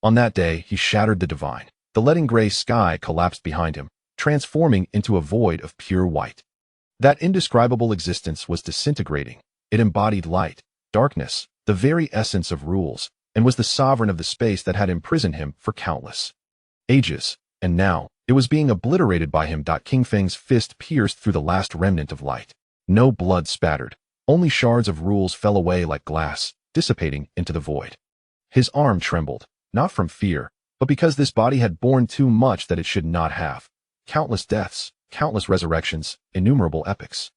On that day, he shattered the divine. The leaden gray sky collapsed behind him, transforming into a void of pure white. That indescribable existence was disintegrating. It embodied light, darkness, the very essence of rules, and was the sovereign of the space that had imprisoned him for countless ages. And now, it was being obliterated by him. King Feng's fist pierced through the last remnant of light. No blood spattered. Only shards of rules fell away like glass, dissipating into the void. His arm trembled, not from fear, but because this body had borne too much that it should not have. Countless deaths, countless resurrections, innumerable epics.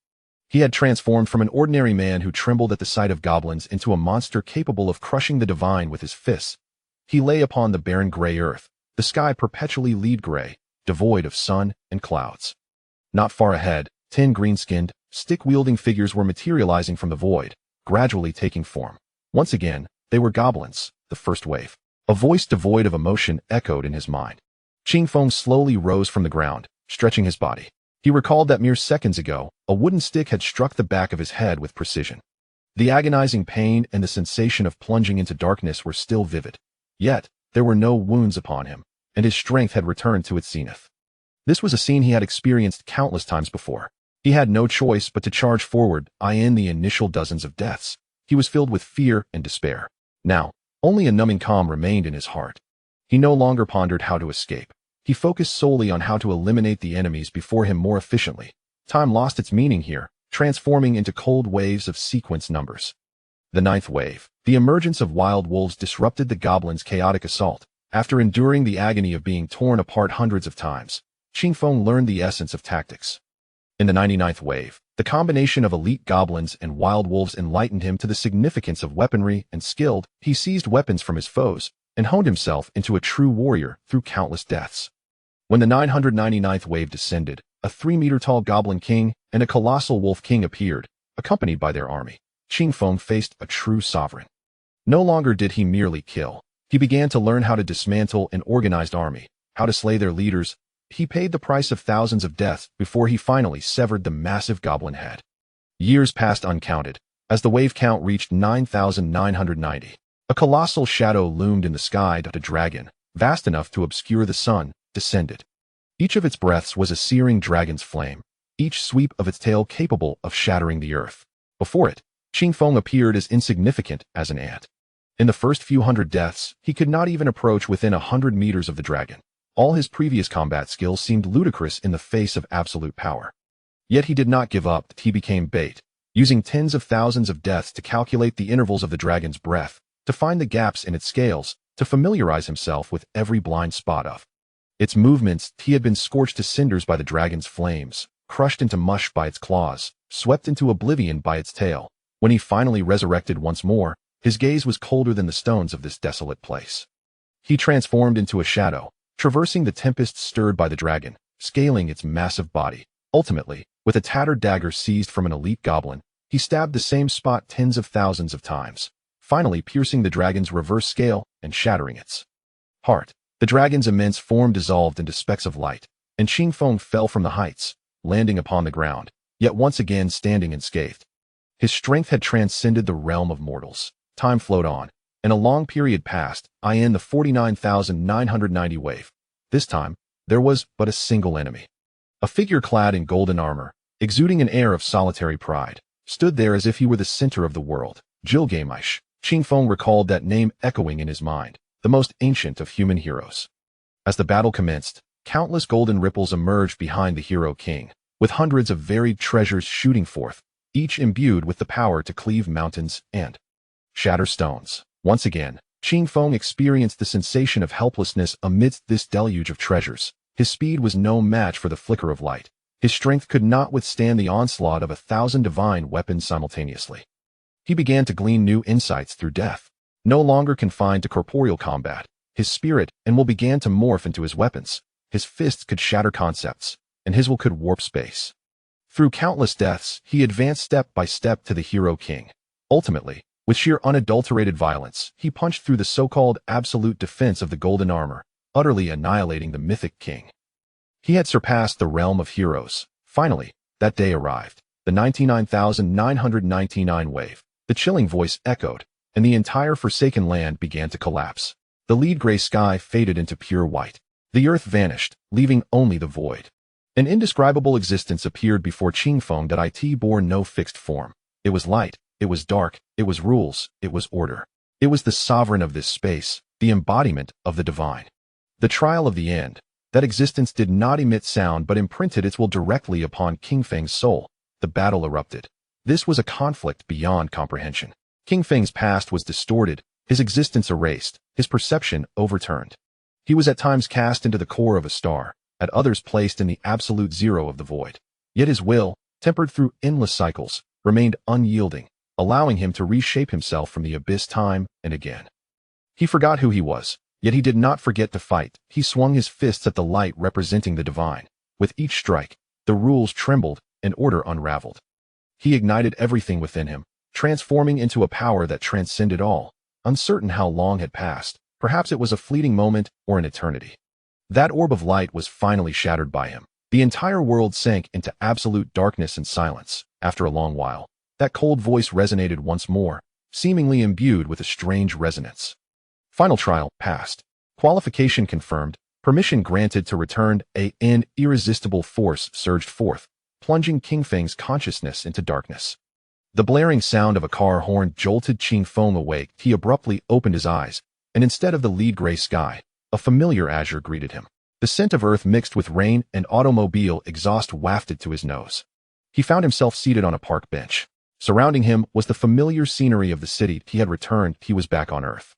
He had transformed from an ordinary man who trembled at the sight of goblins into a monster capable of crushing the divine with his fists. He lay upon the barren gray earth, the sky perpetually lead gray, devoid of sun and clouds. Not far ahead, 10 green-skinned, stick-wielding figures were materializing from the void, gradually taking form. Once again, they were goblins, the first wave. A voice devoid of emotion echoed in his mind. Qing Feng slowly rose from the ground, stretching his body. He recalled that mere seconds ago, a wooden stick had struck the back of his head with precision. The agonizing pain and the sensation of plunging into darkness were still vivid. Yet, there were no wounds upon him, and his strength had returned to its zenith. This was a scene he had experienced countless times before. He had no choice but to charge forward, in the initial dozens of deaths. He was filled with fear and despair. Now, only a numbing calm remained in his heart. He no longer pondered how to escape. He focused solely on how to eliminate the enemies before him more efficiently. Time lost its meaning here, transforming into cold waves of sequence numbers. The 9th wave. The emergence of wild wolves disrupted the goblins' chaotic assault. After enduring the agony of being torn apart hundreds of times, Qing Feng learned the essence of tactics. In the 99th wave, the combination of elite goblins and wild wolves enlightened him to the significance of weaponry and skilled. He seized weapons from his foes and honed himself into a true warrior through countless deaths. When the 999th wave descended, a 3-meter-tall goblin king and a colossal wolf king appeared, accompanied by their army. Qing Feng faced a true sovereign. No longer did he merely kill. He began to learn how to dismantle an organized army, how to slay their leaders. He paid the price of thousands of deaths before he finally severed the massive goblin head. Years passed uncounted. As the wave count reached 9,990, a colossal shadow loomed in the sky. A dragon, vast enough to obscure the sun, descended. Each of its breaths was a searing dragon's flame, each sweep of its tail capable of shattering the earth. Before it, Qing Feng appeared as insignificant as an ant. In the first few hundred deaths, he could not even approach within 100 meters of the dragon. All his previous combat skills seemed ludicrous in the face of absolute power. Yet he did not give up. He became bait, using tens of thousands of deaths to calculate the intervals of the dragon's breath, to find the gaps in its scales, to familiarize himself with every blind spot of its movements. He had been scorched to cinders by the dragon's flames, crushed into mush by its claws, swept into oblivion by its tail. When he finally resurrected once more, his gaze was colder than the stones of this desolate place. He transformed into a shadow, traversing the tempests stirred by the dragon, scaling its massive body. Ultimately, with a tattered dagger seized from an elite goblin, he stabbed the same spot tens of thousands of times, finally piercing the dragon's reverse scale and shattering its heart. The dragon's immense form dissolved into specks of light, and Qing Feng fell from the heights, landing upon the ground, yet once again standing unscathed. His strength had transcended the realm of mortals. Time flowed on, and a long period passed, in the 49,990 wave. This time, there was but a single enemy. A figure clad in golden armor, exuding an air of solitary pride, stood there as if he were the center of the world. Gilgamesh. Qing Feng recalled that name echoing in his mind, the most ancient of human heroes. As the battle commenced, countless golden ripples emerged behind the hero king, with hundreds of varied treasures shooting forth, each imbued with the power to cleave mountains and shatter stones. Once again, Qing Feng experienced the sensation of helplessness amidst this deluge of treasures. His speed was no match for the flicker of light. His strength could not withstand the onslaught of 1,000 divine weapons simultaneously. He began to glean new insights through death. No longer confined to corporeal combat, his spirit and will began to morph into his weapons. His fists could shatter concepts, and his will could warp space. Through countless deaths, he advanced step by step to the hero king. Ultimately, with sheer unadulterated violence, he punched through the so-called absolute defense of the golden armor, utterly annihilating the mythic king. He had surpassed the realm of heroes. Finally, that day arrived. The 99,999 wave. The chilling voice echoed, and the entire forsaken land began to collapse. The lead gray sky faded into pure white. The earth vanished, leaving only the void. An indescribable existence appeared before Qingfeng that it bore no fixed form. It was light, it was dark, it was rules, it was order. It was the sovereign of this space, the embodiment of the divine. The trial of the end. That existence did not emit sound but imprinted its will directly upon Qingfeng's soul. The battle erupted. This was a conflict beyond comprehension. Qingfeng's past was distorted, his existence erased, his perception overturned. He was at times cast into the core of a star, at others placed in the absolute zero of the void. Yet his will, tempered through endless cycles, remained unyielding, allowing him to reshape himself from the abyss time and again. He forgot who he was, yet he did not forget to fight. He swung his fists at the light representing the divine. With each strike, the rules trembled and order unraveled. He ignited everything within him, transforming into a power that transcended all. Uncertain how long had passed, perhaps it was a fleeting moment or an eternity. That orb of light was finally shattered by him. The entire world sank into absolute darkness and silence. After a long while, that cold voice resonated once more, seemingly imbued with a strange resonance. Final trial passed. Qualification confirmed. Permission granted to return. An irresistible force surged forth, plunging Qingfeng's consciousness into darkness. The blaring sound of a car horn jolted Qingfeng awake. He abruptly opened his eyes, and instead of the lead gray sky, a familiar azure greeted him. The scent of earth mixed with rain and automobile exhaust wafted to his nose. He found himself seated on a park bench. Surrounding him was the familiar scenery of the city. He had returned. He was back on Earth.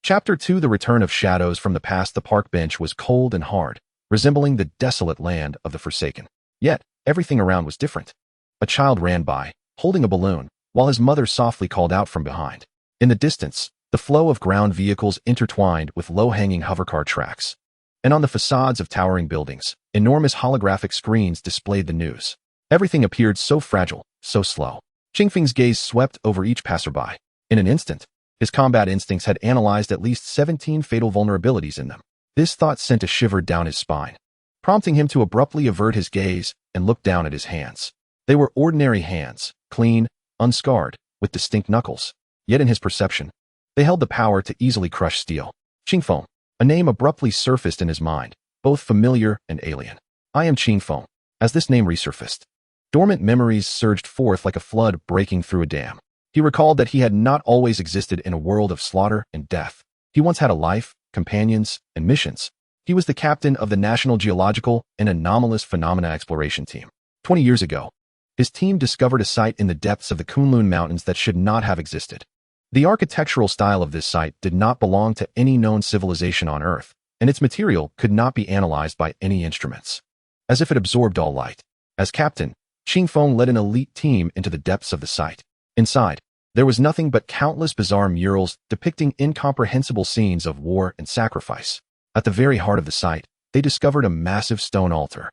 Chapter 2: The Return of Shadows from the Past. The park bench was cold and hard, resembling the desolate land of the Forsaken. Yet, everything around was different. A child ran by, holding a balloon, while his mother softly called out from behind. In the distance, the flow of ground vehicles intertwined with low-hanging hovercar tracks. And on the facades of towering buildings, enormous holographic screens displayed the news. Everything appeared so fragile, so slow. Qingfeng's gaze swept over each passerby. In an instant, his combat instincts had analyzed at least 17 fatal vulnerabilities in them. This thought sent a shiver down his spine, prompting him to abruptly avert his gaze and look down at his hands. They were ordinary hands, clean, unscarred, with distinct knuckles. Yet in his perception, they held the power to easily crush steel. Qingfeng. A name abruptly surfaced in his mind, both familiar and alien. I am Qingfeng. As this name resurfaced, dormant memories surged forth like a flood breaking through a dam. He recalled that he had not always existed in a world of slaughter and death. He once had a life, companions, and missions. He was the captain of the National Geological and Anomalous Phenomena Exploration Team. 20 years ago, his team discovered a site in the depths of the Kunlun Mountains that should not have existed. The architectural style of this site did not belong to any known civilization on Earth, and its material could not be analyzed by any instruments. As if it absorbed all light. As captain, Qingfeng led an elite team into the depths of the site. Inside, there was nothing but countless bizarre murals depicting incomprehensible scenes of war and sacrifice. At the very heart of the site, they discovered a massive stone altar.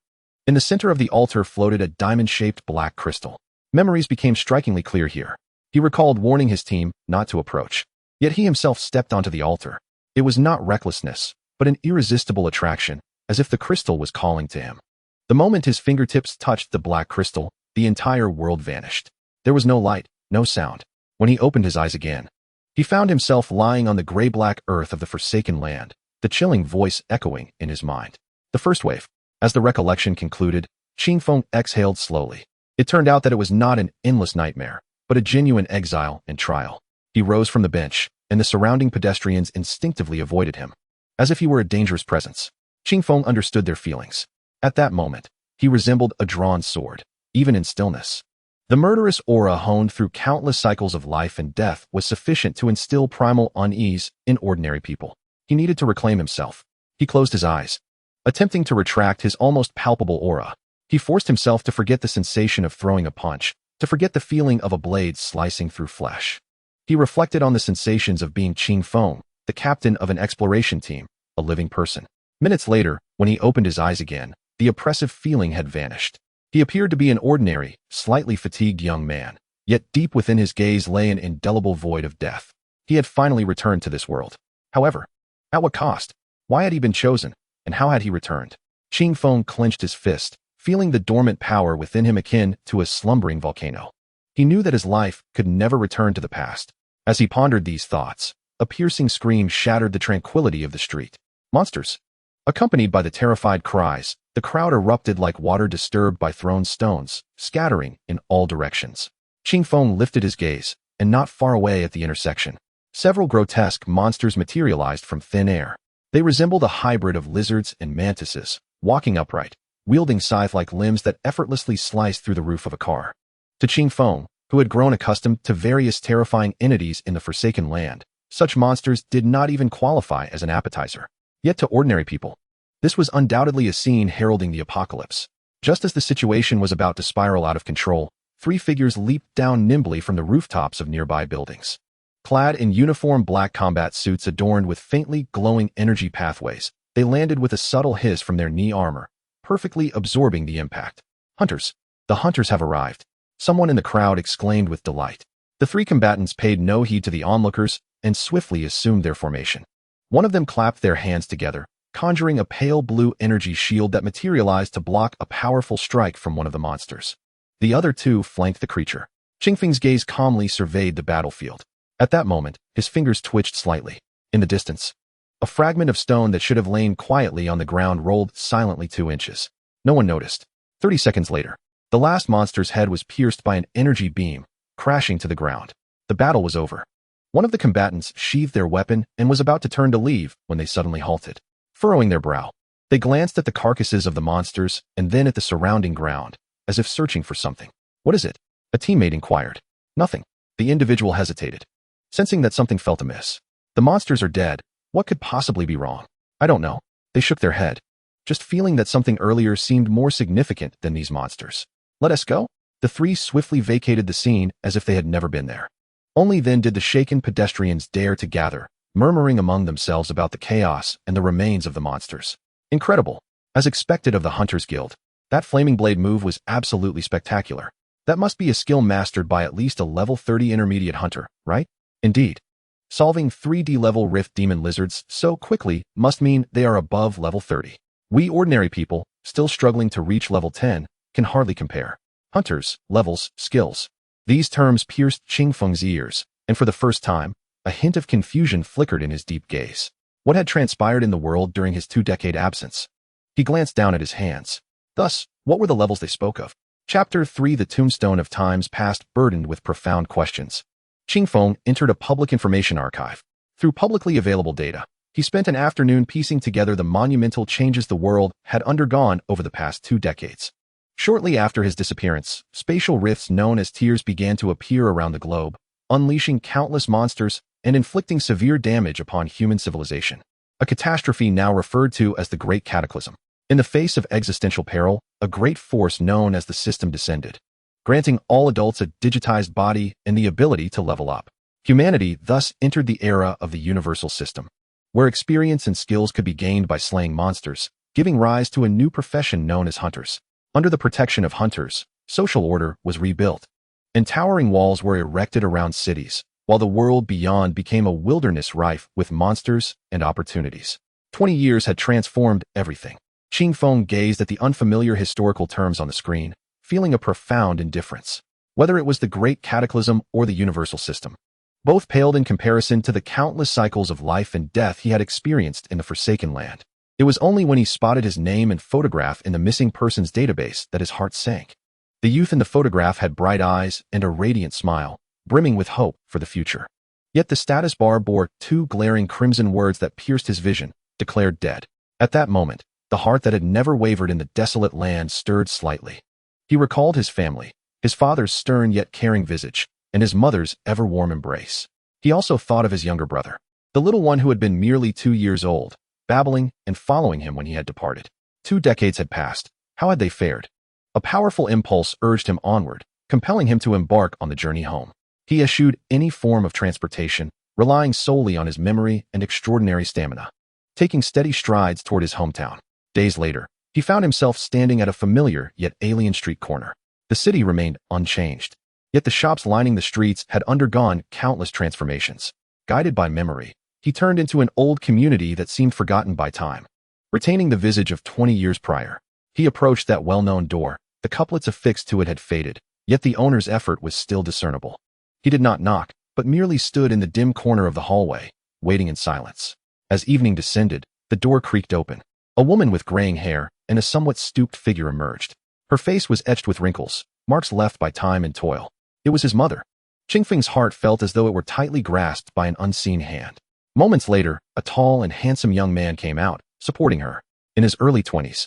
In the center of the altar floated a diamond-shaped black crystal. Memories became strikingly clear here. He recalled warning his team not to approach. Yet he himself stepped onto the altar. It was not recklessness, but an irresistible attraction, as if the crystal was calling to him. The moment his fingertips touched the black crystal, the entire world vanished. There was no light, no sound. When he opened his eyes again, he found himself lying on the gray-black earth of the Forsaken Land, the chilling voice echoing in his mind. The first wave. As the recollection concluded, Qingfeng exhaled slowly. It turned out that it was not an endless nightmare, but a genuine exile and trial. He rose from the bench, and the surrounding pedestrians instinctively avoided him, as if he were a dangerous presence. Qingfeng understood their feelings. At that moment, he resembled a drawn sword, even in stillness. The murderous aura honed through countless cycles of life and death was sufficient to instill primal unease in ordinary people. He needed to reclaim himself. He closed his eyes, attempting to retract his almost palpable aura. He forced himself to forget the sensation of throwing a punch, to forget the feeling of a blade slicing through flesh. He reflected on the sensations of being Qingfeng, the captain of an exploration team, a living person. Minutes later, when he opened his eyes again, the oppressive feeling had vanished. He appeared to be an ordinary, slightly fatigued young man, yet deep within his gaze lay an indelible void of death. He had finally returned to this world. However, at what cost? Why had he been chosen, and how had he returned? Qingfeng clenched his fist, feeling the dormant power within him akin to a slumbering volcano. He knew that his life could never return to the past. As he pondered these thoughts, A piercing scream shattered the tranquility of the street. Monsters! Accompanied by the terrified cries, the crowd erupted like water disturbed by thrown stones, scattering in all directions. Qingfeng lifted his gaze, and not far away at the intersection, several grotesque monsters materialized from thin air. They resembled a hybrid of lizards and mantises, walking upright, wielding scythe-like limbs that effortlessly sliced through the roof of a car. To Qingfeng, who had grown accustomed to various terrifying entities in the Forsaken Land, such monsters did not even qualify as an appetizer. Yet to ordinary people, this was undoubtedly a scene heralding the apocalypse. Just as the situation was about to spiral out of control, three figures leaped down nimbly from the rooftops of nearby buildings. Clad in uniform black combat suits adorned with faintly glowing energy pathways, they landed with a subtle hiss from their knee armor, perfectly absorbing the impact. Hunters! The hunters have arrived! Someone in the crowd exclaimed with delight. The three combatants paid no heed to the onlookers and swiftly assumed their formation. One of them clapped their hands together, conjuring a pale blue energy shield that materialized to block a powerful strike from one of the monsters. The other two flanked the creature. Qingfeng's gaze calmly surveyed the battlefield. At that moment, his fingers twitched slightly. In the distance, a fragment of stone that should have lain quietly on the ground rolled silently 2 inches. No one noticed. 30 seconds later, the last monster's head was pierced by an energy beam, crashing to the ground. The battle was over. One of the combatants sheathed their weapon and was about to turn to leave when they suddenly halted. Furrowing their brow, they glanced at the carcasses of the monsters and then at the surrounding ground, as if searching for something. "What is it?" a teammate inquired. "Nothing." The individual hesitated, sensing that something felt amiss. "The monsters are dead. What could possibly be wrong?" "I don't know." They shook their head, just feeling that something earlier seemed more significant than these monsters. "Let us go?" The three swiftly vacated the scene as if they had never been there. Only then did the shaken pedestrians dare to gather, murmuring among themselves about the chaos and the remains of the monsters. Incredible. As expected of the Hunters Guild, that flaming blade move was absolutely spectacular. That must be a skill mastered by at least a level 30 intermediate hunter, right? Indeed. Solving 3D level rift demon lizards so quickly must mean they are above level 30. We ordinary people, still struggling to reach level 10, can hardly compare. Hunters, levels, skills. These terms pierced Qingfeng's ears, and for the first time, a hint of confusion flickered in his deep gaze. What had transpired in the world during his 2-decade absence? He glanced down at his hands. Thus, what were the levels they spoke of? Chapter 3: The Tombstone of Times Past burdened with profound questions. Qingfeng entered a public information archive. Through publicly available data, he spent an afternoon piecing together the monumental changes the world had undergone over the past 2 decades. Shortly after his disappearance, spatial rifts known as tiers began to appear around the globe, unleashing countless monsters and inflicting severe damage upon human civilization. A catastrophe now referred to as the Great Cataclysm. In the face of existential peril, a great force known as the system descended, granting all adults a digitized body and the ability to level up. Humanity thus entered the era of the universal system, where experience and skills could be gained by slaying monsters, giving rise to a new profession known as hunters. Under the protection of hunters, social order was rebuilt, and towering walls were erected around cities, while the world beyond became a wilderness rife with monsters and opportunities. 20 years had transformed everything. Qingfeng gazed at the unfamiliar historical terms on the screen, feeling a profound indifference. Whether it was the Great Cataclysm or the universal system, both paled in comparison to the countless cycles of life and death he had experienced in the Forsaken Land. It was only when he spotted his name and photograph in the missing persons database that his heart sank. The youth in the photograph had bright eyes and a radiant smile, brimming with hope for the future. Yet the status bar bore 2 glaring crimson words that pierced his vision: declared dead. At that moment, the heart that had never wavered in the desolate land stirred slightly. He recalled his family, his father's stern yet caring visage, and his mother's ever-warm embrace. He also thought of his younger brother, the little one who had been merely 2 years old, babbling and following him when he had departed. 2 decades had passed. How had they fared? A powerful impulse urged him onward, compelling him to embark on the journey home. He eschewed any form of transportation, relying solely on his memory and extraordinary stamina, taking steady strides toward his hometown. Days later, he found himself standing at a familiar yet alien street corner. The city remained unchanged, yet the shops lining the streets had undergone countless transformations. Guided by memory, he turned into an old community that seemed forgotten by time. Retaining the visage of 20 years prior, he approached that well-known door. The couplets affixed to it had faded, yet the owner's effort was still discernible. He did not knock, but merely stood in the dim corner of the hallway, waiting in silence. As evening descended, the door creaked open. A woman with graying hair and a somewhat stooped figure emerged. Her face was etched with wrinkles, marks left by time and toil. It was his mother. Qingfeng's heart felt as though it were tightly grasped by an unseen hand. Moments later, a tall and handsome young man came out, supporting her. In his early 20s,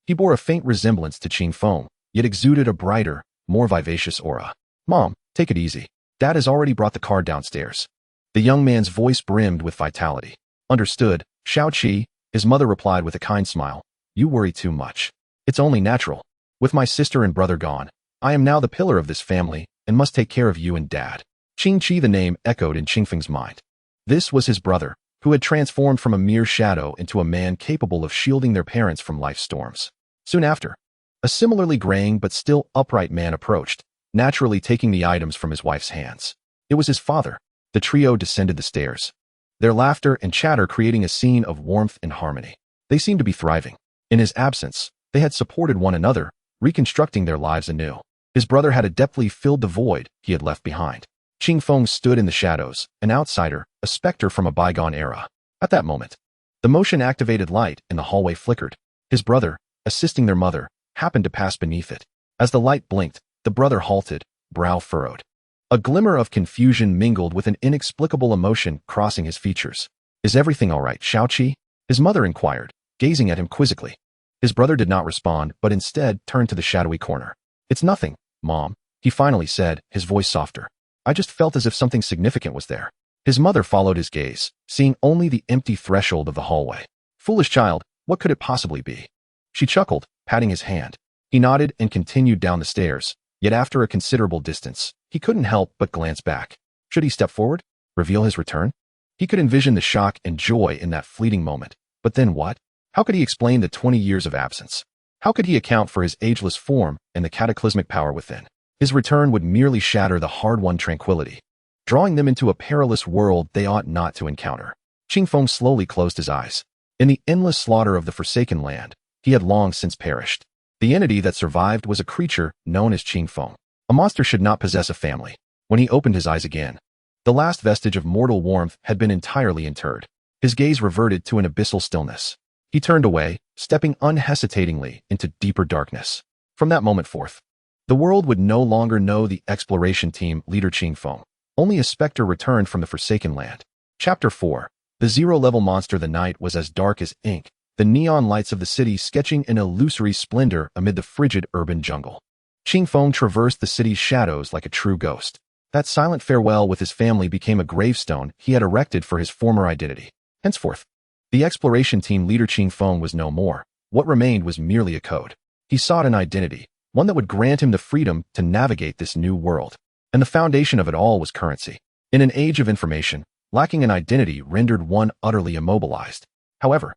he bore a faint resemblance to Qingfeng, yet exuded a brighter, more vivacious aura. "Mom, take it easy. Dad has already brought the car downstairs." The young man's voice brimmed with vitality. "Understood, Xiaoqi," his mother replied with a kind smile. "You worry too much. It's only natural. With my sister and brother gone, I am now the pillar of this family and must take care of you and Dad." Qingqi, the name echoed in Qingfeng's mind. This was his brother, who had transformed from a mere shadow into a man capable of shielding their parents from life's storms. Soon after, a similarly graying but still upright man approached, naturally taking the items from his wife's hands. It was his father. The trio descended the stairs, their laughter and chatter creating a scene of warmth and harmony. They seemed to be thriving. In his absence, they had supported one another, reconstructing their lives anew. His brother had adeptly filled the void he had left behind. Qingfeng stood in the shadows, an outsider, a specter from a bygone era. At that moment, the motion-activated light in the hallway flickered. His brother, assisting their mother, happened to pass beneath it. As the light blinked, the brother halted, brow furrowed. A glimmer of confusion mingled with an inexplicable emotion crossing his features. "Is everything all right, Xiaoqi?" his mother inquired, gazing at him quizzically. His brother did not respond, but instead turned to the shadowy corner. "It's nothing, Mom," he finally said, his voice softer. "I just felt as if something significant was there." His mother followed his gaze, seeing only the empty threshold of the hallway. "Foolish child, what could it possibly be?" She chuckled, patting his hand. He nodded and continued down the stairs, yet after a considerable distance, he couldn't help but glance back. Should he step forward? Reveal his return? He could envision the shock and joy in that fleeting moment. But then what? How could he explain the 20 years of absence? How could he account for his ageless form and the cataclysmic power within? His return would merely shatter the hard-won tranquility, drawing them into a perilous world they ought not to encounter. Qingfeng slowly closed his eyes. In the endless slaughter of the Forsaken Land, he had long since perished. The entity that survived was a creature known as Qingfeng. A monster should not possess a family. When he opened his eyes again, the last vestige of mortal warmth had been entirely interred. His gaze reverted to an abyssal stillness. He turned away, stepping unhesitatingly into deeper darkness. From that moment forth, the world would no longer know the exploration team leader Qingfeng. Only a specter returned from the Forsaken Land. Chapter 4. The zero-level monster. The night was as dark as ink, the neon lights of the city sketching an illusory splendor amid the frigid urban jungle. Qingfeng traversed the city's shadows like a true ghost. That silent farewell with his family became a gravestone he had erected for his former identity. Henceforth, the exploration team leader Qingfeng was no more. What remained was merely a code. He sought an identity, one that would grant him the freedom to navigate this new world. And the foundation of it all was currency. In an age of information, lacking an identity rendered one utterly immobilized. However,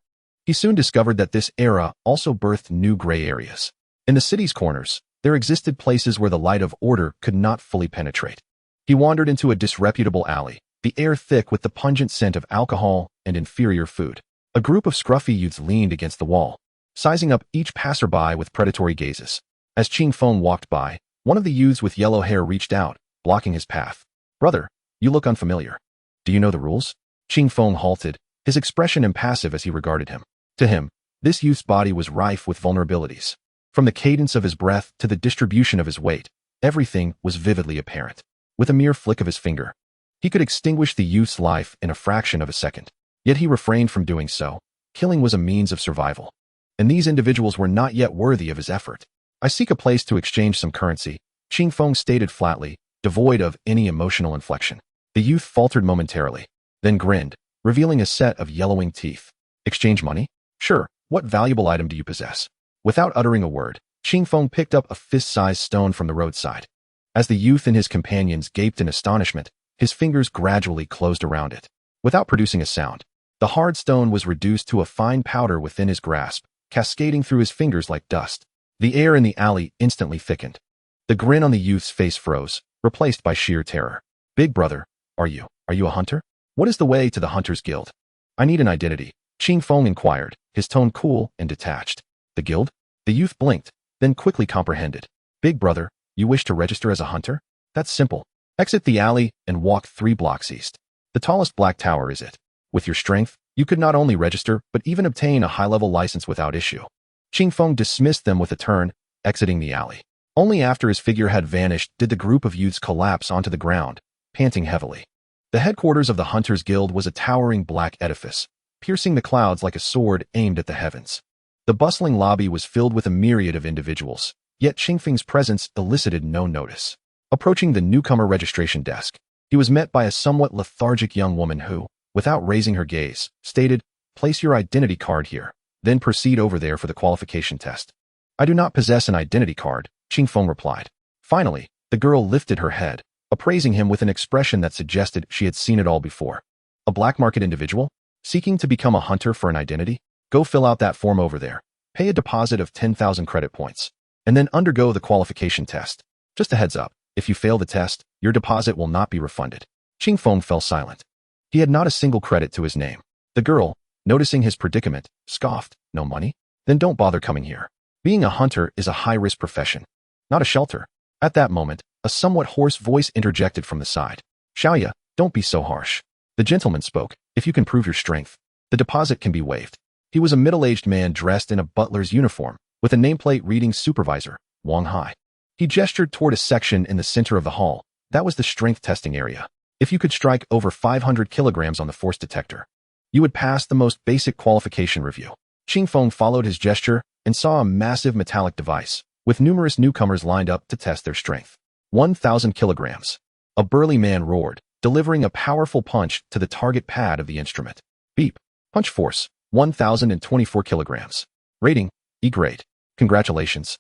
he soon discovered that this era also birthed new gray areas. In the city's corners, there existed places where the light of order could not fully penetrate. He wandered into a disreputable alley, the air thick with the pungent scent of alcohol and inferior food. A group of scruffy youths leaned against the wall, sizing up each passerby with predatory gazes. As Qingfeng walked by, one of the youths with yellow hair reached out, blocking his path. "Brother, you look unfamiliar. Do you know the rules?" Qingfeng halted, his expression impassive as he regarded him. To him, this youth's body was rife with vulnerabilities. From the cadence of his breath to the distribution of his weight, everything was vividly apparent. With a mere flick of his finger, he could extinguish the youth's life in a fraction of a second. Yet he refrained from doing so. Killing was a means of survival. And these individuals were not yet worthy of his effort. "I seek a place to exchange some currency," Qingfeng stated flatly, devoid of any emotional inflection. The youth faltered momentarily, then grinned, revealing a set of yellowing teeth. "Exchange money? Sure, what valuable item do you possess?" Without uttering a word, Qingfeng picked up a fist-sized stone from the roadside. As the youth and his companions gaped in astonishment, his fingers gradually closed around it. Without producing a sound, the hard stone was reduced to a fine powder within his grasp, cascading through his fingers like dust. The air in the alley instantly thickened. The grin on the youth's face froze, replaced by sheer terror. "Big brother, are you a hunter? What is the way to the Hunter's Guild?" "I need an identity," Qingfeng inquired, his tone cool and detached. "The guild?" The youth blinked, then quickly comprehended. "Big brother, you wish to register as a hunter? That's simple. Exit the alley and walk 3 blocks east. The tallest black tower is it. With your strength, you could not only register, but even obtain a high-level license without issue. Qingfeng dismissed them with a turn, exiting the alley. Only after his figure had vanished did the group of youths collapse onto the ground, panting heavily. The headquarters of the Hunters Guild was a towering black edifice, piercing the clouds like a sword aimed at the heavens. The bustling lobby was filled with a myriad of individuals, yet Qingfeng's presence elicited no notice. Approaching the newcomer registration desk, he was met by a somewhat lethargic young woman who, without raising her gaze, stated, "Place your identity card here, then proceed over there for the qualification test." "I do not possess an identity card," Qingfeng replied. Finally, the girl lifted her head, appraising him with an expression that suggested she had seen it all before. "A black market individual? Seeking to become a hunter for an identity? Go fill out that form over there. Pay a deposit of 10,000 credit points, and then undergo the qualification test. Just a heads up, if you fail the test, your deposit will not be refunded." Qingfeng fell silent. He had not a single credit to his name. The girl, noticing his predicament, scoffed, "No money? Then don't bother coming here. Being a hunter is a high-risk profession, not a shelter." At that moment, a somewhat hoarse voice interjected from the side. "Xiaoya, don't be so harsh." The gentleman spoke. "If you can prove your strength, the deposit can be waived." He was a middle-aged man dressed in a butler's uniform, with a nameplate reading Supervisor, Wang Hai. He gestured toward a section in the center of the hall. That was the strength testing area. If you could strike over 500 kilograms on the force detector, you would pass the most basic qualification review. Qingfeng followed his gesture and saw a massive metallic device, with numerous newcomers lined up to test their strength. 1,000 kilograms. A burly man roared, delivering a powerful punch to the target pad of the instrument. Beep. Punch force, 1,024 kilograms. Rating, E grade. Congratulations.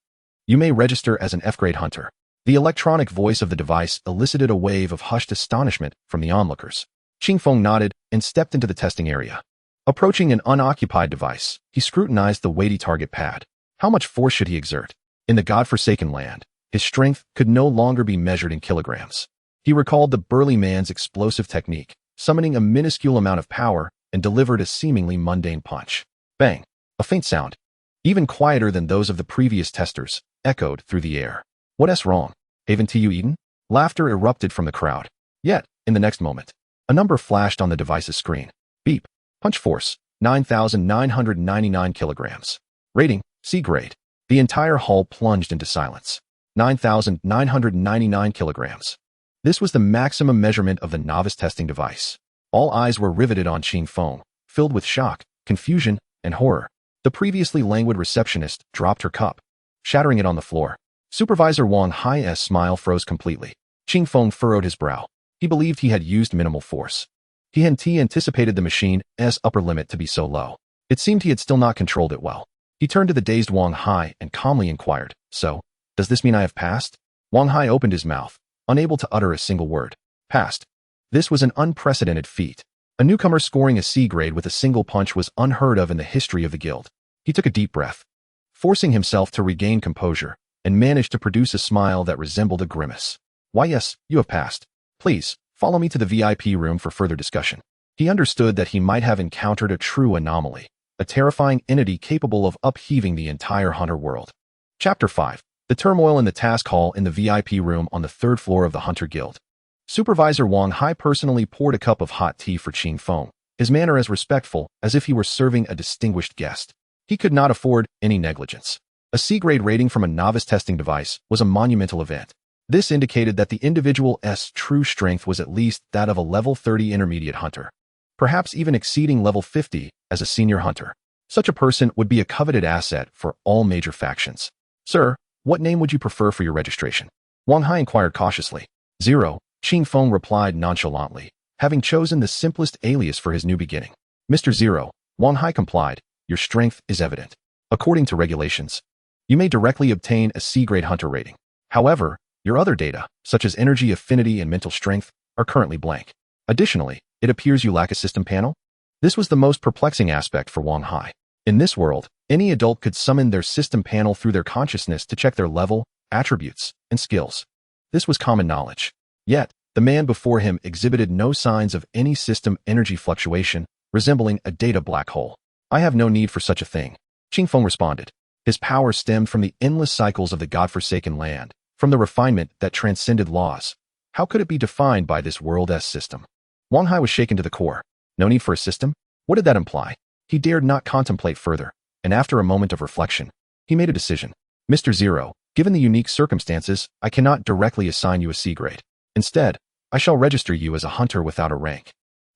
You may register as an F-grade hunter. The electronic voice of the device elicited a wave of hushed astonishment from the onlookers. Qingfeng nodded and stepped into the testing area. Approaching an unoccupied device, he scrutinized the weighty target pad. How much force should he exert? In the godforsaken land, his strength could no longer be measured in kilograms. He recalled the burly man's explosive technique, summoning a minuscule amount of power, and delivered a seemingly mundane punch. Bang! A faint sound, even quieter than those of the previous testers, echoed through the air. "What's wrong? Haven't you eaten?" Laughter erupted from the crowd. Yet, in the next moment, a number flashed on the device's screen. Beep. Punch force, 9,999 kilograms. Rating, C grade. The entire hall plunged into silence. 9,999 kilograms. This was the maximum measurement of the novice testing device. All eyes were riveted on Qingfeng, filled with shock, confusion, and horror. The previously languid receptionist dropped her cup, shattering it on the floor. Supervisor Wang Hai's smile froze completely. Qingfeng furrowed his brow. He believed he had used minimal force. He had anticipated the machine's upper limit to be so low. It seemed he had still not controlled it well. He turned to the dazed Wang Hai and calmly inquired, "So, does this mean I have passed?" Wang Hai opened his mouth, unable to utter a single word. Passed. This was an unprecedented feat. A newcomer scoring a C grade with a single punch was unheard of in the history of the guild. He took a deep breath, forcing himself to regain composure, and managed to produce a smile that resembled a grimace. "Why yes, you have passed. Please, follow me to the VIP room for further discussion." He understood that he might have encountered a true anomaly, a terrifying entity capable of upheaving the entire hunter world. Chapter 5. The turmoil in the task hall in the VIP room on the third floor of the Hunter Guild. Supervisor Wang Hai personally poured a cup of hot tea for Qingfeng, his manner as respectful as if he were serving a distinguished guest. He could not afford any negligence. A C-grade rating from a novice testing device was a monumental event. This indicated that the individual's true strength was at least that of a level 30 intermediate hunter, perhaps even exceeding level 50 as a senior hunter. Such a person would be a coveted asset for all major factions. "Sir, what name would you prefer for your registration?" Wang Hai inquired cautiously. "Zero," Qingfeng replied nonchalantly, having chosen the simplest alias for his new beginning. "Mr. Zero," Wang Hai complied, "your strength is evident. According to regulations, you may directly obtain a C-grade hunter rating. However, your other data, such as energy affinity and mental strength, are currently blank. Additionally, it appears you lack a system panel." This was the most perplexing aspect for Wang Hai. In this world, any adult could summon their system panel through their consciousness to check their level, attributes, and skills. This was common knowledge. Yet, the man before him exhibited no signs of any system energy fluctuation, resembling a data black hole. "I have no need for such a thing," Qingfeng responded. His power stemmed from the endless cycles of the godforsaken land, from the refinement that transcended laws. How could it be defined by this world's system? Wang Hai was shaken to the core. No need for a system? What did that imply? He dared not contemplate further, and after a moment of reflection, he made a decision. Mr. Zero, given the unique circumstances, I cannot directly assign you a C grade. Instead, I shall register you as a hunter without a rank.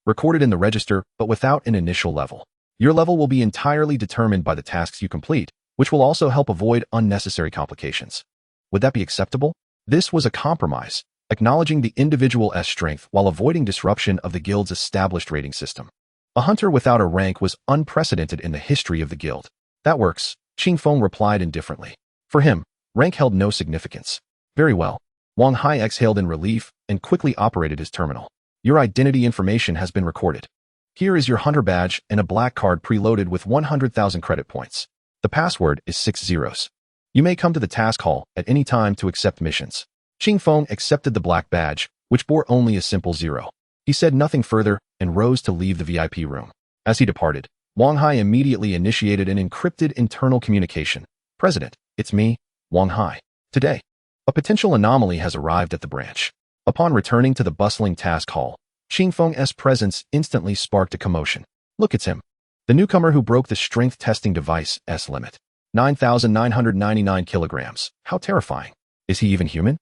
Recorded in the register, but without an initial level. Your level will be entirely determined by the tasks you complete, which will also help avoid unnecessary complications. Would that be acceptable? This was a compromise, acknowledging the individual's strength while avoiding disruption of the guild's established rating system. A hunter without a rank was unprecedented in the history of the guild. That works, Qingfeng replied indifferently. For him, rank held no significance. Very well. Wang Hai exhaled in relief and quickly operated his terminal. Your identity information has been recorded. Here is your hunter badge and a black card preloaded with 100,000 credit points. The password is 6 zeros. You may come to the task hall at any time to accept missions. Qingfeng accepted the black badge, which bore only a simple 0. He said nothing further and rose to leave the VIP room. As he departed, Wang Hai immediately initiated an encrypted internal communication. President, it's me, Wang Hai. Today, a potential anomaly has arrived at the branch. Upon returning to the bustling task hall, Qingfeng's presence instantly sparked a commotion. Look, it's him. The newcomer who broke the strength testing device's limit. 9,999 kilograms. How terrifying. Is he even human?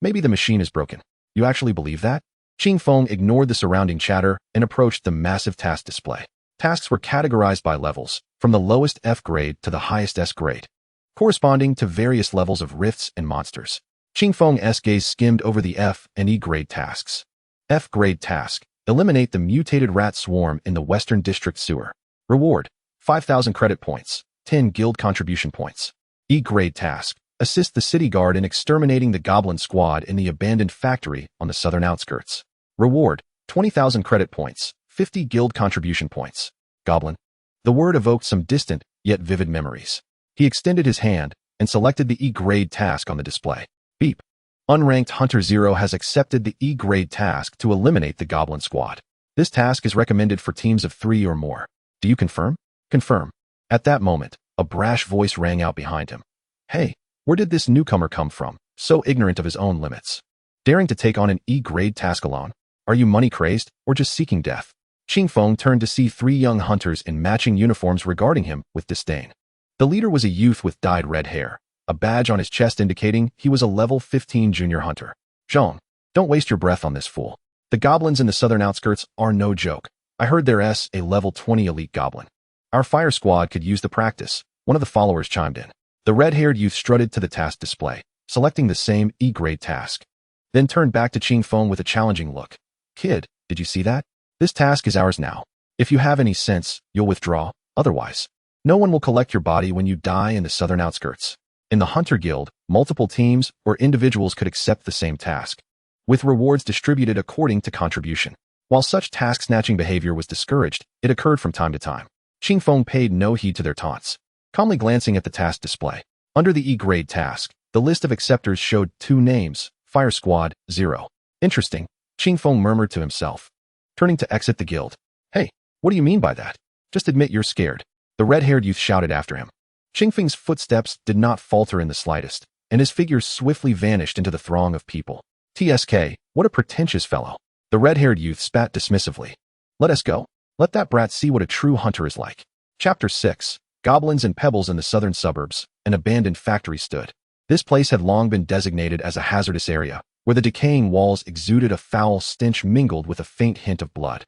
Maybe the machine is broken. You actually believe that? Qingfeng ignored the surrounding chatter and approached the massive task display. Tasks were categorized by levels, from the lowest F grade to the highest S grade, corresponding to various levels of rifts and monsters. Qingfeng's gaze skimmed over the F and E grade tasks. F grade task: eliminate the mutated rat swarm in the Western District sewer. Reward: 5,000 credit points, 10 guild contribution points. E grade task: assist the city guard in exterminating the goblin squad in the abandoned factory on the southern outskirts. Reward: 20,000 credit points, 50 guild contribution points. Goblin. The word evoked some distant, yet vivid memories. He extended his hand and selected the E grade task on the display. Beep. Unranked Hunter Zero has accepted the E grade task to eliminate the goblin squad. This task is recommended for teams of 3 or more. Do you confirm? Confirm. At that moment, a brash voice rang out behind him. Hey, where did this newcomer come from, so ignorant of his own limits? Daring to take on an E grade task alone? Are you money crazed or just seeking death? Qingfeng turned to see 3 young hunters in matching uniforms regarding him with disdain. The leader was a youth with dyed red hair, a badge on his chest indicating he was a level 15 junior hunter. Zhang, don't waste your breath on this fool. The goblins in the southern outskirts are no joke. I heard there's a level 20 elite goblin. Our fire squad could use the practice, one of the followers chimed in. The red-haired youth strutted to the task display, selecting the same E-grade task. Then turned back to Qingfeng with a challenging look. Kid, did you see that? This task is ours now. If you have any sense, you'll withdraw. Otherwise, no one will collect your body when you die in the southern outskirts. In the Hunter Guild, multiple teams or individuals could accept the same task, with rewards distributed according to contribution. While such task-snatching behavior was discouraged, it occurred from time to time. Qingfeng paid no heed to their taunts, calmly glancing at the task display. Under the E-grade task, the list of acceptors showed 2 names, Fire Squad, 0. Interesting, Qingfeng murmured to himself, turning to exit the guild. Hey, what do you mean by that? Just admit you're scared. The red-haired youth shouted after him. Qingfeng's footsteps did not falter in the slightest, and his figure swiftly vanished into the throng of people. TSK, what a pretentious fellow. The red-haired youth spat dismissively. Let us go. Let that brat see what a true hunter is like. Chapter 6. Goblins and Pebbles in the southern suburbs, an abandoned factory stood. This place had long been designated as a hazardous area, where the decaying walls exuded a foul stench mingled with a faint hint of blood.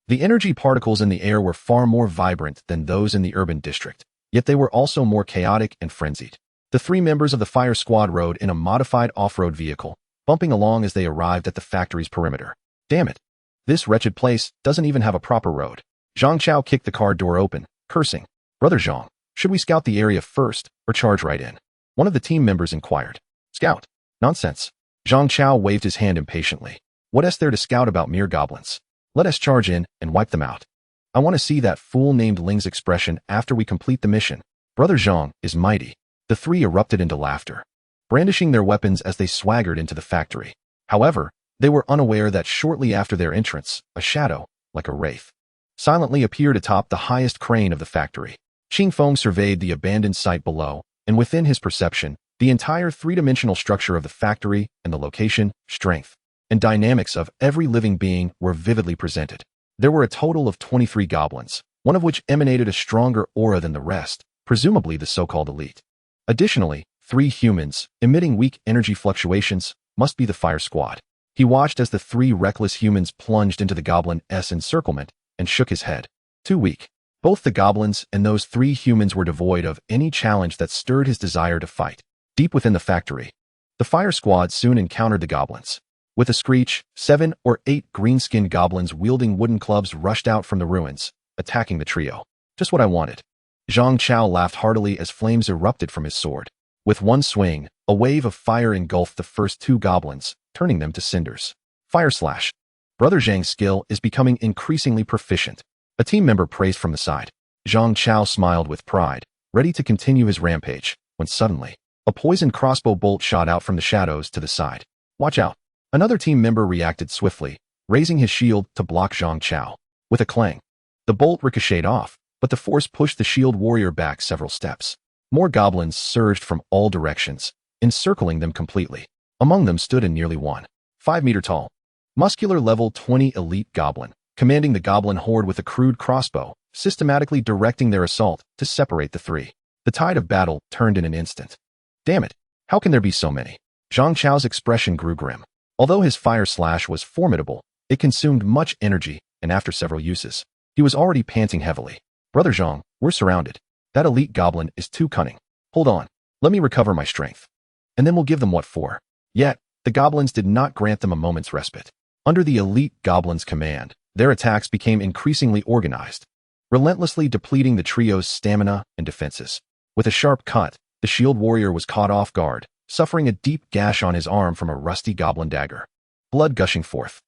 The energy particles in the air were far more vibrant than those in the urban district, yet they were also more chaotic and frenzied. The 3 members of the fire squad rode in a modified off-road vehicle, bumping along as they arrived at the factory's perimeter. Damn it. This wretched place doesn't even have a proper road. Zhang Chao kicked the car door open, cursing. Brother Zhang, should we scout the area first or charge right in? One of the team members inquired. Scout? Nonsense. Zhang Chao waved his hand impatiently. What is there to scout about mere goblins? Let us charge in and wipe them out. I want to see that fool named Ling's expression after we complete the mission. Brother Zhang is mighty. The 3 erupted into laughter, brandishing their weapons as they swaggered into the factory. However, they were unaware that shortly after their entrance, a shadow, like a wraith, silently appeared atop the highest crane of the factory. Qingfeng surveyed the abandoned site below, and within his perception, the entire 3-dimensional structure of the factory and the location, strength, and dynamics of every living being were vividly presented. There were a total of 23 goblins, one of which emanated a stronger aura than the rest, presumably the so-called elite. Additionally, 3 humans, emitting weak energy fluctuations, must be the fire squad. He watched as the 3 reckless humans plunged into the goblin's encirclement and shook his head. Too weak. Both the goblins and those 3 humans were devoid of any challenge that stirred his desire to fight. Deep within the factory, the fire squad soon encountered the goblins. With a screech, 7 or 8 green-skinned goblins wielding wooden clubs rushed out from the ruins, attacking the trio. Just what I wanted. Zhang Chao laughed heartily as flames erupted from his sword. With one swing, a wave of fire engulfed the first 2 goblins, turning them to cinders. Fire slash. Brother Zhang's skill is becoming increasingly proficient. A team member praised from the side. Zhang Chao smiled with pride, ready to continue his rampage, when suddenly, a poisoned crossbow bolt shot out from the shadows to the side. Watch out. Another team member reacted swiftly, raising his shield to block Zhang Chao. With a clang, the bolt ricocheted off, but the force pushed the shield warrior back several steps. More goblins surged from all directions, encircling them completely. Among them stood a nearly 1.5-meter tall, muscular level 20 elite goblin, commanding the goblin horde with a crude crossbow, systematically directing their assault to separate the 3. The tide of battle turned in an instant. Damn it, how can there be so many? Zhang Chao's expression grew grim. Although his fire slash was formidable, it consumed much energy, and after several uses, he was already panting heavily. Brother Zhang, we're surrounded. That elite goblin is too cunning. Hold on, let me recover my strength. And then we'll give them what for. Yet, the goblins did not grant them a moment's respite. Under the elite goblin's command, their attacks became increasingly organized, relentlessly depleting the trio's stamina and defenses. With a sharp cut, the shield warrior was caught off guard, suffering a deep gash on his arm from a rusty goblin dagger. Blood gushing forth.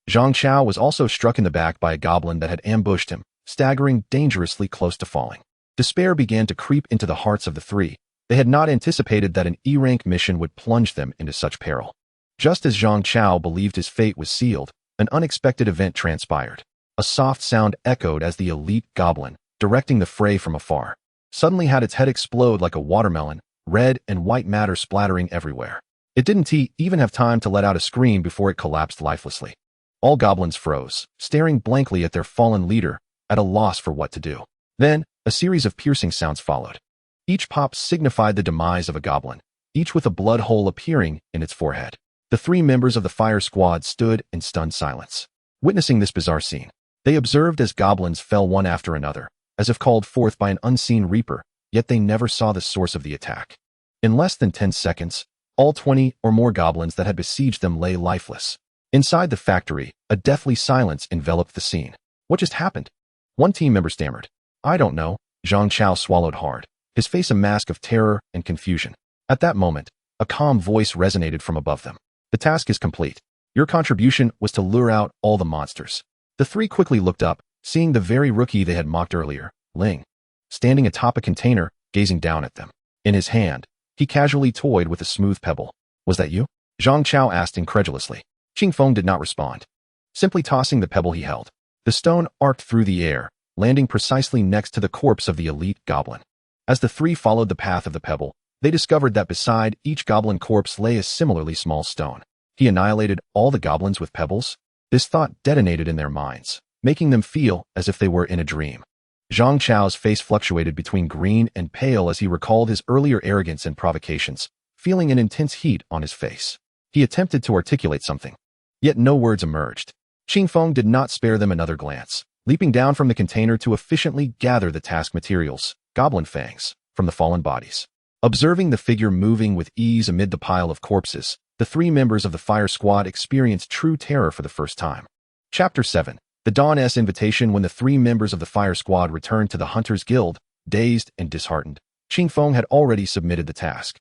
Zhang Chao was also struck in the back by a goblin that had ambushed him, staggering dangerously close to falling. Despair began to creep into the hearts of the 3. They had not anticipated that an E-rank mission would plunge them into such peril. Just as Zhang Chao believed his fate was sealed, an unexpected event transpired. A soft sound echoed as the elite goblin, directing the fray from afar, suddenly had its head explode like a watermelon, red and white matter splattering everywhere. It didn't even have time to let out a scream before it collapsed lifelessly. All goblins froze, staring blankly at their fallen leader, at a loss for what to do. Then, a series of piercing sounds followed. Each pop signified the demise of a goblin, each with a blood hole appearing in its forehead. The 3 members of the fire squad stood in stunned silence. Witnessing this bizarre scene, they observed as goblins fell one after another, as if called forth by an unseen reaper, yet they never saw the source of the attack. In less than 10 seconds, all 20 or more goblins that had besieged them lay lifeless. Inside the factory, a deathly silence enveloped the scene. What just happened? One team member stammered. I don't know. Zhang Chao swallowed hard, his face a mask of terror and confusion. At that moment, a calm voice resonated from above them. The task is complete. Your contribution was to lure out all the monsters. The 3 quickly looked up, seeing the very rookie they had mocked earlier, Ling, standing atop a container, gazing down at them. In his hand, he casually toyed with a smooth pebble. Was that you? Zhang Chao asked incredulously. Qingfeng did not respond, simply tossing the pebble he held. The stone arced through the air, landing precisely next to the corpse of the elite goblin. As the 3 followed the path of the pebble, they discovered that beside each goblin corpse lay a similarly small stone. He annihilated all the goblins with pebbles? This thought detonated in their minds, making them feel as if they were in a dream. Zhang Chao's face fluctuated between green and pale as he recalled his earlier arrogance and provocations, feeling an intense heat on his face. He attempted to articulate something, yet no words emerged. Qingfeng did not spare them another glance, leaping down from the container to efficiently gather the task materials, goblin fangs, from the fallen bodies. Observing the figure moving with ease amid the pile of corpses, the 3 members of the fire squad experienced true terror for the first time. Chapter 7. The Dawn's Invitation. When the 3 members of the fire squad returned to the Hunters Guild, dazed and disheartened, Qingfeng had already submitted the task,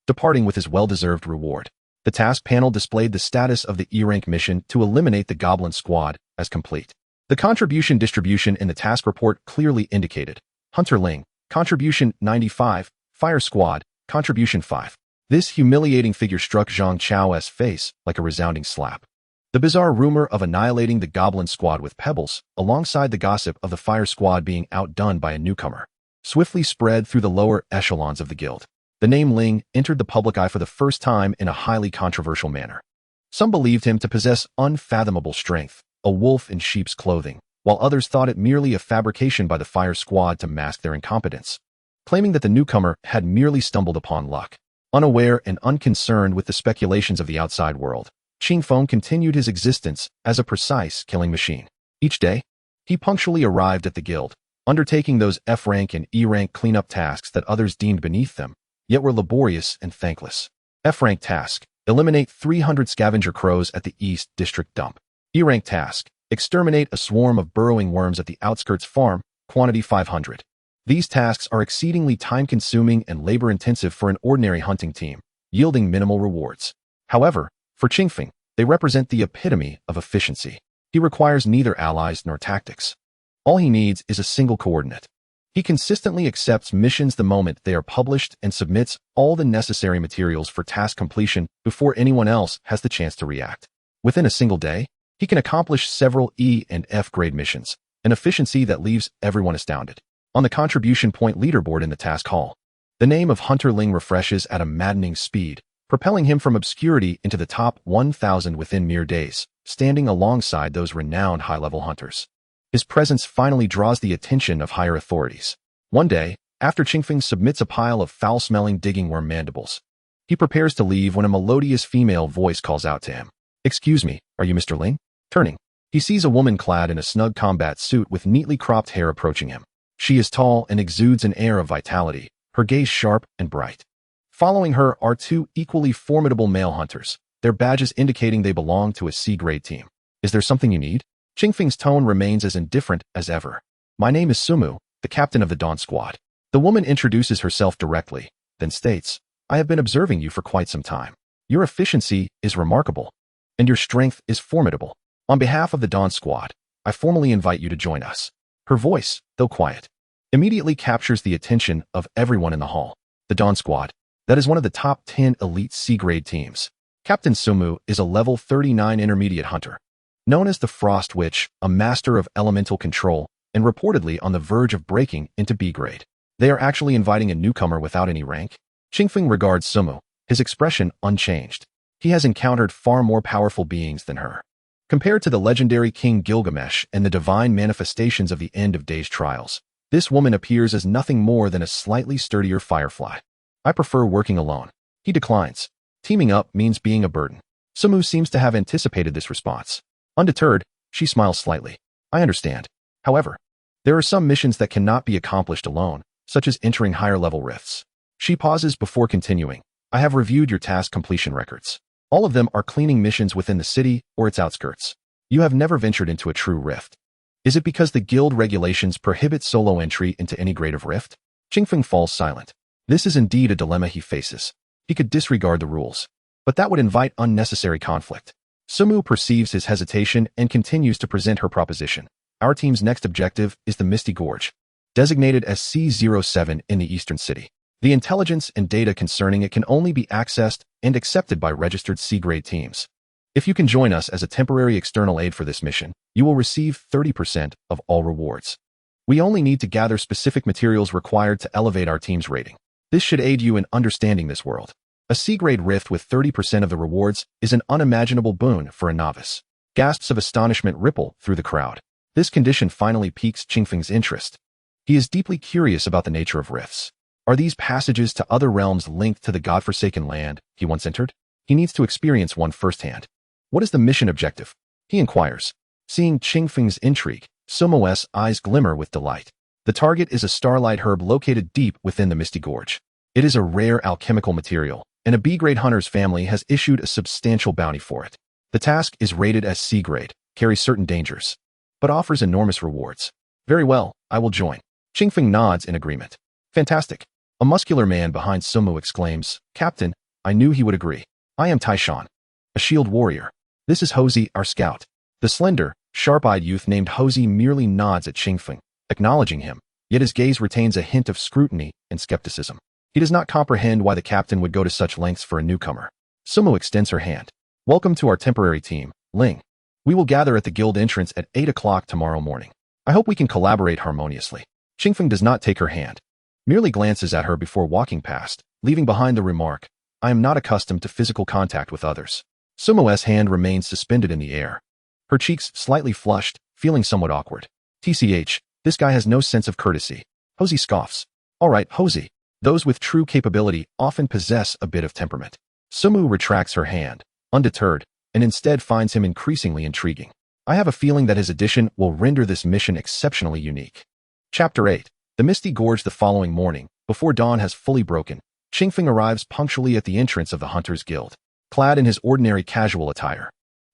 departing with his well-deserved reward. The task panel displayed the status of the E-rank mission to eliminate the goblin squad as complete. The contribution distribution in the task report clearly indicated Hunter Ling, contribution 95, Fire Squad, contribution 5. This humiliating figure struck Zhang Chao's face like a resounding slap. The bizarre rumor of annihilating the goblin squad with pebbles, alongside the gossip of the fire squad being outdone by a newcomer, swiftly spread through the lower echelons of the guild. The name Ling entered the public eye for the first time in a highly controversial manner. Some believed him to possess unfathomable strength, a wolf in sheep's clothing, while others thought it merely a fabrication by the fire squad to mask their incompetence, claiming that the newcomer had merely stumbled upon luck. Unaware and unconcerned with the speculations of the outside world, Qing Feng continued his existence as a precise killing machine. Each day, he punctually arrived at the guild, undertaking those F-rank and E-rank cleanup tasks that others deemed beneath them, yet were laborious and thankless. F-rank task: eliminate 300 scavenger crows at the East District dump. E-rank task: exterminate a swarm of burrowing worms at the outskirts farm, quantity 500. These tasks are exceedingly time-consuming and labor-intensive for an ordinary hunting team, yielding minimal rewards. However, for Qingfeng, they represent the epitome of efficiency. He requires neither allies nor tactics. All he needs is a single coordinate. He consistently accepts missions the moment they are published and submits all the necessary materials for task completion before anyone else has the chance to react. Within a single day, he can accomplish several E and F grade missions, an efficiency that leaves everyone astounded. On the contribution point leaderboard in the task hall, the name of Hunter Ling refreshes at a maddening speed, propelling him from obscurity into the top 1,000 within mere days, standing alongside those renowned high-level hunters. His presence finally draws the attention of higher authorities. One day, after Qingfeng submits a pile of foul-smelling digging worm mandibles, he prepares to leave when a melodious female voice calls out to him. "Excuse me, are you Mr. Ling?" Turning, he sees a woman clad in a snug combat suit with neatly cropped hair approaching him. She is tall and exudes an air of vitality, her gaze sharp and bright. Following her are two equally formidable male hunters, their badges indicating they belong to a C-grade team. "Is there something you need?" Qingfeng's tone remains as indifferent as ever. "My name is Sumu, the captain of the Dawn Squad." The woman introduces herself directly, then states, "I have been observing you for quite some time. Your efficiency is remarkable, and your strength is formidable. On behalf of the Dawn Squad, I formally invite you to join us." Her voice, though quiet, immediately captures the attention of everyone in the hall. The Dawn Squad, that is one of the top 10 elite C-grade teams. Captain Sumu is a level 39 intermediate hunter, known as the Frost Witch, a master of elemental control, and reportedly on the verge of breaking into B-grade. They are actually inviting a newcomer without any rank. Qingfeng regards Sumu, his expression unchanged. He has encountered far more powerful beings than her. Compared to the legendary King Gilgamesh and the divine manifestations of the end of days trials, this woman appears as nothing more than a slightly sturdier firefly. "I prefer working alone." He declines. Teaming up means being a burden. Sumu seems to have anticipated this response. Undeterred, she smiles slightly. "I understand. However, there are some missions that cannot be accomplished alone, such as entering higher-level rifts." She pauses before continuing. "I have reviewed your task completion records. All of them are cleaning missions within the city or its outskirts. You have never ventured into a true rift. Is it because the guild regulations prohibit solo entry into any grade of rift?" Qingfeng falls silent. This is indeed a dilemma he faces. He could disregard the rules, but that would invite unnecessary conflict. Sumu perceives his hesitation and continues to present her proposition. "Our team's next objective is the Misty Gorge, designated as C07 in the Eastern City. The intelligence and data concerning it can only be accessed and accepted by registered C-grade teams. If you can join us as a temporary external aid for this mission, you will receive 30% of all rewards. We only need to gather specific materials required to elevate our team's rating. This should aid you in understanding this world. A C-grade rift with 30% of the rewards is an unimaginable boon for a novice." Gasps of astonishment ripple through the crowd. This condition finally piques Qingfeng's interest. He is deeply curious about the nature of rifts. Are these passages to other realms linked to the godforsaken land he once entered? He needs to experience one firsthand. "What is the mission objective?" he inquires. Seeing Qingfeng's intrigue, Sumu's eyes glimmer with delight. The target is a starlight herb located deep within the Misty Gorge. It is a rare alchemical material, and a B-grade hunter's family has issued a substantial bounty for it. The task is rated as C-grade, carries certain dangers, but offers enormous rewards. "Very well, I will join." Qingfeng nods in agreement. "Fantastic." A muscular man behind Sumu exclaims, "Captain, I knew he would agree. I am Taishan, a shield warrior. This is Hosey, our scout." The slender, sharp-eyed youth named Hosey merely nods at Qingfeng, acknowledging him, yet his gaze retains a hint of scrutiny and skepticism. He does not comprehend why the captain would go to such lengths for a newcomer. Sumu extends her hand. "Welcome to our temporary team, Ling. We will gather at the guild entrance at 8 o'clock tomorrow morning. I hope we can collaborate harmoniously." Qingfeng does not take her hand, merely glances at her before walking past, leaving behind the remark, "I am not accustomed to physical contact with others." Sumu's hand remains suspended in the air. her cheeks slightly flushed, feeling somewhat awkward. TCH, this guy has no sense of courtesy. Hosey scoffs. All right, Hosey. Those with true capability often possess a bit of temperament. Sumu retracts her hand, undeterred, and instead finds him increasingly intriguing. I have a feeling that his addition will render this mission exceptionally unique. Chapter 8. The Misty Gorge. The following morning, before dawn has fully broken, Qingfeng arrives punctually at the entrance of the Hunters Guild, clad in his ordinary casual attire.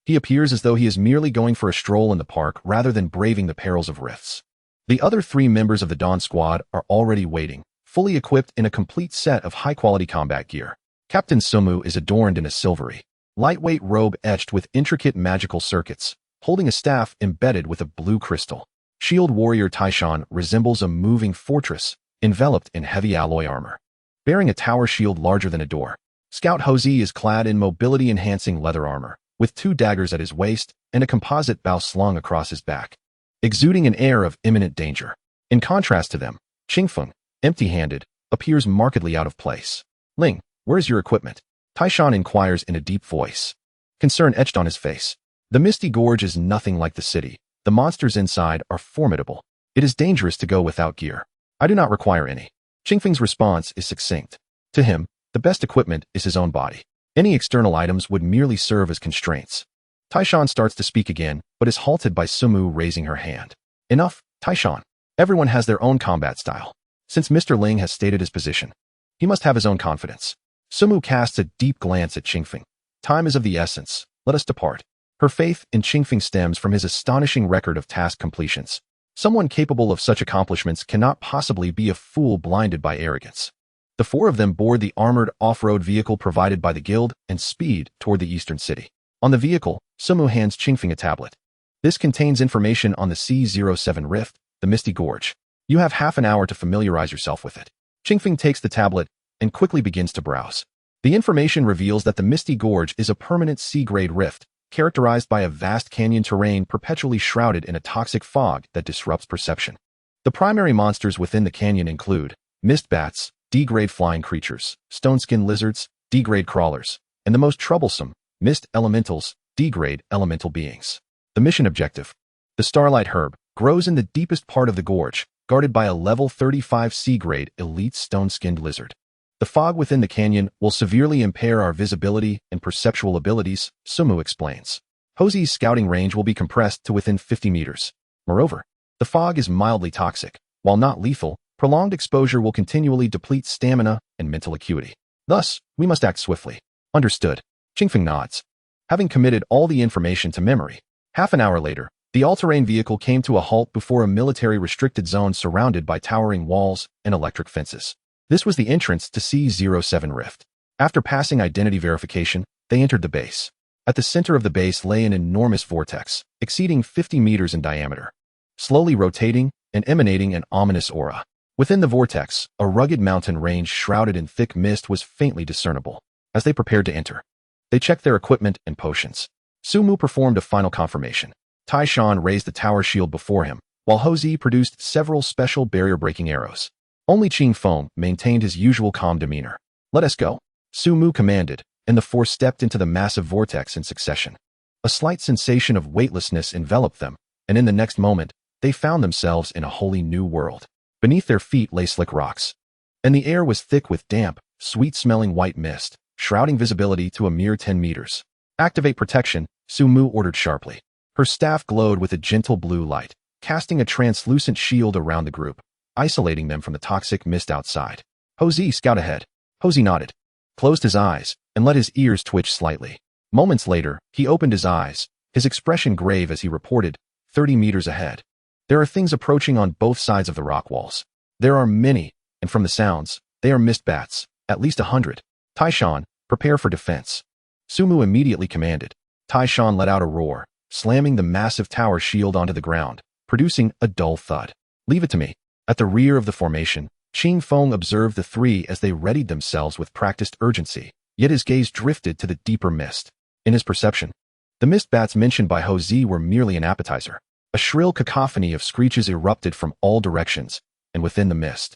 He appears as though he is merely going for a stroll in the park rather than braving the perils of rifts. The other 3 members of the Dawn Squad are already waiting, fully equipped in a complete set of high-quality combat gear. Captain Sumu is adorned in a silvery, lightweight robe etched with intricate magical circuits, holding a staff embedded with a blue crystal. Shield warrior Taishan resembles a moving fortress, enveloped in heavy alloy armor, bearing a tower shield larger than a door. Scout Hosey is clad in mobility-enhancing leather armor, with 2 daggers at his waist and a composite bow slung across his back, exuding an air of imminent danger. In contrast to them, Qingfeng, empty-handed, appears markedly out of place. Ling, where's your equipment? Taishan inquires in a deep voice, concern etched on his face. The Misty Gorge is nothing like the city. The monsters inside are formidable. It is dangerous to go without gear. I do not require any. Qingfeng's response is succinct. To him, the best equipment is his own body. Any external items would merely serve as constraints. Taishan starts to speak again, but is halted by Sumu raising her hand. Enough, Taishan. Everyone has their own combat style. Since Mr. Ling has stated his position, he must have his own confidence. Sumu casts a deep glance at Qingfeng. Time is of the essence. Let us depart. Her faith in Qingfeng stems from his astonishing record of task completions. Someone capable of such accomplishments cannot possibly be a fool blinded by arrogance. The 4 of them board the armored off-road vehicle provided by the guild and speed toward the eastern city. On the vehicle, Sumu hands Qingfeng a tablet. This contains information on the C07 rift, the Misty Gorge. You have half an hour to familiarize yourself with it. Qingfeng takes the tablet and quickly begins to browse. The information reveals that the Misty Gorge is a permanent C-grade rift, characterized by a vast canyon terrain perpetually shrouded in a toxic fog that disrupts perception. The primary monsters within the canyon include mist bats, D-grade flying creatures, stone-skin lizards, D-grade crawlers, and the most troublesome, mist elementals, D-grade elemental beings. The mission objective. The Starlight Herb grows in the deepest part of the gorge, guarded by a level 35 C-grade elite stone-skinned lizard. The fog within the canyon will severely impair our visibility and perceptual abilities, Sumu explains. Hosey's scouting range will be compressed to within 50 meters. Moreover, the fog is mildly toxic. While not lethal, prolonged exposure will continually deplete stamina and mental acuity. Thus, we must act swiftly. Understood. Qingfeng nods. Having committed all the information to memory, half an hour later, the all-terrain vehicle came to a halt before a military-restricted zone surrounded by towering walls and electric fences. This was the entrance to C07 Rift. After passing identity verification, they entered the base. At the center of the base lay an enormous vortex, exceeding 50 meters in diameter, slowly rotating and emanating an ominous aura. Within the vortex, a rugged mountain range shrouded in thick mist was faintly discernible. As they prepared to enter, they checked their equipment and potions. Sumu performed a final confirmation. Taishan raised the tower shield before him, while Hosey produced several special barrier-breaking arrows. Only Qingfeng maintained his usual calm demeanor. Let us go, Sumu commanded, and the 4 stepped into the massive vortex in succession. A slight sensation of weightlessness enveloped them, and in the next moment, they found themselves in a wholly new world. Beneath their feet lay slick rocks, and the air was thick with damp, sweet-smelling white mist, shrouding visibility to a mere 10 meters. Activate protection, Sumu ordered sharply. Her staff glowed with a gentle blue light, casting a translucent shield around the group, isolating them from the toxic mist outside. Hosey, scout ahead. Hosey nodded, closed his eyes, and let his ears twitch slightly. Moments later, he opened his eyes, his expression grave as he reported, 30 meters ahead. There are things approaching on both sides of the rock walls. There are many, and from the sounds, they are mist bats, at least 100. Taishan, prepare for defense. Sumu immediately commanded. Taishan let out a roar, slamming the massive tower shield onto the ground, producing a dull thud. Leave it to me. At the rear of the formation, Qingfeng observed the 3 as they readied themselves with practiced urgency, yet his gaze drifted to the deeper mist. In his perception, the mist bats mentioned by Hosey were merely an appetizer. A shrill cacophony of screeches erupted from all directions, and within the mist,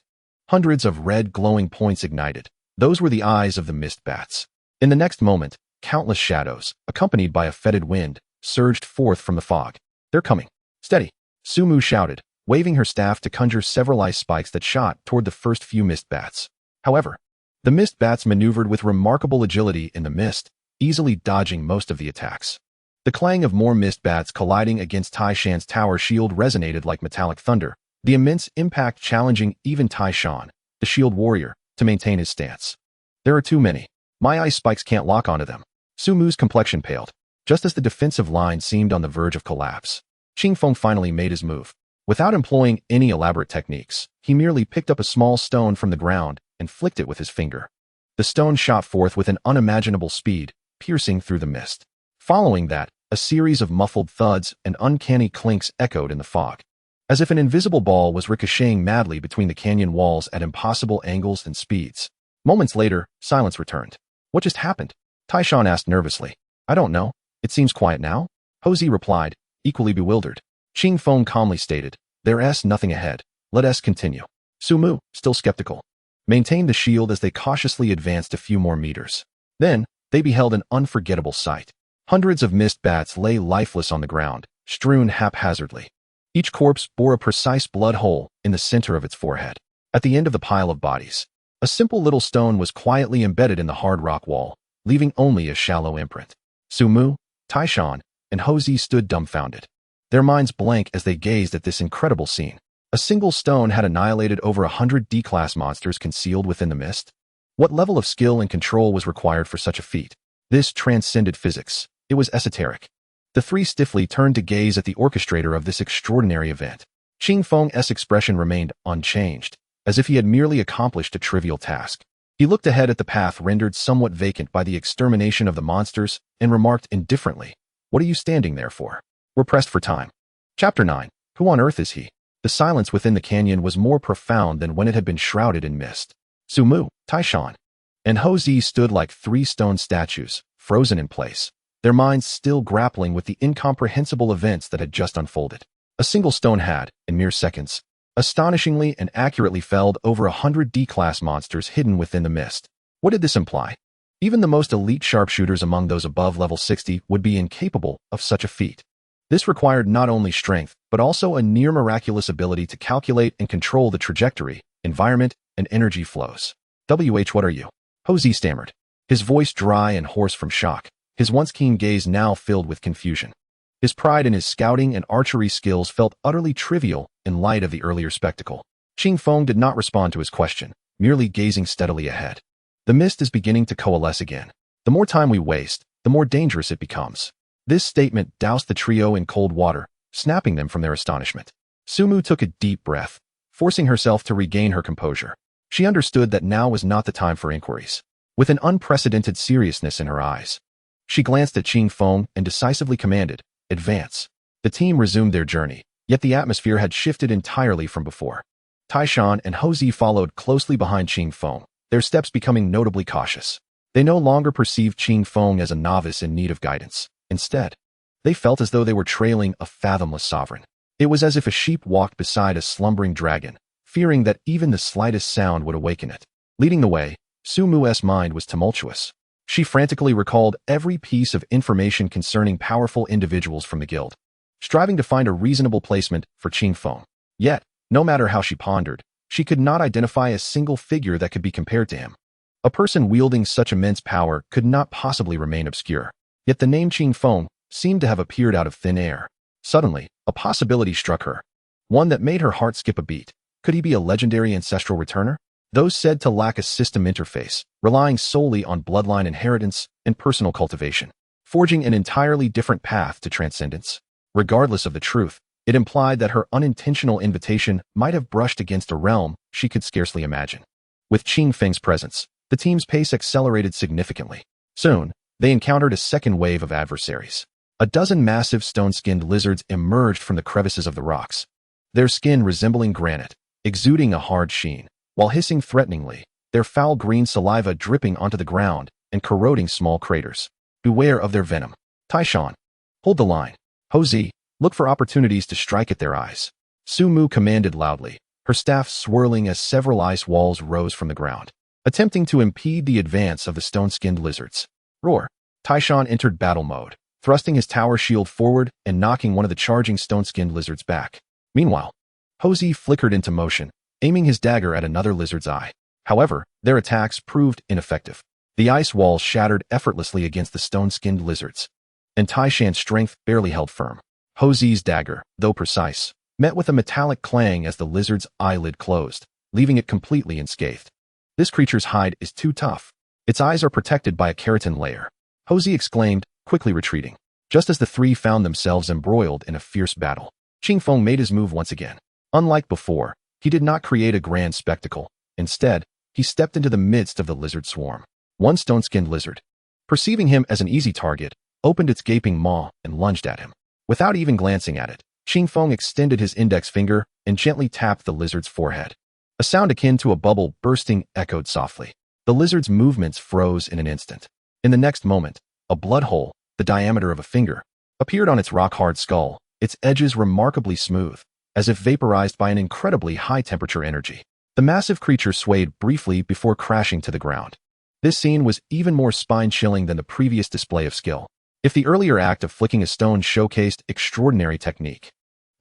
hundreds of red glowing points ignited. Those were the eyes of the mist bats. In the next moment, countless shadows, accompanied by a fetid wind, surged forth from the fog. They're coming. Steady, Sumu shouted, waving her staff to conjure several ice spikes that shot toward the first few mist bats. However, the mist bats maneuvered with remarkable agility in the mist, easily dodging most of the attacks. The clang of more mist bats colliding against Tai Shan's tower shield resonated like metallic thunder, the immense impact challenging even Tai Shan, the shield warrior, to maintain his stance. There are too many. My ice spikes can't lock onto them. Sumu's complexion paled, just as the defensive line seemed on the verge of collapse. Qingfeng finally made his move. Without employing any elaborate techniques, he merely picked up a small stone from the ground and flicked it with his finger. The stone shot forth with an unimaginable speed, piercing through the mist. Following that, a series of muffled thuds and uncanny clinks echoed in the fog, as if an invisible ball was ricocheting madly between the canyon walls at impossible angles and speeds. Moments later, silence returned. What just happened? Tai Shan asked nervously. I don't know. It seems quiet now. Houzi replied, equally bewildered. Qingfeng calmly stated, There's nothing ahead. Let us continue. Sumu, still skeptical, maintained the shield as they cautiously advanced a few more meters. Then, they beheld an unforgettable sight. Hundreds of mist bats lay lifeless on the ground, strewn haphazardly. Each corpse bore a precise blood hole in the center of its forehead. At the end of the pile of bodies, a simple little stone was quietly embedded in the hard rock wall, leaving only a shallow imprint. Sumu, Tai Shan, and Houzi stood dumbfounded, their minds blank as they gazed at this incredible scene. A single stone had annihilated over 100 D-class monsters concealed within the mist. What level of skill and control was required for such a feat? This transcended physics. It was esoteric. The three stiffly turned to gaze at the orchestrator of this extraordinary event. Qingfeng's expression remained unchanged, as if he had merely accomplished a trivial task. He looked ahead at the path rendered somewhat vacant by the extermination of the monsters and remarked indifferently, What are you standing there for? We're pressed for time. Chapter 9. Who on earth is he? The silence within the canyon was more profound than when it had been shrouded in mist. Sumu, Tai Shan, and Houzi stood like three stone statues, frozen in place, their minds still grappling with the incomprehensible events that had just unfolded. A single stone had, in mere seconds, astonishingly and accurately felled over 100 D-class monsters hidden within the mist. What did this imply? Even the most elite sharpshooters among those above level 60 would be incapable of such a feat. This required not only strength, but also a near-miraculous ability to calculate and control the trajectory, environment, and energy flows. What are you? Houzi stammered, his voice dry and hoarse from shock, his once keen gaze now filled with confusion. His pride in his scouting and archery skills felt utterly trivial in light of the earlier spectacle. Qingfeng did not respond to his question, merely gazing steadily ahead. The mist is beginning to coalesce again. The more time we waste, the more dangerous it becomes. This statement doused the trio in cold water, snapping them from their astonishment. Sumu took a deep breath, forcing herself to regain her composure. She understood that now was not the time for inquiries. With an unprecedented seriousness in her eyes, she glanced at Qingfeng and decisively commanded, Advance. The team resumed their journey, yet the atmosphere had shifted entirely from before. Tai Shan and Houzi followed closely behind Qingfeng, their steps becoming notably cautious. They no longer perceived Qingfeng as a novice in need of guidance. Instead, they felt as though they were trailing a fathomless sovereign. It was as if a sheep walked beside a slumbering dragon, fearing that even the slightest sound would awaken it. Leading the way, Sumu's mind was tumultuous. She frantically recalled every piece of information concerning powerful individuals from the guild, striving to find a reasonable placement for Qingfeng. Yet, no matter how she pondered, she could not identify a single figure that could be compared to him. A person wielding such immense power could not possibly remain obscure. Yet the name Qingfeng seemed to have appeared out of thin air. Suddenly, a possibility struck her, one that made her heart skip a beat. Could he be a legendary ancestral returner? Those said to lack a system interface, relying solely on bloodline inheritance and personal cultivation, forging an entirely different path to transcendence. Regardless of the truth, it implied that her unintentional invitation might have brushed against a realm she could scarcely imagine. With Qingfeng's presence, the team's pace accelerated significantly. Soon, they encountered a second wave of adversaries. A dozen massive stone-skinned lizards emerged from the crevices of the rocks, their skin resembling granite, exuding a hard sheen, while hissing threateningly, their foul green saliva dripping onto the ground and corroding small craters. Beware of their venom. Tai Shan, hold the line. Houzi, look for opportunities to strike at their eyes. Sumu commanded loudly, her staff swirling as several ice walls rose from the ground, attempting to impede the advance of the stone-skinned lizards. Roar. Tai Shan entered battle mode, thrusting his tower shield forward and knocking one of the charging stone-skinned lizards back. Meanwhile, Hosey flickered into motion, aiming his dagger at another lizard's eye. However, their attacks proved ineffective. The ice walls shattered effortlessly against the stone-skinned lizards, and Taishan's strength barely held firm. Hosey's dagger, though precise, met with a metallic clang as the lizard's eyelid closed, leaving it completely unscathed. This creature's hide is too tough. Its eyes are protected by a keratin layer, Hosey exclaimed, quickly retreating. Just as the three found themselves embroiled in a fierce battle, Qingfeng made his move once again. Unlike before, he did not create a grand spectacle. Instead, he stepped into the midst of the lizard swarm. One stone-skinned lizard, perceiving him as an easy target, opened its gaping maw and lunged at him. Without even glancing at it, Qingfeng extended his index finger and gently tapped the lizard's forehead. A sound akin to a bubble bursting echoed softly. The lizard's movements froze in an instant. In the next moment, a blood hole, the diameter of a finger, appeared on its rock-hard skull, its edges remarkably smooth, as if vaporized by an incredibly high-temperature energy. The massive creature swayed briefly before crashing to the ground. This scene was even more spine-chilling than the previous display of skill. If the earlier act of flicking a stone showcased extraordinary technique,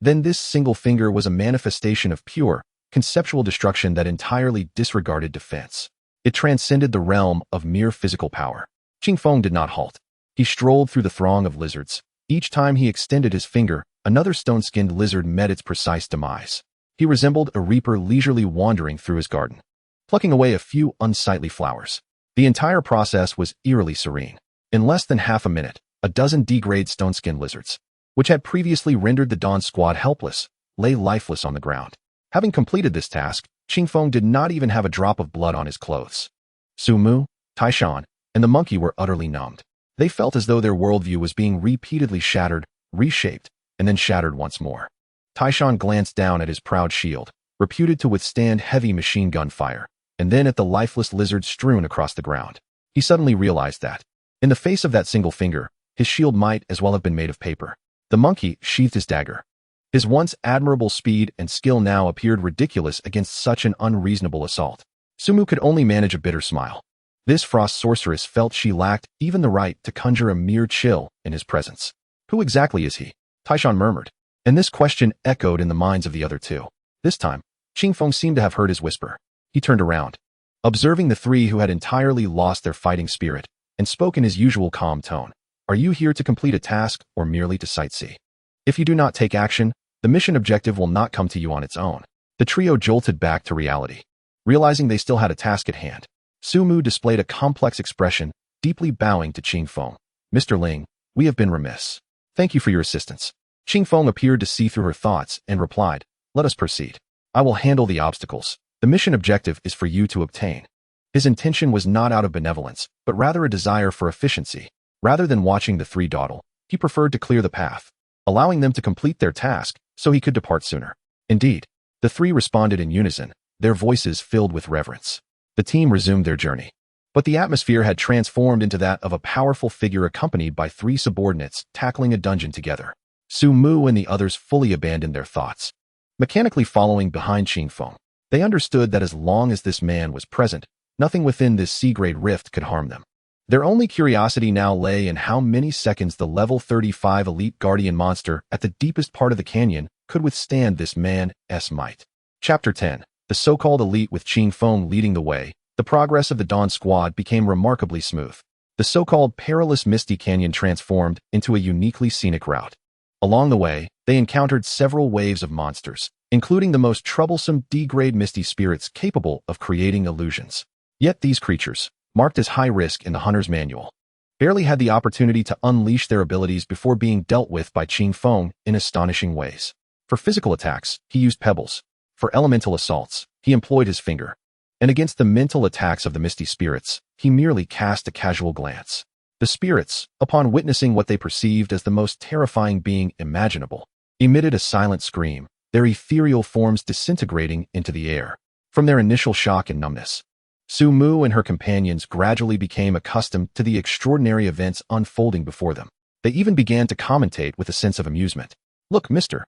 then this single finger was a manifestation of pure, conceptual destruction that entirely disregarded defense. It transcended the realm of mere physical power. Qingfeng did not halt. He strolled through the throng of lizards. Each time he extended his finger, another stone-skinned lizard met its precise demise. He resembled a reaper leisurely wandering through his garden, plucking away a few unsightly flowers. The entire process was eerily serene. In less than half a minute, a dozen D-grade stone-skinned lizards, which had previously rendered the Dawn Squad helpless, lay lifeless on the ground. Having completed this task, Qingfeng did not even have a drop of blood on his clothes. Su Mu, Taishan, and the monkey were utterly numbed. They felt as though their worldview was being repeatedly shattered, reshaped, and then shattered once more. Taishan glanced down at his proud shield, reputed to withstand heavy machine gun fire, and then at the lifeless lizard strewn across the ground. He suddenly realized that, in the face of that single finger, his shield might as well have been made of paper. The monkey sheathed his dagger. His once admirable speed and skill now appeared ridiculous against such an unreasonable assault. Sumu could only manage a bitter smile. This frost sorceress felt she lacked even the right to conjure a mere chill in his presence. Who exactly is he? Taishan murmured, and this question echoed in the minds of the other two. This time, Qingfeng seemed to have heard his whisper. He turned around, observing the three who had entirely lost their fighting spirit, and spoke in his usual calm tone. Are you here to complete a task or merely to sightsee? If you do not take action, the mission objective will not come to you on its own. The trio jolted back to reality, realizing they still had a task at hand. Su Mu displayed a complex expression, deeply bowing to Qingfeng. Mr. Ling, we have been remiss. Thank you for your assistance. Qingfeng appeared to see through her thoughts and replied, let us proceed. I will handle the obstacles. The mission objective is for you to obtain. His intention was not out of benevolence, but rather a desire for efficiency. Rather than watching the three dawdle, he preferred to clear the path, allowing them to complete their task so he could depart sooner. Indeed, the three responded in unison, their voices filled with reverence. The team resumed their journey. But the atmosphere had transformed into that of a powerful figure accompanied by three subordinates tackling a dungeon together. Su Mu and the others fully abandoned their thoughts, mechanically following behind Qingfeng. They understood that as long as this man was present, nothing within this C-grade rift could harm them. Their only curiosity now lay in how many seconds the level 35 elite guardian monster at the deepest part of the canyon could withstand this man's might. Chapter 10. The so-called elite with Qingfeng leading the way, the progress of the Dawn Squad became remarkably smooth. The so-called perilous Misty Canyon transformed into a uniquely scenic route. Along the way, they encountered several waves of monsters, including the most troublesome D-grade misty spirits capable of creating illusions. Yet these creatures, marked as high risk in the Hunter's Manual, barely had the opportunity to unleash their abilities before being dealt with by Qingfeng in astonishing ways. For physical attacks, he used pebbles. For elemental assaults, he employed his finger. And against the mental attacks of the misty spirits, he merely cast a casual glance. The spirits, upon witnessing what they perceived as the most terrifying being imaginable, emitted a silent scream, their ethereal forms disintegrating into the air. From their initial shock and numbness, Su Mu and her companions gradually became accustomed to the extraordinary events unfolding before them. They even began to commentate with a sense of amusement. Look, Mr.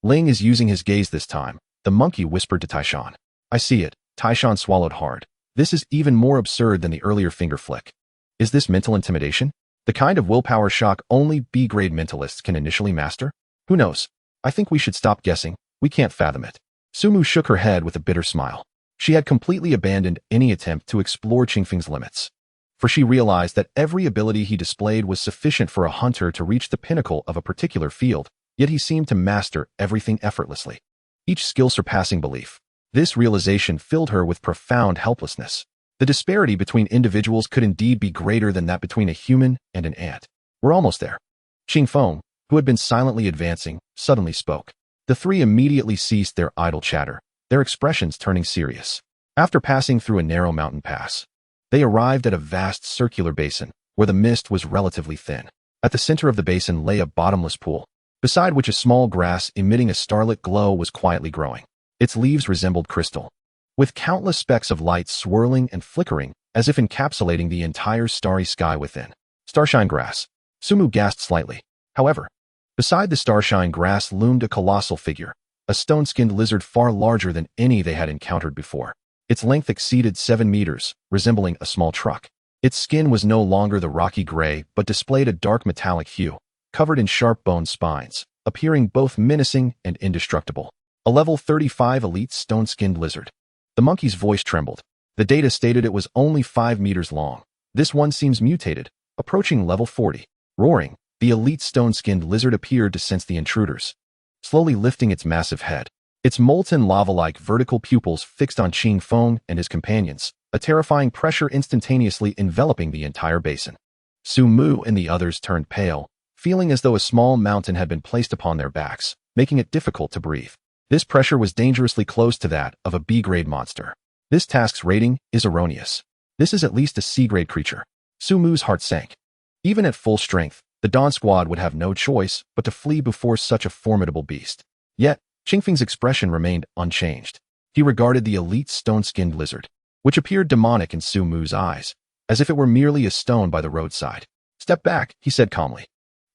Ling is using his gaze this time, the monkey whispered to Taishan. I see it. Taishan swallowed hard. This is even more absurd than the earlier finger flick. Is this mental intimidation? The kind of willpower shock only B-grade mentalists can initially master? Who knows? I think we should stop guessing. We can't fathom it. Sumu shook her head with a bitter smile. She had completely abandoned any attempt to explore Qingfeng's limits, for she realized that every ability he displayed was sufficient for a hunter to reach the pinnacle of a particular field, yet he seemed to master everything effortlessly, each skill surpassing belief. This realization filled her with profound helplessness. The disparity between individuals could indeed be greater than that between a human and an ant. We're almost there. Qingfeng, who had been silently advancing, suddenly spoke. The three immediately ceased their idle chatter, their expressions turning serious. After passing through a narrow mountain pass, they arrived at a vast circular basin, where the mist was relatively thin. At the center of the basin lay a bottomless pool, beside which a small grass emitting a starlit glow was quietly growing. Its leaves resembled crystal, with countless specks of light swirling and flickering, as if encapsulating the entire starry sky within. Starshine grass. Sumu gasped slightly. However, beside the starshine grass loomed a colossal figure, a stone-skinned lizard far larger than any they had encountered before. Its length exceeded 7 meters, resembling a small truck. Its skin was no longer the rocky gray, but displayed a dark metallic hue, covered in sharp bone spines, appearing both menacing and indestructible. A level 35 elite stone-skinned lizard. The monkey's voice trembled. The data stated it was only 5 meters long. This one seems mutated, approaching level 40. Roaring, the elite stone-skinned lizard appeared to sense the intruders, slowly lifting its massive head. Its molten lava-like vertical pupils fixed on Qingfeng and his companions, a terrifying pressure instantaneously enveloping the entire basin. Sumu and the others turned pale, feeling as though a small mountain had been placed upon their backs, making it difficult to breathe. This pressure was dangerously close to that of a B-grade monster. This task's rating is erroneous. This is at least a C-grade creature. Sumu's heart sank. Even at full strength, the Dawn Squad would have no choice but to flee before such a formidable beast. Yet, Qingfeng's expression remained unchanged. He regarded the elite stone-skinned lizard, which appeared demonic in Sumu's eyes, as if it were merely a stone by the roadside. "Step back," he said calmly.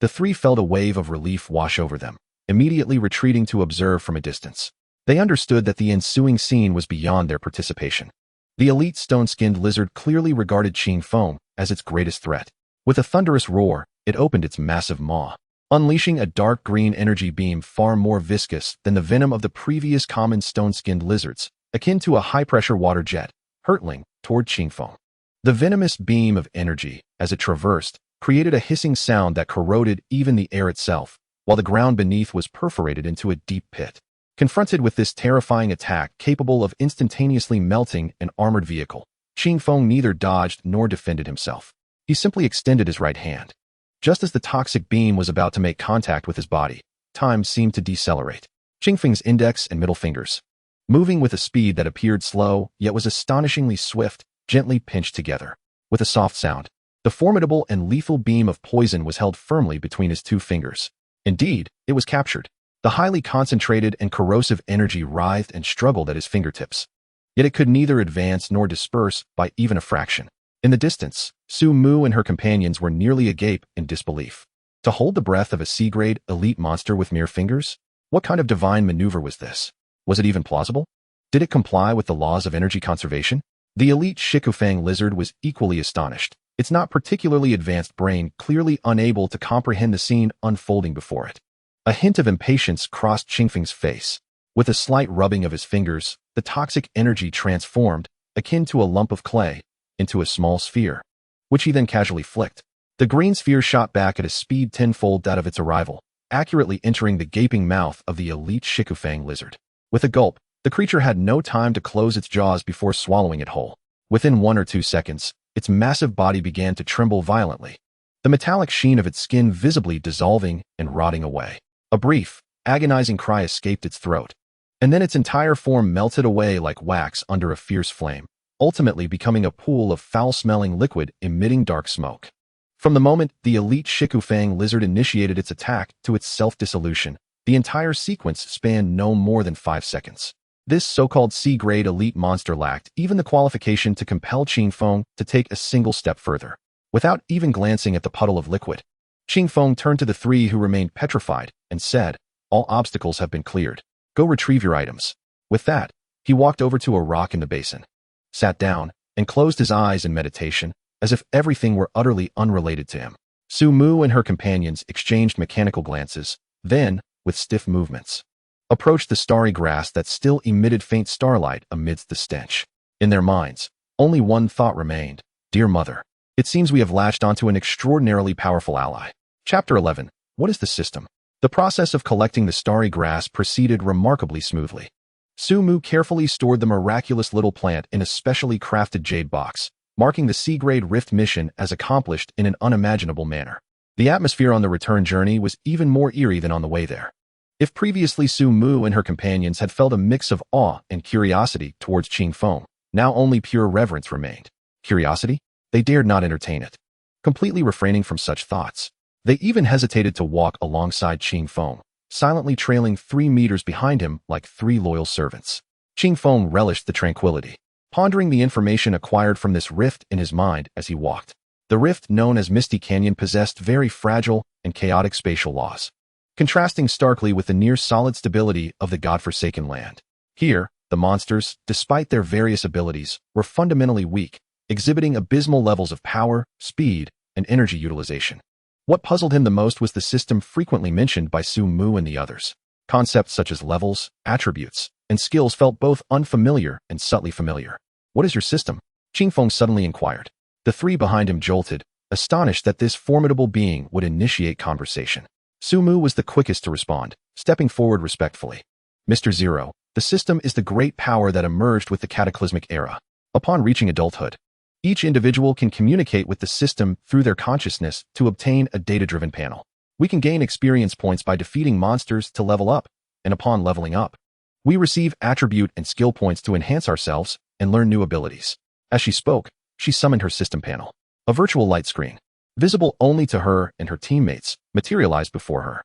The three felt a wave of relief wash over them, immediately retreating to observe from a distance. They understood that the ensuing scene was beyond their participation. The elite stone-skinned lizard clearly regarded Qingfeng as its greatest threat. With a thunderous roar, it opened its massive maw, unleashing a dark green energy beam far more viscous than the venom of the previous common stone-skinned lizards, akin to a high-pressure water jet, hurtling toward Qingfeng. The venomous beam of energy, as it traversed, created a hissing sound that corroded even the air itself, while the ground beneath was perforated into a deep pit. Confronted with this terrifying attack capable of instantaneously melting an armored vehicle, Qingfeng neither dodged nor defended himself. He simply extended his right hand. Just as the toxic beam was about to make contact with his body, time seemed to decelerate. Qingfeng's index and middle fingers, moving with a speed that appeared slow yet was astonishingly swift, gently pinched together. With a soft sound, the formidable and lethal beam of poison was held firmly between his two fingers. Indeed, it was captured. The highly concentrated and corrosive energy writhed and struggled at his fingertips. Yet it could neither advance nor disperse by even a fraction. In the distance, Sumu and her companions were nearly agape in disbelief. To hold the breath of a C-grade elite monster with mere fingers? What kind of divine maneuver was this? Was it even plausible? Did it comply with the laws of energy conservation? The elite Shikufang lizard was equally astonished, its not particularly advanced brain clearly unable to comprehend the scene unfolding before it. A hint of impatience crossed Qingfeng's face. With a slight rubbing of his fingers, the toxic energy transformed, akin to a lump of clay, into a small sphere, which he then casually flicked. The green sphere shot back at a speed tenfold that of its arrival, accurately entering the gaping mouth of the elite Shikufang lizard. With a gulp, the creature had no time to close its jaws before swallowing it whole. Within 1 or 2 seconds, its massive body began to tremble violently, the metallic sheen of its skin visibly dissolving and rotting away. A brief, agonizing cry escaped its throat, and then its entire form melted away like wax under a fierce flame, ultimately becoming a pool of foul-smelling liquid emitting dark smoke. From the moment the elite Shikufang lizard initiated its attack to its self-dissolution, the entire sequence spanned no more than 5 seconds. This so-called C-grade elite monster lacked even the qualification to compel Qingfeng to take a single step further. Without even glancing at the puddle of liquid, Qingfeng turned to the three who remained petrified and said, "All obstacles have been cleared. Go retrieve your items." With that, he walked over to a rock in the basin, sat down, and closed his eyes in meditation, as if everything were utterly unrelated to him. Su Mu and her companions exchanged mechanical glances, then, with stiff movements, approached the starry grass that still emitted faint starlight amidst the stench. In their minds, only one thought remained: Dear Mother, it seems we have latched onto an extraordinarily powerful ally. Chapter 11. What is the system? The process of collecting the starry grass proceeded remarkably smoothly. Su Mu carefully stored the miraculous little plant in a specially crafted jade box, marking the C-grade rift mission as accomplished in an unimaginable manner. The atmosphere on the return journey was even more eerie than on the way there. If previously Su Mu and her companions had felt a mix of awe and curiosity towards Qing Feng, now only pure reverence remained. Curiosity? They dared not entertain it. Completely refraining from such thoughts, they even hesitated to walk alongside Qing Feng, silently trailing 3 meters behind him like 3 loyal servants. Qing Feng relished the tranquility, pondering the information acquired from this rift in his mind as he walked. The rift known as Misty Canyon possessed very fragile and chaotic spatial laws, contrasting starkly with the near-solid stability of the godforsaken land. Here, the monsters, despite their various abilities, were fundamentally weak, exhibiting abysmal levels of power, speed, and energy utilization. What puzzled him the most was the system frequently mentioned by Su Mu and the others. Concepts such as levels, attributes, and skills felt both unfamiliar and subtly familiar. What is your system? Qing Feng suddenly inquired. The 3 behind him jolted, astonished that this formidable being would initiate conversation. Su Mu was the quickest to respond, stepping forward respectfully. Mr. Zero, the system is the great power that emerged with the cataclysmic era. Upon reaching adulthood, each individual can communicate with the system through their consciousness to obtain a data-driven panel. We can gain experience points by defeating monsters to level up, and upon leveling up, we receive attribute and skill points to enhance ourselves and learn new abilities. As she spoke, she summoned her system panel. A virtual light screen, visible only to her and her teammates, materialized before her.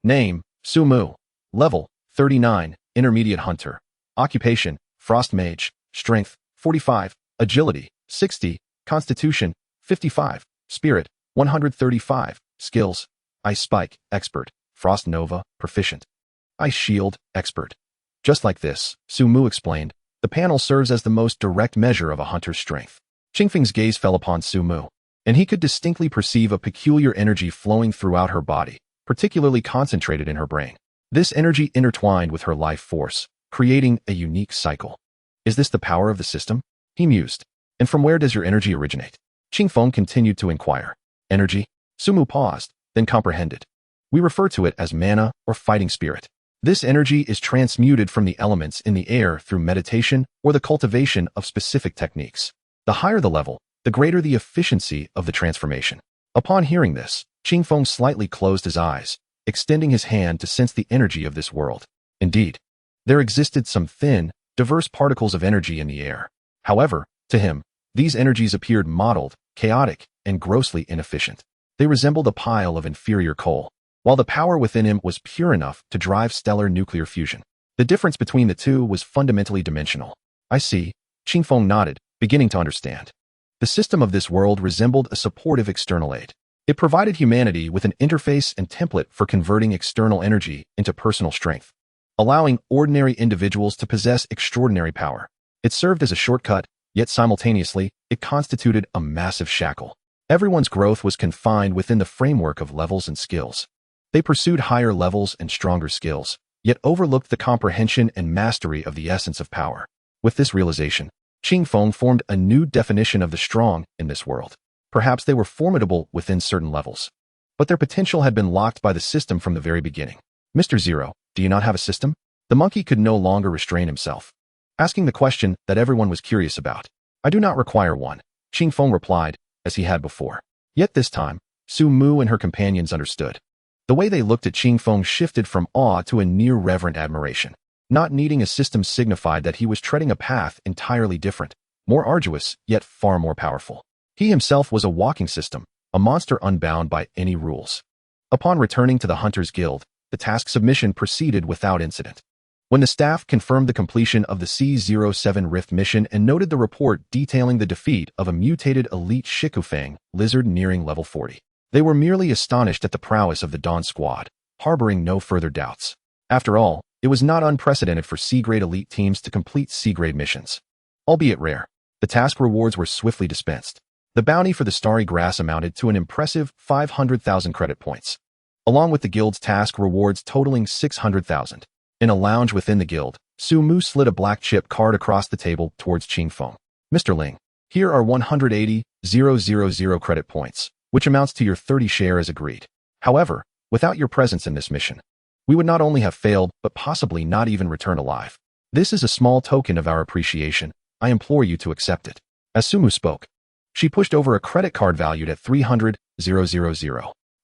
Name: Su Mu. Level: 39, Intermediate Hunter. Occupation: Frost Mage. Strength: 45. Agility: 60. Constitution: 55. Spirit: 135. Skills: Ice Spike, Expert. Frost Nova, Proficient. Ice Shield, Expert. Just like this, Su Mu explained, the panel serves as the most direct measure of a hunter's strength. Qing Feng's gaze fell upon Su Mu, and he could distinctly perceive a peculiar energy flowing throughout her body, particularly concentrated in her brain. This energy intertwined with her life force, creating a unique cycle. Is this the power of the system? He mused. And from where does your energy originate? Qing Feng continued to inquire. Energy? Su Mu paused, then comprehended. We refer to it as mana or fighting spirit. This energy is transmuted from the elements in the air through meditation or the cultivation of specific techniques. The higher the level, the greater the efficiency of the transformation. Upon hearing this, Qing Feng slightly closed his eyes, extending his hand to sense the energy of this world. Indeed, there existed some thin, diverse particles of energy in the air. However, to him, these energies appeared mottled, chaotic, and grossly inefficient. They resembled a pile of inferior coal, while the power within him was pure enough to drive stellar nuclear fusion. The difference between the two was fundamentally dimensional. I see. Qing Feng nodded, beginning to understand. The system of this world resembled a supportive external aid. It provided humanity with an interface and template for converting external energy into personal strength, allowing ordinary individuals to possess extraordinary power. It served as a shortcut, yet simultaneously, it constituted a massive shackle. Everyone's growth was confined within the framework of levels and skills. They pursued higher levels and stronger skills, yet overlooked the comprehension and mastery of the essence of power. With this realization, Qing Feng formed a new definition of the strong in this world. Perhaps they were formidable within certain levels, but their potential had been locked by the system from the very beginning. Mr. Zero, do you not have a system? The monkey could no longer restrain himself, asking the question that everyone was curious about. I do not require one, Qing Feng replied, as he had before. Yet this time, Su Mu and her companions understood. The way they looked at Qing Feng shifted from awe to a near-reverent admiration. Not needing a system signified that he was treading a path entirely different, more arduous, yet far more powerful. He himself was a walking system, a monster unbound by any rules. Upon returning to the Hunters Guild, the task submission proceeded without incident. When the staff confirmed the completion of the C-07 Rift mission and noted the report detailing the defeat of a mutated elite Shikufang lizard nearing level 40, they were merely astonished at the prowess of the Dawn Squad, harboring no further doubts. After all, it was not unprecedented for C-grade elite teams to complete C-grade missions. Albeit rare, the task rewards were swiftly dispensed. The bounty for the starry grass amounted to an impressive 500,000 credit points, along with the guild's task rewards totaling 600,000. In a lounge within the guild, Su Mu slid a black chip card across the table towards Qing Feng. Mr. Ling, here are 180,000 credit points, which amounts to your 30 share as agreed. However, without your presence in this mission, we would not only have failed, but possibly not even return alive. This is a small token of our appreciation. I implore you to accept it. As Su Mu spoke, she pushed over a credit card valued at 300,000.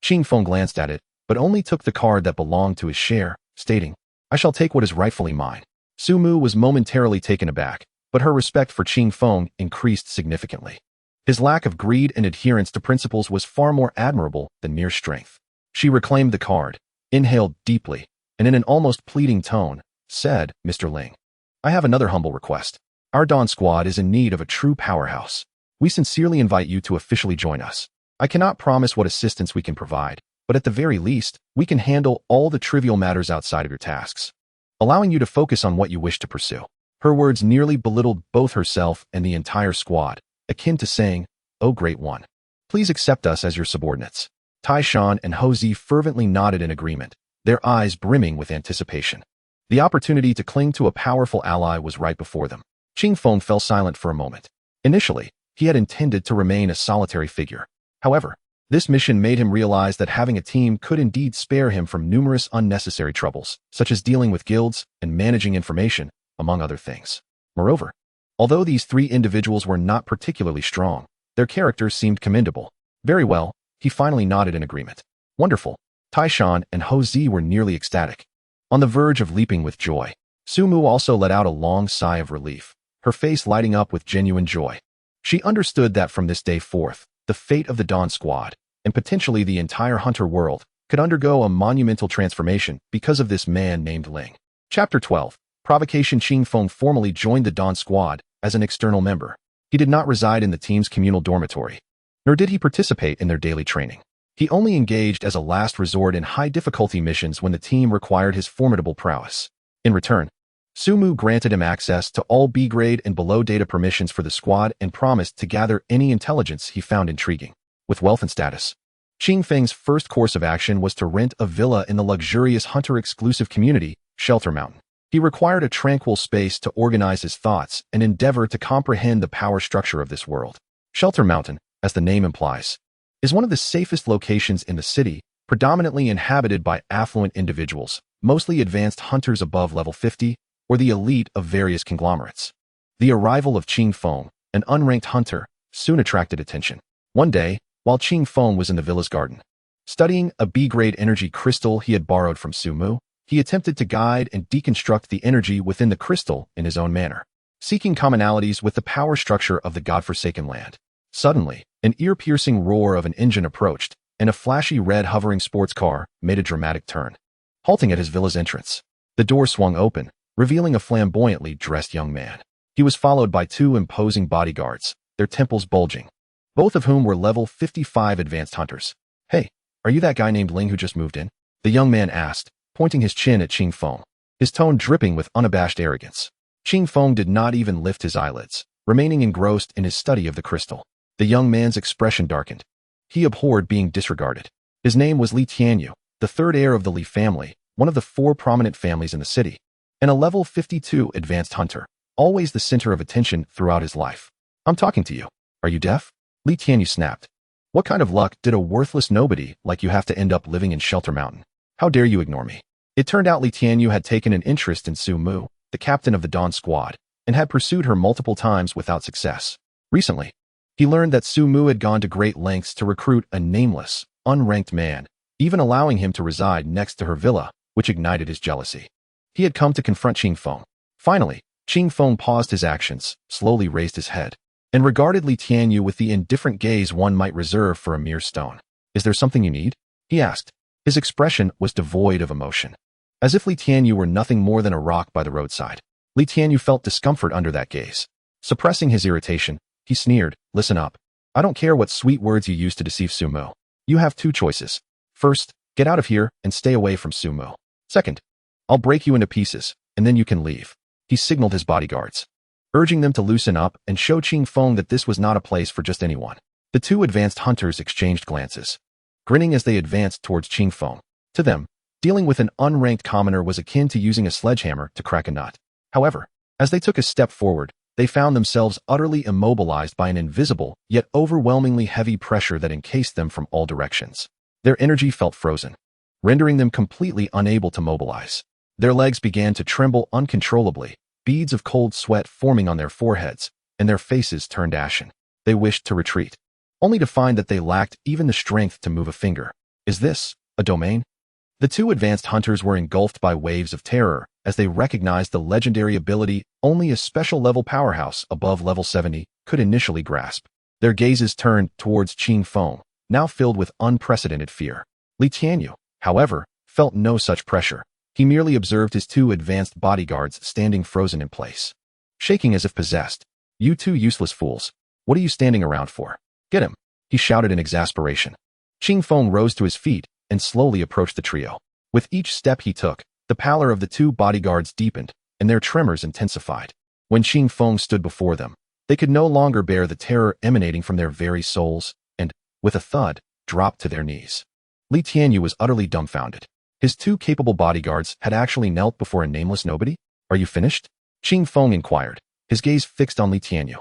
Qing Feng glanced at it, but only took the card that belonged to his share, stating, I shall take what is rightfully mine. Su Mu was momentarily taken aback, but her respect for Qing Feng increased significantly. His lack of greed and adherence to principles was far more admirable than mere strength. She reclaimed the card, inhaled deeply, and in an almost pleading tone, said, Mr. Ling, I have another humble request. Our Dawn Squad is in need of a true powerhouse. We sincerely invite you to officially join us. I cannot promise what assistance we can provide, but at the very least, we can handle all the trivial matters outside of your tasks, allowing you to focus on what you wish to pursue. Her words nearly belittled both herself and the entire squad, akin to saying, Oh great one, please accept us as your subordinates. Tai Shan and Ho Zi fervently nodded in agreement, their eyes brimming with anticipation. The opportunity to cling to a powerful ally was right before them. Qing Feng fell silent for a moment. Initially, he had intended to remain a solitary figure. However, this mission made him realize that having a team could indeed spare him from numerous unnecessary troubles, such as dealing with guilds and managing information, among other things. Moreover, although these three individuals were not particularly strong, their characters seemed commendable. Very well, he finally nodded in agreement. Wonderful. Tai Shan and Ho Zi were nearly ecstatic. On the verge of leaping with joy, Su Mu also let out a long sigh of relief, her face lighting up with genuine joy. She understood that from this day forth, the fate of the Dawn Squad, and potentially the entire Hunter world, could undergo a monumental transformation because of this man named Ling. Chapter 12. Provocation. Qing Feng formally joined the Dawn Squad as an external member. He did not reside in the team's communal dormitory, nor did he participate in their daily training. He only engaged as a last resort in high-difficulty missions when the team required his formidable prowess. In return, Su Mu granted him access to all B-grade and below data permissions for the squad and promised to gather any intelligence he found intriguing. With wealth and status, Qing Feng's first course of action was to rent a villa in the luxurious Hunter-exclusive community, Shelter Mountain. He required a tranquil space to organize his thoughts and endeavor to comprehend the power structure of this world. Shelter Mountain, as the name implies, is one of the safest locations in the city, predominantly inhabited by affluent individuals, mostly advanced hunters above level 50, or the elite of various conglomerates. The arrival of Qing Feng, an unranked hunter, soon attracted attention. One day, while Qing Feng was in the villa's garden, studying a B-grade energy crystal he had borrowed from Su Mu, he attempted to guide and deconstruct the energy within the crystal in his own manner, seeking commonalities with the power structure of the godforsaken land. Suddenly, an ear-piercing roar of an engine approached, and a flashy red hovering sports car made a dramatic turn, halting at his villa's entrance. The door swung open, revealing a flamboyantly dressed young man. He was followed by two imposing bodyguards, their temples bulging, both of whom were level 55 advanced hunters. Hey, are you that guy named Ling who just moved in? The young man asked, pointing his chin at Qing Feng, his tone dripping with unabashed arrogance. Qing Feng did not even lift his eyelids, remaining engrossed in his study of the crystal. The young man's expression darkened. He abhorred being disregarded. His name was Li Tianyu, the third heir of the Li family, one of the four prominent families in the city, and a level 52 advanced hunter, always the center of attention throughout his life. I'm talking to you. Are you deaf? Li Tianyu snapped. What kind of luck did a worthless nobody like you have to end up living in Shelter Mountain? How dare you ignore me? It turned out Li Tianyu had taken an interest in Su Mu, the captain of the Dawn Squad, and had pursued her multiple times without success. Recently, he learned that Su Mu had gone to great lengths to recruit a nameless, unranked man, even allowing him to reside next to her villa, which ignited his jealousy. He had come to confront Qing Feng. Finally, Qing Feng paused his actions, slowly raised his head, and regarded Li Tianyu with the indifferent gaze one might reserve for a mere stone. Is there something you need? He asked. His expression was devoid of emotion, as if Li Tianyu were nothing more than a rock by the roadside. Li Tianyu felt discomfort under that gaze. Suppressing his irritation, he sneered, Listen up. I don't care what sweet words you use to deceive Su Mu. You have two choices. First, get out of here and stay away from Su Mu. Second, I'll break you into pieces, and then you can leave. He signaled his bodyguards, urging them to loosen up and show Qing Feng that this was not a place for just anyone. The two advanced hunters exchanged glances, grinning as they advanced towards Qingfeng. To them, dealing with an unranked commoner was akin to using a sledgehammer to crack a nut. However, as they took a step forward, they found themselves utterly immobilized by an invisible, yet overwhelmingly heavy pressure that encased them from all directions. Their energy felt frozen, rendering them completely unable to mobilize. Their legs began to tremble uncontrollably, beads of cold sweat forming on their foreheads, and their faces turned ashen. They wished to retreat, only to find that they lacked even the strength to move a finger. Is this a domain? The two advanced hunters were engulfed by waves of terror as they recognized the legendary ability only a special-level powerhouse above level 70 could initially grasp. Their gazes turned towards Qingfeng, now filled with unprecedented fear. Li Tianyu, however, felt no such pressure. He merely observed his two advanced bodyguards standing frozen in place, shaking as if possessed. "You two useless fools. What are you standing around for? Get him!" he shouted in exasperation. Qingfeng rose to his feet and slowly approached the trio. With each step he took, the pallor of the two bodyguards deepened, and their tremors intensified. When Qingfeng stood before them, they could no longer bear the terror emanating from their very souls, and, with a thud, dropped to their knees. Li Tianyu was utterly dumbfounded. His two capable bodyguards had actually knelt before a nameless nobody? "Are you finished?" Qingfeng inquired, his gaze fixed on Li Tianyu.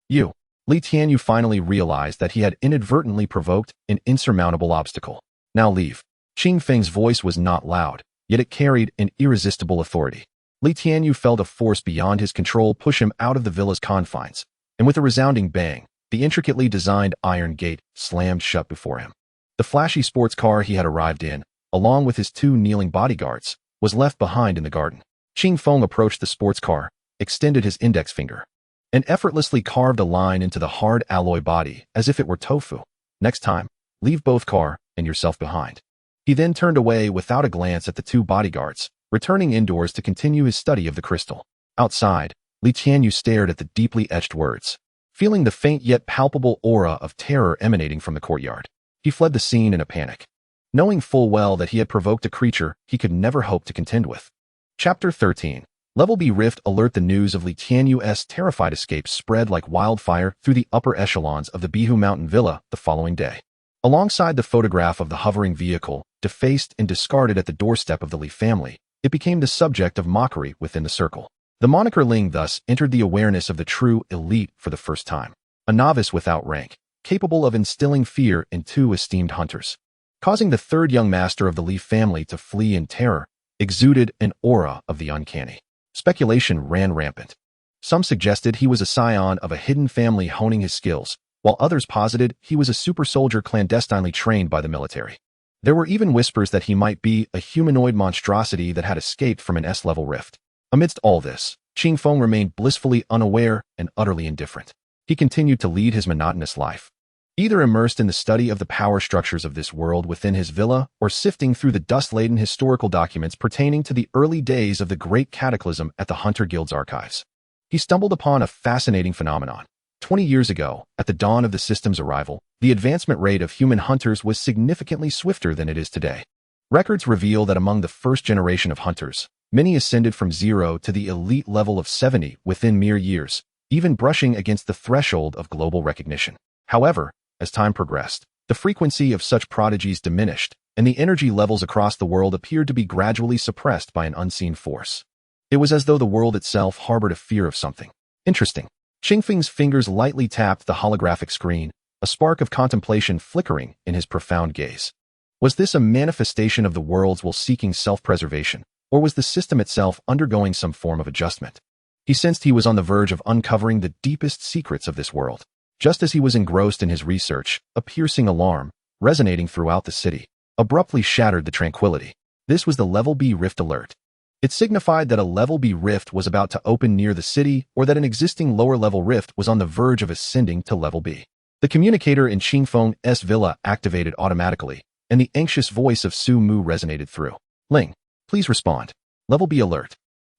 You." Li Tianyu finally realized that he had inadvertently provoked an insurmountable obstacle. "Now leave." Qingfeng's voice was not loud, yet it carried an irresistible authority. Li Tianyu felt a force beyond his control push him out of the villa's confines, and with a resounding bang, the intricately designed iron gate slammed shut before him. The flashy sports car he had arrived in, along with his two kneeling bodyguards, was left behind in the garden. Qingfeng approached the sports car, extended his index finger, and effortlessly carved a line into the hard alloy body as if it were tofu. "Next time, leave both car and yourself behind." He then turned away without a glance at the two bodyguards, returning indoors to continue his study of the crystal. Outside, Li Tianyu stared at the deeply etched words, feeling the faint yet palpable aura of terror emanating from the courtyard. He fled the scene in a panic, knowing full well that he had provoked a creature he could never hope to contend with. Chapter 13. Level B Rift Alert. The news of Li Tianyu's terrified escape spread like wildfire through the upper echelons of the Bihu Mountain Villa the following day. Alongside the photograph of the hovering vehicle, defaced and discarded at the doorstep of the Li family, it became the subject of mockery within the circle. The moniker Ling thus entered the awareness of the true elite for the first time. A novice without rank, capable of instilling fear in two esteemed hunters. Causing the third young master of the Li family to flee in terror, exuded an aura of the uncanny. Speculation ran rampant. Some suggested he was a scion of a hidden family honing his skills, while others posited he was a super soldier clandestinely trained by the military. There were even whispers that he might be a humanoid monstrosity that had escaped from an S-level rift. Amidst all this, Qingfeng remained blissfully unaware and utterly indifferent. He continued to lead his monotonous life, either immersed in the study of the power structures of this world within his villa or sifting through the dust-laden historical documents pertaining to the early days of the Great Cataclysm at the Hunter Guild's archives. He stumbled upon a fascinating phenomenon. 20 years ago, at the dawn of the system's arrival, the advancement rate of human hunters was significantly swifter than it is today. Records reveal that among the first generation of hunters, many ascended from 0 to the elite level of 70 within mere years, even brushing against the threshold of global recognition. However, as time progressed, the frequency of such prodigies diminished, and the energy levels across the world appeared to be gradually suppressed by an unseen force. It was as though the world itself harbored a fear of something. Interesting. Qingfeng's fingers lightly tapped the holographic screen, a spark of contemplation flickering in his profound gaze. Was this a manifestation of the world's will seeking self-preservation, or was the system itself undergoing some form of adjustment? He sensed he was on the verge of uncovering the deepest secrets of this world. Just as he was engrossed in his research, a piercing alarm, resonating throughout the city, abruptly shattered the tranquility. This was the Level B Rift alert. It signified that a Level B rift was about to open near the city or that an existing lower-level rift was on the verge of ascending to Level B. The communicator in Qingfeng's villa activated automatically, and the anxious voice of Su Mu resonated through. "Ling, please respond. Level B alert.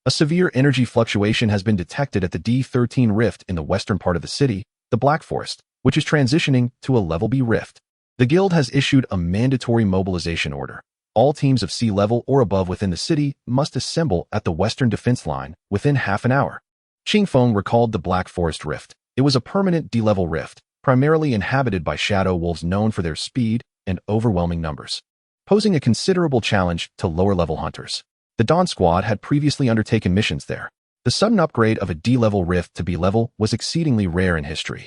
A severe energy fluctuation has been detected at the D13 rift in the western part of the city, the Black Forest, which is transitioning to a Level B rift. The Guild has issued a mandatory mobilization order. All teams of sea level or above within the city must assemble at the western defense line within half an hour." Qingfeng recalled the Black Forest rift. It was a permanent D-level rift, primarily inhabited by shadow wolves known for their speed and overwhelming numbers, posing a considerable challenge to lower-level hunters. The Dawn Squad had previously undertaken missions there. The sudden upgrade of a D-level rift to B-level was exceedingly rare in history,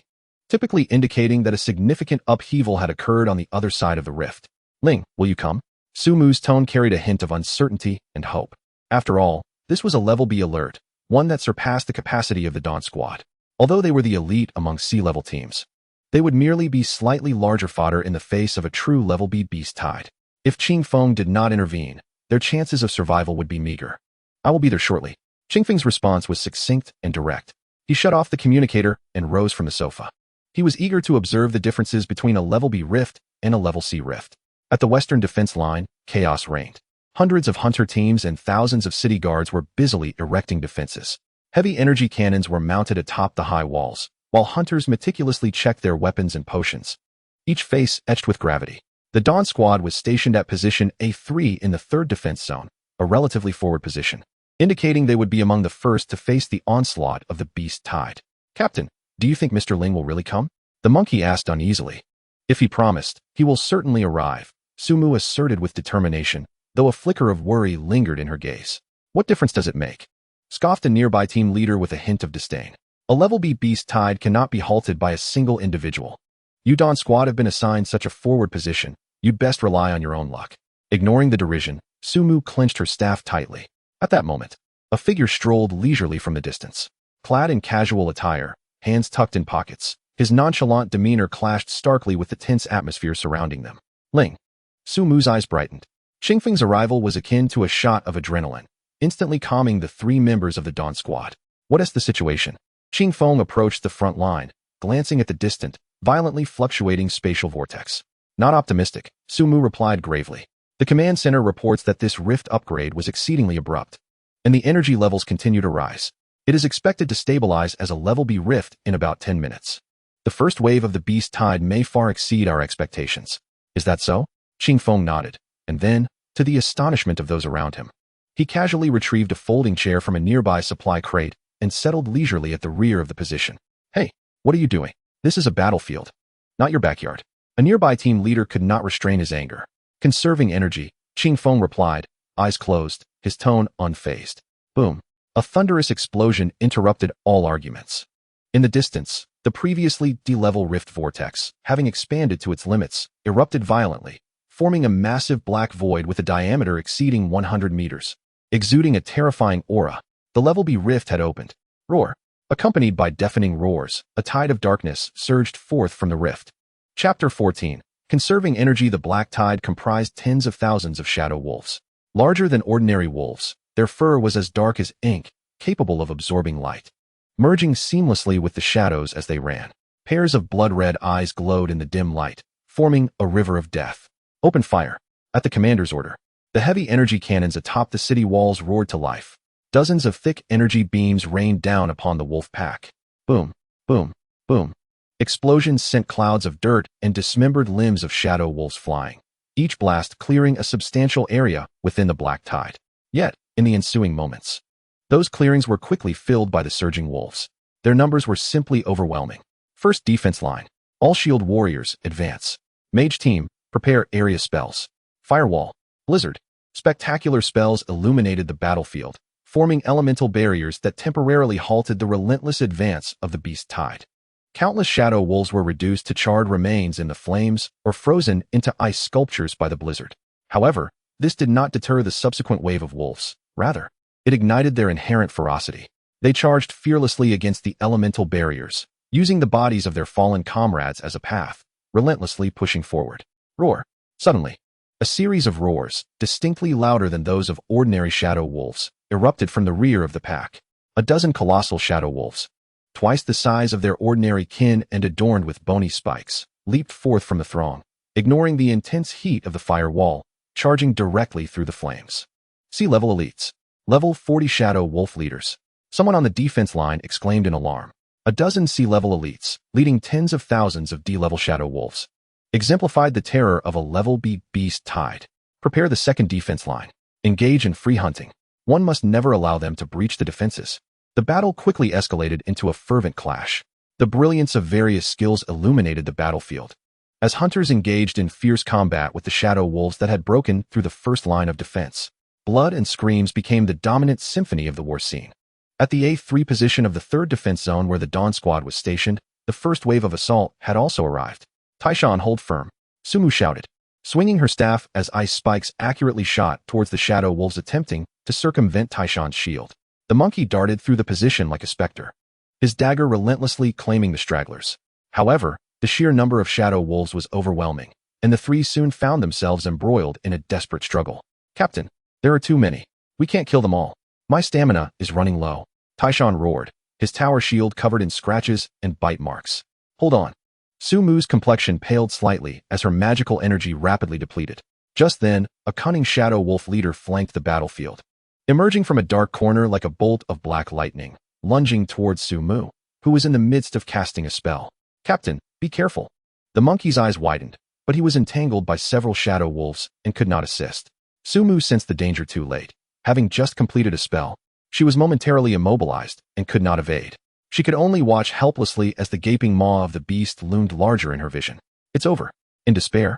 typically indicating that a significant upheaval had occurred on the other side of the rift. Ling, will you come? Su Mu's tone carried a hint of uncertainty and hope. After all, this was a level B alert, one that surpassed the capacity of the Dawn Squad. Although they were the elite among C-level teams, they would merely be slightly larger fodder in the face of a true level B beast tide. If Qing Feng did not intervene, their chances of survival would be meager. I will be there shortly. Qing Feng's response was succinct and direct. He shut off the communicator and rose from the sofa. He was eager to observe the differences between a level B rift and a level C rift. At the western defense line, chaos reigned. Hundreds of hunter teams and thousands of city guards were busily erecting defenses. Heavy energy cannons were mounted atop the high walls, while hunters meticulously checked their weapons and potions, each face etched with gravity. The Dawn Squad was stationed at position A3 in the 3rd defense zone, a relatively forward position, indicating they would be among the first to face the onslaught of the beast tide. Captain, do you think Mr. Ling will really come? The monkey asked uneasily. If he promised, he will certainly arrive, Su Mu asserted with determination, though a flicker of worry lingered in her gaze. What difference does it make? Scoffed a nearby team leader with a hint of disdain. A level B beast tide cannot be halted by a single individual. You Dawn Squad have been assigned such a forward position, you'd best rely on your own luck. Ignoring the derision, Su Mu clenched her staff tightly. At that moment, a figure strolled leisurely from the distance. Clad in casual attire, hands tucked in pockets, his nonchalant demeanor clashed starkly with the tense atmosphere surrounding them. Ling. Su Mu's eyes brightened. Qing Feng's arrival was akin to a shot of adrenaline, instantly calming the 3 members of the Dawn Squad. What is the situation? Qing Feng approached the front line, glancing at the distant, violently fluctuating spatial vortex. Not optimistic, Su Mu replied gravely. The command center reports that this rift upgrade was exceedingly abrupt, and the energy levels continue to rise. It is expected to stabilize as a level B rift in about 10 minutes. The first wave of the beast tide may far exceed our expectations. Is that so? Qing Feng nodded, and then, to the astonishment of those around him, he casually retrieved a folding chair from a nearby supply crate and settled leisurely at the rear of the position. Hey, what are you doing? This is a battlefield, not your backyard. A nearby team leader could not restrain his anger. Conserving energy, Qing Feng replied, eyes closed, his tone unfazed. Boom. A thunderous explosion interrupted all arguments. In the distance, the previously D-level rift vortex, having expanded to its limits, erupted violently, forming a massive black void with a diameter exceeding 100 meters. Exuding a terrifying aura, the level B rift had opened. Roar. Accompanied by deafening roars, a tide of darkness surged forth from the rift. Chapter 14. Conserving energy. The black tide comprised tens of thousands of shadow wolves. Larger than ordinary wolves, their fur was as dark as ink, capable of absorbing light. Merging seamlessly with the shadows as they ran, pairs of blood-red eyes glowed in the dim light, forming a river of death. Open fire. At the commander's order, the heavy energy cannons atop the city walls roared to life. Dozens of thick energy beams rained down upon the wolf pack. Boom, boom, boom. Explosions sent clouds of dirt and dismembered limbs of shadow wolves flying, each blast clearing a substantial area within the black tide. Yet, in the ensuing moments, those clearings were quickly filled by the surging wolves. Their numbers were simply overwhelming. First defense line. All shield warriors, advance. Mage team, prepare area spells. Firewall. Blizzard. Spectacular spells illuminated the battlefield, forming elemental barriers that temporarily halted the relentless advance of the beast tide. Countless shadow wolves were reduced to charred remains in the flames or frozen into ice sculptures by the blizzard. However, this did not deter the subsequent wave of wolves. Rather, it ignited their inherent ferocity. They charged fearlessly against the elemental barriers, using the bodies of their fallen comrades as a path, relentlessly pushing forward. Roar. Suddenly, a series of roars, distinctly louder than those of ordinary shadow wolves, erupted from the rear of the pack. A dozen colossal shadow wolves, twice the size of their ordinary kin and adorned with bony spikes, leaped forth from the throng, ignoring the intense heat of the fire wall, charging directly through the flames. Sea-level elites. Level 40 shadow wolf leaders. Someone on the defense line exclaimed in alarm. A dozen sea-level elites, leading tens of thousands of D-level shadow wolves, exemplified the terror of a level B beast tide. Prepare the second defense line. Engage in free hunting. One must never allow them to breach the defenses. The battle quickly escalated into a fervent clash. The brilliance of various skills illuminated the battlefield, as hunters engaged in fierce combat with the shadow wolves that had broken through the first line of defense. Blood and screams became the dominant symphony of the war scene. At the A3 position of the 3rd defense zone where the Dawn Squad was stationed, the first wave of assault had also arrived. "Taishan, hold firm," Sumu shouted, swinging her staff as ice spikes accurately shot towards the shadow wolves attempting to circumvent Taishan's shield. The monkey darted through the position like a specter, his dagger relentlessly claiming the stragglers. However, the sheer number of shadow wolves was overwhelming, and the three soon found themselves embroiled in a desperate struggle. "Captain, there are too many. We can't kill them all. My stamina is running low," Taishan roared, his tower shield covered in scratches and bite marks. "Hold on." Sumu's complexion paled slightly as her magical energy rapidly depleted. Just then, a cunning shadow wolf leader flanked the battlefield, emerging from a dark corner like a bolt of black lightning, lunging towards Sumu, who was in the midst of casting a spell. "Captain, be careful." The monkey's eyes widened, but he was entangled by several shadow wolves and could not assist. Sumu sensed the danger too late. Having just completed a spell, she was momentarily immobilized and could not evade. She could only watch helplessly as the gaping maw of the beast loomed larger in her vision. "It's over." In despair,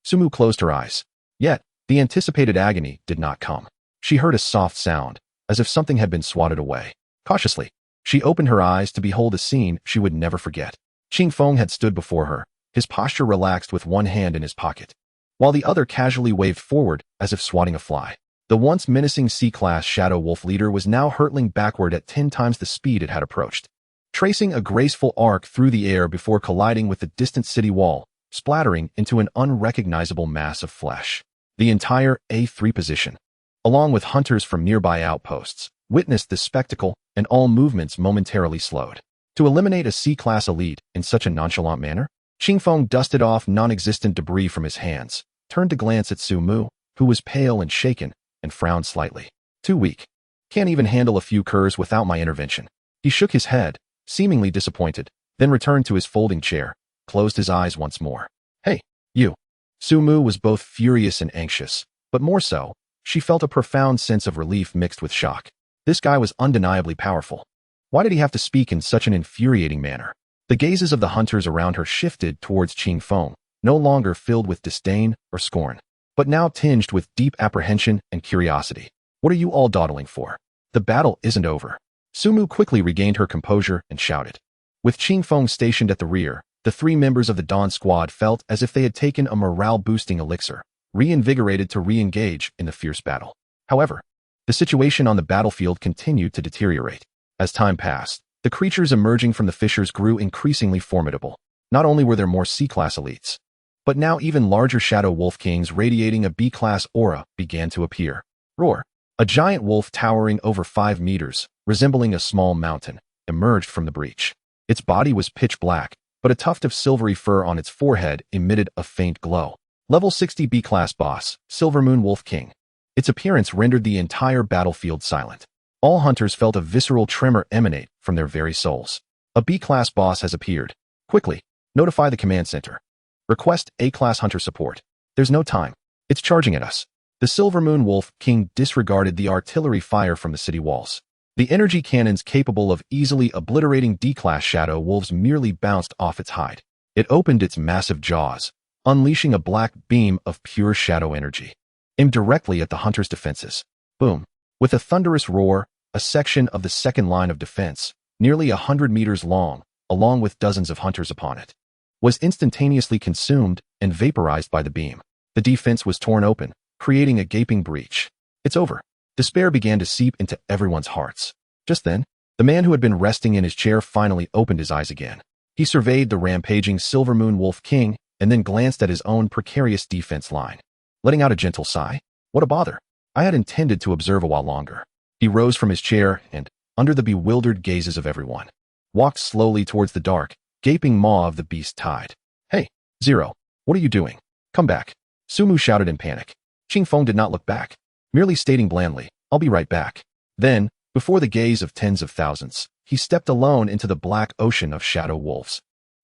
Sumu closed her eyes. Yet, the anticipated agony did not come. She heard a soft sound, as if something had been swatted away. Cautiously, she opened her eyes to behold a scene she would never forget. Qing Feng had stood before her, his posture relaxed with one hand in his pocket, while the other casually waved forward as if swatting a fly. The once menacing C-class shadow wolf leader was now hurtling backward at 10 times the speed it had approached, tracing a graceful arc through the air before colliding with the distant city wall, splattering into an unrecognizable mass of flesh. The entire A3 position, along with hunters from nearby outposts, witnessed this spectacle, and all movements momentarily slowed. To eliminate a C-class elite in such a nonchalant manner, Qing Feng dusted off non-existent debris from his hands, turned to glance at Sumu, who was pale and shaken, and frowned slightly. "Too weak. Can't even handle a few curs without my intervention." He shook his head, seemingly disappointed, then returned to his folding chair, closed his eyes once more. "Hey, you." Sumu was both furious and anxious, but more so, she felt a profound sense of relief mixed with shock. This guy was undeniably powerful. Why did he have to speak in such an infuriating manner? The gazes of the hunters around her shifted towards Qing Feng, no longer filled with disdain or scorn, but now tinged with deep apprehension and curiosity. "What are you all dawdling for? The battle isn't over." Sumu quickly regained her composure and shouted. With Qing Feng stationed at the rear, the 3 members of the Dawn Squad felt as if they had taken a morale-boosting elixir, reinvigorated to re-engage in the fierce battle. However, the situation on the battlefield continued to deteriorate. As time passed, the creatures emerging from the fissures grew increasingly formidable. Not only were there more C-class elites, but now even larger shadow wolf kings radiating a B-class aura began to appear. Roar! A giant wolf towering over 5 meters, resembling a small mountain, emerged from the breach. Its body was pitch black, but a tuft of silvery fur on its forehead emitted a faint glow. Level 60 B-class boss, Silvermoon Wolf King. Its appearance rendered the entire battlefield silent. All hunters felt a visceral tremor emanate from their very souls. A B-class boss has appeared. Quickly, notify the command center. Request A-class hunter support. There's no time. It's charging at us. The Silvermoon Wolf King disregarded the artillery fire from the city walls. The energy cannons capable of easily obliterating D-class shadow wolves merely bounced off its hide. It opened its massive jaws, unleashing a black beam of pure shadow energy, aimed directly at the hunter's defenses. Boom! With a thunderous roar, a section of the second line of defense, nearly 100 meters long, along with dozens of hunters upon it, was instantaneously consumed and vaporized by the beam. The defense was torn open, creating a gaping breach. "It's over." Despair began to seep into everyone's hearts. Just then, the man who had been resting in his chair finally opened his eyes again. He surveyed the rampaging Silvermoon Wolf King and then glanced at his own precarious defense line, letting out a gentle sigh. "What a bother. I had intended to observe a while longer." He rose from his chair and, under the bewildered gazes of everyone, walked slowly towards the dark, gaping maw of the beast tide. "Hey, Zero, what are you doing? Come back." Sumu shouted in panic. Qing Feng did not look back, merely stating blandly, "I'll be right back." Then, before the gaze of tens of thousands, he stepped alone into the black ocean of shadow wolves.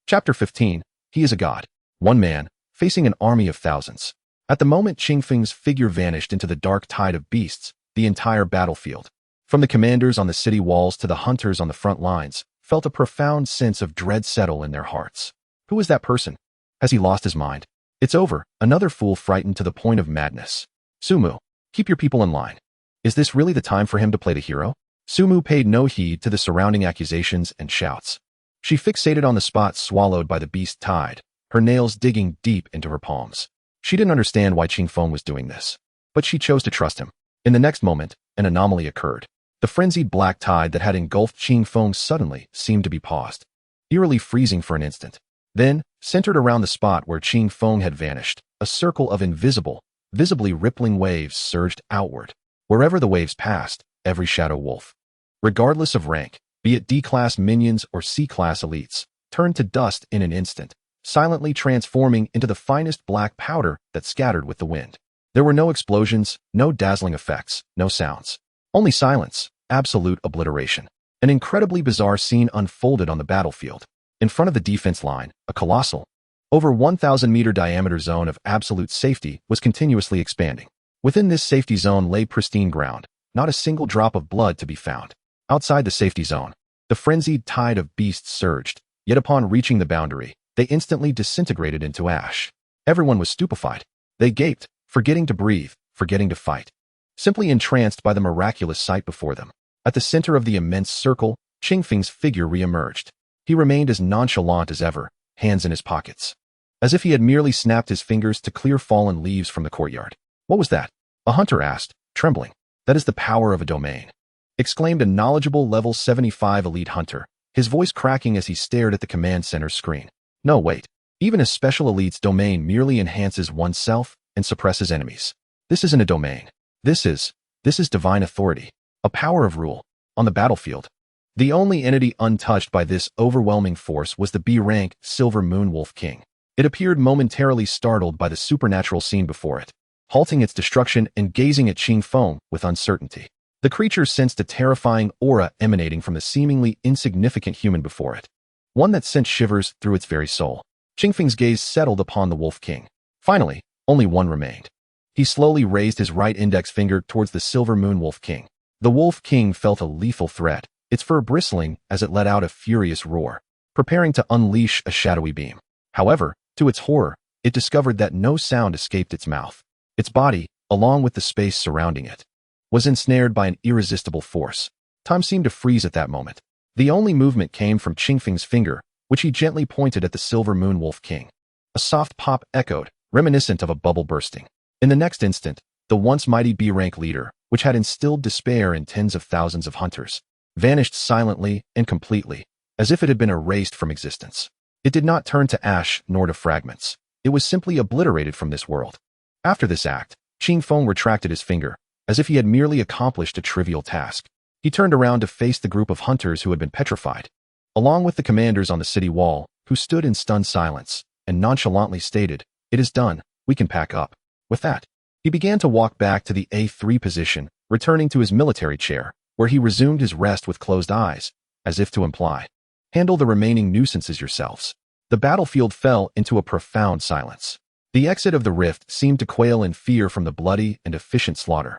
Chapter 15. He is a god. One man, facing an army of thousands. At the moment Qing Feng's figure vanished into the dark tide of beasts, the entire battlefield, from the commanders on the city walls to the hunters on the front lines, felt a profound sense of dread settle in their hearts. Who is that person? Has he lost his mind? It's over, another fool frightened to the point of madness. Sumu, keep your people in line. Is this really the time for him to play the hero? Sumu paid no heed to the surrounding accusations and shouts. She fixated on the spot swallowed by the beast tide, her nails digging deep into her palms. She didn't understand why Qingfeng was doing this, but she chose to trust him. In the next moment, an anomaly occurred. The frenzied black tide that had engulfed Qingfeng suddenly seemed to be paused, eerily freezing for an instant. Then, centered around the spot where Qingfeng had vanished, a circle of invisible, visibly rippling waves surged outward. Wherever the waves passed, every shadow wolf, regardless of rank, be it D-class minions or C-class elites, turned to dust in an instant, silently transforming into the finest black powder that scattered with the wind. There were no explosions, no dazzling effects, no sounds. Only silence, absolute obliteration. An incredibly bizarre scene unfolded on the battlefield. In front of the defense line, a colossal, over 1,000-meter diameter zone of absolute safety was continuously expanding. Within this safety zone lay pristine ground, not a single drop of blood to be found. Outside the safety zone, the frenzied tide of beasts surged, yet upon reaching the boundary, they instantly disintegrated into ash. Everyone was stupefied. They gaped, forgetting to breathe, forgetting to fight, simply entranced by the miraculous sight before them. At the center of the immense circle, Qingfeng's figure re-emerged. He remained as nonchalant as ever, hands in his pockets, as if he had merely snapped his fingers to clear fallen leaves from the courtyard. What was that? A hunter asked, trembling. That is the power of a domain, exclaimed a knowledgeable level 75 elite hunter, his voice cracking as he stared at the command center's screen. No, wait. Even a special elite's domain merely enhances oneself and suppresses enemies. This isn't a domain. This is divine authority, a power of rule. On the battlefield, the only entity untouched by this overwhelming force was the B-rank Silver Moon Wolf King. It appeared momentarily startled by the supernatural scene before it, halting its destruction and gazing at Qingfeng with uncertainty. The creature sensed a terrifying aura emanating from the seemingly insignificant human before it, one that sent shivers through its very soul. Qingfeng's gaze settled upon the Wolf King. Finally, only one remained. He slowly raised his right index finger towards the Silver Moon Wolf King. The Wolf King felt a lethal threat, its fur bristling as it let out a furious roar, preparing to unleash a shadowy beam. However, to its horror, it discovered that no sound escaped its mouth. Its body, along with the space surrounding it, was ensnared by an irresistible force. Time seemed to freeze at that moment. The only movement came from Qingfeng's finger, which he gently pointed at the Silver Moon Wolf King. A soft pop echoed, reminiscent of a bubble bursting. In the next instant, the once mighty B-rank leader, which had instilled despair in tens of thousands of hunters, vanished silently and completely, as if it had been erased from existence. It did not turn to ash nor to fragments. It was simply obliterated from this world. After this act, Qingfeng retracted his finger, as if he had merely accomplished a trivial task. He turned around to face the group of hunters who had been petrified, along with the commanders on the city wall, who stood in stunned silence, and nonchalantly stated, "It is done, we can pack up." With that, he began to walk back to the A3 position, returning to his military chair, where he resumed his rest with closed eyes, as if to imply, "Handle the remaining nuisances yourselves." The battlefield fell into a profound silence. The exit of the rift seemed to quail in fear from the bloody and efficient slaughter,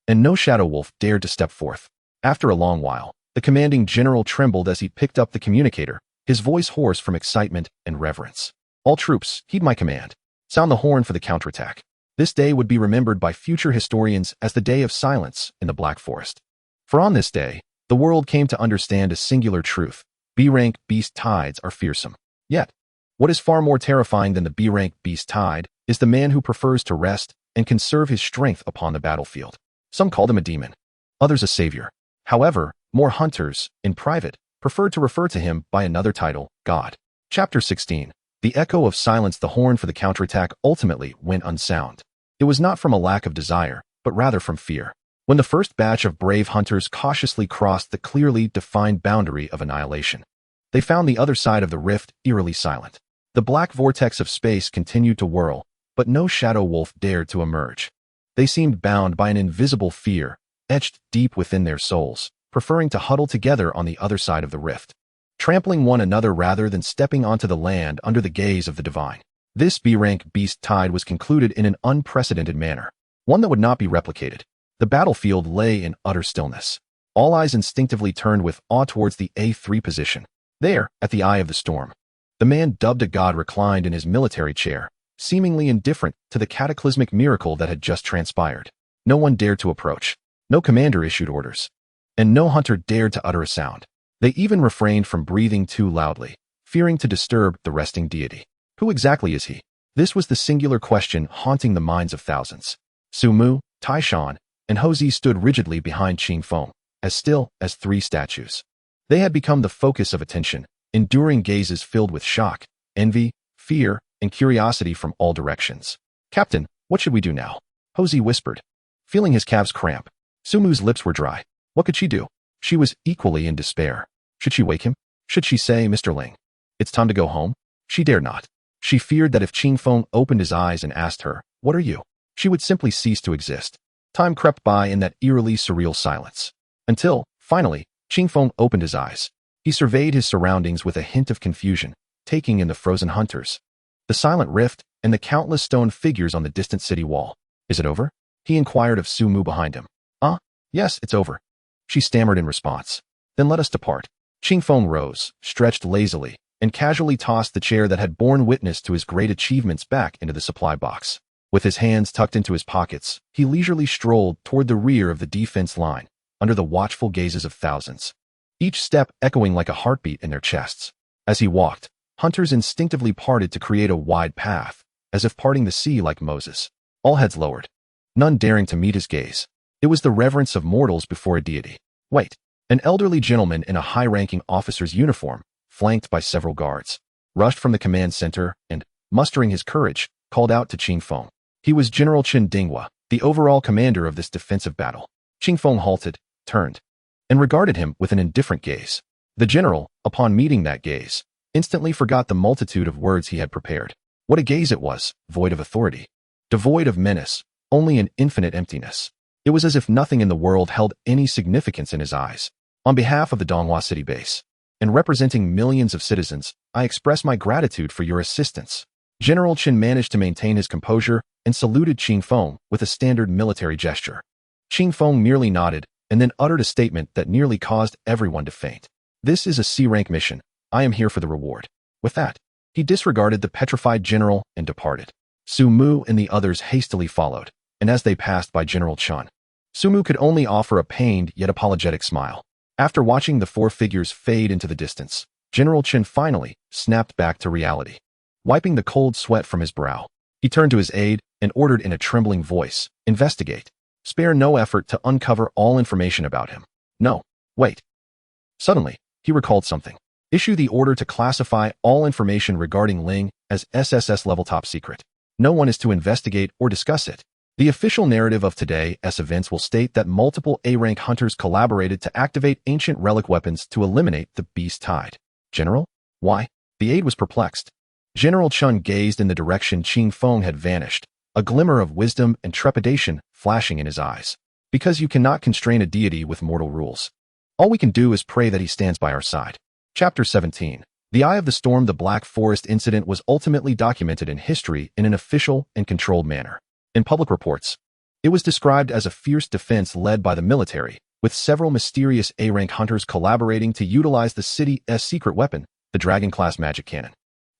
and no shadow wolf dared to step forth. After a long while, the commanding general trembled as he picked up the communicator, his voice hoarse from excitement and reverence. "All troops, heed my command. Sound the horn for the counterattack." This day would be remembered by future historians as the Day of Silence in the Black Forest. For on this day, the world came to understand a singular truth. B-rank beast tides are fearsome. Yet, what is far more terrifying than the B-rank beast tide is the man who prefers to rest and conserve his strength upon the battlefield. Some called him a demon, others a savior. However, more hunters, in private, preferred to refer to him by another title, God. Chapter 16. The echo of silence. The horn for the counterattack ultimately went unsound. It was not from a lack of desire, but rather from fear. When the first batch of brave hunters cautiously crossed the clearly defined boundary of annihilation, they found the other side of the rift eerily silent. The black vortex of space continued to whirl, but no shadow wolf dared to emerge. They seemed bound by an invisible fear, etched deep within their souls, preferring to huddle together on the other side of the rift, trampling one another rather than stepping onto the land under the gaze of the divine. This B-rank beast tide was concluded in an unprecedented manner, one that would not be replicated. The battlefield lay in utter stillness. All eyes instinctively turned with awe towards the A3 position. There, at the eye of the storm, the man dubbed a god reclined in his military chair, seemingly indifferent to the cataclysmic miracle that had just transpired. No one dared to approach. No commander issued orders. And no hunter dared to utter a sound. They even refrained from breathing too loudly, fearing to disturb the resting deity. Who exactly is he? This was the singular question haunting the minds of thousands. Su Mu, Tai Shan, and Ho Zi stood rigidly behind Qing Feng, as still as three statues. They had become the focus of attention, enduring gazes filled with shock, envy, fear, and curiosity from all directions. "Captain, what should we do now?" Ho Zi whispered. Feeling his calves cramp, Su Mu's lips were dry. What could she do? She was equally in despair. Should she wake him? Should she say, "Mr. Ling, it's time to go home"? She dared not. She feared that if Qing Feng opened his eyes and asked her, "What are you?" she would simply cease to exist. Time crept by in that eerily surreal silence. Until, finally, Qing Feng opened his eyes. He surveyed his surroundings with a hint of confusion, taking in the frozen hunters, the silent rift, and the countless stone figures on the distant city wall. "Is it over?" he inquired of Su Mu behind him. Yes, it's over," she stammered in response. "Then let us depart." Qing Feng rose, stretched lazily, and casually tossed the chair that had borne witness to his great achievements back into the supply box. With his hands tucked into his pockets, he leisurely strolled toward the rear of the defense line, under the watchful gazes of thousands, each step echoing like a heartbeat in their chests. As he walked, hunters instinctively parted to create a wide path, as if parting the sea like Moses. All heads lowered, none daring to meet his gaze. It was the reverence of mortals before a deity. Wait. An elderly gentleman in a high-ranking officer's uniform, flanked by several guards, rushed from the command center and, mustering his courage, called out to Qing Feng. He was General Chen Dinghua, the overall commander of this defensive battle. Qing Feng halted, turned, and regarded him with an indifferent gaze. The general, upon meeting that gaze, instantly forgot the multitude of words he had prepared. What a gaze it was, void of authority, devoid of menace, only an infinite emptiness. It was as if nothing in the world held any significance in his eyes. "On behalf of the Donghua City base, and representing millions of citizens, I express my gratitude for your assistance." General Chen managed to maintain his composure and saluted Qing Feng with a standard military gesture. Qing Feng merely nodded and then uttered a statement that nearly caused everyone to faint. "This is a C-rank mission. I am here for the reward." With that, he disregarded the petrified general and departed. Su Mu and the others hastily followed, and as they passed by General Chen, Su Mu could only offer a pained yet apologetic smile. After watching the four figures fade into the distance, General Chen finally snapped back to reality. Wiping the cold sweat from his brow, he turned to his aide and ordered in a trembling voice, "Investigate. Spare no effort to uncover all information about him." "No, wait." Suddenly, he recalled something. "Issue the order to classify all information regarding Ling as SSS level top secret. No one is to investigate or discuss it." The official narrative of today's events will state that multiple A-rank hunters collaborated to activate ancient relic weapons to eliminate the Beast Tide. "General? Why?" The aide was perplexed. General Chen gazed in the direction Qing Feng had vanished, a glimmer of wisdom and trepidation flashing in his eyes. "Because you cannot constrain a deity with mortal rules. All we can do is pray that he stands by our side." Chapter 17. The Eye of the Storm. The Black Forest incident was ultimately documented in history in an official and controlled manner. In public reports, it was described as a fierce defense led by the military, with several mysterious A-rank hunters collaborating to utilize the city's secret weapon, the Dragon-class magic cannon,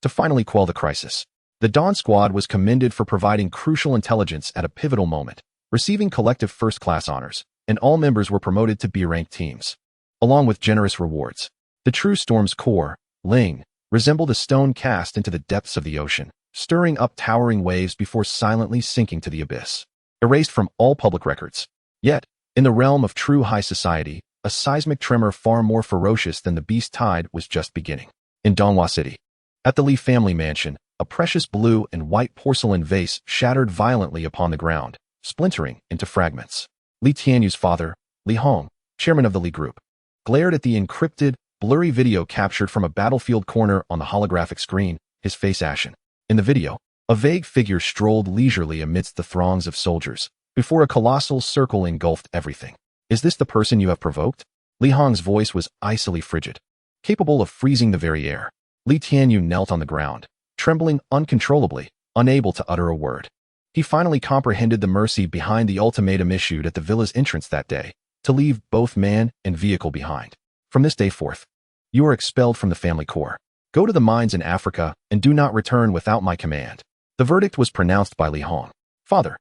to finally quell the crisis. The Dawn Squad was commended for providing crucial intelligence at a pivotal moment, receiving collective first-class honors, and all members were promoted to B-rank teams, along with generous rewards. The true Storm's core, Ling, resembled a stone cast into the depths of the ocean, stirring up towering waves before silently sinking to the abyss, erased from all public records. Yet, in the realm of true high society, a seismic tremor far more ferocious than the Beast Tide was just beginning. In Donghua City, at the Li family mansion, a precious blue and white porcelain vase shattered violently upon the ground, splintering into fragments. Li Tianyu's father, Li Hong, chairman of the Li Group, glared at the encrypted, blurry video captured from a battlefield corner on the holographic screen, his face ashen. In the video, a vague figure strolled leisurely amidst the throngs of soldiers, before a colossal circle engulfed everything. "Is this the person you have provoked?" Li Hong's voice was icily frigid, capable of freezing the very air. Li Tianyu knelt on the ground, trembling uncontrollably, unable to utter a word. He finally comprehended the mercy behind the ultimatum issued at the villa's entrance that day, to leave both man and vehicle behind. From this day forth, You are expelled from the family core. Go to the mines in Africa and do not return without my command. The verdict was pronounced by Li Hong. Father,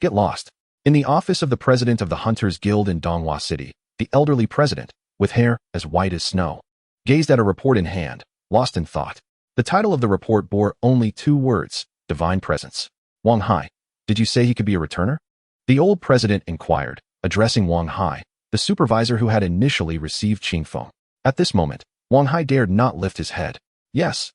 get lost. In the office of the president of the Hunters Guild in Donghua City, the elderly president, with hair as white as snow, gazed at a report in hand, lost in thought. The title of the report bore only 2 words, Divine Presence. Wang Hai, did you say he could be a returner? The old president inquired, addressing Wang Hai, the supervisor who had initially received Qing Feng. At this moment, Wang Hai dared not lift his head. Yes,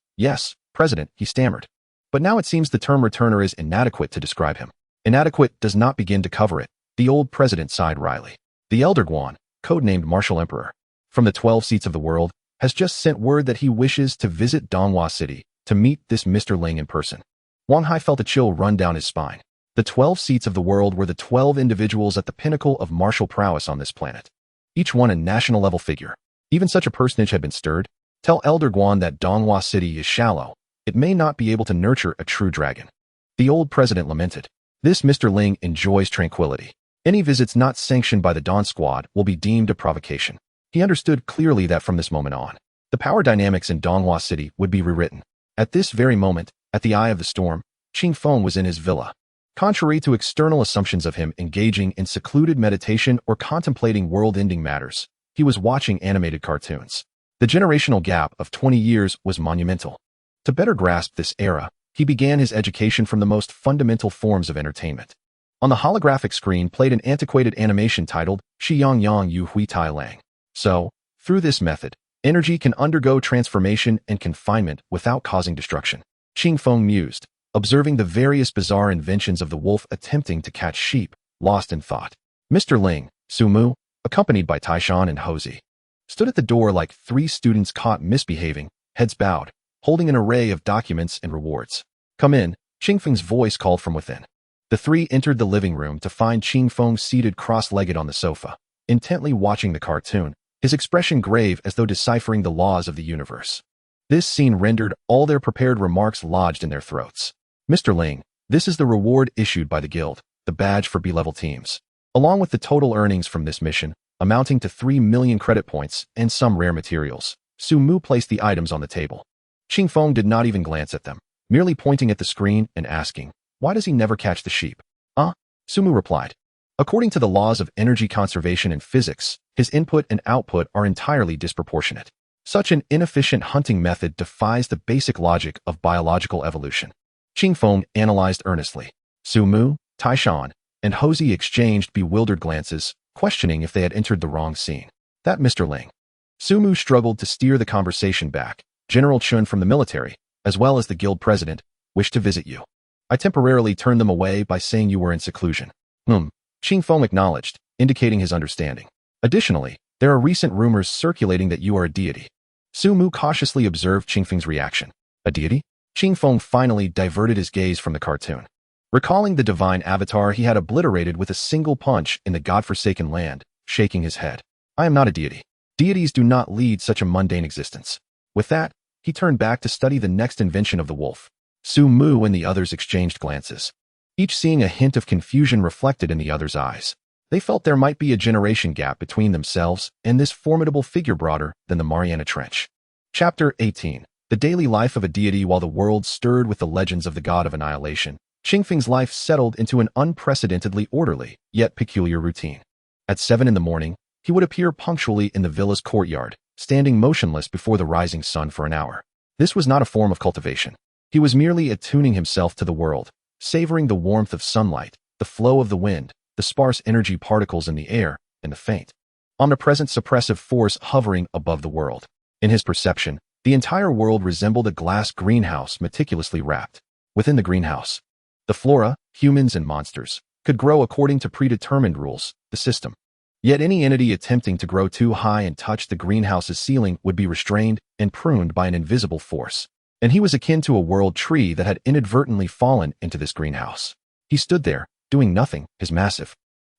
President, he stammered. But now it seems the term returner is inadequate to describe him. Inadequate does not begin to cover it, the old president sighed wryly. The elder Guan, codenamed Martial Emperor, from the 12 seats of the world, has just sent word that he wishes to visit Donghua City to meet this Mr. Ling in person. Wang Hai felt a chill run down his spine. The 12 seats of the world were the 12 individuals at the pinnacle of martial prowess on this planet. Each one a national-level figure. Even such a personage had been stirred. Tell Elder Guan that Donghua City is shallow. It may not be able to nurture a true dragon. The old president lamented. This Mr. Ling enjoys tranquility. Any visits not sanctioned by the Dawn Squad will be deemed a provocation. He understood clearly that from this moment on, the power dynamics in Donghua City would be rewritten. At this very moment, at the eye of the storm, Qing Feng was in his villa. Contrary to external assumptions of him engaging in secluded meditation or contemplating world-ending matters, he was watching animated cartoons. The generational gap of 20 years was monumental. To better grasp this era, he began his education from the most fundamental forms of entertainment. On the holographic screen played an antiquated animation titled Shi Yang Yang Yu Hui Tai Lang. So, through this method, energy can undergo transformation and confinement without causing destruction. Qing Feng mused, observing the various bizarre inventions of the wolf attempting to catch sheep, lost in thought. Mr. Ling, Su Mu, accompanied by Taishan and Hosey, stood at the door like 3 students caught misbehaving, heads bowed, holding an array of documents and rewards. Come in, Qing Feng's voice called from within. The 3 entered the living room to find Qing Feng seated cross-legged on the sofa, intently watching the cartoon, his expression grave as though deciphering the laws of the universe. This scene rendered all their prepared remarks lodged in their throats. Mr. Ling, this is the reward issued by the guild, the badge for B-level teams. Along with the total earnings from this mission, amounting to 3 million credit points and some rare materials, Su Mu placed the items on the table. Qing Feng did not even glance at them, merely pointing at the screen and asking, why does he never catch the sheep? Su Mu replied. According to the laws of energy conservation and physics, his input and output are entirely disproportionate. Such an inefficient hunting method defies the basic logic of biological evolution. Qing Feng analyzed earnestly. Su Mu, Taishan, and Hosey exchanged bewildered glances, questioning if they had entered the wrong scene. That Mr. Ling. Su Mu struggled to steer the conversation back. General Chun from the military, as well as the guild president, wished to visit you. I temporarily turned them away by saying you were in seclusion. Qing Feng acknowledged, indicating his understanding. Additionally, there are recent rumors circulating that you are a deity. Su Mu cautiously observed Qing Feng's reaction. A deity? Qing Feng finally diverted his gaze from the cartoon. Recalling the divine avatar he had obliterated with a single punch in the godforsaken land, shaking his head. I am not a deity. Deities do not lead such a mundane existence. With that, he turned back to study the next invention of the wolf. Su Mu and the others exchanged glances, each seeing a hint of confusion reflected in the other's eyes. They felt there might be a generation gap between themselves and this formidable figure broader than the Mariana Trench. Chapter 18. The daily life of a deity. While the world stirred with the legends of the god of annihilation, Qing Feng's life settled into an unprecedentedly orderly, yet peculiar routine. At 7 in the morning, he would appear punctually in the villa's courtyard, standing motionless before the rising sun for an hour. This was not a form of cultivation. He was merely attuning himself to the world, savoring the warmth of sunlight, the flow of the wind, the sparse energy particles in the air, and the faint, omnipresent suppressive force hovering above the world. In his perception, the entire world resembled a glass greenhouse meticulously wrapped. Within the greenhouse, the flora, humans and monsters, could grow according to predetermined rules, the system. Yet any entity attempting to grow too high and touch the greenhouse's ceiling would be restrained and pruned by an invisible force. And he was akin to a world tree that had inadvertently fallen into this greenhouse. He stood there, doing nothing, his massive,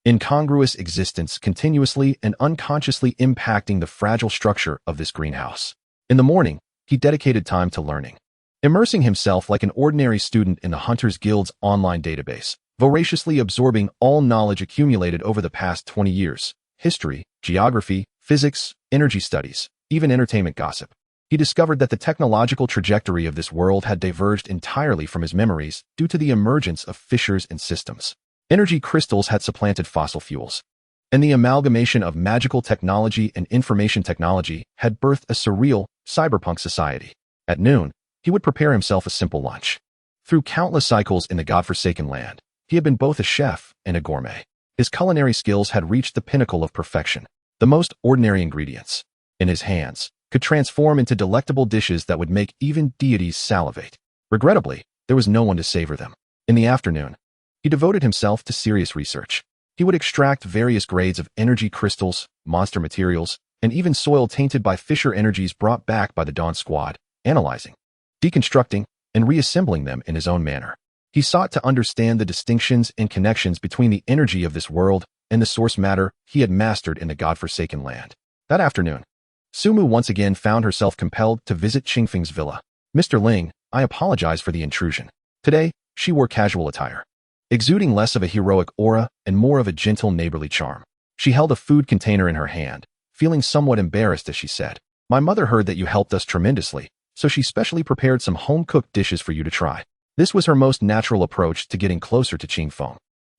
incongruous existence continuously and unconsciously impacting the fragile structure of this greenhouse. In the morning, he dedicated time to learning, immersing himself like an ordinary student in the Hunters Guild's online database, voraciously absorbing all knowledge accumulated over the past 20 years: history, geography, physics, energy studies, even entertainment gossip. He discovered that the technological trajectory of this world had diverged entirely from his memories due to the emergence of fissures and systems. Energy crystals had supplanted fossil fuels, and the amalgamation of magical technology and information technology had birthed a surreal, cyberpunk society. At noon, he would prepare himself a simple lunch. Through countless cycles in the godforsaken land, he had been both a chef and a gourmet. His culinary skills had reached the pinnacle of perfection. The most ordinary ingredients, in his hands, could transform into delectable dishes that would make even deities salivate. Regrettably, there was no one to savor them. In the afternoon, he devoted himself to serious research. He would extract various grades of energy crystals, monster materials, and even soil tainted by fissure energies brought back by the Dawn Squad, analyzing, deconstructing, and reassembling them in his own manner. He sought to understand the distinctions and connections between the energy of this world and the source matter he had mastered in the godforsaken land. That afternoon, Sumu once again found herself compelled to visit Qingfeng's villa. "Mr. Ling, I apologize for the intrusion." Today, she wore casual attire, exuding less of a heroic aura and more of a gentle neighborly charm. She held a food container in her hand, feeling somewhat embarrassed as she said, "My mother heard that you helped us tremendously, so she specially prepared some home-cooked dishes for you to try." This was her most natural approach to getting closer to Qingfeng.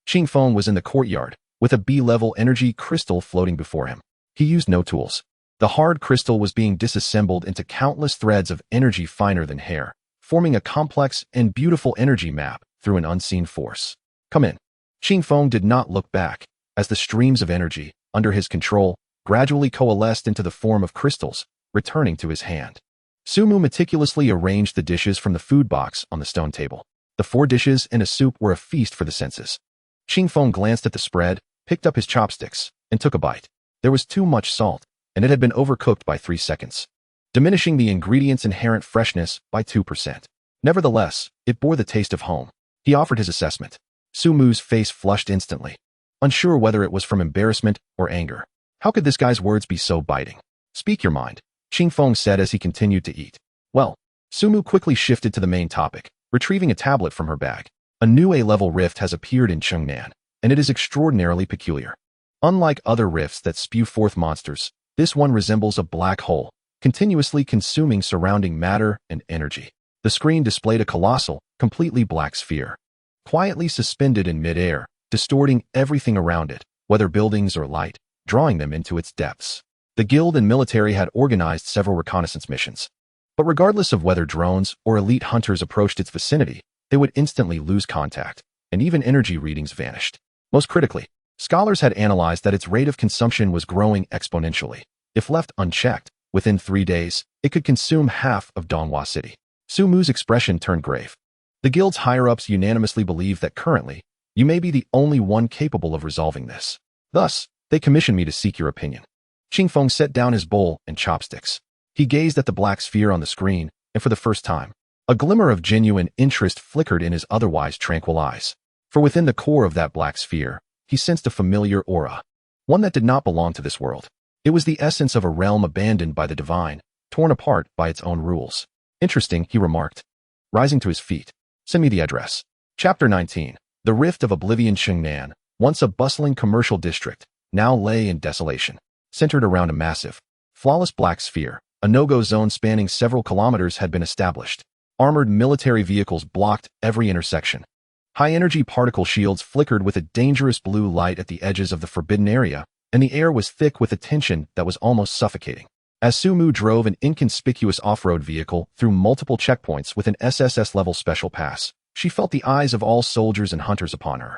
Qingfeng was in the courtyard, with a B-level energy crystal floating before him. He used no tools. The hard crystal was being disassembled into countless threads of energy finer than hair, forming a complex and beautiful energy map through an unseen force. "Come in." Qingfeng did not look back, as the streams of energy, under his control, gradually coalesced into the form of crystals, returning to his hand. Sumu meticulously arranged the dishes from the food box on the stone table. The 4 dishes and a soup were a feast for the senses. Qingfeng glanced at the spread, picked up his chopsticks, and took a bite. There was too much salt, and it had been overcooked by 3 seconds, diminishing the ingredient's inherent freshness by 2%. Nevertheless, it bore the taste of home. He offered his assessment. Sumu's face flushed instantly, unsure whether it was from embarrassment or anger. How could this guy's words be so biting? "Speak your mind," Qingfeng said as he continued to eat. "Well," Sumu quickly shifted to the main topic, retrieving a tablet from her bag. "A new A-level rift has appeared in Chengnan, and it is extraordinarily peculiar. Unlike other rifts that spew forth monsters, this one resembles a black hole, continuously consuming surrounding matter and energy." The screen displayed a colossal, completely black sphere, quietly suspended in mid-air, distorting everything around it, whether buildings or light, drawing them into its depths. The guild and military had organized several reconnaissance missions, but regardless of whether drones or elite hunters approached its vicinity, they would instantly lose contact, and even energy readings vanished. Most critically, scholars had analyzed that its rate of consumption was growing exponentially. If left unchecked, within 3 days, it could consume half of Donghua City. Sumu's expression turned grave. "The guild's higher-ups unanimously believe that currently, you may be the only one capable of resolving this. Thus, they commissioned me to seek your opinion." Qingfeng set down his bowl and chopsticks. He gazed at the black sphere on the screen, and for the first time, a glimmer of genuine interest flickered in his otherwise tranquil eyes. For within the core of that black sphere, he sensed a familiar aura, one that did not belong to this world. It was the essence of a realm abandoned by the divine, torn apart by its own rules. "Interesting," he remarked, rising to his feet. "Send me the address." Chapter 19. The Rift of Oblivion. Chengnan, once a bustling commercial district, now lay in desolation. Centered around a massive, flawless black sphere, a no-go zone spanning several kilometers had been established. Armored military vehicles blocked every intersection. High-energy particle shields flickered with a dangerous blue light at the edges of the forbidden area, and the air was thick with a tension that was almost suffocating. As Sumu drove an inconspicuous off-road vehicle through multiple checkpoints with an SSS-level special pass, she felt the eyes of all soldiers and hunters upon her.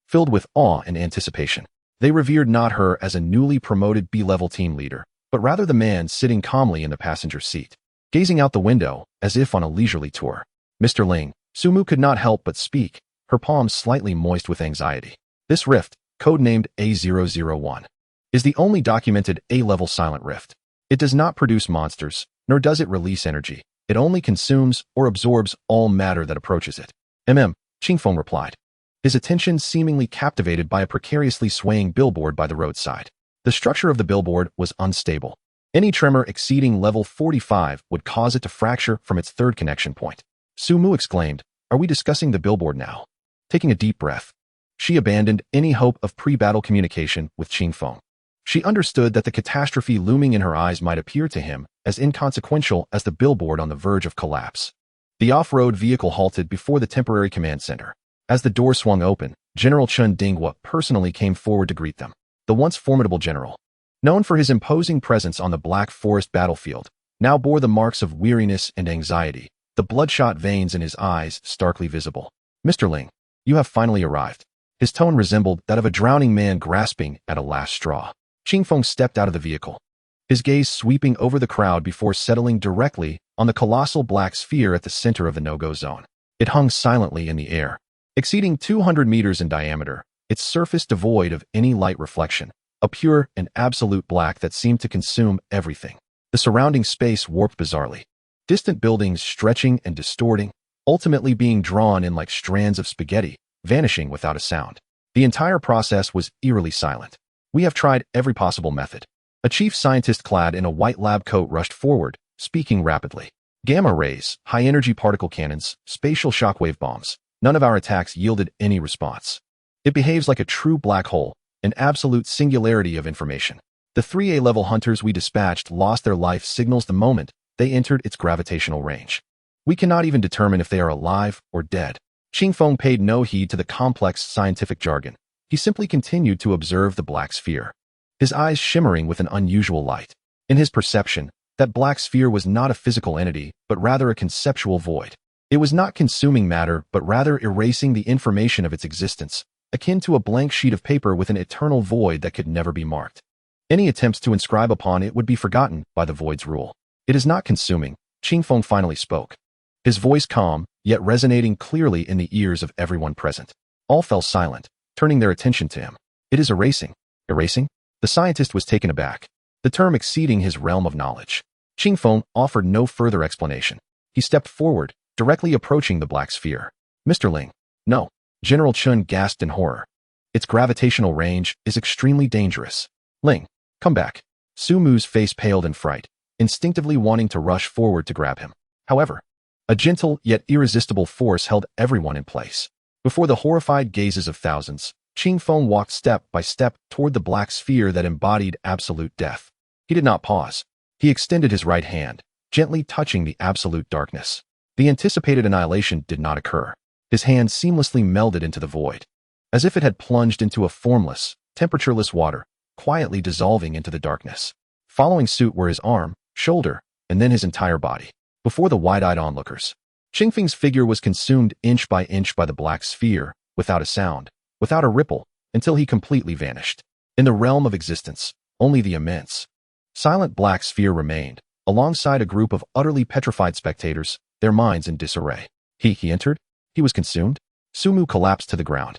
Filled with awe and anticipation, they revered not her as a newly promoted B-level team leader, but rather the man sitting calmly in the passenger seat, gazing out the window as if on a leisurely tour. "Mr. Ling," Sumu could not help but speak, her palms slightly moist with anxiety. "This rift, codenamed A001, is the only documented A-level silent rift. It does not produce monsters, nor does it release energy. It only consumes or absorbs all matter that approaches it." Qingfeng replied, his attention seemingly captivated by a precariously swaying billboard by the roadside. The structure of the billboard was unstable. Any tremor exceeding level 45 would cause it to fracture from its third connection point. Sumu exclaimed, "Are we discussing the billboard now?" Taking a deep breath, she abandoned any hope of pre-battle communication with Qingfeng. She understood that the catastrophe looming in her eyes might appear to him as inconsequential as the billboard on the verge of collapse. The off-road vehicle halted before the temporary command center. As the door swung open, General Chun Dinghua personally came forward to greet them. The once formidable general, known for his imposing presence on the Black Forest battlefield, now bore the marks of weariness and anxiety, the bloodshot veins in his eyes starkly visible. "Mr. Ling, you have finally arrived." His tone resembled that of a drowning man grasping at a last straw. Qing Feng stepped out of the vehicle, his gaze sweeping over the crowd before settling directly on the colossal black sphere at the center of the no-go zone. It hung silently in the air, exceeding 200 meters in diameter, its surface devoid of any light reflection, a pure and absolute black that seemed to consume everything. The surrounding space warped bizarrely, distant buildings stretching and distorting, ultimately being drawn in like strands of spaghetti, vanishing without a sound. The entire process was eerily silent. "We have tried every possible method." A chief scientist clad in a white lab coat rushed forward, speaking rapidly. "Gamma rays, high-energy particle cannons, spatial shockwave bombs. None of our attacks yielded any response. It behaves like a true black hole, an absolute singularity of information. The 3A-level hunters we dispatched lost their life signals the moment they entered its gravitational range. We cannot even determine if they are alive or dead." Qing Feng paid no heed to the complex scientific jargon. He simply continued to observe the black sphere, his eyes shimmering with an unusual light. In his perception, that black sphere was not a physical entity, but rather a conceptual void. It was not consuming matter, but rather erasing the information of its existence, akin to a blank sheet of paper with an eternal void that could never be marked. Any attempts to inscribe upon it would be forgotten by the void's rule. "It is not consuming," Qing Feng finally spoke, his voice calm, yet resonating clearly in the ears of everyone present. All fell silent, turning their attention to him. "It is erasing." "Erasing?" The scientist was taken aback, the term exceeding his realm of knowledge. Qing Feng offered no further explanation. He stepped forward, directly approaching the black sphere. "Mr. Ling." "No." General Chun gasped in horror. "Its gravitational range is extremely dangerous." "Ling, come back." Su Mu's face paled in fright, instinctively wanting to rush forward to grab him. However, a gentle yet irresistible force held everyone in place. Before the horrified gazes of thousands, Qing Feng walked step by step toward the black sphere that embodied absolute death. He did not pause. He extended his right hand, gently touching the absolute darkness. The anticipated annihilation did not occur. His hand seamlessly melded into the void, as if it had plunged into a formless, temperatureless water, quietly dissolving into the darkness. Following suit were his arm, shoulder, and then his entire body. Before the wide-eyed onlookers, Qing Feng's figure was consumed inch by the black sphere, without a sound, without a ripple, until he completely vanished. In the realm of existence, only the immense, silent black sphere remained, alongside a group of utterly petrified spectators, their minds in disarray. He entered? He was consumed? Su Mu collapsed to the ground,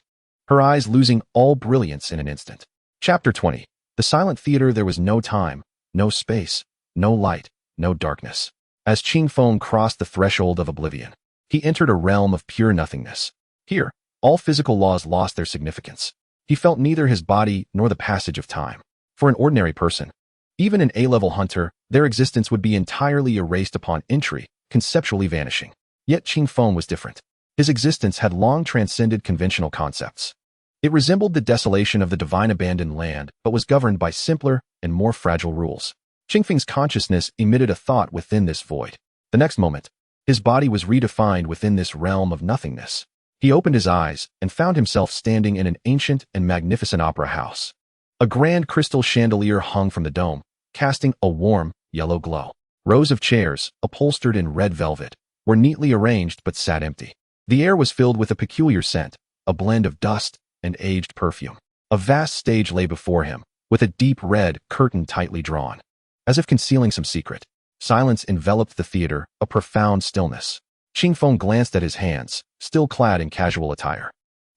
her eyes losing all brilliance in an instant. Chapter 20. The silent theater. There was no time, no space, no light, no darkness. As Qing Feng crossed the threshold of oblivion, he entered a realm of pure nothingness. Here, all physical laws lost their significance. He felt neither his body nor the passage of time. For an ordinary person, even an A-level hunter, their existence would be entirely erased upon entry, conceptually vanishing. Yet Qing Feng was different. His existence had long transcended conventional concepts. It resembled the desolation of the divine abandoned land, but was governed by simpler and more fragile rules. Qing Feng's consciousness emitted a thought within this void. The next moment, his body was redefined within this realm of nothingness. He opened his eyes and found himself standing in an ancient and magnificent opera house. A grand crystal chandelier hung from the dome, casting a warm, yellow glow. Rows of chairs, upholstered in red velvet, were neatly arranged but sat empty. The air was filled with a peculiar scent, a blend of dust and aged perfume. A vast stage lay before him, with a deep red curtain tightly drawn, as if concealing some secret. Silence enveloped the theater, a profound stillness. Qing Feng glanced at his hands, still clad in casual attire.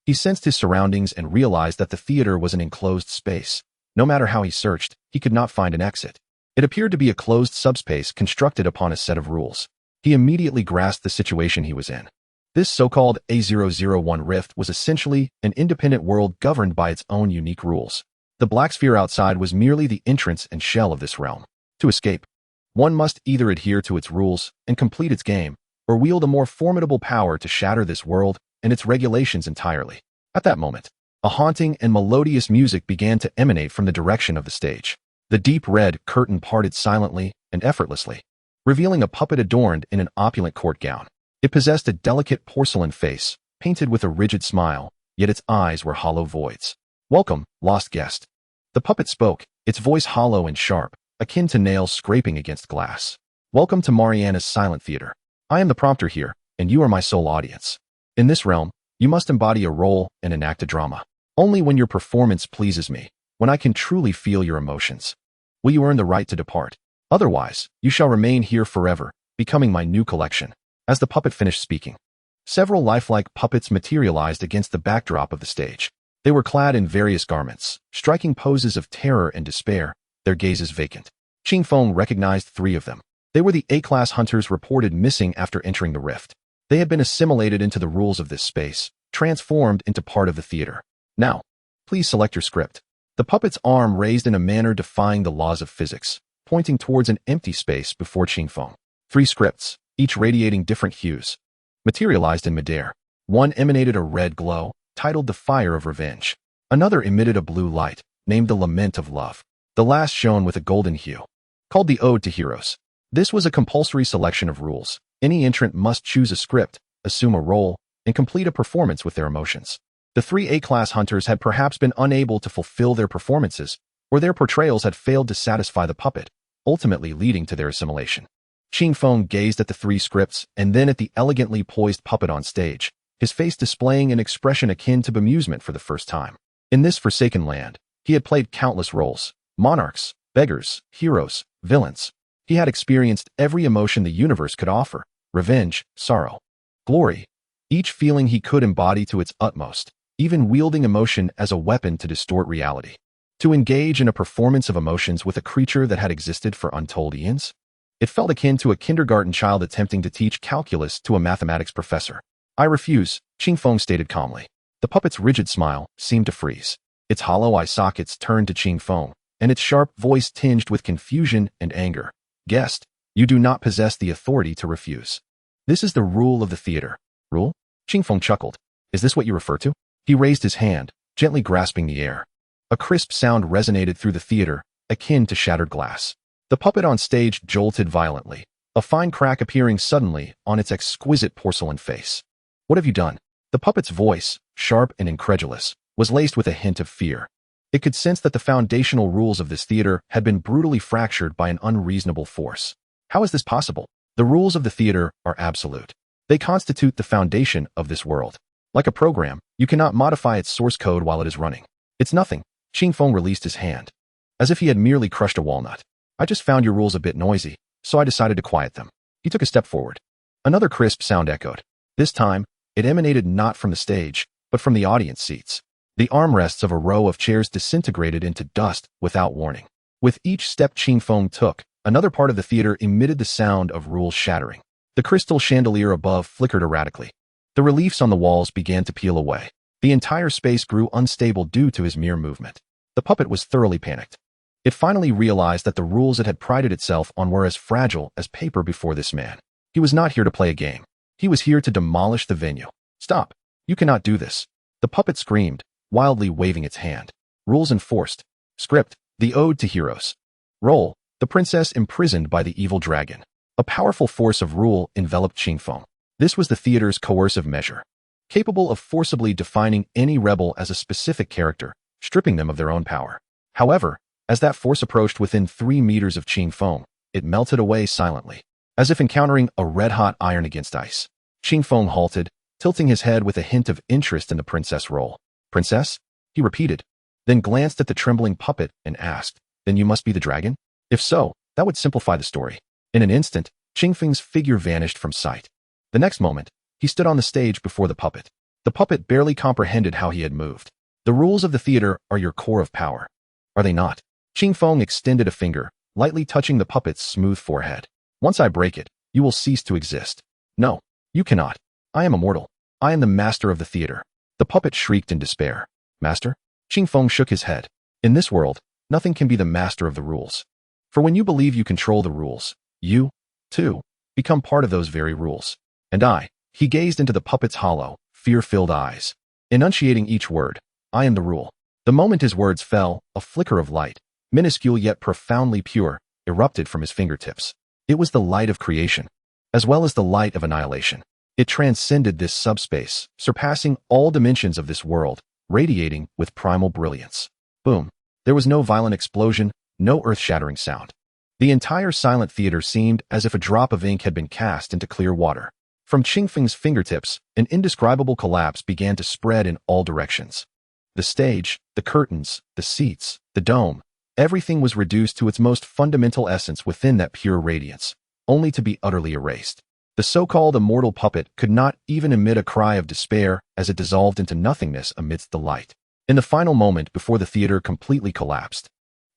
He sensed his surroundings and realized that the theater was an enclosed space. No matter how he searched, he could not find an exit. It appeared to be a closed subspace constructed upon a set of rules. He immediately grasped the situation he was in. This so-called A001 rift was essentially an independent world governed by its own unique rules. The black sphere outside was merely the entrance and shell of this realm. To escape, one must either adhere to its rules and complete its game, or wield a more formidable power to shatter this world and its regulations entirely. At that moment, A haunting and melodious music began to emanate from the direction of the stage. The deep red curtain parted silently and effortlessly, revealing a puppet adorned in an opulent court gown. It possessed a delicate porcelain face, painted with a rigid smile, yet its eyes were hollow voids. "Welcome, lost guest." The puppet spoke, its voice hollow and sharp, akin to nails scraping against glass. "Welcome to Mariana's silent theater. I am the prompter here, and you are my sole audience. In this realm, you must embody a role and enact a drama. Only when your performance pleases me, when I can truly feel your emotions, will you earn the right to depart. Otherwise, you shall remain here forever, becoming my new collection." As the puppet finished speaking, several lifelike puppets materialized against the backdrop of the stage. They were clad in various garments, striking poses of terror and despair, their gazes vacant. Qing Feng recognized 3 of them. They were the A-class hunters reported missing after entering the rift. They had been assimilated into the rules of this space, transformed into part of the theater. "Now, please select your script." The puppet's arm raised in a manner defying the laws of physics, pointing towards an empty space before Qing Feng. 3 scripts, each radiating different hues, materialized in midair. One emanated a red glow, titled The Fire of Revenge. Another emitted a blue light, named The Lament of Love. The last shone with a golden hue, called The Ode to Heroes. This was a compulsory selection of rules. Any entrant must choose a script, assume a role, and complete a performance with their emotions. The 3 A-class hunters had perhaps been unable to fulfill their performances, or their portrayals had failed to satisfy the puppet, ultimately leading to their assimilation. Qing Feng gazed at the 3 scripts and then at the elegantly poised puppet on stage, his face displaying an expression akin to bemusement for the first time. In this forsaken land, he had played countless roles: monarchs, beggars, heroes, villains. He had experienced every emotion the universe could offer: revenge, sorrow, glory, each feeling he could embody to its utmost, even wielding emotion as a weapon to distort reality. To engage in a performance of emotions with a creature that had existed for untold eons? It felt akin to a kindergarten child attempting to teach calculus to a mathematics professor. "I refuse," Qing Feng stated calmly. The puppet's rigid smile seemed to freeze. Its hollow eye sockets turned to Qing Feng, and its sharp voice tinged with confusion and anger. "Guest, you do not possess the authority to refuse. This is the rule of the theater." "Rule?" Qing Feng chuckled. "Is this what you refer to?" He raised his hand, gently grasping the air. A crisp sound resonated through the theater, akin to shattered glass. The puppet on stage jolted violently, a fine crack appearing suddenly on its exquisite porcelain face. "What have you done?" The puppet's voice, sharp and incredulous, was laced with a hint of fear. It could sense that the foundational rules of this theater had been brutally fractured by an unreasonable force. How is this possible? The rules of the theater are absolute. They constitute the foundation of this world. Like a program, you cannot modify its source code while it is running. "It's nothing." Qing Feng released his hand, as if he had merely crushed a walnut. "I just found your rules a bit noisy, so I decided to quiet them." He took a step forward. Another crisp sound echoed. This time, it emanated not from the stage, but from the audience seats. The armrests of a row of chairs disintegrated into dust without warning. With each step Qing Feng took, another part of the theater emitted the sound of rules shattering. The crystal chandelier above flickered erratically. The reliefs on the walls began to peel away. The entire space grew unstable due to his mere movement. The puppet was thoroughly panicked. It finally realized that the rules it had prided itself on were as fragile as paper before this man. He was not here to play a game. He was here to demolish the venue. "Stop! You cannot do this!" The puppet screamed, wildly waving its hand. "Rules enforced. Script: The Ode to Heroes. Role: the princess imprisoned by the evil dragon." A powerful force of rule enveloped Qing Feng. This was the theater's coercive measure, capable of forcibly defining any rebel as a specific character, stripping them of their own power. However, as that force approached within 3 meters of Qing Feng, it melted away silently, as if encountering a red-hot iron against ice. Qing Feng halted, tilting his head with a hint of interest in the princess role. "Princess?" he repeated, then glanced at the trembling puppet and asked, "Then you must be the dragon?" If so, that would simplify the story. In an instant, Qing Feng's figure vanished from sight. The next moment, he stood on the stage before the puppet. The puppet barely comprehended how he had moved. "The rules of the theater are your core of power, are they not?" Qing Feng extended a finger, lightly touching the puppet's smooth forehead. "Once I break it, you will cease to exist." "No, you cannot. I am immortal. I am the master of the theater." The puppet shrieked in despair. "Master?" Qing Feng shook his head. "In this world, nothing can be the master of the rules. For when you believe you control the rules, you, too, become part of those very rules. And he gazed into the puppet's hollow, fear-filled eyes, enunciating each word, I am the rule. The moment his words fell, a flicker of light, minuscule yet profoundly pure, erupted from his fingertips. It was the light of creation, as well as the light of annihilation. It transcended this subspace, surpassing all dimensions of this world, radiating with primal brilliance. Boom. There was no violent explosion, no earth-shattering sound. The entire silent theater seemed as if a drop of ink had been cast into clear water. From Qingfeng's fingertips, an indescribable collapse began to spread in all directions. The stage, the curtains, the seats, the dome, everything was reduced to its most fundamental essence within that pure radiance, only to be utterly erased. The so-called immortal puppet could not even emit a cry of despair as it dissolved into nothingness amidst the light. In the final moment before the theater completely collapsed,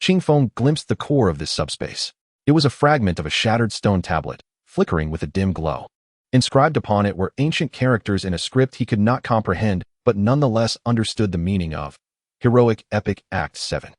Qingfeng glimpsed the core of this subspace. It was a fragment of a shattered stone tablet, flickering with a dim glow. Inscribed upon it were ancient characters in a script he could not comprehend, but nonetheless understood the meaning of. Heroic Epic Act 7.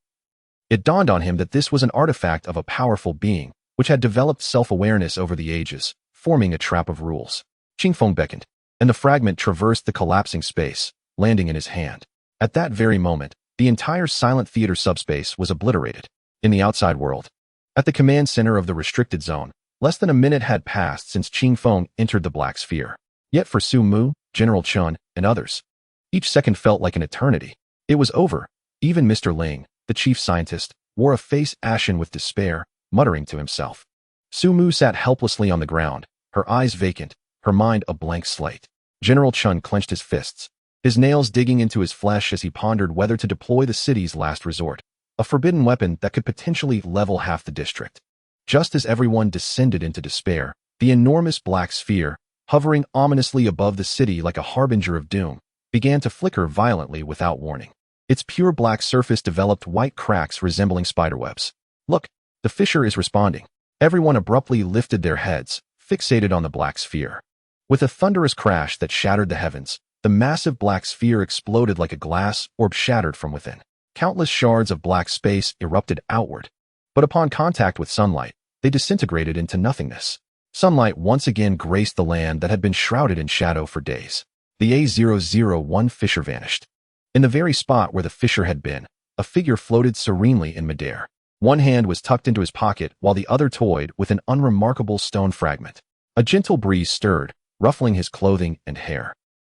It dawned on him that this was an artifact of a powerful being, which had developed self-awareness over the ages, forming a trap of rules. Qingfeng beckoned, and the fragment traversed the collapsing space, landing in his hand. At that very moment, the entire silent theater subspace was obliterated. In the outside world, at the command center of the restricted zone, less than a minute had passed since Qingfeng entered the black sphere. Yet for Su Mu, General Chun, and others, each second felt like an eternity. It was over. Even Mr. Ling, the chief scientist, wore a face ashen with despair, muttering to himself. Su Mu sat helplessly on the ground, her eyes vacant, her mind a blank slate. General Chun clenched his fists, his nails digging into his flesh as he pondered whether to deploy the city's last resort, a forbidden weapon that could potentially level half the district. Just as everyone descended into despair, the enormous black sphere, hovering ominously above the city like a harbinger of doom, began to flicker violently without warning. Its pure black surface developed white cracks resembling spiderwebs. Look, the fissure is responding. Everyone abruptly lifted their heads, fixated on the black sphere. With a thunderous crash that shattered the heavens, the massive black sphere exploded like a glass orb shattered from within. Countless shards of black space erupted outward, but upon contact with sunlight, they disintegrated into nothingness. Sunlight once again graced the land that had been shrouded in shadow for days. The A001 fissure vanished. In the very spot where the fissure had been, a figure floated serenely in midair. One hand was tucked into his pocket while the other toyed with an unremarkable stone fragment. A gentle breeze stirred, ruffling his clothing and hair.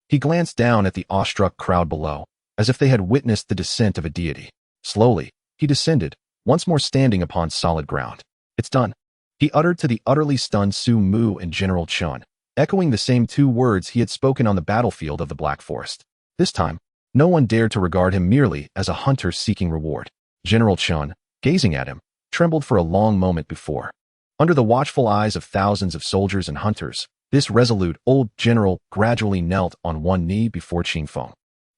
He glanced down at the awestruck crowd below, as if they had witnessed the descent of a deity. Slowly, he descended, once more standing upon solid ground. It's done, he uttered to the utterly stunned Su Mu and General Chun, echoing the same two words he had spoken on the battlefield of the Black Forest. This time, no one dared to regard him merely as a hunter seeking reward. General Chun, gazing at him, trembled for a long moment before. Under the watchful eyes of thousands of soldiers and hunters, this resolute old general gradually knelt on one knee before Qingfeng.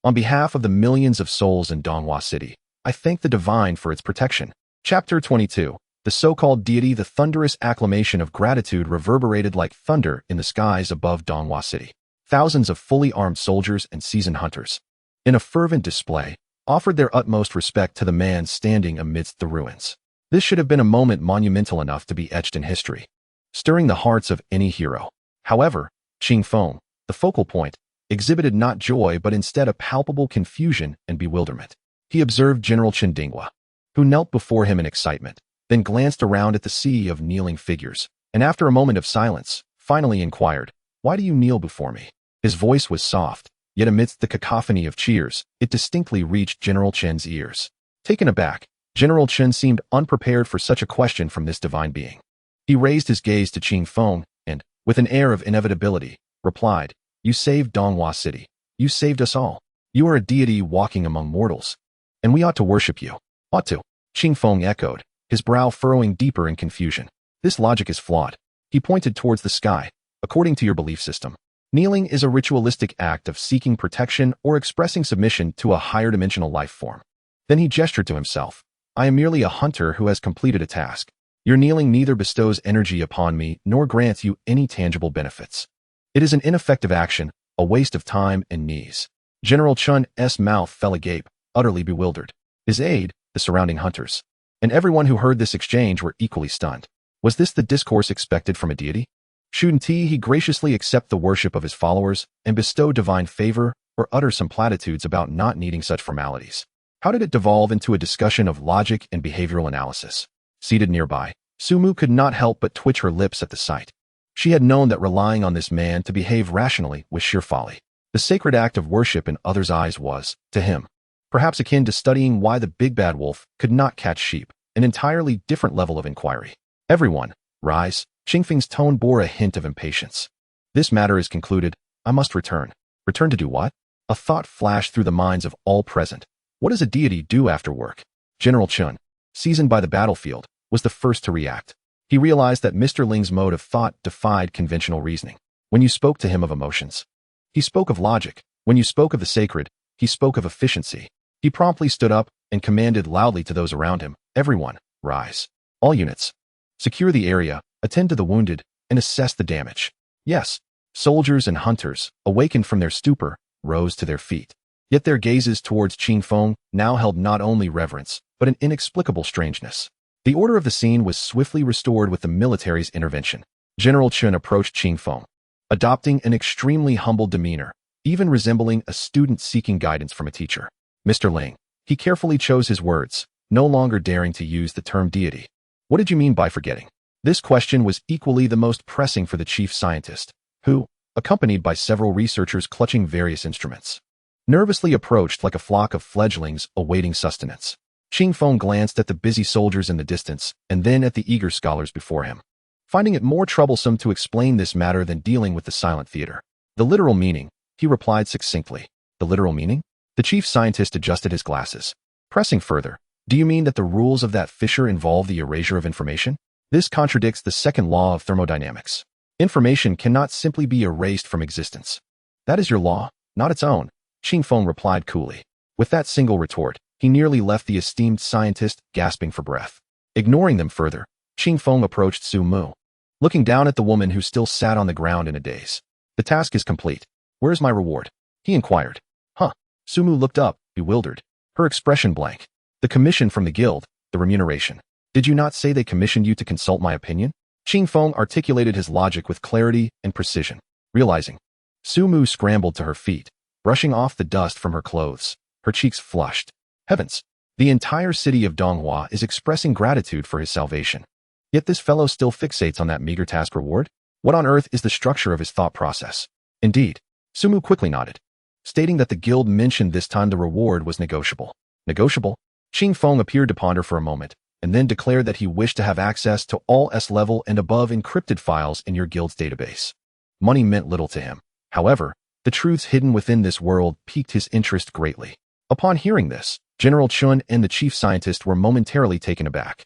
On behalf of the millions of souls in Donghua City, I thank the divine for its protection. Chapter 22. The so-called deity. The thunderous acclamation of gratitude reverberated like thunder in the skies above Donghua City. Thousands of fully armed soldiers and seasoned hunters, in a fervent display, offered their utmost respect to the man standing amidst the ruins. This should have been a moment monumental enough to be etched in history, stirring the hearts of any hero. However, Qingfeng, the focal point, exhibited not joy but instead a palpable confusion and bewilderment. He observed General Chindingwa, who knelt before him in excitement, then glanced around at the sea of kneeling figures, and after a moment of silence, finally inquired, "Why do you kneel before me?" His voice was soft, yet amidst the cacophony of cheers, it distinctly reached General Chen's ears. Taken aback, General Chen seemed unprepared for such a question from this divine being. He raised his gaze to Qingfeng and, with an air of inevitability, replied, "You saved Donghua City. You saved us all. You are a deity walking among mortals, and we ought to worship you." "Ought to," Qingfeng echoed, his brow furrowing deeper in confusion. "This logic is flawed." He pointed towards the sky. "According to your belief system, kneeling is a ritualistic act of seeking protection or expressing submission to a higher dimensional life form." Then he gestured to himself. "I am merely a hunter who has completed a task. Your kneeling neither bestows energy upon me nor grants you any tangible benefits. It is an ineffective action, a waste of time and knees." General Chun's mouth fell agape, utterly bewildered. His aide, the surrounding hunters, and everyone who heard this exchange were equally stunned. Was this the discourse expected from a deity? Shouldn't he graciously accept the worship of his followers and bestow divine favor, or utter some platitudes about not needing such formalities. How did it devolve into a discussion of logic and behavioral analysis? Seated nearby, Sumu could not help but twitch her lips at the sight. She had known that relying on this man to behave rationally was sheer folly. The sacred act of worship in others' eyes was, to him, perhaps akin to studying why the big bad wolf could not catch sheep, an entirely different level of inquiry. Everyone, rise. Qingfeng's tone bore a hint of impatience. This matter is concluded. I must return. Return to do what? A thought flashed through the minds of all present. What does a deity do after work? General Chun, seasoned by the battlefield, was the first to react. He realized that Mr. Ling's mode of thought defied conventional reasoning. When you spoke to him of emotions, he spoke of logic. When you spoke of the sacred, he spoke of efficiency. He promptly stood up and commanded loudly to those around him, everyone, rise. All units, secure the area, attend to the wounded, and assess the damage. Yes, soldiers and hunters, awakened from their stupor, rose to their feet. Yet their gazes towards Qingfeng now held not only reverence, but an inexplicable strangeness. The order of the scene was swiftly restored with the military's intervention. General Chun approached Qingfeng, adopting an extremely humble demeanor, even resembling a student seeking guidance from a teacher. Mr. Ling, he carefully chose his words, no longer daring to use the term deity. What did you mean by forgetting? This question was equally the most pressing for the chief scientist, who, accompanied by several researchers clutching various instruments, nervously approached like a flock of fledglings awaiting sustenance. Qingfeng glanced at the busy soldiers in the distance and then at the eager scholars before him, finding it more troublesome to explain this matter than dealing with the silent theater. The literal meaning, he replied succinctly. The literal meaning? The chief scientist adjusted his glasses. Pressing further, do you mean that the rules of that fissure involve the erasure of information? This contradicts the second law of thermodynamics. Information cannot simply be erased from existence. That is your law, not its own, Qingfeng replied coolly. With that single retort, he nearly left the esteemed scientist gasping for breath. Ignoring them further, Qingfeng approached Su Mu, looking down at the woman who still sat on the ground in a daze. The task is complete. Where is my reward? He inquired. Huh. Su Mu looked up, bewildered, her expression blank. The commission from the guild, the remuneration. Did you not say they commissioned you to consult my opinion? Qingfeng articulated his logic with clarity and precision. Realizing, Su Mu scrambled to her feet, brushing off the dust from her clothes. Her cheeks flushed. Heavens! The entire city of Donghua is expressing gratitude for his salvation. Yet this fellow still fixates on that meager task reward? What on earth is the structure of his thought process? Indeed, Su Mu quickly nodded, stating that the guild mentioned this time the reward was negotiable. Negotiable? Qingfeng appeared to ponder for a moment, and then declared that he wished to have access to all S-level and above encrypted files in your guild's database. Money meant little to him. However, the truths hidden within this world piqued his interest greatly. Upon hearing this, General Chun and the chief scientist were momentarily taken aback.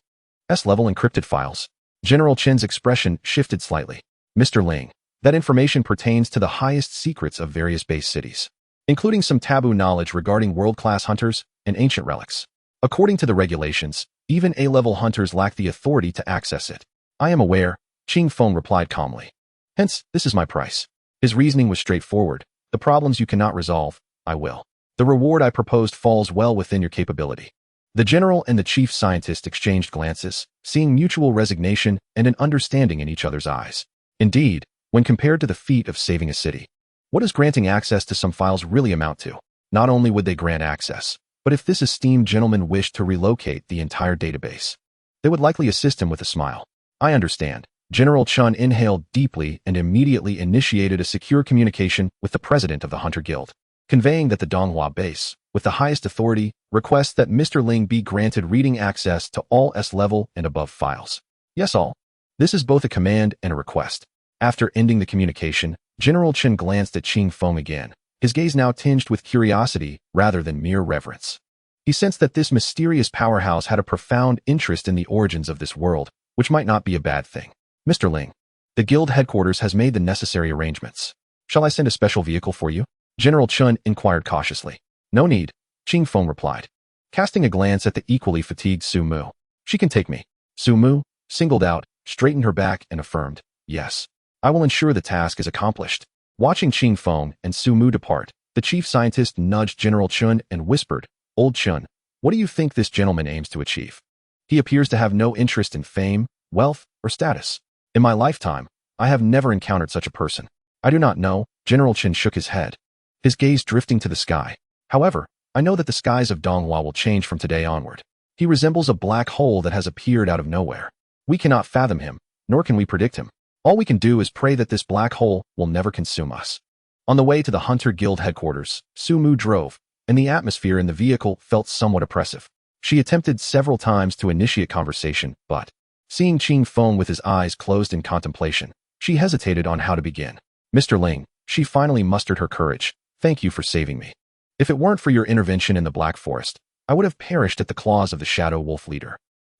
S-level encrypted files. General Chen's expression shifted slightly. Mr. Ling, that information pertains to the highest secrets of various base cities, including some taboo knowledge regarding world-class hunters and ancient relics. According to the regulations, even A-level hunters lack the authority to access it. I am aware, Qingfeng replied calmly. Hence, this is my price. His reasoning was straightforward. The problems you cannot resolve, I will. The reward I proposed falls well within your capability. The general and the chief scientist exchanged glances, seeing mutual resignation and an understanding in each other's eyes. Indeed, when compared to the feat of saving a city, what does granting access to some files really amount to? Not only would they grant access, but if this esteemed gentleman wished to relocate the entire database, they would likely assist him with a smile. I understand. General Chun inhaled deeply and immediately initiated a secure communication with the president of the Hunter Guild, conveying that the Donghua base, with the highest authority, requests that Mr. Ling be granted reading access to all S-level and above files. Yes, all. This is both a command and a request. After ending the communication, General Chen glanced at Qingfeng again, his gaze now tinged with curiosity rather than mere reverence. He sensed that this mysterious powerhouse had a profound interest in the origins of this world, which might not be a bad thing. Mr. Ling, the guild headquarters has made the necessary arrangements. Shall I send a special vehicle for you? General Chun inquired cautiously. No need, Qingfeng replied, casting a glance at the equally fatigued Su Mu. She can take me. Su Mu, singled out, straightened her back and affirmed, yes, I will ensure the task is accomplished. Watching Qingfeng and Su Mu depart, the chief scientist nudged General Chun and whispered, Old Chun, what do you think this gentleman aims to achieve? He appears to have no interest in fame, wealth, or status. In my lifetime, I have never encountered such a person. I do not know, General Chun shook his head. his gaze drifting to the sky. However, I know that the skies of Donghua will change from today onward. He resembles a black hole that has appeared out of nowhere. We cannot fathom him, nor can we predict him. All we can do is pray that this black hole will never consume us. On the way to the Hunter Guild headquarters, Su Mu drove, and the atmosphere in the vehicle felt somewhat oppressive. She attempted several times to initiate conversation, but, seeing Qing Feng with his eyes closed in contemplation, she hesitated on how to begin. Mr. Ling, she finally mustered her courage. Thank you for saving me. If it weren't for your intervention in the Black Forest, I would have perished at the claws of the Shadow Wolf leader.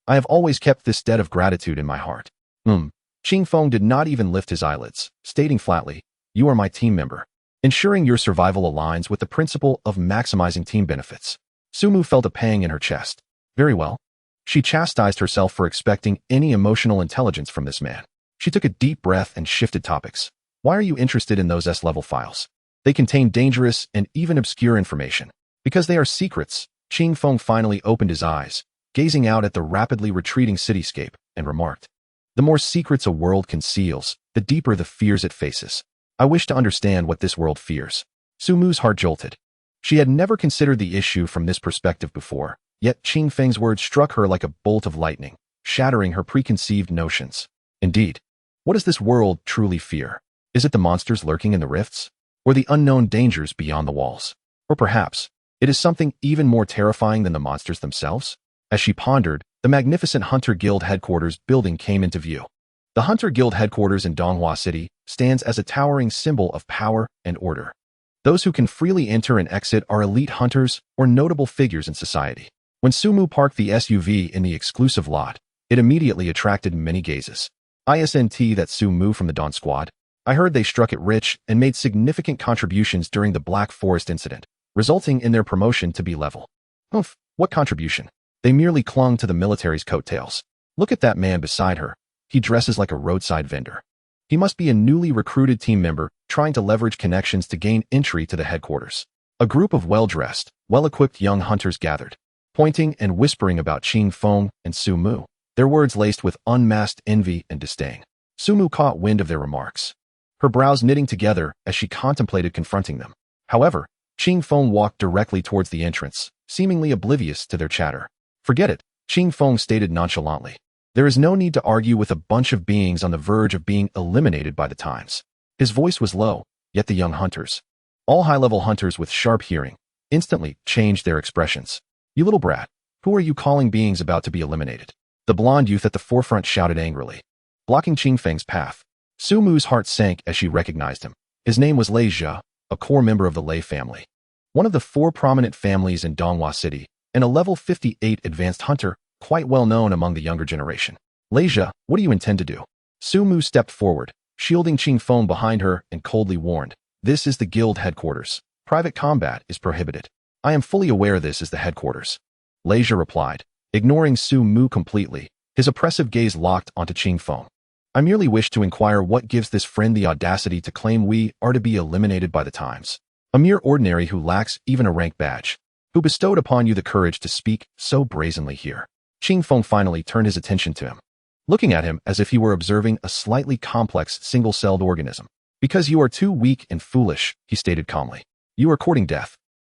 I have always kept this debt of gratitude in my heart. Qing Feng did not even lift his eyelids, stating flatly, you are my team member. Ensuring your survival aligns with the principle of maximizing team benefits. Su Mu felt a pang in her chest. Very well. She chastised herself for expecting any emotional intelligence from this man. She took a deep breath and shifted topics. Why are you interested in those S-level files? They contain dangerous and even obscure information. Because they are secrets, Qing Feng finally opened his eyes, gazing out at the rapidly retreating cityscape, and remarked, the more secrets a world conceals, the deeper the fears it faces. I wish to understand what this world fears. Su Mu's heart jolted. She had never considered the issue from this perspective before, yet Qing Feng's words struck her like a bolt of lightning, shattering her preconceived notions. Indeed, what does this world truly fear? Is it the monsters lurking in the rifts? Or the unknown dangers beyond the walls? Or perhaps, it is something even more terrifying than the monsters themselves? As she pondered, the magnificent Hunter Guild headquarters building came into view. The Hunter Guild headquarters in Donghua City stands as a towering symbol of power and order. Those who can freely enter and exit are elite hunters or notable figures in society. When Su Mu parked the SUV in the exclusive lot, it immediately attracted many gazes. ISNT, that Su Mu from the Dawn Squad. I heard they struck it rich and made significant contributions during the Black Forest incident, resulting in their promotion to be level. Oof, what contribution? They merely clung to the military's coattails. Look at that man beside her. He dresses like a roadside vendor. He must be a newly recruited team member trying to leverage connections to gain entry to the headquarters. A group of well-dressed, well-equipped young hunters gathered, pointing and whispering about Qing Feng and Su Mu, their words laced with unmasked envy and disdain. Su Mu caught wind of their remarks, her brows knitting together as she contemplated confronting them. However, Qing Feng walked directly towards the entrance, seemingly oblivious to their chatter. Forget it, Qing Feng stated nonchalantly. There is no need to argue with a bunch of beings on the verge of being eliminated by the times. His voice was low, yet the young hunters, all high-level hunters with sharp hearing, instantly changed their expressions. You little brat, who are you calling beings about to be eliminated? The blonde youth at the forefront shouted angrily, blocking Qing Feng's path. Su Mu's heart sank as she recognized him. His name was Lei Jia, a core member of the Lei family, one of the 4 prominent families in Donghua City, and a level 58 advanced hunter, quite well known among the younger generation. Lei Jia, what do you intend to do? Su Mu stepped forward, shielding Qing Feng behind her, and coldly warned, this is the guild headquarters. Private combat is prohibited. I am fully aware this is the headquarters. Lei Jia replied, ignoring Su Mu completely, his oppressive gaze locked onto Qing Feng. I merely wish to inquire what gives this friend the audacity to claim we are to be eliminated by the times. A mere ordinary who lacks even a rank badge. Who bestowed upon you the courage to speak so brazenly here? Qing Feng finally turned his attention to him, looking at him as if he were observing a slightly complex single-celled organism. Because you are too weak and foolish, he stated calmly. You are courting death.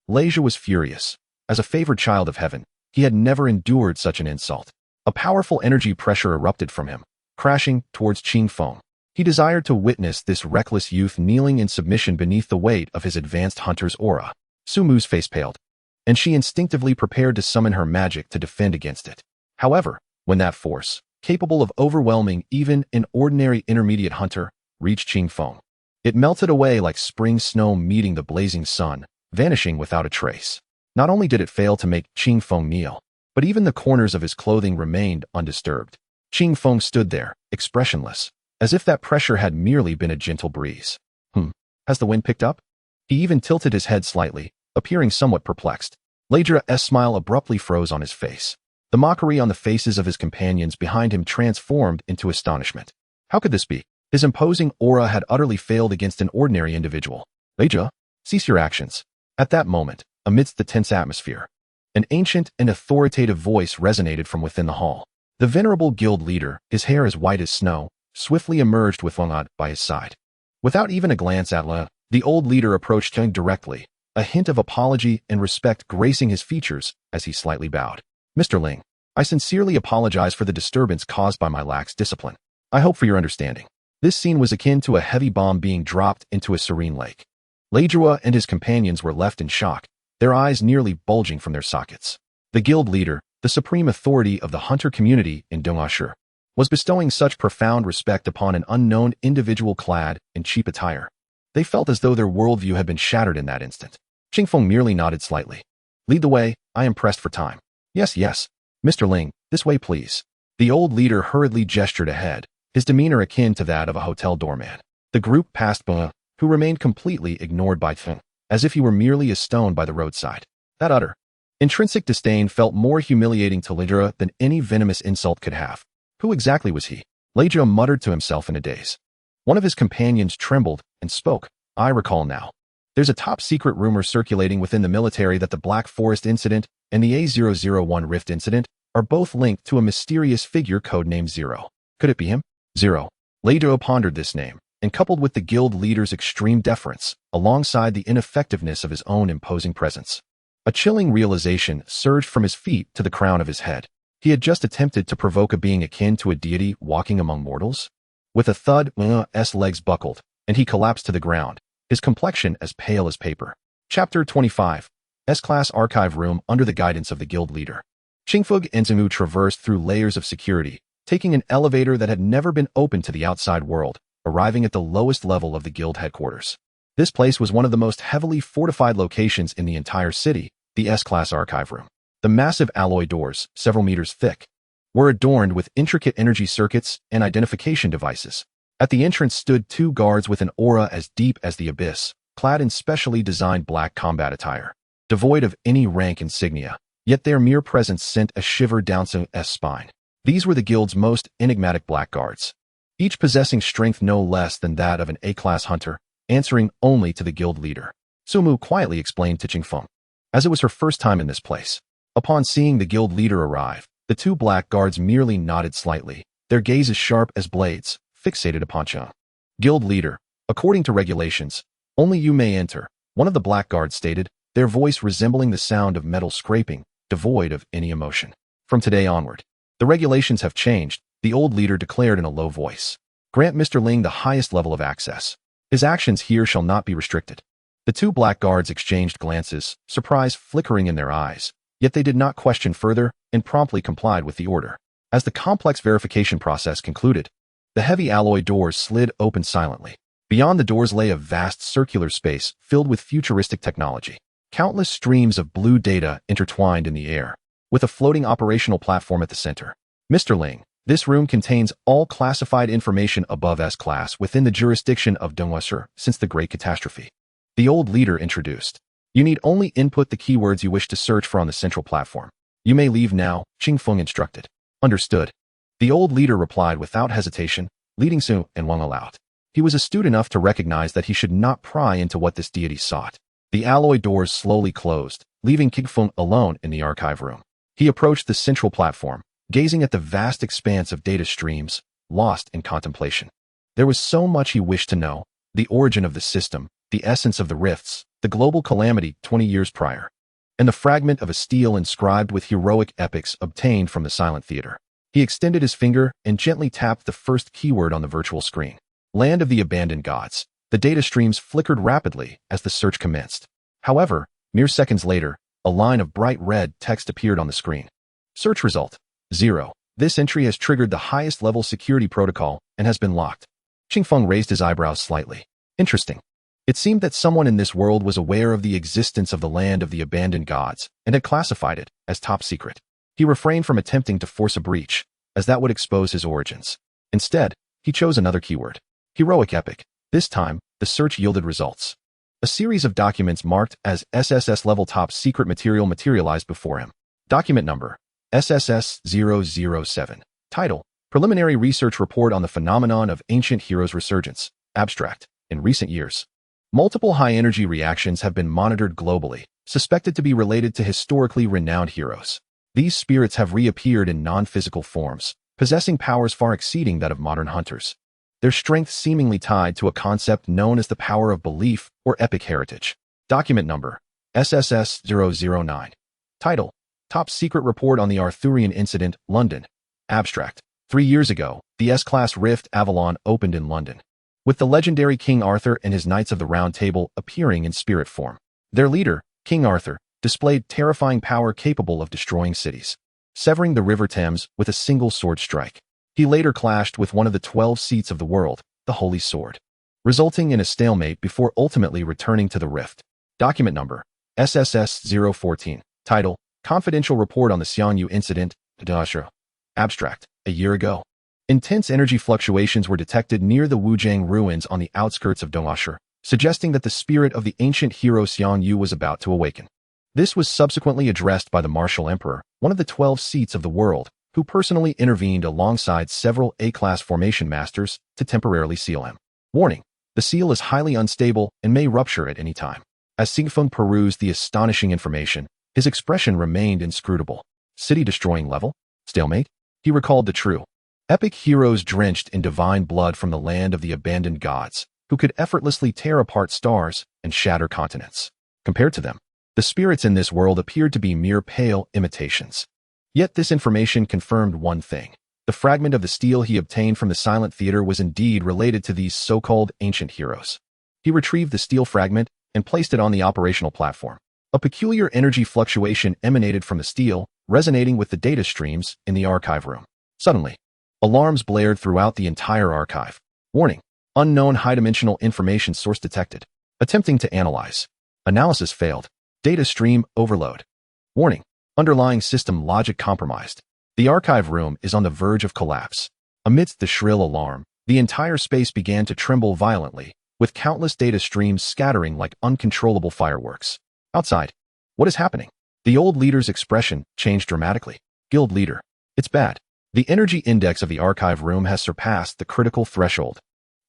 Lei Jia was furious. As a favored child of heaven, he had never endured such an insult. A powerful energy pressure erupted from him, crashing towards Qing Feng. He desired to witness this reckless youth kneeling in submission beneath the weight of his advanced hunter's aura. Su Mu's face paled, and she instinctively prepared to summon her magic to defend against it. However, when that force, capable of overwhelming even an ordinary intermediate hunter, reached Qing Feng, it melted away like spring snow meeting the blazing sun, vanishing without a trace. Not only did it fail to make Qing Feng kneel, but even the corners of his clothing remained undisturbed. Qing Feng stood there, expressionless, as if that pressure had merely been a gentle breeze. Has the wind picked up? He even tilted his head slightly, appearing somewhat perplexed. Lei Jia's smile abruptly froze on his face. The mockery on the faces of his companions behind him transformed into astonishment. How could this be? His imposing aura had utterly failed against an ordinary individual. Lei Jia, cease your actions. At that moment, amidst the tense atmosphere, an ancient and authoritative voice resonated from within the hall. The venerable guild leader, his hair as white as snow, swiftly emerged with Wang Ad by his side. Without even a glance at Lei, The old leader approached Cheng directly, a hint of apology and respect gracing his features as he slightly bowed. Mr. Ling, I sincerely apologize for the disturbance caused by my lax discipline. I hope for your understanding. This scene was akin to a heavy bomb being dropped into a serene lake. Lejua and his companions were left in shock, their eyes nearly bulging from their sockets. The guild leader, the supreme authority of the hunter community in Dongashur, was bestowing such profound respect upon an unknown individual clad in cheap attire. They felt as though their worldview had been shattered in that instant. Qingfeng merely nodded slightly. Lead the way, I am pressed for time. Yes, Mr. Ling, this way please. The old leader hurriedly gestured ahead, his demeanor akin to that of a hotel doorman. The group passed Bua, who remained completely ignored by Feng, as if he were merely a stone by the roadside. That utter, intrinsic disdain felt more humiliating to Lejua than any venomous insult could have. Who exactly was he? Lejua muttered to himself in a daze. One of his companions trembled and spoke. I recall now. There's a top-secret rumor circulating within the military that the Black Forest incident and the A001 Rift incident are both linked to a mysterious figure codenamed Zero. Could it be him? Zero. Lejua pondered this name, and coupled with the guild leader's extreme deference, alongside the ineffectiveness of his own imposing presence, a chilling realization surged from his feet to the crown of his head. He had just attempted to provoke a being akin to a deity walking among mortals. With a thud, Ngu's legs buckled, and he collapsed to the ground, his complexion as pale as paper. Chapter 25. S-Class Archive Room under the guidance of the guild leader. Qingfeng and Zhengu traversed through layers of security, taking an elevator that had never been opened to the outside world, arriving at the lowest level of the guild headquarters. This place was one of the most heavily fortified locations in the entire city, the S-Class Archive Room. The massive alloy doors, several meters thick, were adorned with intricate energy circuits and identification devices. At the entrance stood two guards with an aura as deep as the abyss, clad in specially designed black combat attire, devoid of any rank insignia, yet their mere presence sent a shiver down Sung's spine. These were the guild's most enigmatic blackguards, each possessing strength no less than that of an A-class hunter, answering only to the guild leader. Sumu quietly explained to Qingfeng, as it was her first time in this place. Upon seeing the guild leader arrive, the two blackguards merely nodded slightly, their gazes sharp as blades, fixated upon Cheng. Guild leader, according to regulations, only you may enter, one of the blackguards stated, their voice resembling the sound of metal scraping, devoid of any emotion. From today onward, the regulations have changed, the old leader declared in a low voice. Grant Mr. Ling the highest level of access. His actions here shall not be restricted. The two blackguards exchanged glances, surprise flickering in their eyes, yet they did not question further and promptly complied with the order. As the complex verification process concluded, the heavy alloy doors slid open silently. Beyond the doors lay a vast circular space filled with futuristic technology. Countless streams of blue data intertwined in the air, with a floating operational platform at the center. Mr. Ling, this room contains all classified information above S-Class within the jurisdiction of Dongashur since the Great Catastrophe. The old leader introduced. You need only input the keywords you wish to search for on the central platform. You may leave now, Qingfeng instructed. Understood. The old leader replied without hesitation, leading Su and Wang out. He was astute enough to recognize that he should not pry into what this deity sought. The alloy doors slowly closed, leaving Qingfeng alone in the archive room. He approached the central platform, gazing at the vast expanse of data streams, lost in contemplation. There was so much he wished to know, the origin of the system, the essence of the rifts, the global calamity 20 years prior, and the fragment of a stele inscribed with heroic epics obtained from the silent theater. He extended his finger and gently tapped the first keyword on the virtual screen. Land of the Abandoned Gods. The data streams flickered rapidly as the search commenced. However, mere seconds later, a line of bright red text appeared on the screen. Search result: 0. This entry has triggered the highest level security protocol and has been locked. Qingfeng raised his eyebrows slightly. Interesting. It seemed that someone in this world was aware of the existence of the Land of the Abandoned Gods and had classified it as top secret. He refrained from attempting to force a breach, as that would expose his origins. Instead, he chose another keyword. Heroic epic. This time, the search yielded results. A series of documents marked as SSS level top secret material materialized before him. Document number: SSS-007. Title: Preliminary Research Report on the Phenomenon of Ancient Heroes Resurgence. Abstract: In recent years, multiple high-energy reactions have been monitored globally, suspected to be related to historically renowned heroes. These spirits have reappeared in non-physical forms, possessing powers far exceeding that of modern hunters. their strength seemingly tied to a concept known as the power of belief or epic heritage. Document number SSS-009. Title: Top Secret Report on the Arthurian Incident, London. Abstract: 3 years ago, the S-Class Rift Avalon opened in London, with the legendary King Arthur and his Knights of the Round Table appearing in spirit form. Their leader, King Arthur, displayed terrifying power capable of destroying cities, severing the River Thames with a single sword strike. He later clashed with one of the 12 seats of the world, the Holy Sword, resulting in a stalemate before ultimately returning to the Rift. Document number SSS-014. Title: Confidential Report on the Xiangyu Incident, Dashra. Abstract: A year ago, intense energy fluctuations were detected near the Wujiang ruins on the outskirts of Dongashur, suggesting that the spirit of the ancient hero Xiangyu was about to awaken. This was subsequently addressed by the Martial Emperor, one of the 12 seats of the world, who personally intervened alongside several A-class formation masters to temporarily seal him. Warning: the seal is highly unstable and may rupture at any time. As Xingfeng perused the astonishing information, his expression remained inscrutable. City-destroying level? Stalemate? He recalled the true epic heroes drenched in divine blood from the land of the abandoned gods, who could effortlessly tear apart stars and shatter continents. Compared to them, the spirits in this world appeared to be mere pale imitations. Yet this information confirmed one thing: the fragment of the steel he obtained from the Silent Theater was indeed related to these so-called ancient heroes. He retrieved the steel fragment and placed it on the operational platform. A peculiar energy fluctuation emanated from the steel, resonating with the data streams in the archive room. Suddenly, alarms blared throughout the entire archive. Warning: unknown high-dimensional information source detected. Attempting to analyze. Analysis failed. Data stream overload. Warning: underlying system logic compromised. The archive room is on the verge of collapse. Amidst the shrill alarm, the entire space began to tremble violently, with countless data streams scattering like uncontrollable fireworks. Outside, what is happening? The old leader's expression changed dramatically. Guild leader: it's bad. The energy index of the archive room has surpassed the critical threshold.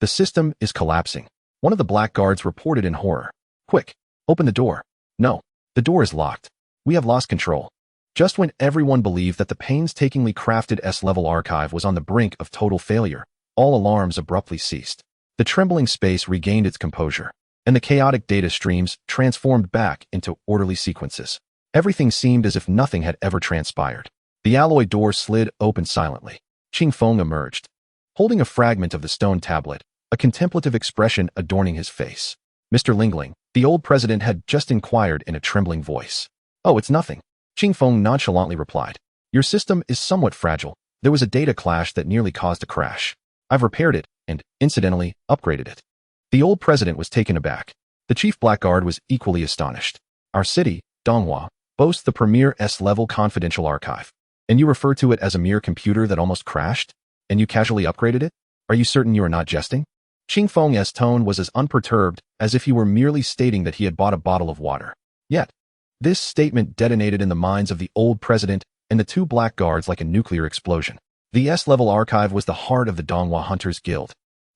The system is collapsing. One of the black guards reported in horror. Quick, open the door. No, the door is locked. We have lost control. Just when everyone believed that the painstakingly crafted S-level archive was on the brink of total failure, all alarms abruptly ceased. The trembling space regained its composure, and the chaotic data streams transformed back into orderly sequences. Everything seemed as if nothing had ever transpired. The alloy door slid open silently. Qingfeng emerged, holding a fragment of the stone tablet, a contemplative expression adorning his face. Mr. Lingling, the old president had just inquired in a trembling voice. Oh, it's nothing. Qingfeng nonchalantly replied. Your system is somewhat fragile. There was a data clash that nearly caused a crash. I've repaired it and, incidentally, upgraded it. The old president was taken aback. The chief blackguard was equally astonished. Our city, Donghua, boasts the premier S-level confidential archive. And you refer to it as a mere computer that almost crashed? And you casually upgraded it? Are you certain you are not jesting? Qingfeng's tone was as unperturbed as if he were merely stating that he had bought a bottle of water. Yet, this statement detonated in the minds of the old president and the two blackguards like a nuclear explosion. The S-level archive was the heart of the Donghua Hunters Guild,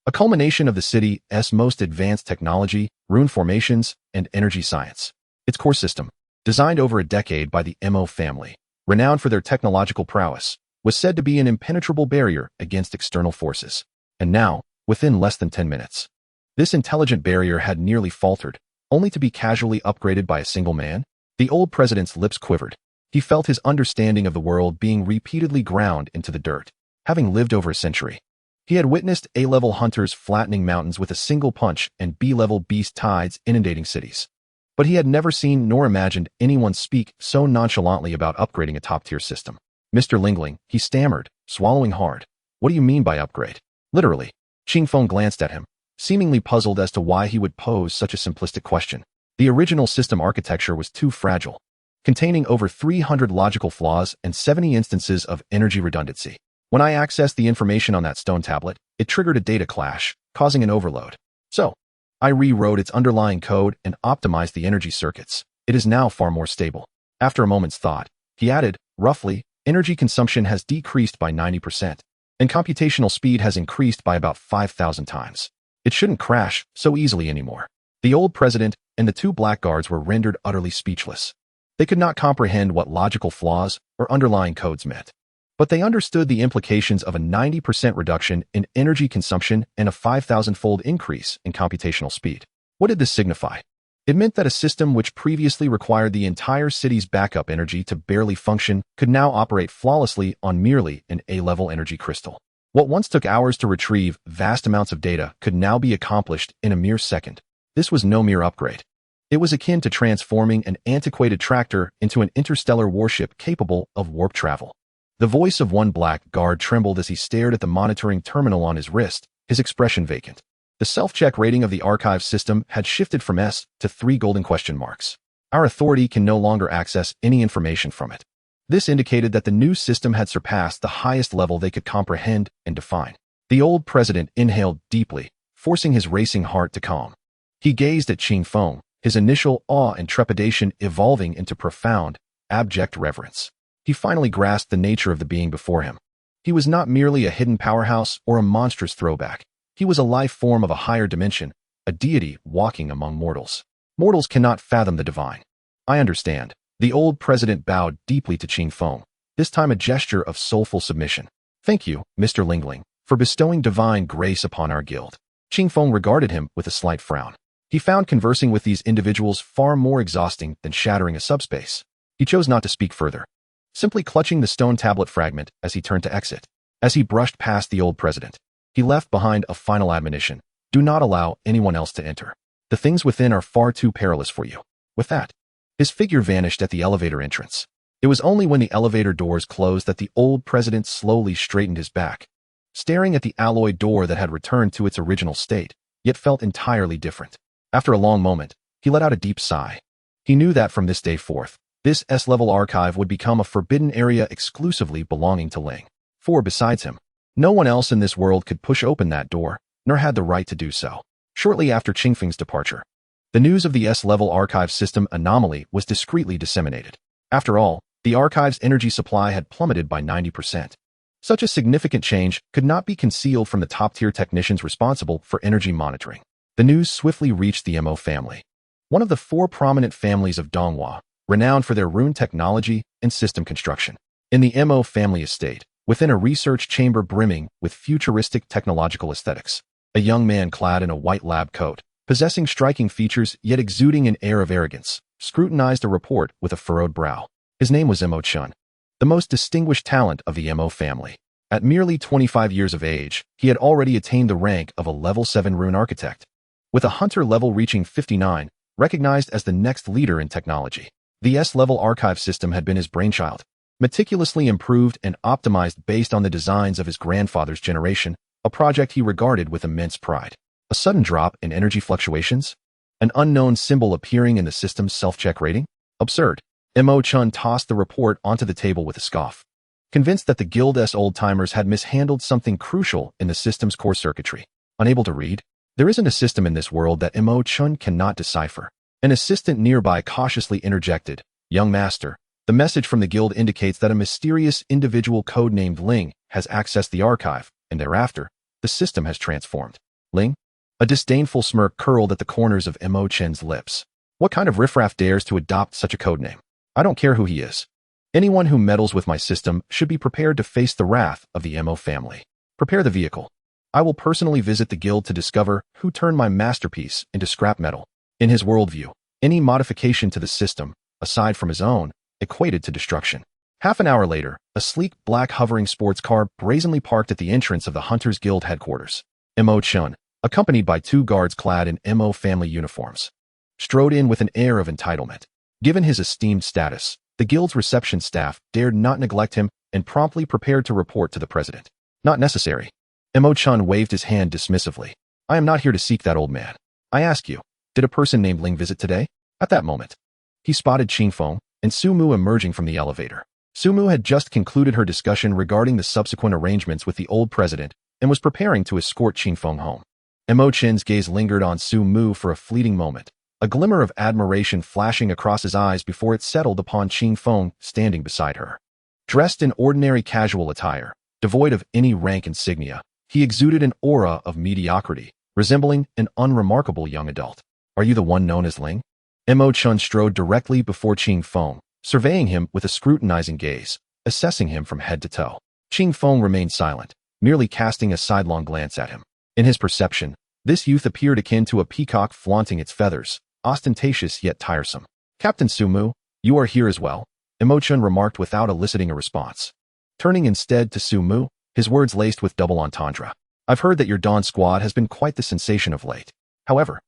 a culmination of the city's most advanced technology, rune formations, and energy science. Its core system, designed over a decade by the Mo family, renowned for their technological prowess, was said to be an impenetrable barrier against external forces. And now, within less than 10 minutes, this intelligent barrier had nearly faltered, only to be casually upgraded by a single man. The old president's lips quivered. He felt his understanding of the world being repeatedly ground into the dirt. Having lived over a century, he had witnessed A-level hunters flattening mountains with a single punch and B-level beast tides inundating cities. But he had never seen nor imagined anyone speak so nonchalantly about upgrading a top-tier system. Mr. Lingling, he stammered, swallowing hard. What do you mean by upgrade? Literally. Qingfeng glanced at him, seemingly puzzled as to why he would pose such a simplistic question. The original system architecture was too fragile, containing over 300 logical flaws and 70 instances of energy redundancy. When I accessed the information on that stone tablet, it triggered a data clash, causing an overload. So, I rewrote its underlying code and optimized the energy circuits. It is now far more stable. After a moment's thought, he added, roughly, energy consumption has decreased by 90%, and computational speed has increased by about 5,000 times. It shouldn't crash so easily anymore. The old president and the two blackguards were rendered utterly speechless. They could not comprehend what logical flaws or underlying codes meant. but they understood the implications of a 90% reduction in energy consumption and a 5,000-fold increase in computational speed. What did this signify? It meant that a system which previously required the entire city's backup energy to barely function could now operate flawlessly on merely an A-level energy crystal. What once took hours to retrieve vast amounts of data could now be accomplished in a mere second. This was no mere upgrade. It was akin to transforming an antiquated tractor into an interstellar warship capable of warp travel. The voice of one black guard trembled as he stared at the monitoring terminal on his wrist, his expression vacant. The self-check rating of the archive system had shifted from S to 3 golden question marks. Our authority can no longer access any information from it. This indicated that the new system had surpassed the highest level they could comprehend and define. The old president inhaled deeply, forcing his racing heart to calm. He gazed at Qing Feng, his initial awe and trepidation evolving into profound, abject reverence. He finally grasped the nature of the being before him. He was not merely a hidden powerhouse or a monstrous throwback. He was a life form of a higher dimension, a deity walking among mortals. Mortals cannot fathom the divine. I understand. The old president bowed deeply to Qing Feng, this time a gesture of soulful submission. Thank you, Mr. Lingling, for bestowing divine grace upon our guild. Qing Feng regarded him with a slight frown. He found conversing with these individuals far more exhausting than shattering a subspace. He chose not to speak further, simply clutching the stone tablet fragment as he turned to exit. As he brushed past the old president, he left behind a final admonition. Do not allow anyone else to enter. The things within are far too perilous for you. With that, his figure vanished at the elevator entrance. It was only when the elevator doors closed that the old president slowly straightened his back, staring at the alloy door that had returned to its original state, yet felt entirely different. After a long moment, he let out a deep sigh. He knew that from this day forth, this S-level archive would become a forbidden area exclusively belonging to Ling. For besides him, no one else in this world could push open that door, nor had the right to do so. Shortly after Qingfeng's departure, the news of the S-level archive system anomaly was discreetly disseminated. After all, the archive's energy supply had plummeted by 90%. Such a significant change could not be concealed from the top-tier technicians responsible for energy monitoring. The news swiftly reached the Mo family, one of the 4 prominent families of Donghua, renowned for their rune technology and system construction. In the Mo family estate, within a research chamber brimming with futuristic technological aesthetics, a young man clad in a white lab coat, possessing striking features yet exuding an air of arrogance, scrutinized a report with a furrowed brow. His name was Mo Chun, the most distinguished talent of the Mo family. At merely 25 years of age, he had already attained the rank of a level 7 rune architect, with a hunter level reaching 59, recognized as the next leader in technology. The S-level archive system had been his brainchild, meticulously improved and optimized based on the designs of his grandfather's generation, a project he regarded with immense pride. A sudden drop in energy fluctuations? An unknown symbol appearing in the system's self-check rating? Absurd. Mo Chun tossed the report onto the table with a scoff, convinced that the Guild's old-timers had mishandled something crucial in the system's core circuitry. Unable to read? There isn't a system in this world that Mo Chun cannot decipher. An assistant nearby cautiously interjected, Young master, the message from the guild indicates that a mysterious individual codenamed Ling has accessed the archive, and thereafter, the system has transformed. Ling? A disdainful smirk curled at the corners of Mo Chen's lips. What kind of riffraff dares to adopt such a codename? I don't care who he is. Anyone who meddles with my system should be prepared to face the wrath of the Mo family. Prepare the vehicle. I will personally visit the guild to discover who turned my masterpiece into scrap metal. In his worldview, any modification to the system, aside from his own, equated to destruction. Half an hour later, a sleek black hovering sports car brazenly parked at the entrance of the Hunters Guild headquarters. Mo Chun, accompanied by 2 guards clad in Mo family uniforms, strode in with an air of entitlement. Given his esteemed status, the guild's reception staff dared not neglect him and promptly prepared to report to the president. Not necessary. Mo Chun waved his hand dismissively. I am not here to seek that old man. I ask you, did a person named Ling visit today? At that moment, he spotted Qing Feng and Su Mu emerging from the elevator. Su Mu had just concluded her discussion regarding the subsequent arrangements with the old president and was preparing to escort Qing Feng home. Mo Chen's gaze lingered on Su Mu for a fleeting moment, a glimmer of admiration flashing across his eyes before it settled upon Qing Feng standing beside her. Dressed in ordinary casual attire, devoid of any rank insignia, he exuded an aura of mediocrity, resembling an unremarkable young adult. Are you the one known as Ling? Mo Chun strode directly before Qing Feng, surveying him with a scrutinizing gaze, assessing him from head to toe. Qing Feng remained silent, merely casting a sidelong glance at him. In his perception, this youth appeared akin to a peacock flaunting its feathers, ostentatious yet tiresome. Captain Sumu, you are here as well, Imo-chun remarked without eliciting a response. Turning instead to Sumu, his words laced with double entendre. I've heard that your Dawn squad has been quite the sensation of late. However,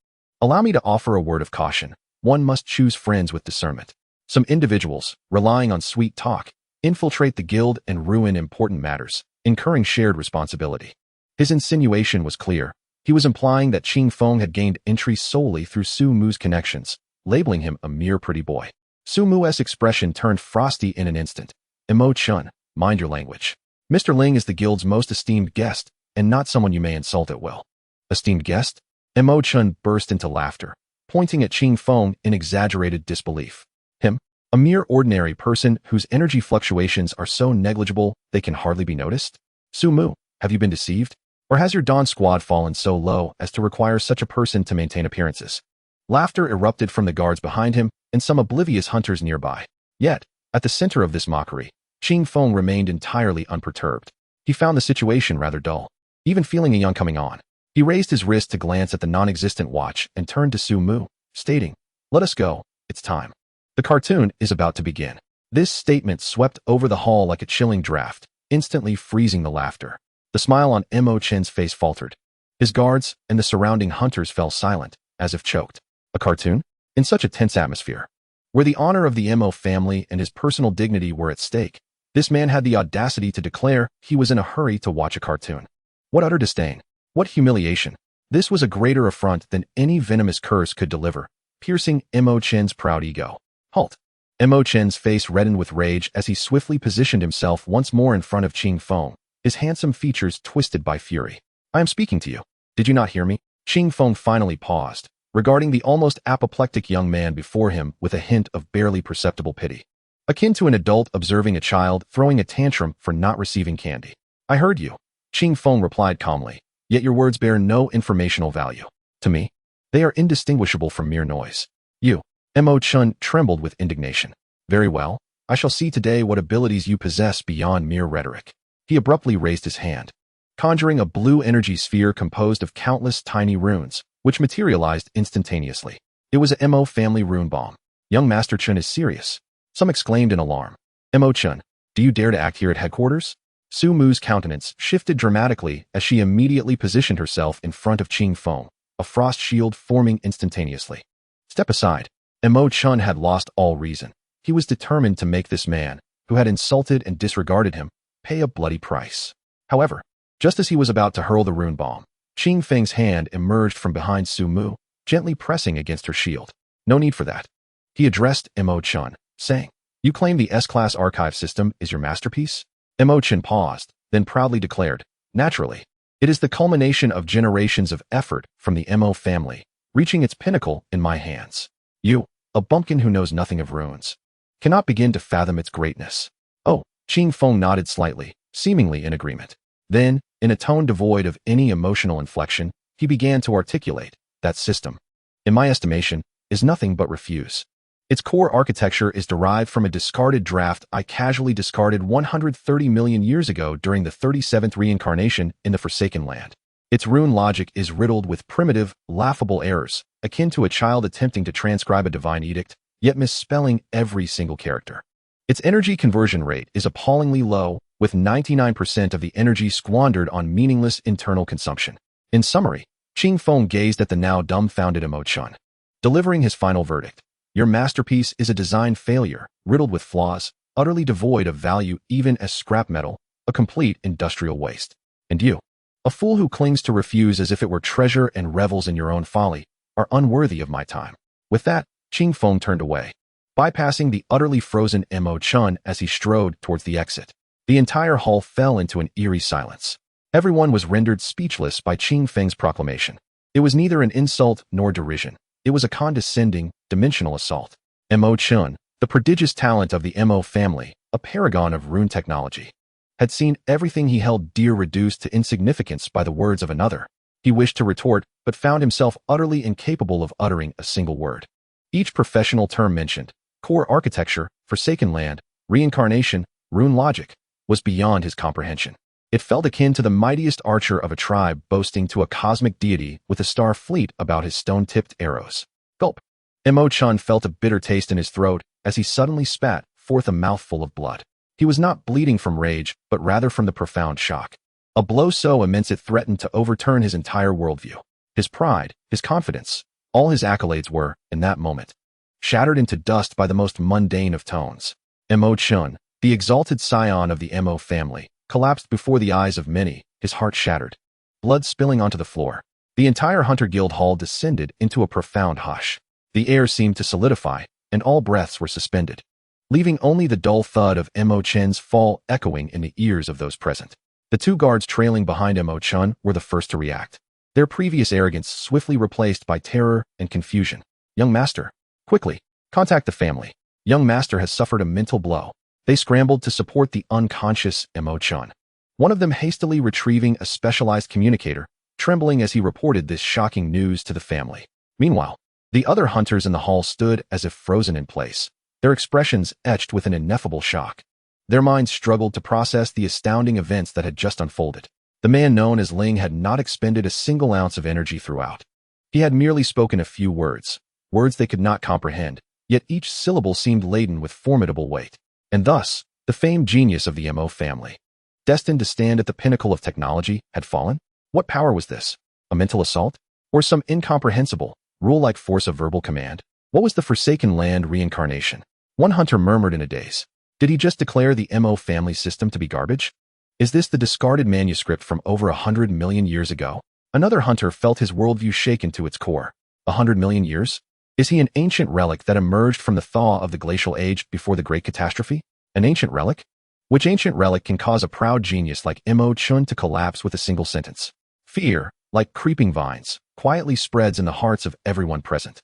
allow me to offer a word of caution. One must choose friends with discernment. Some individuals, relying on sweet talk, infiltrate the guild and ruin important matters, incurring shared responsibility. His insinuation was clear. He was implying that Qing Feng had gained entry solely through Su Mu's connections, labeling him a mere pretty boy. Su Mu's expression turned frosty in an instant. Imo-chun, mind your language. Mr. Ling is the guild's most esteemed guest, and not someone you may insult at will. Esteemed guest? Imo-chun burst into laughter, pointing at Qing Feng in exaggerated disbelief. Him? A mere ordinary person whose energy fluctuations are so negligible they can hardly be noticed? Su Mu, have you been deceived? Or has your Dawn squad fallen so low as to require such a person to maintain appearances? Laughter erupted from the guards behind him and some oblivious hunters nearby. Yet, at the center of this mockery, Qing Feng remained entirely unperturbed. He found the situation rather dull, even feeling a yawn coming on. He raised his wrist to glance at the non-existent watch and turned to Su Mu, stating, "Let us go, it's time. The cartoon is about to begin." This statement swept over the hall like a chilling draft, instantly freezing the laughter. The smile on Imo-chun's face faltered. His guards and the surrounding hunters fell silent, as if choked. A cartoon? In such a tense atmosphere, where the honor of the Imo family and his personal dignity were at stake, this man had the audacity to declare he was in a hurry to watch a cartoon. What utter disdain! What humiliation! This was a greater affront than any venomous curse could deliver, piercing Imo-chun's proud ego. Halt! Imo-chun's face reddened with rage as he swiftly positioned himself once more in front of Qing Feng, his handsome features twisted by fury. I am speaking to you. Did you not hear me? Qing Feng finally paused, regarding the almost apoplectic young man before him with a hint of barely perceptible pity, akin to an adult observing a child throwing a tantrum for not receiving candy. I heard you, Qing Feng replied calmly, yet your words bear no informational value. To me, they are indistinguishable from mere noise. You, Imo-chun trembled with indignation. Very well, I shall see today what abilities you possess beyond mere rhetoric. He abruptly raised his hand, conjuring a blue energy sphere composed of countless tiny runes, which materialized instantaneously. It was a Imo family rune bomb. Young Master Chun is serious. Some exclaimed in alarm. Imo-chun, do you dare to act here at headquarters? Su Mu's countenance shifted dramatically as she immediately positioned herself in front of Qing Feng, a frost shield forming instantaneously. Step aside. Imo-chun had lost all reason. He was determined to make this man, who had insulted and disregarded him, pay a bloody price. However, just as he was about to hurl the rune bomb, Qing Feng's hand emerged from behind Su Mu, gently pressing against her shield. No need for that. He addressed Imo-chun, saying, You claim the S-Class archive system is your masterpiece? Imo-chun paused, then proudly declared, Naturally, it is the culmination of generations of effort from the Imo family, reaching its pinnacle in my hands. You, a bumpkin who knows nothing of runes, cannot begin to fathom its greatness. Oh, Qing Feng nodded slightly, seemingly in agreement. Then, in a tone devoid of any emotional inflection, he began to articulate, that system, in my estimation, is nothing but refuse. Its core architecture is derived from a discarded draft I casually discarded 130 million years ago during the 37th reincarnation in the Forsaken Land. Its rune logic is riddled with primitive, laughable errors, akin to a child attempting to transcribe a divine edict, yet misspelling every single character. Its energy conversion rate is appallingly low, with 99% of the energy squandered on meaningless internal consumption. In summary, Qing Feng gazed at the now dumbfounded Imo-chun, delivering his final verdict. Your masterpiece is a design failure, riddled with flaws, utterly devoid of value even as scrap metal, a complete industrial waste. And you, a fool who clings to refuse as if it were treasure and revels in your own folly, are unworthy of my time. With that, Qing Feng turned away, bypassing the utterly frozen Imo-chun as he strode towards the exit. The entire hall fell into an eerie silence. Everyone was rendered speechless by Qing Feng's proclamation. It was neither an insult nor derision. It was a condescending, dimensional assault. Imo-chun, the prodigious talent of the Imo family, a paragon of rune technology, had seen everything he held dear reduced to insignificance by the words of another. He wished to retort, but found himself utterly incapable of uttering a single word. Each professional term mentioned, core architecture, Forsaken Land, reincarnation, rune logic, was beyond his comprehension. It felt akin to the mightiest archer of a tribe boasting to a cosmic deity with a star fleet about his stone-tipped arrows. Gulp. Imo-chun felt a bitter taste in his throat as he suddenly spat forth a mouthful of blood. He was not bleeding from rage, but rather from the profound shock. A blow so immense it threatened to overturn his entire worldview. His pride, his confidence, all his accolades were, in that moment, shattered into dust by the most mundane of tones. Imo-chun, the exalted scion of the Imo family, collapsed before the eyes of many, his heart shattered. Blood spilling onto the floor. The entire Hunter Guild hall descended into a profound hush. The air seemed to solidify, and all breaths were suspended, leaving only the dull thud of Imo-chun's fall echoing in the ears of those present. The two guards trailing behind Imo-chun were the first to react, their previous arrogance swiftly replaced by terror and confusion. Young master, quickly, contact the family. Young master has suffered a mental blow. They scrambled to support the unconscious Imo-chun. One of them hastily retrieving a specialized communicator, trembling as he reported this shocking news to the family. Meanwhile, the other hunters in the hall stood as if frozen in place, their expressions etched with an ineffable shock. Their minds struggled to process the astounding events that had just unfolded. The man known as Ling had not expended a single ounce of energy throughout. He had merely spoken a few words they could not comprehend, yet each syllable seemed laden with formidable weight. And thus, the famed genius of the Imo family, destined to stand at the pinnacle of technology, had fallen? What power was this? A mental assault? Or some incomprehensible, rule-like force of verbal command? What was the Forsaken Land reincarnation? One hunter murmured in a daze. Did he just declare the Imo family system to be garbage? Is this the discarded manuscript from over 100 million years ago? Another hunter felt his worldview shaken to its core. 100 million years? Is he an ancient relic that emerged from the thaw of the glacial age before the great catastrophe? An ancient relic? Which ancient relic can cause a proud genius like Imo-chun to collapse with a single sentence? Fear, like creeping vines, quietly spreads in the hearts of everyone present.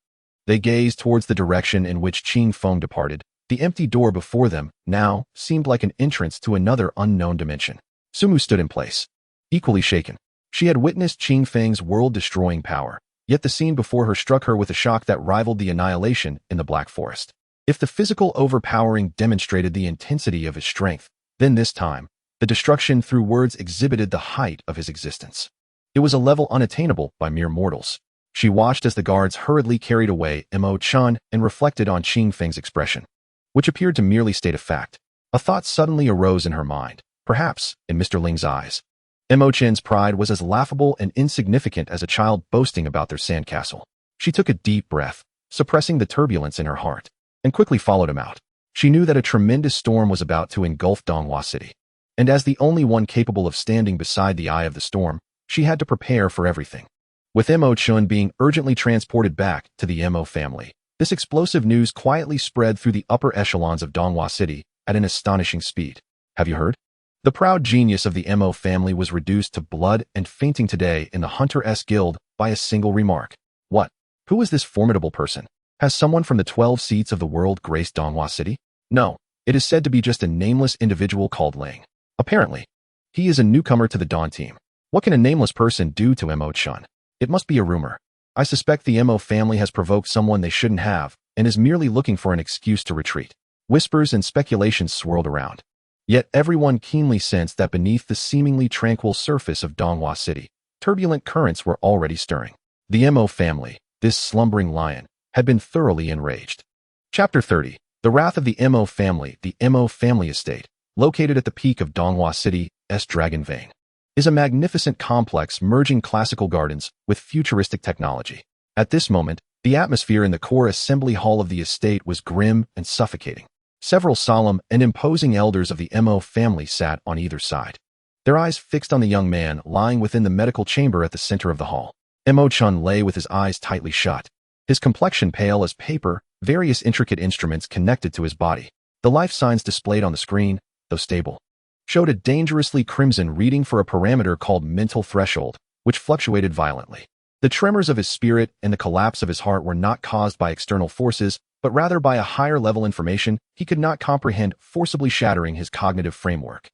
They gazed towards the direction in which Ching Feng departed. The empty door before them, now, seemed like an entrance to another unknown dimension. Sumu stood in place, equally shaken. She had witnessed Ching Feng's world-destroying power, yet the scene before her struck her with a shock that rivaled the annihilation in the Black Forest. If the physical overpowering demonstrated the intensity of his strength, then this time, the destruction through words exhibited the height of his existence. It was a level unattainable by mere mortals. She watched as the guards hurriedly carried away Imo-chun and reflected on Ching Feng's expression, which appeared to merely state a fact. A thought suddenly arose in her mind. Perhaps, in Mr. Ling's eyes, Imo-chun's pride was as laughable and insignificant as a child boasting about their sandcastle. She took a deep breath, suppressing the turbulence in her heart, and quickly followed him out. She knew that a tremendous storm was about to engulf Donghua City, and as the only one capable of standing beside the eye of the storm, she had to prepare for everything. With Imo-chun being urgently transported back to the Imo family, this explosive news quietly spread through the upper echelons of Donghua City at an astonishing speed. Have you heard? The proud genius of the Imo family was reduced to blood and fainting today in the Hunter S Guild by a single remark. What? Who is this formidable person? Has someone from the 12 seats of the world graced Donghua City? No, it is said to be just a nameless individual called Ling. Apparently, he is a newcomer to the Dawn team. What can a nameless person do to Imo-chun? It must be a rumor. I suspect the Imo family has provoked someone they shouldn't have and is merely looking for an excuse to retreat. Whispers and speculations swirled around. Yet everyone keenly sensed that beneath the seemingly tranquil surface of Donghua City, turbulent currents were already stirring. The Imo family, this slumbering lion, had been thoroughly enraged. Chapter 30. The Wrath of the Imo Family. The Imo family estate, located at the peak of Donghua City's Dragon Vein, is a magnificent complex merging classical gardens with futuristic technology. At this moment, the atmosphere in the core assembly hall of the estate was grim and suffocating. Several solemn and imposing elders of the Imo family sat on either side, their eyes fixed on the young man lying within the medical chamber at the center of the hall. Imo-chun lay with his eyes tightly shut, his complexion pale as paper, various intricate instruments connected to his body. The life signs displayed on the screen, though stable, showed a dangerously crimson reading for a parameter called mental threshold, which fluctuated violently. The tremors of his spirit and the collapse of his heart were not caused by external forces, but rather by a higher-level information he could not comprehend, forcibly shattering his cognitive framework.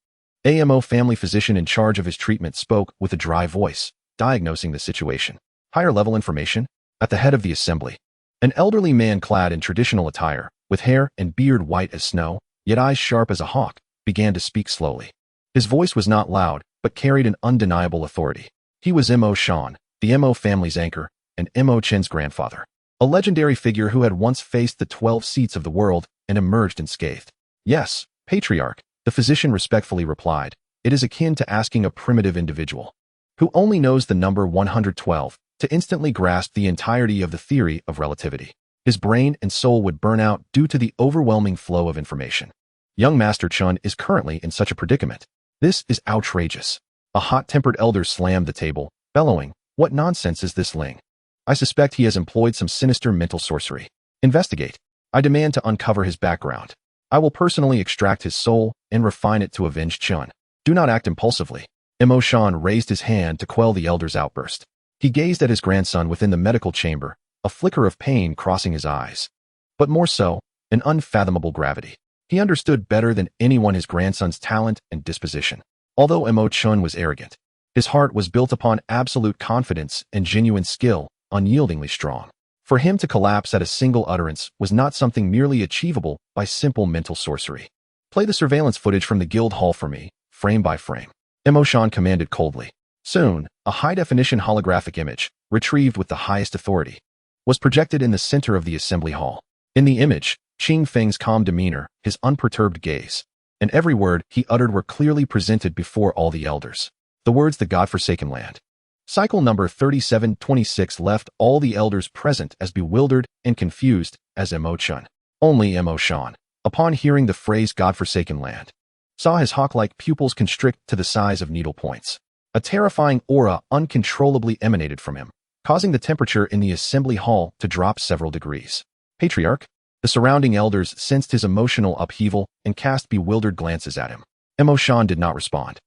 AMO family physician in charge of his treatment spoke with a dry voice, diagnosing the situation. Higher-level information? At the head of the assembly, an elderly man clad in traditional attire, with hair and beard white as snow, yet eyes sharp as a hawk, began to speak slowly. His voice was not loud, but carried an undeniable authority. He was Mo Shan, the Mo family's anchor, and Mo Chen's grandfather. A legendary figure who had once faced the 12 seats of the world and emerged unscathed. Yes, patriarch, the physician respectfully replied. It is akin to asking a primitive individual who only knows the number 112 to instantly grasp the entirety of the theory of relativity. His brain and soul would burn out due to the overwhelming flow of information. Young Master Chun is currently in such a predicament. This is outrageous. A hot-tempered elder slammed the table, bellowing, "What nonsense is this, Ling? I suspect he has employed some sinister mental sorcery. Investigate. I demand to uncover his background. I will personally extract his soul and refine it to avenge Chun. Do not act impulsively." Mo Shan raised his hand to quell the elder's outburst. He gazed at his grandson within the medical chamber, a flicker of pain crossing his eyes. But more so, an unfathomable gravity. He understood better than anyone his grandson's talent and disposition. Although Mo Chun was arrogant, his heart was built upon absolute confidence and genuine skill, unyieldingly strong. For him to collapse at a single utterance was not something merely achievable by simple mental sorcery. Play the surveillance footage from the guild hall for me, frame by frame. Mo Shan commanded coldly. Soon, a high-definition holographic image, retrieved with the highest authority, was projected in the center of the assembly hall. In the image, Qing Feng's calm demeanor, his unperturbed gaze, and every word he uttered were clearly presented before all the elders. The words "the godforsaken land." Cycle number 3726 left all the elders present as bewildered and confused as Mo Chun. Only Mo Shan, upon hearing the phrase "godforsaken land," saw his hawk-like pupils constrict to the size of needle points. A terrifying aura uncontrollably emanated from him, causing the temperature in the assembly hall to drop several degrees. Patriarch, the surrounding elders sensed his emotional upheaval and cast bewildered glances at him. Mo Shan did not respond.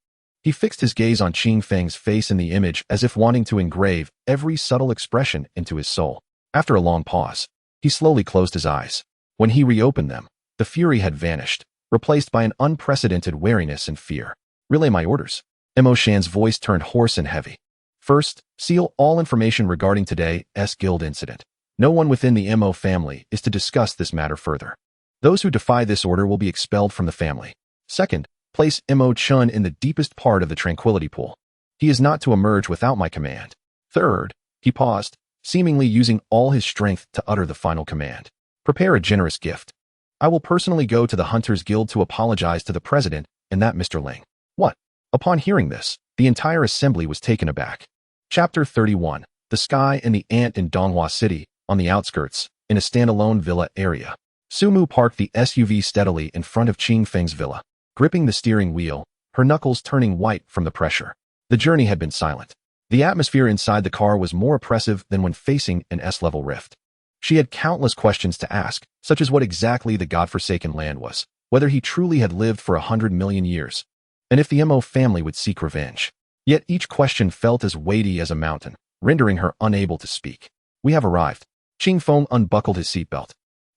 He fixed his gaze on Qing Feng's face in the image as if wanting to engrave every subtle expression into his soul. After a long pause, he slowly closed his eyes. When he reopened them, the fury had vanished, replaced by an unprecedented wariness and fear. "Relay my orders." Mo Shan's voice turned hoarse and heavy. "First, seal all information regarding today's guild incident. No one within the Mo family is to discuss this matter further. Those who defy this order will be expelled from the family. Second, place Mo Chun in the deepest part of the tranquility pool. He is not to emerge without my command. Third," he paused, seemingly using all his strength to utter the final command. "Prepare a generous gift. I will personally go to the Hunters Guild to apologize to the president and that Mr. Ling." "What?" Upon hearing this, the entire assembly was taken aback. Chapter 31. The Sky and the Ant in Donghua City, on the outskirts, in a standalone villa area. Sumu parked the SUV steadily in front of Qing Feng's villa, gripping the steering wheel, her knuckles turning white from the pressure. The journey had been silent. The atmosphere inside the car was more oppressive than when facing an S-level rift. She had countless questions to ask, such as what exactly the godforsaken land was, whether he truly had lived for 100 million years, and if the Mo family would seek revenge. Yet each question felt as weighty as a mountain, rendering her unable to speak. "We have arrived." Qing Feng unbuckled his seatbelt,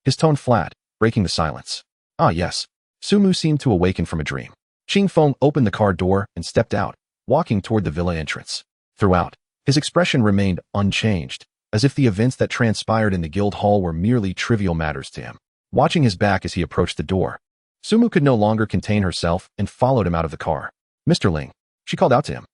his tone flat, breaking the silence. "Ah yes." Sumu seemed to awaken from a dream. Qing Feng opened the car door and stepped out, walking toward the villa entrance. Throughout, his expression remained unchanged, as if the events that transpired in the guild hall were merely trivial matters to him. Watching his back as he approached the door, Sumu could no longer contain herself and followed him out of the car. "Mr. Ling," she called out to him.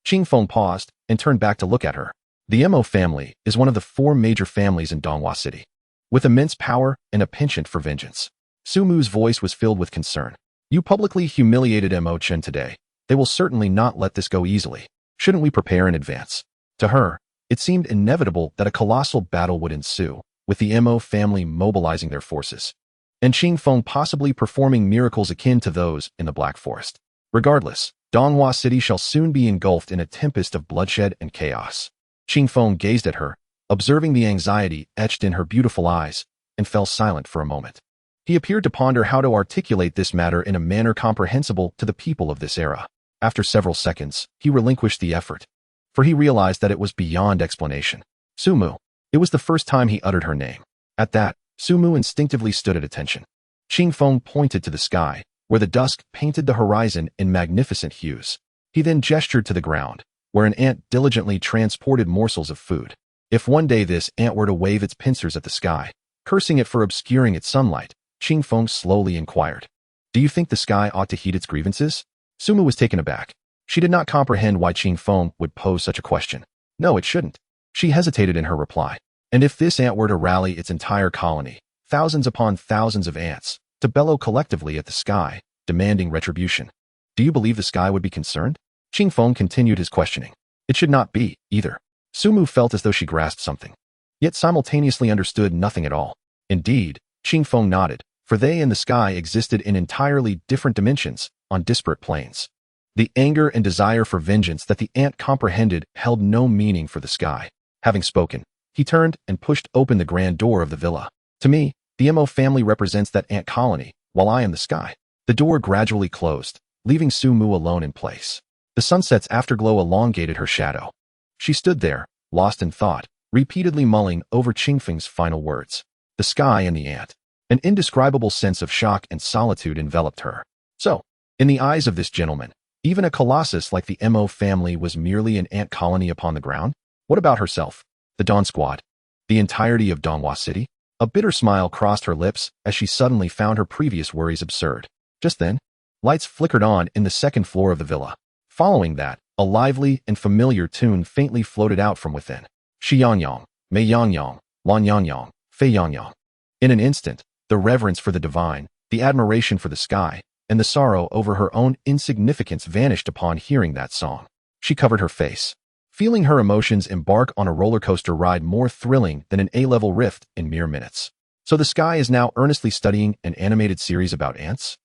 Qing Feng paused and turned back to look at her. The Mo family is one of the 4 major families in Donghua City, with immense power and a penchant for vengeance. Sumu's voice was filled with concern. "You publicly humiliated Mo Chen today. They will certainly not let this go easily. Shouldn't we prepare in advance?" To her, it seemed inevitable that a colossal battle would ensue, with the Mo family mobilizing their forces, and Qing Feng possibly performing miracles akin to those in the Black Forest. Regardless, Donghua City shall soon be engulfed in a tempest of bloodshed and chaos. Qing Feng gazed at her, observing the anxiety etched in her beautiful eyes, and fell silent for a moment. He appeared to ponder how to articulate this matter in a manner comprehensible to the people of this era. After several seconds, he relinquished the effort, for he realized that it was beyond explanation. "Sumu." It was the first time he uttered her name. At that, Sumu instinctively stood at attention. Qing Feng pointed to the sky, where the dusk painted the horizon in magnificent hues. He then gestured to the ground, where an ant diligently transported morsels of food. If one day this ant were to wave its pincers at the sky, cursing it for obscuring its sunlight, Qing Feng slowly inquired, "Do you think the sky ought to heed its grievances?" Sumu was taken aback. She did not comprehend why Qing Feng would pose such a question. No, it shouldn't. She hesitated in her reply. And if this ant were to rally its entire colony, thousands upon thousands of ants, to bellow collectively at the sky, demanding retribution, do you believe the sky would be concerned? Qing Feng continued his questioning. It should not be, either. Sumu felt as though she grasped something, yet simultaneously understood nothing at all. Indeed, Qing Feng nodded, for they and the sky existed in entirely different dimensions, on disparate planes. The anger and desire for vengeance that the ant comprehended held no meaning for the sky. Having spoken, he turned and pushed open the grand door of the villa. To me, the Mo family represents that ant colony, while I am the sky. The door gradually closed, leaving Sumu alone in place. The sunset's afterglow elongated her shadow. She stood there, lost in thought, repeatedly mulling over Qing Feng's final words. The sky and the ant. An indescribable sense of shock and solitude enveloped her. So, in the eyes of this gentleman, even a colossus like the Mo family was merely an ant colony upon the ground? What about herself? The Dawn Squad? The entirety of Donghua City? A bitter smile crossed her lips as she suddenly found her previous worries absurd. Just then, lights flickered on in the second floor of the villa. Following that, a lively and familiar tune faintly floated out from within. Shi Yang Yang, Mei Yang Yang, Lan Yang Yang, Fei Yang Yang. In an instant, the reverence for the divine, the admiration for the sky, and the sorrow over her own insignificance vanished upon hearing that song. She covered her face, feeling her emotions embark on a roller coaster ride more thrilling than an A-level rift in mere minutes. So the sky is now earnestly studying an animated series about ants?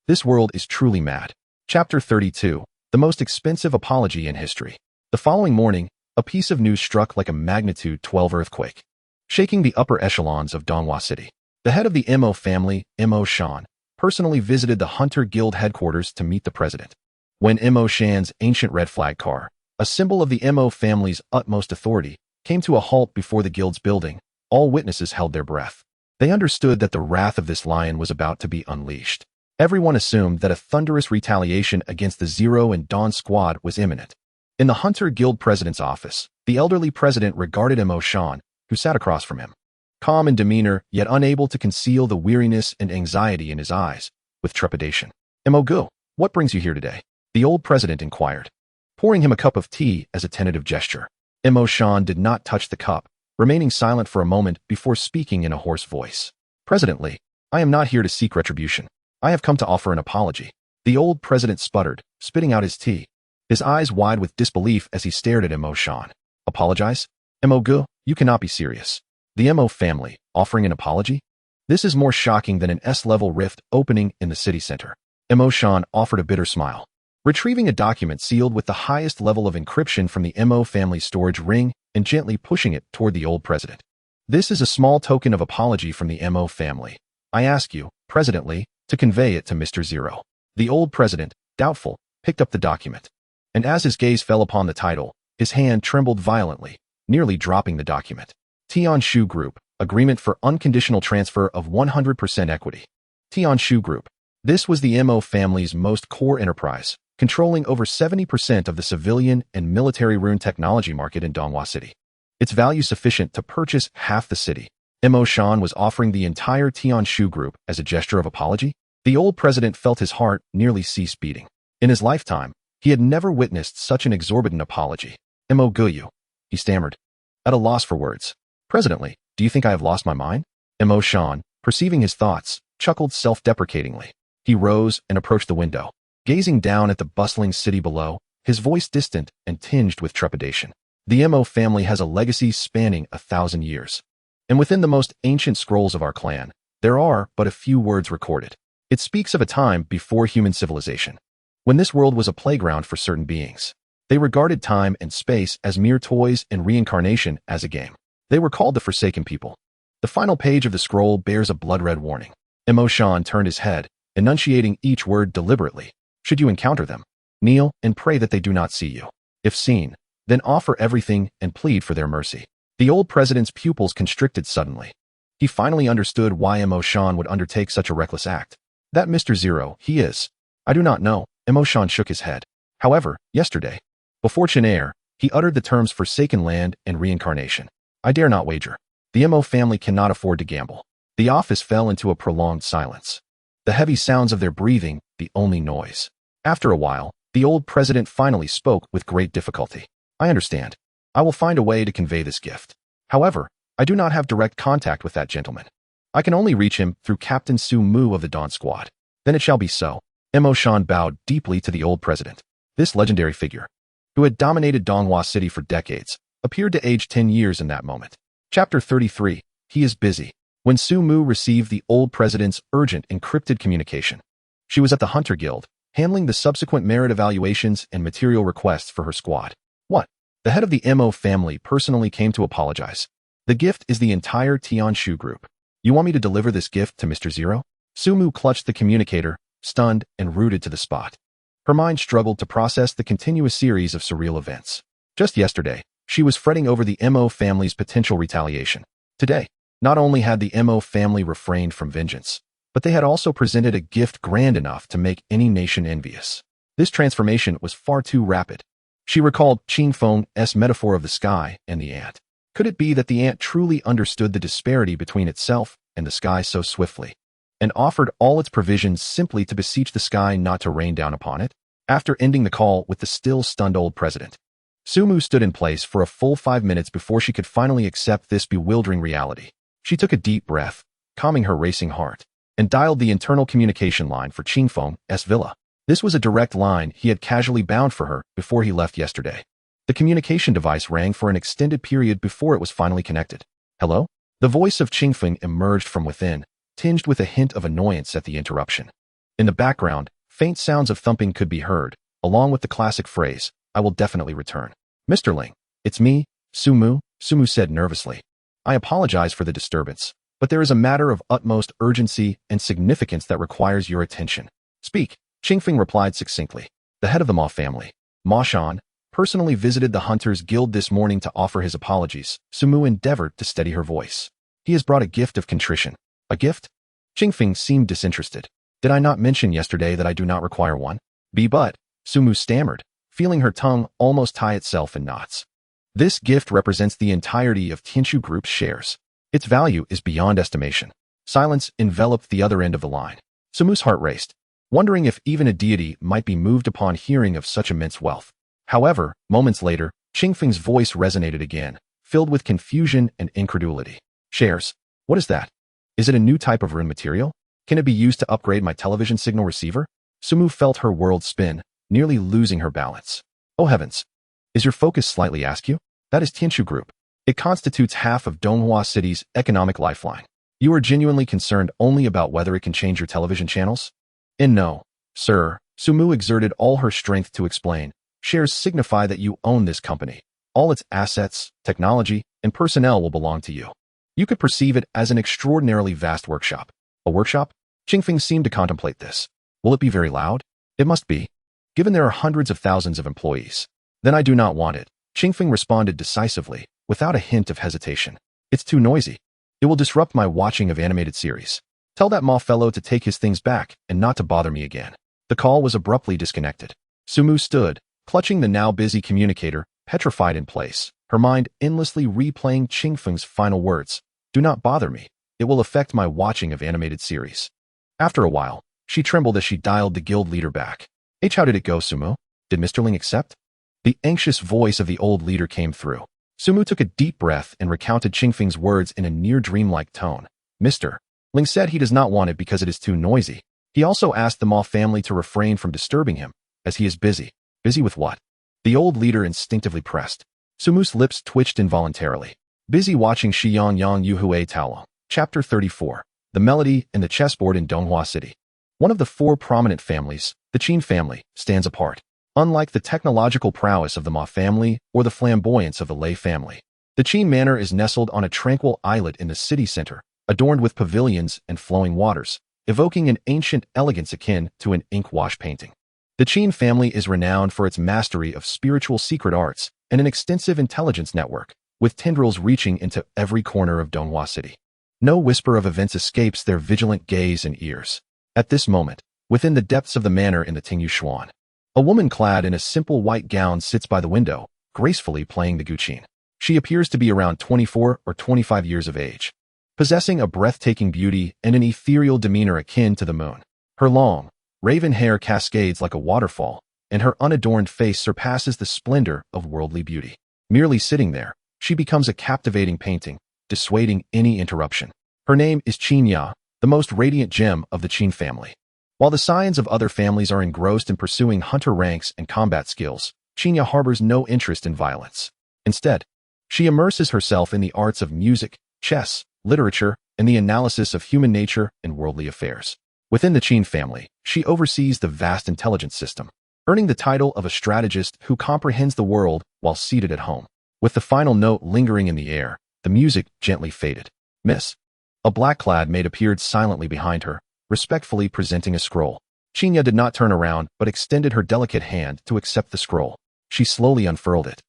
This world is truly mad. Chapter 32. The most expensive apology in history. The following morning, a piece of news struck like a magnitude 12 earthquake, shaking the upper echelons of Donghua City. The head of the Mo family, Mo Shan, personally visited the Hunter Guild headquarters to meet the president. When Mo Shan's ancient red flag car, a symbol of the Mo family's utmost authority, came to a halt before the guild's building, all witnesses held their breath. They understood that the wrath of this lion was about to be unleashed. Everyone assumed that a thunderous retaliation against the Zero and Dawn Squad was imminent. In the Hunter Guild president's office, the elderly president regarded Mo Shan, who sat across from him. Calm in demeanor, yet unable to conceal the weariness and anxiety in his eyes, with trepidation. Mo Gu, what brings you here today? The old president inquired, pouring him a cup of tea as a tentative gesture. Mo Shan did not touch the cup, remaining silent for a moment before speaking in a hoarse voice. President Li, I am not here to seek retribution. I have come to offer an apology. The old president sputtered, spitting out his tea, his eyes wide with disbelief as he stared at Mo Shan. Apologize? Mo Gu, you cannot be serious. The Mo family, offering an apology? This is more shocking than an S-level rift opening in the city center. Mo Shan offered a bitter smile, retrieving a document sealed with the highest level of encryption from the Mo family storage ring and gently pushing it toward the old president. This is a small token of apology from the Mo family. I ask you, President Li, to convey it to Mr. Zero. The old president, doubtful, picked up the document. And as his gaze fell upon the title, his hand trembled violently, nearly dropping the document. Tianshu Group, Agreement for Unconditional Transfer of 100% Equity. Tianshu Group. This was the Mo family's most core enterprise, controlling over 70% of the civilian and military rune technology market in Donghua City. Its value sufficient to purchase half the city. Mo Shan was offering the entire Tianshu Group as a gesture of apology? The old president felt his heart nearly cease beating. In his lifetime, he had never witnessed such an exorbitant apology. Mo Guyu, he stammered, at a loss for words. President Li, do you think I have lost my mind? Mo Shan, perceiving his thoughts, chuckled self-deprecatingly. He rose and approached the window, gazing down at the bustling city below, his voice distant and tinged with trepidation. The Mo family has a legacy spanning 1,000 years. And within the most ancient scrolls of our clan, there are but a few words recorded. It speaks of a time before human civilization, when this world was a playground for certain beings. They regarded time and space as mere toys and reincarnation as a game. They were called the Forsaken People. The final page of the scroll bears a blood-red warning. Mo Shan turned his head, enunciating each word deliberately. Should you encounter them, kneel and pray that they do not see you. If seen, then offer everything and plead for their mercy. The old president's pupils constricted suddenly. He finally understood why Mo Shan would undertake such a reckless act. That Mr. Zero, he is. I do not know. Mo Shan shook his head. However, yesterday, before Chinair, he uttered the terms Forsaken Land and Reincarnation. I dare not wager. The Mo family cannot afford to gamble. The office fell into a prolonged silence. The heavy sounds of their breathing, the only noise. After a while, the old president finally spoke with great difficulty. I understand. I will find a way to convey this gift. However, I do not have direct contact with that gentleman. I can only reach him through Captain Su Mu of the Dawn Squad. Then it shall be so. Mo Shan bowed deeply to the old president. This legendary figure, who had dominated Donghua City for decades, appeared to age 10 years in that moment. Chapter 33. He is busy. When Su Mu received the old president's urgent encrypted communication, she was at the Hunter Guild, handling the subsequent merit evaluations and material requests for her squad. What? The head of the Mo family personally came to apologize. The gift is the entire Tianshu group. You want me to deliver this gift to Mr. Zero? Su Mu clutched the communicator, stunned and rooted to the spot. Her mind struggled to process the continuous series of surreal events. Just yesterday, she was fretting over the Mo family's potential retaliation. Today, not only had the Mo family refrained from vengeance, but they had also presented a gift grand enough to make any nation envious. This transformation was far too rapid. She recalled Qing Feng's metaphor of the sky and the ant. Could it be that the ant truly understood the disparity between itself and the sky so swiftly, and offered all its provisions simply to beseech the sky not to rain down upon it? After ending the call with the still stunned old president, Su Mu stood in place for a full 5 minutes before she could finally accept this bewildering reality. She took a deep breath, calming her racing heart, and dialed the internal communication line for Qing Feng's villa. This was a direct line he had casually bound for her before he left yesterday. The communication device rang for an extended period before it was finally connected. Hello? The voice of Qing Feng emerged from within, tinged with a hint of annoyance at the interruption. In the background, faint sounds of thumping could be heard, along with the classic phrase, I will definitely return. Mr. Ling, it's me, Su Mu said nervously. I apologize for the disturbance, but there is a matter of utmost urgency and significance that requires your attention. Speak, Qing Feng replied succinctly. The head of the Ma family, Ma Shan, personally visited the Hunters Guild this morning to offer his apologies. Su Mu endeavored to steady her voice. He has brought a gift of contrition. A gift? Qing Feng seemed disinterested. Did I not mention yesterday that I do not require one? But, Su Mu stammered, feeling her tongue almost tie itself in knots. This gift represents the entirety of Tianshu Group's shares. Its value is beyond estimation. Silence enveloped the other end of the line. Su Mu's heart raced, wondering if even a deity might be moved upon hearing of such immense wealth. However, moments later, Qing Feng's voice resonated again, filled with confusion and incredulity. Shares? What is that? Is it a new type of rune material? Can it be used to upgrade my television signal receiver? Su Mu felt her world spin, nearly losing her balance. Oh heavens! Is your focus slightly askew? That is Tianshu Group. It constitutes half of Donghua City's economic lifeline. You are genuinely concerned only about whether it can change your television channels? And no, sir, Su Mu exerted all her strength to explain. Shares signify that you own this company. All its assets, technology, and personnel will belong to you. You could perceive it as an extraordinarily vast workshop. A workshop? Qing Feng seemed to contemplate this. Will it be very loud? It must be. Given there are hundreds of thousands of employees. Then I do not want it. Qing Feng responded decisively, without a hint of hesitation. It's too noisy. It will disrupt my watching of animated series. Tell that Ma fellow to take his things back and not to bother me again. The call was abruptly disconnected. Su Mu stood, clutching the now busy communicator, petrified in place, her mind endlessly replaying Qing Feng's final words. Do not bother me. It will affect my watching of animated series. After a while, she trembled as she dialed the guild leader back. How did it go, Su Mu? Did Mr. Ling accept? The anxious voice of the old leader came through. Su Mu took a deep breath and recounted Qing Feng's words in a near dreamlike tone. Mr. Ling said he does not want it because it is too noisy. He also asked the Ma family to refrain from disturbing him, as he is busy. Busy with what? The old leader instinctively pressed. Su Mu's lips twitched involuntarily. Busy watching Xiyang Yang Yuhue Taolong. Chapter 34. The Melody and the Chessboard in Donghua City. One of the four prominent families, the Qin family, stands apart. Unlike the technological prowess of the Ma family or the flamboyance of the Lei family, the Qin manor is nestled on a tranquil islet in the city center, adorned with pavilions and flowing waters, evoking an ancient elegance akin to an ink-wash painting. The Qin family is renowned for its mastery of spiritual secret arts and an extensive intelligence network, with tendrils reaching into every corner of Donghua City. No whisper of events escapes their vigilant gaze and ears. At this moment, within the depths of the manor in the Tingyu Xuan, a woman clad in a simple white gown sits by the window, gracefully playing the guqin. She appears to be around 24 or 25 years of age, possessing a breathtaking beauty and an ethereal demeanor akin to the moon. Her long, Raven hair cascades like a waterfall, and her unadorned face surpasses the splendor of worldly beauty. Merely sitting there, she becomes a captivating painting, dissuading any interruption. Her name is Qinya, the most radiant gem of the Qin family. While the scions of other families are engrossed in pursuing hunter ranks and combat skills, Qinya harbors no interest in violence. Instead, she immerses herself in the arts of music, chess, literature, and the analysis of human nature and worldly affairs. Within the Qin family, she oversees the vast intelligence system, earning the title of a strategist who comprehends the world while seated at home. With the final note lingering in the air, the music gently faded. Miss. A black-clad maid appeared silently behind her, respectfully presenting a scroll. Qinya did not turn around but extended her delicate hand to accept the scroll. She slowly unfurled it,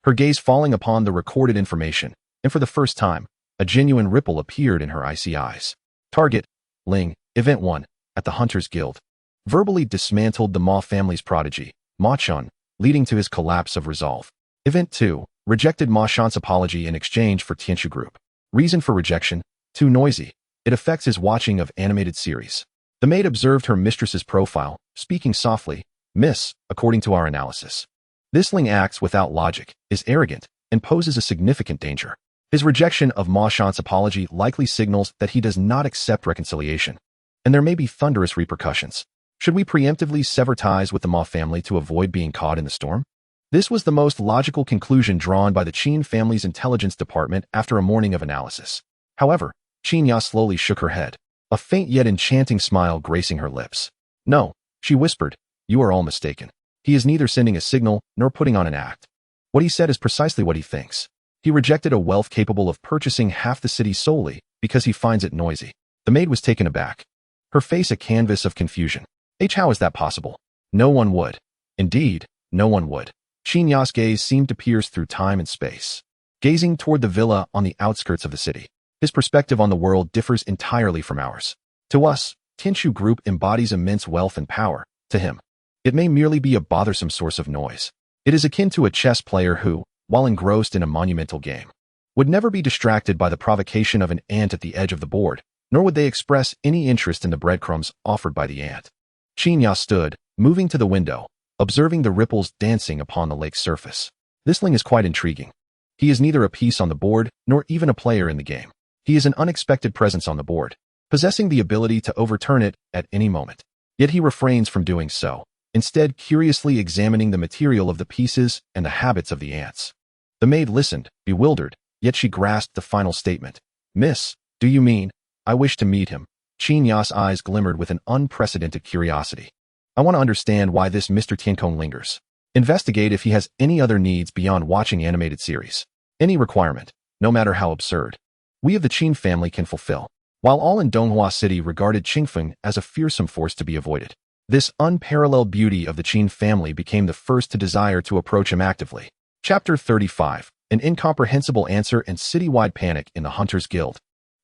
her gaze falling upon the recorded information, and for the first time, a genuine ripple appeared in her icy eyes. Target, Ling, Event 1, at the Hunters Guild. Verbally dismantled the Ma family's prodigy, Ma Chun, leading to his collapse of resolve. Event 2, rejected Ma Shan's apology in exchange for Tianshu Group. Reason for rejection, too noisy. It affects his watching of animated series. The maid observed her mistress's profile, speaking softly, Miss, according to our analysis. This Ling acts without logic, is arrogant, and poses a significant danger. His rejection of Ma Shan's apology likely signals that he does not accept reconciliation, and there may be thunderous repercussions. Should we preemptively sever ties with the Ma family to avoid being caught in the storm? This was the most logical conclusion drawn by the Qin family's intelligence department after a morning of analysis. However, Qinya slowly shook her head, a faint yet enchanting smile gracing her lips. No, she whispered, you are all mistaken. He is neither sending a signal nor putting on an act. What he said is precisely what he thinks. He rejected a wealth capable of purchasing half the city solely because he finds it noisy. The maid was taken aback, her face a canvas of confusion. How is that possible? No one would. Indeed, no one would. Qinya's gaze seemed to pierce through time and space, gazing toward the villa on the outskirts of the city. His perspective on the world differs entirely from ours. To us, Tianshu Group embodies immense wealth and power. To him, it may merely be a bothersome source of noise. It is akin to a chess player who, while engrossed in a monumental game, would never be distracted by the provocation of an ant at the edge of the board, nor would they express any interest in the breadcrumbs offered by the ant. Qinya stood, moving to the window, observing the ripples dancing upon the lake's surface. This Ling is quite intriguing. He is neither a piece on the board nor even a player in the game. He is an unexpected presence on the board, possessing the ability to overturn it at any moment. Yet he refrains from doing so, instead curiously examining the material of the pieces and the habits of the ants. The maid listened, bewildered, yet she grasped the final statement. Miss, do you mean, I wish to meet him? Qinya's eyes glimmered with an unprecedented curiosity. I want to understand why this Mr. Tiankong lingers. Investigate if he has any other needs beyond watching animated series. Any requirement, no matter how absurd, we of the Qin family can fulfill. While all in Donghua City regarded Qingfeng as a fearsome force to be avoided, this unparalleled beauty of the Qin family became the first to desire to approach him actively. Chapter 35, An Incomprehensible Answer and Citywide Panic in the Hunters Guild.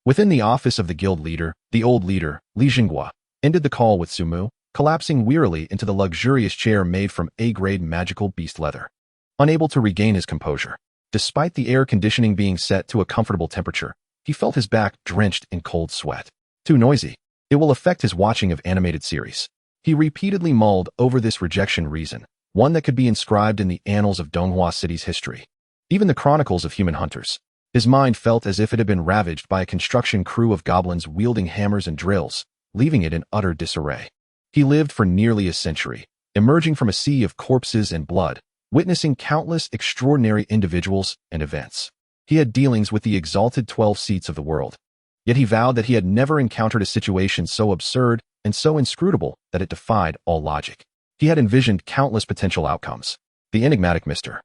Within the office of the guild leader, the old leader, Li Jinghua, ended the call with Sumu, collapsing wearily into the luxurious chair made from A-grade magical beast leather. Unable to regain his composure, despite the air conditioning being set to a comfortable temperature, he felt his back drenched in cold sweat. Too noisy. It will affect his watching of animated series. He repeatedly mulled over this rejection reason, one that could be inscribed in the annals of Donghua City's history. Even the chronicles of human hunters. His mind felt as if it had been ravaged by a construction crew of goblins wielding hammers and drills, leaving it in utter disarray. He lived for nearly a century, emerging from a sea of corpses and blood, witnessing countless extraordinary individuals and events. He had dealings with the exalted 12 seats of the world. Yet he vowed that he had never encountered a situation so absurd and so inscrutable that it defied all logic. He had envisioned countless potential outcomes. The enigmatic Mr.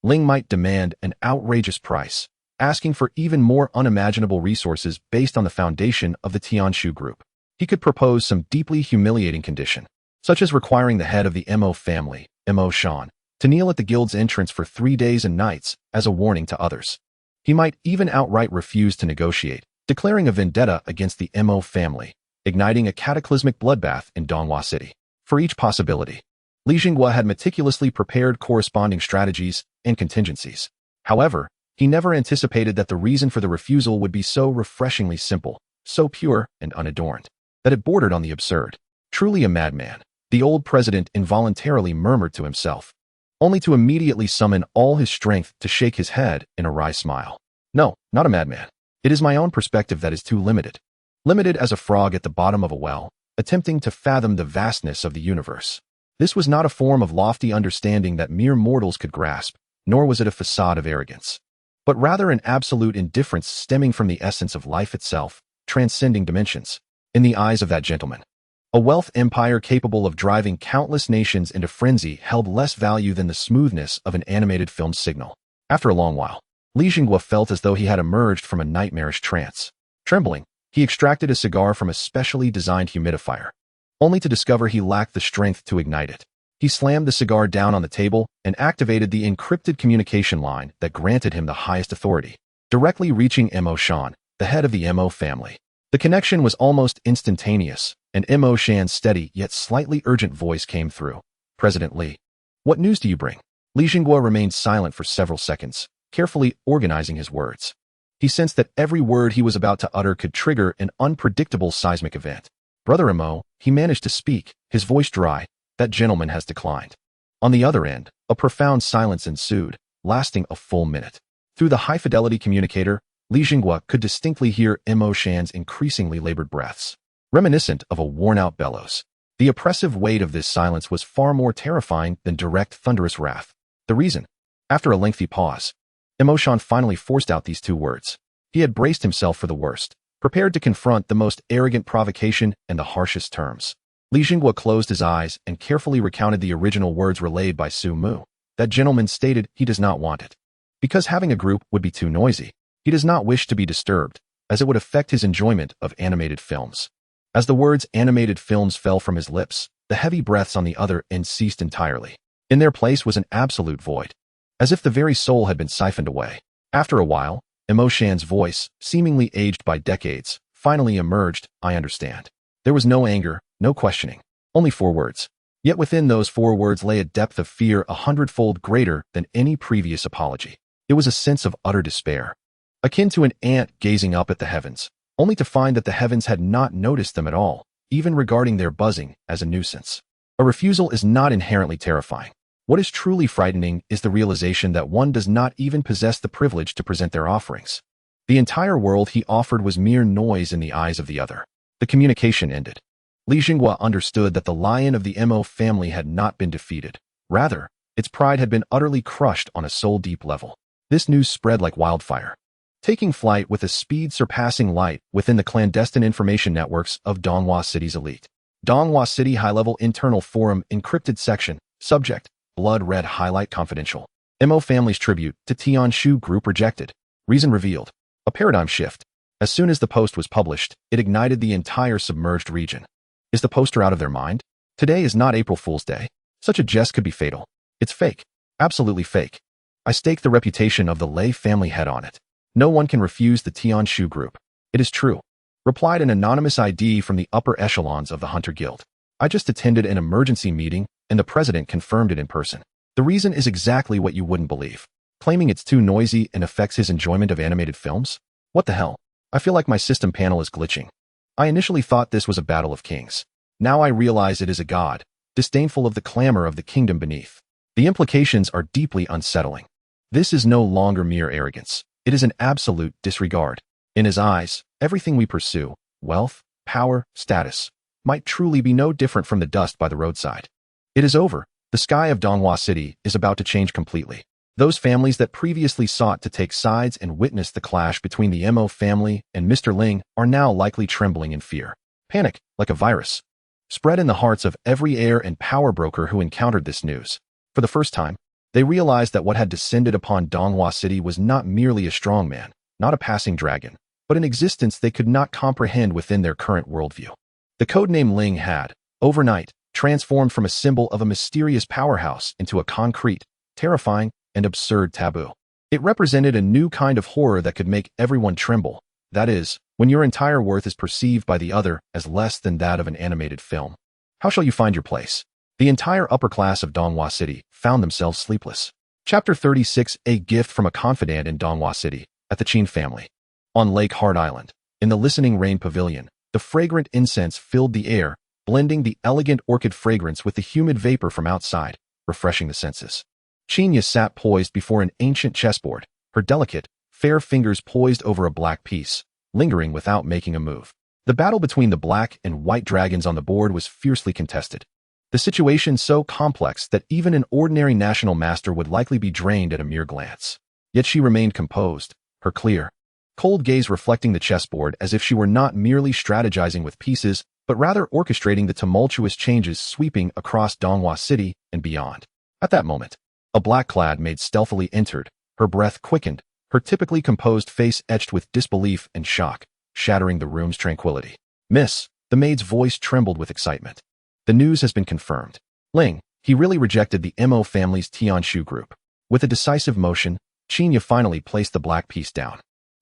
Ling might demand an outrageous price, asking for even more unimaginable resources based on the foundation of the Tianshu Group. He could propose some deeply humiliating condition, such as requiring the head of the Mo family, Mo Shan, to kneel at the guild's entrance for 3 days and nights as a warning to others. He might even outright refuse to negotiate, declaring a vendetta against the Mo family, igniting a cataclysmic bloodbath in Donghua City. For each possibility, Li Jinghua had meticulously prepared corresponding strategies and contingencies. However, he never anticipated that the reason for the refusal would be so refreshingly simple, so pure and unadorned, that it bordered on the absurd. Truly a madman, The old president involuntarily murmured to himself, only to immediately summon all his strength to shake his head in a wry smile. No, not a madman. It is my own perspective that is too limited. Limited as a frog at the bottom of a well, attempting to fathom the vastness of the universe. This was not a form of lofty understanding that mere mortals could grasp, nor was it a facade of arrogance, but rather an absolute indifference stemming from the essence of life itself, transcending dimensions. In the eyes of that gentleman, a wealth empire capable of driving countless nations into frenzy held less value than the smoothness of an animated film signal. After a long while, Li Jinghua felt as though he had emerged from a nightmarish trance. Trembling, he extracted a cigar from a specially designed humidifier, only to discover he lacked the strength to ignite it. He slammed the cigar down on the table and activated the encrypted communication line that granted him the highest authority, directly reaching Mo Shan, the head of the Mo family. The connection was almost instantaneous, and Mo Shan's steady yet slightly urgent voice came through. President Li, what news do you bring? Li Jinghua remained silent for several seconds, carefully organizing his words. He sensed that every word he was about to utter could trigger an unpredictable seismic event. Brother Mo, he managed to speak, his voice dry. That gentleman has declined. On the other end, a profound silence ensued, lasting a full minute. Through the high-fidelity communicator, Li Jinghua could distinctly hear Mo Shan's increasingly labored breaths, reminiscent of a worn-out bellows. The oppressive weight of this silence was far more terrifying than direct thunderous wrath. The reason? After a lengthy pause, Mo Shan finally forced out these two words. He had braced himself for the worst, prepared to confront the most arrogant provocation and the harshest terms. Li Jinghua closed his eyes and carefully recounted the original words relayed by Su Mu. That gentleman stated he does not want it, because having a group would be too noisy. He does not wish to be disturbed, as it would affect his enjoyment of animated films. As the words animated films fell from his lips, the heavy breaths on the other end ceased entirely. In their place was an absolute void, as if the very soul had been siphoned away. After a while, Mo Shan's voice, seemingly aged by decades, finally emerged. I understand. There was no anger, no questioning, only 4 words. Yet within those 4 words lay a depth of fear 100-fold greater than any previous apology. It was a sense of utter despair, akin to an ant gazing up at the heavens, only to find that the heavens had not noticed them at all, even regarding their buzzing as a nuisance. A refusal is not inherently terrifying. What is truly frightening is the realization that one does not even possess the privilege to present their offerings. The entire world he offered was mere noise in the eyes of the other. The communication ended. Li Jinghua understood that the lion of the Mo family had not been defeated. Rather, its pride had been utterly crushed on a soul-deep level. This news spread like wildfire, taking flight with a speed surpassing light within the clandestine information networks of Donghua City's elite. Donghua City High-Level Internal Forum Encrypted Section. Subject: Blood Red Highlight Confidential. Mo family's tribute to Tianshu Group rejected. Reason revealed. A paradigm shift. As soon as the post was published, it ignited the entire submerged region. Is the poster out of their mind? Today is not April Fool's Day. Such a jest could be fatal. It's fake. Absolutely fake. I stake the reputation of the Lei family head on it. No one can refuse the Tianshu Group. It is true, replied an anonymous ID from the upper echelons of the Hunter Guild. I just attended an emergency meeting, and the president confirmed it in person. The reason is exactly what you wouldn't believe. Claiming it's too noisy and affects his enjoyment of animated films? What the hell? I feel like my system panel is glitching. I initially thought this was a battle of kings. Now I realize it is a god, disdainful of the clamor of the kingdom beneath. The implications are deeply unsettling. This is no longer mere arrogance. It is an absolute disregard. In his eyes, everything we pursue, wealth, power, status, might truly be no different from the dust by the roadside. It is over. The sky of Donghua City is about to change completely. Those families that previously sought to take sides and witness the clash between the Mo family and Mr. Ling are now likely trembling in fear. Panic, like a virus, spread in the hearts of every heir and power broker who encountered this news. For the first time, they realized that what had descended upon Donghua City was not merely a strongman, not a passing dragon, but an existence they could not comprehend within their current worldview. The codename Ling had, overnight, transformed from a symbol of a mysterious powerhouse into a concrete, terrifying, and absurd taboo. It represented a new kind of horror that could make everyone tremble. That is, when your entire worth is perceived by the other as less than that of an animated film. How shall you find your place? The entire upper class of Donghua City found themselves sleepless. Chapter 36: A gift from a confidant in Donghua City, at the Qin family. On Lake Hart Island, in the Listening Rain Pavilion, the fragrant incense filled the air, blending the elegant orchid fragrance with the humid vapor from outside, refreshing the senses. Chinya sat poised before an ancient chessboard, her delicate, fair fingers poised over a black piece, lingering without making a move. The battle between the black and white dragons on the board was fiercely contested. The situation so complex that even an ordinary national master would likely be drained at a mere glance. Yet she remained composed, her clear, cold gaze reflecting the chessboard as if she were not merely strategizing with pieces, but rather orchestrating the tumultuous changes sweeping across Donghua City and beyond. At that moment, a black-clad maid stealthily entered, her breath quickened, her typically composed face etched with disbelief and shock, shattering the room's tranquility. "Miss," the maid's voice trembled with excitement. "The news has been confirmed. Ling, he really rejected the Mo family's Tianshu group." With a decisive motion, Chinya finally placed the black piece down.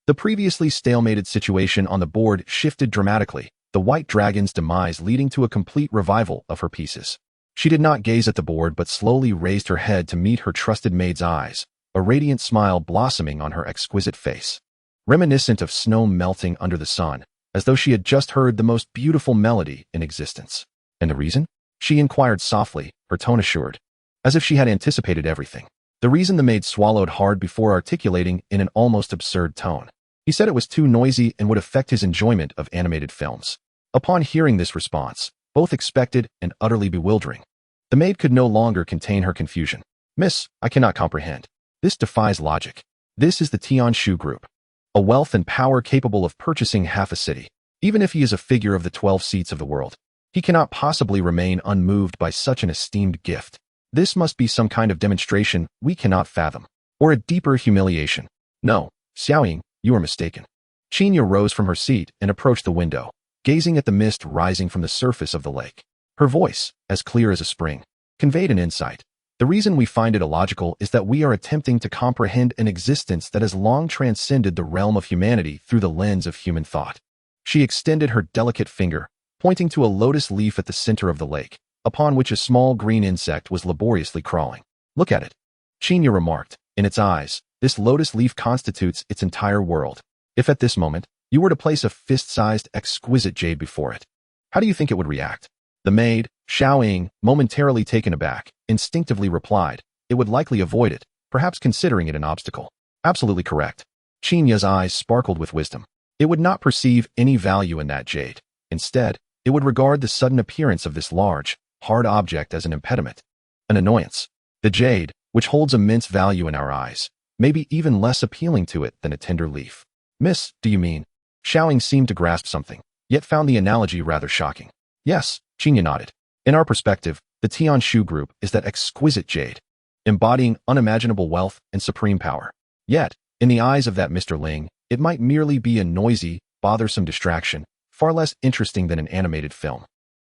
The previously stalemated situation on the board shifted dramatically, the white dragon's demise leading to a complete revival of her pieces. She did not gaze at the board but slowly raised her head to meet her trusted maid's eyes, a radiant smile blossoming on her exquisite face. Reminiscent of snow melting under the sun, as though she had just heard the most beautiful melody in existence. "And the reason?" she inquired softly, her tone assured, as if she had anticipated everything. The reason the maid swallowed hard before articulating in an almost absurd tone. He said it was too noisy and would affect his enjoyment of animated films. Upon hearing this response, both expected and utterly bewildering, the maid could no longer contain her confusion. "Miss, I cannot comprehend. This defies logic. This is the Tianshu group, a wealth and power capable of purchasing half a city. Even if he is a figure of the 12 seats of the world, he cannot possibly remain unmoved by such an esteemed gift. This must be some kind of demonstration we cannot fathom, or a deeper humiliation. No, Xiaoying, you are mistaken." Chinya rose from her seat and approached the window, gazing at the mist rising from the surface of the lake. Her voice, as clear as a spring, conveyed an insight. "The reason we find it illogical is that we are attempting to comprehend an existence that has long transcended the realm of humanity through the lens of human thought." She extended her delicate finger, pointing to a lotus leaf at the center of the lake, upon which a small green insect was laboriously crawling. "Look at it," Chinya remarked. "In its eyes, this lotus leaf constitutes its entire world. If at this moment, you were to place a fist-sized exquisite jade before it, how do you think it would react?" The maid, Xiaoying, momentarily taken aback, instinctively replied, "It would likely avoid it, perhaps considering it an obstacle." "Absolutely correct." Chinya's eyes sparkled with wisdom. "It would not perceive any value in that jade. Instead, it would regard the sudden appearance of this large, hard object as an impediment, an annoyance. The jade, which holds immense value in our eyes, may be even less appealing to it than a tender leaf." "Miss, do you mean?" Xiaoying seemed to grasp something, yet found the analogy rather shocking. "Yes," Chinya nodded. "In our perspective, the Tianshu group is that exquisite jade, embodying unimaginable wealth and supreme power. Yet, in the eyes of that Mr. Ling, it might merely be a noisy, bothersome distraction, far less interesting than an animated film."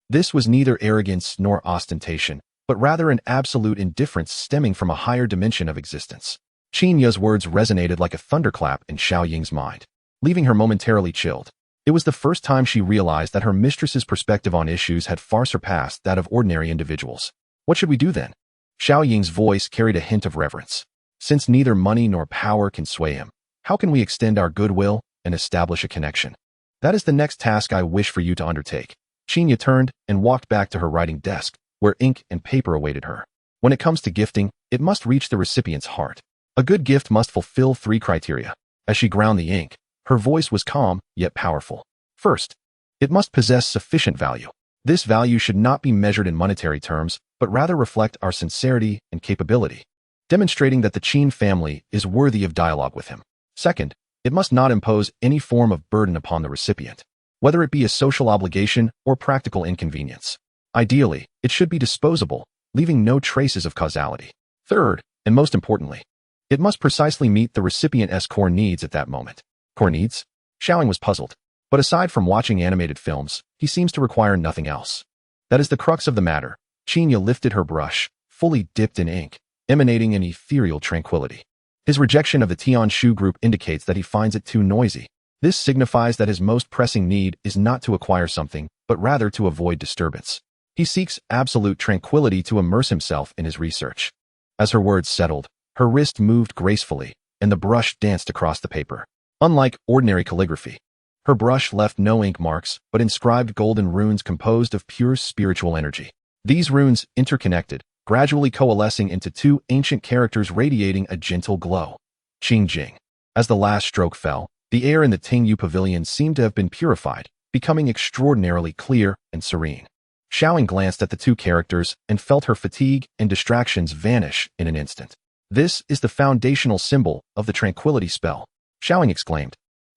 This was neither arrogance nor ostentation, but rather an absolute indifference stemming from a higher dimension of existence. Chinya's words resonated like a thunderclap in Xiaoying's mind, leaving her momentarily chilled. It was the first time she realized that her mistress's perspective on issues had far surpassed that of ordinary individuals. "What should we do then?" Xiaoying's voice carried a hint of reverence. "Since neither money nor power can sway him, how can we extend our goodwill and establish a connection? That is the next task I wish for you to undertake." Chinya turned and walked back to her writing desk, where ink and paper awaited her. When it comes to gifting, it must reach the recipient's heart. A good gift must fulfill 3 criteria. As she ground the ink, her voice was calm, yet powerful. First, it must possess sufficient value. This value should not be measured in monetary terms, but rather reflect our sincerity and capability, demonstrating that the Qin family is worthy of dialogue with him. Second, it must not impose any form of burden upon the recipient, whether it be a social obligation or practical inconvenience. Ideally, it should be disposable, leaving no traces of causality. Third, and most importantly, it must precisely meet the recipient's core needs at that moment. Core needs? Xiaoying was puzzled. But aside from watching animated films, he seems to require nothing else. That is the crux of the matter. Chinya lifted her brush, fully dipped in ink, emanating an ethereal tranquility. His rejection of the Tianshu group indicates that he finds it too noisy. This signifies that his most pressing need is not to acquire something, but rather to avoid disturbance. He seeks absolute tranquility to immerse himself in his research. As her words settled, her wrist moved gracefully, and the brush danced across the paper. Unlike ordinary calligraphy, Her brush left no ink marks, but inscribed golden runes composed of pure spiritual energy. These runes interconnected, gradually coalescing into two ancient characters radiating a gentle glow. Qing Jing. As the last stroke fell, the air in the Tingyu Pavilion seemed to have been purified, becoming extraordinarily clear and serene. Xiaoying glanced at the two characters and felt her fatigue and distractions vanish in an instant. This is the foundational symbol of the tranquility spell, Xiaoying exclaimed.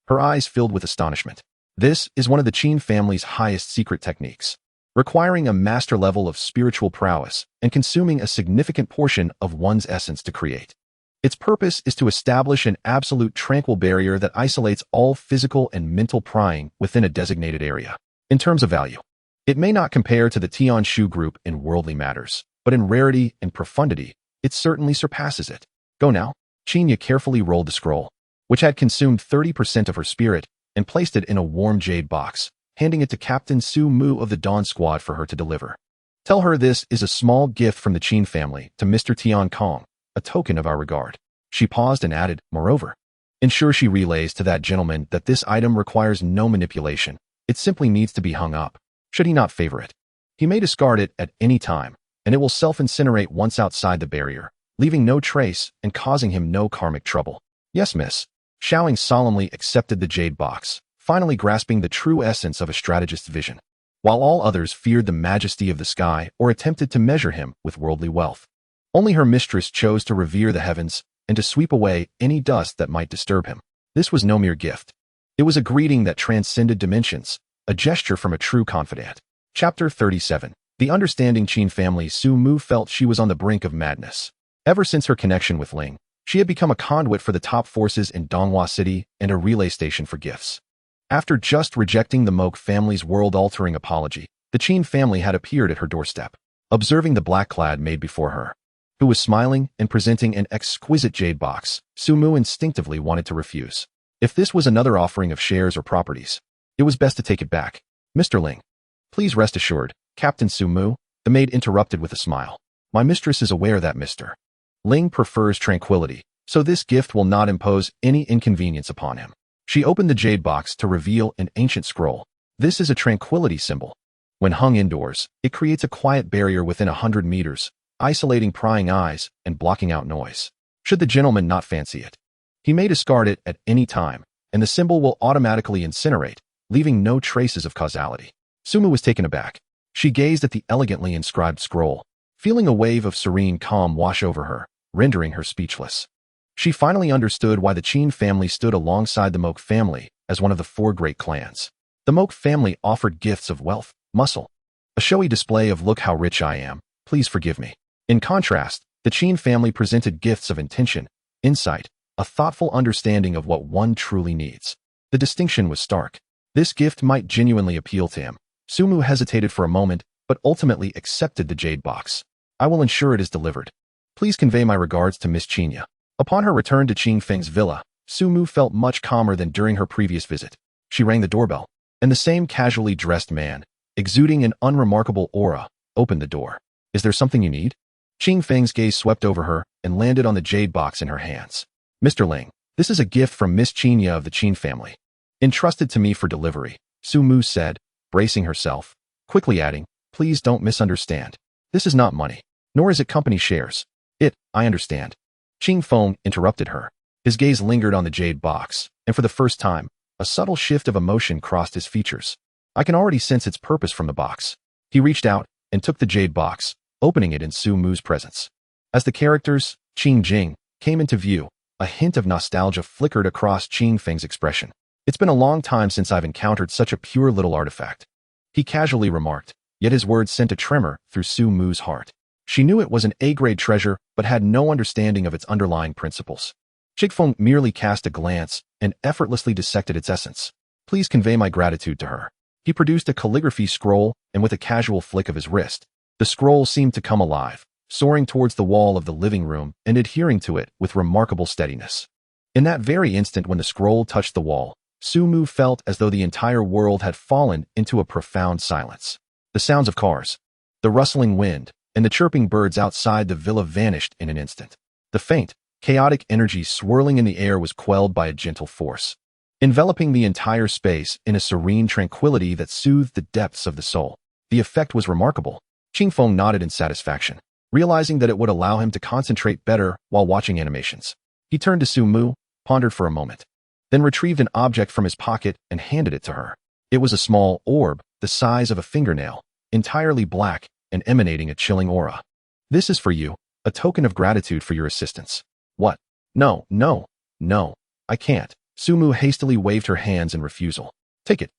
Her eyes filled with astonishment. This is one of the Qin family's highest secret techniques, requiring a master level of spiritual prowess and consuming a significant portion of one's essence to create. Its purpose is to establish an absolute tranquil barrier that isolates all physical and mental prying within a designated area. In terms of value, it may not compare to the Tian Shu group in worldly matters, but in rarity and profundity, it certainly surpasses it. Go now. Qinya carefully rolled the scroll, which had consumed 30% of her spirit, and placed it in a warm jade box, handing it to Captain Su Mu of the Dawn Squad for her to deliver. Tell her this is a small gift from the Qin family to Mr. Tian Kong, a token of our regard. She paused and added, moreover, ensure she relays to that gentleman that this item requires no manipulation. It simply needs to be hung up. Should he not favor it, he may discard it at any time, and it will self-incinerate once outside the barrier, leaving no trace and causing him no karmic trouble. Yes, miss. Xiaoying solemnly accepted the jade box, finally grasping the true essence of a strategist's vision. While all others feared the majesty of the sky or attempted to measure him with worldly wealth, only her mistress chose to revere the heavens and to sweep away any dust that might disturb him. This was no mere gift. It was a greeting that transcended dimensions, a gesture from a true confidant. Chapter 37. The understanding Qin family Su Mu felt she was on the brink of madness. Ever since her connection with Ling, she had become a conduit for the top forces in Donghua City and a relay station for gifts. After just rejecting the Moke family's world-altering apology, the Qin family had appeared at her doorstep. Observing the black-clad maid before her, who was smiling and presenting an exquisite jade box, Su Mu instinctively wanted to refuse. If this was another offering of shares or properties, it was best to take it back. Mr. Ling, please rest assured, Captain Su Mu, the maid interrupted with a smile. My mistress is aware that Mr. Ling prefers tranquility, so this gift will not impose any inconvenience upon him. She opened the jade box to reveal an ancient scroll. This is a tranquility symbol. When hung indoors, it creates a quiet barrier within 100 meters, isolating prying eyes and blocking out noise. Should the gentleman not fancy it, he may discard it at any time, and the symbol will automatically incinerate, leaving no traces of causality. Su Mu was taken aback. She gazed at the elegantly inscribed scroll, feeling a wave of serene calm wash over her, rendering her speechless. She finally understood why the Qin family stood alongside the Moke family as one of the four great clans. The Moke family offered gifts of wealth, muscle, a showy display of look how rich I am, please forgive me. In contrast, the Qin family presented gifts of intention, insight, a thoughtful understanding of what one truly needs. The distinction was stark. This gift might genuinely appeal to him. Su Mu hesitated for a moment, but ultimately accepted the jade box. I will ensure it is delivered. Please convey my regards to Miss Qinya. Upon her return to Qing Feng's villa, Su Mu felt much calmer than during her previous visit. She rang the doorbell, and the same casually dressed man, exuding an unremarkable aura, opened the door. Is there something you need? Qing Feng's gaze swept over her and landed on the jade box in her hands. Mr. Ling, this is a gift from Miss Qinya of the Qin family, entrusted to me for delivery, Su Mu said, bracing herself, quickly adding, please don't misunderstand. This is not money, nor is it company shares. I understand. Qing Feng interrupted her. His gaze lingered on the jade box, and for the first time, a subtle shift of emotion crossed his features. I can already sense its purpose from the box. He reached out and took the jade box, opening it in Su Mu's presence. As the characters, Qing Jing, came into view, a hint of nostalgia flickered across Qing Feng's expression. It's been a long time since I've encountered such a pure little artifact, he casually remarked, yet his words sent a tremor through Su Mu's heart. She knew it was an A-grade treasure, but had no understanding of its underlying principles. Qigfeng merely cast a glance and effortlessly dissected its essence. Please convey my gratitude to her. He produced a calligraphy scroll, and with a casual flick of his wrist, the scroll seemed to come alive, soaring towards the wall of the living room and adhering to it with remarkable steadiness. In that very instant when the scroll touched the wall, Su Mu felt as though the entire world had fallen into a profound silence. The sounds of cars, the rustling wind, and the chirping birds outside the villa vanished in an instant. The faint, chaotic energy swirling in the air was quelled by a gentle force. enveloping the entire space in a serene tranquility that soothed the depths of the soul. The effect was remarkable. Qingfeng nodded in satisfaction, realizing that it would allow him to concentrate better while watching animations. He turned to Su Mu, pondered for a moment, then retrieved an object from his pocket and handed it to her. It was a small orb, the size of a fingernail, entirely black and emanating a chilling aura. "This is for you, a token of gratitude for your assistance." "What? No, no, no, I can't." Su Mu hastily waved her hands in refusal. "Take it."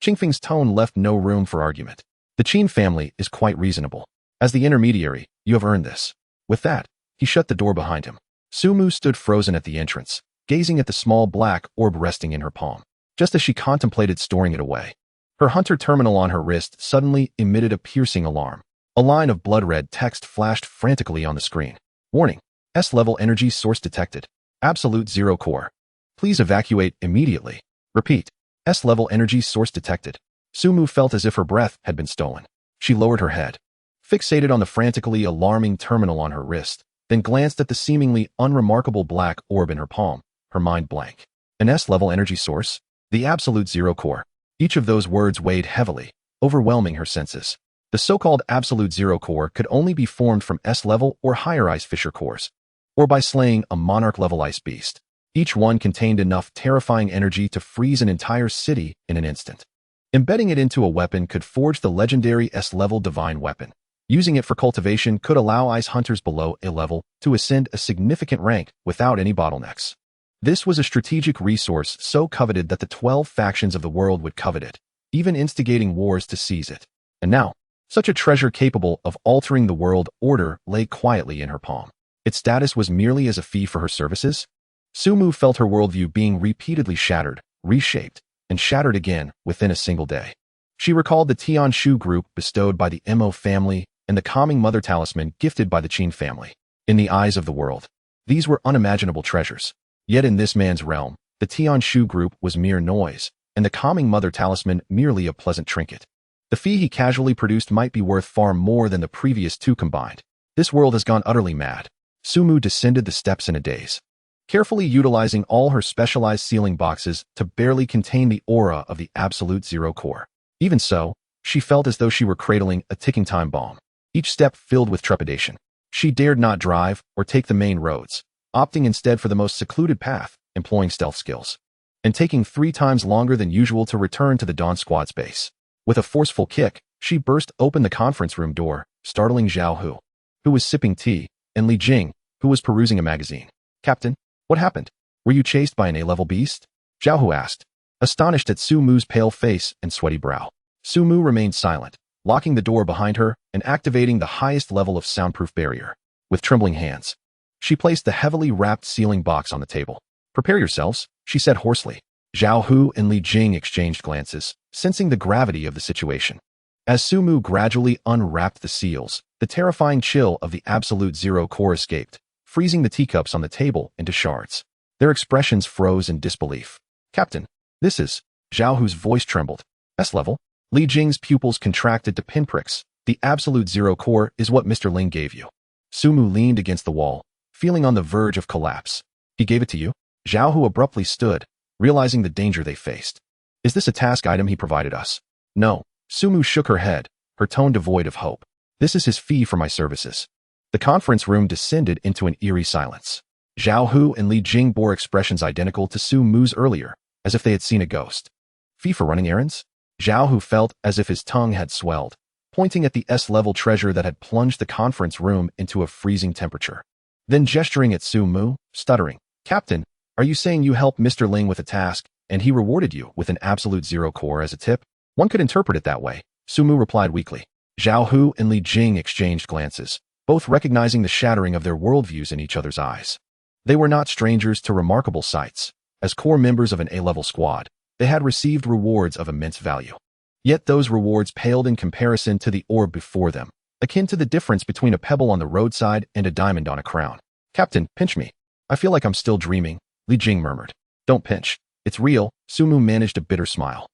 Qingfeng's tone left no room for argument. "The Qin family is quite reasonable. As the intermediary, you have earned this." With that, he shut the door behind him. Su Mu stood frozen at the entrance, gazing at the small black orb resting in her palm. Just as she contemplated storing it away, her hunter terminal on her wrist suddenly emitted a piercing alarm. A line of blood-red text flashed frantically on the screen. "Warning. S-level energy source detected. Absolute zero core. Please evacuate immediately." Repeat. S-level energy source detected. Su Mu felt as if her breath had been stolen. She lowered her head, fixated on the frantically alarming terminal on her wrist, then glanced at the seemingly unremarkable black orb in her palm, her mind blank. An S-level energy source? The absolute zero core. Each of those words weighed heavily, overwhelming her senses. The so-called absolute zero core could only be formed from S-level or higher ice fissure cores, or by slaying a monarch-level ice beast. Each one contained enough terrifying energy to freeze an entire city in an instant. Embedding it into a weapon could forge the legendary S-level divine weapon. Using it for cultivation could allow ice hunters below A level to ascend a significant rank without any bottlenecks. This was a strategic resource so coveted that the 12 factions of the world would covet it, even instigating wars to seize it. And now, such a treasure capable of altering the world order lay quietly in her palm. Its status was merely as a fee for her services? Su Mu felt her worldview being repeatedly shattered, reshaped, and shattered again within a single day. She recalled the Tian Shu group bestowed by the Mo family and the calming mother talisman gifted by the Qin family. In the eyes of the world, these were unimaginable treasures. Yet in this man's realm, the Tian Shu group was mere noise, and the calming mother talisman merely a pleasant trinket. The fee he casually produced might be worth far more than the previous two combined. This world has gone utterly mad. Su Mu descended the steps in a daze, carefully utilizing all her specialized sealing boxes to barely contain the aura of the absolute zero core. Even so, she felt as though she were cradling a ticking time bomb, each step filled with trepidation. She dared not drive or take the main roads, opting instead for the most secluded path, employing stealth skills, and taking 3 times longer than usual to return to the Dawn Squad's base. With a forceful kick, she burst open the conference room door, startling Zhao Hu, who was sipping tea, and Li Jing, who was perusing a magazine. "Captain, what happened? Were you chased by an A-level beast?" Zhao Hu asked, astonished at Su Mu's pale face and sweaty brow. Su Mu remained silent, locking the door behind her and activating the highest level of soundproof barrier. With trembling hands, she placed the heavily wrapped sealing box on the table. "Prepare yourselves," she said hoarsely. Zhao Hu and Li Jing exchanged glances, sensing the gravity of the situation. As Su Mu gradually unwrapped the seals, the terrifying chill of the absolute zero core escaped, freezing the teacups on the table into shards. Their expressions froze in disbelief. "Captain, this is..." Zhao Hu's voice trembled. "S-level?" Li Jing's pupils contracted to pinpricks. "The absolute zero core is what Mr. Ling gave you." Su Mu leaned against the wall, feeling on the verge of collapse. "He gave it to you?" Zhao Hu abruptly stood, realizing the danger they faced. "Is this a task item he provided us?" "No." Su Mu shook her head, her tone devoid of hope. "This is his fee for my services." The conference room descended into an eerie silence. Zhao Hu and Li Jing bore expressions identical to Su Mu's earlier, as if they had seen a ghost. "Fee for running errands?" Zhao Hu felt as if his tongue had swelled, pointing at the S-level treasure that had plunged the conference room into a freezing temperature. Then gesturing at Su Mu, stuttering, "Captain, are you saying you helped Mr. Ling with a task, and he rewarded you with an absolute zero core as a tip?" "One could interpret it that way," Su Mu replied weakly. Zhao Hu and Li Jing exchanged glances, both recognizing the shattering of their worldviews in each other's eyes. They were not strangers to remarkable sights. As core members of an A-level squad, they had received rewards of immense value. Yet those rewards paled in comparison to the orb before them, akin to the difference between a pebble on the roadside and a diamond on a crown. "Captain, pinch me. I feel like I'm still dreaming," Li Jing murmured. "Don't pinch. It's real." Su Mu managed a bitter smile.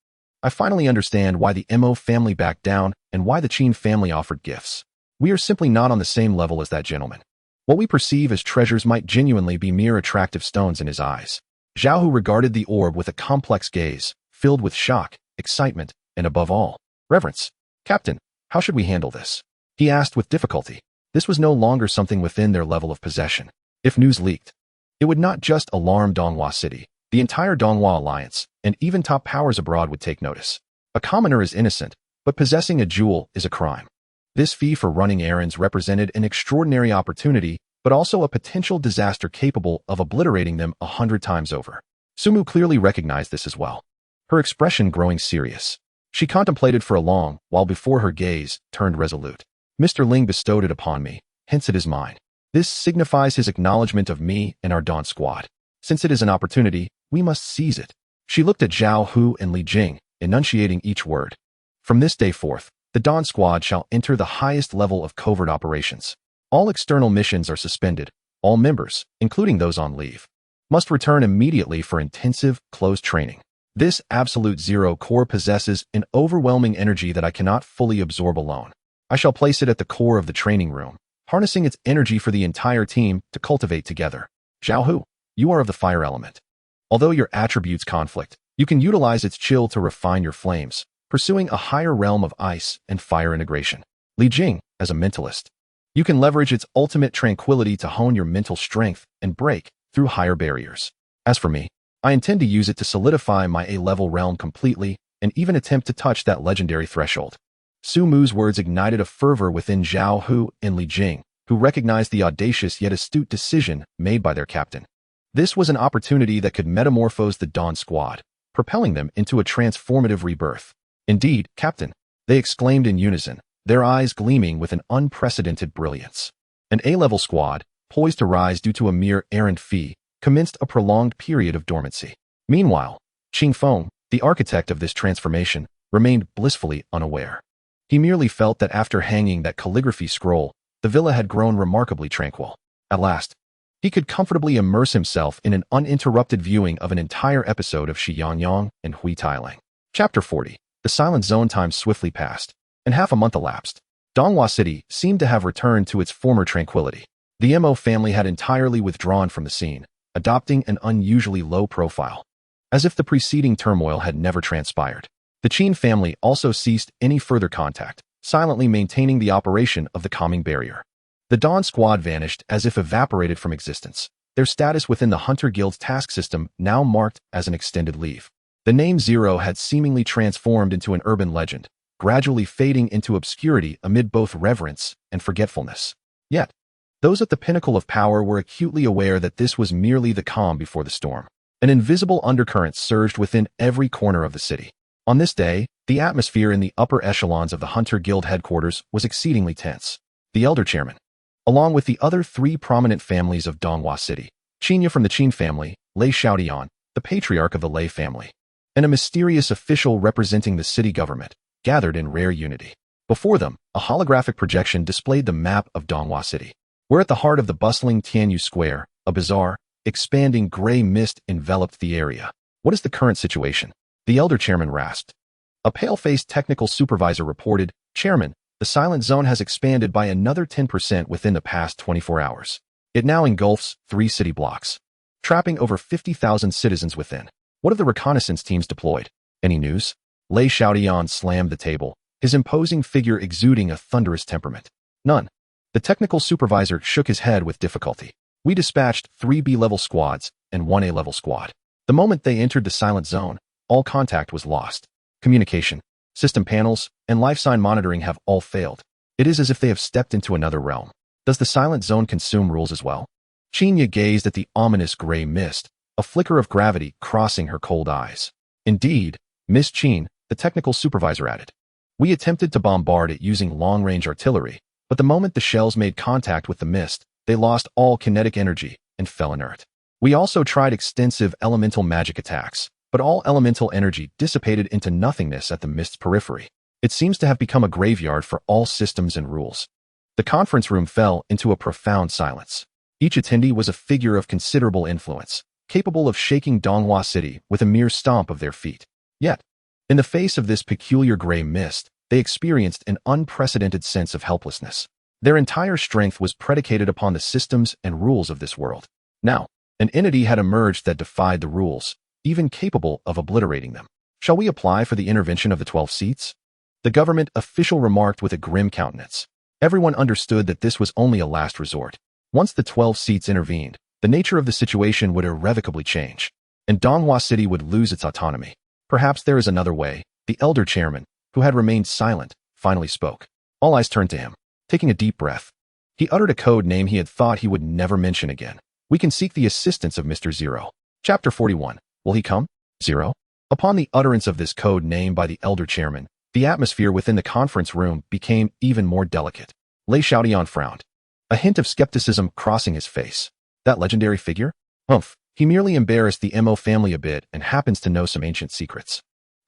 "I finally understand why the Mo family backed down and why the Qin family offered gifts. We are simply not on the same level as that gentleman. What we perceive as treasures might genuinely be mere attractive stones in his eyes." Zhao Hu regarded the orb with a complex gaze, filled with shock, excitement, and above all, reverence. Captain, how should we handle this? He asked with difficulty. This was no longer something within their level of possession. If news leaked, it would not just alarm Donghua City. The entire Donghua Alliance, and even top powers abroad would take notice. A commoner is innocent, but possessing a jewel is a crime. This fee for running errands represented an extraordinary opportunity, but also a potential disaster capable of obliterating them 100 times over. Sumu clearly recognized this as well, her expression growing serious. She contemplated for a long while before her gaze turned resolute. Mr. Ling bestowed it upon me, hence it is mine. This signifies his acknowledgement of me and our Dawn Squad. Since it is an opportunity, we must seize it. She looked at Zhao Hu and Li Jing, enunciating each word. From this day forth, the Dawn Squad shall enter the highest level of covert operations. All external missions are suspended. All members, including those on leave, must return immediately for intensive, closed training. This Absolute Zero core possesses an overwhelming energy that I cannot fully absorb alone. I shall place it at the core of the training room, harnessing its energy for the entire team to cultivate together. Zhao Hu, you are of the fire element. Although your attributes conflict, you can utilize its chill to refine your flames, pursuing a higher realm of ice and fire integration. Li Jing, as a mentalist, you can leverage its ultimate tranquility to hone your mental strength and break through higher barriers. As for me, I intend to use it to solidify my A-level realm completely and even attempt to touch that legendary threshold. Su Mu's words ignited a fervor within Zhao Hu and Li Jing, who recognized the audacious yet astute decision made by their captain. This was an opportunity that could metamorphose the Dawn Squad, propelling them into a transformative rebirth. Indeed, Captain, they exclaimed in unison, their eyes gleaming with an unprecedented brilliance. An A-level squad, poised to rise due to a mere errand fee, commenced a prolonged period of dormancy. Meanwhile, Qing Feng, the architect of this transformation, remained blissfully unaware. He merely felt that after hanging that calligraphy scroll, the villa had grown remarkably tranquil. At last, he could comfortably immerse himself in an uninterrupted viewing of an entire episode of Shi Yangyang and Hui Tailing. Chapter 40. The silent zone time swiftly passed, and half a month elapsed. Donghua City seemed to have returned to its former tranquility. The Mo family had entirely withdrawn from the scene, adopting an unusually low profile, as if the preceding turmoil had never transpired. The Qin family also ceased any further contact, silently maintaining the operation of the calming barrier. The Dawn Squad vanished as if evaporated from existence, their status within the Hunter Guild's task system now marked as an extended leave. The name Zero had seemingly transformed into an urban legend, gradually fading into obscurity amid both reverence and forgetfulness. Yet, those at the pinnacle of power were acutely aware that this was merely the calm before the storm. An invisible undercurrent surged within every corner of the city. On this day, the atmosphere in the upper echelons of the Hunter Guild headquarters was exceedingly tense. The elder chairman, along with the other three prominent families of Donghua City, Qinya from the Qin family, Lei Xiaodian, the patriarch of the Lei family, and a mysterious official representing the city government, gathered in rare unity. Before them, a holographic projection displayed the map of Donghua City, where at the heart of the bustling Tianyu Square, a bizarre, expanding gray mist enveloped the area. What is the current situation? The elder chairman rasped. A pale-faced technical supervisor reported, Chairman, the silent zone has expanded by another 10% within the past 24 hours. It now engulfs 3 city blocks, trapping over 50,000 citizens within. What of the reconnaissance teams deployed? Any news? Lei Xiaodian slammed the table, his imposing figure exuding a thunderous temperament. None. The technical supervisor shook his head with difficulty. We dispatched 3 B-level squads and 1 A-level squad. The moment they entered the silent zone, all contact was lost. Communication, system panels, and life sign monitoring have all failed. It is as if they have stepped into another realm. Does the silent zone consume rules as well? Qinya gazed at the ominous gray mist, a flicker of gravity crossing her cold eyes. Indeed, Miss Qin, the technical supervisor added. We attempted to bombard it using long-range artillery, but the moment the shells made contact with the mist, they lost all kinetic energy and fell inert. We also tried extensive elemental magic attacks, but all elemental energy dissipated into nothingness at the mist's periphery. It seems to have become a graveyard for all systems and rules. The conference room fell into a profound silence. Each attendee was a figure of considerable influence, capable of shaking Donghua City with a mere stomp of their feet. Yet, in the face of this peculiar gray mist, they experienced an unprecedented sense of helplessness. Their entire strength was predicated upon the systems and rules of this world. Now, An entity had emerged that defied the rules, even capable of obliterating them. Shall we apply for the intervention of the 12 seats? The government official remarked with a grim countenance. Everyone understood that this was only a last resort. Once the 12 seats intervened, the nature of the situation would irrevocably change, and Donghua City would lose its autonomy. Perhaps there is another way. The elder chairman, who had remained silent, finally spoke. All eyes turned to him. Taking a deep breath, he uttered a code name he had thought he would never mention again. We can seek the assistance of Mr. Zero. Chapter 41. Will he come? Zero? Upon the utterance of this code name by the elder chairman, the atmosphere within the conference room became even more delicate. Lei Xiaotian frowned, a hint of skepticism crossing his face. That legendary figure? Humph, he merely embarrassed the Mo family a bit and happens to know some ancient secrets.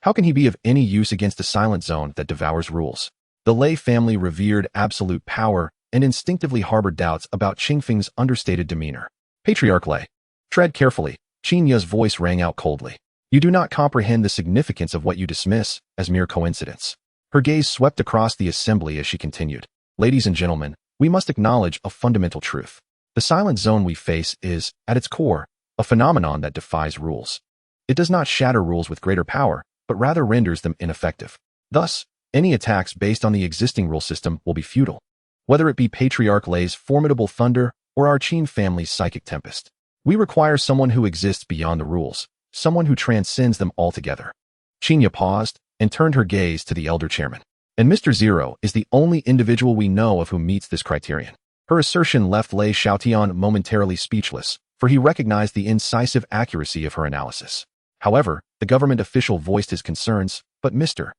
How can he be of any use against a silent zone that devours rules? The Lei family revered absolute power and instinctively harbored doubts about Qingfeng's understated demeanor. Patriarch Lei, tread carefully. Qin Ye's voice rang out coldly. You do not comprehend the significance of what you dismiss as mere coincidence. Her gaze swept across the assembly as she continued. Ladies and gentlemen, we must acknowledge a fundamental truth. The silent zone we face is, at its core, a phenomenon that defies rules. It does not shatter rules with greater power, but rather renders them ineffective. Thus, any attacks based on the existing rule system will be futile. Whether it be Patriarch Lei's formidable thunder or our Qin family's psychic tempest, we require someone who exists beyond the rules, someone who transcends them altogether. Qinya paused and turned her gaze to the elder chairman. And Mr. Zero is the only individual we know of who meets this criterion. Her assertion left Lei Xiaotian momentarily speechless, for he recognized the incisive accuracy of her analysis. However, the government official voiced his concerns, but Mr.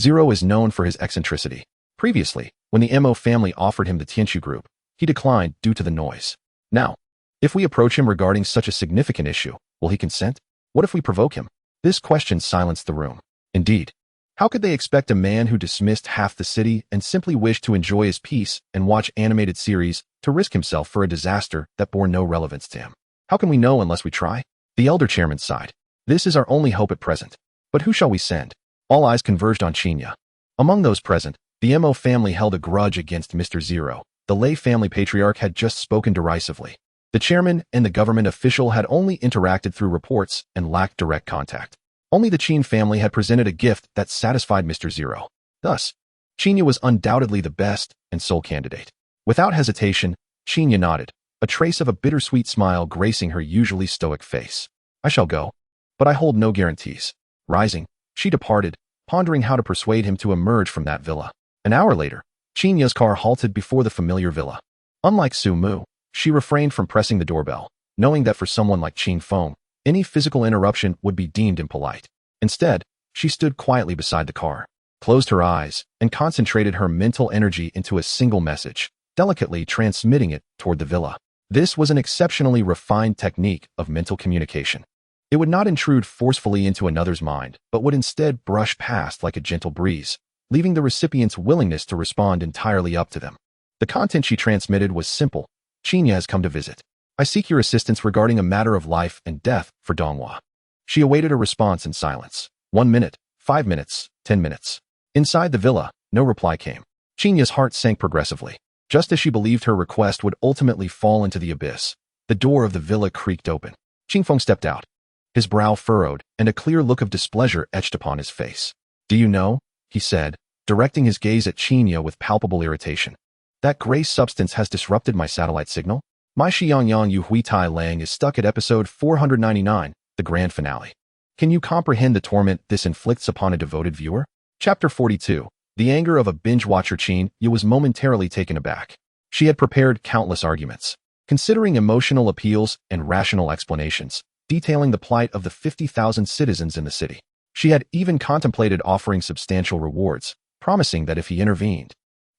Zero is known for his eccentricity. Previously, when the Mo family offered him the Tianchu group, he declined due to the noise. Now, if we approach him regarding such a significant issue, will he consent? What if we provoke him? This question silenced the room. Indeed, how could they expect a man who dismissed half the city and simply wished to enjoy his peace and watch animated series to risk himself for a disaster that bore no relevance to him? How can we know unless we try? The elder chairman sighed. This is our only hope at present. But who shall we send? All eyes converged on Qinya. Among those present, the Mo family held a grudge against Mr. Zero. The Lei family patriarch had just spoken derisively. The chairman and the government official had only interacted through reports and lacked direct contact. Only the Qin family had presented a gift that satisfied Mr. Zero. Thus, Qinya was undoubtedly the best and sole candidate. Without hesitation, Qinya nodded, a trace of a bittersweet smile gracing her usually stoic face. I shall go, but I hold no guarantees. Rising, she departed, pondering how to persuade him to emerge from that villa. An hour later, Qinya's car halted before the familiar villa. Unlike Su Mu, she refrained from pressing the doorbell, knowing that for someone like Qin Feng, any physical interruption would be deemed impolite. Instead, she stood quietly beside the car, closed her eyes, and concentrated her mental energy into a single message, delicately transmitting it toward the villa. This was an exceptionally refined technique of mental communication. It would not intrude forcefully into another's mind, but would instead brush past like a gentle breeze, leaving the recipient's willingness to respond entirely up to them. The content she transmitted was simple. Qinya has come to visit. I seek your assistance regarding a matter of life and death for Donghua. She awaited a response in silence. 1 minute, 5 minutes, 10 minutes. Inside the villa, no reply came. Qinya's heart sank progressively. Just as she believed her request would ultimately fall into the abyss, the door of the villa creaked open. Qingfeng stepped out. His brow furrowed, and a clear look of displeasure etched upon his face. Do you know, he said, directing his gaze at Qinya with palpable irritation, that gray substance has disrupted my satellite signal? My Xiangyang Yu Hui Tai Lang is stuck at episode 499, the grand finale. Can you comprehend the torment this inflicts upon a devoted viewer? Chapter 42. The anger of a binge-watcher. Qin Yu was momentarily taken aback. She had prepared countless arguments, considering emotional appeals and rational explanations, detailing the plight of the 50,000 citizens in the city. She had even contemplated offering substantial rewards, promising that if he intervened,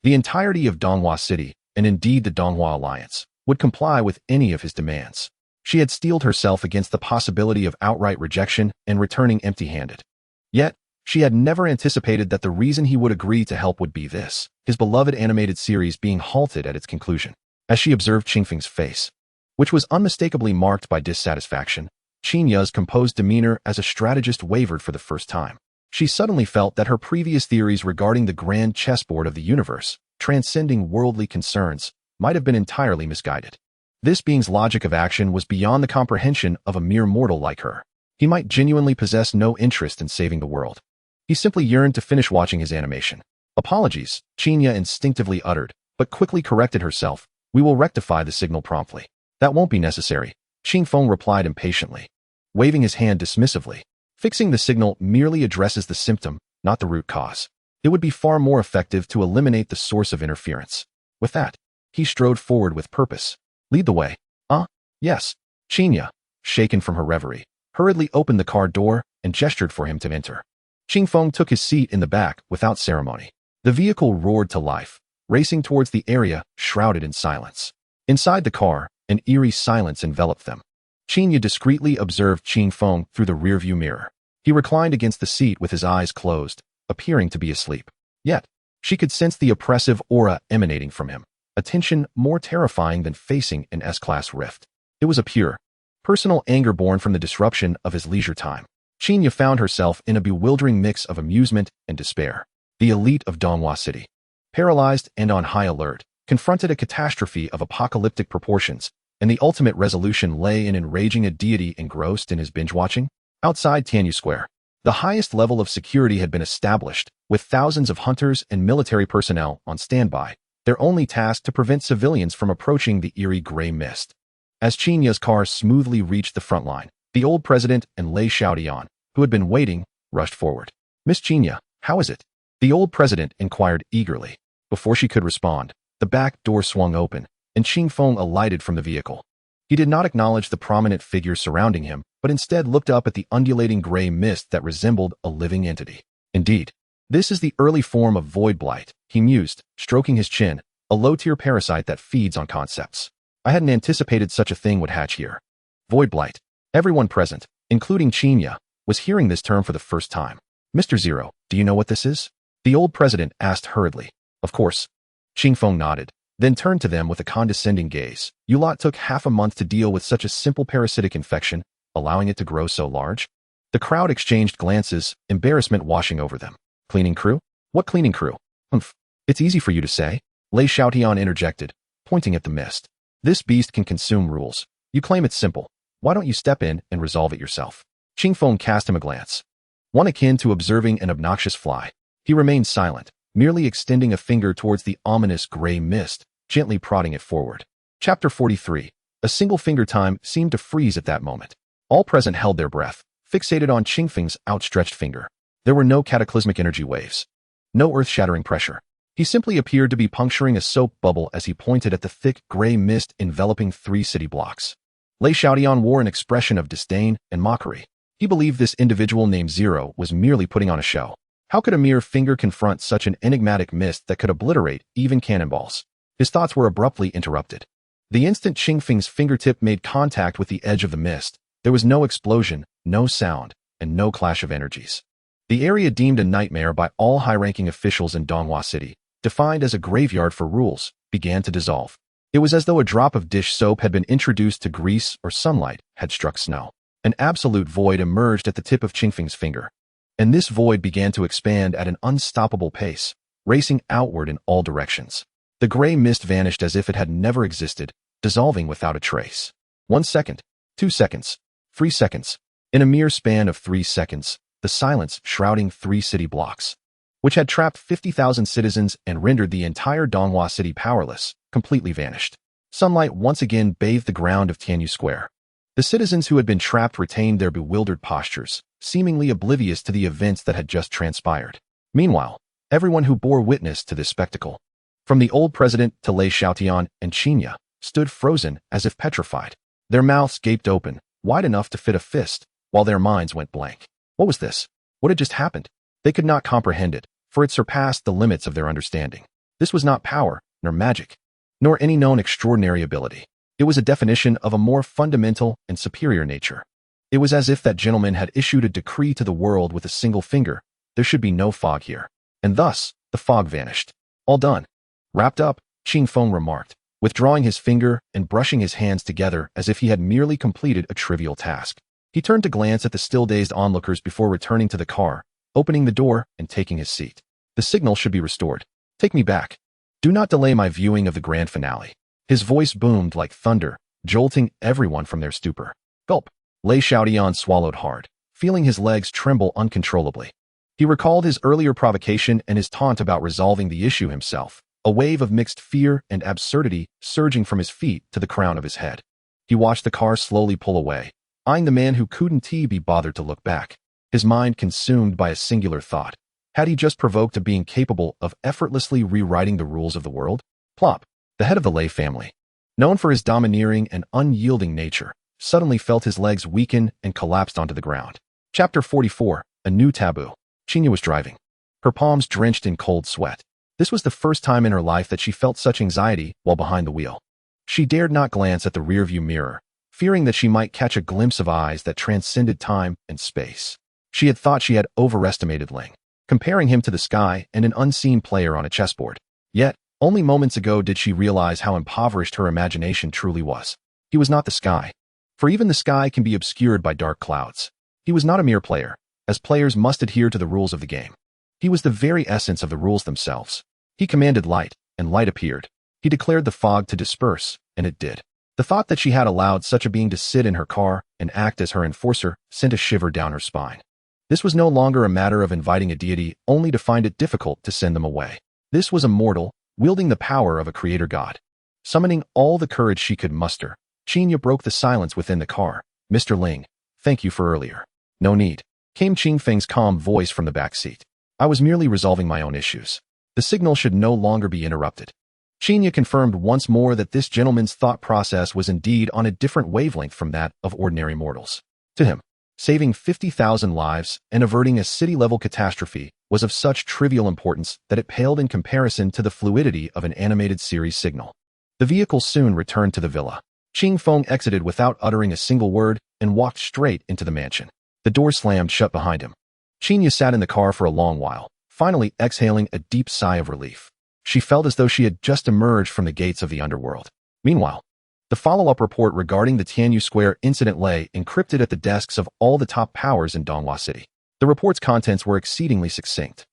the entirety of Donghua City, and indeed the Donghua Alliance, would comply with any of his demands. She had steeled herself against the possibility of outright rejection and returning empty-handed. Yet, she had never anticipated that the reason he would agree to help would be this, his beloved animated series being halted at its conclusion. As she observed Qingfeng's face, which was unmistakably marked by dissatisfaction, Qinya's composed demeanor as a strategist wavered for the first time. She suddenly felt that her previous theories regarding the grand chessboard of the universe, transcending worldly concerns, might have been entirely misguided. This being's logic of action was beyond the comprehension of a mere mortal like her. He might genuinely possess no interest in saving the world. He simply yearned to finish watching his animation. Apologies, Chinya instinctively uttered, but quickly corrected herself. We will rectify the signal promptly. That won't be necessary, Qingfeng replied impatiently, waving his hand dismissively. Fixing the signal merely addresses the symptom, not the root cause. It would be far more effective to eliminate the source of interference. With that, he strode forward with purpose. Lead the way. Yes. Chinya, shaken from her reverie, hurriedly opened the car door and gestured for him to enter. Qingfeng took his seat in the back without ceremony. The vehicle roared to life, racing towards the area shrouded in silence. Inside the car, an eerie silence enveloped them. Chinya discreetly observed Qingfeng through the rearview mirror. He reclined against the seat with his eyes closed, appearing to be asleep. Yet, she could sense the oppressive aura emanating from him, a tension more terrifying than facing an S-class rift. It was a pure, personal anger born from the disruption of his leisure time. Chinya found herself in a bewildering mix of amusement and despair. The elite of Donghua City, paralyzed and on high alert, confronted a catastrophe of apocalyptic proportions, and the ultimate resolution lay in enraging a deity engrossed in his binge-watching. Outside Tianyu Square, the highest level of security had been established, with thousands of hunters and military personnel on standby, their only task to prevent civilians from approaching the eerie gray mist. As Chinya's car smoothly reached the front line, the old president and Lei Xiaotian, who had been waiting, rushed forward. Miss Chinya, how is it? The old president inquired eagerly. Before she could respond, the back door swung open, and Qingfeng alighted from the vehicle. He did not acknowledge the prominent figure surrounding him, but instead looked up at the undulating gray mist that resembled a living entity. Indeed, this is the early form of void blight, he mused, stroking his chin, a low-tier parasite that feeds on concepts. I hadn't anticipated such a thing would hatch here. Void blight. Everyone present, including Chinya, was hearing this term for the first time. Mr. Zero, do you know what this is? The old president asked hurriedly. Of course. Qingfeng nodded, then turned to them with a condescending gaze. You lot took half a month to deal with such a simple parasitic infection, allowing it to grow so large? The crowd exchanged glances, embarrassment washing over them. Cleaning crew? What cleaning crew? It's easy for you to say, Lei Xiaotian interjected, pointing at the mist. This beast can consume rules. You claim it's simple. Why don't you step in and resolve it yourself? Qingfeng cast him a glance, one akin to observing an obnoxious fly. He remained silent, merely extending a finger towards the ominous gray mist, gently prodding it forward. Chapter 43. A single finger time seemed to freeze at that moment. All present held their breath, fixated on Qingfeng's outstretched finger. There were no cataclysmic energy waves, no earth-shattering pressure. He simply appeared to be puncturing a soap bubble as he pointed at the thick gray mist enveloping 3 city blocks. Lei Xiaotian wore an expression of disdain and mockery. He believed this individual named Zero was merely putting on a show. How could a mere finger confront such an enigmatic mist that could obliterate even cannonballs? His thoughts were abruptly interrupted. The instant Qingfeng's fingertip made contact with the edge of the mist, there was no explosion, no sound, and no clash of energies. The area deemed a nightmare by all high-ranking officials in Donghua City, defined as a graveyard for rules, began to dissolve. It was as though a drop of dish soap had been introduced to grease or sunlight had struck snow. An absolute void emerged at the tip of Qingfeng's finger. And this void began to expand at an unstoppable pace, racing outward in all directions. The gray mist vanished as if it had never existed, dissolving without a trace. 1 second, 2 seconds, 3 seconds. In a mere span of 3 seconds, the silence shrouding 3 city blocks, which had trapped 50,000 citizens and rendered the entire Donghua City powerless, completely vanished. Sunlight once again bathed the ground of Tianyu Square. The citizens who had been trapped retained their bewildered postures, seemingly oblivious to the events that had just transpired. Meanwhile, everyone who bore witness to this spectacle, from the old president to Lei Xiaotian and Chinya, stood frozen as if petrified. Their mouths gaped open, wide enough to fit a fist, while their minds went blank. What was this? What had just happened? They could not comprehend it, for it surpassed the limits of their understanding. This was not power, nor magic, nor any known extraordinary ability. It was a definition of a more fundamental and superior nature. It was as if that gentleman had issued a decree to the world with a single finger. There should be no fog here. And thus, the fog vanished. All done. Wrapped up, Qingfeng remarked, withdrawing his finger and brushing his hands together as if he had merely completed a trivial task. He turned to glance at the still-dazed onlookers before returning to the car, opening the door and taking his seat. The signal should be restored. Take me back. Do not delay my viewing of the grand finale. His voice boomed like thunder, jolting everyone from their stupor. Gulp. Lei Xiaodian swallowed hard, feeling his legs tremble uncontrollably. He recalled his earlier provocation and his taunt about resolving the issue himself, a wave of mixed fear and absurdity surging from his feet to the crown of his head. He watched the car slowly pull away, eyeing the man who couldn't be bothered to look back, his mind consumed by a singular thought. Had he just provoked a being capable of effortlessly rewriting the rules of the world? Plop. The head of the Lei family, known for his domineering and unyielding nature, suddenly felt his legs weaken and collapsed onto the ground. Chapter 44. A New Taboo. Qinya was driving, her palms drenched in cold sweat. This was the first time in her life that she felt such anxiety while behind the wheel. She dared not glance at the rearview mirror, fearing that she might catch a glimpse of eyes that transcended time and space. She had thought she had overestimated Ling, comparing him to the sky and an unseen player on a chessboard. Yet, only moments ago did she realize how impoverished her imagination truly was. He was not the sky, for even the sky can be obscured by dark clouds. He was not a mere player, as players must adhere to the rules of the game. He was the very essence of the rules themselves. He commanded light, and light appeared. He declared the fog to disperse, and it did. The thought that she had allowed such a being to sit in her car and act as her enforcer sent a shiver down her spine. This was no longer a matter of inviting a deity only to find it difficult to send them away. This was a mortal, wielding the power of a creator god. Summoning all the courage she could muster, Qinya broke the silence within the car. "Mr. Ling, thank you for earlier." "No need," came Qingfeng's calm voice from the back seat. "I was merely resolving my own issues. The signal should no longer be interrupted." Qinya confirmed once more that this gentleman's thought process was indeed on a different wavelength from that of ordinary mortals. To him, saving 50,000 lives and averting a city-level catastrophe was of such trivial importance that it paled in comparison to the fluidity of an animated series signal. The vehicle soon returned to the villa. Qingfeng exited without uttering a single word and walked straight into the mansion. The door slammed shut behind him. Qinya sat in the car for a long while, finally exhaling a deep sigh of relief. She felt as though she had just emerged from the gates of the underworld. Meanwhile, the follow-up report regarding the Tianyu Square incident lay encrypted at the desks of all the top powers in Donghua City. The report's contents were exceedingly succinct.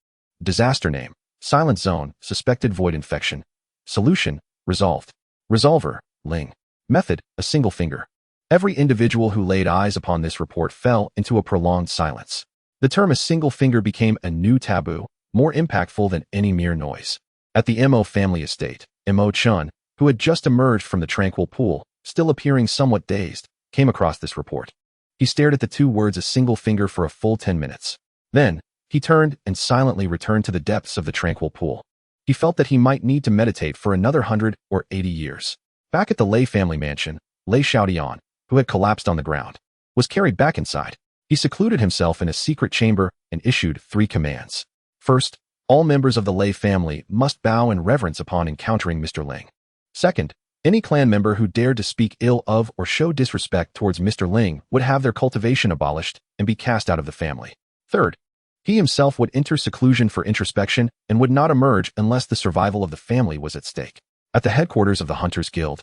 Disaster name: Silent Zone, suspected void infection. Solution: resolved. Resolver: Ling. Method: a single finger. Every individual who laid eyes upon this report fell into a prolonged silence. The term "a single finger" became a new taboo, more impactful than any mere noise. At the Mo family estate, Mo Chun, who had just emerged from the tranquil pool, still appearing somewhat dazed, came across this report. He stared at the two words "a single finger" for a full 10 minutes. Then, he turned and silently returned to the depths of the tranquil pool. He felt that he might need to meditate for another 100 or 80 years. Back at the Lei family mansion, Lei Xiaodian, who had collapsed on the ground, was carried back inside. He secluded himself in a secret chamber and issued 3 commands. First, all members of the Lei family must bow in reverence upon encountering Mr. Ling. Second, any clan member who dared to speak ill of or show disrespect towards Mr. Ling would have their cultivation abolished and be cast out of the family. Third, he himself would enter seclusion for introspection and would not emerge unless the survival of the family was at stake. At the headquarters of the Hunters Guild,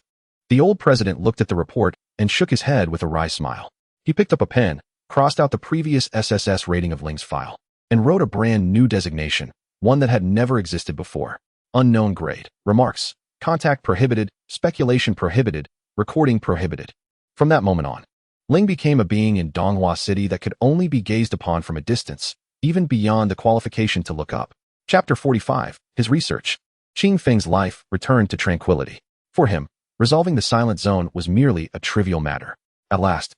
the old president looked at the report and shook his head with a wry smile. He picked up a pen, crossed out the previous SSS rating of Ling's file, and wrote a brand new designation, one that had never existed before. Unknown grade. Remarks: contact prohibited, speculation prohibited, recording prohibited. From that moment on, Ling became a being in Donghua City that could only be gazed upon from a distance, even beyond the qualification to look up. Chapter 45. His research. Qingfeng's life returned to tranquility. For him, resolving the Silent Zone was merely a trivial matter. At last,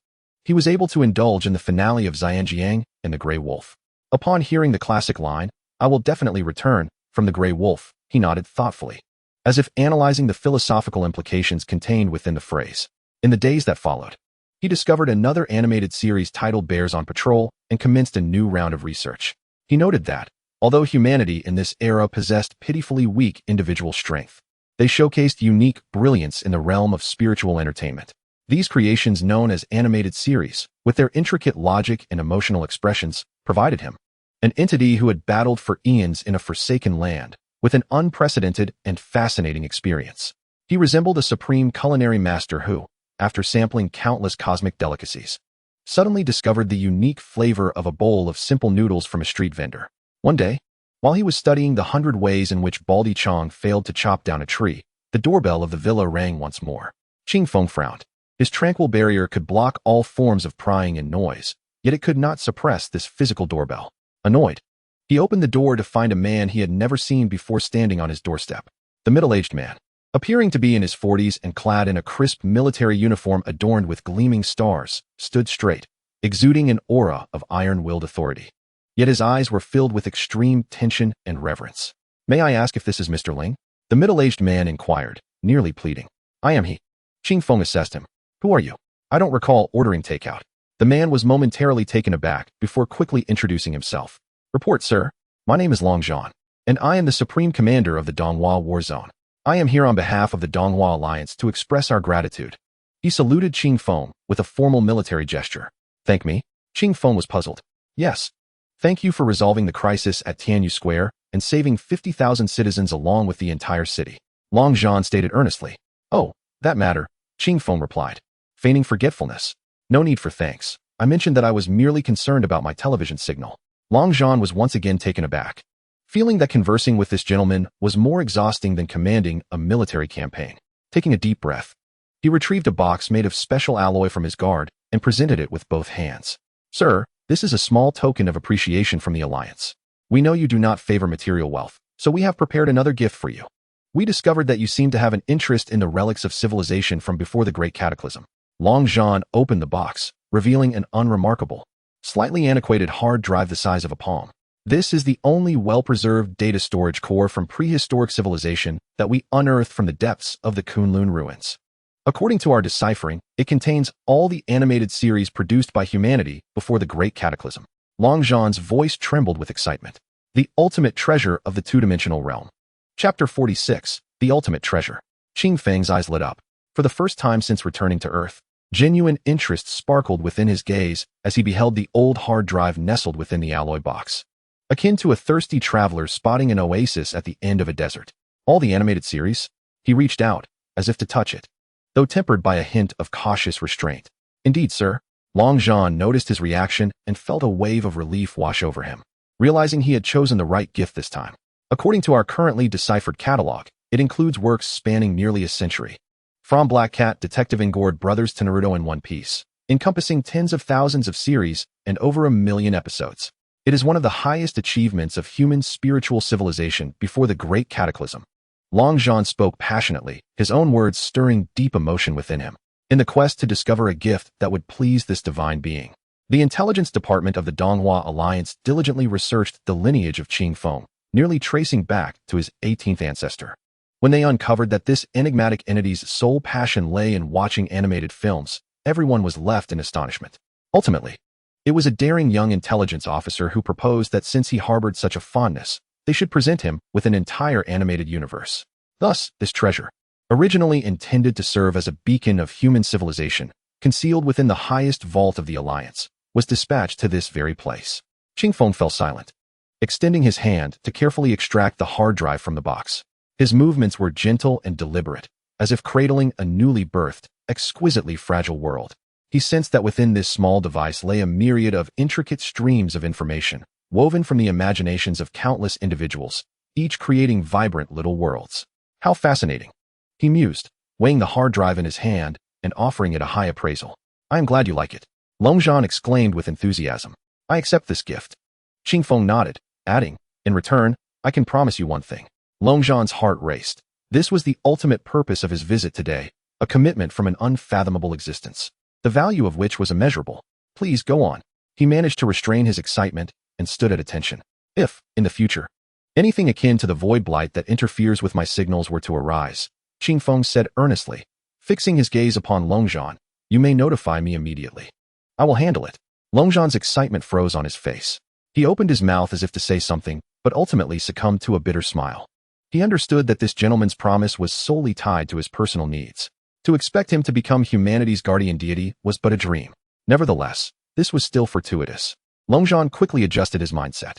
he was able to indulge in the finale of Xianjiang and the Grey Wolf. Upon hearing the classic line, "I will definitely return," from the Grey Wolf, he nodded thoughtfully, as if analyzing the philosophical implications contained within the phrase. In the days that followed, he discovered another animated series titled Bears on Patrol and commenced a new round of research. He noted that, although humanity in this era possessed pitifully weak individual strength, they showcased unique brilliance in the realm of spiritual entertainment. These creations, known as animated series, with their intricate logic and emotional expressions, provided him, an entity who had battled for eons in a forsaken land, with an unprecedented and fascinating experience. He resembled a supreme culinary master who, after sampling countless cosmic delicacies, suddenly discovered the unique flavor of a bowl of simple noodles from a street vendor. One day, while he was studying the 100 ways in which Baldy Chong failed to chop down a tree, the doorbell of the villa rang once more. Qingfeng frowned. His tranquil barrier could block all forms of prying and noise, yet it could not suppress this physical doorbell. Annoyed, he opened the door to find a man he had never seen before standing on his doorstep. The middle-aged man, appearing to be in his 40s and clad in a crisp military uniform adorned with gleaming stars, stood straight, exuding an aura of iron-willed authority. Yet his eyes were filled with extreme tension and reverence. "May I ask if this is Mr. Ling?" The middle-aged man inquired, nearly pleading. "I am he." Qing Feng assessed him. "Who are you?" "I don't recall ordering takeout." The man was momentarily taken aback before quickly introducing himself. "Report, sir. My name is Long Zhan, and I am the Supreme Commander of the Donghua War Zone. I am here on behalf of the Donghua Alliance to express our gratitude." He saluted Qing Feng with a formal military gesture. "Thank me?" Qing Feng was puzzled. "Yes. Thank you for resolving the crisis at Tianyu Square and saving 50,000 citizens along with the entire city," Long Zhan stated earnestly. "Oh, that matter," Qing Feng replied, feigning forgetfulness. "No need for thanks. I mentioned that I was merely concerned about my television signal." Long Zhan was once again taken aback, feeling that conversing with this gentleman was more exhausting than commanding a military campaign. Taking a deep breath, he retrieved a box made of special alloy from his guard and presented it with both hands. "Sir, this is a small token of appreciation from the Alliance. We know you do not favor material wealth, so we have prepared another gift for you. We discovered that you seem to have an interest in the relics of civilization from before the Great Cataclysm." Long Zhan opened the box, revealing an unremarkable, slightly antiquated hard drive the size of a palm. "This is the only well-preserved data storage core from prehistoric civilization that we unearthed from the depths of the Kunlun ruins. According to our deciphering, it contains all the animated series produced by humanity before the Great Cataclysm." Long Zhan's voice trembled with excitement. The ultimate treasure of the two-dimensional realm. Chapter 46, The Ultimate Treasure. Qing Feng's eyes lit up. For the first time since returning to Earth, genuine interest sparkled within his gaze as he beheld the old hard drive nestled within the alloy box. Akin to a thirsty traveler spotting an oasis at the end of a desert. All the animated series? He reached out, as if to touch it, though tempered by a hint of cautious restraint. "Indeed, sir." Long Zhan noticed his reaction and felt a wave of relief wash over him, realizing he had chosen the right gift this time. According to our currently deciphered catalog, it includes works spanning nearly a century. From Black Cat, Detective Engord Brothers to Naruto in One Piece, encompassing tens of thousands of series and over 1 million episodes. It is one of the highest achievements of human spiritual civilization before the Great Cataclysm. Long Zhan spoke passionately, his own words stirring deep emotion within him, in the quest to discover a gift that would please this divine being. The intelligence department of the Donghua Alliance diligently researched the lineage of Qing Feng, nearly tracing back to his 18th ancestor. When they uncovered that this enigmatic entity's sole passion lay in watching animated films, everyone was left in astonishment. Ultimately, it was a daring young intelligence officer who proposed that since he harbored such a fondness, they should present him with an entire animated universe. Thus, this treasure, originally intended to serve as a beacon of human civilization, concealed within the highest vault of the Alliance, was dispatched to this very place. Qing Feng fell silent, extending his hand to carefully extract the hard drive from the box. His movements were gentle and deliberate, as if cradling a newly birthed, exquisitely fragile world. He sensed that within this small device lay a myriad of intricate streams of information, woven from the imaginations of countless individuals, each creating vibrant little worlds. "How fascinating," he mused, weighing the hard drive in his hand and offering it a high appraisal. "I am glad you like it," Long Zhan exclaimed with enthusiasm. "I accept this gift." Qing Feng nodded, adding, "In return, I can promise you one thing." Long Zhan's heart raced. This was the ultimate purpose of his visit today, a commitment from an unfathomable existence, the value of which was immeasurable. "Please go on." He managed to restrain his excitement and stood at attention. "If, in the future, anything akin to the void blight that interferes with my signals were to arise," Qing Feng said earnestly, fixing his gaze upon Long Zhan, "you may notify me immediately. I will handle it." Long Zhan's excitement froze on his face. He opened his mouth as if to say something, but ultimately succumbed to a bitter smile. He understood that this gentleman's promise was solely tied to his personal needs. To expect him to become humanity's guardian deity was but a dream. Nevertheless, this was still fortuitous. Long Zhan quickly adjusted his mindset.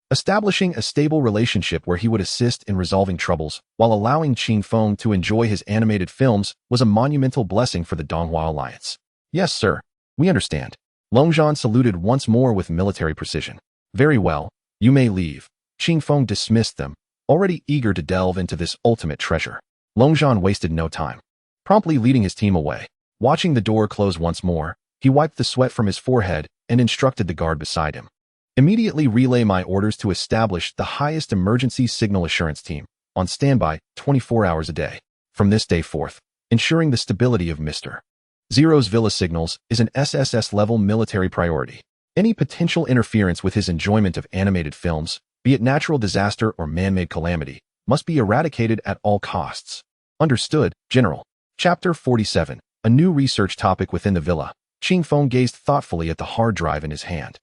Establishing a stable relationship where he would assist in resolving troubles while allowing Qing Feng to enjoy his animated films was a monumental blessing for the Donghua Alliance. "Yes, sir. We understand." Long Zhan saluted once more with military precision. "Very well, you may leave." Qing Feng dismissed them, already eager to delve into this ultimate treasure. Long Zhan wasted no time, promptly leading his team away. Watching the door close once more, he wiped the sweat from his forehead and instructed the guard beside him. Immediately relay my orders to establish the highest emergency signal assurance team, on standby 24 hours a day. From this day forth, ensuring the stability of Mr. Zero's villa signals is an SSS-level military priority. Any potential interference with his enjoyment of animated films, be it natural disaster or man-made calamity, must be eradicated at all costs. Understood, General. Chapter 47. A new research topic within the villa. Qing Feng gazed thoughtfully at the hard drive in his hand.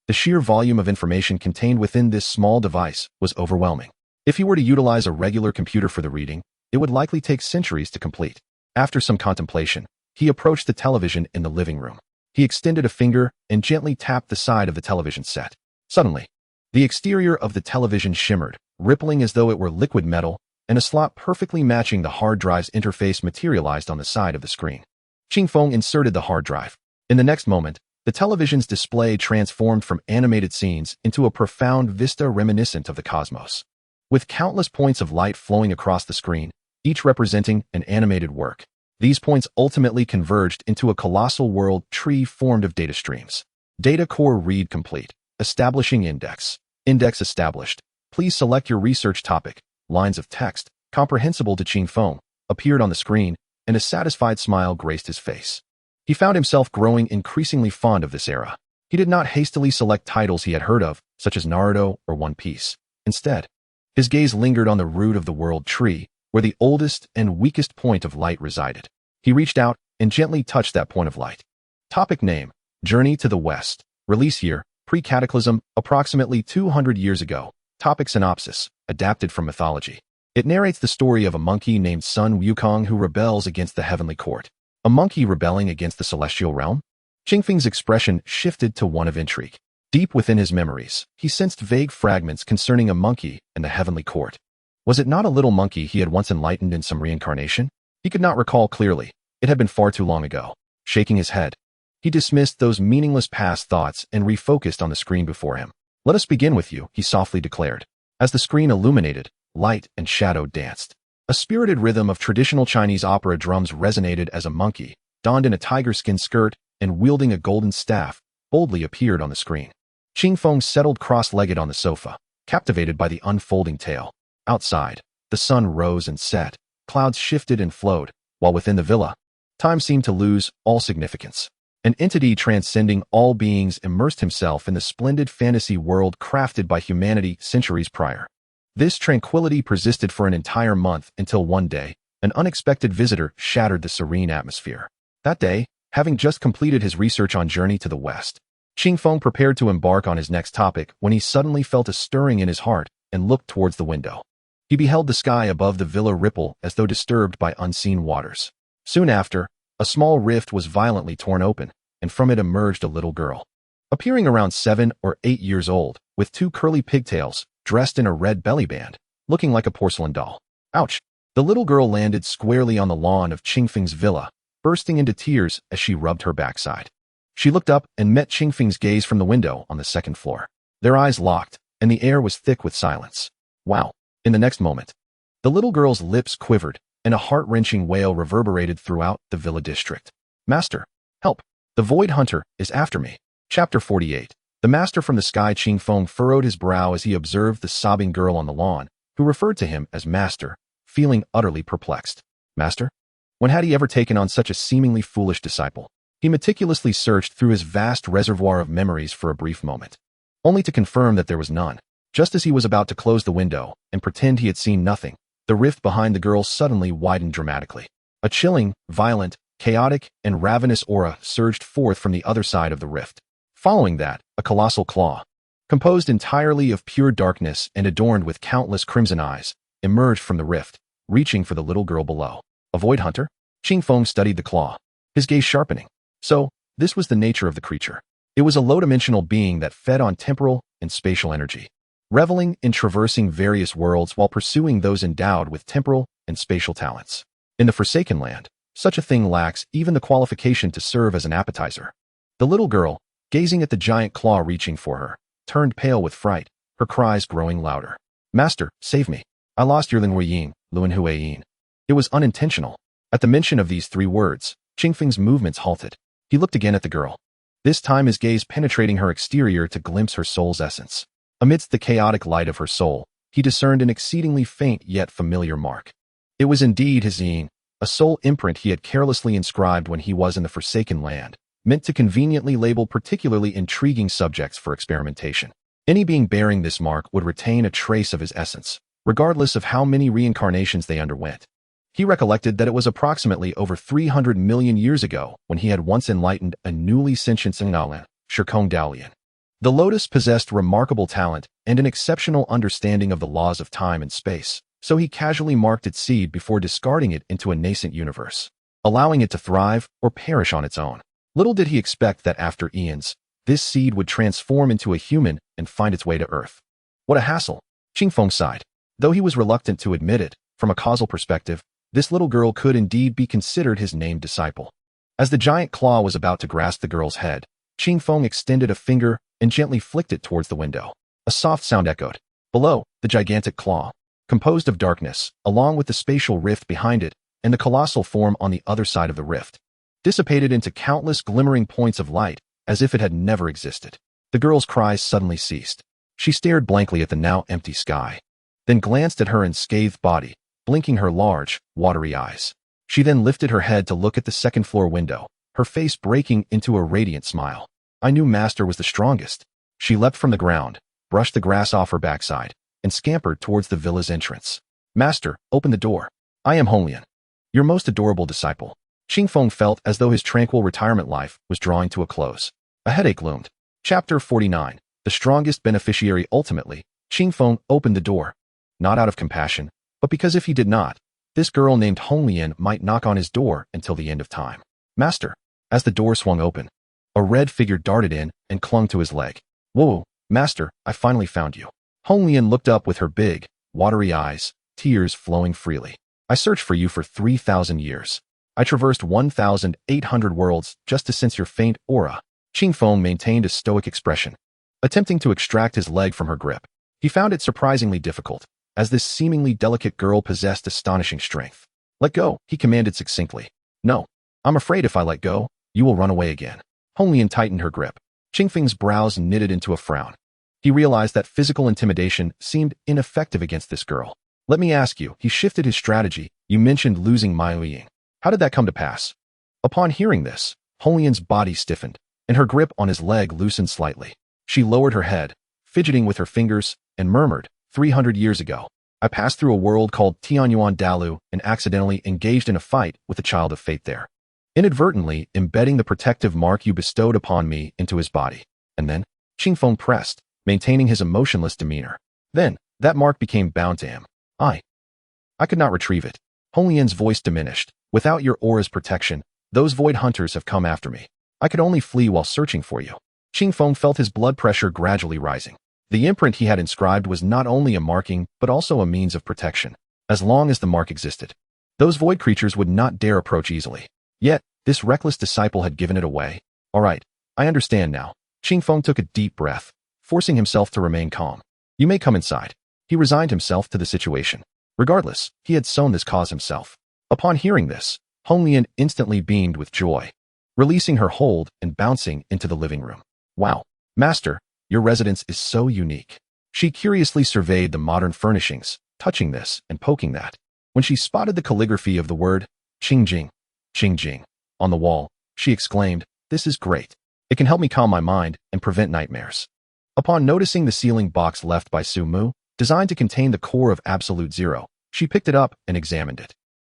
The sheer volume of information contained within this small device was overwhelming. If he were to utilize a regular computer for the reading, it would likely take centuries to complete. After some contemplation, he approached the television in the living room. He extended a finger and gently tapped the side of the television set. Suddenly, the exterior of the television shimmered, rippling as though it were liquid metal, and a slot perfectly matching the hard drive's interface materialized on the side of the screen. Qing Feng inserted the hard drive. In the next moment, the television's display transformed from animated scenes into a profound vista reminiscent of the cosmos. With countless points of light flowing across the screen, each representing an animated work. These points ultimately converged into a colossal world tree formed of data streams. Data core read complete. Establishing index. Index established. Please select your research topic. Lines of text, comprehensible to Qing Feng, appeared on the screen, and a satisfied smile graced his face. He found himself growing increasingly fond of this era. He did not hastily select titles he had heard of, such as Naruto or One Piece. Instead, his gaze lingered on the root of the world tree, where the oldest and weakest point of light resided. He reached out and gently touched that point of light. Topic name: Journey to the West. Release year: Pre-Cataclysm, approximately 200 years ago. Topic synopsis: Adapted from mythology. It narrates the story of a monkey named Sun Wukong who rebels against the heavenly court. A monkey rebelling against the celestial realm? Qing Feng's expression shifted to one of intrigue. Deep within his memories, he sensed vague fragments concerning a monkey and the heavenly court. Was it not a little monkey he had once enlightened in some reincarnation? He could not recall clearly. It had been far too long ago. Shaking his head, he dismissed those meaningless past thoughts and refocused on the screen before him. Let us begin with you, he softly declared. As the screen illuminated, light and shadow danced. A spirited rhythm of traditional Chinese opera drums resonated as a monkey, donned in a tiger-skin skirt and wielding a golden staff, boldly appeared on the screen. Qing Feng settled cross-legged on the sofa, captivated by the unfolding tale. Outside, the sun rose and set, clouds shifted and flowed, while within the villa, time seemed to lose all significance. An entity transcending all beings immersed himself in the splendid fantasy world crafted by humanity centuries prior. This tranquility persisted for an entire month until one day, an unexpected visitor shattered the serene atmosphere. That day, having just completed his research on Journey to the West, Qing Feng prepared to embark on his next topic when he suddenly felt a stirring in his heart and looked towards the window. He beheld the sky above the villa ripple as though disturbed by unseen waters. Soon after, a small rift was violently torn open, and from it emerged a little girl. Appearing around 7 or 8 years old, with 2 curly pigtails, dressed in a red belly band, looking like a porcelain doll. Ouch! The little girl landed squarely on the lawn of Qing Feng's villa, bursting into tears as she rubbed her backside. She looked up and met Qing Feng's gaze from the window on the second floor. Their eyes locked, and the air was thick with silence. Wow! In the next moment, the little girl's lips quivered, and a heart-wrenching wail reverberated throughout the villa district. Master! Help! The Void Hunter is after me. Chapter 48. The master from the sky. Qing Feng furrowed his brow as he observed the sobbing girl on the lawn, who referred to him as Master, feeling utterly perplexed. Master? When had he ever taken on such a seemingly foolish disciple? He meticulously searched through his vast reservoir of memories for a brief moment, only to confirm that there was none. Just as he was about to close the window and pretend he had seen nothing, the rift behind the girl suddenly widened dramatically. A chilling, violent, chaotic, and ravenous aura surged forth from the other side of the rift. Following that, a colossal claw, composed entirely of pure darkness and adorned with countless crimson eyes, emerged from the rift, reaching for the little girl below. A void hunter? Qing Feng studied the claw, his gaze sharpening. So, this was the nature of the creature. It was a low-dimensional being that fed on temporal and spatial energy, reveling in traversing various worlds while pursuing those endowed with temporal and spatial talents. In the Forsaken Land, such a thing lacks even the qualification to serve as an appetizer. The little girl, gazing at the giant claw reaching for her, turned pale with fright, her cries growing louder. Master, save me. I lost your Lin Huiyin, Luan Huiyin. It was unintentional. At the mention of these 3 words, Qingfeng's movements halted. He looked again at the girl. This time his gaze penetrating her exterior to glimpse her soul's essence. Amidst the chaotic light of her soul, he discerned an exceedingly faint yet familiar mark. It was indeed his ying, a soul imprint he had carelessly inscribed when he was in the Forsaken Land, meant to conveniently label particularly intriguing subjects for experimentation. Any being bearing this mark would retain a trace of his essence, regardless of how many reincarnations they underwent. He recollected that it was approximately over 300 million years ago when he had once enlightened a newly sentient Xingnaolan, Shikong Daolian. The lotus possessed remarkable talent and an exceptional understanding of the laws of time and space, so he casually marked its seed before discarding it into a nascent universe, allowing it to thrive or perish on its own. Little did he expect that after eons, this seed would transform into a human and find its way to Earth. What a hassle! Qingfeng sighed. Though he was reluctant to admit it, from a causal perspective, this little girl could indeed be considered his named disciple. As the giant claw was about to grasp the girl's head, Qingfeng extended a finger and gently flicked it towards the window. A soft sound echoed. Below, the gigantic claw, composed of darkness, along with the spatial rift behind it, and the colossal form on the other side of the rift, dissipated into countless glimmering points of light, as if it had never existed. The girl's cries suddenly ceased. She stared blankly at the now empty sky, then glanced at her unscathed body, blinking her large, watery eyes. She then lifted her head to look at the second-floor window, her face breaking into a radiant smile. I knew Master was the strongest. She leapt from the ground, brushed the grass off her backside, and scampered towards the villa's entrance. Master, open the door. I am Honglian, your most adorable disciple. Qingfeng felt as though his tranquil retirement life was drawing to a close. A headache loomed. Chapter 49. The strongest beneficiary. Ultimately, Qingfeng opened the door. Not out of compassion, but because if he did not, this girl named Honglian might knock on his door until the end of time. Master. As the door swung open, a red figure darted in and clung to his leg. Whoa, Master, I finally found you. Honglian looked up with her big, watery eyes, tears flowing freely. I searched for you for 3,000 years. I traversed 1,800 worlds just to sense your faint aura. Qingfeng maintained a stoic expression, attempting to extract his leg from her grip. He found it surprisingly difficult, as this seemingly delicate girl possessed astonishing strength. Let go, he commanded succinctly. No, I'm afraid if I let go, you will run away again. Honglian tightened her grip. Qingfeng's brows knitted into a frown. He realized that physical intimidation seemed ineffective against this girl. Let me ask you, he shifted his strategy. You mentioned losing Miao Ying. How did that come to pass? Upon hearing this, Honglian's body stiffened, and her grip on his leg loosened slightly. She lowered her head, fidgeting with her fingers, and murmured, 300 years ago, I passed through a world called Tianyuan Dalu and accidentally engaged in a fight with a child of fate there, inadvertently embedding the protective mark you bestowed upon me into his body. And then, Qingfeng pressed, maintaining his emotionless demeanor. Then, that mark became bound to him. I could not retrieve it. Honglian's voice diminished. Without your aura's protection, those void hunters have come after me. I could only flee while searching for you. Qingfeng felt his blood pressure gradually rising. The imprint he had inscribed was not only a marking, but also a means of protection. As long as the mark existed, those void creatures would not dare approach easily. Yet, this reckless disciple had given it away. All right, I understand now. Qingfeng took a deep breath, forcing himself to remain calm. You may come inside. He resigned himself to the situation. Regardless, he had sown this cause himself. Upon hearing this, Honglian instantly beamed with joy, releasing her hold and bouncing into the living room. Wow, Master, your residence is so unique. She curiously surveyed the modern furnishings, touching this and poking that. When she spotted the calligraphy of the word Qingjing, Qingjing, on the wall, she exclaimed, this is great. It can help me calm my mind and prevent nightmares. Upon noticing the sealing box left by Su Mu, designed to contain the core of Absolute Zero, she picked it up and examined it.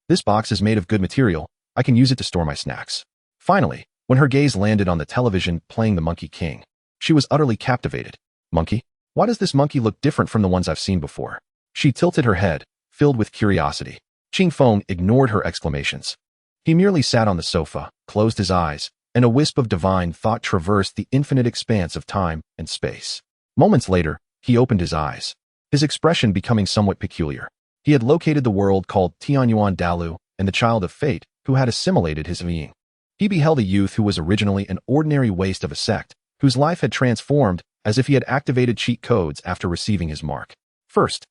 This box is made of good material. I can use it to store my snacks. Finally, when her gaze landed on the television playing the Monkey King, she was utterly captivated. Monkey? Why does this monkey look different from the ones I've seen before? She tilted her head, filled with curiosity. Qingfeng ignored her exclamations. He merely sat on the sofa, closed his eyes, and a wisp of divine thought traversed the infinite expanse of time and space. Moments later, he opened his eyes, his expression becoming somewhat peculiar. He had located the world called Tianyuan Dalu and the child of fate who had assimilated his being. He beheld a youth who was originally an ordinary waste of a sect, whose life had transformed as if he had activated cheat codes after receiving his mark. First,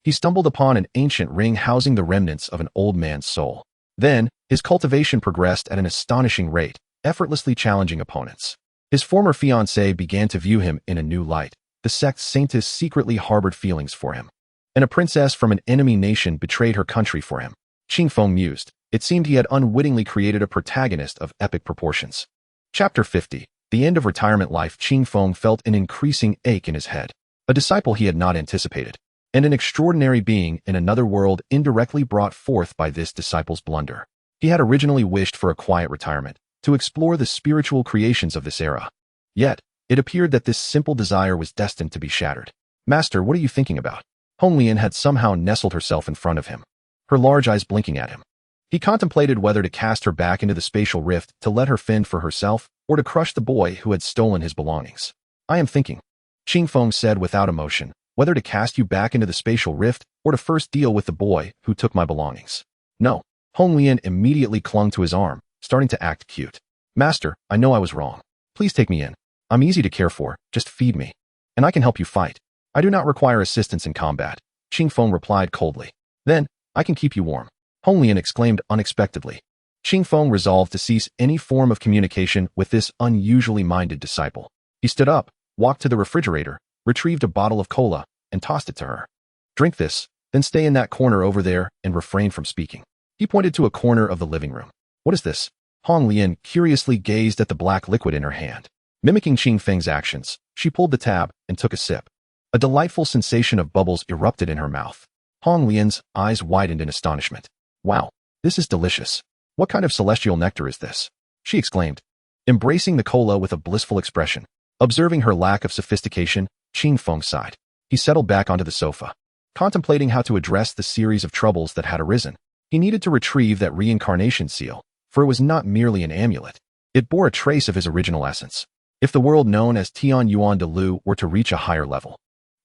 he stumbled upon an ancient ring housing the remnants of an old man's soul. Then, His cultivation progressed at an astonishing rate, effortlessly challenging opponents. His former fiancée began to view him in a new light. The sect's saintess secretly harbored feelings for him. And a princess from an enemy nation betrayed her country for him. Qing Feng mused. It seemed he had unwittingly created a protagonist of epic proportions. Chapter 50. The end of retirement life. Qing Feng felt an increasing ache in his head. A disciple he had not anticipated, and an extraordinary being in another world indirectly brought forth by this disciple's blunder. He had originally wished for a quiet retirement, to explore the spiritual creations of this era. Yet, it appeared that this simple desire was destined to be shattered. Master, what are you thinking about? Hong Lian had somehow nestled herself in front of him, her large eyes blinking at him. He contemplated whether to cast her back into the spatial rift to let her fend for herself, or to crush the boy who had stolen his belongings. I am thinking, Qing Feng said without emotion, whether to cast you back into the spatial rift, or to first deal with the boy who took my belongings. No. Hong Lian immediately clung to his arm, starting to act cute. Master, I know I was wrong. Please take me in. I'm easy to care for, just feed me. And I can help you fight. I do not require assistance in combat, Qing Feng replied coldly. Then, I can keep you warm. Hong Lian exclaimed unexpectedly. Qing Feng resolved to cease any form of communication with this unusually minded disciple. He stood up, walked to the refrigerator, retrieved a bottle of cola, and tossed it to her. Drink this, then stay in that corner over there and refrain from speaking. He pointed to a corner of the living room. What is this? Hong Lian curiously gazed at the black liquid in her hand. Mimicking Qing Feng's actions, she pulled the tab and took a sip. A delightful sensation of bubbles erupted in her mouth. Hong Lian's eyes widened in astonishment. Wow, this is delicious. What kind of celestial nectar is this? She exclaimed, embracing the cola with a blissful expression. Observing her lack of sophistication, Qing Feng sighed. He settled back onto the sofa, contemplating how to address the series of troubles that had arisen. He needed to retrieve that reincarnation seal, for it was not merely an amulet. It bore a trace of his original essence. If the world known as Tian Yuan de Lu were to reach a higher level,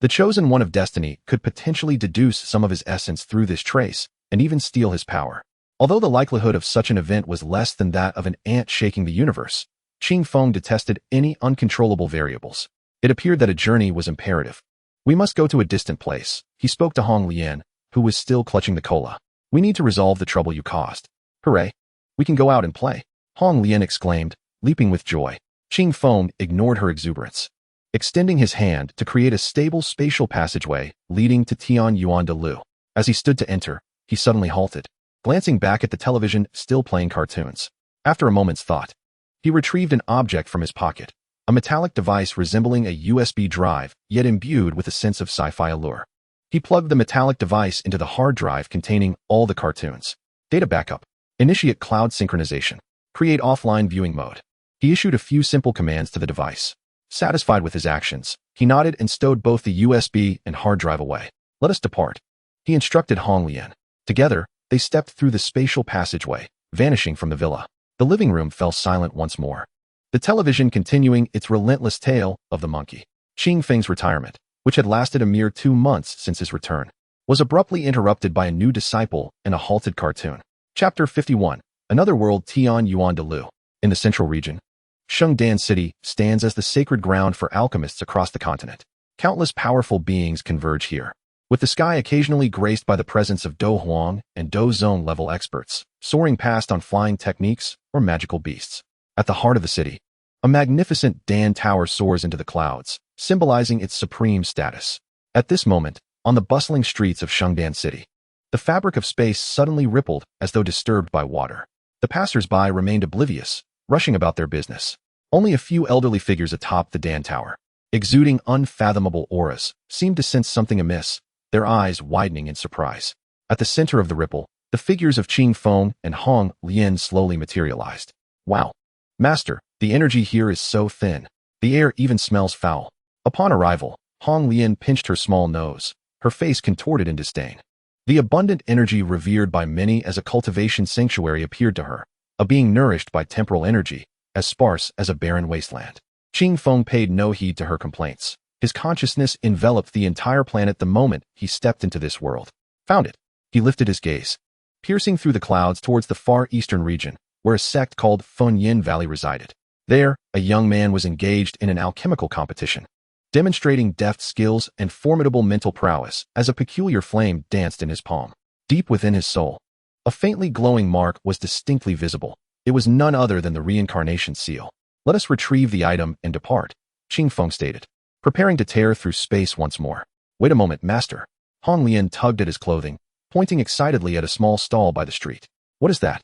the chosen one of destiny could potentially deduce some of his essence through this trace, and even steal his power. Although the likelihood of such an event was less than that of an ant shaking the universe, Qing Feng detested any uncontrollable variables. It appeared that a journey was imperative. We must go to a distant place, he spoke to Hong Lian, who was still clutching the cola. We need to resolve the trouble you caused. Hooray! We can go out and play, Hong Lian exclaimed, leaping with joy. Qing Feng ignored her exuberance, extending his hand to create a stable spatial passageway leading to Tian Yuan de Lu. As he stood to enter, he suddenly halted, glancing back at the television still playing cartoons. After a moment's thought, he retrieved an object from his pocket, a metallic device resembling a USB drive, yet imbued with a sense of sci-fi allure. He plugged the metallic device into the hard drive containing all the cartoons. Data backup. Initiate cloud synchronization. Create offline viewing mode. He issued a few simple commands to the device. Satisfied with his actions, he nodded and stowed both the USB and hard drive away. Let us depart, he instructed Hong Lian. Together, they stepped through the spatial passageway, vanishing from the villa. The living room fell silent once more, the television continuing its relentless tale of the monkey. Qing Feng's retirement, which had lasted a mere 2 months since his return, was abruptly interrupted by a new disciple and a halted cartoon. Chapter 51. Another world. Tian Yuan de Lu. In the central region, Shengdan City stands as the sacred ground for alchemists across the continent. Countless powerful beings converge here, with the sky occasionally graced by the presence of Do Huang and Do Zone level experts, soaring past on flying techniques or magical beasts. At the heart of the city, a magnificent Dan Tower soars into the clouds, symbolizing its supreme status. At this moment, on the bustling streets of Shengdan City, the fabric of space suddenly rippled as though disturbed by water. The passers-by remained oblivious, rushing about their business. Only a few elderly figures atop the Dan Tower, exuding unfathomable auras, seemed to sense something amiss, their eyes widening in surprise. At the center of the ripple, the figures of Qing Feng and Hong Lian slowly materialized. Wow! Master, the energy here is so thin. The air even smells foul. Upon arrival, Hong Lian pinched her small nose, her face contorted in disdain. The abundant energy revered by many as a cultivation sanctuary appeared to her, a being nourished by temporal energy, as sparse as a barren wasteland. Qing Feng paid no heed to her complaints. His consciousness enveloped the entire planet the moment he stepped into this world. Found it. He lifted his gaze, piercing through the clouds towards the far eastern region, where a sect called Fenyin Valley resided. There, a young man was engaged in an alchemical competition, demonstrating deft skills and formidable mental prowess as a peculiar flame danced in his palm. Deep within his soul, A faintly glowing mark was distinctly visible. It was none other than the reincarnation seal. Let us retrieve the item and depart, Qing Feng stated, preparing to tear through space once more. Wait a moment, master. Hong Lian tugged at his clothing, pointing excitedly at a small stall by the street. What is that?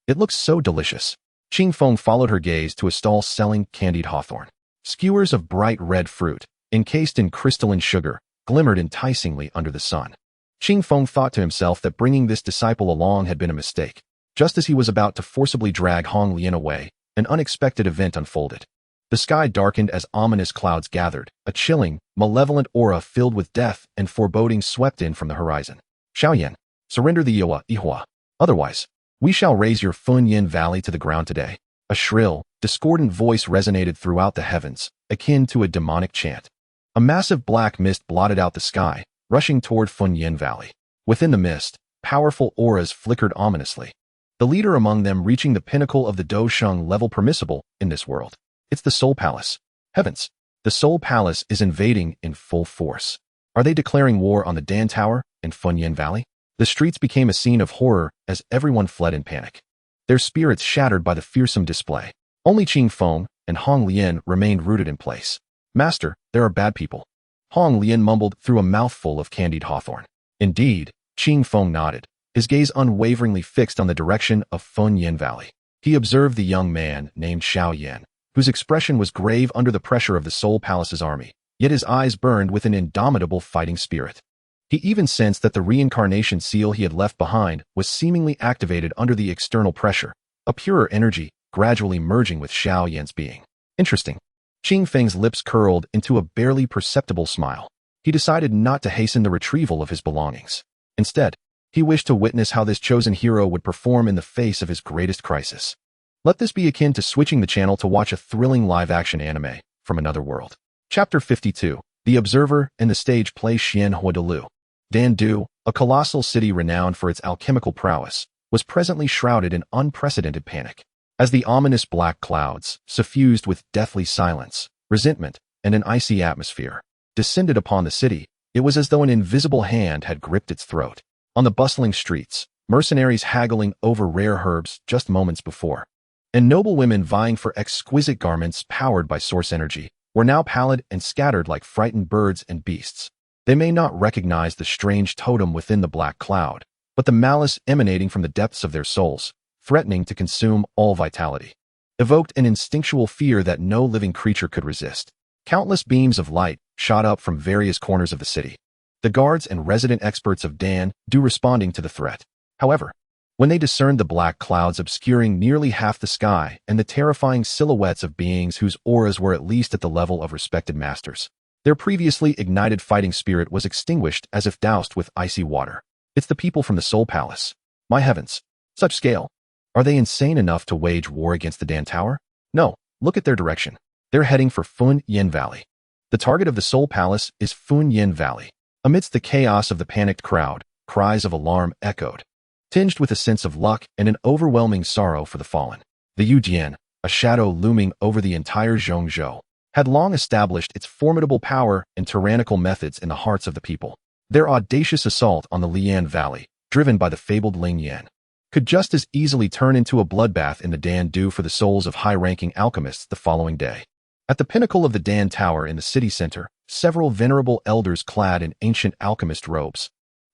It looks so delicious. Qing Feng followed her gaze to a stall selling candied hawthorn. Skewers of bright red fruit, encased in crystalline sugar, glimmered enticingly under the sun. Qing Feng thought to himself that bringing this disciple along had been a mistake. Just as he was about to forcibly drag Hong Lian away, an unexpected event unfolded. The sky darkened as ominous clouds gathered. A chilling, malevolent aura filled with death and foreboding swept in from the horizon. Xiaoyan, surrender the Ihua. Otherwise, we shall raze your Funyin Valley to the ground today. A shrill, discordant voice resonated throughout the heavens, akin to a demonic chant. A massive black mist blotted out the sky, rushing toward Funyin Valley. Within the mist, powerful auras flickered ominously. The leader among them reaching the pinnacle of the Dosheng level permissible in this world. It's the Soul Palace. Heavens! The Soul Palace is invading in full force. Are they declaring war on the Dan Tower in Funyin Valley? The streets became a scene of horror as everyone fled in panic. Their spirits shattered by the fearsome display. Only Qing Feng and Hong Lian remained rooted in place. Master, there are bad people. Hong Lian mumbled through a mouthful of candied hawthorn. Indeed, Qing Feng nodded, his gaze unwaveringly fixed on the direction of Funyin Valley. He observed the young man named Xiaoyan, whose expression was grave under the pressure of the Soul Palace's army, yet his eyes burned with an indomitable fighting spirit. He even sensed that the reincarnation seal he had left behind was seemingly activated under the external pressure, a purer energy gradually merging with Xiaoyan's being. Interesting. Qing Feng's lips curled into a barely perceptible smile. He decided not to hasten the retrieval of his belongings. Instead, he wished to witness how this chosen hero would perform in the face of his greatest crisis. Let this be akin to switching the channel to watch a thrilling live-action anime from another world. Chapter 52. The Observer and the Stage play Xianhua Delu. Dandu, a colossal city renowned for its alchemical prowess, was presently shrouded in unprecedented panic. As the ominous black clouds, suffused with deathly silence, resentment, and an icy atmosphere, descended upon the city, it was as though an invisible hand had gripped its throat. On the bustling streets, mercenaries haggling over rare herbs just moments before, and noble women vying for exquisite garments powered by source energy, were now pallid and scattered like frightened birds and beasts. They may not recognize the strange totem within the black cloud, but the malice emanating from the depths of their souls, threatening to consume all vitality, evoked an instinctual fear that no living creature could resist. Countless beams of light shot up from various corners of the city, the guards and resident experts of Dan responding to the threat. However, when they discerned the black clouds obscuring nearly half the sky and the terrifying silhouettes of beings whose auras were at least at the level of respected masters, their previously ignited fighting spirit was extinguished as if doused with icy water. It's the people from the Soul Palace. My heavens! Such scale! Are they insane enough to wage war against the Dan Tower? No, look at their direction. They're heading for Funyin Valley. The target of the Soul Palace is Funyin Valley. Amidst the chaos of the panicked crowd, cries of alarm echoed, tinged with a sense of luck and an overwhelming sorrow for the fallen. The Yujian, a shadow looming over the entire Zhongzhou, had long established its formidable power and tyrannical methods in the hearts of the people. Their audacious assault on the Lian Valley, driven by the fabled Ling Yan, could just as easily turn into a bloodbath in the Dandu for the souls of high-ranking alchemists the following day. At the pinnacle of the Dan Tower in the city center, several venerable elders clad in ancient alchemist robes,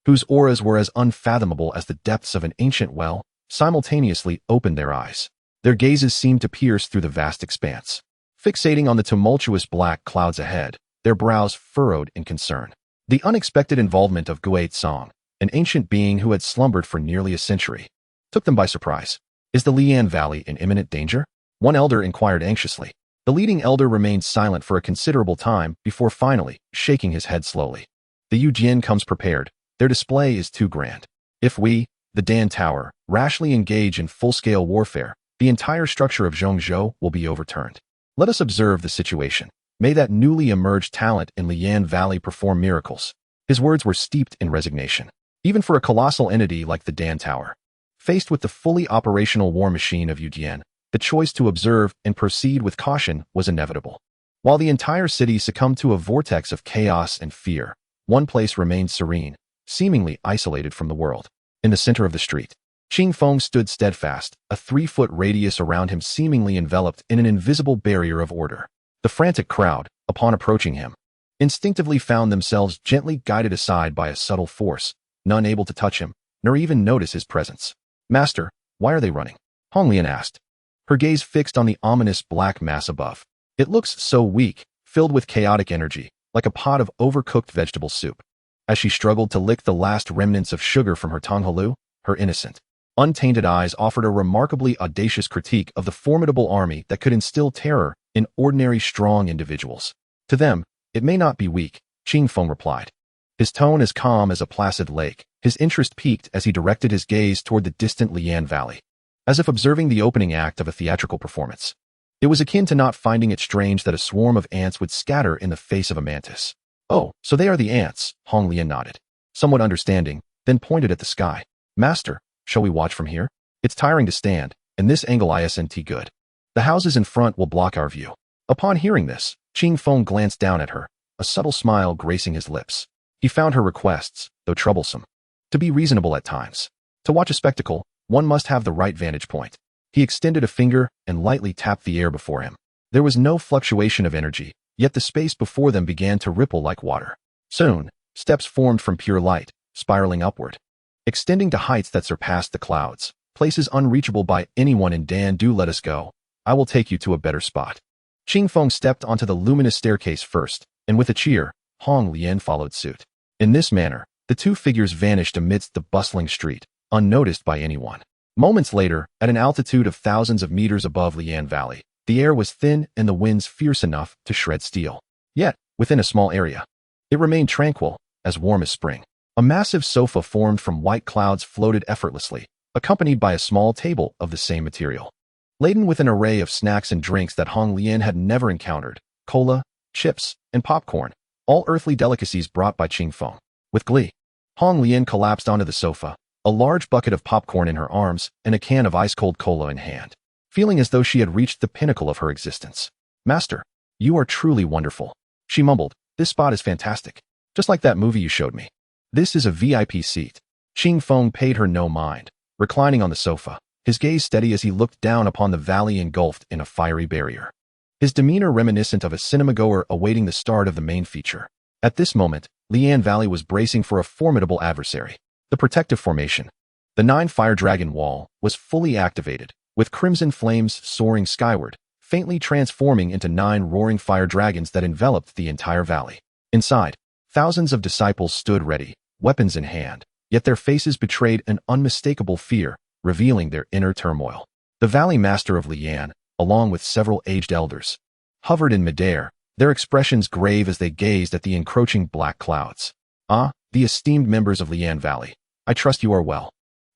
whose auras were as unfathomable as the depths of an ancient well, simultaneously opened their eyes. Their gazes seemed to pierce through the vast expanse. Fixating on the tumultuous black clouds ahead, their brows furrowed in concern. The unexpected involvement of Guai Tsong, an ancient being who had slumbered for nearly a century, took them by surprise. Is the Lian Valley in imminent danger? One elder inquired anxiously. The leading elder remained silent for a considerable time before finally shaking his head slowly. The Yujian comes prepared. Their display is too grand. If we, the Dan Tower, rashly engage in full-scale warfare, the entire structure of Zhongzhou will be overturned. Let us observe the situation. May that newly emerged talent in Lian Valley perform miracles. His words were steeped in resignation. Even for a colossal entity like the Dan Tower, faced with the fully operational war machine of Yujian, the choice to observe and proceed with caution was inevitable. While the entire city succumbed to a vortex of chaos and fear, one place remained serene, seemingly isolated from the world. In the center of the street, Qing Feng stood steadfast, a 3-foot radius around him seemingly enveloped in an invisible barrier of order. The frantic crowd, upon approaching him, instinctively found themselves gently guided aside by a subtle force, none able to touch him, nor even notice his presence. "Master, why are they running?" Hong Lian asked, her gaze fixed on the ominous black mass above. "It looks so weak, filled with chaotic energy, like a pot of overcooked vegetable soup." As she struggled to lick the last remnants of sugar from her tonghalu, her innocent, untainted eyes offered a remarkably audacious critique of the formidable army that could instill terror in ordinary strong individuals. "To them, it may not be weak," Qing Feng replied, his tone as calm as a placid lake. His interest peaked as he directed his gaze toward the distant Lian Valley, as if observing the opening act of a theatrical performance. It was akin to not finding it strange that a swarm of ants would scatter in the face of a mantis. "Oh, so they are the ants," Hong Lian nodded, somewhat understanding, then pointed at the sky. "Master, shall we watch from here? It's tiring to stand, and this angle isn't good. The houses in front will block our view." Upon hearing this, Qing Feng glanced down at her, a subtle smile gracing his lips. He found her requests, though troublesome, to be reasonable at times. To watch a spectacle, one must have the right vantage point. He extended a finger and lightly tapped the air before him. There was no fluctuation of energy, yet the space before them began to ripple like water. Soon, steps formed from pure light, spiraling upward, extending to heights that surpassed the clouds, places unreachable by anyone in Dan. "Do let us go. I will take you to a better spot." Qing Feng stepped onto the luminous staircase first, and with a cheer, Hong Lian followed suit. In this manner, the two figures vanished amidst the bustling street, unnoticed by anyone. Moments later, at an altitude of thousands of meters above Lian Valley, the air was thin and the winds fierce enough to shred steel. Yet, within a small area, it remained tranquil, as warm as spring. A massive sofa formed from white clouds floated effortlessly, accompanied by a small table of the same material, laden with an array of snacks and drinks that Hong Lian had never encountered: cola, chips, and popcorn, all earthly delicacies brought by Qing Feng. With glee, Hong Lian collapsed onto the sofa, a large bucket of popcorn in her arms and a can of ice-cold cola in hand, feeling as though she had reached the pinnacle of her existence. "Master, you are truly wonderful," she mumbled. "This spot is fantastic, just like that movie you showed me." "This is a VIP seat." Qing Feng paid her no mind, reclining on the sofa, his gaze steady as he looked down upon the valley engulfed in a fiery barrier, his demeanor reminiscent of a cinemagoer awaiting the start of the main feature. At this moment, Lian Valley was bracing for a formidable adversary. The protective formation, the 9-fire dragon wall, was fully activated, with crimson flames soaring skyward, faintly transforming into 9 roaring fire dragons that enveloped the entire valley. Inside, thousands of disciples stood ready, weapons in hand, yet their faces betrayed an unmistakable fear, revealing their inner turmoil. The Valley Master of Lian, along with several aged elders, hovered in midair, their expressions grave as they gazed at the encroaching black clouds. "Ah, the esteemed members of Lian Valley, I trust you are well."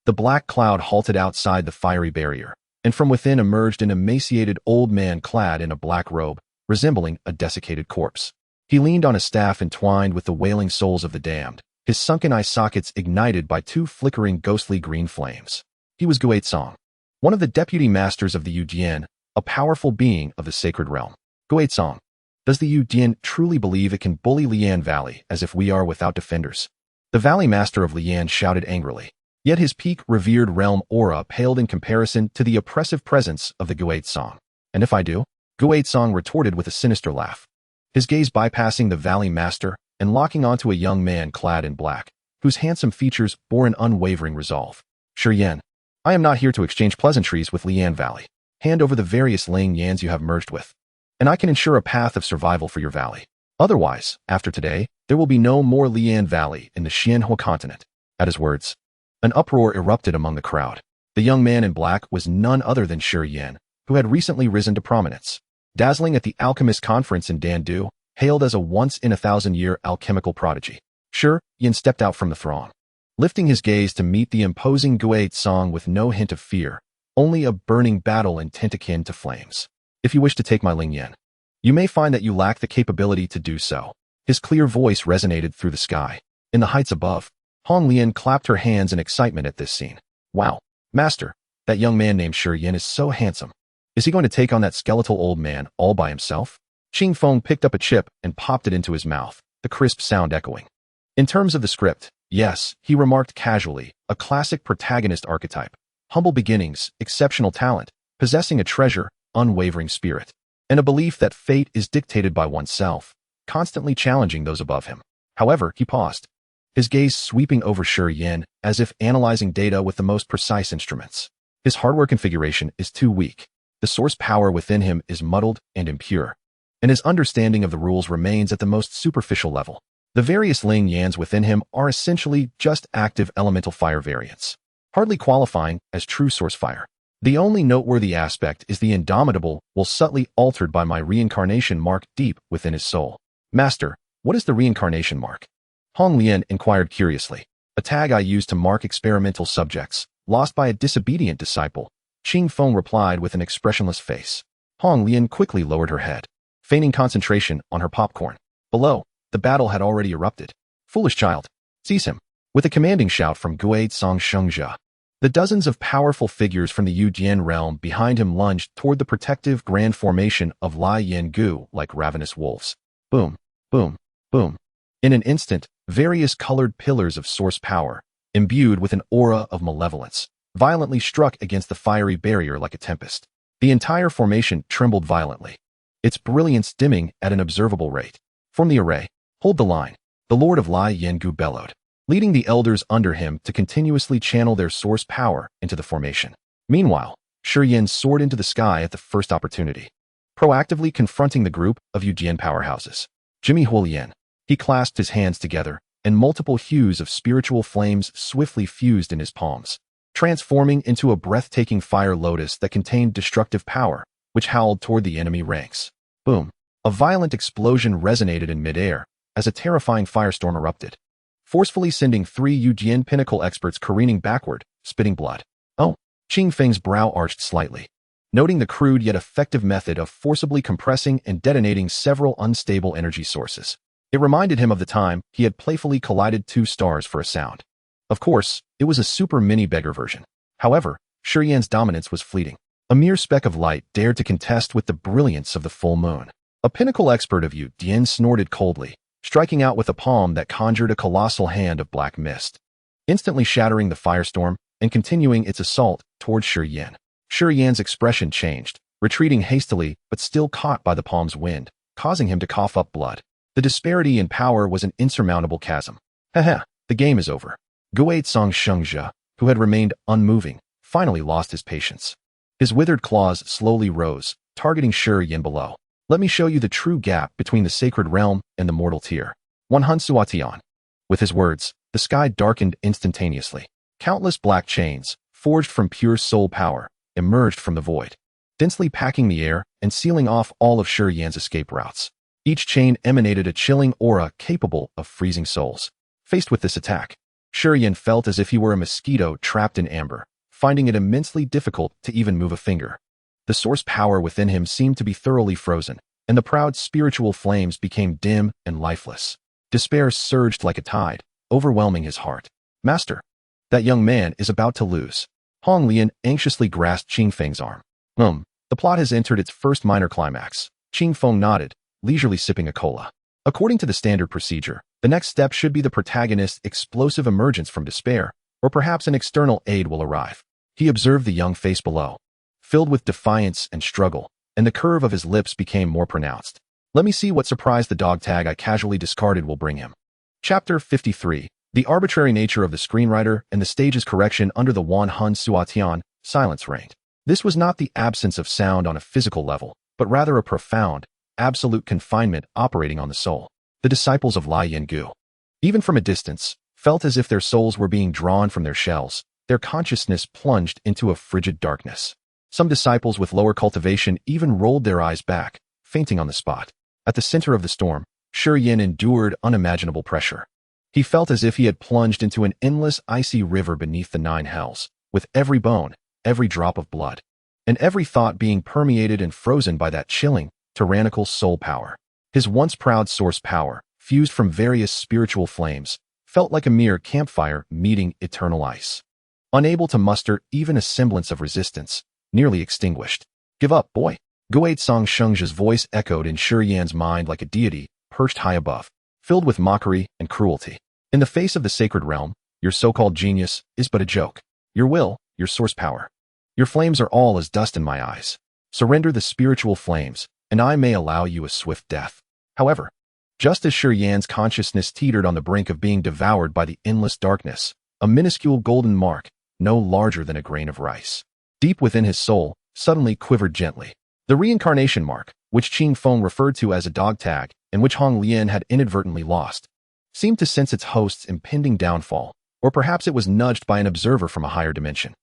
The black cloud halted outside the fiery barrier, and from within emerged an emaciated old man clad in a black robe, resembling a desiccated corpse. He leaned on a staff entwined with the wailing souls of the damned, his sunken eye sockets ignited by 2 flickering ghostly green flames. He was Guate Song, one of the deputy masters of the Yujian, a powerful being of the sacred realm. "Guate Song, does the Yujian truly believe it can bully Lian Valley as if we are without defenders?" The Valley Master of Lian shouted angrily, yet his peak-revered realm aura paled in comparison to the oppressive presence of the Guate Song. "And if I do?" Guate Song retorted with a sinister laugh, his gaze bypassing the Valley Master and locking onto a young man clad in black, whose handsome features bore an unwavering resolve. "Shi Yan, I am not here to exchange pleasantries with Lian Valley. Hand over the various Ling Yans you have merged with, and I can ensure a path of survival for your valley. Otherwise, after today, there will be no more Lian Valley in the Xianhua continent." At his words, an uproar erupted among the crowd. The young man in black was none other than Shi Yan, who had recently risen to prominence, dazzling at the alchemist conference in Dandu, hailed as a once-in-a-thousand-year alchemical prodigy. Shi Yan stepped out from the throng, lifting his gaze to meet the imposing Guate Song with no hint of fear, only a burning battle intent akin to flames. "If you wish to take my Ling Yan, you may find that you lack the capability to do so." His clear voice resonated through the sky. In the heights above, Hong Lian clapped her hands in excitement at this scene. "Wow, Master, that young man named Shi Yan is so handsome. Is he going to take on that skeletal old man all by himself?" Qing Feng picked up a chip and popped it into his mouth, the crisp sound echoing. "In terms of the script, yes," he remarked casually, "a classic protagonist archetype. Humble beginnings, exceptional talent, possessing a treasure, unwavering spirit, and a belief that fate is dictated by oneself, constantly challenging those above him. However, he paused, his gaze sweeping over Shi Yan as if analyzing data with the most precise instruments. His hardware configuration is too weak. The source power within him is muddled and impure, and his understanding of the rules remains at the most superficial level. The various Ling Yans within him are essentially just active elemental fire variants, hardly qualifying as true source fire. The only noteworthy aspect is the indomitable will subtly altered by my reincarnation mark deep within his soul. Master, what is the reincarnation mark? Hong Lian inquired curiously. A tag I use to mark experimental subjects, lost by a disobedient disciple. Qing Feng replied with an expressionless face. Hong Lian quickly lowered her head, feigning concentration on her popcorn. Below, the battle had already erupted. Foolish child, seize him. With a commanding shout from Guade Song Shengzhe, the dozens of powerful figures from the Yujian realm behind him lunged toward the protective grand formation of Lai Yen Gu like ravenous wolves. Boom, boom, boom. In an instant, various colored pillars of source power, imbued with an aura of malevolence, violently struck against the fiery barrier like a tempest. The entire formation trembled violently, its brilliance dimming at an observable rate. Form the array. Hold the line. The Lord of Lai Yen Gu bellowed, leading the elders under him to continuously channel their source power into the formation. Meanwhile, Shi Yan soared into the sky at the first opportunity, proactively confronting the group of Yujian powerhouses. Jimmy Huolian. He clasped his hands together, and multiple hues of spiritual flames swiftly fused in his palms, transforming into a breathtaking fire lotus that contained destructive power, which howled toward the enemy ranks. Boom! A violent explosion resonated in midair as a terrifying firestorm erupted, forcefully sending 3 Yujian pinnacle experts careening backward, spitting blood. Oh! Qing Feng's brow arched slightly, noting the crude yet effective method of forcibly compressing and detonating several unstable energy sources. It reminded him of the time he had playfully collided 2 stars for a sound. Of course, it was a super mini beggar version. However, Shi Yan's dominance was fleeting. A mere speck of light dared to contest with the brilliance of the full moon. A pinnacle expert of Yu Dian snorted coldly, striking out with a palm that conjured a colossal hand of black mist, instantly shattering the firestorm and continuing its assault toward Shi Yan. Shi Yan's expression changed, retreating hastily but still caught by the palm's wind, causing him to cough up blood. The disparity in power was an insurmountable chasm. Haha, the game is over. Guade Song Shengzhe, who had remained unmoving, finally lost his patience. His withered claws slowly rose, targeting Shi Yan below. Let me show you the true gap between the sacred realm and the mortal tier. Wan Han Suatian. With his words, the sky darkened instantaneously. Countless black chains, forged from pure soul power, emerged from the void, densely packing the air and sealing off all of Shi Yan's escape routes. Each chain emanated a chilling aura capable of freezing souls. Faced with this attack, Shi Yan felt as if he were a mosquito trapped in amber, finding it immensely difficult to even move a finger. The source power within him seemed to be thoroughly frozen, and the proud spiritual flames became dim and lifeless. Despair surged like a tide, overwhelming his heart. Master, that young man is about to lose. Hong Lian anxiously grasped Qing Feng's arm. The plot has entered its first minor climax. Qing Feng nodded, leisurely sipping a cola. According to the standard procedure, the next step should be the protagonist's explosive emergence from despair, or perhaps an external aid will arrive. He observed the young face below, filled with defiance and struggle, and the curve of his lips became more pronounced. Let me see what surprise the dog tag I casually discarded will bring him. Chapter 53. The arbitrary nature of the screenwriter and the stage's correction under the Wan Han Suatian, silence reigned. This was not the absence of sound on a physical level, but rather a profound, absolute confinement operating on the soul. The disciples of Lai Yen Gu, even from a distance, felt as if their souls were being drawn from their shells, their consciousness plunged into a frigid darkness. Some disciples with lower cultivation even rolled their eyes back, fainting on the spot. At the center of the storm, Shi Yan endured unimaginable pressure. He felt as if he had plunged into an endless icy river beneath the 9 hells, with every bone, every drop of blood, and every thought being permeated and frozen by that chilling, tyrannical soul power. His once proud source power, fused from various spiritual flames, felt like a mere campfire meeting eternal ice. Unable to muster even a semblance of resistance, nearly extinguished. Give up, boy. Guade Song Shengzhe's voice echoed in Shi Yan's mind like a deity, perched high above, filled with mockery and cruelty. In the face of the sacred realm, your so-called genius is but a joke. Your will, your source power. Your flames are all as dust in my eyes. Surrender the spiritual flames, and I may allow you a swift death. However, just as Shi Yan's consciousness teetered on the brink of being devoured by the endless darkness, a minuscule golden mark, no larger than a grain of rice, deep within his soul, suddenly quivered gently. The reincarnation mark, which Qing Feng referred to as a dog tag, and which Hong Lian had inadvertently lost, seemed to sense its host's impending downfall, or perhaps it was nudged by an observer from a higher dimension.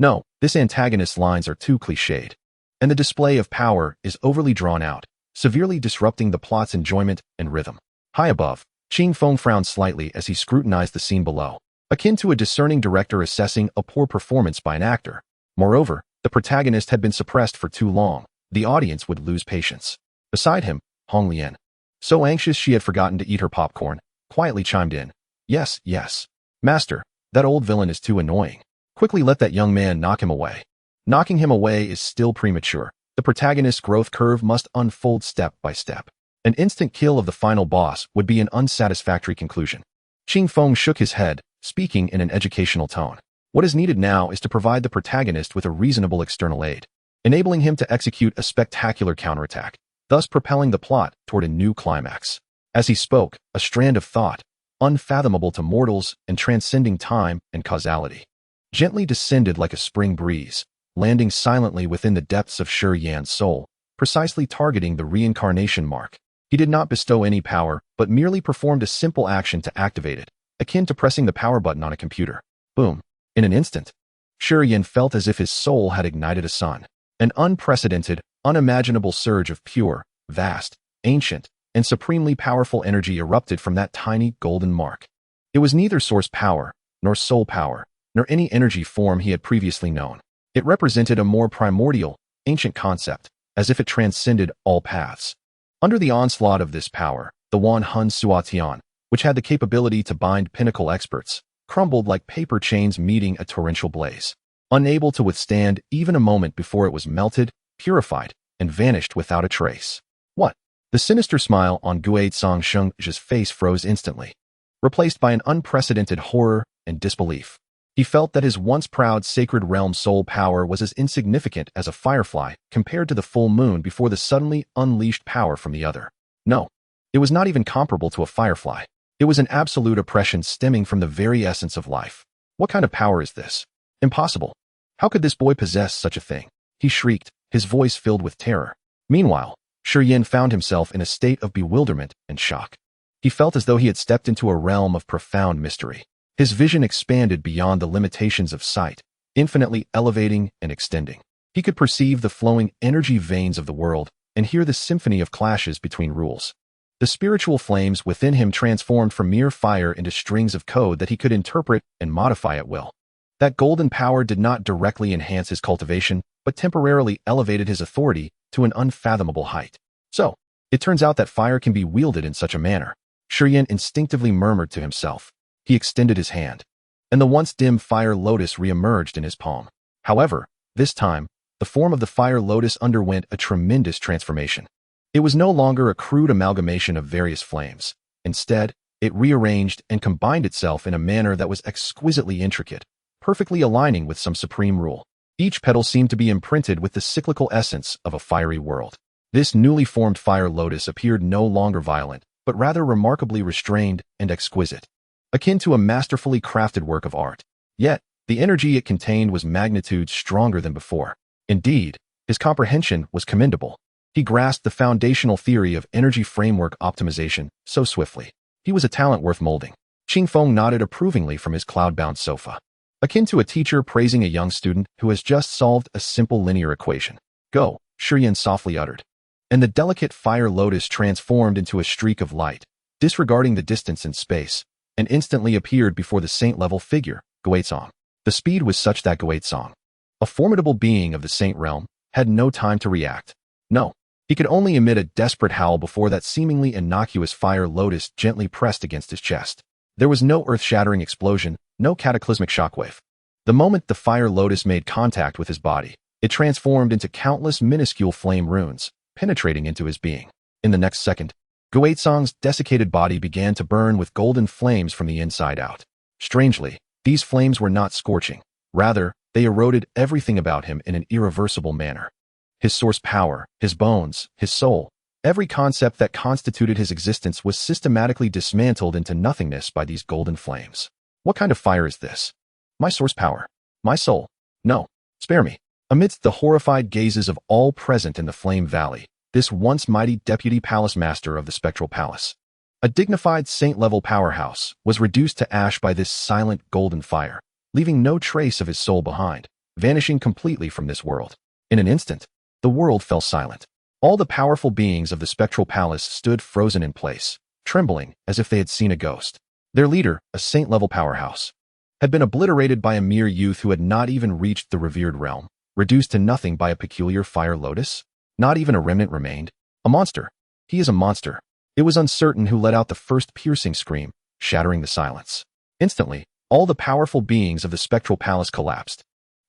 No, this antagonist's lines are too cliched, and the display of power is overly drawn out, severely disrupting the plot's enjoyment and rhythm. High above, Qing Feng frowned slightly as he scrutinized the scene below, akin to a discerning director assessing a poor performance by an actor. Moreover, the protagonist had been suppressed for too long. The audience would lose patience. Beside him, Hong Lian, so anxious she had forgotten to eat her popcorn, quietly chimed in. Yes, yes. Master, that old villain is too annoying. Quickly let that young man knock him away. Knocking him away is still premature. The protagonist's growth curve must unfold step by step. An instant kill of the final boss would be an unsatisfactory conclusion. Qing Feng shook his head, speaking in an educational tone. What is needed now is to provide the protagonist with a reasonable external aid, enabling him to execute a spectacular counterattack, thus propelling the plot toward a new climax. As he spoke, a strand of thought, unfathomable to mortals and transcending time and causality, gently descended like a spring breeze, landing silently within the depths of Shi Yan's soul, precisely targeting the reincarnation mark. He did not bestow any power, but merely performed a simple action to activate it, akin to pressing the power button on a computer. Boom. In an instant, Shi Yan felt as if his soul had ignited a sun. An unprecedented, unimaginable surge of pure, vast, ancient, and supremely powerful energy erupted from that tiny golden mark. It was neither source power, nor soul power, nor any energy form he had previously known. It represented a more primordial, ancient concept, as if it transcended all paths. Under the onslaught of this power, the Wan Hun Suatian, which had the capability to bind pinnacle experts, crumbled like paper chains meeting a torrential blaze, unable to withstand even a moment before it was melted, purified, and vanished without a trace. What? The sinister smile on Guizhang Sheng's face froze instantly, replaced by an unprecedented horror and disbelief. He felt that his once proud sacred realm soul power was as insignificant as a firefly compared to the full moon before the suddenly unleashed power from the other. No, it was not even comparable to a firefly. It was an absolute oppression stemming from the very essence of life. What kind of power is this? Impossible. How could this boy possess such a thing? He shrieked, his voice filled with terror. Meanwhile, Shi Yan found himself in a state of bewilderment and shock. He felt as though he had stepped into a realm of profound mystery. His vision expanded beyond the limitations of sight, infinitely elevating and extending. He could perceive the flowing energy veins of the world and hear the symphony of clashes between rules. The spiritual flames within him transformed from mere fire into strings of code that he could interpret and modify at will. That golden power did not directly enhance his cultivation, but temporarily elevated his authority to an unfathomable height. So, it turns out that fire can be wielded in such a manner. Shi Yan instinctively murmured to himself. He extended his hand, and the once dim fire lotus re-emerged in his palm. However, this time, the form of the fire lotus underwent a tremendous transformation. It was no longer a crude amalgamation of various flames. Instead, it rearranged and combined itself in a manner that was exquisitely intricate, perfectly aligning with some supreme rule. Each petal seemed to be imprinted with the cyclical essence of a fiery world. This newly formed fire lotus appeared no longer violent, but rather remarkably restrained and exquisite, akin to a masterfully crafted work of art. Yet, the energy it contained was magnitudes stronger than before. Indeed, his comprehension was commendable. He grasped the foundational theory of energy framework optimization so swiftly. He was a talent worth molding. Qing Feng nodded approvingly from his cloud-bound sofa, akin to a teacher praising a young student who has just solved a simple linear equation. Go, Shi Yan softly uttered. And the delicate fire lotus transformed into a streak of light, disregarding the distance and space, and instantly appeared before the saint-level figure, Guizhang. The speed was such that Guizhang, a formidable being of the saint realm, had no time to react. No, he could only emit a desperate howl before that seemingly innocuous fire lotus gently pressed against his chest. There was no earth-shattering explosion, no cataclysmic shockwave. The moment the fire lotus made contact with his body, it transformed into countless minuscule flame runes, penetrating into his being. In the next second, Guizhang's desiccated body began to burn with golden flames from the inside out. Strangely, these flames were not scorching. Rather, they They eroded everything about him in an irreversible manner. His source power, his bones, his soul, every concept that constituted his existence was systematically dismantled into nothingness by these golden flames. What kind of fire is this? My source power. My soul. No. Spare me. Amidst the horrified gazes of all present in the Flame Valley, this once mighty deputy palace master of the Spectral Palace, a dignified saint-level powerhouse, was reduced to ash by this silent golden fire, leaving no trace of his soul behind, vanishing completely from this world. In an instant, the world fell silent. All the powerful beings of the Spectral Palace stood frozen in place, trembling as if they had seen a ghost. Their leader, a saint-level powerhouse, had been obliterated by a mere youth who had not even reached the revered realm, reduced to nothing by a peculiar fire lotus. Not even a remnant remained. A monster. He is a monster. It was uncertain who let out the first piercing scream, shattering the silence. Instantly, all the powerful beings of the Spectral Palace collapsed.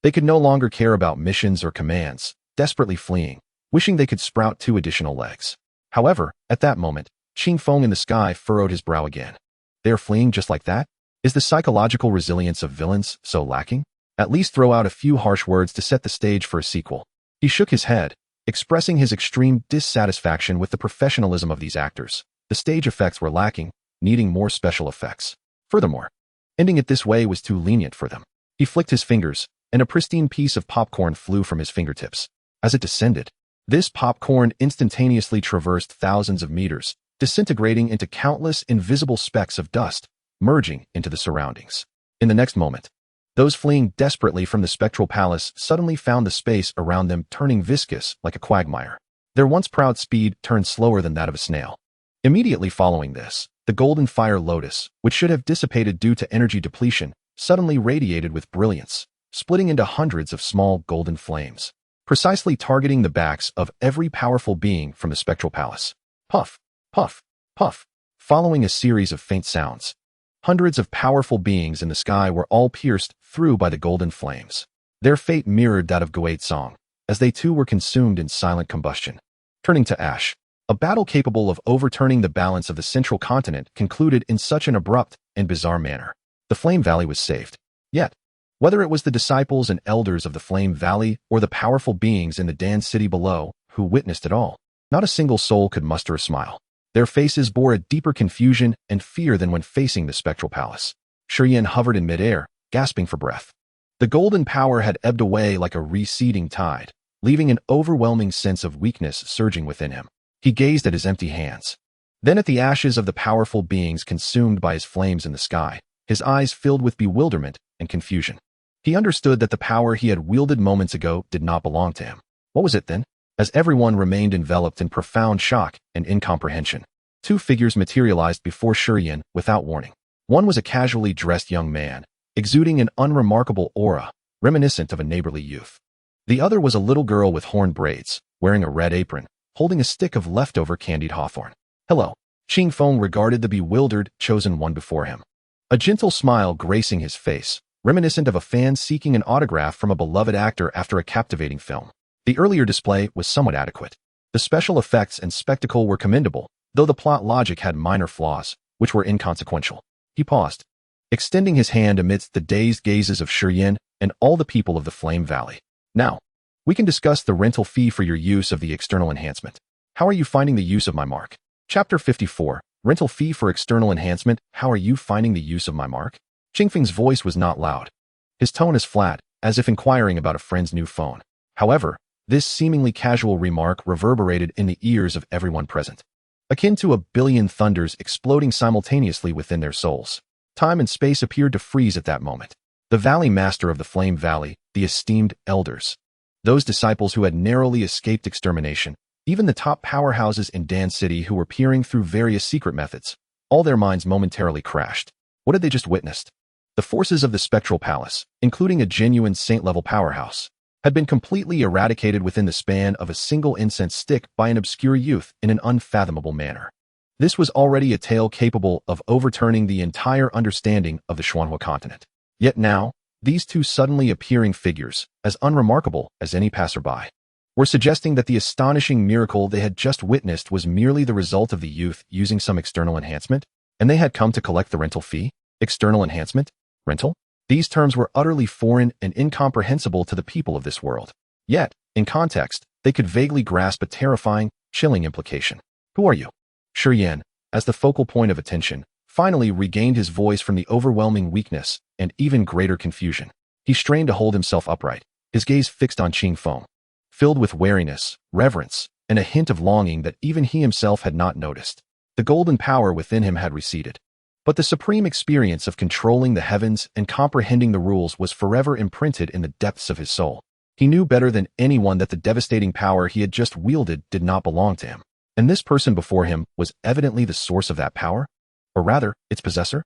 They could no longer care about missions or commands, desperately fleeing, wishing they could sprout 2 additional legs. However, at that moment, Qing Feng in the sky furrowed his brow again. They are fleeing just like that? Is the psychological resilience of villains so lacking? At least throw out a few harsh words to set the stage for a sequel. He shook his head, expressing his extreme dissatisfaction with the professionalism of these actors. The stage effects were lacking, needing more special effects. Furthermore, ending it this way was too lenient for them. He flicked his fingers, and a pristine piece of popcorn flew from his fingertips. As it descended, this popcorn instantaneously traversed thousands of meters, disintegrating into countless invisible specks of dust, merging into the surroundings. In the next moment, those fleeing desperately from the Spectral Palace suddenly found the space around them turning viscous like a quagmire. Their once proud speed turned slower than that of a snail. Immediately following this, the golden fire lotus, which should have dissipated due to energy depletion, suddenly radiated with brilliance, splitting into hundreds of small golden flames, precisely targeting the backs of every powerful being from the Spectral Palace. Puff, puff, puff. Following a series of faint sounds, hundreds of powerful beings in the sky were all pierced through by the golden flames. Their fate mirrored that of Goethe Song, as they too were consumed in silent combustion, turning to ash. A battle capable of overturning the balance of the central continent concluded in such an abrupt and bizarre manner. The Flame Valley was saved. Yet, whether it was the disciples and elders of the Flame Valley or the powerful beings in the Dan City below who witnessed it all, not a single soul could muster a smile. Their faces bore a deeper confusion and fear than when facing the Spectral Palace. Shiyan hovered in midair, gasping for breath. The golden power had ebbed away like a receding tide, leaving an overwhelming sense of weakness surging within him. He gazed at his empty hands, then at the ashes of the powerful beings consumed by his flames in the sky, his eyes filled with bewilderment and confusion. He understood that the power he had wielded moments ago did not belong to him. What was it then? As everyone remained enveloped in profound shock and incomprehension, 2 figures materialized before Shiyan without warning. One was a casually dressed young man, exuding an unremarkable aura, reminiscent of a neighborly youth. The other was a little girl with horn braids, wearing a red apron, holding a stick of leftover candied hawthorn. Hello. Qing Feng regarded the bewildered, chosen one before him. A gentle smile gracing his face, reminiscent of a fan seeking an autograph from a beloved actor after a captivating film. The earlier display was somewhat adequate. The special effects and spectacle were commendable, though the plot logic had minor flaws, which were inconsequential. He paused, extending his hand amidst the dazed gazes of Shiyan and all the people of the Flame Valley. Now, we can discuss the rental fee for your use of the external enhancement. How are you finding the use of my mark? Chapter 54, Rental Fee for External Enhancement. How are you finding the use of my mark? Qingfeng's voice was not loud. His tone is flat, as if inquiring about a friend's new phone. However, this seemingly casual remark reverberated in the ears of everyone present, akin to a billion thunders exploding simultaneously within their souls. Time and space appeared to freeze at that moment. The Valley Master of the Flame Valley, the esteemed elders, those disciples who had narrowly escaped extermination, even the top powerhouses in Dan City who were peering through various secret methods, all their minds momentarily crashed. What had they just witnessed? The forces of the Spectral Palace, including a genuine saint-level powerhouse, had been completely eradicated within the span of a single incense stick by an obscure youth in an unfathomable manner. This was already a tale capable of overturning the entire understanding of the Xuanhua continent. Yet now, these 2 suddenly appearing figures, as unremarkable as any passerby, were suggesting that the astonishing miracle they had just witnessed was merely the result of the youth using some external enhancement, and they had come to collect the rental fee? External enhancement? Rental? These terms were utterly foreign and incomprehensible to the people of this world. Yet, in context, they could vaguely grasp a terrifying, chilling implication. Who are you? Shi Yan, as the focal point of attention, finally regained his voice from the overwhelming weakness and even greater confusion. He strained to hold himself upright, his gaze fixed on Qing Feng, filled with wariness, reverence, and a hint of longing that even he himself had not noticed. The golden power within him had receded, but the supreme experience of controlling the heavens and comprehending the rules was forever imprinted in the depths of his soul. He knew better than anyone that the devastating power he had just wielded did not belong to him, and this person before him was evidently the source of that power, or rather, its possessor.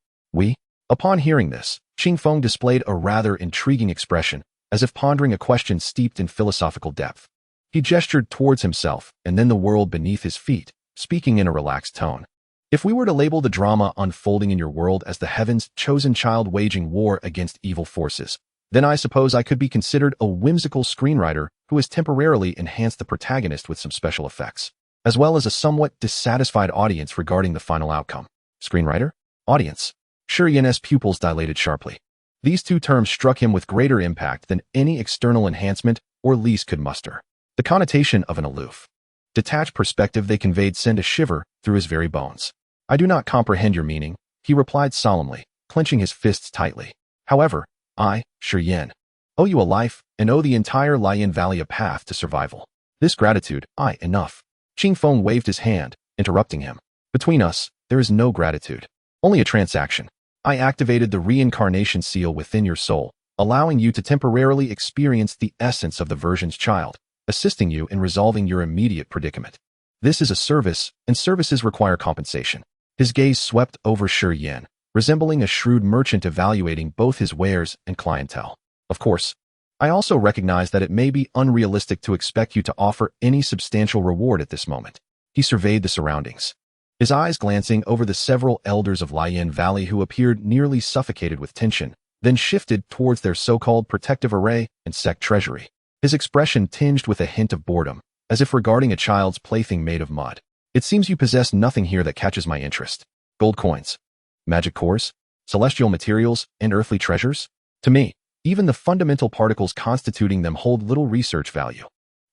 Upon hearing this, Qing Feng displayed a rather intriguing expression, as if pondering a question steeped in philosophical depth. He gestured towards himself and then the world beneath his feet, speaking in a relaxed tone. If we were to label the drama unfolding in your world as the heavens' chosen child waging war against evil forces, then I suppose I could be considered a whimsical screenwriter who has temporarily enhanced the protagonist with some special effects, as well as a somewhat dissatisfied audience regarding the final outcome. Screenwriter? Audience. Shi Yan's pupils dilated sharply. These two terms struck him with greater impact than any external enhancement or lease could muster. The connotation of an aloof, detached perspective they conveyed sent a shiver through his very bones. I do not comprehend your meaning, he replied solemnly, clenching his fists tightly. However, I, Shi Yan, owe you a life and owe the entire Lian Valley a path to survival. This gratitude, enough. Qing Feng waved his hand, interrupting him. Between us, there is no gratitude, only a transaction. I activated the reincarnation seal within your soul, allowing you to temporarily experience the essence of the version's child, assisting you in resolving your immediate predicament. This is a service, and services require compensation. His gaze swept over Shi Yan, resembling a shrewd merchant evaluating both his wares and clientele. Of course, I also recognize that it may be unrealistic to expect you to offer any substantial reward at this moment. He surveyed the surroundings, his eyes glancing over the several elders of Lian Valley who appeared nearly suffocated with tension, then shifted towards their so-called protective array and sect treasury. His expression tinged with a hint of boredom, as if regarding a child's plaything made of mud. It seems you possess nothing here that catches my interest. Gold coins, magic cores, celestial materials, and earthly treasures? To me, even the fundamental particles constituting them hold little research value.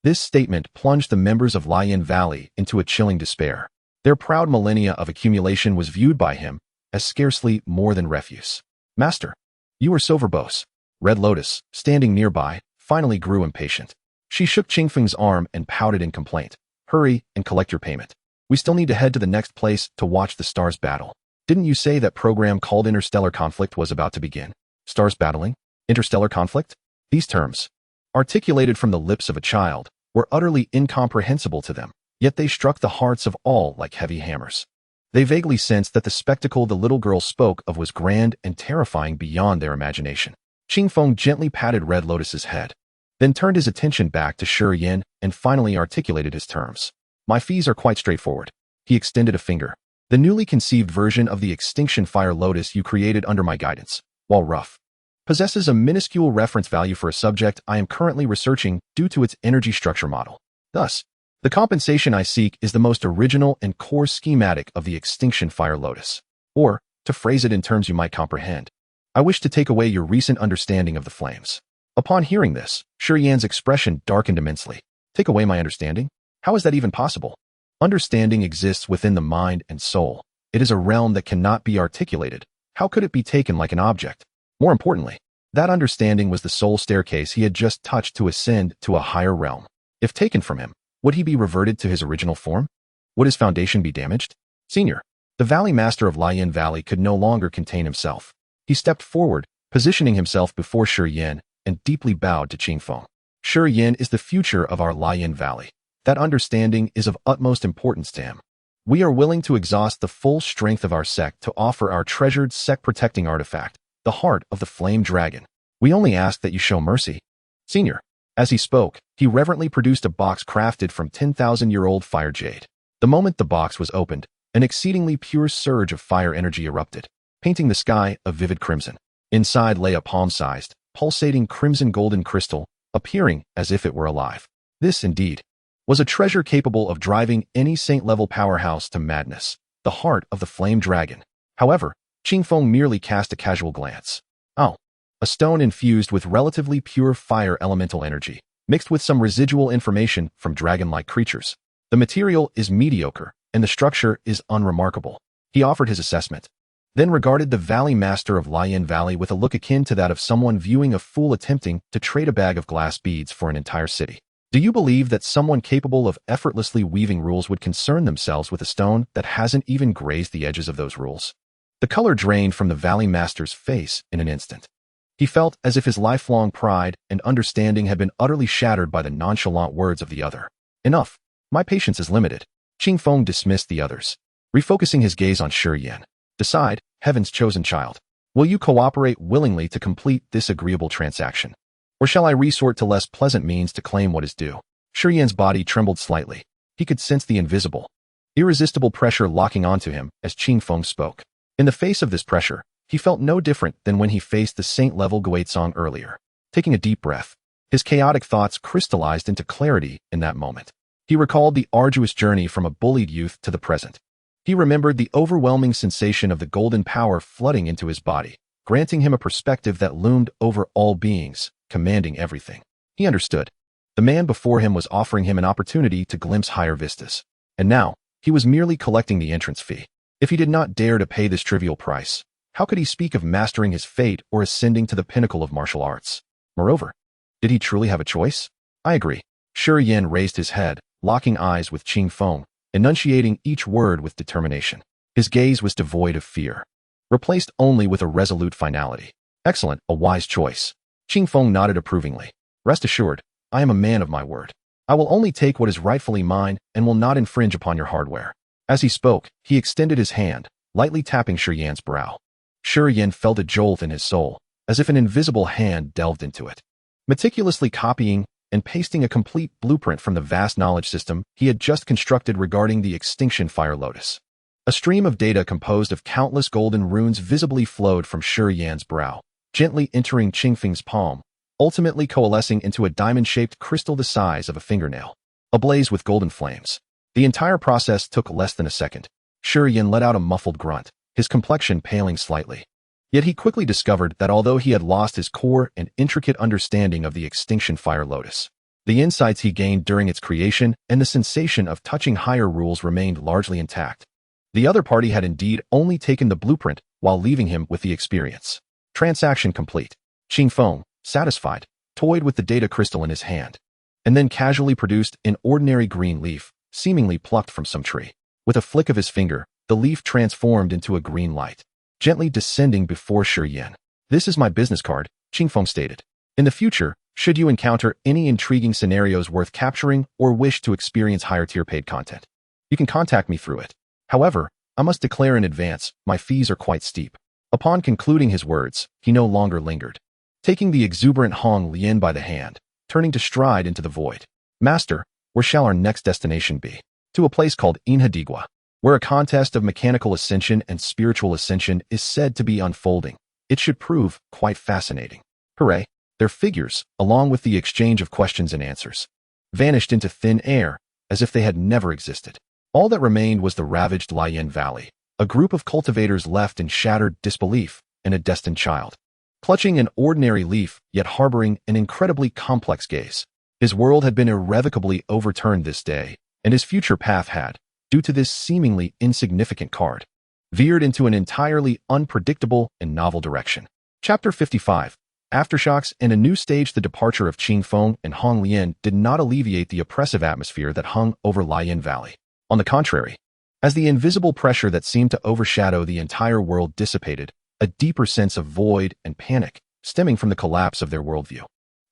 This statement plunged the members of Lian Valley into a chilling despair. Their proud millennia of accumulation was viewed by him as scarcely more than refuse. Master, you are so verbose. Red Lotus, standing nearby, finally grew impatient. She shook Qing Feng's arm and pouted in complaint. Hurry and collect your payment. We still need to head to the next place to watch the stars battle. Didn't you say that program called Interstellar Conflict was about to begin? Stars battling? Interstellar conflict? These terms, articulated from the lips of a child, were utterly incomprehensible to them, yet they struck the hearts of all like heavy hammers. They vaguely sensed that the spectacle the little girl spoke of was grand and terrifying beyond their imagination. Qing Feng gently patted Red Lotus's head, then turned his attention back to Shi Yan and finally articulated his terms. My fees are quite straightforward. He extended a finger. The newly conceived version of the Extinction Fire Lotus you created under my guidance, while rough, possesses a minuscule reference value for a subject I am currently researching due to its energy structure model. Thus, the compensation I seek is the most original and core schematic of the Extinction Fire Lotus. Or, to phrase it in terms you might comprehend, I wish to take away your recent understanding of the flames. Upon hearing this, Shi Yan's expression darkened immensely. Take away my understanding? How is that even possible? Understanding exists within the mind and soul. It is a realm that cannot be articulated. How could it be taken like an object? More importantly, that understanding was the soul staircase he had just touched to ascend to a higher realm. If taken from him, would he be reverted to his original form? Would his foundation be damaged? Senior, the Valley Master of Lian Valley could no longer contain himself. He stepped forward, positioning himself before Shi Yan, and deeply bowed to Qing Feng. Shi Yan is the future of our Lian Valley. That understanding is of utmost importance to him. We are willing to exhaust the full strength of our sect to offer our treasured sect-protecting artifact, the heart of the flame dragon. We only ask that you show mercy. Senior. As he spoke, he reverently produced a box crafted from 10,000-year-old fire jade. The moment the box was opened, an exceedingly pure surge of fire energy erupted, painting the sky a vivid crimson. Inside lay a palm-sized, pulsating crimson golden crystal, appearing as if it were alive. This, indeed, was a treasure capable of driving any saint-level powerhouse to madness, the heart of the flame dragon. However, Qing Feng merely cast a casual glance. Oh, a stone infused with relatively pure fire elemental energy, mixed with some residual information from dragon-like creatures. The material is mediocre, and the structure is unremarkable. He offered his assessment, then regarded the Valley Master of Lian Valley with a look akin to that of someone viewing a fool attempting to trade a bag of glass beads for an entire city. Do you believe that someone capable of effortlessly weaving rules would concern themselves with a stone that hasn't even grazed the edges of those rules? The color drained from the Valley Master's face in an instant. He felt as if his lifelong pride and understanding had been utterly shattered by the nonchalant words of the other. Enough. My patience is limited. Qing Feng dismissed the others, refocusing his gaze on Shi Yan. Decide, heaven's chosen child. Will you cooperate willingly to complete this agreeable transaction? Or shall I resort to less pleasant means to claim what is due? Shi Yan's body trembled slightly. He could sense the invisible, irresistible pressure locking onto him as Qing Feng spoke. In the face of this pressure, he felt no different than when he faced the saint-level Guizong earlier. Taking a deep breath, his chaotic thoughts crystallized into clarity in that moment. He recalled the arduous journey from a bullied youth to the present. He remembered the overwhelming sensation of the golden power flooding into his body, granting him a perspective that loomed over all beings, commanding everything. He understood. The man before him was offering him an opportunity to glimpse higher vistas. And now, he was merely collecting the entrance fee. If he did not dare to pay this trivial price, how could he speak of mastering his fate or ascending to the pinnacle of martial arts? Moreover, did he truly have a choice? I agree. Shi Yan raised his head, locking eyes with Qing Feng, enunciating each word with determination. His gaze was devoid of fear, replaced only with a resolute finality. Excellent, a wise choice. Qing Feng nodded approvingly. Rest assured, I am a man of my word. I will only take what is rightfully mine and will not infringe upon your hardware. As he spoke, he extended his hand, lightly tapping Shi Yan's brow. Shi Yan felt a jolt in his soul, as if an invisible hand delved into it, meticulously copying and pasting a complete blueprint from the vast knowledge system he had just constructed regarding the extinction fire lotus. A stream of data composed of countless golden runes visibly flowed from Shi Yan's brow, gently entering Qing Feng's palm, ultimately coalescing into a diamond-shaped crystal the size of a fingernail, ablaze with golden flames. The entire process took less than a second. Shi Yan let out a muffled grunt, his complexion paling slightly. Yet he quickly discovered that although he had lost his core and intricate understanding of the extinction fire lotus, the insights he gained during its creation and the sensation of touching higher rules remained largely intact. The other party had indeed only taken the blueprint while leaving him with the experience. Transaction complete. Qing Feng, satisfied, toyed with the data crystal in his hand, and then casually produced an ordinary green leaf, seemingly plucked from some tree. With a flick of his finger, the leaf transformed into a green light, gently descending before Shi Yan. This is my business card, Qing Feng stated. In the future, should you encounter any intriguing scenarios worth capturing or wish to experience higher tier paid content, you can contact me through it. However, I must declare in advance, my fees are quite steep. Upon concluding his words, he no longer lingered, taking the exuberant Hong Lian by the hand, turning to stride into the void. Master, where shall our next destination be? To a place called Inhadigua, where a contest of mechanical ascension and spiritual ascension is said to be unfolding. It should prove quite fascinating. Hooray! Their figures, along with the exchange of questions and answers, vanished into thin air as if they had never existed. All that remained was the ravaged Lian Valley, a group of cultivators left in shattered disbelief, and a destined child, clutching an ordinary leaf yet harboring an incredibly complex gaze. His world had been irrevocably overturned this day, and his future path had, due to this seemingly insignificant card, veered into an entirely unpredictable and novel direction. Chapter 55. Aftershocks and a new stage. The departure of Qing Feng and Hong Lian did not alleviate the oppressive atmosphere that hung over Lian Valley. On the contrary, as the invisible pressure that seemed to overshadow the entire world dissipated, a deeper sense of void and panic, stemming from the collapse of their worldview,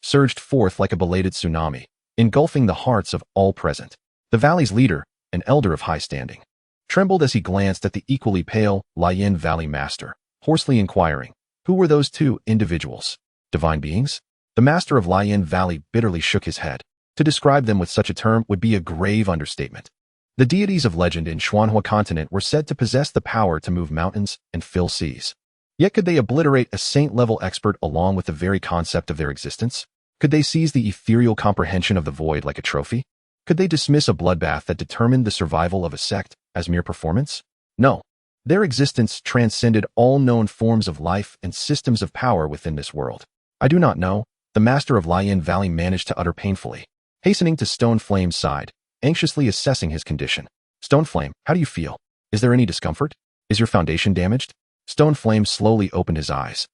surged forth like a belated tsunami, engulfing the hearts of all present. The valley's leader, an elder of high standing, trembled as he glanced at the equally pale Lian Valley master, hoarsely inquiring, who were those two individuals? Divine beings? The master of Lian Valley bitterly shook his head. To describe them with such a term would be a grave understatement. The deities of legend in Xuanhua continent were said to possess the power to move mountains and fill seas. Yet could they obliterate a saint-level expert along with the very concept of their existence? Could they seize the ethereal comprehension of the void like a trophy? Could they dismiss a bloodbath that determined the survival of a sect as mere performance? No. Their existence transcended all known forms of life and systems of power within this world. I do not know, the master of Lion Valley managed to utter painfully, hastening to Stone Flame's side, anxiously assessing his condition. Stone Flame, how do you feel? Is there any discomfort? Is your foundation damaged? Stone Flame slowly opened his eyes,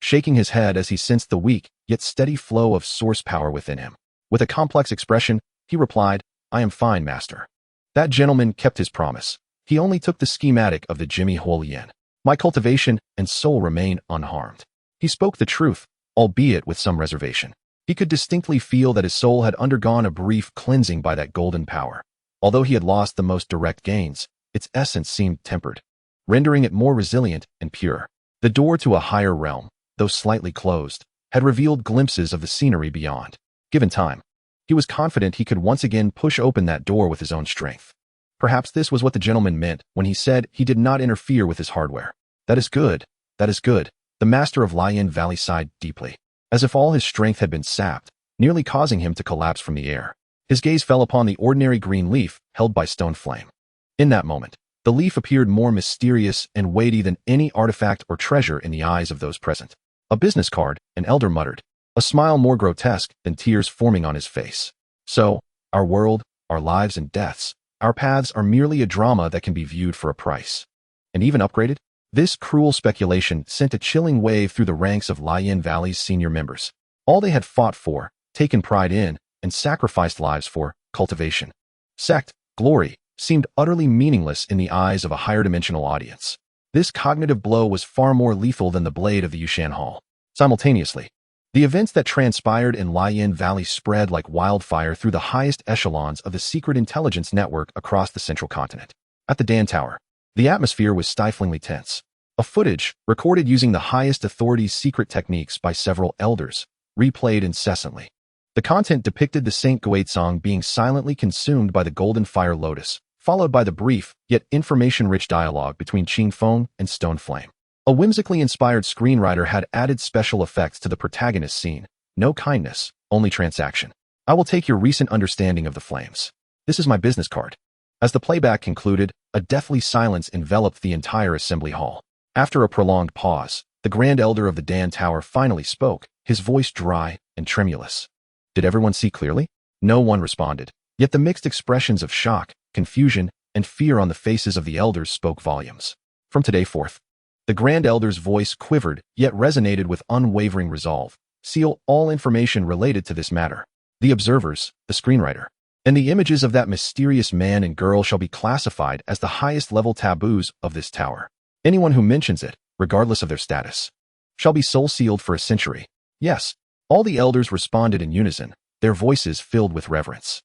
shaking his head as he sensed the weak, yet steady flow of source power within him. With a complex expression, he replied, I am fine, master. That gentleman kept his promise. He only took the schematic of the Jimmy Huolian. My cultivation and soul remain unharmed. He spoke the truth, albeit with some reservation. He could distinctly feel that his soul had undergone a brief cleansing by that golden power. Although he had lost the most direct gains, its essence seemed tempered, rendering it more resilient and pure. The door to a higher realm, though slightly closed, had revealed glimpses of the scenery beyond. Given time, he was confident he could once again push open that door with his own strength. Perhaps this was what the gentleman meant when he said he did not interfere with his hardware. That is good. That is good. The master of Lion Valley sighed deeply, as if all his strength had been sapped, nearly causing him to collapse from the air. His gaze fell upon the ordinary green leaf held by Stone Flame. In that moment, the leaf appeared more mysterious and weighty than any artifact or treasure in the eyes of those present. A business card, an elder muttered, a smile more grotesque than tears forming on his face. So, our world, our lives and deaths, our paths are merely a drama that can be viewed for a price. And even upgraded? This cruel speculation sent a chilling wave through the ranks of Lion Valley's senior members. All they had fought for, taken pride in, and sacrificed lives for, cultivation, sect, glory, seemed utterly meaningless in the eyes of a higher dimensional audience. This cognitive blow was far more lethal than the blade of the Yushan Hall. Simultaneously, the events that transpired in Lion Valley spread like wildfire through the highest echelons of the secret intelligence network across the central continent. At the Dan Tower, the atmosphere was stiflingly tense. A footage, recorded using the highest authority's secret techniques by several elders, replayed incessantly. The content depicted the Saint Guizong being silently consumed by the Golden Fire Lotus, followed by the brief, yet information-rich dialogue between Qing Feng and Stone Flame. A whimsically inspired screenwriter had added special effects to the protagonist's scene. No kindness, only transaction. I will take your recent understanding of the flames. This is my business card. As the playback concluded, a deathly silence enveloped the entire assembly hall. After a prolonged pause, the Grand Elder of the Dan Tower finally spoke, his voice dry and tremulous. Did everyone see clearly? No one responded, yet the mixed expressions of shock, confusion, and fear on the faces of the elders spoke volumes. From today forth, the Grand Elder's voice quivered, yet resonated with unwavering resolve. Seal all information related to this matter. The observers, the screenwriter, and the images of that mysterious man and girl shall be classified as the highest level taboos of this tower. Anyone who mentions it, regardless of their status, shall be soul sealed for a century. Yes, all the elders responded in unison, their voices filled with reverence.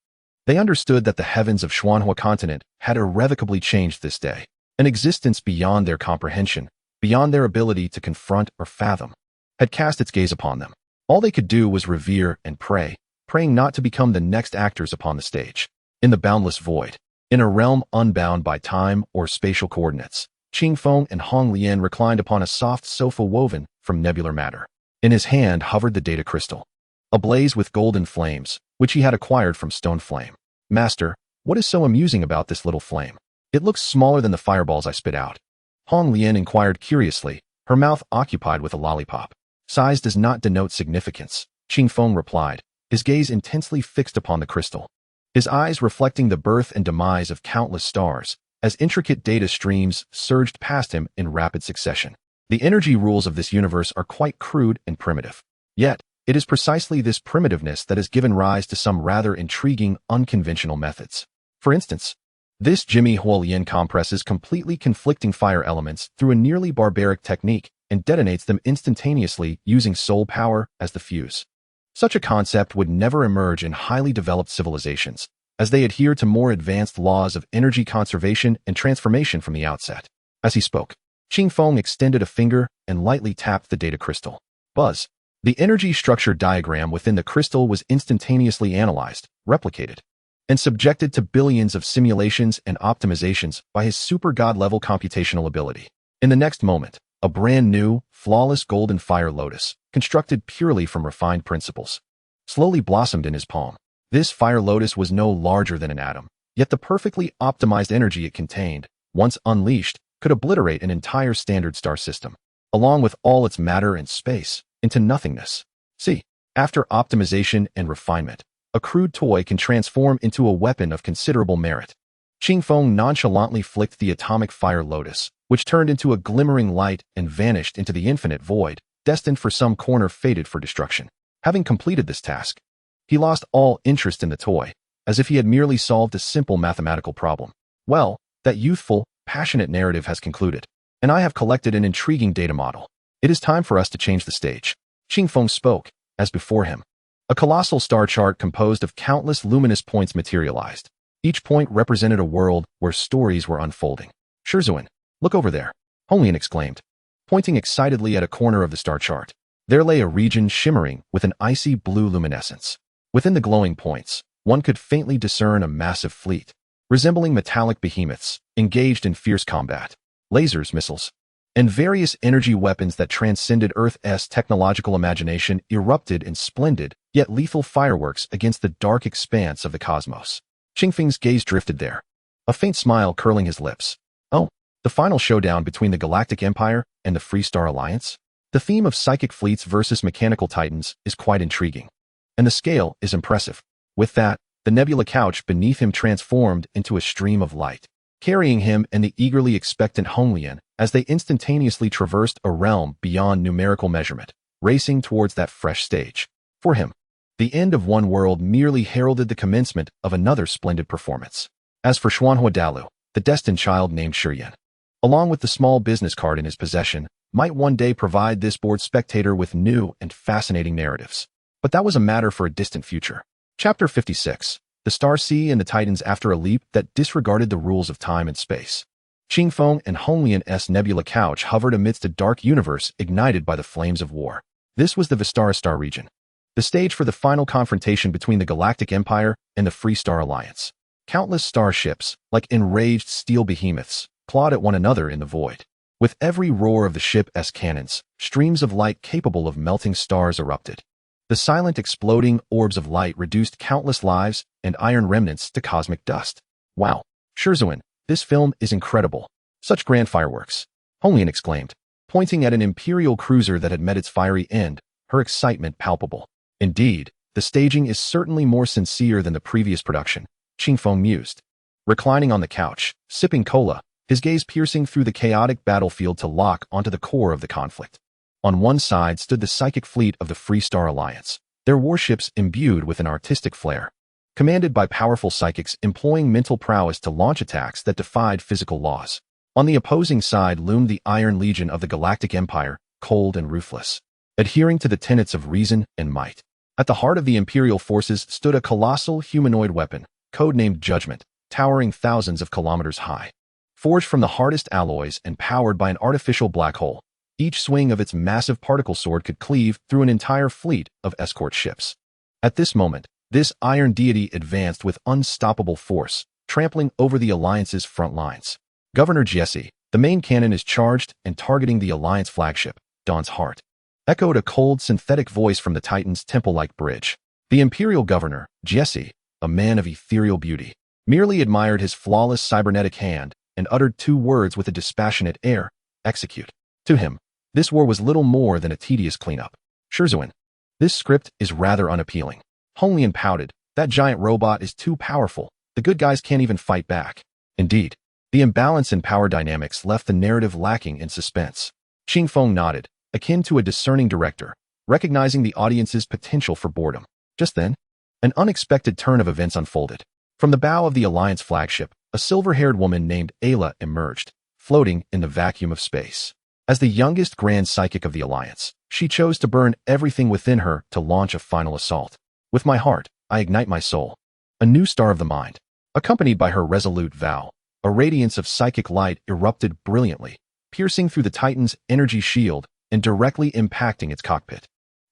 They understood that the heavens of Xuanhua continent had irrevocably changed this day, an existence beyond their comprehension, beyond their ability to confront or fathom, had cast its gaze upon them. All they could do was revere and pray, praying not to become the next actors upon the stage. In the boundless void, in a realm unbound by time or spatial coordinates, Qing Feng and Hong Lian reclined upon a soft sofa woven from nebular matter. In his hand hovered the data crystal, ablaze with golden flames, which he had acquired from Stone Flame. Master, what is so amusing about this little flame? It looks smaller than the fireballs I spit out. Hong Lian inquired curiously, her mouth occupied with a lollipop. Size does not denote significance, Qing Feng replied, his gaze intensely fixed upon the crystal, his eyes reflecting the birth and demise of countless stars, as intricate data streams surged past him in rapid succession. The energy rules of this universe are quite crude and primitive. Yet, it is precisely this primitiveness that has given rise to some rather intriguing, unconventional methods. For instance, this Jimmy Huolian compresses completely conflicting fire elements through a nearly barbaric technique and detonates them instantaneously using soul power as the fuse. Such a concept would never emerge in highly developed civilizations, as they adhere to more advanced laws of energy conservation and transformation from the outset. As he spoke, Qing Feng extended a finger and lightly tapped the data crystal. Buzz. The energy structure diagram within the crystal was instantaneously analyzed, replicated, and subjected to billions of simulations and optimizations by his super god-level computational ability. In the next moment, a brand new, flawless golden fire lotus, constructed purely from refined principles, slowly blossomed in his palm. This fire lotus was no larger than an atom, yet the perfectly optimized energy it contained, once unleashed, could obliterate an entire standard star system, along with all its matter and space, into nothingness. See, after optimization and refinement, a crude toy can transform into a weapon of considerable merit. Qingfeng nonchalantly flicked the atomic fire lotus, which turned into a glimmering light and vanished into the infinite void, destined for some corner fated for destruction. Having completed this task, he lost all interest in the toy, as if he had merely solved a simple mathematical problem. Well, that youthful, passionate narrative has concluded, and I have collected an intriguing data model. It is time for us to change the stage. Qingfeng spoke, as before him. A colossal star chart composed of countless luminous points materialized. Each point represented a world where stories were unfolding. Shurzuan, look over there, Honglian exclaimed, pointing excitedly at a corner of the star chart. There lay a region shimmering with an icy blue luminescence. Within the glowing points, one could faintly discern a massive fleet, resembling metallic behemoths, engaged in fierce combat. Lasers, missiles, and various energy weapons that transcended Earth's technological imagination erupted in splendid, yet lethal fireworks against the dark expanse of the cosmos. Qingfeng's gaze drifted there, a faint smile curling his lips. Oh, the final showdown between the Galactic Empire and the Free Star Alliance? The theme of psychic fleets versus mechanical titans is quite intriguing, and the scale is impressive. With that, the nebula couch beneath him transformed into a stream of light, carrying him and the eagerly expectant Honglian as they instantaneously traversed a realm beyond numerical measurement, racing towards that fresh stage. For him, the end of one world merely heralded the commencement of another splendid performance. As for Xuanhua Dalu, the destined child named Shiyan, along with the small business card in his possession, might one day provide this bored spectator with new and fascinating narratives. But that was a matter for a distant future. Chapter 56. The Star Sea and the Titans after a leap that disregarded the rules of time and space. Qingfeng and Honglian's nebula couch hovered amidst a dark universe ignited by the flames of war. This was the Vistara Star region, the stage for the final confrontation between the Galactic Empire and the Free Star Alliance. Countless starships, like enraged steel behemoths, clawed at one another in the void. With every roar of the ship's cannons, streams of light capable of melting stars erupted. The silent exploding orbs of light reduced countless lives and iron remnants to cosmic dust. Wow, Shurzuan, this film is incredible. Such grand fireworks, Honglian exclaimed, pointing at an Imperial cruiser that had met its fiery end, her excitement palpable. Indeed, the staging is certainly more sincere than the previous production, Qingfeng mused. Reclining on the couch, sipping cola, his gaze piercing through the chaotic battlefield to lock onto the core of the conflict. On one side stood the psychic fleet of the Free Star Alliance, their warships imbued with an artistic flair, commanded by powerful psychics employing mental prowess to launch attacks that defied physical laws. On the opposing side loomed the Iron Legion of the Galactic Empire, cold and ruthless, adhering to the tenets of reason and might. At the heart of the Imperial forces stood a colossal humanoid weapon, codenamed Judgment, towering thousands of kilometers high. Forged from the hardest alloys and powered by an artificial black hole, each swing of its massive particle sword could cleave through an entire fleet of escort ships. At this moment, this iron deity advanced with unstoppable force, trampling over the Alliance's front lines. Governor Jesse, the main cannon is charged and targeting the Alliance flagship, Dawn's Heart, echoed a cold synthetic voice from the Titan's temple-like bridge. The Imperial Governor, Jesse, a man of ethereal beauty, merely admired his flawless cybernetic hand and uttered two words with a dispassionate air: execute. To him, this war was little more than a tedious cleanup. Shurzuan, this script is rather unappealing. Honglian pouted, that giant robot is too powerful, the good guys can't even fight back. Indeed, the imbalance in power dynamics left the narrative lacking in suspense. Qingfeng nodded, akin to a discerning director, recognizing the audience's potential for boredom. Just then, an unexpected turn of events unfolded. From the bow of the Alliance flagship, a silver-haired woman named Ayla emerged, floating in the vacuum of space. As the youngest Grand Psychic of the Alliance, she chose to burn everything within her to launch a final assault. With my heart, I ignite my soul. A new star of the mind. Accompanied by her resolute vow, a radiance of psychic light erupted brilliantly, piercing through the Titan's energy shield and directly impacting its cockpit.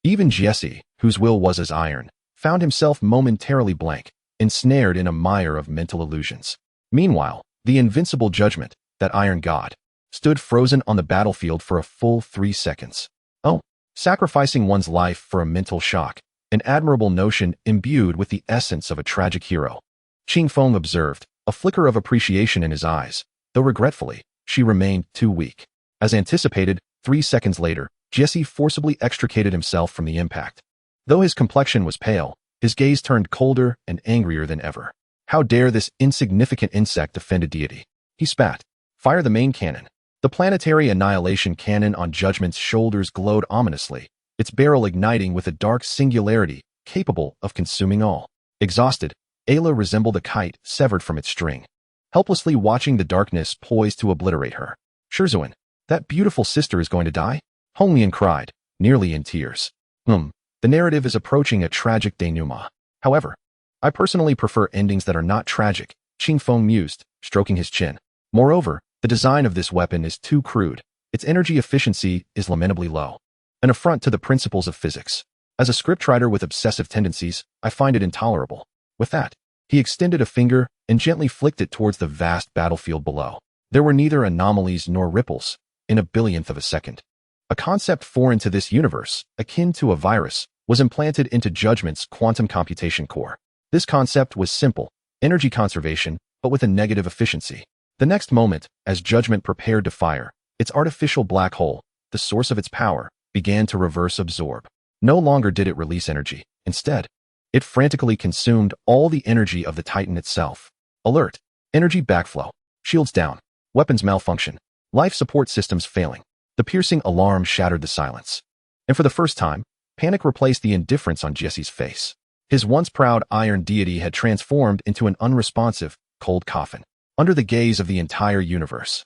Even Jesse, whose will was as iron, found himself momentarily blank, ensnared in a mire of mental illusions. Meanwhile, the invincible Judgment, that iron god, stood frozen on the battlefield for a full 3 seconds. Oh, sacrificing one's life for a mental shock, an admirable notion imbued with the essence of a tragic hero. Qingfeng observed, a flicker of appreciation in his eyes, though regretfully, she remained too weak. As anticipated, 3 seconds later, Jesse forcibly extricated himself from the impact. Though his complexion was pale, his gaze turned colder and angrier than ever. How dare this insignificant insect offend a deity? He spat. Fire the main cannon. The planetary annihilation cannon on Judgment's shoulders glowed ominously, its barrel igniting with a dark singularity capable of consuming all. Exhausted, Ayla resembled a kite severed from its string, helplessly watching the darkness poised to obliterate her. Sherzuin, that beautiful sister is going to die? Honglian cried, nearly in tears. The narrative is approaching a tragic denouement. However, I personally prefer endings that are not tragic, Qingfeng mused, stroking his chin. Moreover, the design of this weapon is too crude. Its energy efficiency is lamentably low. An affront to the principles of physics. As a scriptwriter with obsessive tendencies, I find it intolerable. With that, he extended a finger and gently flicked it towards the vast battlefield below. There were neither anomalies nor ripples, in a billionth of a second. A concept foreign to this universe, akin to a virus, was implanted into Judgment's quantum computation core. This concept was simple, energy conservation, but with a negative efficiency. The next moment, as Judgment prepared to fire, its artificial black hole, the source of its power, began to reverse absorb. No longer did it release energy. Instead, it frantically consumed all the energy of the Titan itself. Alert! Energy backflow. Shields down. Weapons malfunction. Life support systems failing. The piercing alarm shattered the silence. And for the first time, panic replaced the indifference on Jesse's face. His once proud iron deity had transformed into an unresponsive, cold coffin, under the gaze of the entire universe.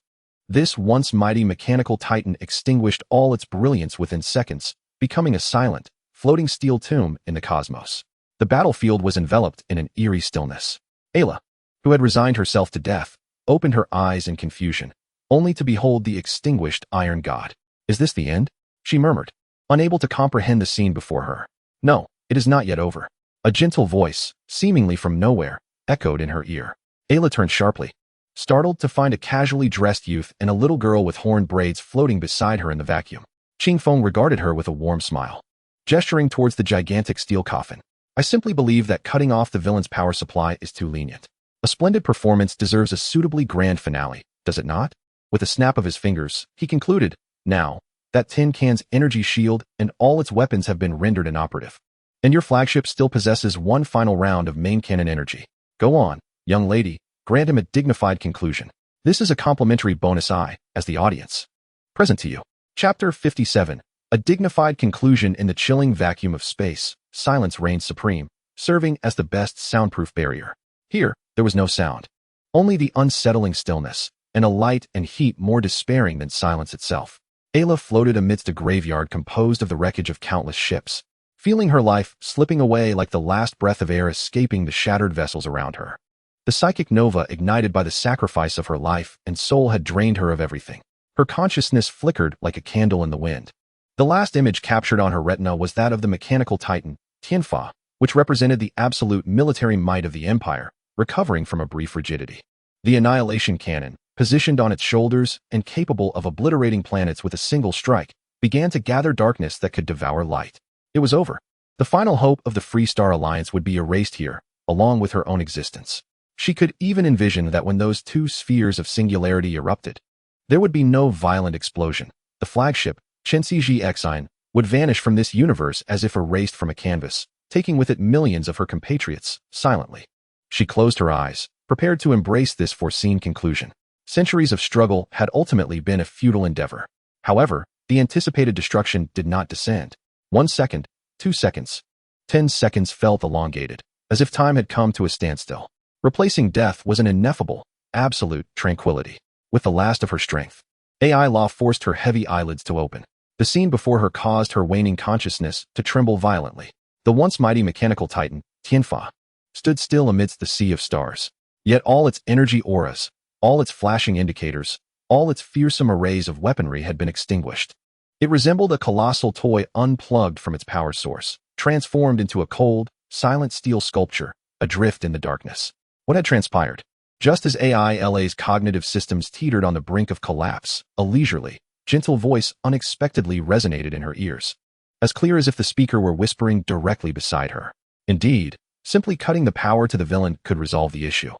This once mighty mechanical titan extinguished all its brilliance within seconds, becoming a silent, floating steel tomb in the cosmos. The battlefield was enveloped in an eerie stillness. Ayla, who had resigned herself to death, opened her eyes in confusion, only to behold the extinguished iron god. Is this the end? She murmured, unable to comprehend the scene before her. No, it is not yet over. A gentle voice, seemingly from nowhere, echoed in her ear. Ayla turned sharply, startled to find a casually dressed youth and a little girl with horn braids floating beside her in the vacuum. Qingfeng regarded her with a warm smile, gesturing towards the gigantic steel coffin. I simply believe that cutting off the villain's power supply is too lenient. A splendid performance deserves a suitably grand finale, does it not? With a snap of his fingers, he concluded, now, that tin can's energy shield and all its weapons have been rendered inoperative. And your flagship still possesses one final round of main cannon energy. Go on, young lady, grant him a dignified conclusion. This is a complimentary bonus as the audience. Present to you. Chapter 57. A dignified conclusion in the chilling vacuum of space. Silence reigned supreme, serving as the best soundproof barrier. Here, there was no sound. Only the unsettling stillness, and a light and heat more despairing than silence itself. Ayla floated amidst a graveyard composed of the wreckage of countless ships, feeling her life slipping away like the last breath of air escaping the shattered vessels around her. The psychic nova ignited by the sacrifice of her life and soul had drained her of everything. Her consciousness flickered like a candle in the wind. The last image captured on her retina was that of the mechanical titan, Tianfa, which represented the absolute military might of the empire, recovering from a brief rigidity. The annihilation cannon, positioned on its shoulders and capable of obliterating planets with a single strike, began to gather darkness that could devour light. It was over. The final hope of the Free Star Alliance would be erased here, along with her own existence. She could even envision that when those two spheres of singularity erupted, there would be no violent explosion. The flagship, Chenxi Exine, would vanish from this universe as if erased from a canvas, taking with it millions of her compatriots, silently. She closed her eyes, prepared to embrace this foreseen conclusion. Centuries of struggle had ultimately been a futile endeavor. However, the anticipated destruction did not descend. 1 second, 2 seconds, 10 seconds felt elongated, as if time had come to a standstill. Replacing death was an ineffable, absolute tranquility. With the last of her strength, AI Law forced her heavy eyelids to open. The scene before her caused her waning consciousness to tremble violently. The once mighty mechanical titan, Tianfa, stood still amidst the sea of stars. Yet all its energy auras, all its flashing indicators, all its fearsome arrays of weaponry had been extinguished. It resembled a colossal toy unplugged from its power source, transformed into a cold, silent steel sculpture, adrift in the darkness. What had transpired? Just as AILA's cognitive systems teetered on the brink of collapse, a leisurely, gentle voice unexpectedly resonated in her ears, as clear as if the speaker were whispering directly beside her. Indeed, simply cutting the power to the villain could resolve the issue.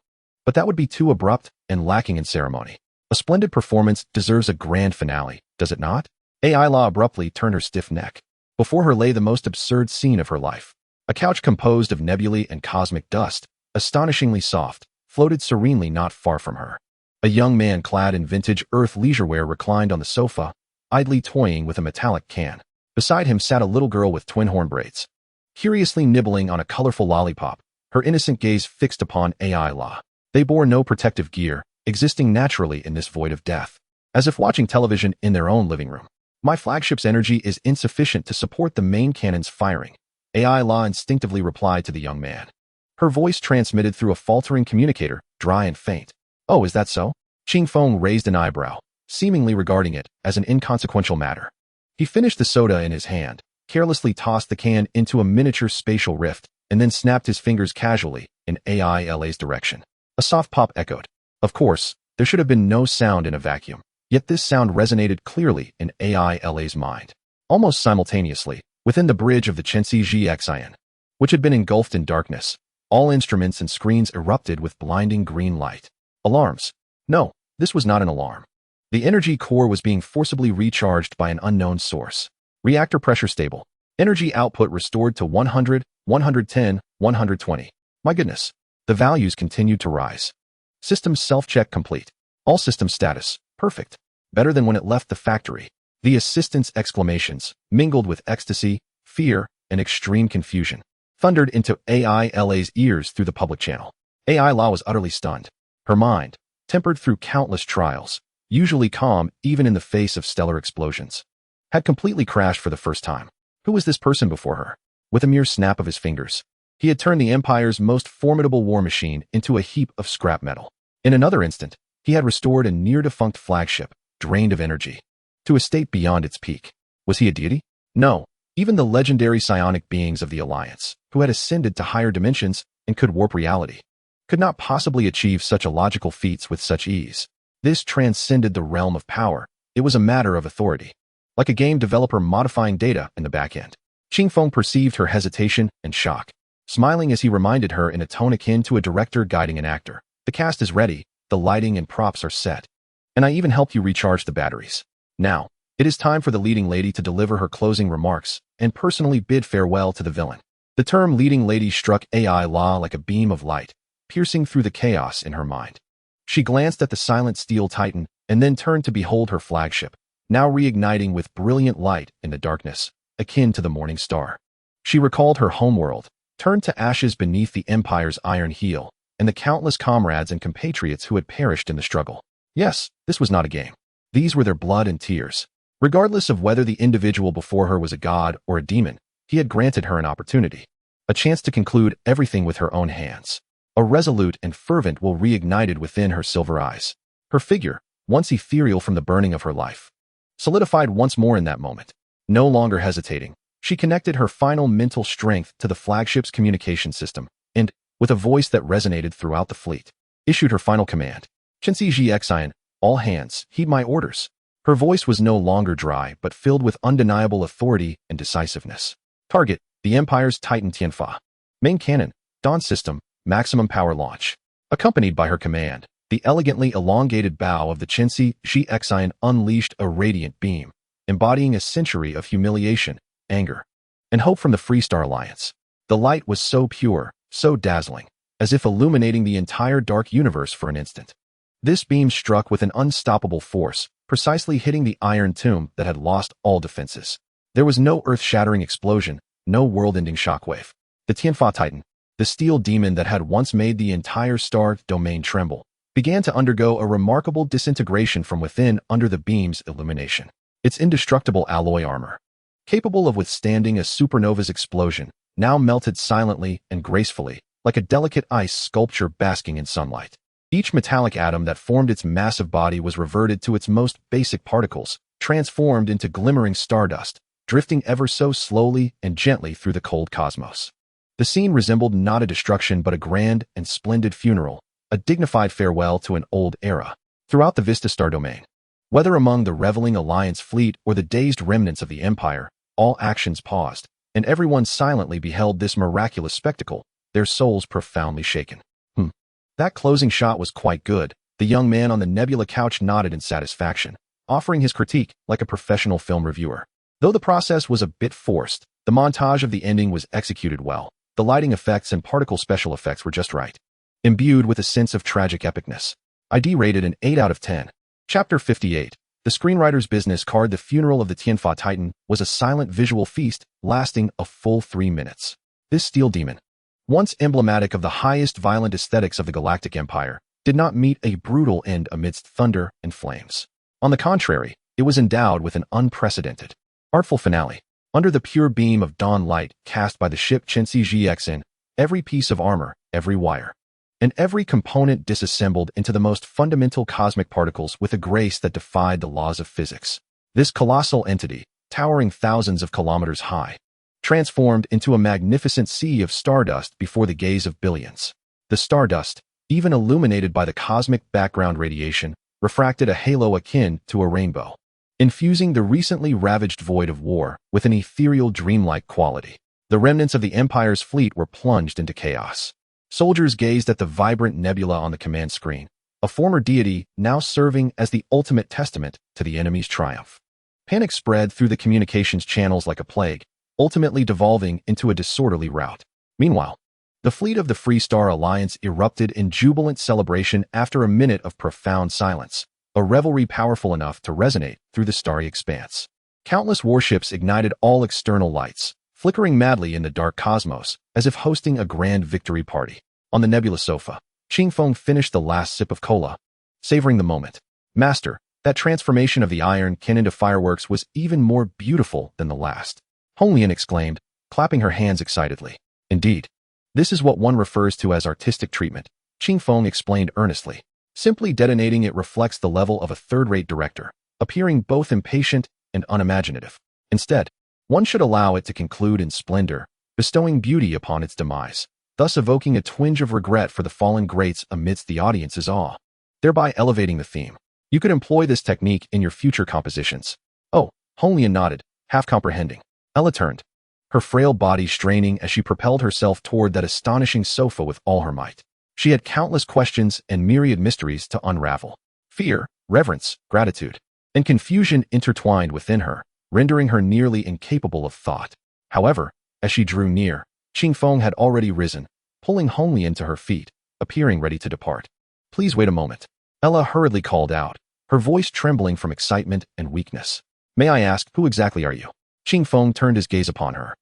But that would be too abrupt and lacking in ceremony. A splendid performance deserves a grand finale, does it not? AI La abruptly turned her stiff neck. Before her lay the most absurd scene of her life. A couch composed of nebulae and cosmic dust, astonishingly soft, floated serenely not far from her. A young man clad in vintage Earth leisurewear reclined on the sofa, idly toying with a metallic can. Beside him sat a little girl with twin horn braids, curiously nibbling on a colorful lollipop, her innocent gaze fixed upon AI La. They bore no protective gear, existing naturally in this void of death, as if watching television in their own living room. My flagship's energy is insufficient to support the main cannon's firing, AI La instinctively replied to the young man. Her voice transmitted through a faltering communicator, dry and faint. Oh, is that so? Qing Feng raised an eyebrow, seemingly regarding it as an inconsequential matter. He finished the soda in his hand, carelessly tossed the can into a miniature spatial rift, and then snapped his fingers casually in AI La's direction. A soft pop echoed. Of course, there should have been no sound in a vacuum, yet this sound resonated clearly in AI La's mind. Almost simultaneously, within the bridge of the Chenxi Xian, which had been engulfed in darkness, all instruments and screens erupted with blinding green light. Alarms. No, this was not an alarm. The energy core was being forcibly recharged by an unknown source. Reactor pressure stable. Energy output restored to 100, 110, 120. My goodness. The values continued to rise. System self-check complete. All system status. Perfect. Better than when it left the factory. The assistant's exclamations, mingled with ecstasy, fear, and extreme confusion, thundered into AI La's ears through the public channel. AI La was utterly stunned. Her mind, tempered through countless trials, usually calm even in the face of stellar explosions, had completely crashed for the first time. Who was this person before her? With a mere snap of his fingers, he had turned the Empire's most formidable war machine into a heap of scrap metal. In another instant, he had restored a near-defunct flagship, drained of energy, to a state beyond its peak. Was he a deity? No. Even the legendary psionic beings of the Alliance, who had ascended to higher dimensions and could warp reality, could not possibly achieve such illogical feats with such ease. This transcended the realm of power. It was a matter of authority. Like a game developer modifying data in the back end. Qing Feng perceived her hesitation and shock, smiling as he reminded her in a tone akin to a director guiding an actor. The cast is ready, the lighting and props are set, and I even helped you recharge the batteries. Now, it is time for the leading lady to deliver her closing remarks and personally bid farewell to the villain. The term leading lady struck AI La like a beam of light, piercing through the chaos in her mind. She glanced at the silent steel titan and then turned to behold her flagship, now reigniting with brilliant light in the darkness, akin to the morning star. She recalled her homeworld, turned to ashes beneath the Empire's iron heel, and the countless comrades and compatriots who had perished in the struggle. Yes, this was not a game. These were their blood and tears. Regardless of whether the individual before her was a god or a demon, he had granted her an opportunity, a chance to conclude everything with her own hands. A resolute and fervent will reignited within her silver eyes. Her figure, once ethereal from the burning of her life, solidified once more in that moment. No longer hesitating, she connected her final mental strength to the flagship's communication system, and, with a voice that resonated throughout the fleet, issued her final command. Chenxi Xian, all hands, heed my orders. Her voice was no longer dry but filled with undeniable authority and decisiveness. Target, the Empire's Titan Tianfa. Main cannon, Dawn system, maximum power launch. Accompanied by her command, the elegantly elongated bow of the Chenxi Xian unleashed a radiant beam, embodying a century of humiliation, anger, and hope from the Freestar Alliance. The light was so pure, so dazzling, as if illuminating the entire dark universe for an instant. This beam struck with an unstoppable force, precisely hitting the iron tomb that had lost all defenses. There was no earth-shattering explosion, no world-ending shockwave. The Tianfa Titan, the steel demon that had once made the entire star domain tremble, began to undergo a remarkable disintegration from within under the beam's illumination. Its indestructible alloy armor, capable of withstanding a supernova's explosion, now melted silently and gracefully, like a delicate ice sculpture basking in sunlight. Each metallic atom that formed its massive body was reverted to its most basic particles, transformed into glimmering stardust, drifting ever so slowly and gently through the cold cosmos. The scene resembled not a destruction but a grand and splendid funeral, a dignified farewell to an old era. Throughout the Vista Star domain, whether among the reveling Alliance fleet or the dazed remnants of the Empire, all actions paused, and everyone silently beheld this miraculous spectacle, their souls profoundly shaken. That closing shot was quite good, The young man on the nebula couch nodded in satisfaction, offering his critique like a professional film reviewer. Though the process was a bit forced, the montage of the ending was executed well. The lighting effects and particle special effects were just right, imbued with a sense of tragic epicness. ID rated an 8 out of 10. Chapter 58. The screenwriter's business card. The funeral of the Tianfa Titan was a silent visual feast lasting a full 3 minutes. This steel demon, once emblematic of the highest violent aesthetics of the Galactic Empire, did not meet a brutal end amidst thunder and flames. On the contrary, it was endowed with an unprecedented, artful finale. Under the pure beam of dawn light cast by the ship Chensi GXN, every piece of armor, every wire, and every component disassembled into the most fundamental cosmic particles with a grace that defied the laws of physics. This colossal entity, towering thousands of kilometers high, transformed into a magnificent sea of stardust before the gaze of billions. The stardust, even illuminated by the cosmic background radiation, refracted a halo akin to a rainbow, infusing the recently ravaged void of war with an ethereal dreamlike quality. The remnants of the Empire's fleet were plunged into chaos. Soldiers gazed at the vibrant nebula on the command screen, a former deity now serving as the ultimate testament to the enemy's triumph. Panic spread through the communications channels like a plague, ultimately devolving into a disorderly rout. Meanwhile, the fleet of the Free Star Alliance erupted in jubilant celebration after a minute of profound silence, a revelry powerful enough to resonate through the starry expanse. Countless warships ignited all external lights, flickering madly in the dark cosmos, as if hosting a grand victory party. On the nebula sofa, Qingfeng finished the last sip of cola, savoring the moment. Master, that transformation of the iron kin into fireworks was even more beautiful than the last. Honglian exclaimed, clapping her hands excitedly. Indeed. This is what one refers to as artistic treatment, Qingfeng explained earnestly. Simply detonating it reflects the level of a third-rate director, appearing both impatient and unimaginative. Instead, one should allow it to conclude in splendor, bestowing beauty upon its demise, thus evoking a twinge of regret for the fallen greats amidst the audience's awe, thereby elevating the theme. You could employ this technique in your future compositions. Oh, Honglian nodded, half comprehending. Ella turned, her frail body straining as she propelled herself toward that astonishing sofa with all her might. She had countless questions and myriad mysteries to unravel. Fear, reverence, gratitude, and confusion intertwined within her, rendering her nearly incapable of thought. However, as she drew near, Qingfeng had already risen, pulling Honglian to her feet, appearing ready to depart. Please wait a moment. Ella hurriedly called out, her voice trembling from excitement and weakness. May I ask, who exactly are you? Qingfeng turned his gaze upon her,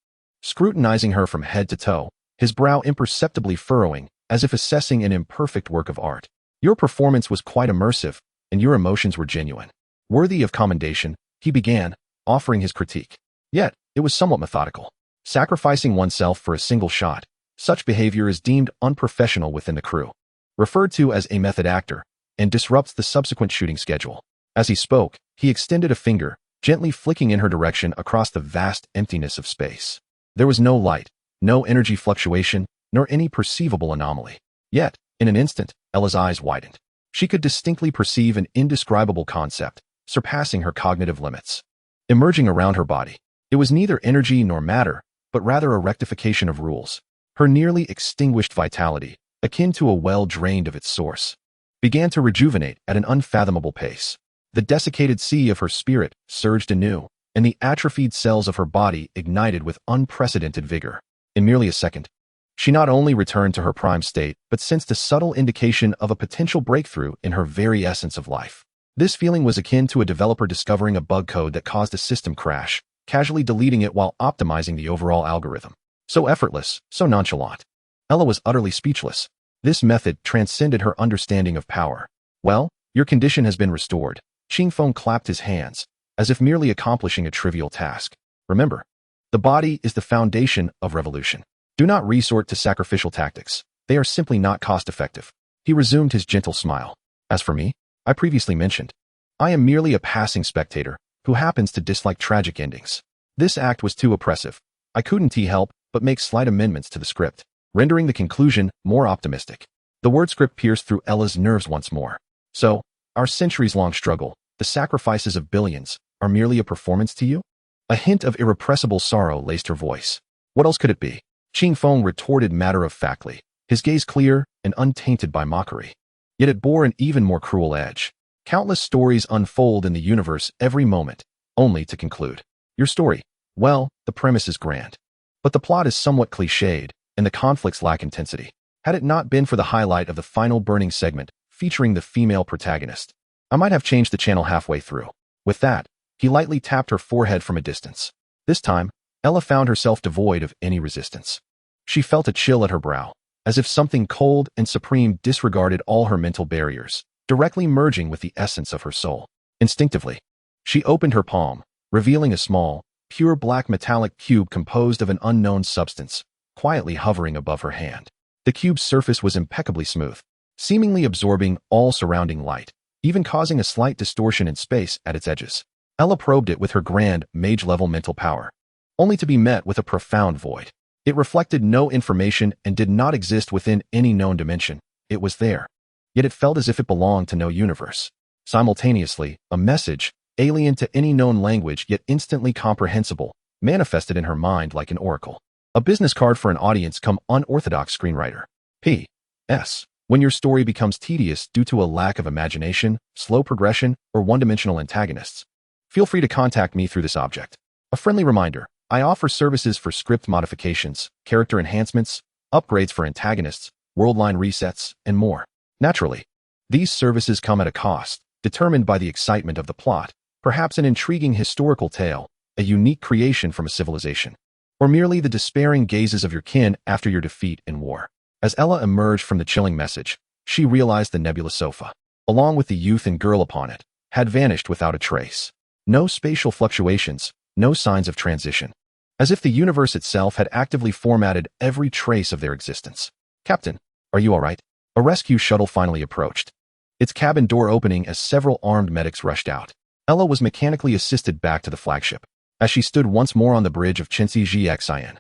scrutinizing her from head to toe, his brow imperceptibly furrowing, as if assessing an imperfect work of art. Your performance was quite immersive, and your emotions were genuine. Worthy of commendation, he began, offering his critique. Yet, it was somewhat methodical. Sacrificing oneself for a single shot, such behavior is deemed unprofessional within the crew, referred to as a method actor, and disrupts the subsequent shooting schedule. As he spoke, he extended a finger, gently flicking in her direction across the vast emptiness of space. There was no light, no energy fluctuation, nor any perceivable anomaly. Yet, in an instant, Ella's eyes widened. She could distinctly perceive an indescribable concept, surpassing her cognitive limits, emerging around her body. It was neither energy nor matter, but rather a rectification of rules. Her nearly extinguished vitality, akin to a well drained of its source, began to rejuvenate at an unfathomable pace. The desiccated sea of her spirit surged anew, and the atrophied cells of her body ignited with unprecedented vigor. In merely a second, she not only returned to her prime state, but sensed a subtle indication of a potential breakthrough in her very essence of life. This feeling was akin to a developer discovering a bug code that caused a system crash, casually deleting it while optimizing the overall algorithm. So effortless, so nonchalant. Ella was utterly speechless. This method transcended her understanding of power. Well, your condition has been restored. Qingfeng clapped his hands, as if merely accomplishing a trivial task. Remember, the body is the foundation of revolution. Do not resort to sacrificial tactics. They are simply not cost-effective. He resumed his gentle smile. As for me, I previously mentioned, I am merely a passing spectator who happens to dislike tragic endings. This act was too oppressive. I couldn't help but make slight amendments to the script, rendering the conclusion more optimistic. The word script pierced through Ella's nerves once more. So, our centuries-long struggle, the sacrifices of billions, are merely a performance to you? A hint of irrepressible sorrow laced her voice. What else could it be? Qingfeng retorted matter-of-factly, his gaze clear and untainted by mockery. Yet it bore an even more cruel edge. Countless stories unfold in the universe every moment, only to conclude. Your story? Well, the premise is grand. But the plot is somewhat cliched, and the conflicts lack intensity. Had it not been for the highlight of the final burning segment, featuring the female protagonist, I might have changed the channel halfway through. With that, he lightly tapped her forehead from a distance. This time, Ella found herself devoid of any resistance. She felt a chill at her brow, as if something cold and supreme disregarded all her mental barriers, directly merging with the essence of her soul. Instinctively, she opened her palm, revealing a small, pure black metallic cube composed of an unknown substance, quietly hovering above her hand. The cube's surface was impeccably smooth, seemingly absorbing all surrounding light, even causing a slight distortion in space at its edges. Ella probed it with her grand, mage-level mental power, only to be met with a profound void. It reflected no information and did not exist within any known dimension. It was there, yet it felt as if it belonged to no universe. Simultaneously, a message, alien to any known language yet instantly comprehensible, manifested in her mind like an oracle. A business card for an audience come unorthodox screenwriter. P.S. When your story becomes tedious due to a lack of imagination, slow progression, or one-dimensional antagonists, feel free to contact me through this object. A friendly reminder, I offer services for script modifications, character enhancements, upgrades for antagonists, worldline resets, and more. Naturally, these services come at a cost, determined by the excitement of the plot, perhaps an intriguing historical tale, a unique creation from a civilization, or merely the despairing gazes of your kin after your defeat in war. As Ella emerged from the chilling message, she realized the nebula sofa, along with the youth and girl upon it, had vanished without a trace. No spatial fluctuations, no signs of transition. As if the universe itself had actively formatted every trace of their existence. Captain, are you all right? A rescue shuttle finally approached, its cabin door opening as several armed medics rushed out. Ella was mechanically assisted back to the flagship, as she stood once more on the bridge of Chinsi GXIN.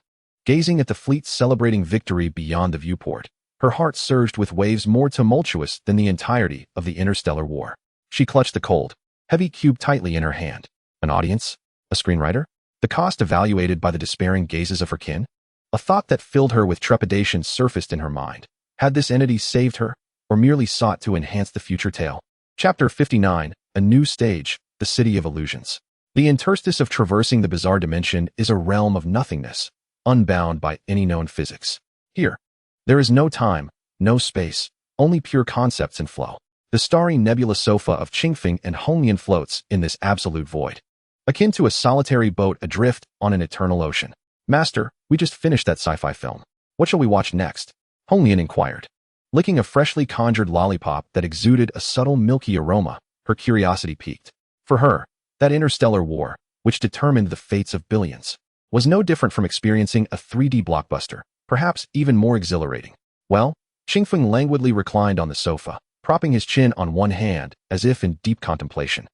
Gazing at the fleet celebrating victory beyond the viewport, her heart surged with waves more tumultuous than the entirety of the interstellar war. She clutched the cold, heavy cube tightly in her hand. An audience? A screenwriter? The cost evaluated by the despairing gazes of her kin? A thought that filled her with trepidation surfaced in her mind. Had this entity saved her, or merely sought to enhance the future tale? Chapter 59, A New Stage, The City of Illusions. The interstice of traversing the bizarre dimension is a realm of nothingness, unbound by any known physics. Here, there is no time, no space, only pure concepts and flow. The starry nebula sofa of Qingfeng and Honglian floats in this absolute void, akin to a solitary boat adrift on an eternal ocean. Master, we just finished that sci-fi film. What shall we watch next? Honglian inquired. Licking a freshly conjured lollipop that exuded a subtle milky aroma, her curiosity piqued. For her, that interstellar war, which determined the fates of billions, was no different from experiencing a 3D blockbuster, perhaps even more exhilarating. Well, Qingfeng languidly reclined on the sofa, propping his chin on one hand, as if in deep contemplation.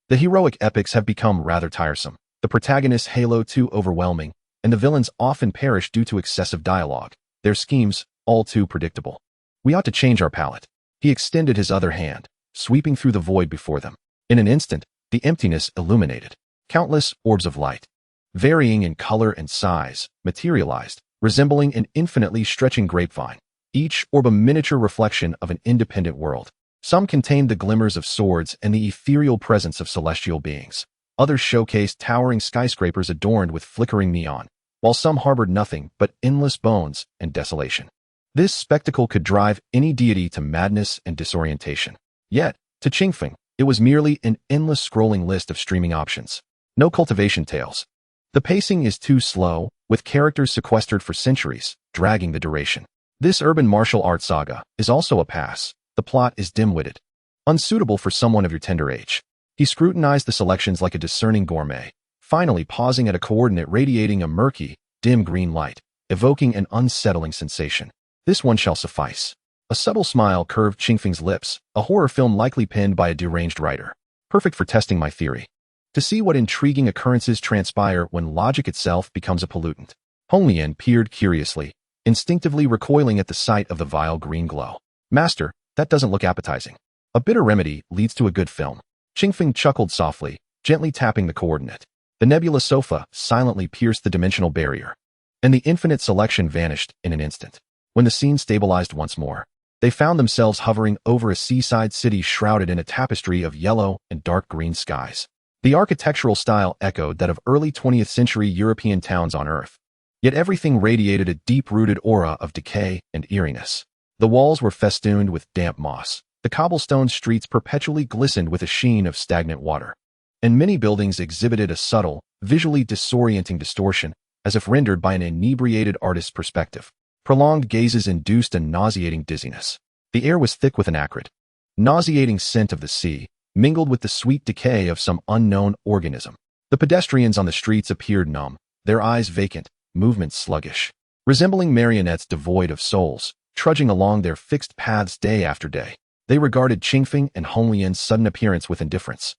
The heroic epics have become rather tiresome, the protagonist's halo too overwhelming, and the villains often perish due to excessive dialogue, their schemes all too predictable. We ought to change our palette. He extended his other hand, sweeping through the void before them. In an instant, the emptiness illuminated. Countless orbs of light, varying in color and size, materialized, resembling an infinitely stretching grapevine, each orb a miniature reflection of an independent world. Some contained the glimmers of swords and the ethereal presence of celestial beings. Others showcased towering skyscrapers adorned with flickering neon, while some harbored nothing but endless bones and desolation. This spectacle could drive any deity to madness and disorientation. Yet, to Qingfeng, it was merely an endless scrolling list of streaming options. No cultivation tales. The pacing is too slow, with characters sequestered for centuries, dragging the duration. This urban martial arts saga is also a pass. The plot is dim-witted, unsuitable for someone of your tender age. He scrutinized the selections like a discerning gourmet, finally pausing at a coordinate radiating a murky, dim green light, evoking an unsettling sensation. This one shall suffice. A subtle smile curved Qingfeng's lips, a horror film likely penned by a deranged writer. Perfect for testing my theory. To see what intriguing occurrences transpire when logic itself becomes a pollutant. Honglian peered curiously, instinctively recoiling at the sight of the vile green glow. Master, that doesn't look appetizing. A bitter remedy leads to a good film. Qingfeng chuckled softly, gently tapping the coordinate. The nebula sofa silently pierced the dimensional barrier, and the infinite selection vanished in an instant. When the scene stabilized once more, They found themselves hovering over a seaside city shrouded in a tapestry of yellow and dark green skies. The architectural style echoed that of early 20th century European towns on Earth. Yet everything radiated a deep-rooted aura of decay and eeriness. The walls were festooned with damp moss. The cobblestone streets perpetually glistened with a sheen of stagnant water. And many buildings exhibited a subtle, visually disorienting distortion, as if rendered by an inebriated artist's perspective. Prolonged gazes induced a nauseating dizziness. The air was thick with an acrid, nauseating scent of the sea, mingled with the sweet decay of some unknown organism. The pedestrians on the streets appeared numb, their eyes vacant, movements sluggish, resembling marionettes devoid of souls, trudging along their fixed paths day after day. They regarded Qingfeng and Honglian's sudden appearance with indifference,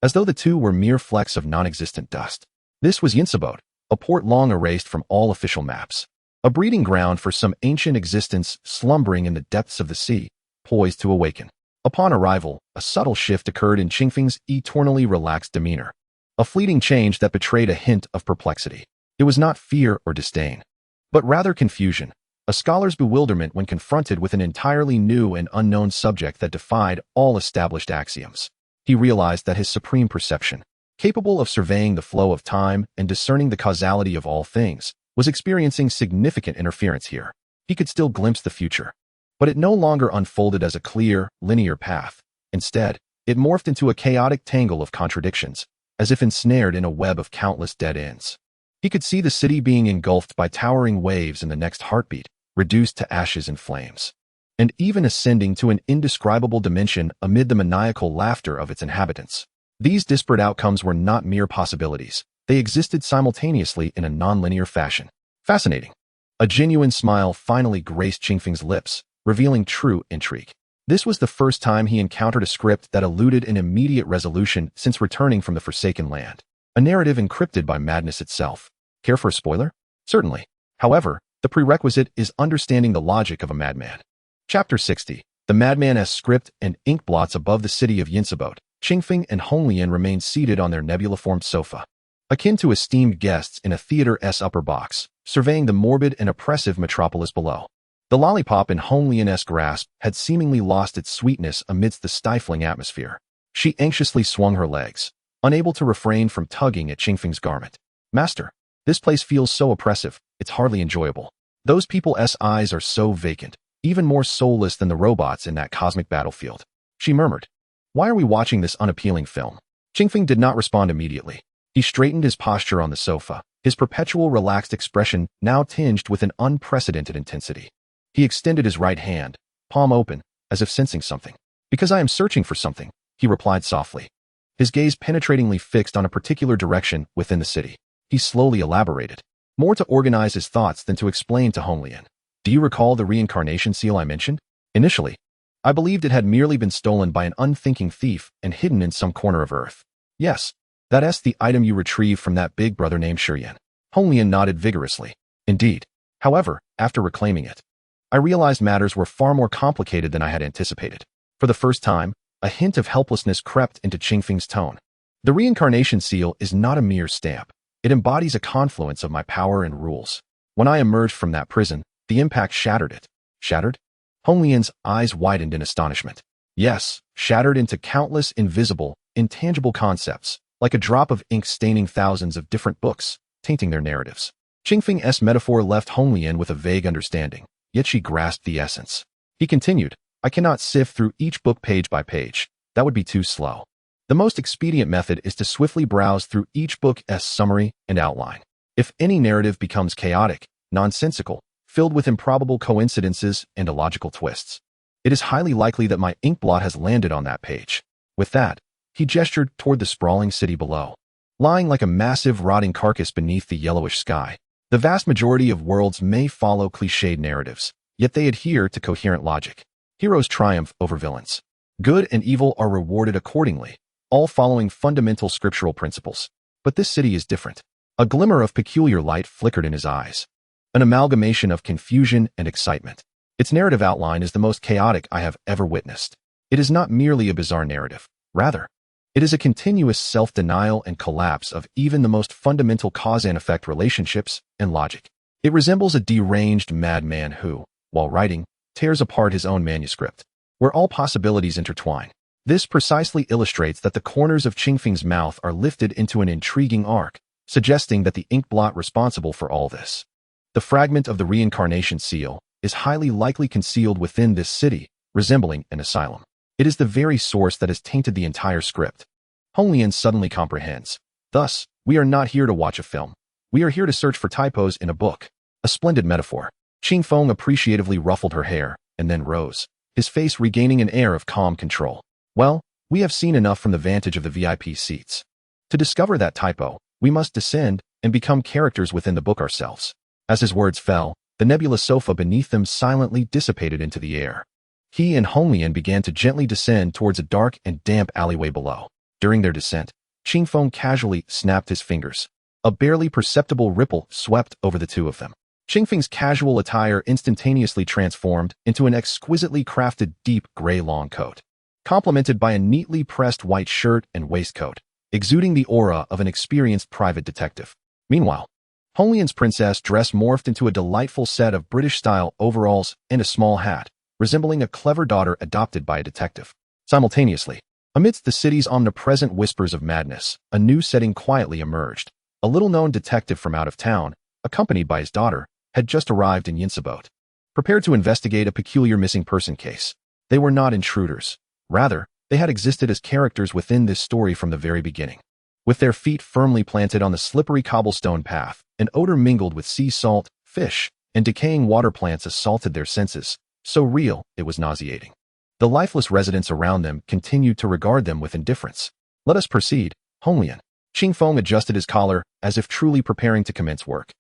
as though the two were mere flecks of non-existent dust. This was Yinsabot, a port long erased from all official maps. A breeding ground for some ancient existence slumbering in the depths of the sea, poised to awaken. Upon arrival, a subtle shift occurred in Qingfeng's eternally relaxed demeanor. A fleeting change that betrayed a hint of perplexity. It was not fear or disdain, but rather confusion, a scholar's bewilderment when confronted with an entirely new and unknown subject that defied all established axioms. He realized that his supreme perception, capable of surveying the flow of time and discerning the causality of all things, was experiencing significant interference here. He could still glimpse the future, but it no longer unfolded as a clear, linear path. Instead, it morphed into a chaotic tangle of contradictions, as if ensnared in a web of countless dead ends. He could see the city being engulfed by towering waves in the next heartbeat, reduced to ashes and flames, and even ascending to an indescribable dimension amid the maniacal laughter of its inhabitants. These disparate outcomes were not mere possibilities. They existed simultaneously in a nonlinear fashion. Fascinating. A genuine smile finally graced Qingfeng's lips, revealing true intrigue. This was the first time he encountered a script that eluded an immediate resolution since returning from the Forsaken Land. A narrative encrypted by madness itself. Care for a spoiler? Certainly. However, the prerequisite is understanding the logic of a madman. Chapter 60. The madman-esque script and ink blots above the city of Yinsabot. Qingfeng and Honglian remained seated on their nebula-formed sofa, akin to esteemed guests in a theater's upper box, surveying the morbid and oppressive metropolis below. The lollipop in Honglian's grasp had seemingly lost its sweetness amidst the stifling atmosphere. She anxiously swung her legs, unable to refrain from tugging at Qingfeng's garment. Master, this place feels so oppressive, it's hardly enjoyable. Those people's eyes are so vacant, even more soulless than the robots in that cosmic battlefield. She murmured. Why are we watching this unappealing film? Qingfeng did not respond immediately. He straightened his posture on the sofa, his perpetual relaxed expression now tinged with an unprecedented intensity. He extended his right hand, palm open, as if sensing something. Because I am searching for something, he replied softly, his gaze penetratingly fixed on a particular direction within the city. He slowly elaborated, more to organize his thoughts than to explain to Honglian. Do you recall the reincarnation seal I mentioned? Initially, I believed it had merely been stolen by an unthinking thief and hidden in some corner of Earth. Yes. That's the item you retrieved from that big brother named Shiryan. Honglian nodded vigorously. Indeed. However, after reclaiming it, I realized matters were far more complicated than I had anticipated. For the first time, a hint of helplessness crept into Qingfeng's tone. The reincarnation seal is not a mere stamp. It embodies a confluence of my power and rules. When I emerged from that prison, the impact shattered it. Shattered? Honglian's eyes widened in astonishment. Yes, shattered into countless invisible, intangible concepts, like a drop of ink staining thousands of different books, tainting their narratives. Qingfeng's metaphor left Honglian with a vague understanding, yet she grasped the essence. He continued, I cannot sift through each book page by page. That would be too slow. The most expedient method is to swiftly browse through each book's summary and outline. If any narrative becomes chaotic, nonsensical, filled with improbable coincidences and illogical twists, it is highly likely that my ink blot has landed on that page. With that, he gestured toward the sprawling city below. Lying like a massive rotting carcass beneath the yellowish sky, the vast majority of worlds may follow cliched narratives, yet they adhere to coherent logic. Heroes triumph over villains. Good and evil are rewarded accordingly, all following fundamental scriptural principles. But this city is different. A glimmer of peculiar light flickered in his eyes. An amalgamation of confusion and excitement. Its narrative outline is the most chaotic I have ever witnessed. It is not merely a bizarre narrative. Rather, it is a continuous self-denial and collapse of even the most fundamental cause and effect relationships and logic. It resembles a deranged madman who, while writing, tears apart his own manuscript, where all possibilities intertwine. This precisely illustrates that the corners of Qingfeng's mouth are lifted into an intriguing arc, suggesting that the ink blot responsible for all this. The fragment of the reincarnation seal is highly likely concealed within this city, resembling an asylum. It is the very source that has tainted the entire script. Honglian suddenly comprehends. Thus, we are not here to watch a film. We are here to search for typos in a book. A splendid metaphor. Qingfeng appreciatively ruffled her hair, and then rose, his face regaining an air of calm control. Well, we have seen enough from the vantage of the VIP seats. To discover that typo, we must descend and become characters within the book ourselves. As his words fell, the nebulous sofa beneath them silently dissipated into the air. He and Honglian began to gently descend towards a dark and damp alleyway below. During their descent, Qingfeng casually snapped his fingers. A barely perceptible ripple swept over the two of them. Qingfeng's casual attire instantaneously transformed into an exquisitely crafted deep gray long coat, complemented by a neatly pressed white shirt and waistcoat, exuding the aura of an experienced private detective. Meanwhile, Honglian's princess dress morphed into a delightful set of British-style overalls and a small hat, resembling a clever daughter adopted by a detective. Simultaneously, amidst the city's omnipresent whispers of madness, a new setting quietly emerged. A little-known detective from out of town, accompanied by his daughter, had just arrived in Yinsabot, prepared to investigate a peculiar missing person case. They were not intruders. Rather, they had existed as characters within this story from the very beginning. With their feet firmly planted on the slippery cobblestone path, an odor mingled with sea salt, fish, and decaying water plants assaulted their senses, so real it was nauseating. The lifeless residents around them continued to regard them with indifference. Let us proceed, Honglian. Qingfeng adjusted his collar, as if truly preparing to commence work.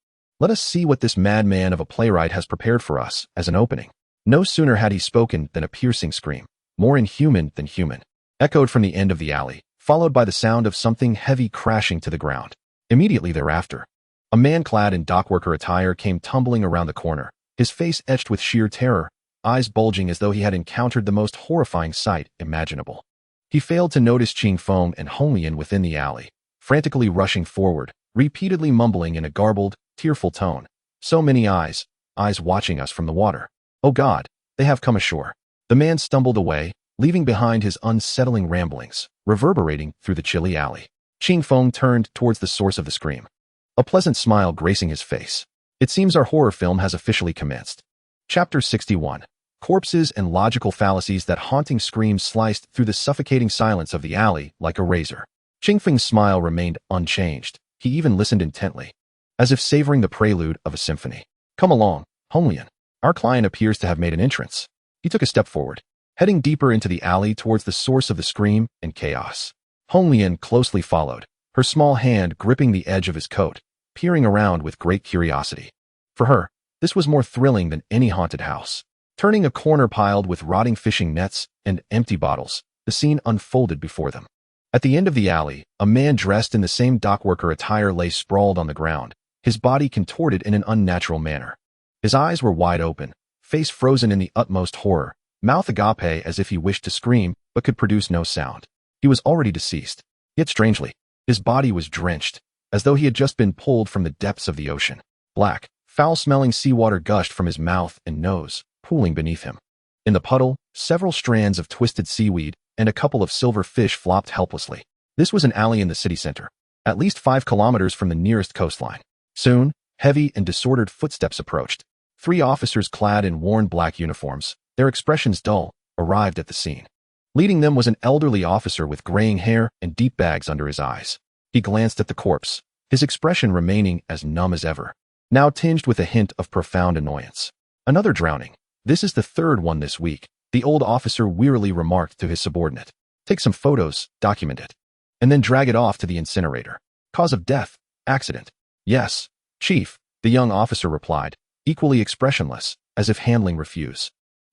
Let us see what this madman of a playwright has prepared for us as an opening. No sooner had he spoken than a piercing scream, more inhuman than human, echoed from the end of the alley, followed by the sound of something heavy crashing to the ground. Immediately thereafter, a man clad in dockworker attire came tumbling around the corner, his face etched with sheer terror, eyes bulging as though he had encountered the most horrifying sight imaginable. He failed to notice Qingfeng and Honglian within the alley, frantically rushing forward, repeatedly mumbling in a garbled, tearful tone. So many eyes watching us from the water. Oh God, they have come ashore. The man stumbled away, leaving behind his unsettling ramblings, reverberating through the chilly alley. Qingfeng turned towards the source of the scream, a pleasant smile gracing his face. It seems our horror film has officially commenced. Chapter 61. Corpses and logical fallacies. That haunting scream sliced through the suffocating silence of the alley like a razor. Qingfeng's smile remained unchanged. He even listened intently, as if savoring the prelude of a symphony. Come along, Honglian. Our client appears to have made an entrance. He took a step forward, heading deeper into the alley towards the source of the scream and chaos. Honglian closely followed, her small hand gripping the edge of his coat, peering around with great curiosity. For her, this was more thrilling than any haunted house. Turning a corner piled with rotting fishing nets and empty bottles, the scene unfolded before them. At the end of the alley, a man dressed in the same dockworker attire lay sprawled on the ground, his body contorted in an unnatural manner. His eyes were wide open, face frozen in the utmost horror, mouth agape as if he wished to scream but could produce no sound. He was already deceased. Yet strangely, his body was drenched, as though he had just been pulled from the depths of the ocean. Black, foul-smelling seawater gushed from his mouth and nose, pooling beneath him. In the puddle, several strands of twisted seaweed and a couple of silver fish flopped helplessly. This was an alley in the city center, at least 5 kilometers from the nearest coastline. Soon, heavy and disordered footsteps approached. 3 officers clad in worn black uniforms, their expressions dull, arrived at the scene. Leading them was an elderly officer with graying hair and deep bags under his eyes. He glanced at the corpse, his expression remaining as numb as ever, now tinged with a hint of profound annoyance. Another drowning. This is the 3rd one this week, the old officer wearily remarked to his subordinate. Take some photos, document it, and then drag it off to the incinerator. Cause of death, accident. Yes, Chief, the young officer replied, equally expressionless, as if handling refuse.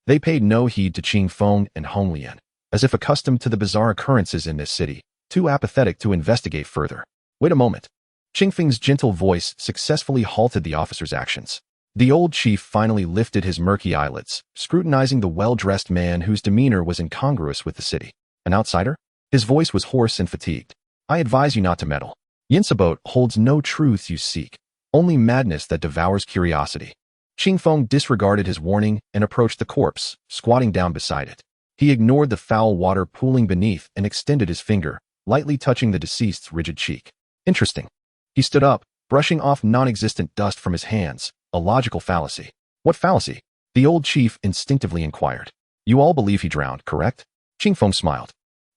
They paid no heed to Qingfeng and Honglian, as if accustomed to the bizarre occurrences in this city, too apathetic to investigate further. Wait a moment. Qingfeng's gentle voice successfully halted the officer's actions. The old chief finally lifted his murky eyelids, scrutinizing the well-dressed man whose demeanor was incongruous with the city. An outsider? His voice was hoarse and fatigued. I advise you not to meddle. Yinsabot holds no truths you seek, only madness that devours curiosity. Qingfeng disregarded his warning and approached the corpse, squatting down beside it. He ignored the foul water pooling beneath and extended his finger, lightly touching the deceased's rigid cheek. Interesting. He stood up, brushing off non-existent dust from his hands, a logical fallacy. What fallacy? The old chief instinctively inquired. You all believe he drowned, correct? Qingfeng smiled.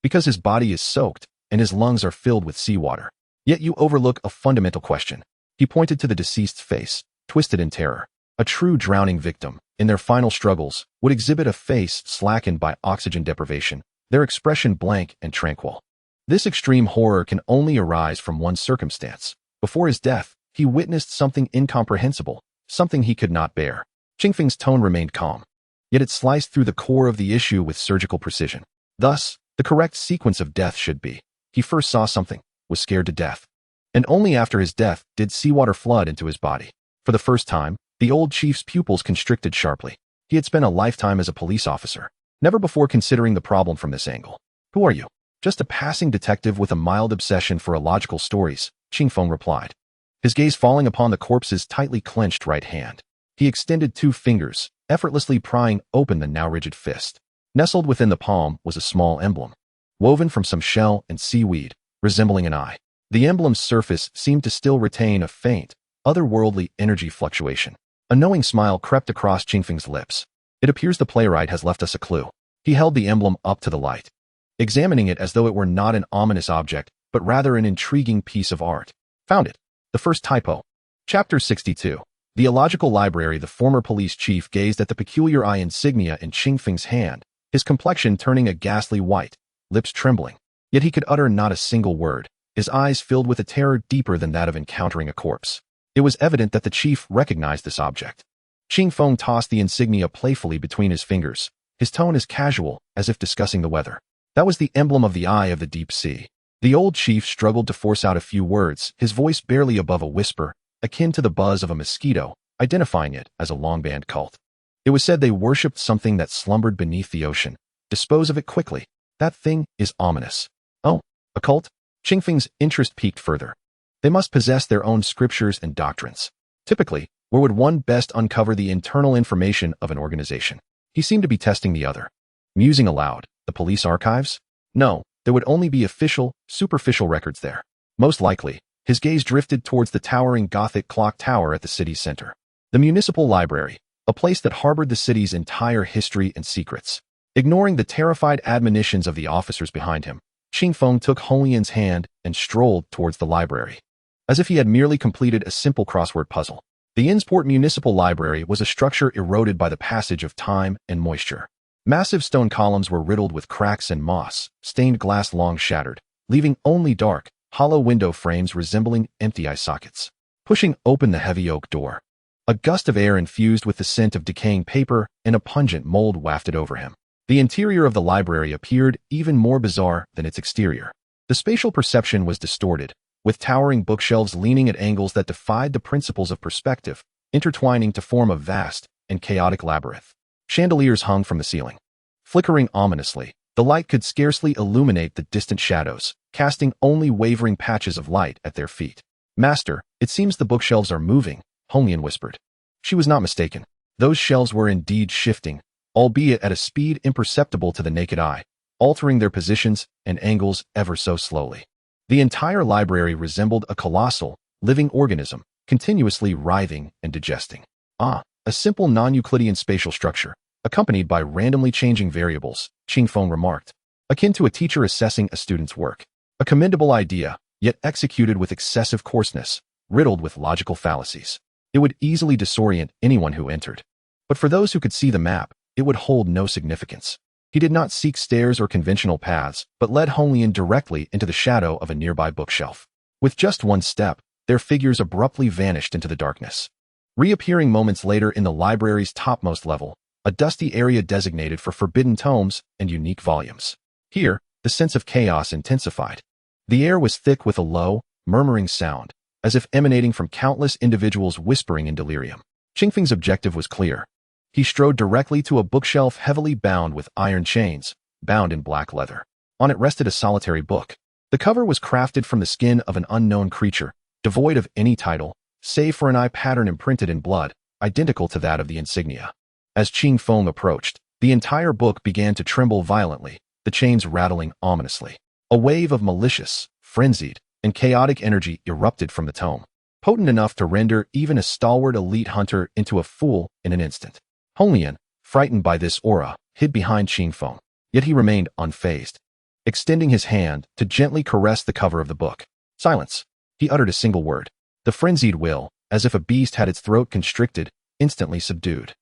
Because his body is soaked, and his lungs are filled with seawater. Yet you overlook a fundamental question. He pointed to the deceased's face, twisted in terror. A true drowning victim, in their final struggles, would exhibit a face slackened by oxygen deprivation, their expression blank and tranquil. This extreme horror can only arise from one circumstance. Before his death, he witnessed something incomprehensible, something he could not bear. Qingfeng's tone remained calm, yet it sliced through the core of the issue with surgical precision. Thus, the correct sequence of death should be: he first saw something, was scared to death, and only after his death did seawater flood into his body. For the first time, the old chief's pupils constricted sharply. He had spent a lifetime as a police officer, never before considering the problem from this angle. Who are you? Just a passing detective with a mild obsession for illogical stories, Qingfeng replied, his gaze falling upon the corpse's tightly clenched right hand. He extended 2 fingers, effortlessly prying open the now rigid fist. Nestled within the palm was a small emblem, woven from some shell and seaweed, resembling an eye. The emblem's surface seemed to still retain a faint, otherworldly energy fluctuation. A knowing smile crept across Qingfeng's lips. It appears the playwright has left us a clue. He held the emblem up to the light, examining it as though it were not an ominous object, but rather an intriguing piece of art. Found it. The first typo. Chapter 62. The Illogical Library. The former police chief gazed at the peculiar eye insignia in Qingfeng's hand, his complexion turning a ghastly white, lips trembling. Yet he could utter not a single word, his eyes filled with a terror deeper than that of encountering a corpse. It was evident that the chief recognized this object. Qingfeng tossed the insignia playfully between his fingers, his tone as casual as if discussing the weather. That was the emblem of the Eye of the Deep Sea. The old chief struggled to force out a few words, his voice barely above a whisper, akin to the buzz of a mosquito, identifying it as a longband cult. It was said they worshipped something that slumbered beneath the ocean. Dispose of it quickly. That thing is ominous. Oh, a cult? Qingfeng's interest piqued further. They must possess their own scriptures and doctrines. Typically, where would one best uncover the internal information of an organization? He seemed to be testing the other. Musing aloud, the police archives? No, there would only be official, superficial records there. Most likely, his gaze drifted towards the towering Gothic clock tower at the city's center. The municipal library, a place that harbored the city's entire history and secrets. Ignoring the terrified admonitions of the officers behind him, Qingfeng took Holian's hand and strolled towards the library, as if he had merely completed a simple crossword puzzle. The Insport Municipal Library was a structure eroded by the passage of time and moisture. Massive stone columns were riddled with cracks and moss, stained glass long shattered, leaving only dark, hollow window frames resembling empty eye sockets. Pushing open the heavy oak door, a gust of air infused with the scent of decaying paper and a pungent mold wafted over him. The interior of the library appeared even more bizarre than its exterior. The spatial perception was distorted, with towering bookshelves leaning at angles that defied the principles of perspective, intertwining to form a vast and chaotic labyrinth. Chandeliers hung from the ceiling. Flickering ominously, the light could scarcely illuminate the distant shadows, casting only wavering patches of light at their feet. Master, it seems the bookshelves are moving, Holian whispered. She was not mistaken. Those shelves were indeed shifting, albeit at a speed imperceptible to the naked eye, altering their positions and angles ever so slowly. The entire library resembled a colossal, living organism, continuously writhing and digesting. A simple non-Euclidean spatial structure, accompanied by randomly changing variables, Qingfeng remarked, akin to a teacher assessing a student's work. A commendable idea, yet executed with excessive coarseness, riddled with logical fallacies. It would easily disorient anyone who entered. But for those who could see the map, it would hold no significance. He did not seek stairs or conventional paths, but led Holian directly into the shadow of a nearby bookshelf. With just one step, their figures abruptly vanished into the darkness, reappearing moments later in the library's topmost level, a dusty area designated for forbidden tomes and unique volumes. Here, the sense of chaos intensified. The air was thick with a low, murmuring sound, as if emanating from countless individuals whispering in delirium. Qingfeng's objective was clear. He strode directly to a bookshelf heavily bound with iron chains, bound in black leather. On it rested a solitary book. The cover was crafted from the skin of an unknown creature, devoid of any title, save for an eye pattern imprinted in blood, identical to that of the insignia. As Qing Feng approached, the entire book began to tremble violently, the chains rattling ominously. A wave of malicious, frenzied, and chaotic energy erupted from the tome, potent enough to render even a stalwart elite hunter into a fool in an instant. Honglian, frightened by this aura, hid behind Qing Feng, yet he remained unfazed, extending his hand to gently caress the cover of the book. Silence. He uttered a single word. The frenzied will, as if a beast had its throat constricted, instantly subdued.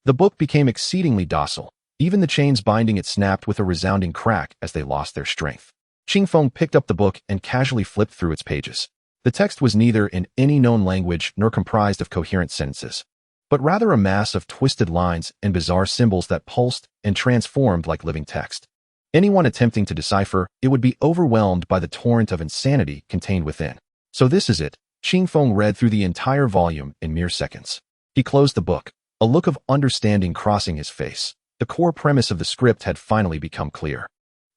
The book became exceedingly docile. Even the chains binding it snapped with a resounding crack as they lost their strength. Qing Feng picked up the book and casually flipped through its pages. The text was neither in any known language nor comprised of coherent sentences, but rather a mass of twisted lines and bizarre symbols that pulsed and transformed like living text. Anyone attempting to decipher it would be overwhelmed by the torrent of insanity contained within. So this is it. Qing Feng read through the entire volume in mere seconds. He closed the book, a look of understanding crossing his face. The core premise of the script had finally become clear.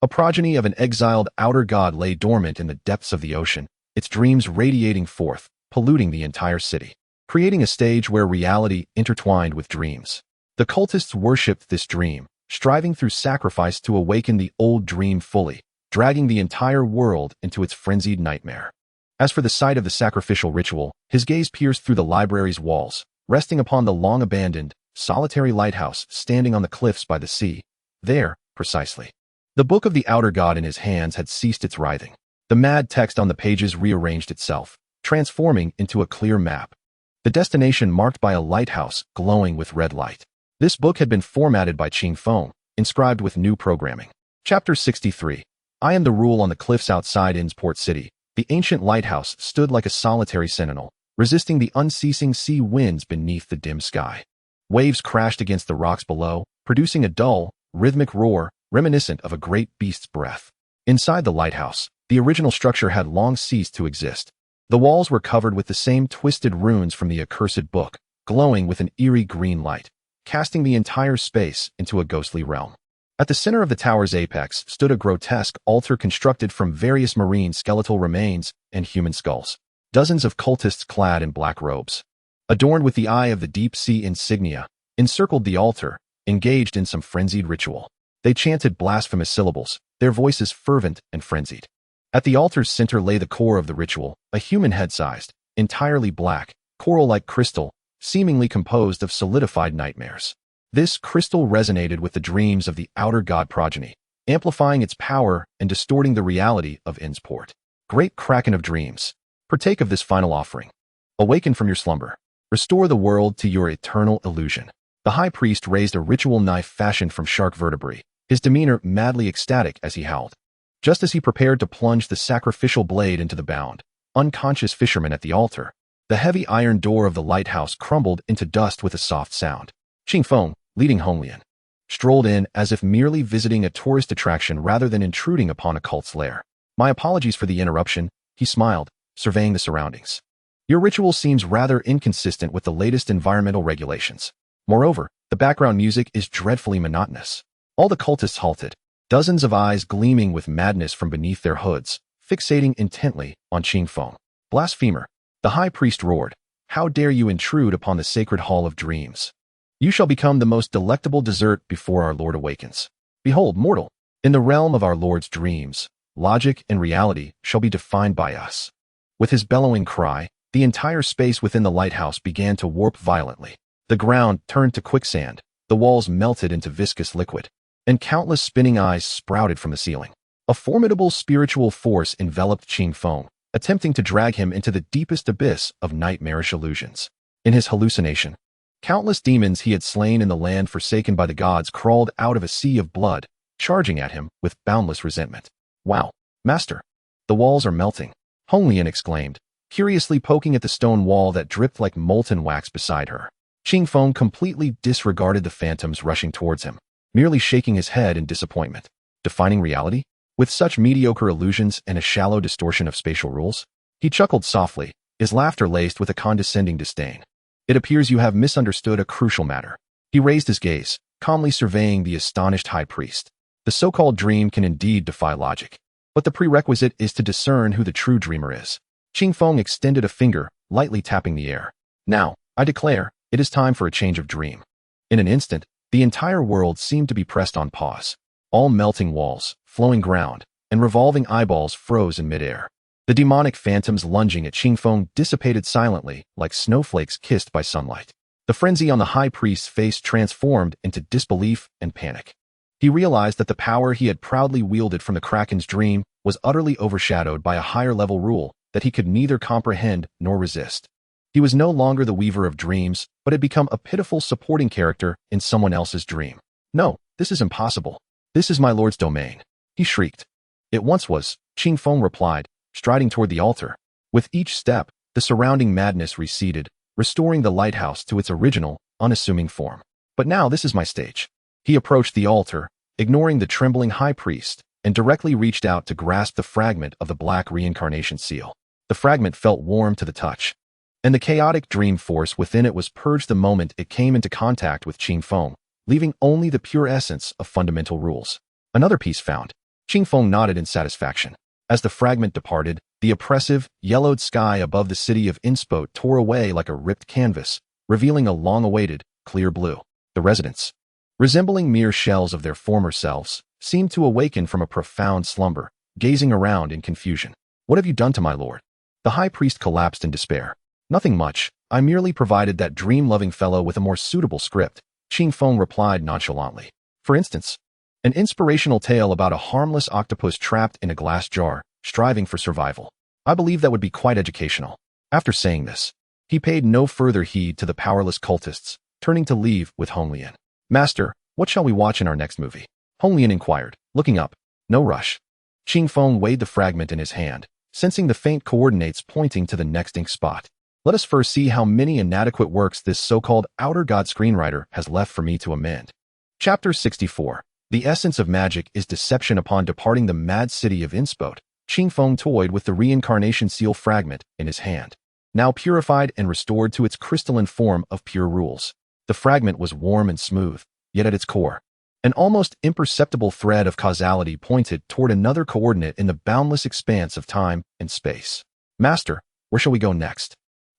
A progeny of an exiled outer god lay dormant in the depths of the ocean, its dreams radiating forth, polluting the entire city, creating a stage where reality intertwined with dreams. The cultists worshipped this dream, striving through sacrifice to awaken the old dream fully, dragging the entire world into its frenzied nightmare. As for the site of the sacrificial ritual, his gaze pierced through the library's walls, resting upon the long-abandoned, solitary lighthouse standing on the cliffs by the sea. There, precisely. The book of the outer god in his hands had ceased its writhing. The mad text on the pages rearranged itself, transforming into a clear map. The destination marked by a lighthouse glowing with red light. This book had been formatted by Qing Feng, inscribed with new programming. Chapter 63. I am the rule on the cliffs outside Insport City. The ancient lighthouse stood like a solitary sentinel, resisting the unceasing sea winds beneath the dim sky. Waves crashed against the rocks below, producing a dull, rhythmic roar reminiscent of a great beast's breath. Inside the lighthouse, the original structure had long ceased to exist. The walls were covered with the same twisted runes from the accursed book, glowing with an eerie green light, casting the entire space into a ghostly realm. At the center of the tower's apex stood a grotesque altar constructed from various marine skeletal remains and human skulls. Dozens of cultists clad in black robes, adorned with the eye of the deep sea insignia, encircled the altar, engaged in some frenzied ritual. They chanted blasphemous syllables, their voices fervent and frenzied. At the altar's center lay the core of the ritual, a human head-sized, entirely black, coral-like crystal, seemingly composed of solidified nightmares. This crystal resonated with the dreams of the outer god progeny, amplifying its power and distorting the reality of Insport. Great Kraken of dreams, partake of this final offering. Awaken from your slumber. Restore the world to your eternal illusion. The high priest raised a ritual knife fashioned from shark vertebrae, his demeanor madly ecstatic as he howled. Just as he prepared to plunge the sacrificial blade into the bound, unconscious fisherman at the altar, the heavy iron door of the lighthouse crumbled into dust with a soft sound. Qing Feng, leading Honglian, strolled in as if merely visiting a tourist attraction rather than intruding upon a cult's lair. My apologies for the interruption, he smiled, surveying the surroundings. Your ritual seems rather inconsistent with the latest environmental regulations. Moreover, the background music is dreadfully monotonous. All the cultists halted, dozens of eyes gleaming with madness from beneath their hoods, fixating intently on Qing Feng. Blasphemer, the high priest roared. How dare you intrude upon the sacred hall of dreams? You shall become the most delectable dessert before our Lord awakens. Behold, mortal, in the realm of our Lord's dreams, logic and reality shall be defined by us. With his bellowing cry, the entire space within the lighthouse began to warp violently. The ground turned to quicksand, the walls melted into viscous liquid, and countless spinning eyes sprouted from the ceiling. A formidable spiritual force enveloped Qing Feng, attempting to drag him into the deepest abyss of nightmarish illusions. In his hallucination, countless demons he had slain in the land forsaken by the gods crawled out of a sea of blood, charging at him with boundless resentment. Wow, master! The walls are melting, Honglian exclaimed, curiously poking at the stone wall that dripped like molten wax beside her. Qing Feng completely disregarded the phantoms rushing towards him, merely shaking his head in disappointment. Defining reality? With such mediocre illusions and a shallow distortion of spatial rules? He chuckled softly, his laughter laced with a condescending disdain. It appears you have misunderstood a crucial matter. He raised his gaze, calmly surveying the astonished high priest. The so-called dream can indeed defy logic, but the prerequisite is to discern who the true dreamer is. Qing Feng extended a finger, lightly tapping the air. Now, I declare, It is time for a change of dream. In an instant, the entire world seemed to be pressed on pause. All melting walls, flowing ground, and revolving eyeballs froze in midair. The demonic phantoms lunging at Qingfeng dissipated silently, like snowflakes kissed by sunlight. The frenzy on the high priest's face transformed into disbelief and panic. He realized that the power he had proudly wielded from the Kraken's dream was utterly overshadowed by a higher-level rule that he could neither comprehend nor resist. He was no longer the weaver of dreams, but had become a pitiful supporting character in someone else's dream. "No, this is impossible. This is my lord's domain," he shrieked. "It once was," Qingfeng replied, striding toward the altar. With each step, the surrounding madness receded, restoring the lighthouse to its original, unassuming form. "But now this is my stage." He approached the altar, ignoring the trembling high priest, and directly reached out to grasp the fragment of the black reincarnation seal. The fragment felt warm to the touch, and the chaotic dream force within it was purged the moment it came into contact with Qingfeng, leaving only the pure essence of fundamental rules. "Another piece found." Qingfeng nodded in satisfaction. As the fragment departed, the oppressive, yellowed sky above the city of Innspo tore away like a ripped canvas, revealing a long-awaited, clear blue. The residents, resembling mere shells of their former selves, seemed to awaken from a profound slumber, gazing around in confusion. "What have you done to my lord?" The high priest collapsed in despair. "Nothing much. I merely provided that dream-loving fellow with a more suitable script," Qingfeng replied nonchalantly. "For instance, an inspirational tale about a harmless octopus trapped in a glass jar, striving for survival. I believe that would be quite educational." After saying this, he paid no further heed to the powerless cultists, turning to leave with Honglian. "Master, what shall we watch in our next movie?" Honglian inquired, looking up. "No rush." Qingfeng weighed the fragment in his hand, sensing the faint coordinates pointing to the next ink spot. "Let us first see how many inadequate works this so-called outer god screenwriter has left for me to amend." Chapter 64. The essence of magic is deception. Upon departing the mad city of Innspo, Qingfeng toyed with the reincarnation seal fragment in his hand. Now purified and restored to its crystalline form of pure rules, the fragment was warm and smooth, yet at its core, an almost imperceptible thread of causality pointed toward another coordinate in the boundless expanse of time and space. "Master, where shall we go next?"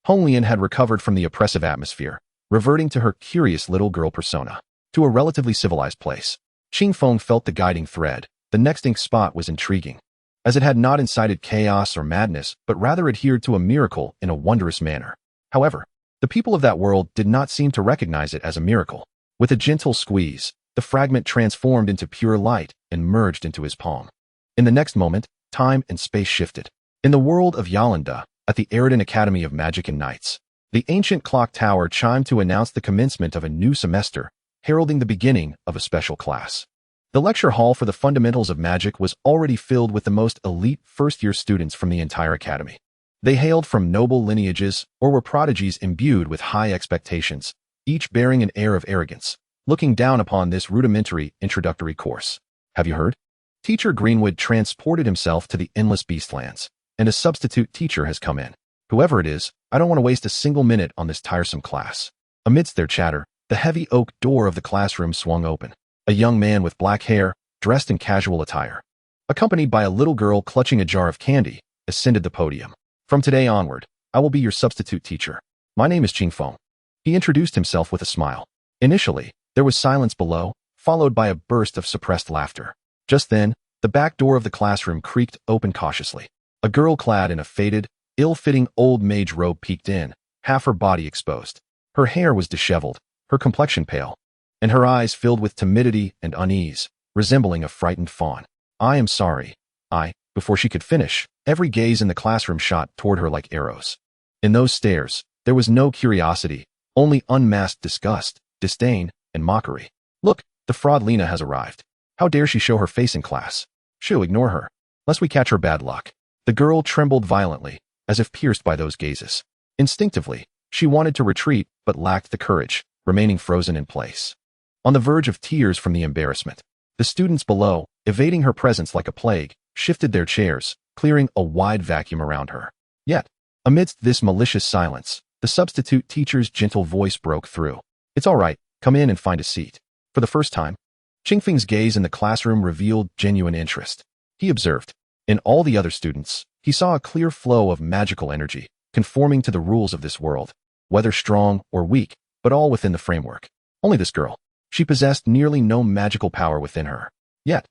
Honglian had recovered from the oppressive atmosphere, reverting to her curious little girl persona. "To a relatively civilized place." Qingfeng felt the guiding thread. The next ink spot was intriguing, as it had not incited chaos or madness, but rather adhered to a miracle in a wondrous manner. However, the people of that world did not seem to recognize it as a miracle. With a gentle squeeze, the fragment transformed into pure light and merged into his palm. In the next moment, time and space shifted. In the world of Yalanda, at the Eridan Academy of Magic and Knights, the ancient clock tower chimed to announce the commencement of a new semester, heralding the beginning of a special class. The lecture hall for the fundamentals of magic was already filled with the most elite first-year students from the entire academy. They hailed from noble lineages or were prodigies imbued with high expectations, each bearing an air of arrogance, looking down upon this rudimentary introductory course. "Have you heard? Teacher Greenwood transported himself to the endless beastlands, and a substitute teacher has come in. Whoever it is, I don't want to waste a single minute on this tiresome class." Amidst their chatter, the heavy oak door of the classroom swung open. A young man with black hair, dressed in casual attire, accompanied by a little girl clutching a jar of candy, ascended the podium. "From today onward, I will be your substitute teacher. My name is Qingfeng." He introduced himself with a smile. Initially, there was silence below, followed by a burst of suppressed laughter. Just then, the back door of the classroom creaked open cautiously. A girl clad in a faded, ill-fitting old mage robe peeked in, half her body exposed. Her hair was disheveled, her complexion pale, and her eyes filled with timidity and unease, resembling a frightened fawn. "I am sorry." Before she could finish, every gaze in the classroom shot toward her like arrows. In those stares, there was no curiosity, only unmasked disgust, disdain, and mockery. "Look, the fraud Lena has arrived. How dare she show her face in class? Shoo, ignore her, lest we catch her bad luck." The girl trembled violently, as if pierced by those gazes. Instinctively, she wanted to retreat, but lacked the courage, remaining frozen in place, on the verge of tears from the embarrassment. The students below, evading her presence like a plague, shifted their chairs, clearing a wide vacuum around her. Yet, amidst this malicious silence, the substitute teacher's gentle voice broke through. "It's all right, come in and find a seat." For the first time, Qingfeng's gaze in the classroom revealed genuine interest. He observed, in all the other students, he saw a clear flow of magical energy, conforming to the rules of this world. Whether strong or weak, but all within the framework. Only this girl. She possessed nearly no magical power within her. Yet,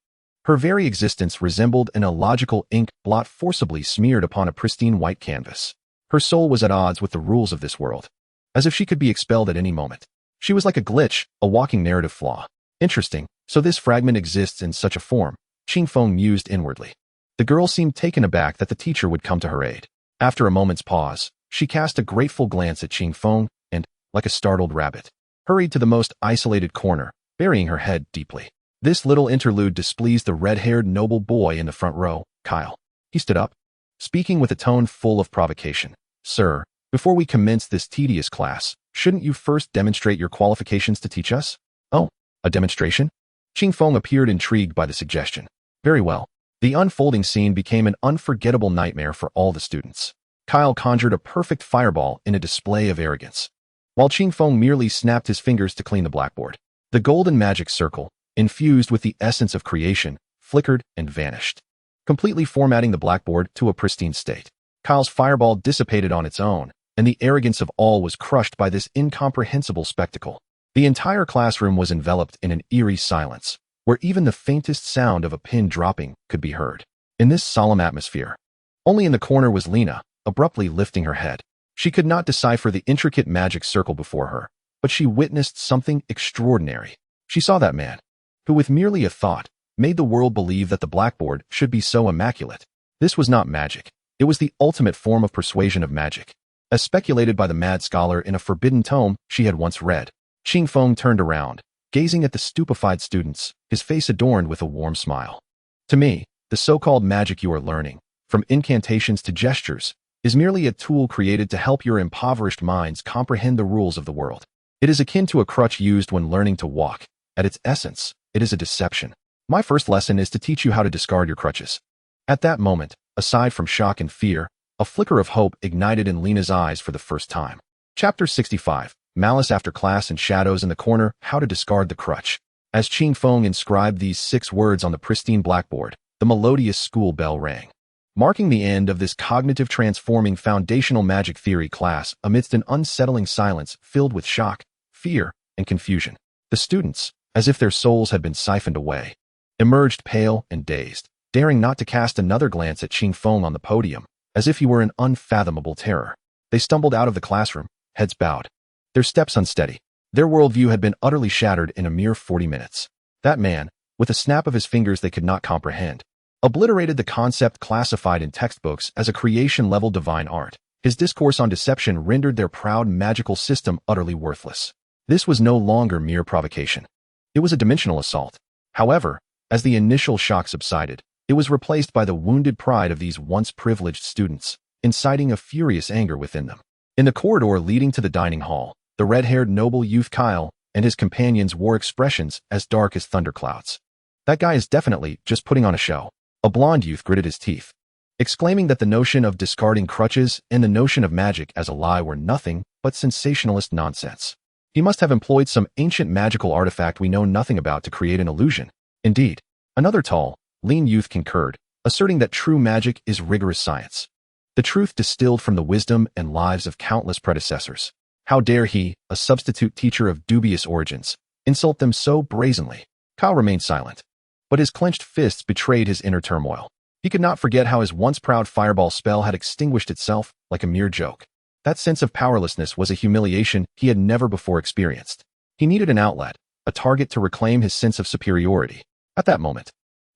her very existence resembled an illogical ink blot forcibly smeared upon a pristine white canvas. Her soul was at odds with the rules of this world, as if she could be expelled at any moment. She was like a glitch, a walking narrative flaw. Interesting, so this fragment exists in such a form, Qingfeng mused inwardly. The girl seemed taken aback that the teacher would come to her aid. After a moment's pause, she cast a grateful glance at Qingfeng and, like a startled rabbit, hurried to the most isolated corner, burying her head deeply. This little interlude displeased the red-haired noble boy in the front row, Kyle. He stood up, speaking with a tone full of provocation. Sir, before we commence this tedious class, shouldn't you first demonstrate your qualifications to teach us? Oh, a demonstration? Qingfeng appeared intrigued by the suggestion. Very well. The unfolding scene became an unforgettable nightmare for all the students. Kyle conjured a perfect fireball in a display of arrogance, while Qingfeng merely snapped his fingers to clean the blackboard. The golden magic circle, infused with the essence of creation, flickered and vanished, completely formatting the blackboard to a pristine state. Kyle's fireball dissipated on its own, and the arrogance of all was crushed by this incomprehensible spectacle. The entire classroom was enveloped in an eerie silence, where even the faintest sound of a pin dropping could be heard. In this solemn atmosphere, only in the corner was Lena, abruptly lifting her head. She could not decipher the intricate magic circle before her, but she witnessed something extraordinary. She saw that man, who with merely a thought, made the world believe that the blackboard should be so immaculate. This was not magic. It was the ultimate form of persuasion of magic, as speculated by the mad scholar in a forbidden tome she had once read. Qingfeng turned around, gazing at the stupefied students, his face adorned with a warm smile. To me, the so-called magic you are learning, from incantations to gestures, is merely a tool created to help your impoverished minds comprehend the rules of the world. It is akin to a crutch used when learning to walk. At its essence, it is a deception. My first lesson is to teach you how to discard your crutches. At that moment, aside from shock and fear, a flicker of hope ignited in Lena's eyes for the first time. Chapter 65, Malice After Class and Shadows in the Corner, How to Discard the Crutch. As Qingfeng inscribed these 6 words on the pristine blackboard, the melodious school bell rang, marking the end of this cognitive transforming foundational magic theory class amidst an unsettling silence filled with shock, fear, and confusion. The students, as if their souls had been siphoned away, emerged pale and dazed, daring not to cast another glance at Qingfeng on the podium, as if he were an unfathomable terror. They stumbled out of the classroom, heads bowed, their steps unsteady. Their worldview had been utterly shattered in a mere 40 minutes. That man, with a snap of his fingers they could not comprehend, obliterated the concept classified in textbooks as a creation-level divine art. His discourse on deception rendered their proud magical system utterly worthless. This was no longer mere provocation. It was a dimensional assault. However, as the initial shock subsided, it was replaced by the wounded pride of these once privileged students, inciting a furious anger within them. In the corridor leading to the dining hall, the red-haired noble youth Kyle and his companions wore expressions as dark as thunderclouds. That guy is definitely just putting on a show. A blonde youth gritted his teeth, exclaiming that the notion of discarding crutches and the notion of magic as a lie were nothing but sensationalist nonsense. He must have employed some ancient magical artifact we know nothing about to create an illusion. Indeed, another tall, lean youth concurred, asserting that true magic is rigorous science, the truth distilled from the wisdom and lives of countless predecessors. How dare he, a substitute teacher of dubious origins, insult them so brazenly? Kyle remained silent, but his clenched fists betrayed his inner turmoil. He could not forget how his once proud fireball spell had extinguished itself like a mere joke. That sense of powerlessness was a humiliation he had never before experienced. He needed an outlet, a target to reclaim his sense of superiority. At that moment,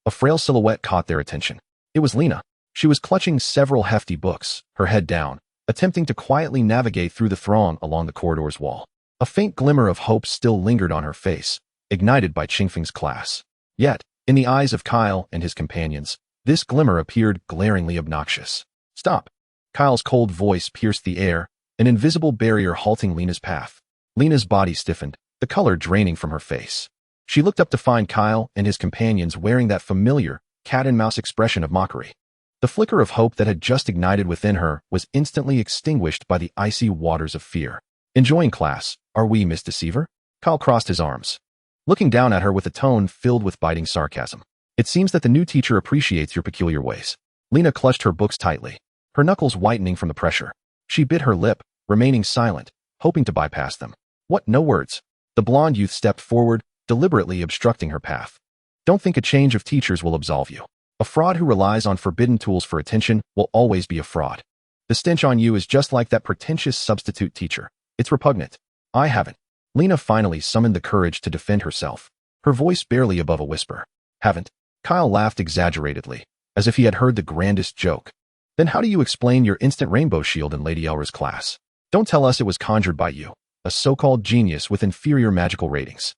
a frail silhouette caught their attention. It was Lena. She was clutching several hefty books, her head down, attempting to quietly navigate through the throng along the corridor's wall. A faint glimmer of hope still lingered on her face, ignited by Qingfeng's class. Yet, in the eyes of Kyle and his companions, this glimmer appeared glaringly obnoxious. Stop! Kyle's cold voice pierced the air, an invisible barrier halting Lena's path. Lena's body stiffened, the color draining from her face. She looked up to find Kyle and his companions wearing that familiar, cat-and-mouse expression of mockery. The flicker of hope that had just ignited within her was instantly extinguished by the icy waters of fear. Enjoying class, are we, Miss Deceiver? Kyle crossed his arms, looking down at her with a tone filled with biting sarcasm. It seems that the new teacher appreciates your peculiar ways. Lena clutched her books tightly, her knuckles whitening from the pressure. She bit her lip, remaining silent, hoping to bypass them. What? No words. The blonde youth stepped forward, deliberately obstructing her path. Don't think a change of teachers will absolve you. A fraud who relies on forbidden tools for attention will always be a fraud. The stench on you is just like that pretentious substitute teacher. It's repugnant. I haven't. Lena finally summoned the courage to defend herself, her voice barely above a whisper. Haven't? Kyle laughed exaggeratedly, as if he had heard the grandest joke. Then how do you explain your instant rainbow shield in Lady Elra's class? Don't tell us it was conjured by you, a so-called genius with inferior magical ratings.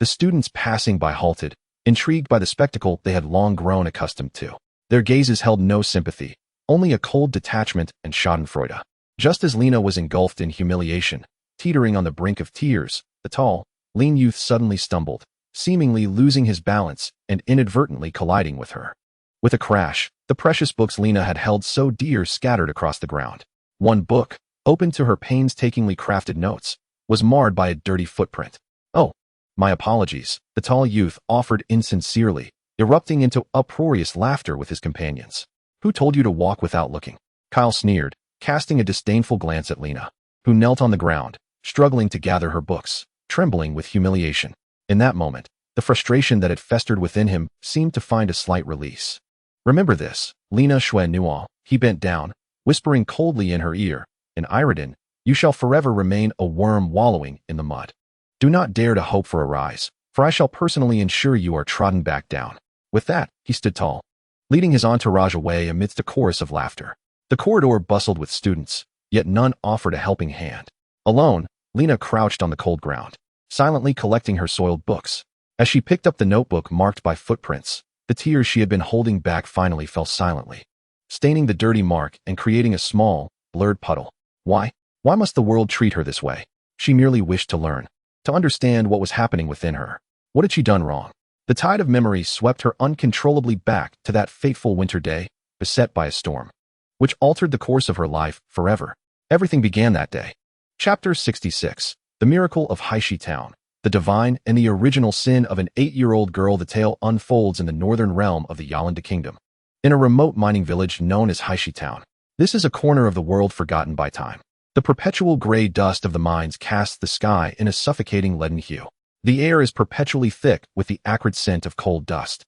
The students passing by halted, intrigued by the spectacle they had long grown accustomed to. Their gazes held no sympathy, only a cold detachment and schadenfreude. Just as Lena was engulfed in humiliation, teetering on the brink of tears, the tall, lean youth suddenly stumbled, seemingly losing his balance and inadvertently colliding with her. With a crash, the precious books Lena had held so dear scattered across the ground. One book, open to her painstakingly crafted notes, was marred by a dirty footprint. Oh, my apologies, the tall youth offered insincerely, erupting into uproarious laughter with his companions. Who told you to walk without looking? Kyle sneered, casting a disdainful glance at Lena, who knelt on the ground, struggling to gather her books, trembling with humiliation. In that moment, the frustration that had festered within him seemed to find a slight release. Remember this, Lena Shui-Nuo, he bent down, whispering coldly in her ear, in Iridan, you shall forever remain a worm wallowing in the mud. Do not dare to hope for a rise, for I shall personally ensure you are trodden back down. With that, he stood tall, leading his entourage away amidst a chorus of laughter. The corridor bustled with students, yet none offered a helping hand. Alone, Lena crouched on the cold ground, silently collecting her soiled books. As she picked up the notebook marked by footprints, the tears she had been holding back finally fell silently, staining the dirty mark and creating a small, blurred puddle. Why? Why must the world treat her this way? She merely wished to learn, to understand what was happening within her. What had she done wrong? The tide of memory swept her uncontrollably back to that fateful winter day, beset by a storm, which altered the course of her life forever. Everything began that day. Chapter 66. The Miracle of Haishi Town. The Divine and the Original Sin of an 8-year-old Girl. The tale unfolds in the northern realm of the Yalanda Kingdom, in a remote mining village known as Haishi Town. This is a corner of the world forgotten by time. The perpetual gray dust of the mines casts the sky in a suffocating leaden hue. The air is perpetually thick with the acrid scent of cold dust,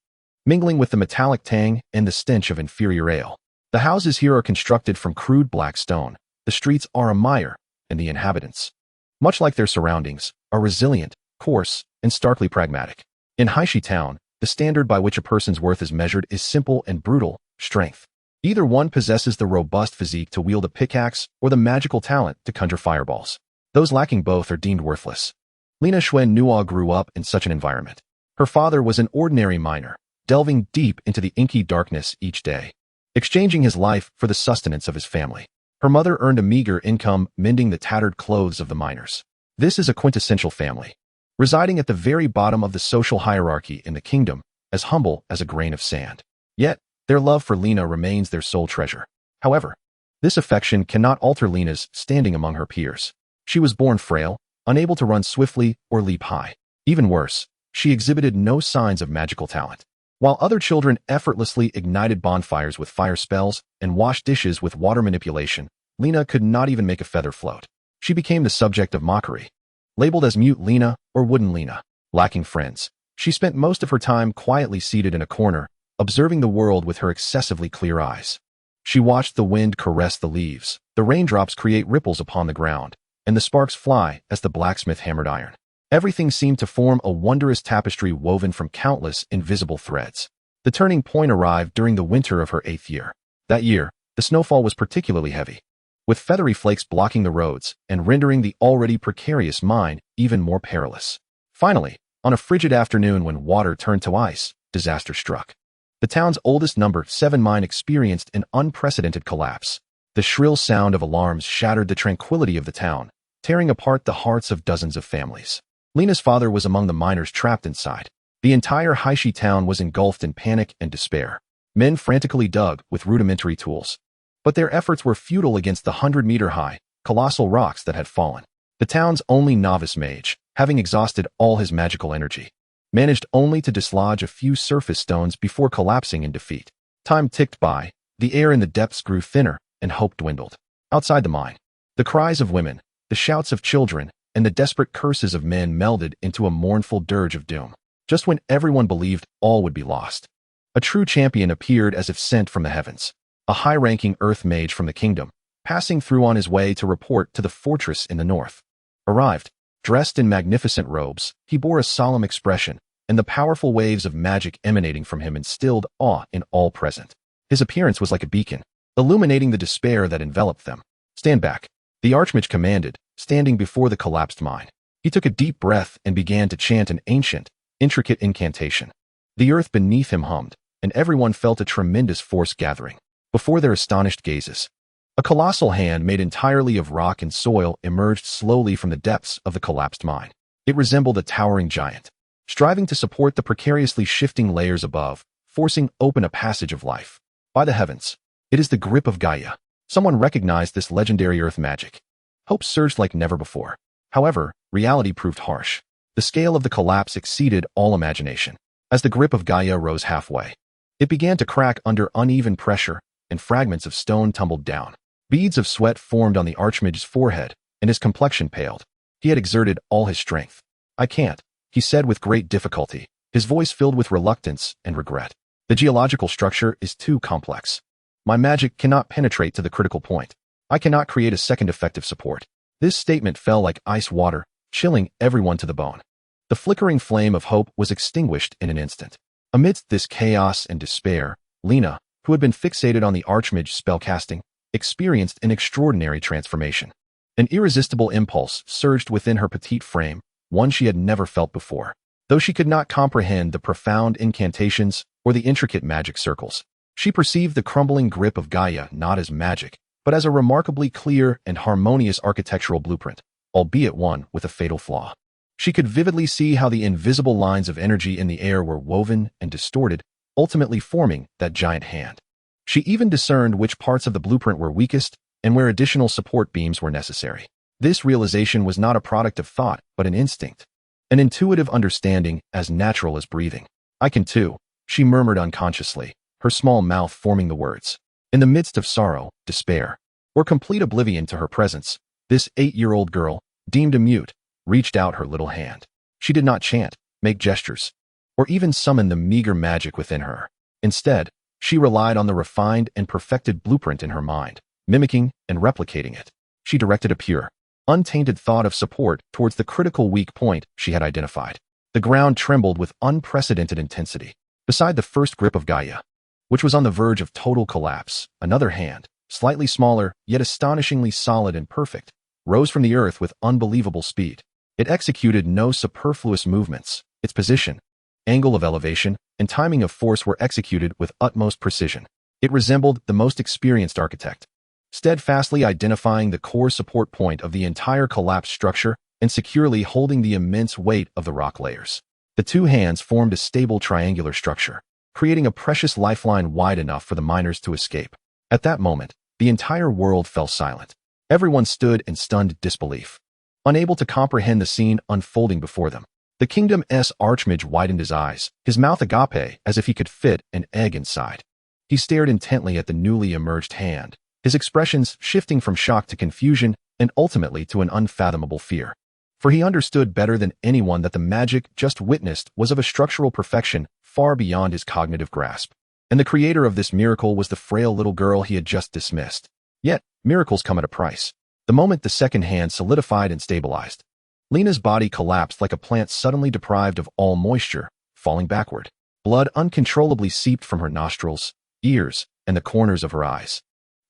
mingling with the metallic tang and the stench of inferior ale. The houses here are constructed from crude black stone, the streets are a mire, and the inhabitants, much like their surroundings, are resilient, coarse, and starkly pragmatic. In Haishi Town, the standard by which a person's worth is measured is simple and brutal: strength. Either one possesses the robust physique to wield a pickaxe or the magical talent to conjure fireballs. Those lacking both are deemed worthless. Lena Shui-Nuo grew up in such an environment. Her father was an ordinary miner, delving deep into the inky darkness each day, exchanging his life for the sustenance of his family. Her mother earned a meager income mending the tattered clothes of the miners. This is a quintessential family, residing at the very bottom of the social hierarchy in the kingdom, as humble as a grain of sand. Yet, their love for Lena remains their sole treasure. However, this affection cannot alter Lena's standing among her peers. She was born frail, unable to run swiftly or leap high. Even worse, she exhibited no signs of magical talent. While other children effortlessly ignited bonfires with fire spells and washed dishes with water manipulation, Lena could not even make a feather float. She became the subject of mockery. Labeled as Mute Lena or Wooden Lena, lacking friends, she spent most of her time quietly seated in a corner, observing the world with her excessively clear eyes. She watched the wind caress the leaves, the raindrops create ripples upon the ground, and the sparks fly as the blacksmith hammered iron. Everything seemed to form a wondrous tapestry woven from countless invisible threads. The turning point arrived during the winter of her 8th year. That year, the snowfall was particularly heavy, with feathery flakes blocking the roads and rendering the already precarious mine even more perilous. Finally, on a frigid afternoon when water turned to ice, disaster struck. The town's oldest number 7 mine experienced an unprecedented collapse. The shrill sound of alarms shattered the tranquility of the town, tearing apart the hearts of dozens of families. Lena's father was among the miners trapped inside. The entire Haishi town was engulfed in panic and despair. Men frantically dug with rudimentary tools, but their efforts were futile against the 100-meter-high, colossal rocks that had fallen. The town's only novice mage, having exhausted all his magical energy, managed only to dislodge a few surface stones before collapsing in defeat. Time ticked by, the air in the depths grew thinner, and hope dwindled. Outside the mine, the cries of women, the shouts of children, and the desperate curses of men melded into a mournful dirge of doom. Just when everyone believed all would be lost, a true champion appeared as if sent from the heavens, a high-ranking earth mage from the kingdom, passing through on his way to report to the fortress in the north. Arrived, dressed in magnificent robes, he bore a solemn expression, and the powerful waves of magic emanating from him instilled awe in all present. His appearance was like a beacon, illuminating the despair that enveloped them. "Stand back," the Archmage commanded, standing before the collapsed mine. He took a deep breath and began to chant an ancient, intricate incantation. The earth beneath him hummed, and everyone felt a tremendous force gathering before their astonished gazes. A colossal hand made entirely of rock and soil emerged slowly from the depths of the collapsed mine. It resembled a towering giant, striving to support the precariously shifting layers above, forcing open a passage of life. By the heavens, it is the grip of Gaia. Someone recognized this legendary earth magic. Hope surged like never before. However, reality proved harsh. The scale of the collapse exceeded all imagination. As the grip of Gaia rose halfway, it began to crack under uneven pressure, and fragments of stone tumbled down. Beads of sweat formed on the Archmage's forehead, and his complexion paled. He had exerted all his strength. "I can't," he said with great difficulty, his voice filled with reluctance and regret. "The geological structure is too complex. My magic cannot penetrate to the critical point. I cannot create a second effective support." This statement fell like ice water, chilling everyone to the bone. The flickering flame of hope was extinguished in an instant. Amidst this chaos and despair, Lena, who had been fixated on the Archmage's spellcasting, experienced an extraordinary transformation. An irresistible impulse surged within her petite frame, one she had never felt before. Though she could not comprehend the profound incantations or the intricate magic circles, she perceived the crumbling grip of Gaia not as magic, but as a remarkably clear and harmonious architectural blueprint, albeit one with a fatal flaw. She could vividly see how the invisible lines of energy in the air were woven and distorted, ultimately forming that giant hand. She even discerned which parts of the blueprint were weakest and where additional support beams were necessary. This realization was not a product of thought, but an instinct, an intuitive understanding as natural as breathing. "I can too," she murmured unconsciously, her small mouth forming the words. In the midst of sorrow, despair, or complete oblivion to her presence, this 8-year-old girl, deemed a mute, reached out her little hand. She did not chant, make gestures, or even summon the meager magic within her. Instead, she relied on the refined and perfected blueprint in her mind, mimicking and replicating it. She directed a pure, untainted thought of support towards the critical weak point she had identified. The ground trembled with unprecedented intensity. Beside the first grip of Gaia, which was on the verge of total collapse, another hand, slightly smaller, yet astonishingly solid and perfect, rose from the earth with unbelievable speed. It executed no superfluous movements. Its position, angle of elevation, and timing of force were executed with utmost precision. It resembled the most experienced architect, steadfastly identifying the core support point of the entire collapsed structure and securely holding the immense weight of the rock layers. The two hands formed a stable triangular structure, creating a precious lifeline wide enough for the miners to escape. At that moment, the entire world fell silent. Everyone stood in stunned disbelief, unable to comprehend the scene unfolding before them. The kingdom's Archmage widened his eyes, his mouth agape as if he could fit an egg inside. He stared intently at the newly emerged hand, his expressions shifting from shock to confusion and ultimately to an unfathomable fear. For he understood better than anyone that the magic just witnessed was of a structural perfection far beyond his cognitive grasp. And the creator of this miracle was the frail little girl he had just dismissed. Yet, miracles come at a price. The moment the second hand solidified and stabilized, Lena's body collapsed like a plant suddenly deprived of all moisture, falling backward. Blood uncontrollably seeped from her nostrils, ears, and the corners of her eyes,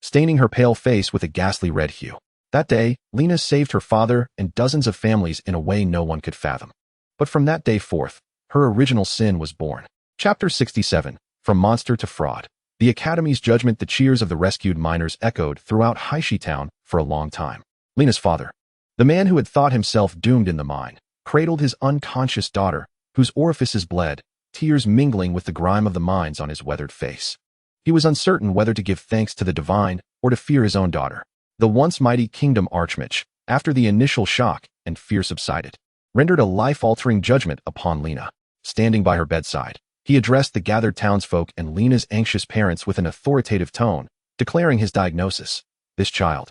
staining her pale face with a ghastly red hue. That day, Lena saved her father and dozens of families in a way no one could fathom. But from that day forth, her original sin was born. Chapter 67, From Monster to Fraud. The Academy's judgment. The cheers of the rescued miners echoed throughout Haishi Town for a long time. Lena's father, the man who had thought himself doomed in the mine, cradled his unconscious daughter, whose orifices bled, tears mingling with the grime of the mines on his weathered face. He was uncertain whether to give thanks to the divine or to fear his own daughter. The once mighty Kingdom Archmage, after the initial shock and fear subsided, rendered a life-altering judgment upon Lena. Standing by her bedside, he addressed the gathered townsfolk and Lena's anxious parents with an authoritative tone, declaring his diagnosis. This child,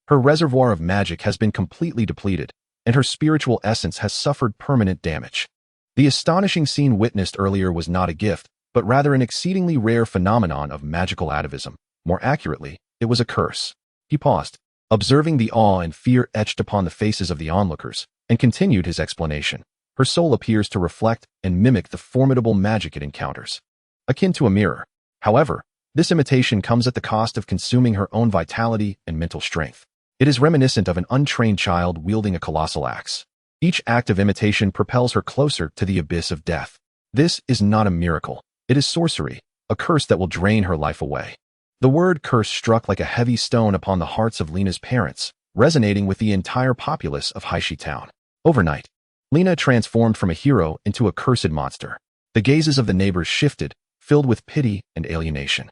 her reservoir of magic has been completely depleted, and her spiritual essence has suffered permanent damage. The astonishing scene witnessed earlier was not a gift, but rather an exceedingly rare phenomenon of magical atavism. More accurately, it was a curse. He paused, observing the awe and fear etched upon the faces of the onlookers, and continued his explanation. Her soul appears to reflect and mimic the formidable magic it encounters, akin to a mirror. However, this imitation comes at the cost of consuming her own vitality and mental strength. It is reminiscent of an untrained child wielding a colossal axe. Each act of imitation propels her closer to the abyss of death. This is not a miracle. It is sorcery, a curse that will drain her life away. The word curse struck like a heavy stone upon the hearts of Lena's parents, resonating with the entire populace of Haishi Town. Overnight, Lena transformed from a hero into a cursed monster. The gazes of the neighbors shifted, filled with pity and alienation.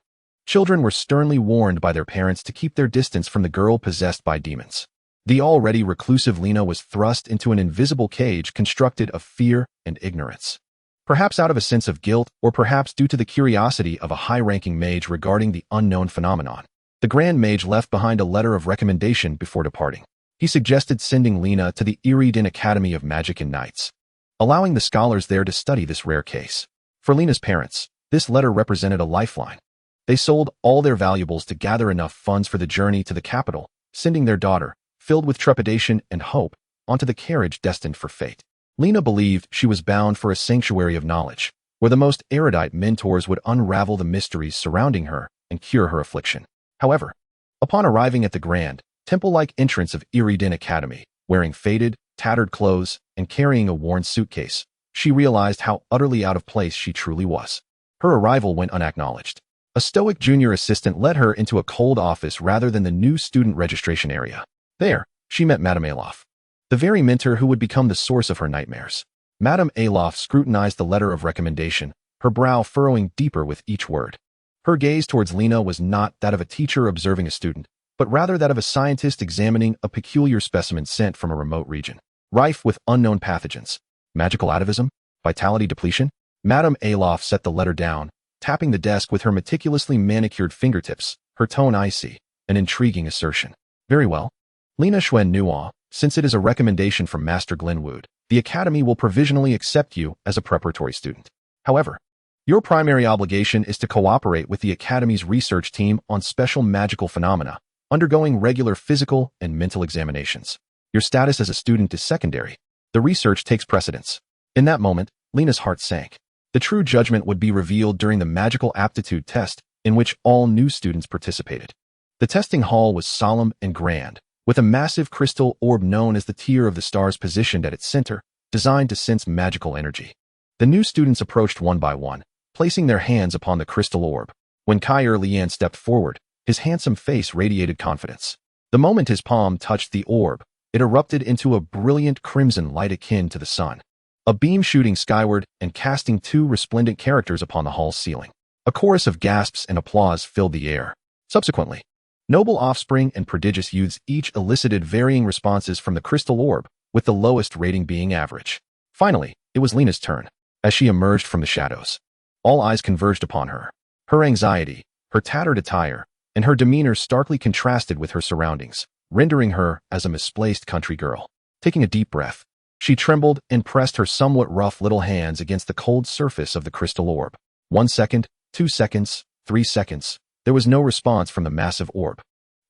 Children were sternly warned by their parents to keep their distance from the girl possessed by demons. The already reclusive Lena was thrust into an invisible cage constructed of fear and ignorance. Perhaps out of a sense of guilt, or perhaps due to the curiosity of a high-ranking mage regarding the unknown phenomenon, the Grand Mage left behind a letter of recommendation before departing. He suggested sending Lena to the Iridan Academy of Magic and Knights, allowing the scholars there to study this rare case. For Lena's parents, this letter represented a lifeline. They sold all their valuables to gather enough funds for the journey to the capital, sending their daughter, filled with trepidation and hope, onto the carriage destined for fate. Lena believed she was bound for a sanctuary of knowledge, where the most erudite mentors would unravel the mysteries surrounding her and cure her affliction. However, upon arriving at the grand, temple-like entrance of Iridan Academy, wearing faded, tattered clothes and carrying a worn suitcase, she realized how utterly out of place she truly was. Her arrival went unacknowledged. A stoic junior assistant led her into a cold office rather than the new student registration area. There, she met Madame Alof, the very mentor who would become the source of her nightmares. Madame Alof scrutinized the letter of recommendation, her brow furrowing deeper with each word. Her gaze towards Lena was not that of a teacher observing a student, but rather that of a scientist examining a peculiar specimen sent from a remote region, rife with unknown pathogens. Magical atavism? Vitality depletion? Madame Alof set the letter down, tapping the desk with her meticulously manicured fingertips, her tone icy, an intriguing assertion. Very well. Lena Xuen Nuo, since it is a recommendation from Master Glenwood, the Academy will provisionally accept you as a preparatory student. However, your primary obligation is to cooperate with the Academy's research team on special magical phenomena, undergoing regular physical and mental examinations. Your status as a student is secondary. The research takes precedence. In that moment, Lena's heart sank. The true judgment would be revealed during the magical aptitude test, in which all new students participated. The testing hall was solemn and grand, with a massive crystal orb known as the Tear of the Stars positioned at its center, designed to sense magical energy. The new students approached one by one, placing their hands upon the crystal orb. When Kyer Lian stepped forward, his handsome face radiated confidence. The moment his palm touched the orb, it erupted into a brilliant crimson light akin to the sun, a beam shooting skyward and casting two resplendent characters upon the hall's ceiling. A chorus of gasps and applause filled the air. Subsequently, noble offspring and prodigious youths each elicited varying responses from the crystal orb, with the lowest rating being average. Finally, it was Lena's turn. As she emerged from the shadows, all eyes converged upon her. Her anxiety, her tattered attire, and her demeanor starkly contrasted with her surroundings, rendering her as a misplaced country girl. Taking a deep breath, she trembled and pressed her somewhat rough little hands against the cold surface of the crystal orb. 1 second, 2 seconds, 3 seconds. There was no response from the massive orb.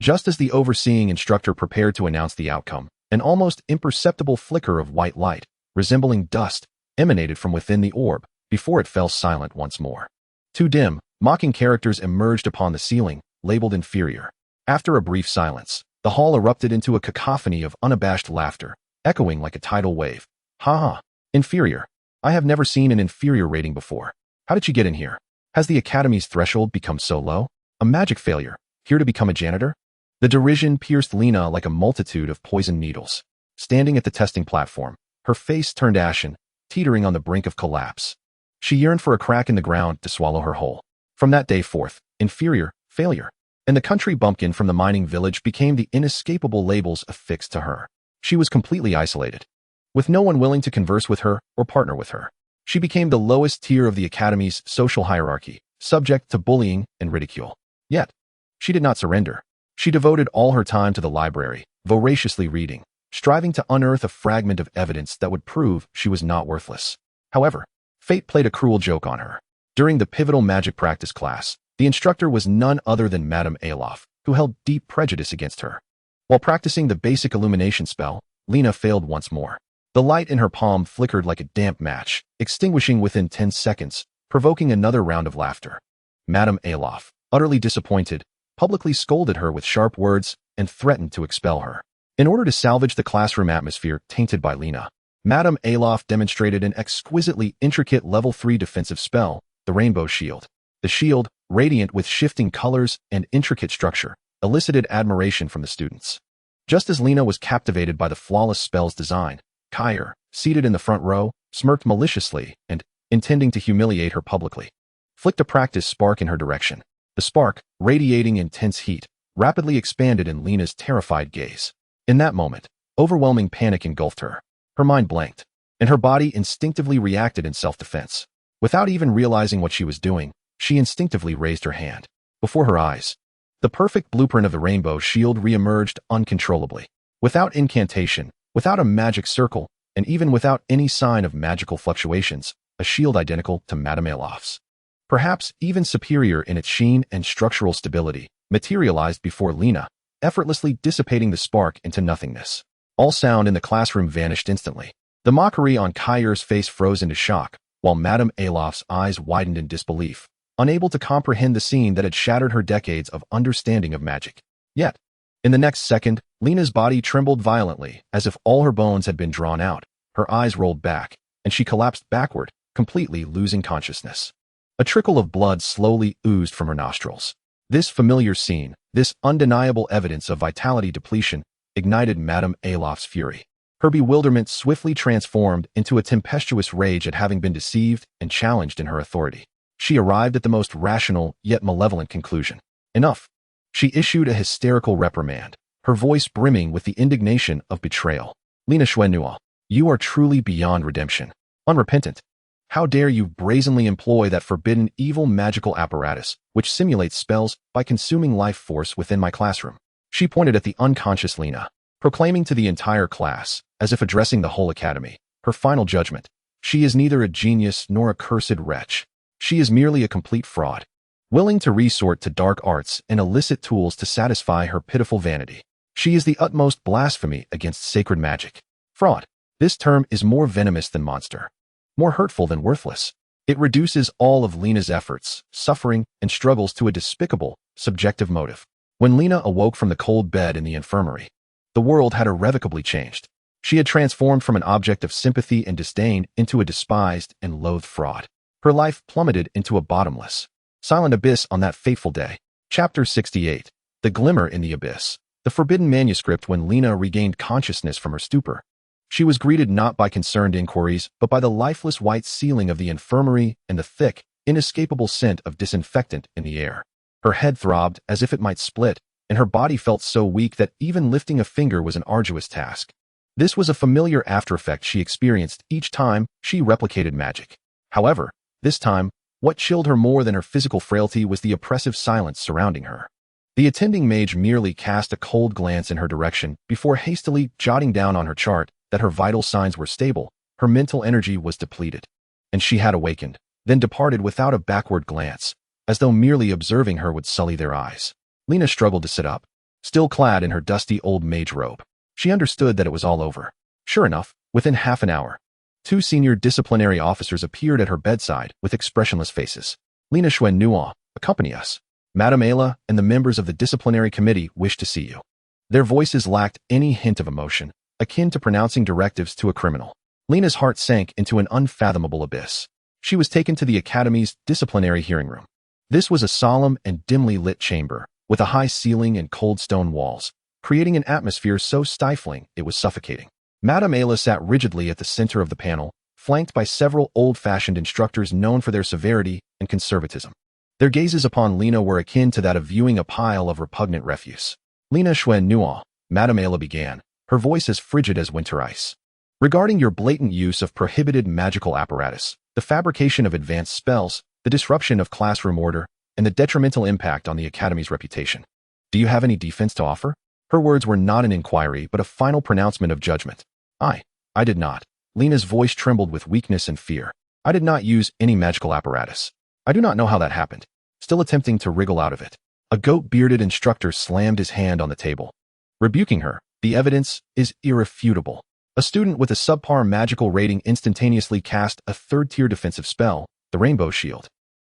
Just as the overseeing instructor prepared to announce the outcome, an almost imperceptible flicker of white light, resembling dust, emanated from within the orb, before it fell silent once more. Two dim, mocking characters emerged upon the ceiling, labeled inferior. After a brief silence, the hall erupted into a cacophony of unabashed laughter, echoing like a tidal wave. Ha ha, inferior. I have never seen an inferior rating before. How did she get in here? Has the Academy's threshold become so low? A magic failure, here to become a janitor? The derision pierced Lena like a multitude of poisoned needles. Standing at the testing platform, her face turned ashen, teetering on the brink of collapse. She yearned for a crack in the ground to swallow her whole. From that day forth, inferior, failure, and the country bumpkin from the mining village became the inescapable labels affixed to her. She was completely isolated, with no one willing to converse with her or partner with her. She became the lowest tier of the Academy's social hierarchy, subject to bullying and ridicule. Yet, she did not surrender. She devoted all her time to the library, voraciously reading, striving to unearth a fragment of evidence that would prove she was not worthless. However, fate played a cruel joke on her. During the pivotal magic practice class, the instructor was none other than Madame Alof, who held deep prejudice against her. While practicing the basic illumination spell, Lena failed once more. The light in her palm flickered like a damp match, extinguishing within 10 seconds, provoking another round of laughter. Madame Alof, utterly disappointed, publicly scolded her with sharp words and threatened to expel her. In order to salvage the classroom atmosphere tainted by Lena, Madame Alof demonstrated an exquisitely intricate level 3 defensive spell, the Rainbow Shield. The shield, radiant with shifting colors and intricate structure, elicited admiration from the students. Just as Lena was captivated by the flawless spell's design, Kyer, seated in the front row, smirked maliciously and, intending to humiliate her publicly, flicked a practice spark in her direction. The spark, radiating intense heat, rapidly expanded in Lena's terrified gaze. In that moment, overwhelming panic engulfed her. Her mind blanked, and her body instinctively reacted in self-defense. Without even realizing what she was doing, she instinctively raised her hand. Before her eyes, the perfect blueprint of the rainbow shield re-emerged uncontrollably. Without incantation, without a magic circle, and even without any sign of magical fluctuations, a shield identical to Madame Alof's. Perhaps even superior in its sheen and structural stability, materialized before Lena, effortlessly dissipating the spark into nothingness. All sound in the classroom vanished instantly. The mockery on Kyer's face froze into shock, while Madame Alof's eyes widened in disbelief, unable to comprehend the scene that had shattered her decades of understanding of magic. Yet, in the next second, Lena's body trembled violently, as if all her bones had been drawn out. Her eyes rolled back, and she collapsed backward, completely losing consciousness. A trickle of blood slowly oozed from her nostrils. This familiar scene, this undeniable evidence of vitality depletion, ignited Madame Alof's fury. Her bewilderment swiftly transformed into a tempestuous rage at having been deceived and challenged in her authority. She arrived at the most rational yet malevolent conclusion. Enough. She issued a hysterical reprimand, her voice brimming with the indignation of betrayal. Lena Xuanhua, you are truly beyond redemption. Unrepentant. How dare you brazenly employ that forbidden evil magical apparatus, which simulates spells by consuming life force within my classroom? She pointed at the unconscious Lena, proclaiming to the entire class, as if addressing the whole academy, her final judgment. She is neither a genius nor a cursed wretch. She is merely a complete fraud, willing to resort to dark arts and illicit tools to satisfy her pitiful vanity. She is the utmost blasphemy against sacred magic. Fraud. This term is more venomous than monster, more hurtful than worthless. It reduces all of Lena's efforts, suffering, and struggles to a despicable, subjective motive. When Lena awoke from the cold bed in the infirmary, the world had irrevocably changed. She had transformed from an object of sympathy and disdain into a despised and loathed fraud. Her life plummeted into a bottomless, silent abyss on that fateful day. Chapter 68. The Glimmer in the Abyss. The forbidden manuscript. When Lena regained consciousness from her stupor, she was greeted not by concerned inquiries, but by the lifeless white ceiling of the infirmary and the thick, inescapable scent of disinfectant in the air. Her head throbbed as if it might split, and her body felt so weak that even lifting a finger was an arduous task. This was a familiar aftereffect she experienced each time she replicated magic. However, this time, what chilled her more than her physical frailty was the oppressive silence surrounding her. The attending mage merely cast a cold glance in her direction before hastily jotting down on her chart that her vital signs were stable, her mental energy was depleted, and she had awakened, then departed without a backward glance, as though merely observing her would sully their eyes. Lena struggled to sit up, still clad in her dusty old mage robe. She understood that it was all over. Sure enough, within half an hour, 2 senior disciplinary officers appeared at her bedside with expressionless faces. Lena Xuanhua, accompany us. Madame Ayla and the members of the disciplinary committee wish to see you. Their voices lacked any hint of emotion, akin to pronouncing directives to a criminal. Lena's heart sank into an unfathomable abyss. She was taken to the academy's disciplinary hearing room. This was a solemn and dimly lit chamber, with a high ceiling and cold stone walls, creating an atmosphere so stifling it was suffocating. Madame Ayla sat rigidly at the center of the panel, flanked by several old-fashioned instructors known for their severity and conservatism. Their gazes upon Lena were akin to that of viewing a pile of repugnant refuse. Lena Xuanhua, Madame Ayla began, her voice as frigid as winter ice. Regarding your blatant use of prohibited magical apparatus, the fabrication of advanced spells, the disruption of classroom order, and the detrimental impact on the Academy's reputation. Do you have any defense to offer? Her words were not an inquiry, but a final pronouncement of judgment. I did not. Lena's voice trembled with weakness and fear. I did not use any magical apparatus. I do not know how that happened. Still attempting to wriggle out of it. A goat-bearded instructor slammed his hand on the table, rebuking her. The evidence is irrefutable. A student with a subpar magical rating instantaneously cast a third-tier defensive spell, the Rainbow Shield,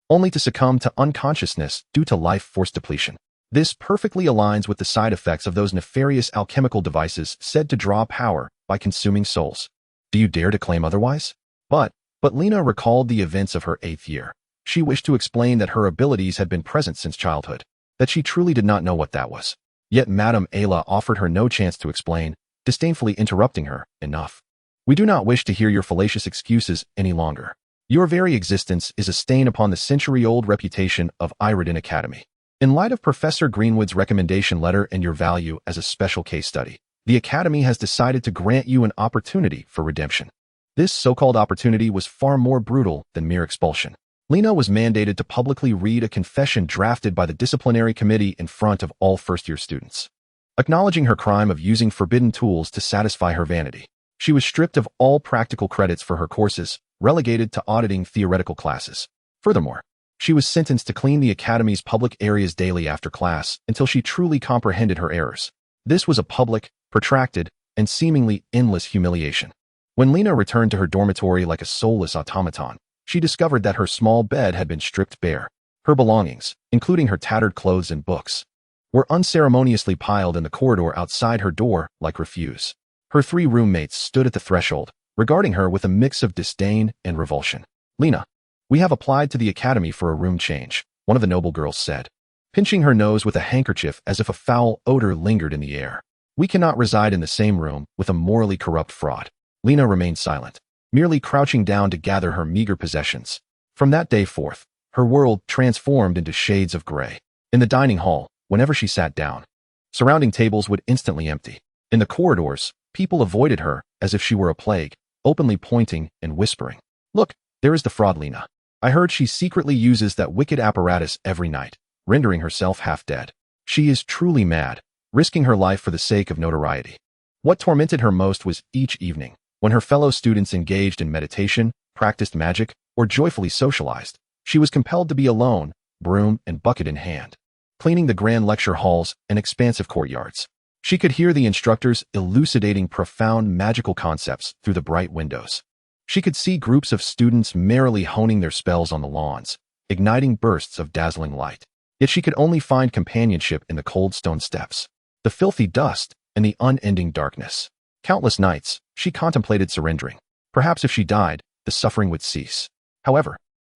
only to succumb to unconsciousness due to life force depletion. This perfectly aligns with the side effects of those nefarious alchemical devices said to draw power by consuming souls. Do you dare to claim otherwise? But Lena recalled the events of her 8th year. She wished to explain that her abilities had been present since childhood, that she truly did not know what that was. Yet Madame Ayla offered her no chance to explain, disdainfully interrupting her. Enough. We do not wish to hear your fallacious excuses any longer. Your very existence is a stain upon the century-old reputation of Iridin Academy. In light of Professor Greenwood's recommendation letter and your value as a special case study, the Academy has decided to grant you an opportunity for redemption. This so-called opportunity was far more brutal than mere expulsion. Lena was mandated to publicly read a confession drafted by the disciplinary committee in front of all first-year students, acknowledging her crime of using forbidden tools to satisfy her vanity. She was stripped of all practical credits for her courses, relegated to auditing theoretical classes. Furthermore, she was sentenced to clean the Academy's public areas daily after class until she truly comprehended her errors. This was a public, protracted, and seemingly endless humiliation. When Lena returned to her dormitory like a soulless automaton, she discovered that her small bed had been stripped bare. Her belongings, including her tattered clothes and books, were unceremoniously piled in the corridor outside her door like refuse. Her 3 roommates stood at the threshold, regarding her with a mix of disdain and revulsion. Lena, we have applied to the Academy for a room change, one of the noble girls said, pinching her nose with a handkerchief as if a foul odor lingered in the air. We cannot reside in the same room with a morally corrupt fraud. Lena remained silent, merely crouching down to gather her meager possessions. From that day forth, her world transformed into shades of gray. In the dining hall, whenever she sat down, surrounding tables would instantly empty. In the corridors, people avoided her as if she were a plague, openly pointing and whispering. Look, there is the fraud Lena. I heard she secretly uses that wicked apparatus every night, rendering herself half dead. She is truly mad, risking her life for the sake of notoriety. What tormented her most was each evening, when her fellow students engaged in meditation, practiced magic, or joyfully socialized, she was compelled to be alone, broom and bucket in hand, cleaning the grand lecture halls and expansive courtyards. She could hear the instructors elucidating profound magical concepts through the bright windows. She could see groups of students merrily honing their spells on the lawns, igniting bursts of dazzling light. Yet she could only find companionship in the cold stone steps, the filthy dust, and the unending darkness. Countless nights, she contemplated surrendering. Perhaps if she died, the suffering would cease. However,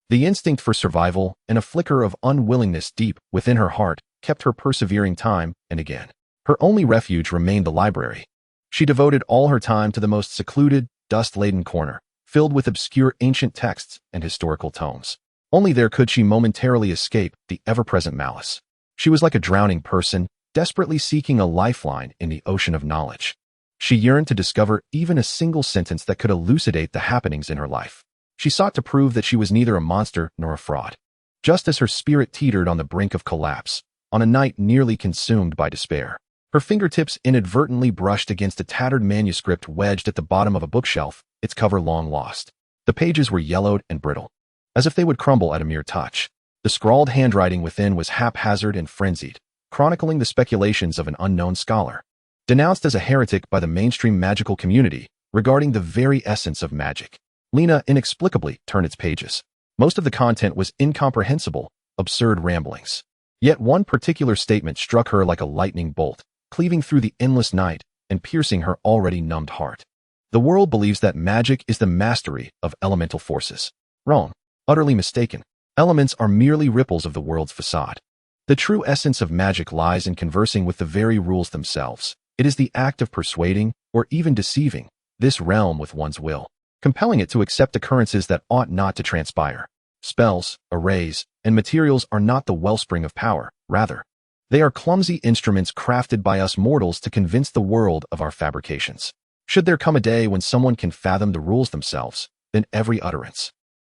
the instinct for survival and a flicker of unwillingness deep within her heart kept her persevering time and again. Her only refuge remained the library. She devoted all her time to the most secluded, dust-laden corner, filled with obscure ancient texts and historical tomes. Only there could she momentarily escape the ever-present malice. She was like a drowning person, desperately seeking a lifeline in the ocean of knowledge. She yearned to discover even a single sentence that could elucidate the happenings in her life. She sought to prove that she was neither a monster nor a fraud. Just as her spirit teetered on the brink of collapse, on a night nearly consumed by despair, her fingertips inadvertently brushed against a tattered manuscript wedged at the bottom of a bookshelf, its cover long lost. The pages were yellowed and brittle, as if they would crumble at a mere touch. The scrawled handwriting within was haphazard and frenzied, chronicling the speculations of an unknown scholar, denounced as a heretic by the mainstream magical community regarding the very essence of magic. Lena inexplicably turned its pages. Most of the content was incomprehensible, absurd ramblings. Yet one particular statement struck her like a lightning bolt, cleaving through the endless night and piercing her already numbed heart. The world believes that magic is the mastery of elemental forces. Wrong. Utterly mistaken. Elements are merely ripples of the world's facade. The true essence of magic lies in conversing with the very rules themselves. It is the act of persuading, or even deceiving, this realm with one's will, compelling it to accept occurrences that ought not to transpire. Spells, arrays, and materials are not the wellspring of power. Rather, they are clumsy instruments crafted by us mortals to convince the world of our fabrications. Should there come a day when someone can fathom the rules themselves, then every utterance,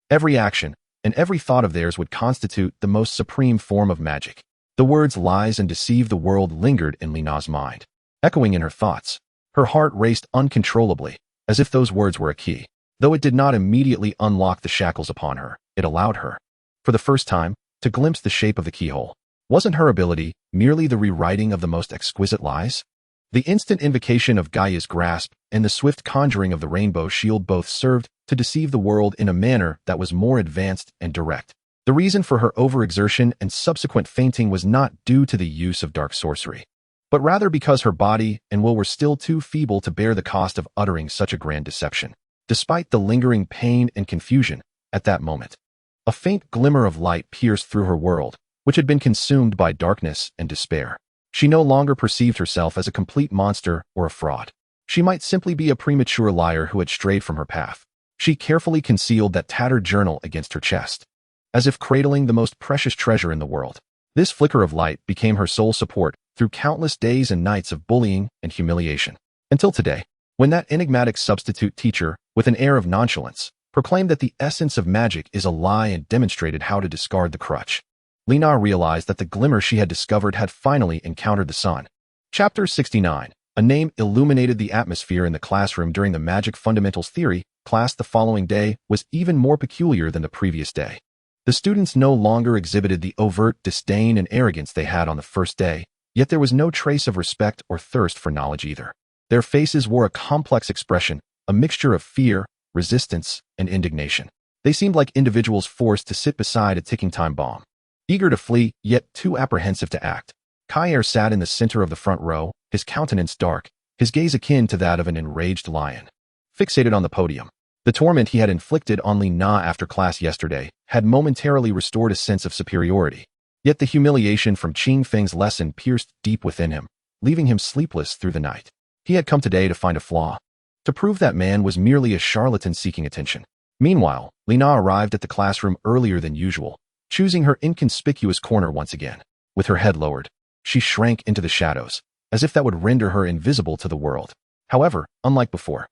every action, and every thought of theirs would constitute the most supreme form of magic. The words lies and deceive the world lingered in Lena's mind. echoing in her thoughts. Her heart raced uncontrollably, as if those words were a key. Though it did not immediately unlock the shackles upon her, it allowed her, for the first time, to glimpse the shape of the keyhole. Wasn't her ability merely the rewriting of the most exquisite lies? The instant invocation of Gaia's grasp and the swift conjuring of the rainbow shield both served to deceive the world in a manner that was more advanced and direct. The reason for her overexertion and subsequent fainting was not due to the use of dark sorcery, but rather because her body and will were still too feeble to bear the cost of uttering such a grand deception. Despite the lingering pain and confusion at that moment, a faint glimmer of light pierced through her world, which had been consumed by darkness and despair. She no longer perceived herself as a complete monster or a fraud. She might simply be a premature liar who had strayed from her path. She carefully concealed that tattered journal against her chest, as if cradling the most precious treasure in the world. This flicker of light became her sole support through countless days and nights of bullying and humiliation. Until today, when that enigmatic substitute teacher, with an air of nonchalance, proclaimed that the essence of magic is a lie and demonstrated how to discard the crutch. Lena realized that the glimmer she had discovered had finally encountered the sun. Chapter 69. A name illuminated the atmosphere in the classroom during the Magic Fundamentals Theory class the following day was even more peculiar than the previous day. The students no longer exhibited the overt disdain and arrogance they had on the first day, yet there was no trace of respect or thirst for knowledge either. Their faces wore a complex expression, a mixture of fear, resistance, and indignation. They seemed like individuals forced to sit beside a ticking time bomb, eager to flee, yet too apprehensive to act. Kair sat in the center of the front row, his countenance dark, his gaze akin to that of an enraged lion, fixated on the podium. The torment he had inflicted on Li Na after class yesterday had momentarily restored a sense of superiority. Yet the humiliation from Qing Feng's lesson pierced deep within him, leaving him sleepless through the night. He had come today to find a flaw, to prove that man was merely a charlatan seeking attention. Meanwhile, Li Na arrived at the classroom earlier than usual, choosing her inconspicuous corner once again. With her head lowered, she shrank into the shadows, as if that would render her invisible to the world. However, unlike before,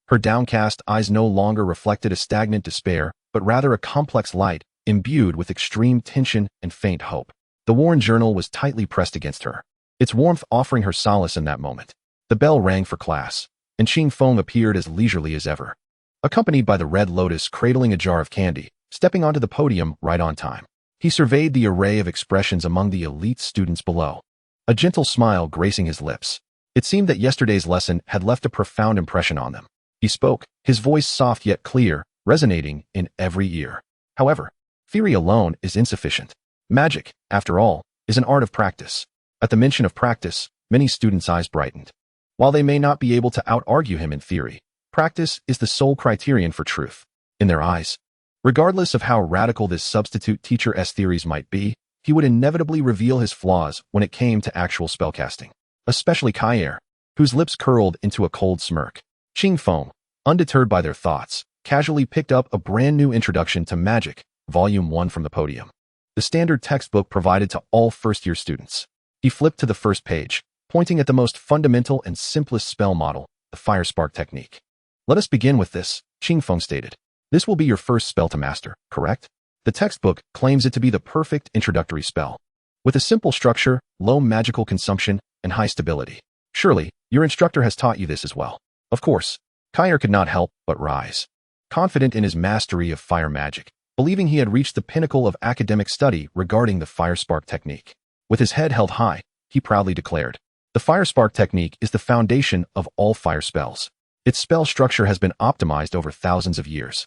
her downcast eyes no longer reflected a stagnant despair, but rather a complex light, imbued with extreme tension and faint hope. The worn journal was tightly pressed against her, its warmth offering her solace in that moment. The bell rang for class, and Qing Feng appeared as leisurely as ever, accompanied by the Red Lotus cradling a jar of candy, stepping onto the podium right on time. He surveyed the array of expressions among the elite students below, a gentle smile gracing his lips. It seemed that yesterday's lesson had left a profound impression on them. He spoke, his voice soft yet clear, resonating in every ear. However, theory alone is insufficient. Magic, after all, is an art of practice. At the mention of practice, many students' eyes brightened. While they may not be able to out-argue him in theory, practice is the sole criterion for truth. In their eyes, regardless of how radical this substitute teacher's theories might be, he would inevitably reveal his flaws when it came to actual spellcasting. Especially Kair, whose lips curled into a cold smirk. Qing Feng, undeterred by their thoughts, casually picked up a brand new introduction to magic, Volume 1 from the podium, the standard textbook provided to all first-year students. He flipped to the first page, pointing at the most fundamental and simplest spell model, the fire spark technique. Let us begin with this, Qing Feng stated. This will be your first spell to master, correct? The textbook claims it to be the perfect introductory spell, with a simple structure, low magical consumption, and high stability. Surely, your instructor has taught you this as well. Of course, Kair could not help but rise, confident in his mastery of fire magic, believing he had reached the pinnacle of academic study regarding the fire spark technique. With his head held high, he proudly declared, the fire spark technique is the foundation of all fire spells. Its spell structure has been optimized over thousands of years,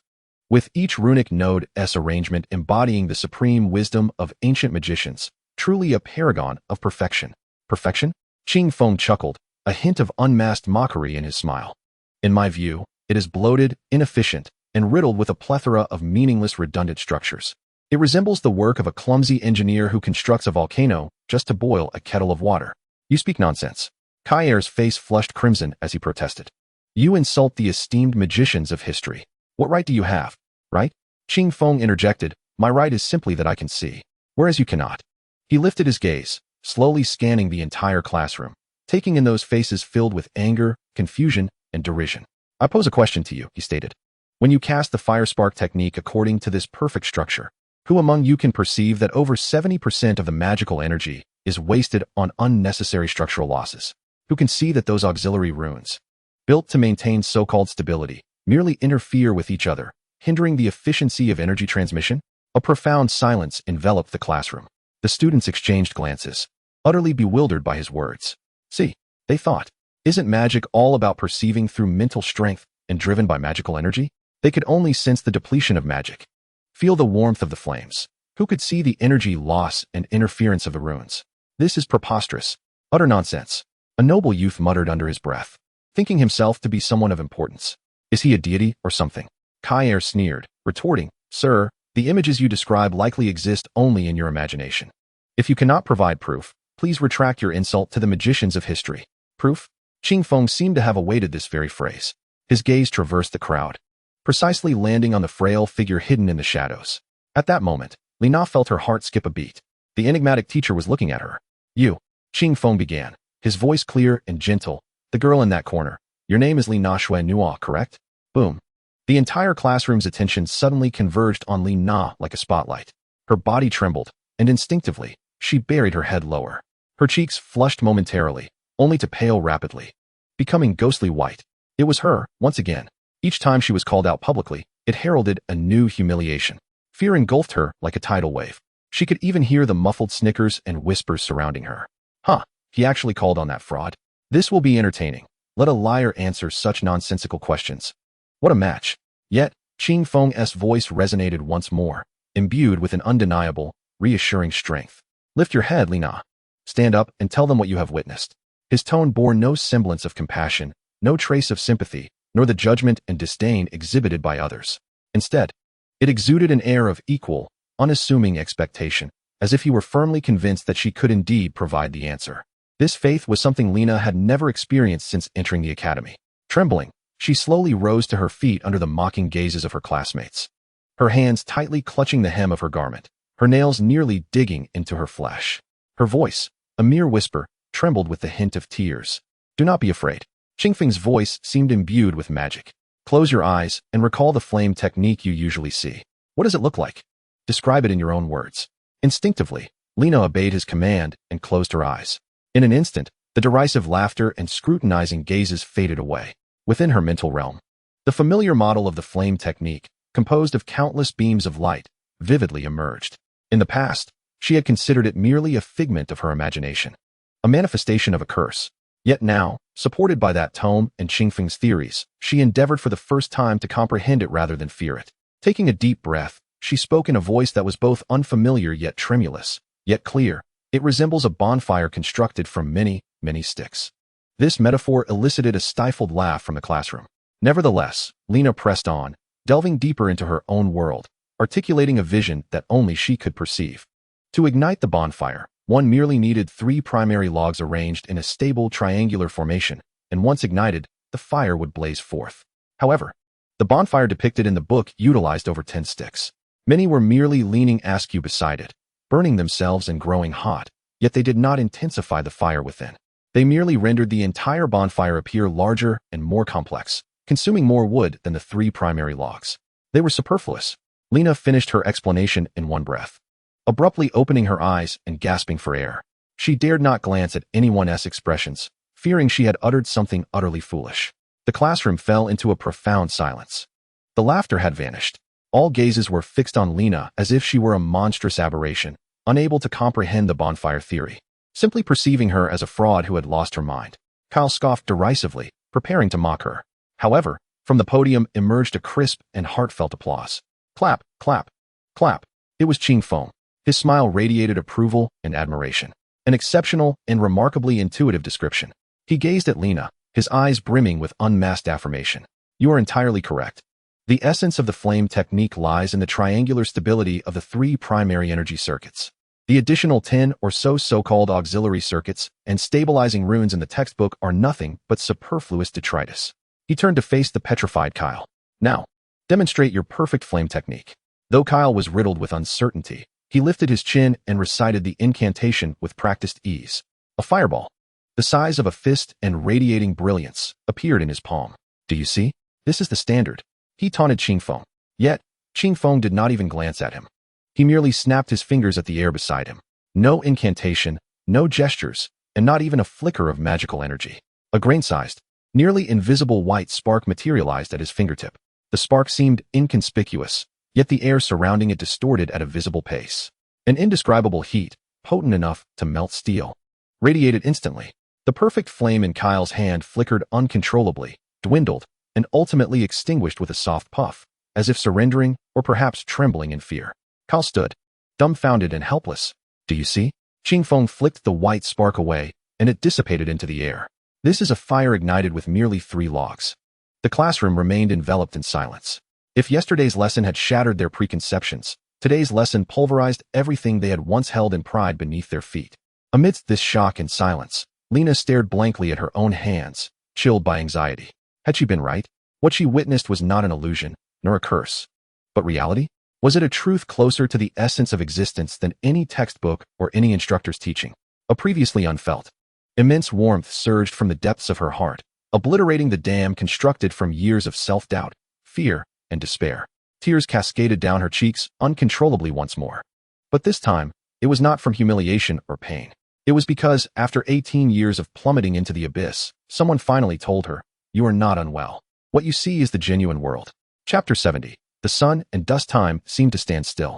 with each runic node's arrangement embodying the supreme wisdom of ancient magicians, truly a paragon of perfection. Perfection? Qing Feng chuckled, a hint of unmasked mockery in his smile. In my view, it is bloated, inefficient, and riddled with a plethora of meaningless redundant structures. It resembles the work of a clumsy engineer who constructs a volcano just to boil a kettle of water. You speak nonsense. Kair's face flushed crimson as he protested. You insult the esteemed magicians of history. What right do you have, right? Qing Feng interjected, my right is simply that I can see, whereas you cannot. He lifted his gaze, slowly scanning the entire classroom, taking in those faces filled with anger, confusion, and derision. I pose a question to you, he stated. When you cast the fire spark technique according to this perfect structure, who among you can perceive that over 70% of the magical energy is wasted on unnecessary structural losses? who can see that those auxiliary runes, built to maintain so-called stability, merely interfere with each other, hindering the efficiency of energy transmission? A profound silence enveloped the classroom. The students exchanged glances, utterly bewildered by his words. See, they thought, isn't magic all about perceiving through mental strength and driven by magical energy? They could only sense the depletion of magic, feel the warmth of the flames. Who could see the energy loss and interference of the runes? This is preposterous, utter nonsense, a noble youth muttered under his breath, thinking himself to be someone of importance. Is he a deity or something? Kair sneered, retorting, Sir, the images you describe likely exist only in your imagination. If you cannot provide proof, please retract your insult to the magicians of history. Proof? Qing Feng seemed to have awaited this very phrase. His gaze traversed the crowd, precisely landing on the frail figure hidden in the shadows. At that moment, Lina felt her heart skip a beat. The enigmatic teacher was looking at her. You, Qing Feng began, his voice clear and gentle. The girl in that corner. Your name is Lina Xuanhua, correct? Boom. The entire classroom's attention suddenly converged on Lina like a spotlight. Her body trembled, and instinctively, she buried her head lower. Her cheeks flushed momentarily, only to pale rapidly, becoming ghostly white. It was her, once again. Each time she was called out publicly, it heralded a new humiliation. Fear engulfed her like a tidal wave. She could even hear the muffled snickers and whispers surrounding her. Huh, he actually called on that fraud? This will be entertaining. Let a liar answer such nonsensical questions. What a match. Yet, Qing Feng's voice resonated once more, imbued with an undeniable, reassuring strength. Lift your head, Lina. Stand up and tell them what you have witnessed. His tone bore no semblance of compassion, no trace of sympathy, nor the judgment and disdain exhibited by others. Instead, it exuded an air of equal, unassuming expectation, as if he were firmly convinced that she could indeed provide the answer. This faith was something Lina had never experienced since entering the academy. Trembling, she slowly rose to her feet under the mocking gazes of her classmates, her hands tightly clutching the hem of her garment, her nails nearly digging into her flesh. Her voice, a mere whisper, trembled with the hint of tears. Do not be afraid. Qing Feng's voice seemed imbued with magic. Close your eyes and recall the flame technique you usually see. What does it look like? Describe it in your own words. Instinctively, Lina obeyed his command and closed her eyes. In an instant, the derisive laughter and scrutinizing gazes faded away. Within her mental realm, the familiar model of the flame technique, composed of countless beams of light, vividly emerged. In the past, she had considered it merely a figment of her imagination, a manifestation of a curse. Yet now, supported by that tome and Qing Feng's theories, she endeavored for the first time to comprehend it rather than fear it. Taking a deep breath, she spoke in a voice that was both unfamiliar yet tremulous, yet clear. It resembles a bonfire constructed from many, many sticks. This metaphor elicited a stifled laugh from the classroom. Nevertheless, Lina pressed on, delving deeper into her own world, articulating a vision that only she could perceive. To ignite the bonfire, one merely needed 3 primary logs arranged in a stable triangular formation, and once ignited, the fire would blaze forth. However, the bonfire depicted in the book utilized over 10 sticks. Many were merely leaning askew beside it, burning themselves and growing hot, yet they did not intensify the fire within. They merely rendered the entire bonfire appear larger and more complex, consuming more wood than the 3 primary logs. They were superfluous. Lina finished her explanation in one breath, abruptly opening her eyes and gasping for air. She dared not glance at anyone's expressions, fearing she had uttered something utterly foolish. The classroom fell into a profound silence. The laughter had vanished. All gazes were fixed on Lina as if she were a monstrous aberration, unable to comprehend the bonfire theory, simply perceiving her as a fraud who had lost her mind. Kyle scoffed derisively, preparing to mock her. However, from the podium emerged a crisp and heartfelt applause. Clap, clap, clap. It was Qing Feng. His smile radiated approval and admiration. An exceptional and remarkably intuitive description. He gazed at Lina, his eyes brimming with unmasked affirmation. You are entirely correct. The essence of the flame technique lies in the triangular stability of the 3 primary energy circuits. The additional 10 or so-called auxiliary circuits and stabilizing runes in the textbook are nothing but superfluous detritus. He turned to face the petrified Kyle. Now, demonstrate your perfect flame technique. Though Kyle was riddled with uncertainty, he lifted his chin and recited the incantation with practiced ease. A fireball, the size of a fist and radiating brilliance, appeared in his palm. Do you see? This is the standard. He taunted Qing Feng. Yet, Qing Feng did not even glance at him. He merely snapped his fingers at the air beside him. No incantation, no gestures, and not even a flicker of magical energy. A grain-sized, nearly invisible white spark materialized at his fingertip. The spark seemed inconspicuous, yet the air surrounding it distorted at a visible pace. An indescribable heat, potent enough to melt steel, radiated instantly. The perfect flame in Kyle's hand flickered uncontrollably, dwindled, and ultimately extinguished with a soft puff, as if surrendering or perhaps trembling in fear. Kyle stood, dumbfounded and helpless. Do you see? Qingfeng flicked the white spark away, and it dissipated into the air. This is a fire ignited with merely 3 logs. The classroom remained enveloped in silence. If yesterday's lesson had shattered their preconceptions, today's lesson pulverized everything they had once held in pride beneath their feet. Amidst this shock and silence, Lena stared blankly at her own hands, chilled by anxiety. Had she been right? What she witnessed was not an illusion, nor a curse. But reality? Was it a truth closer to the essence of existence than any textbook or any instructor's teaching? A previously unfelt, immense warmth surged from the depths of her heart, obliterating the dam constructed from years of self-doubt, fear, and despair. Tears cascaded down her cheeks uncontrollably once more. But this time, it was not from humiliation or pain. It was because, after 18 years of plummeting into the abyss, someone finally told her, "You are not unwell. What you see is the genuine world." Chapter 70. The sun and dust time seemed to stand still.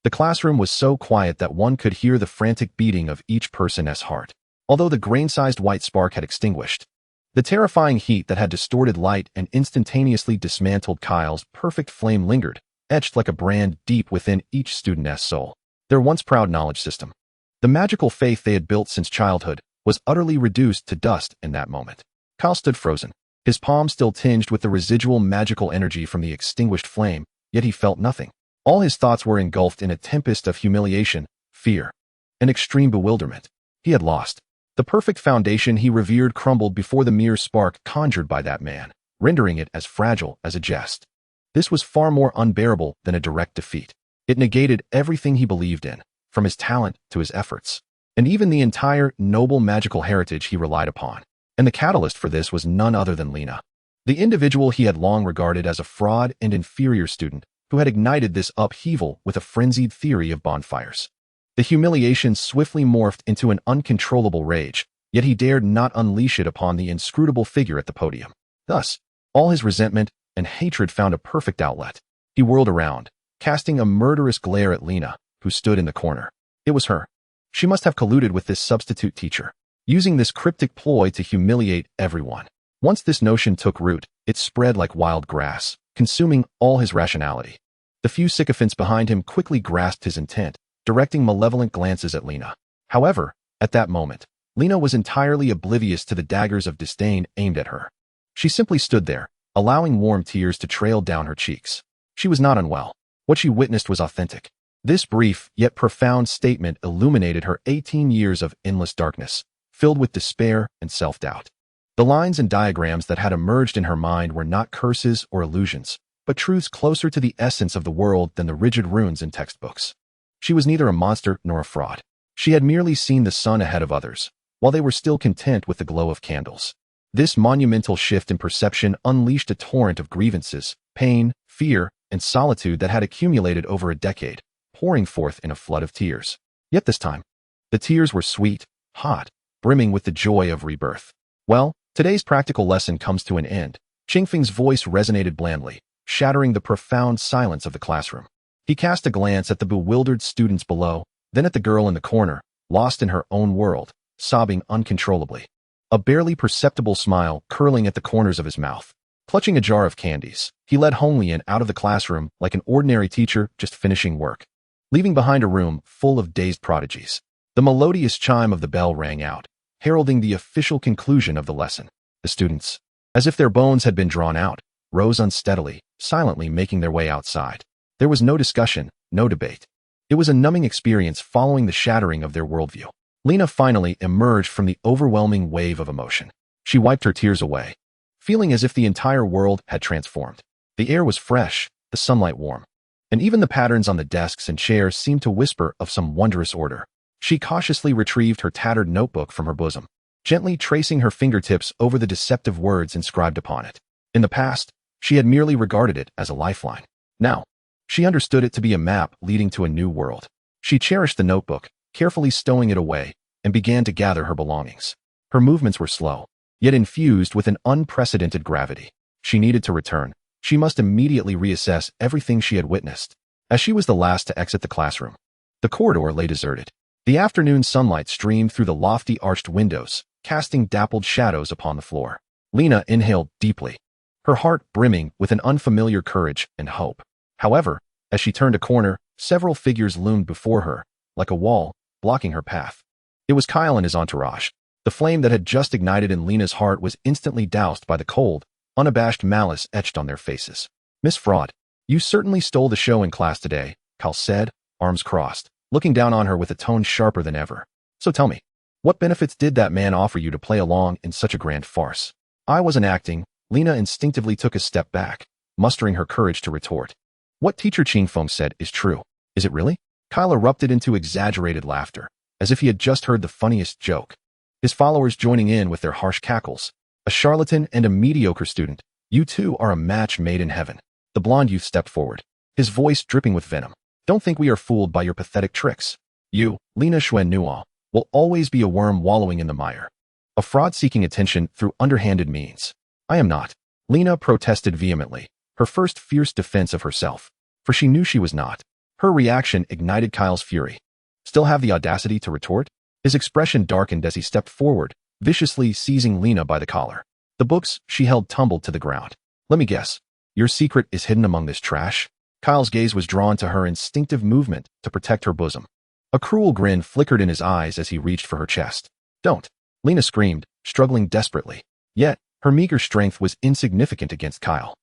The classroom was so quiet that one could hear the frantic beating of each person's heart. Although the grain-sized white spark had extinguished, the terrifying heat that had distorted light and instantaneously dismantled Kyle's perfect flame lingered, etched like a brand deep within each student's soul. Their once proud knowledge system, the magical faith they had built since childhood, was utterly reduced to dust in that moment. Kyle stood frozen, his palms still tinged with the residual magical energy from the extinguished flame, yet he felt nothing. All his thoughts were engulfed in a tempest of humiliation, fear, and extreme bewilderment. He had lost. The perfect foundation he revered crumbled before the mere spark conjured by that man, rendering it as fragile as a jest. This was far more unbearable than a direct defeat. It negated everything he believed in, from his talent to his efforts, and even the entire noble magical heritage he relied upon. And the catalyst for this was none other than Lena, the individual he had long regarded as a fraud and inferior student who had ignited this upheaval with a frenzied theory of bonfires. The humiliation swiftly morphed into an uncontrollable rage, yet he dared not unleash it upon the inscrutable figure at the podium. Thus, all his resentment and hatred found a perfect outlet. He whirled around, casting a murderous glare at Lena, who stood in the corner. It was her. She must have colluded with this substitute teacher, using this cryptic ploy to humiliate everyone. Once this notion took root, it spread like wild grass, consuming all his rationality. The few sycophants behind him quickly grasped his intent, directing malevolent glances at Lena. However, at that moment, Lena was entirely oblivious to the daggers of disdain aimed at her. She simply stood there, allowing warm tears to trail down her cheeks. She was not unwell. What she witnessed was authentic. This brief yet profound statement illuminated her 18 years of endless darkness, filled with despair and self-doubt. The lines and diagrams that had emerged in her mind were not curses or illusions, but truths closer to the essence of the world than the rigid runes in textbooks. She was neither a monster nor a fraud. She had merely seen the sun ahead of others, while they were still content with the glow of candles. This monumental shift in perception unleashed a torrent of grievances, pain, fear, and solitude that had accumulated over a decade, pouring forth in a flood of tears. Yet this time, the tears were sweet, hot, brimming with the joy of rebirth. Well, today's practical lesson comes to an end. Qingfeng's voice resonated blandly, shattering the profound silence of the classroom. He cast a glance at the bewildered students below, then at the girl in the corner, lost in her own world, sobbing uncontrollably. A barely perceptible smile curling at the corners of his mouth. Clutching a jar of candies, he led Honglian out of the classroom like an ordinary teacher just finishing work, leaving behind a room full of dazed prodigies. The melodious chime of the bell rang out, heralding the official conclusion of the lesson. The students, as if their bones had been drawn out, rose unsteadily, silently making their way outside. There was no discussion, no debate. It was a numbing experience following the shattering of their worldview. Lena finally emerged from the overwhelming wave of emotion. She wiped her tears away, feeling as if the entire world had transformed. The air was fresh, the sunlight warm, and even the patterns on the desks and chairs seemed to whisper of some wondrous order. She cautiously retrieved her tattered notebook from her bosom, gently tracing her fingertips over the deceptive words inscribed upon it. In the past, she had merely regarded it as a lifeline. Now, she understood it to be a map leading to a new world. She cherished the notebook, carefully stowing it away, and began to gather her belongings. Her movements were slow, yet infused with an unprecedented gravity. She needed to return. She must immediately reassess everything she had witnessed. As she was the last to exit the classroom, the corridor lay deserted. The afternoon sunlight streamed through the lofty arched windows, casting dappled shadows upon the floor. Lena inhaled deeply, her heart brimming with an unfamiliar courage and hope. However, as she turned a corner, several figures loomed before her, like a wall, blocking her path. It was Kyle and his entourage. The flame that had just ignited in Lena's heart was instantly doused by the cold, unabashed malice etched on their faces. "Miss Fraud, you certainly stole the show in class today," Kyle said, arms crossed, looking down on her with a tone sharper than ever. "So tell me, what benefits did that man offer you to play along in such a grand farce?" "I wasn't acting." Lena instinctively took a step back, mustering her courage to retort. "What Teacher Qingfeng said is true." "Is it really?" Kyle erupted into exaggerated laughter, as if he had just heard the funniest joke, his followers joining in with their harsh cackles. "A charlatan and a mediocre student. You two are a match made in heaven." The blonde youth stepped forward, his voice dripping with venom. "Don't think we are fooled by your pathetic tricks. You, Lena Xuannuo, will always be a worm wallowing in the mire. A fraud seeking attention through underhanded means." "I am not," Lena protested vehemently, her first fierce defense of herself, for she knew she was not. Her reaction ignited Kyle's fury. "Still have the audacity to retort?" His expression darkened as he stepped forward, viciously seizing Lena by the collar. The books she held tumbled to the ground. "Let me guess. Your secret is hidden among this trash?" Kyle's gaze was drawn to her instinctive movement to protect her bosom. A cruel grin flickered in his eyes as he reached for her chest. "Don't!" Lena screamed, struggling desperately. Yet, her meager strength was insignificant against Kyle.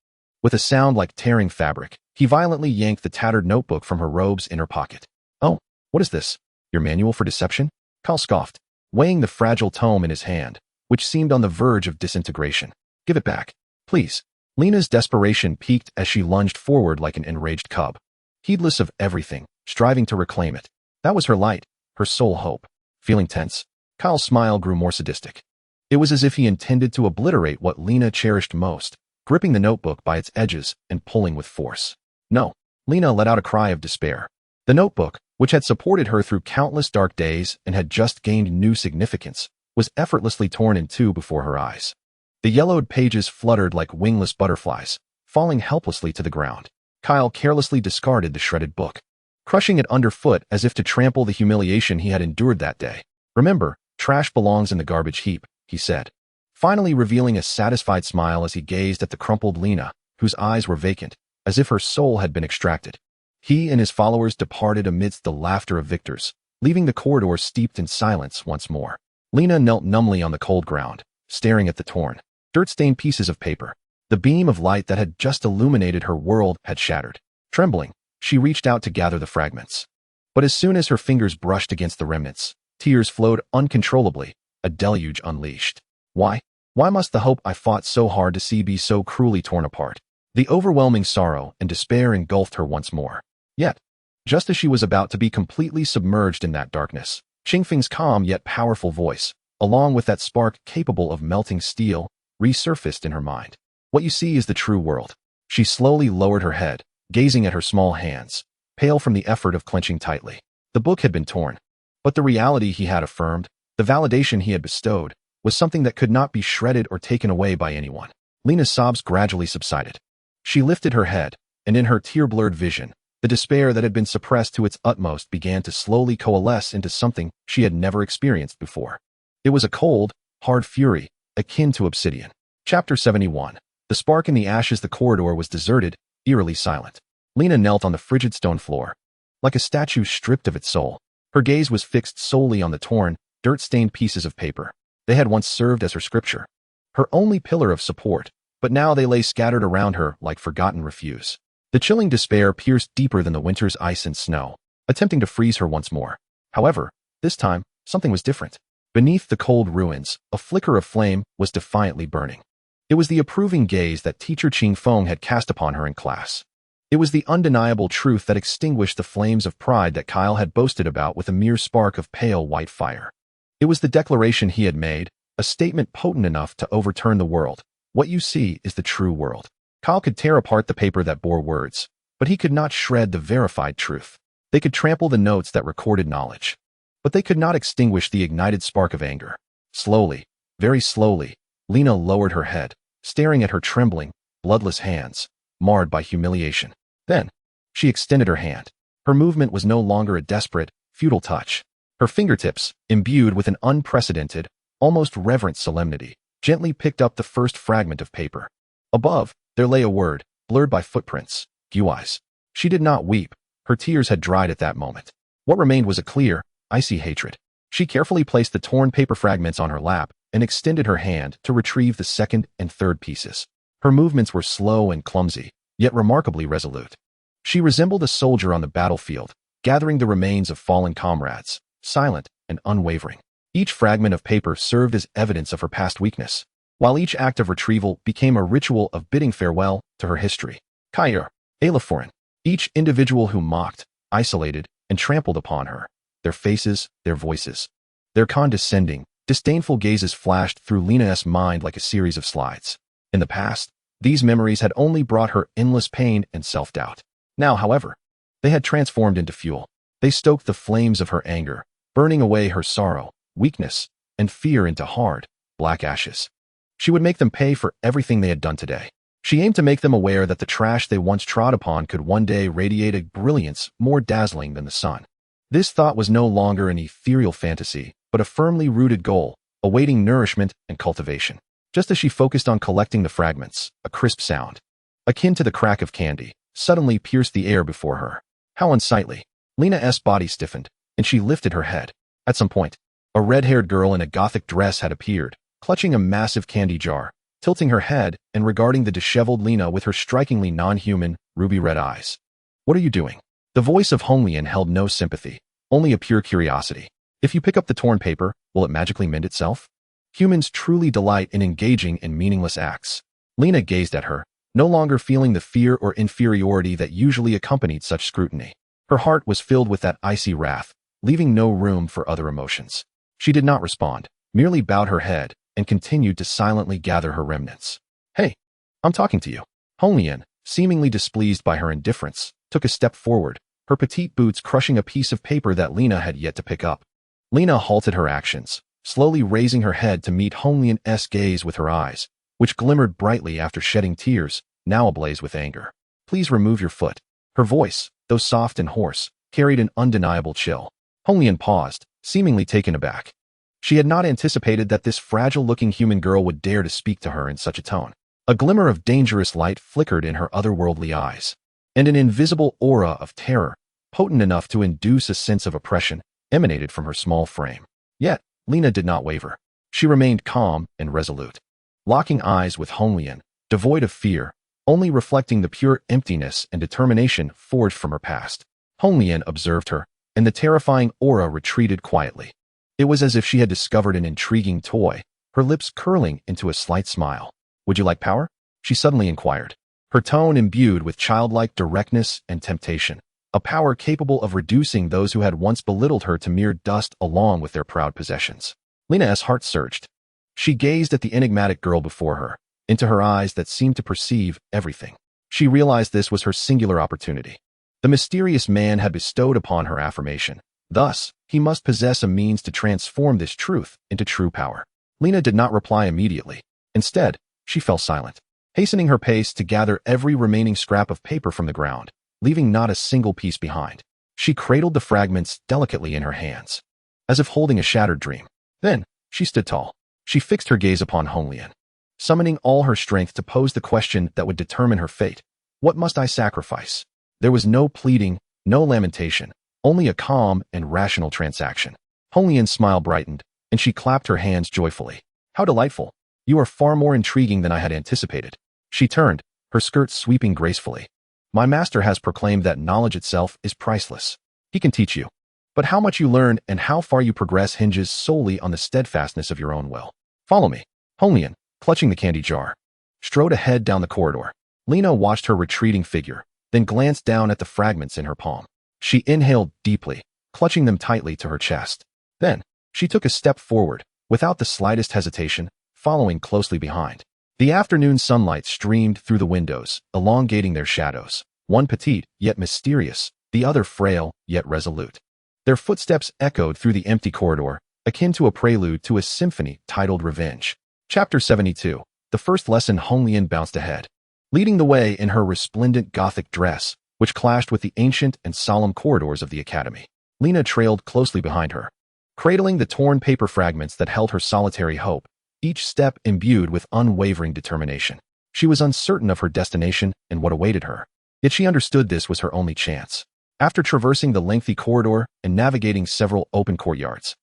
With a sound like tearing fabric, he violently yanked the tattered notebook from her robe's inner pocket. "Oh, what is this? Your manual for deception?" Kyle scoffed, weighing the fragile tome in his hand, which seemed on the verge of disintegration. "Give it back, please." Lena's desperation peaked as she lunged forward like an enraged cub, heedless of everything, striving to reclaim it. That was her light, her sole hope. Feeling tense, Kyle's smile grew more sadistic. It was as if he intended to obliterate what Lena cherished most, gripping the notebook by its edges and pulling with force. "No." Lena let out a cry of despair. The notebook, which had supported her through countless dark days and had just gained new significance, was effortlessly torn in two before her eyes. The yellowed pages fluttered like wingless butterflies, falling helplessly to the ground. Kyle carelessly discarded the shredded book, crushing it underfoot as if to trample the humiliation he had endured that day. "Remember, trash belongs in the garbage heap," he said, finally revealing a satisfied smile as he gazed at the crumpled Lena, whose eyes were vacant, as if her soul had been extracted. He and his followers departed amidst the laughter of victors, leaving the corridor steeped in silence once more. Lena knelt numbly on the cold ground, staring at the torn, dirt-stained pieces of paper. The beam of light that had just illuminated her world had shattered. Trembling, she reached out to gather the fragments. But as soon as her fingers brushed against the remnants, tears flowed uncontrollably, a deluge unleashed. Why must the hope I fought so hard to see be so cruelly torn apart? The overwhelming sorrow and despair engulfed her once more. Yet, just as she was about to be completely submerged in that darkness, Qingfeng's calm yet powerful voice, along with that spark capable of melting steel, resurfaced in her mind. "What you see is the true world." She slowly lowered her head, gazing at her small hands, pale from the effort of clenching tightly. The book had been torn, but the reality he had affirmed, the validation he had bestowed, was something that could not be shredded or taken away by anyone. Lena's sobs gradually subsided. She lifted her head, and in her tear-blurred vision, the despair that had been suppressed to its utmost began to slowly coalesce into something she had never experienced before. It was a cold, hard fury, akin to obsidian. Chapter 71. The spark in the ashes. The corridor was deserted, eerily silent. Lena knelt on the frigid stone floor, like a statue stripped of its soul. Her gaze was fixed solely on the torn, dirt-stained pieces of paper. They had once served as her scripture, her only pillar of support, but now they lay scattered around her like forgotten refuse. The chilling despair pierced deeper than the winter's ice and snow, attempting to freeze her once more. However, this time, something was different. Beneath the cold ruins, a flicker of flame was defiantly burning. It was the approving gaze that Teacher Qingfeng had cast upon her in class. It was the undeniable truth that extinguished the flames of pride that Kyle had boasted about with a mere spark of pale white fire. It was the declaration he had made, a statement potent enough to overturn the world. What you see is the true world. Kyle could tear apart the paper that bore words, but he could not shred the verified truth. They could trample the notes that recorded knowledge, but they could not extinguish the ignited spark of anger. Slowly, very slowly, Lena lowered her head, staring at her trembling, bloodless hands, marred by humiliation. Then, she extended her hand. Her movement was no longer a desperate, futile touch. Her fingertips, imbued with an unprecedented, almost reverent solemnity, gently picked up the first fragment of paper. Above, there lay a word, blurred by footprints, Guis. She did not weep. Her tears had dried at that moment. What remained was a clear, icy hatred. She carefully placed the torn paper fragments on her lap and extended her hand to retrieve the second and third pieces. Her movements were slow and clumsy, yet remarkably resolute. She resembled a soldier on the battlefield, gathering the remains of fallen comrades, silent and unwavering. Each fragment of paper served as evidence of her past weakness, while each act of retrieval became a ritual of bidding farewell to her history. Kair, Elaforin, each individual who mocked, isolated, and trampled upon her, their faces, their voices. Their condescending, disdainful gazes flashed through Lena's mind like a series of slides. In the past, these memories had only brought her endless pain and self-doubt. Now, however, they had transformed into fuel. They stoked the flames of her anger, burning away her sorrow, weakness, and fear into hard, black ashes. She would make them pay for everything they had done today. She aimed to make them aware that the trash they once trod upon could one day radiate a brilliance more dazzling than the sun. This thought was no longer an ethereal fantasy, but a firmly rooted goal, awaiting nourishment and cultivation. Just as she focused on collecting the fragments, a crisp sound, akin to the crack of candy, suddenly pierced the air before her. How unsightly. Lena's body stiffened, and she lifted her head. At some point, a red-haired girl in a gothic dress had appeared, clutching a massive candy jar, tilting her head and regarding the disheveled Lena with her strikingly non-human, ruby-red eyes. "What are you doing?" The voice of Honglian held no sympathy, only a pure curiosity. "If you pick up the torn paper, will it magically mend itself?" Humans truly delight in engaging in meaningless acts. Lena gazed at her, no longer feeling the fear or inferiority that usually accompanied such scrutiny. Her heart was filled with that icy wrath, leaving no room for other emotions. She did not respond, merely bowed her head and continued to silently gather her remnants. "Hey, I'm talking to you." Honglian, seemingly displeased by her indifference, took a step forward, her petite boots crushing a piece of paper that Lena had yet to pick up. Lena halted her actions, slowly raising her head to meet Honglian's gaze with her eyes, which glimmered brightly after shedding tears, now ablaze with anger. "Please remove your foot." Her voice, though soft and hoarse, carried an undeniable chill. Honglian paused, seemingly taken aback. She had not anticipated that this fragile-looking human girl would dare to speak to her in such a tone. A glimmer of dangerous light flickered in her otherworldly eyes, and an invisible aura of terror, potent enough to induce a sense of oppression, emanated from her small frame. Yet, Lena did not waver. She remained calm and resolute, locking eyes with Honglian, devoid of fear, only reflecting the pure emptiness and determination forged from her past. Honglian observed her, and the terrifying aura retreated quietly. It was as if she had discovered an intriguing toy, her lips curling into a slight smile. "Would you like power?" she suddenly inquired, her tone imbued with childlike directness and temptation, a power capable of reducing those who had once belittled her to mere dust along with their proud possessions. Lena's heart surged. She gazed at the enigmatic girl before her, into her eyes that seemed to perceive everything. She realized this was her singular opportunity. The mysterious man had bestowed upon her affirmation. Thus, he must possess a means to transform this truth into true power. Lena did not reply immediately. Instead, she fell silent, hastening her pace to gather every remaining scrap of paper from the ground, leaving not a single piece behind. She cradled the fragments delicately in her hands, as if holding a shattered dream. Then, she stood tall. She fixed her gaze upon Honglian, summoning all her strength to pose the question that would determine her fate. "What must I sacrifice?" There was no pleading, no lamentation, only a calm and rational transaction. Honglian's smile brightened, and she clapped her hands joyfully. "How delightful! You are far more intriguing than I had anticipated." She turned, her skirts sweeping gracefully. "My master has proclaimed that knowledge itself is priceless. He can teach you. But how much you learn and how far you progress hinges solely on the steadfastness of your own will. Follow me." Honglian, clutching the candy jar, strode ahead down the corridor. Lena watched her retreating figure, then glanced down at the fragments in her palm. She inhaled deeply, clutching them tightly to her chest. Then, she took a step forward, without the slightest hesitation, following closely behind. The afternoon sunlight streamed through the windows, elongating their shadows, one petite, yet mysterious, the other frail, yet resolute. Their footsteps echoed through the empty corridor, akin to a prelude to a symphony titled Revenge. Chapter 72. The first lesson. Honglian bounced ahead, leading the way in her resplendent Gothic dress, which clashed with the ancient and solemn corridors of the academy. Lena trailed closely behind her, cradling the torn paper fragments that held her solitary hope, each step imbued with unwavering determination. She was uncertain of her destination and what awaited her, yet she understood this was her only chance. After traversing the lengthy corridor and navigating several open courtyards,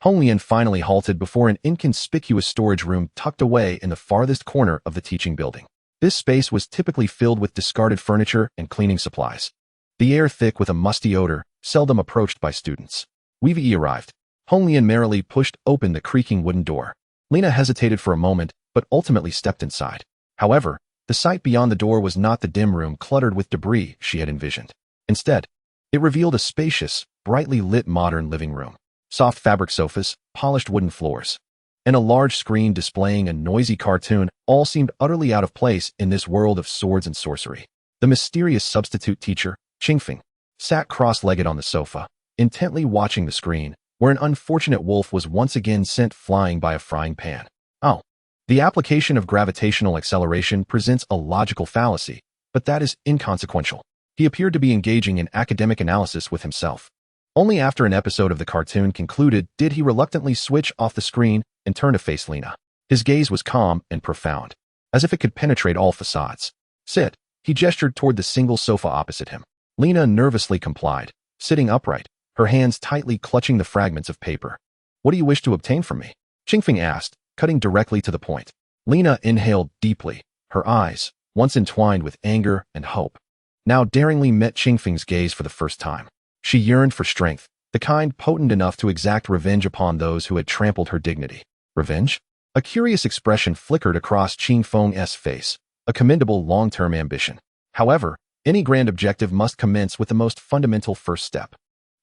Honglian finally halted before an inconspicuous storage room tucked away in the farthest corner of the teaching building. This space was typically filled with discarded furniture and cleaning supplies, the air thick with a musty odor, seldom approached by students. Weavy arrived. Honglian merrily pushed open the creaking wooden door. Lena hesitated for a moment, but ultimately stepped inside. However, the sight beyond the door was not the dim room cluttered with debris she had envisioned. Instead, it revealed a spacious, brightly lit modern living room. Soft fabric sofas, polished wooden floors, and a large screen displaying a noisy cartoon all seemed utterly out of place in this world of swords and sorcery. The mysterious substitute teacher, Qingfeng, sat cross-legged on the sofa, intently watching the screen, where an unfortunate wolf was once again sent flying by a frying pan. Oh, the application of gravitational acceleration presents a logical fallacy, but that is inconsequential. He appeared to be engaging in academic analysis with himself. Only after an episode of the cartoon concluded did he reluctantly switch off the screen and turn to face Lena. His gaze was calm and profound, as if it could penetrate all facades. Sit. He gestured toward the single sofa opposite him. Lena nervously complied, sitting upright, her hands tightly clutching the fragments of paper. What do you wish to obtain from me? Qingfeng asked, cutting directly to the point. Lena inhaled deeply, her eyes, once entwined with anger and hope, now daringly met Qingfeng's gaze for the first time. She yearned for strength, the kind potent enough to exact revenge upon those who had trampled her dignity. Revenge? A curious expression flickered across Qingfeng's face, a commendable long-term ambition. However, any grand objective must commence with the most fundamental first step.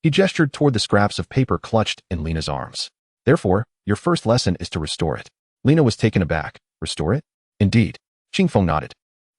He gestured toward the scraps of paper clutched in Lena's arms. Therefore, your first lesson is to restore it. Lena was taken aback. Restore it? Indeed. Qingfeng nodded,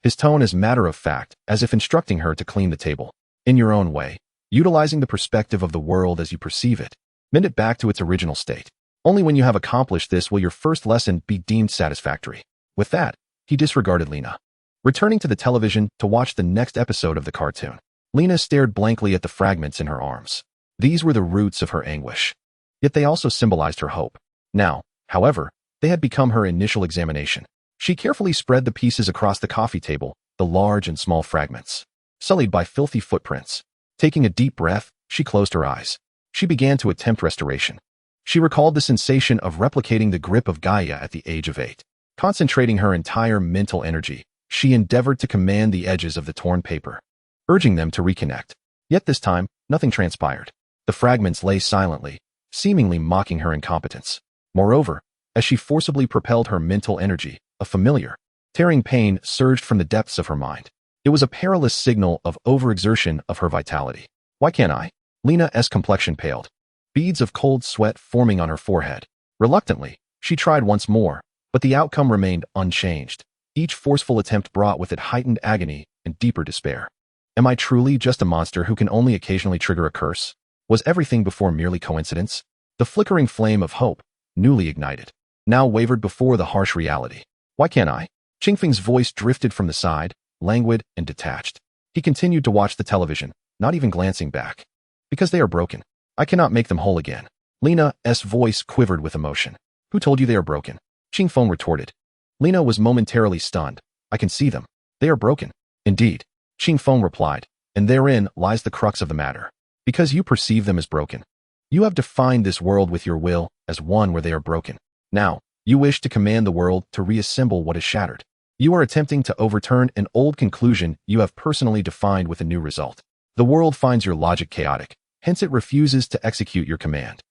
his tone as matter of fact, as if instructing her to clean the table. In your own way, utilizing the perspective of the world as you perceive it, mend it back to its original state. Only when you have accomplished this will your first lesson be deemed satisfactory. With that, he disregarded Lena, returning to the television to watch the next episode of the cartoon. Lena stared blankly at the fragments in her arms. These were the roots of her anguish, yet they also symbolized her hope. Now, however, they had become her initial examination. She carefully spread the pieces across the coffee table, the large and small fragments, sullied by filthy footprints. Taking a deep breath, she closed her eyes. She began to attempt restoration. She recalled the sensation of replicating the grip of Gaia at the age of 8. Concentrating her entire mental energy, she endeavored to command the edges of the torn paper, urging them to reconnect. Yet this time, nothing transpired. The fragments lay silently, seemingly mocking her incompetence. Moreover, as she forcibly propelled her mental energy, a familiar, tearing pain surged from the depths of her mind. It was a perilous signal of overexertion of her vitality. Why can't I? Lena's complexion paled, beads of cold sweat forming on her forehead. Reluctantly, she tried once more, but the outcome remained unchanged. Each forceful attempt brought with it heightened agony and deeper despair. Am I truly just a monster who can only occasionally trigger a curse? Was everything before merely coincidence? The flickering flame of hope, newly ignited, now wavered before the harsh reality. Why can't I? Qingfeng's voice drifted from the side, languid and detached. He continued to watch the television, not even glancing back. Because they are broken. I cannot make them whole again. Lena's voice quivered with emotion. Who told you they are broken? Qingfeng retorted. Lena was momentarily stunned. I can see them. They are broken. Indeed. Qingfeng replied, and therein lies the crux of the matter. Because you perceive them as broken. You have defined this world with your will as one where they are broken. Now, you wish to command the world to reassemble what is shattered. You are attempting to overturn an old conclusion you have personally defined with a new result. The world finds your logic chaotic, hence it refuses to execute your command.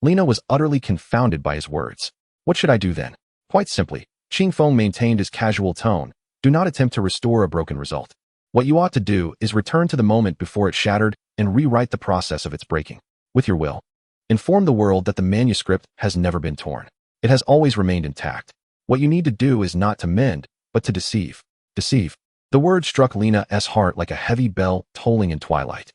Lena was utterly confounded by his words. What should I do then? Quite simply, Qingfeng maintained his casual tone. Do not attempt to restore a broken result. What you ought to do is return to the moment before it shattered and rewrite the process of its breaking. With your will, inform the world that the manuscript has never been torn. It has always remained intact. What you need to do is not to mend, but to deceive. Deceive. The word struck Lena's heart like a heavy bell tolling in twilight.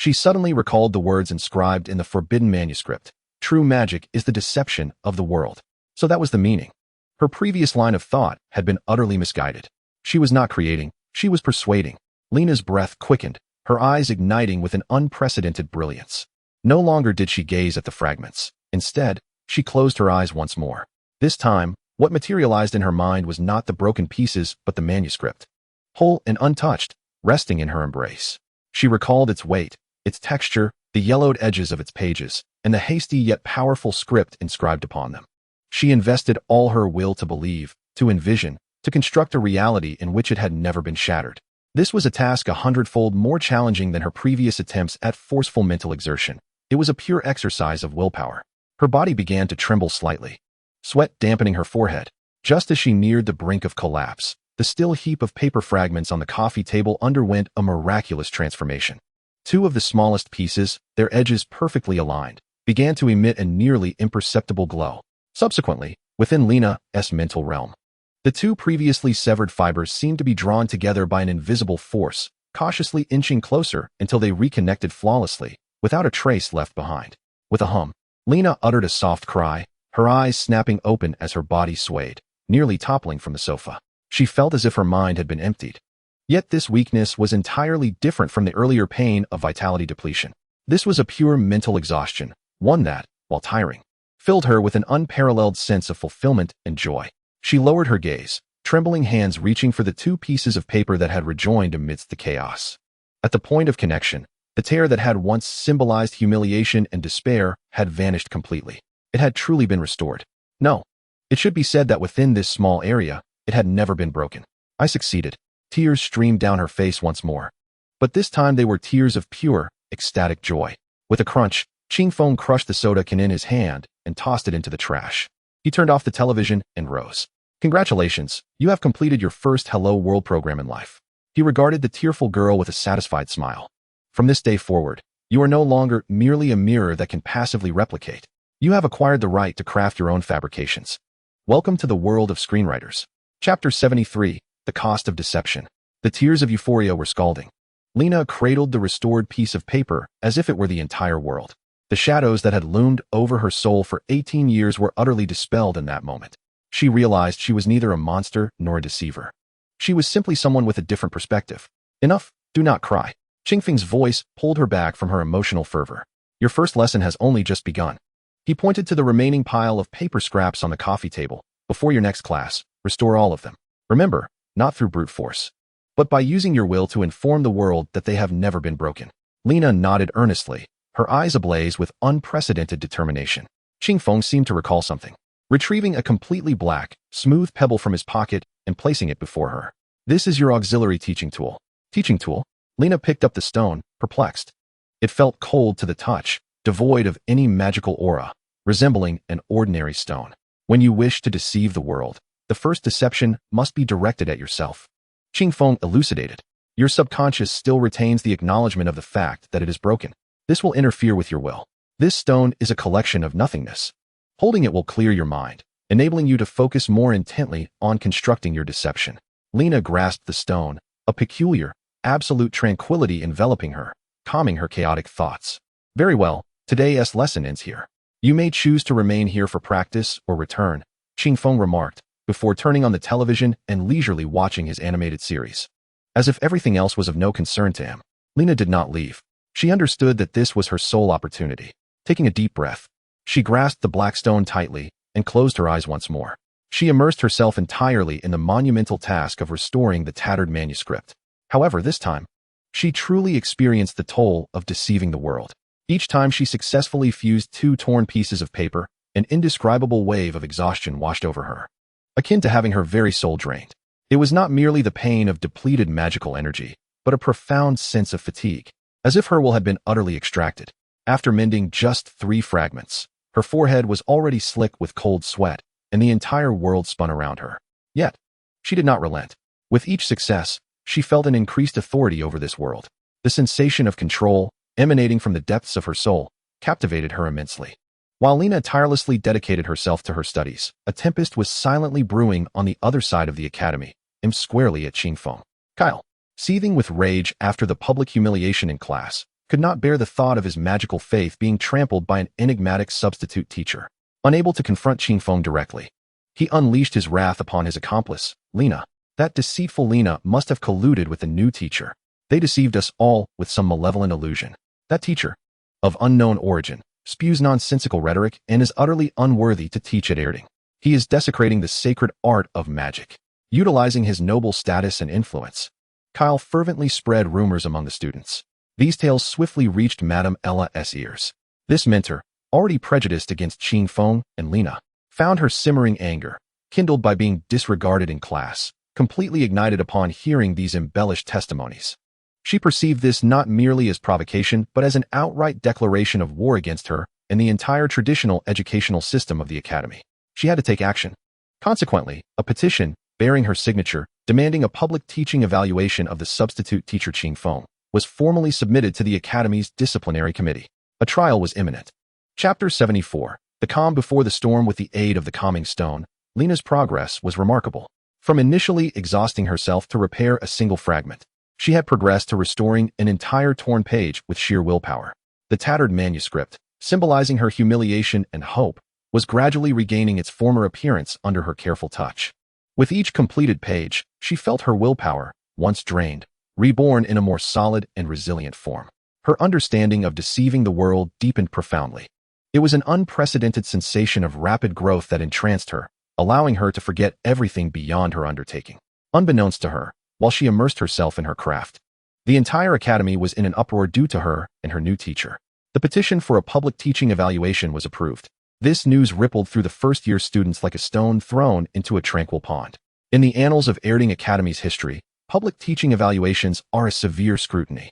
She suddenly recalled the words inscribed in the forbidden manuscript. True magic is the deception of the world. So that was the meaning. Her previous line of thought had been utterly misguided. She was not creating, she was persuading. Lena's breath quickened, her eyes igniting with an unprecedented brilliance. No longer did she gaze at the fragments. Instead, she closed her eyes once more. This time, what materialized in her mind was not the broken pieces but the manuscript. Whole and untouched, resting in her embrace. She recalled its weight, its texture, the yellowed edges of its pages, and the hasty yet powerful script inscribed upon them. She invested all her will to believe, to envision, to construct a reality in which it had never been shattered. This was a task 100-fold more challenging than her previous attempts at forceful mental exertion. It was a pure exercise of willpower. Her body began to tremble slightly, sweat dampening her forehead. Just as she neared the brink of collapse, the still heap of paper fragments on the coffee table underwent a miraculous transformation. Two of the smallest pieces, their edges perfectly aligned, began to emit a nearly imperceptible glow. Subsequently, within Lena's mental realm, the two previously severed fibers seemed to be drawn together by an invisible force, cautiously inching closer until they reconnected flawlessly, without a trace left behind. With a hum, Lena uttered a soft cry, her eyes snapping open as her body swayed, nearly toppling from the sofa. She felt as if her mind had been emptied. Yet this weakness was entirely different from the earlier pain of vitality depletion. This was a pure mental exhaustion, one that, while tiring, filled her with an unparalleled sense of fulfillment and joy. She lowered her gaze, trembling hands reaching for the two pieces of paper that had rejoined amidst the chaos. At the point of connection, the tear that had once symbolized humiliation and despair had vanished completely. It had truly been restored. No, it should be said that within this small area, it had never been broken. I succeeded. Tears streamed down her face once more. But this time they were tears of pure, ecstatic joy. With a crunch, Qingfeng crushed the soda can in his hand and tossed it into the trash. He turned off the television and rose. Congratulations, you have completed your first Hello World program in life. He regarded the tearful girl with a satisfied smile. From this day forward, you are no longer merely a mirror that can passively replicate. You have acquired the right to craft your own fabrications. Welcome to the world of screenwriters. Chapter 73, The Cost of Deception. The tears of euphoria were scalding. Lena cradled the restored piece of paper as if it were the entire world. The shadows that had loomed over her soul for 18 years were utterly dispelled in that moment. She realized she was neither a monster nor a deceiver. She was simply someone with a different perspective. Enough, do not cry. Qingfeng's voice pulled her back from her emotional fervor. Your first lesson has only just begun. He pointed to the remaining pile of paper scraps on the coffee table. Before your next class, restore all of them. Remember, not through brute force, but by using your will to inform the world that they have never been broken. Lena nodded earnestly, her eyes ablaze with unprecedented determination. Qingfeng seemed to recall something, retrieving a completely black, smooth pebble from his pocket and placing it before her. This is your auxiliary teaching tool. Teaching tool? Lena picked up the stone, perplexed. It felt cold to the touch, devoid of any magical aura, resembling an ordinary stone. When you wish to deceive the world, the first deception must be directed at yourself. Qingfeng elucidated. Your subconscious still retains the acknowledgement of the fact that it is broken. This will interfere with your will. This stone is a collection of nothingness. Holding it will clear your mind, enabling you to focus more intently on constructing your deception. Lena grasped the stone, a peculiar, absolute tranquility enveloping her, calming her chaotic thoughts. Very well, today's lesson ends here. You may choose to remain here for practice or return, Qingfeng remarked, before turning on the television and leisurely watching his animated series. As if everything else was of no concern to him, Lena did not leave. She understood that this was her sole opportunity. Taking a deep breath, she grasped the black stone tightly and closed her eyes once more. She immersed herself entirely in the monumental task of restoring the tattered manuscript. However, this time, she truly experienced the toll of deceiving the world. Each time she successfully fused two torn pieces of paper, an indescribable wave of exhaustion washed over her, akin to having her very soul drained. It was not merely the pain of depleted magical energy, but a profound sense of fatigue, as if her will had been utterly extracted. After mending just 3 fragments, her forehead was already slick with cold sweat, and the entire world spun around her. Yet, she did not relent. With each success, she felt an increased authority over this world. The sensation of control, emanating from the depths of her soul, captivated her immensely. While Lena tirelessly dedicated herself to her studies, a tempest was silently brewing on the other side of the academy, aimed squarely at Qingfeng. Kyle, seething with rage after the public humiliation in class, could not bear the thought of his magical faith being trampled by an enigmatic substitute teacher. Unable to confront Qingfeng directly, he unleashed his wrath upon his accomplice, Lina. That deceitful Lina must have colluded with the new teacher. They deceived us all with some malevolent illusion. That teacher, of unknown origin, spews nonsensical rhetoric and is utterly unworthy to teach at Erding. He is desecrating the sacred art of magic. Utilizing his noble status and influence, Kyle fervently spread rumors among the students. These tales swiftly reached Madame Ella's ears. This mentor, already prejudiced against Qingfeng and Lina, found her simmering anger, kindled by being disregarded in class, completely ignited upon hearing these embellished testimonies. She perceived this not merely as provocation, but as an outright declaration of war against her and the entire traditional educational system of the academy. She had to take action. Consequently, a petition, bearing her signature, demanding a public teaching evaluation of the substitute teacher Qingfeng, was formally submitted to the Academy's disciplinary committee. A trial was imminent. Chapter 74. The calm before the storm. With the aid of the calming stone, Lina's progress was remarkable. From initially exhausting herself to repair a single fragment, she had progressed to restoring an entire torn page with sheer willpower. The tattered manuscript, symbolizing her humiliation and hope, was gradually regaining its former appearance under her careful touch. With each completed page, she felt her willpower, once drained, reborn in a more solid and resilient form. Her understanding of deceiving the world deepened profoundly. It was an unprecedented sensation of rapid growth that entranced her, allowing her to forget everything beyond her undertaking. Unbeknownst to her, while she immersed herself in her craft, the entire academy was in an uproar due to her and her new teacher. The petition for a public teaching evaluation was approved. This news rippled through the first-year students like a stone thrown into a tranquil pond. In the annals of Erding Academy's history, public teaching evaluations are a severe scrutiny.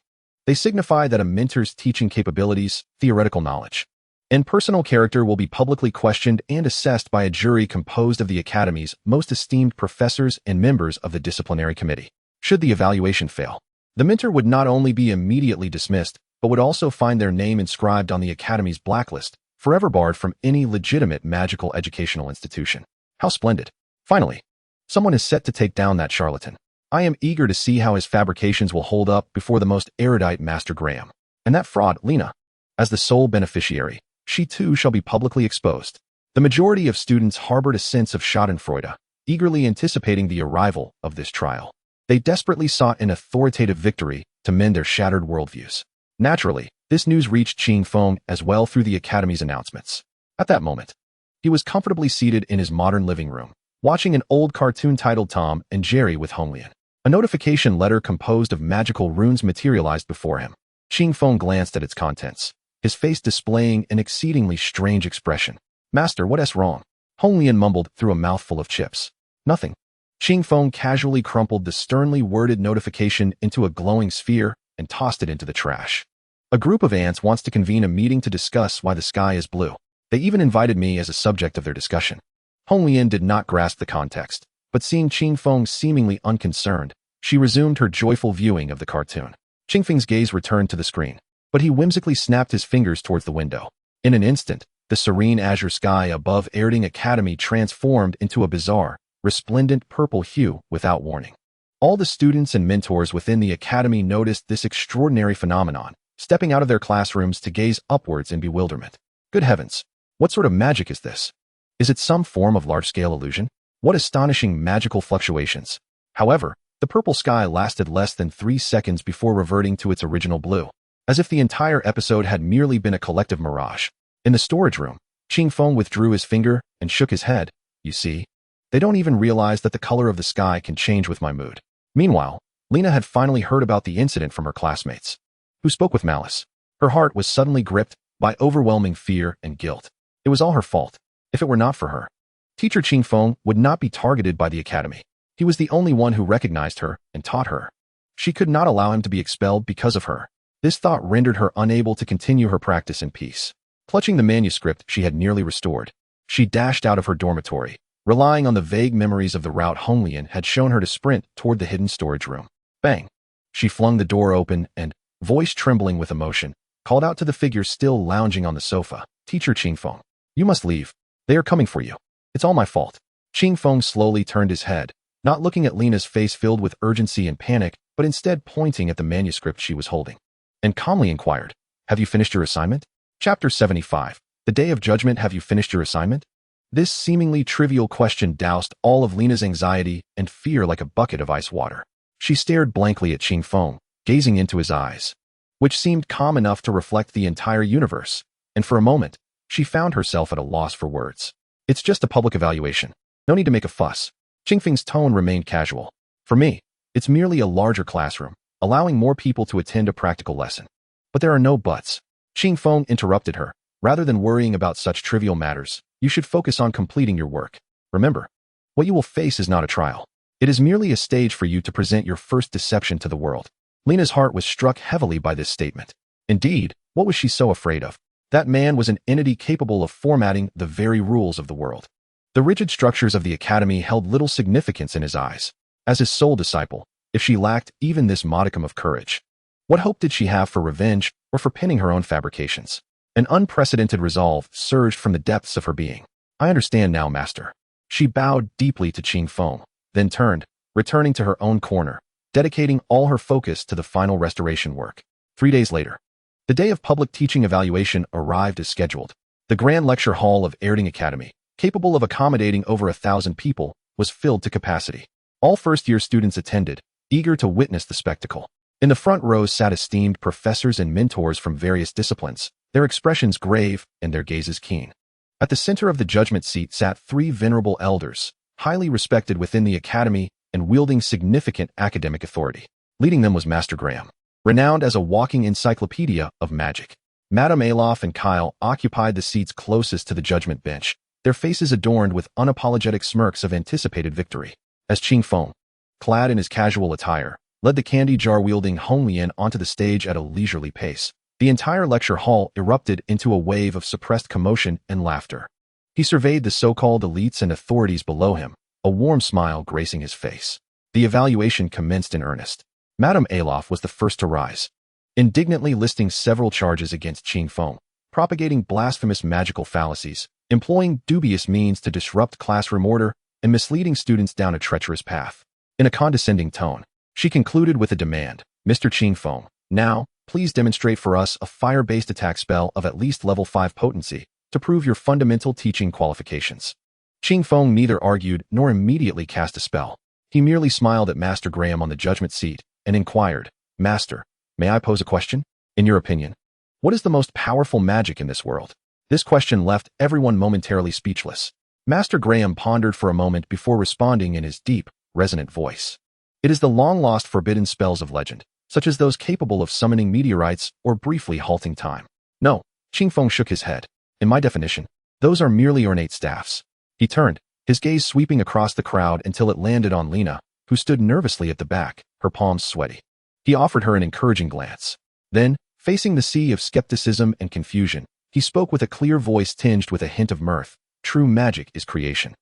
They signify that a mentor's teaching capabilities, theoretical knowledge, and personal character will be publicly questioned and assessed by a jury composed of the Academy's most esteemed professors and members of the disciplinary committee. Should the evaluation fail, the mentor would not only be immediately dismissed, but would also find their name inscribed on the Academy's blacklist, forever barred from any legitimate magical educational institution. How splendid. Finally, someone is set to take down that charlatan. I am eager to see how his fabrications will hold up before the most erudite Master Graham. And that fraud, Lina, as the sole beneficiary, she too shall be publicly exposed. The majority of students harbored a sense of schadenfreude, eagerly anticipating the arrival of this trial. They desperately sought an authoritative victory to mend their shattered worldviews. Naturally, this news reached Qingfeng as well through the Academy's announcements. At that moment, he was comfortably seated in his modern living room, watching an old cartoon titled Tom and Jerry with Honglian. A notification letter composed of magical runes materialized before him. Qingfeng glanced at its contents, his face displaying an exceedingly strange expression. Master, what's wrong? Honglian mumbled through a mouthful of chips. Nothing. Qingfeng casually crumpled the sternly worded notification into a glowing sphere and tossed it into the trash. A group of ants wants to convene a meeting to discuss why the sky is blue. They even invited me as a subject of their discussion. Honglian did not grasp the context, but seeing Qingfeng seemingly unconcerned, she resumed her joyful viewing of the cartoon. Qingfeng's gaze returned to the screen, but he whimsically snapped his fingers towards the window. In an instant, the serene azure sky above Erding Academy transformed into a bizarre, resplendent purple hue without warning. All the students and mentors within the academy noticed this extraordinary phenomenon, stepping out of their classrooms to gaze upwards in bewilderment. Good heavens! What sort of magic is this? Is it some form of large-scale illusion? What astonishing magical fluctuations! However, the purple sky lasted less than 3 seconds before reverting to its original blue, as if the entire episode had merely been a collective mirage. In the storage room, Qingfeng withdrew his finger and shook his head. You see, they don't even realize that the color of the sky can change with my mood. Meanwhile, Lina had finally heard about the incident from her classmates, who spoke with malice. Her heart was suddenly gripped by overwhelming fear and guilt. It was all her fault. If it were not for her, teacher Qingfeng would not be targeted by the academy. He was the only one who recognized her and taught her. She could not allow him to be expelled because of her. This thought rendered her unable to continue her practice in peace. Clutching the manuscript she had nearly restored, she dashed out of her dormitory, relying on the vague memories of the route Honglian had shown her to sprint toward the hidden storage room. Bang! She flung the door open and, voice trembling with emotion, called out to the figure still lounging on the sofa. Teacher Qingfeng, you must leave. They are coming for you. It's all my fault. Qingfeng slowly turned his head, not looking at Lina's face filled with urgency and panic, but instead pointing at the manuscript she was holding. and calmly inquired, "Have you finished your assignment?" Chapter 75. The Day of Judgment. Have you finished your assignment? This seemingly trivial question doused all of Lena's anxiety and fear like a bucket of ice water. She stared blankly at Qing Feng, gazing into his eyes, which seemed calm enough to reflect the entire universe, and for a moment, she found herself at a loss for words. "It's just a public evaluation. No need to make a fuss." Qing Feng's tone remained casual. "For me, it's merely a larger classroom, allowing more people to attend a practical lesson. But there are no buts." Qing Feng interrupted her. "Rather than worrying about such trivial matters, you should focus on completing your work. Remember, what you will face is not a trial. It is merely a stage for you to present your first deception to the world." Lena's heart was struck heavily by this statement. Indeed, what was she so afraid of? That man was an entity capable of formatting the very rules of the world. The rigid structures of the academy held little significance in his eyes. As his sole disciple, if she lacked even this modicum of courage, what hope did she have for revenge or for pinning her own fabrications? An unprecedented resolve surged from the depths of her being. "I understand now, master." She bowed deeply to Qing Feng, then turned, returning to her own corner, dedicating all her focus to the final restoration work. 3 days later, the day of public teaching evaluation arrived as scheduled. The grand lecture hall of Erding Academy, capable of accommodating over 1,000 people, was filled to capacity. All first-year students attended, eager to witness the spectacle. In the front rows sat esteemed professors and mentors from various disciplines, their expressions grave and their gazes keen. At the center of the judgment seat sat 3 venerable elders, highly respected within the academy and wielding significant academic authority. Leading them was Master Graham, renowned as a walking encyclopedia of magic. Madame Alof and Kyle occupied the seats closest to the judgment bench, their faces adorned with unapologetic smirks of anticipated victory. As Qing Feng, clad in his casual attire, led the candy jar-wielding Hong Lian onto the stage at a leisurely pace, the entire lecture hall erupted into a wave of suppressed commotion and laughter. He surveyed the so-called elites and authorities below him, a warm smile gracing his face. The evaluation commenced in earnest. Madame Alof was the first to rise, indignantly listing several charges against Qing Feng, propagating blasphemous magical fallacies, employing dubious means to disrupt classroom order, and misleading students down a treacherous path. In a condescending tone, she concluded with a demand. "Mr. Qing Feng, now, please demonstrate for us a fire-based attack spell of at least level 5 potency to prove your fundamental teaching qualifications." Qing Feng neither argued nor immediately cast a spell. He merely smiled at Master Graham on the judgment seat and inquired, "Master, may I pose a question? In your opinion, what is the most powerful magic in this world?" This question left everyone momentarily speechless. Master Graham pondered for a moment before responding in his deep, resonant voice. "It is the long-lost forbidden spells of legend, such as those capable of summoning meteorites or briefly halting time." "No," Qing Feng shook his head. "In my definition, those are merely ornate staffs." He turned, his gaze sweeping across the crowd until it landed on Lena, who stood nervously at the back, her palms sweaty. He offered her an encouraging glance. Then, facing the sea of skepticism and confusion, he spoke with a clear voice tinged with a hint of mirth. "True magic is creation."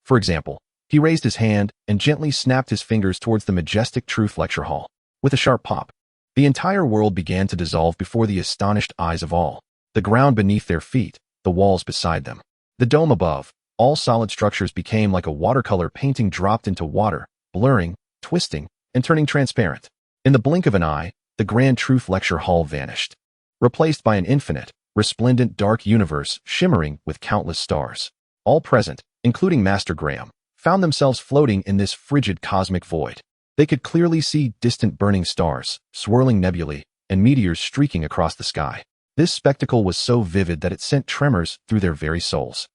For example, he raised his hand and gently snapped his fingers towards the majestic Truth Lecture Hall. With a sharp pop, the entire world began to dissolve before the astonished eyes of all. The ground beneath their feet, the walls beside them, the dome above, all solid structures became like a watercolor painting dropped into water, blurring, twisting, and turning transparent. In the blink of an eye, the grand Truth Lecture Hall vanished, replaced by an infinite, resplendent dark universe shimmering with countless stars. All present, including Master Graham, found themselves floating in this frigid cosmic void. They could clearly see distant burning stars, swirling nebulae, and meteors streaking across the sky. This spectacle was so vivid that it sent tremors through their very souls.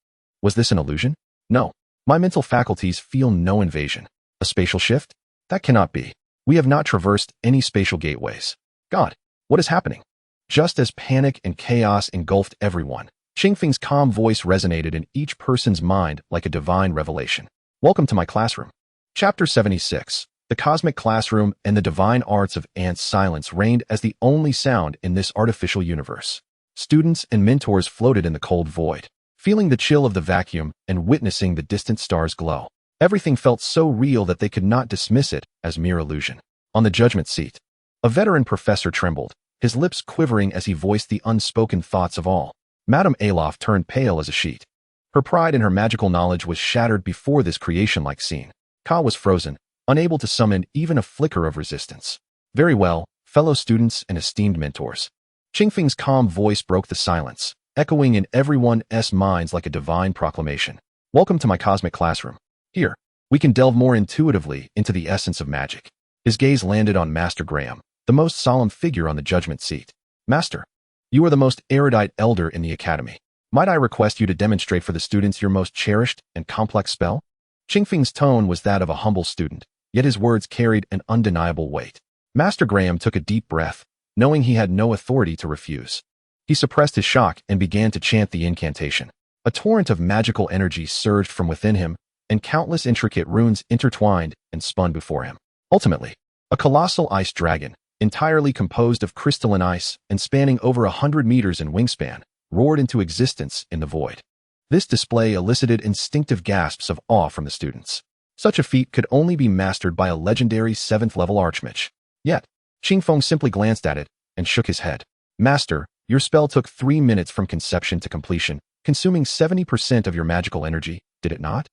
Was this an illusion? No. My mental faculties feel no invasion. A spatial shift? That cannot be. We have not traversed any spatial gateways. God, what is happening? Just as panic and chaos engulfed everyone, Qing Feng's calm voice resonated in each person's mind like a divine revelation. "Welcome to my classroom." Chapter 76. The cosmic classroom and the divine arts of Ant's silence reigned as the only sound in this artificial universe. Students and mentors floated in the cold void, feeling the chill of the vacuum and witnessing the distant stars glow. Everything felt so real that they could not dismiss it as mere illusion. On the judgment seat, a veteran professor trembled, his lips quivering as he voiced the unspoken thoughts of all. Madame Alof turned pale as a sheet. Her pride in her magical knowledge was shattered before this creation-like scene. Ka was frozen, unable to summon even a flicker of resistance. "Very well, fellow students, and esteemed mentors. Qingfeng's calm voice broke the silence, echoing in everyone's minds like a divine proclamation. Welcome to my cosmic classroom. Here, we can delve more intuitively into the essence of magic. His gaze landed on Master Graham, the most solemn figure on the judgment seat. Master, you are the most erudite elder in the academy. Might I request you to demonstrate for the students your most cherished and complex spell? Qingfeng's tone was that of a humble student, yet his words carried an undeniable weight. Master Graham took a deep breath, knowing he had no authority to refuse. He suppressed his shock and began to chant the incantation. A torrent of magical energy surged from within him, and countless intricate runes intertwined and spun before him. Ultimately, a colossal ice dragon, entirely composed of crystalline ice and spanning over 100 meters in wingspan, roared into existence in the void. This display elicited instinctive gasps of awe from the students. Such a feat could only be mastered by a legendary 7th-level archmage. Yet, Qingfeng simply glanced at it and shook his head. Master, your spell took 3 minutes from conception to completion, consuming 70% of your magical energy, did it not?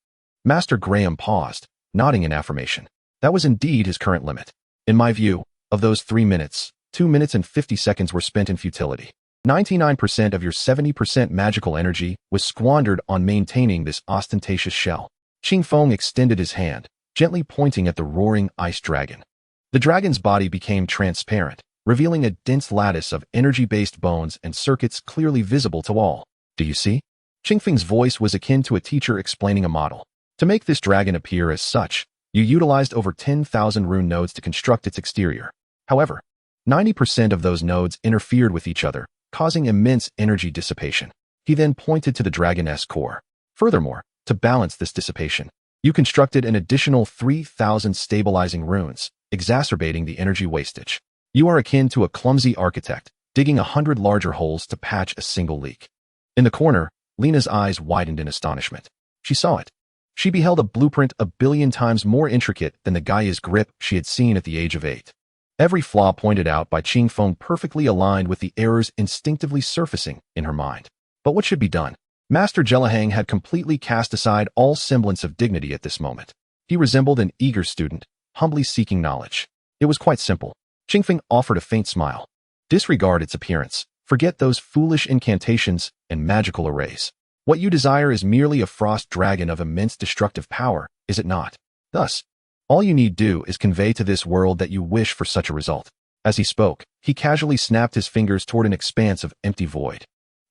Master Graham paused, nodding in affirmation. That was indeed his current limit. In my view, of those 3 minutes, 2 minutes and 50 seconds were spent in futility. 99% of your 70% magical energy was squandered on maintaining this ostentatious shell. Qingfeng extended his hand, gently pointing at the roaring ice dragon. The dragon's body became transparent, revealing a dense lattice of energy-based bones and circuits clearly visible to all. Do you see? Qingfeng's voice was akin to a teacher explaining a model. To make this dragon appear as such, you utilized over 10,000 rune nodes to construct its exterior. However, 90% of those nodes interfered with each other, causing immense energy dissipation. He then pointed to the dragon's core. Furthermore, to balance this dissipation, you constructed an additional 3,000 stabilizing runes, exacerbating the energy wastage. You are akin to a clumsy architect, digging 100 larger holes to patch a single leak. In the corner, Lena's eyes widened in astonishment. She saw it. She beheld a blueprint 1,000,000,000 times more intricate than the Gaia's grip she had seen at the age of 8. Every flaw pointed out by Qingfeng perfectly aligned with the errors instinctively surfacing in her mind. But what should be done? Master Jelahang had completely cast aside all semblance of dignity at this moment. He resembled an eager student, humbly seeking knowledge. It was quite simple. Qingfeng offered a faint smile. Disregard its appearance. Forget those foolish incantations and magical arrays. What you desire is merely a frost dragon of immense destructive power, is it not? Thus, all you need do is convey to this world that you wish for such a result. As he spoke, he casually snapped his fingers toward an expanse of empty void.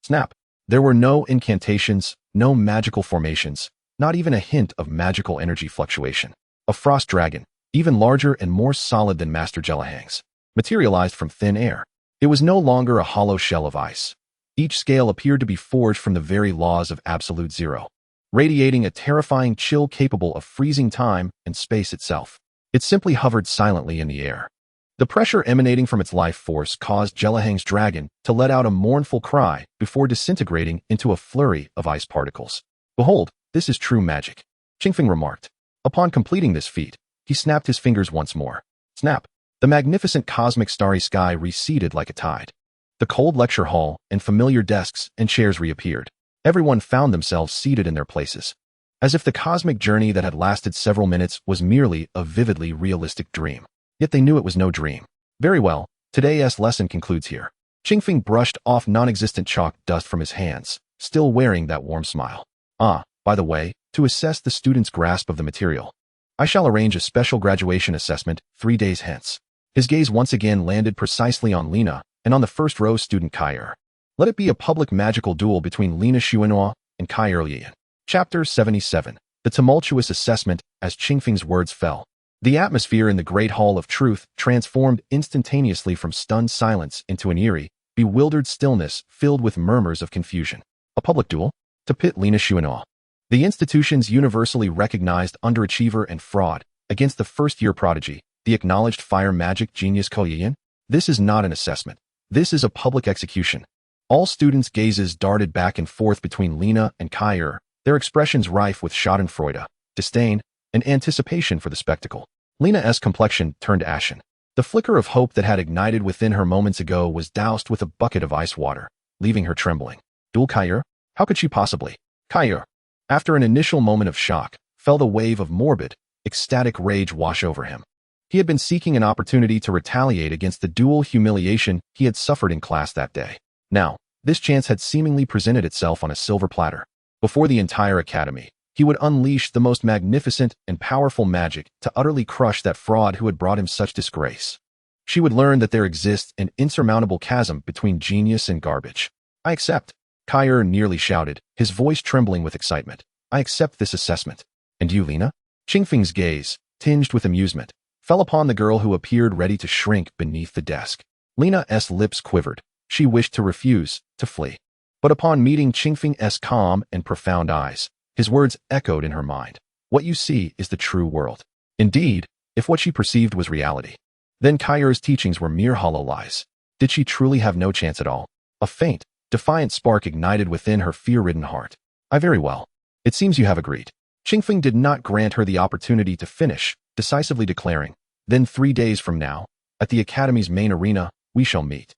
Snap! There were no incantations, no magical formations, not even a hint of magical energy fluctuation. A frost dragon, even larger and more solid than Master Jelahang's, materialized from thin air. It was no longer a hollow shell of ice. Each scale appeared to be forged from the very laws of absolute zero, radiating a terrifying chill capable of freezing time and space itself. It simply hovered silently in the air. The pressure emanating from its life force caused Jelahang's dragon to let out a mournful cry before disintegrating into a flurry of ice particles. Behold, this is true magic, Qingfeng remarked. Upon completing this feat, he snapped his fingers once more. Snap! The magnificent cosmic starry sky receded like a tide. The cold lecture hall and familiar desks and chairs reappeared. Everyone found themselves seated in their places, as if the cosmic journey that had lasted several minutes was merely a vividly realistic dream. Yet they knew it was no dream. Very well, today's lesson concludes here. Qingfeng brushed off non-existent chalk dust from his hands, still wearing that warm smile. By the way, to assess the student's grasp of the material, I shall arrange a special graduation assessment 3 days hence. His gaze once again landed precisely on Lena and on the first-row student Kair. Let it be a public magical duel between Lena Xuanhua and Kair Lian. Chapter 77. The tumultuous assessment as Qingfeng's words fell. The atmosphere in the Great Hall of Truth transformed instantaneously from stunned silence into an eerie, bewildered stillness filled with murmurs of confusion. A public duel? To pit Lena Xuanhua, the institution's universally recognized underachiever and fraud, against the first-year prodigy, the acknowledged fire magic genius Ko Yiyan? This is not an assessment. This is a public execution. All students' gazes darted back and forth between Lena and Kair, their expressions rife with schadenfreude, disdain, and anticipation for the spectacle. Lena's complexion turned ashen. The flicker of hope that had ignited within her moments ago was doused with a bucket of ice water, leaving her trembling. Duel Kair? How could she possibly? Kair, after an initial moment of shock, felt a wave of morbid, ecstatic rage wash over him. He had been seeking an opportunity to retaliate against the dual humiliation he had suffered in class that day. Now, this chance had seemingly presented itself on a silver platter. Before the entire academy, he would unleash the most magnificent and powerful magic to utterly crush that fraud who had brought him such disgrace. She would learn that there exists an insurmountable chasm between genius and garbage. I accept. Kyer nearly shouted, his voice trembling with excitement. I accept this assessment. And you, Lena? Qingfeng's gaze, tinged with amusement, fell upon the girl who appeared ready to shrink beneath the desk. Lena's lips quivered. She wished to refuse, to flee. But upon meeting Qingfeng's calm and profound eyes, his words echoed in her mind. What you see is the true world. Indeed, if what she perceived was reality, then Kyer's teachings were mere hollow lies. Did she truly have no chance at all? A faint, defiant spark ignited within her fear-ridden heart. Very well. It seems you have agreed. Qingfeng did not grant her the opportunity to finish, decisively declaring, then 3 days from now, at the Academy's main arena, we shall meet.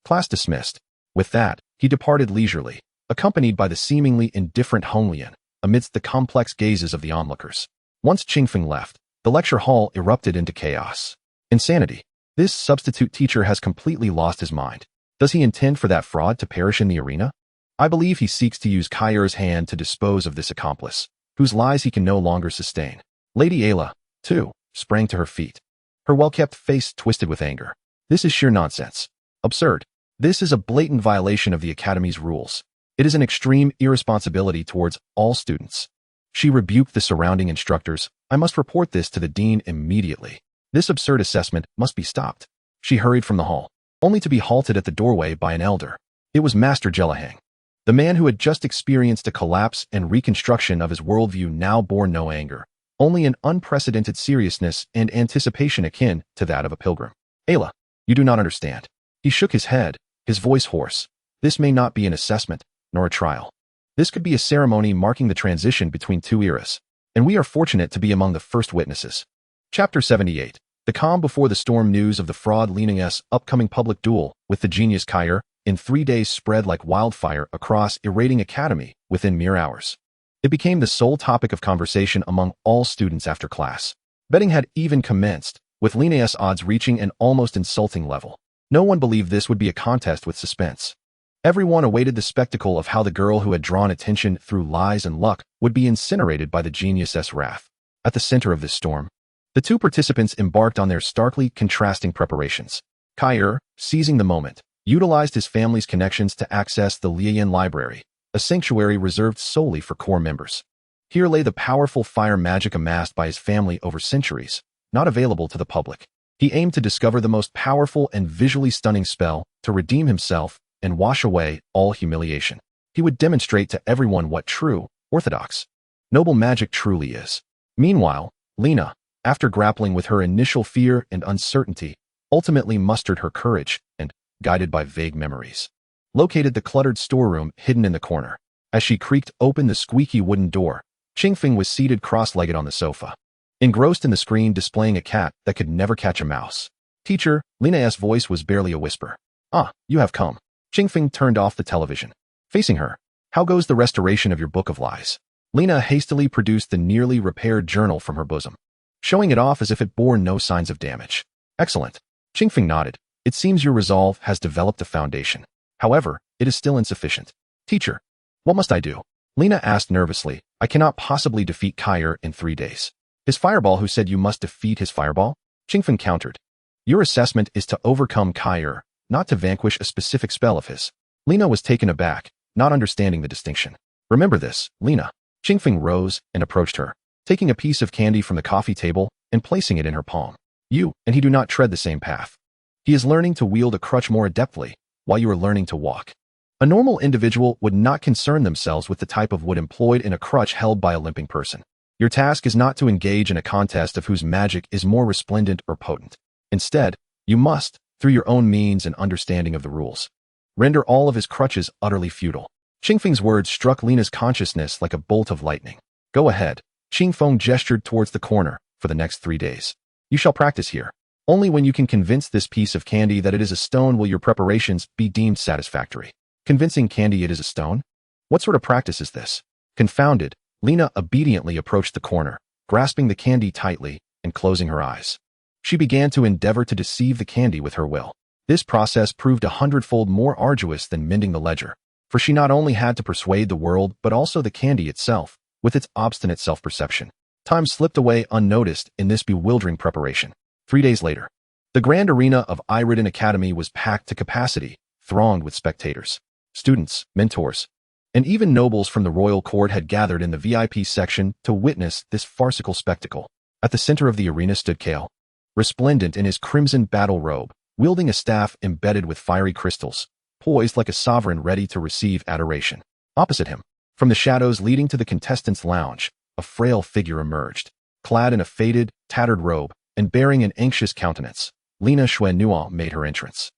Class dismissed. With that, he departed leisurely, accompanied by the seemingly indifferent Honglian, amidst the complex gazes of the onlookers. Once Qingfeng left, the lecture hall erupted into chaos. Insanity. This substitute teacher has completely lost his mind. Does he intend for that fraud to perish in the arena? I believe he seeks to use Kyer's hand to dispose of this accomplice, whose lies he can no longer sustain. Lady Ayla, too, sprang to her feet. Her well-kept face twisted with anger. This is sheer nonsense. Absurd. This is a blatant violation of the Academy's rules. It is an extreme irresponsibility towards all students. She rebuked the surrounding instructors. I must report this to the dean immediately. This absurd assessment must be stopped. She hurried from the hall, only to be halted at the doorway by an elder. It was Master Jelahang. The man who had just experienced a collapse and reconstruction of his worldview now bore no anger, only an unprecedented seriousness and anticipation akin to that of a pilgrim. Ayla, you do not understand. He shook his head, his voice hoarse. This may not be an assessment, nor a trial. This could be a ceremony marking the transition between two eras, and we are fortunate to be among the first witnesses. Chapter 78. The calm before the storm news of the fraud Lena's upcoming public duel with the genius Kyer in 3 days spread like wildfire across Irradiating Academy within mere hours. It became the sole topic of conversation among all students after class. Betting had even commenced, with Lena's odds reaching an almost insulting level. No one believed this would be a contest with suspense. Everyone awaited the spectacle of how the girl who had drawn attention through lies and luck would be incinerated by the genius's wrath. At the center of this storm, the two participants embarked on their starkly contrasting preparations. Kyer, seizing the moment, utilized his family's connections to access the Liayan Library, a sanctuary reserved solely for core members. Here lay the powerful fire magic amassed by his family over centuries, not available to the public. He aimed to discover the most powerful and visually stunning spell to redeem himself and wash away all humiliation. He would demonstrate to everyone what true, orthodox, noble magic truly is. Meanwhile, Lena, after grappling with her initial fear and uncertainty, ultimately mustered her courage and, guided by vague memories, located the cluttered storeroom hidden in the corner. As she creaked open the squeaky wooden door, Qingfeng was seated cross-legged on the sofa, engrossed in the screen displaying a cat that could never catch a mouse. Teacher, Lena's voice was barely a whisper. Ah, you have come. Qingfeng turned off the television. Facing her, how goes the restoration of your book of lies? Lena hastily produced the nearly repaired journal from her bosom, showing it off as if it bore no signs of damage. Excellent. Qingfeng nodded. It seems your resolve has developed a foundation. However, it is still insufficient. Teacher, what must I do? Lena asked nervously. I cannot possibly defeat Kyer in 3 days. His fireball who said you must defeat his fireball? Qingfeng countered. Your assessment is to overcome Kyer, not to vanquish a specific spell of his. Lena was taken aback, not understanding the distinction. Remember this, Lena. Qingfeng rose and approached her, taking a piece of candy from the coffee table and placing it in her palm. You and he do not tread the same path. He is learning to wield a crutch more adeptly, while you are learning to walk. A normal individual would not concern themselves with the type of wood employed in a crutch held by a limping person. Your task is not to engage in a contest of whose magic is more resplendent or potent. Instead, you must, through your own means and understanding of the rules, render all of his crutches utterly futile. Qingfeng's words struck Lena's consciousness like a bolt of lightning. Go ahead. Qingfeng gestured towards the corner. For the next 3 days, you shall practice here. Only when you can convince this piece of candy that it is a stone will your preparations be deemed satisfactory. Convincing candy it is a stone? What sort of practice is this? Confounded, Lena obediently approached the corner, grasping the candy tightly and closing her eyes. She began to endeavor to deceive the candy with her will. This process proved 100-fold more arduous than mending the ledger, for she not only had to persuade the world but also the candy itself, with its obstinate self-perception. Time slipped away unnoticed in this bewildering preparation. 3 days later, the grand arena of Iridan Academy was packed to capacity, thronged with spectators. Students, mentors, and even nobles from the royal court had gathered in the VIP section to witness this farcical spectacle. At the center of the arena stood Kale, resplendent in his crimson battle robe, wielding a staff embedded with fiery crystals, poised like a sovereign ready to receive adoration. Opposite him, from the shadows leading to the contestants' lounge, a frail figure emerged, clad in a faded, tattered robe and bearing an anxious countenance. Lina Xuannuo made her entrance.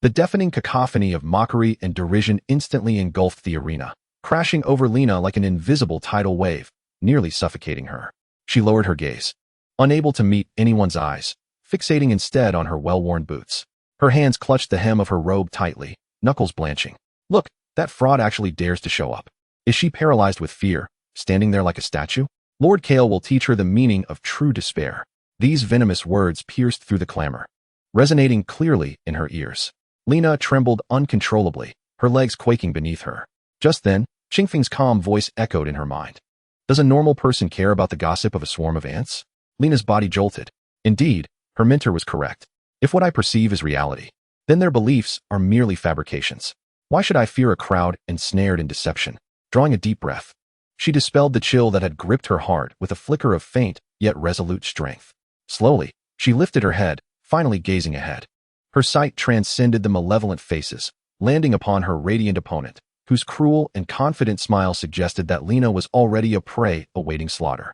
The deafening cacophony of mockery and derision instantly engulfed the arena, crashing over Lina like an invisible tidal wave, nearly suffocating her. She lowered her gaze, unable to meet anyone's eyes, fixating instead on her well-worn boots. Her hands clutched the hem of her robe tightly, knuckles blanching. Look, that fraud actually dares to show up. Is she paralyzed with fear, standing there like a statue? Lord Kale will teach her the meaning of true despair. These venomous words pierced through the clamor, resonating clearly in her ears. Lina trembled uncontrollably, her legs quaking beneath her. Just then, Qingfeng's calm voice echoed in her mind. Does a normal person care about the gossip of a swarm of ants? Lina's body jolted. Indeed, her mentor was correct. If what I perceive is reality, then their beliefs are merely fabrications. Why should I fear a crowd ensnared in deception? Drawing a deep breath, she dispelled the chill that had gripped her heart with a flicker of faint yet resolute strength. Slowly, she lifted her head, finally gazing ahead. Her sight transcended the malevolent faces, landing upon her radiant opponent, whose cruel and confident smile suggested that Lina was already a prey awaiting slaughter.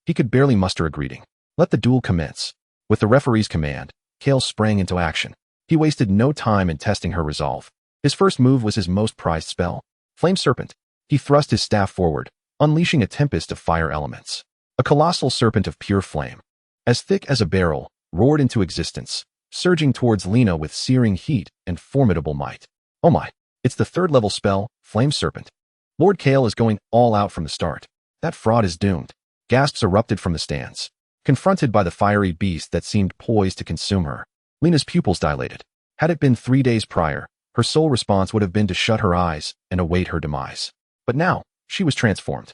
He could barely muster a greeting. Let the duel commence. With the referee's command, Kale sprang into action. He wasted no time in testing her resolve. His first move was his most prized spell, Flame Serpent. He thrust his staff forward, unleashing a tempest of fire elements. A colossal serpent of pure flame, as thick as a barrel, roared into existence, surging towards Lina with searing heat and formidable might. Oh my, it's the third-level spell, Flame Serpent. Lord Kale is going all out from the start. That fraud is doomed. Gasps erupted from the stands. Confronted by the fiery beast that seemed poised to consume her, Lina's pupils dilated. Had it been 3 days prior, her sole response would have been to shut her eyes and await her demise. But now, she was transformed.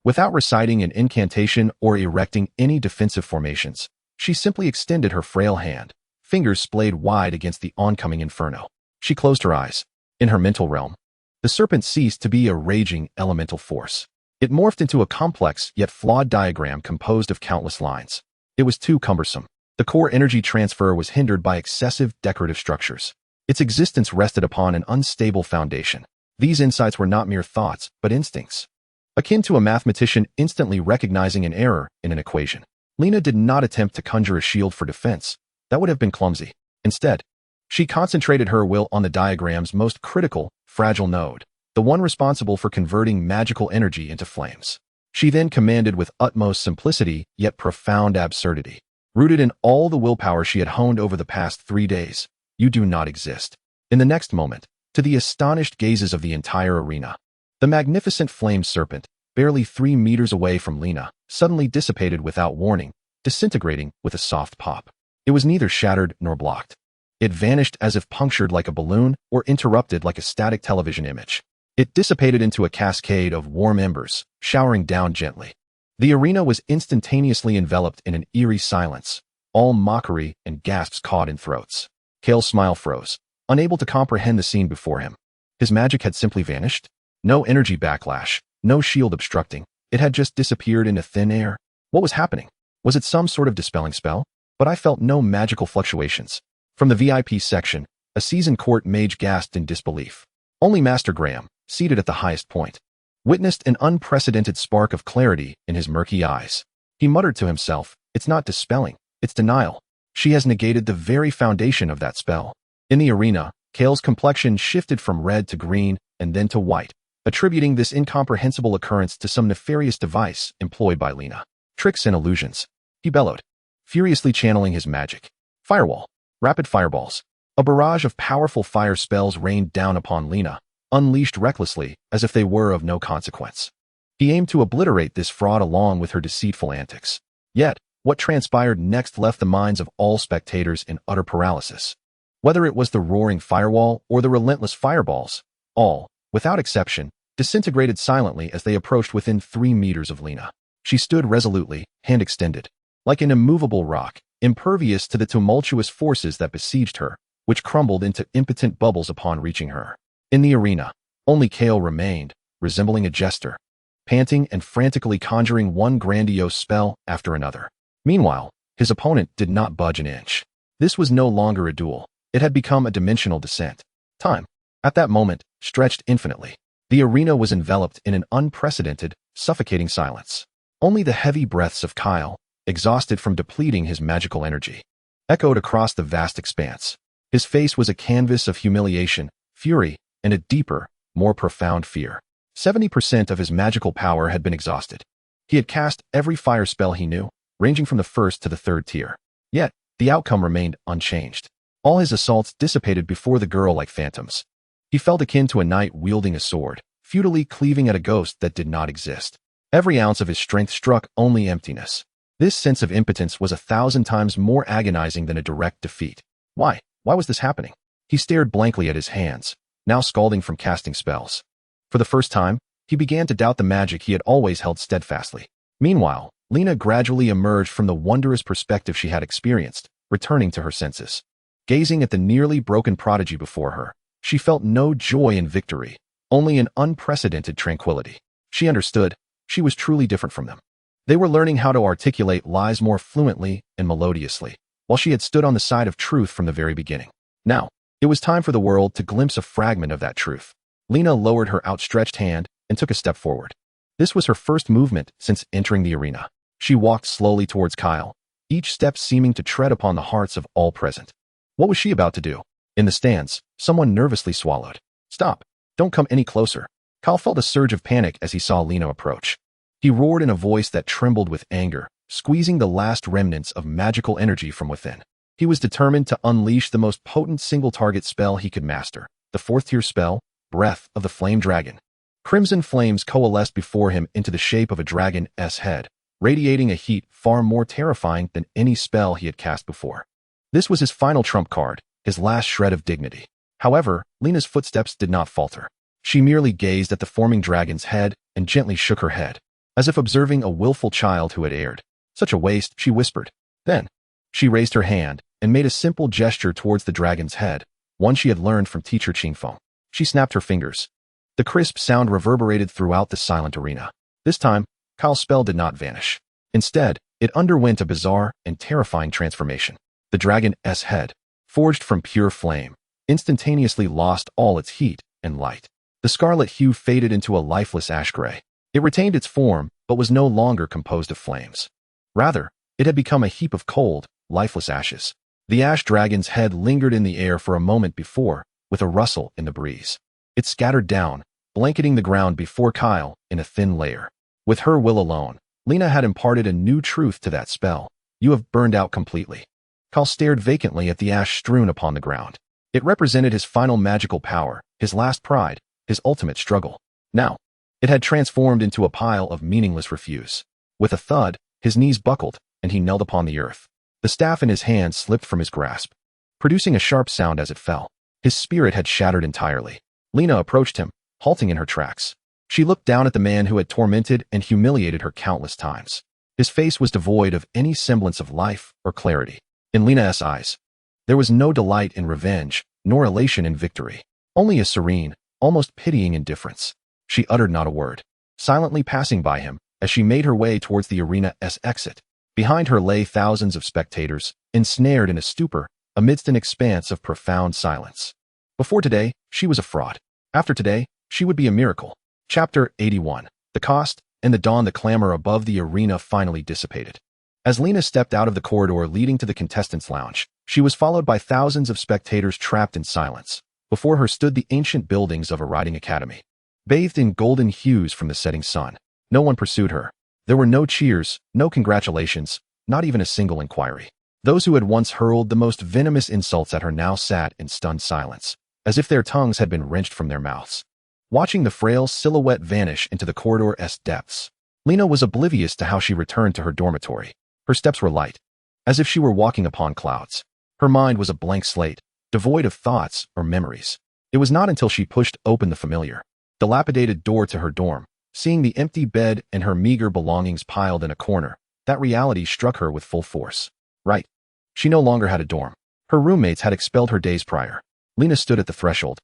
Without reciting an incantation or erecting any defensive formations, she simply extended her frail hand, fingers splayed wide against the oncoming inferno. She closed her eyes. In her mental realm, the serpent ceased to be a raging elemental force. It morphed into a complex yet flawed diagram composed of countless lines. It was too cumbersome. The core energy transfer was hindered by excessive decorative structures. Its existence rested upon an unstable foundation. These insights were not mere thoughts, but instincts. Akin to a mathematician instantly recognizing an error in an equation, Lina did not attempt to conjure a shield for defense. That would have been clumsy. Instead, she concentrated her will on the diagram's most critical, fragile node, the one responsible for converting magical energy into flames. She then commanded with utmost simplicity yet profound absurdity. Rooted in all the willpower she had honed over the past 3 days, you do not exist. In the next moment, to the astonished gazes of the entire arena, the magnificent flame serpent, barely 3 meters away from Lina, suddenly dissipated without warning, disintegrating with a soft pop. It was neither shattered nor blocked. It vanished as if punctured like a balloon or interrupted like a static television image. It dissipated into a cascade of warm embers, showering down gently. The arena was instantaneously enveloped in an eerie silence, all mockery and gasps caught in throats. Kale's smile froze, unable to comprehend the scene before him. His magic had simply vanished. No energy backlash, no shield obstructing. It had just disappeared into thin air. What was happening? Was it some sort of dispelling spell? But I felt no magical fluctuations. From the VIP section, a seasoned court mage gasped in disbelief. Only Master Graham, seated at the highest point, witnessed an unprecedented spark of clarity in his murky eyes. He muttered to himself, "It's not dispelling, it's denial. She has negated the very foundation of that spell." In the arena, Kale's complexion shifted from red to green and then to white, attributing this incomprehensible occurrence to some nefarious device employed by Lina. Tricks and illusions, he bellowed, furiously channeling his magic. Firewall. Rapid fireballs. A barrage of powerful fire spells rained down upon Lina, unleashed recklessly as if they were of no consequence. He aimed to obliterate this fraud along with her deceitful antics. Yet, What transpired next left the minds of all spectators in utter paralysis. Whether it was the roaring firewall or the relentless fireballs, all, without exception, disintegrated silently as they approached within 3 meters of Lena. She stood resolutely, hand extended, like an immovable rock, impervious to the tumultuous forces that besieged her, which crumbled into impotent bubbles upon reaching her. In the arena, only Kale remained, resembling a jester, panting and frantically conjuring one grandiose spell after another. Meanwhile, his opponent did not budge an inch. This was no longer a duel. It had become a dimensional descent. Time, at that moment, stretched infinitely. The arena was enveloped in an unprecedented, suffocating silence. Only the heavy breaths of Kyle, exhausted from depleting his magical energy, echoed across the vast expanse. His face was a canvas of humiliation, fury, and a deeper, more profound fear. 70% of his magical power had been exhausted. He had cast every fire spell he knew, ranging from the first to the 3rd tier. Yet, the outcome remained unchanged. All his assaults dissipated before the girl like phantoms. He felt akin to a knight wielding a sword, futilely cleaving at a ghost that did not exist. Every ounce of his strength struck only emptiness. This sense of impotence was 1,000 times more agonizing than a direct defeat. Why? Why was this happening? He stared blankly at his hands, now scalding from casting spells. For the first time, he began to doubt the magic he had always held steadfastly. Meanwhile, Lena gradually emerged from the wondrous perspective she had experienced, returning to her senses. Gazing at the nearly broken prodigy before her, she felt no joy in victory, only an unprecedented tranquility. She understood, she was truly different from them. They were learning how to articulate lies more fluently and melodiously, while she had stood on the side of truth from the very beginning. Now, it was time for the world to glimpse a fragment of that truth. Lena lowered her outstretched hand and took a step forward. This was her first movement since entering the arena. She walked slowly towards Kyle, each step seeming to tread upon the hearts of all present. What was she about to do? In the stands, someone nervously swallowed. Stop. Don't come any closer. Kyle felt a surge of panic as he saw Lena approach. He roared in a voice that trembled with anger, squeezing the last remnants of magical energy from within. He was determined to unleash the most potent single-target spell he could master, the 4th-tier spell, Breath of the Flame Dragon. Crimson flames coalesced before him into the shape of a dragon's head, radiating a heat far more terrifying than any spell he had cast before. This was his final trump card, his last shred of dignity. However, Lena's footsteps did not falter. She merely gazed at the forming dragon's head and gently shook her head, as if observing a willful child who had erred. Such a waste, she whispered. Then, she raised her hand and made a simple gesture towards the dragon's head, one she had learned from teacher Qingfeng. She snapped her fingers. The crisp sound reverberated throughout the silent arena. This time, Kyle's spell did not vanish. Instead, it underwent a bizarre and terrifying transformation. The dragon's head, forged from pure flame, instantaneously lost all its heat and light. The scarlet hue faded into a lifeless ash gray. It retained its form, but was no longer composed of flames. Rather, it had become a heap of cold, lifeless ashes. The ash dragon's head lingered in the air for a moment before, with a rustle in the breeze. It scattered down, blanketing the ground before Kyle in a thin layer. With her will alone, Lena had imparted a new truth to that spell. You have burned out completely. Kyle stared vacantly at the ash strewn upon the ground. It represented his final magical power, his last pride, his ultimate struggle. Now, it had transformed into a pile of meaningless refuse. With a thud, his knees buckled, and he knelt upon the earth. The staff in his hand slipped from his grasp, producing a sharp sound as it fell. His spirit had shattered entirely. Lena approached him, halting in her tracks. She looked down at the man who had tormented and humiliated her countless times. His face was devoid of any semblance of life or clarity. In Lena's eyes, there was no delight in revenge, nor elation in victory. Only a serene, almost pitying indifference. She uttered not a word, silently passing by him as she made her way towards the arena's exit. Behind her lay thousands of spectators, ensnared in a stupor, amidst an expanse of profound silence. Before today, she was a fraud. After today, she would be a miracle. Chapter 81. The cost, and the dawn. The clamor above the arena finally dissipated. As Lena stepped out of the corridor leading to the contestants' lounge, she was followed by thousands of spectators trapped in silence. Before her stood the ancient buildings of a riding academy, bathed in golden hues from the setting sun. No one pursued her. There were no cheers, no congratulations, not even a single inquiry. Those who had once hurled the most venomous insults at her now sat in stunned silence, as if their tongues had been wrenched from their mouths. Watching the frail silhouette vanish into the corridor's depths, Lena was oblivious to how she returned to her dormitory. Her steps were light, as if she were walking upon clouds. Her mind was a blank slate, devoid of thoughts or memories. It was not until she pushed open the familiar, dilapidated door to her dorm, seeing the empty bed and her meager belongings piled in a corner, that reality struck her with full force. Right. She no longer had a dorm. Her roommates had expelled her days prior. Lena stood at the threshold,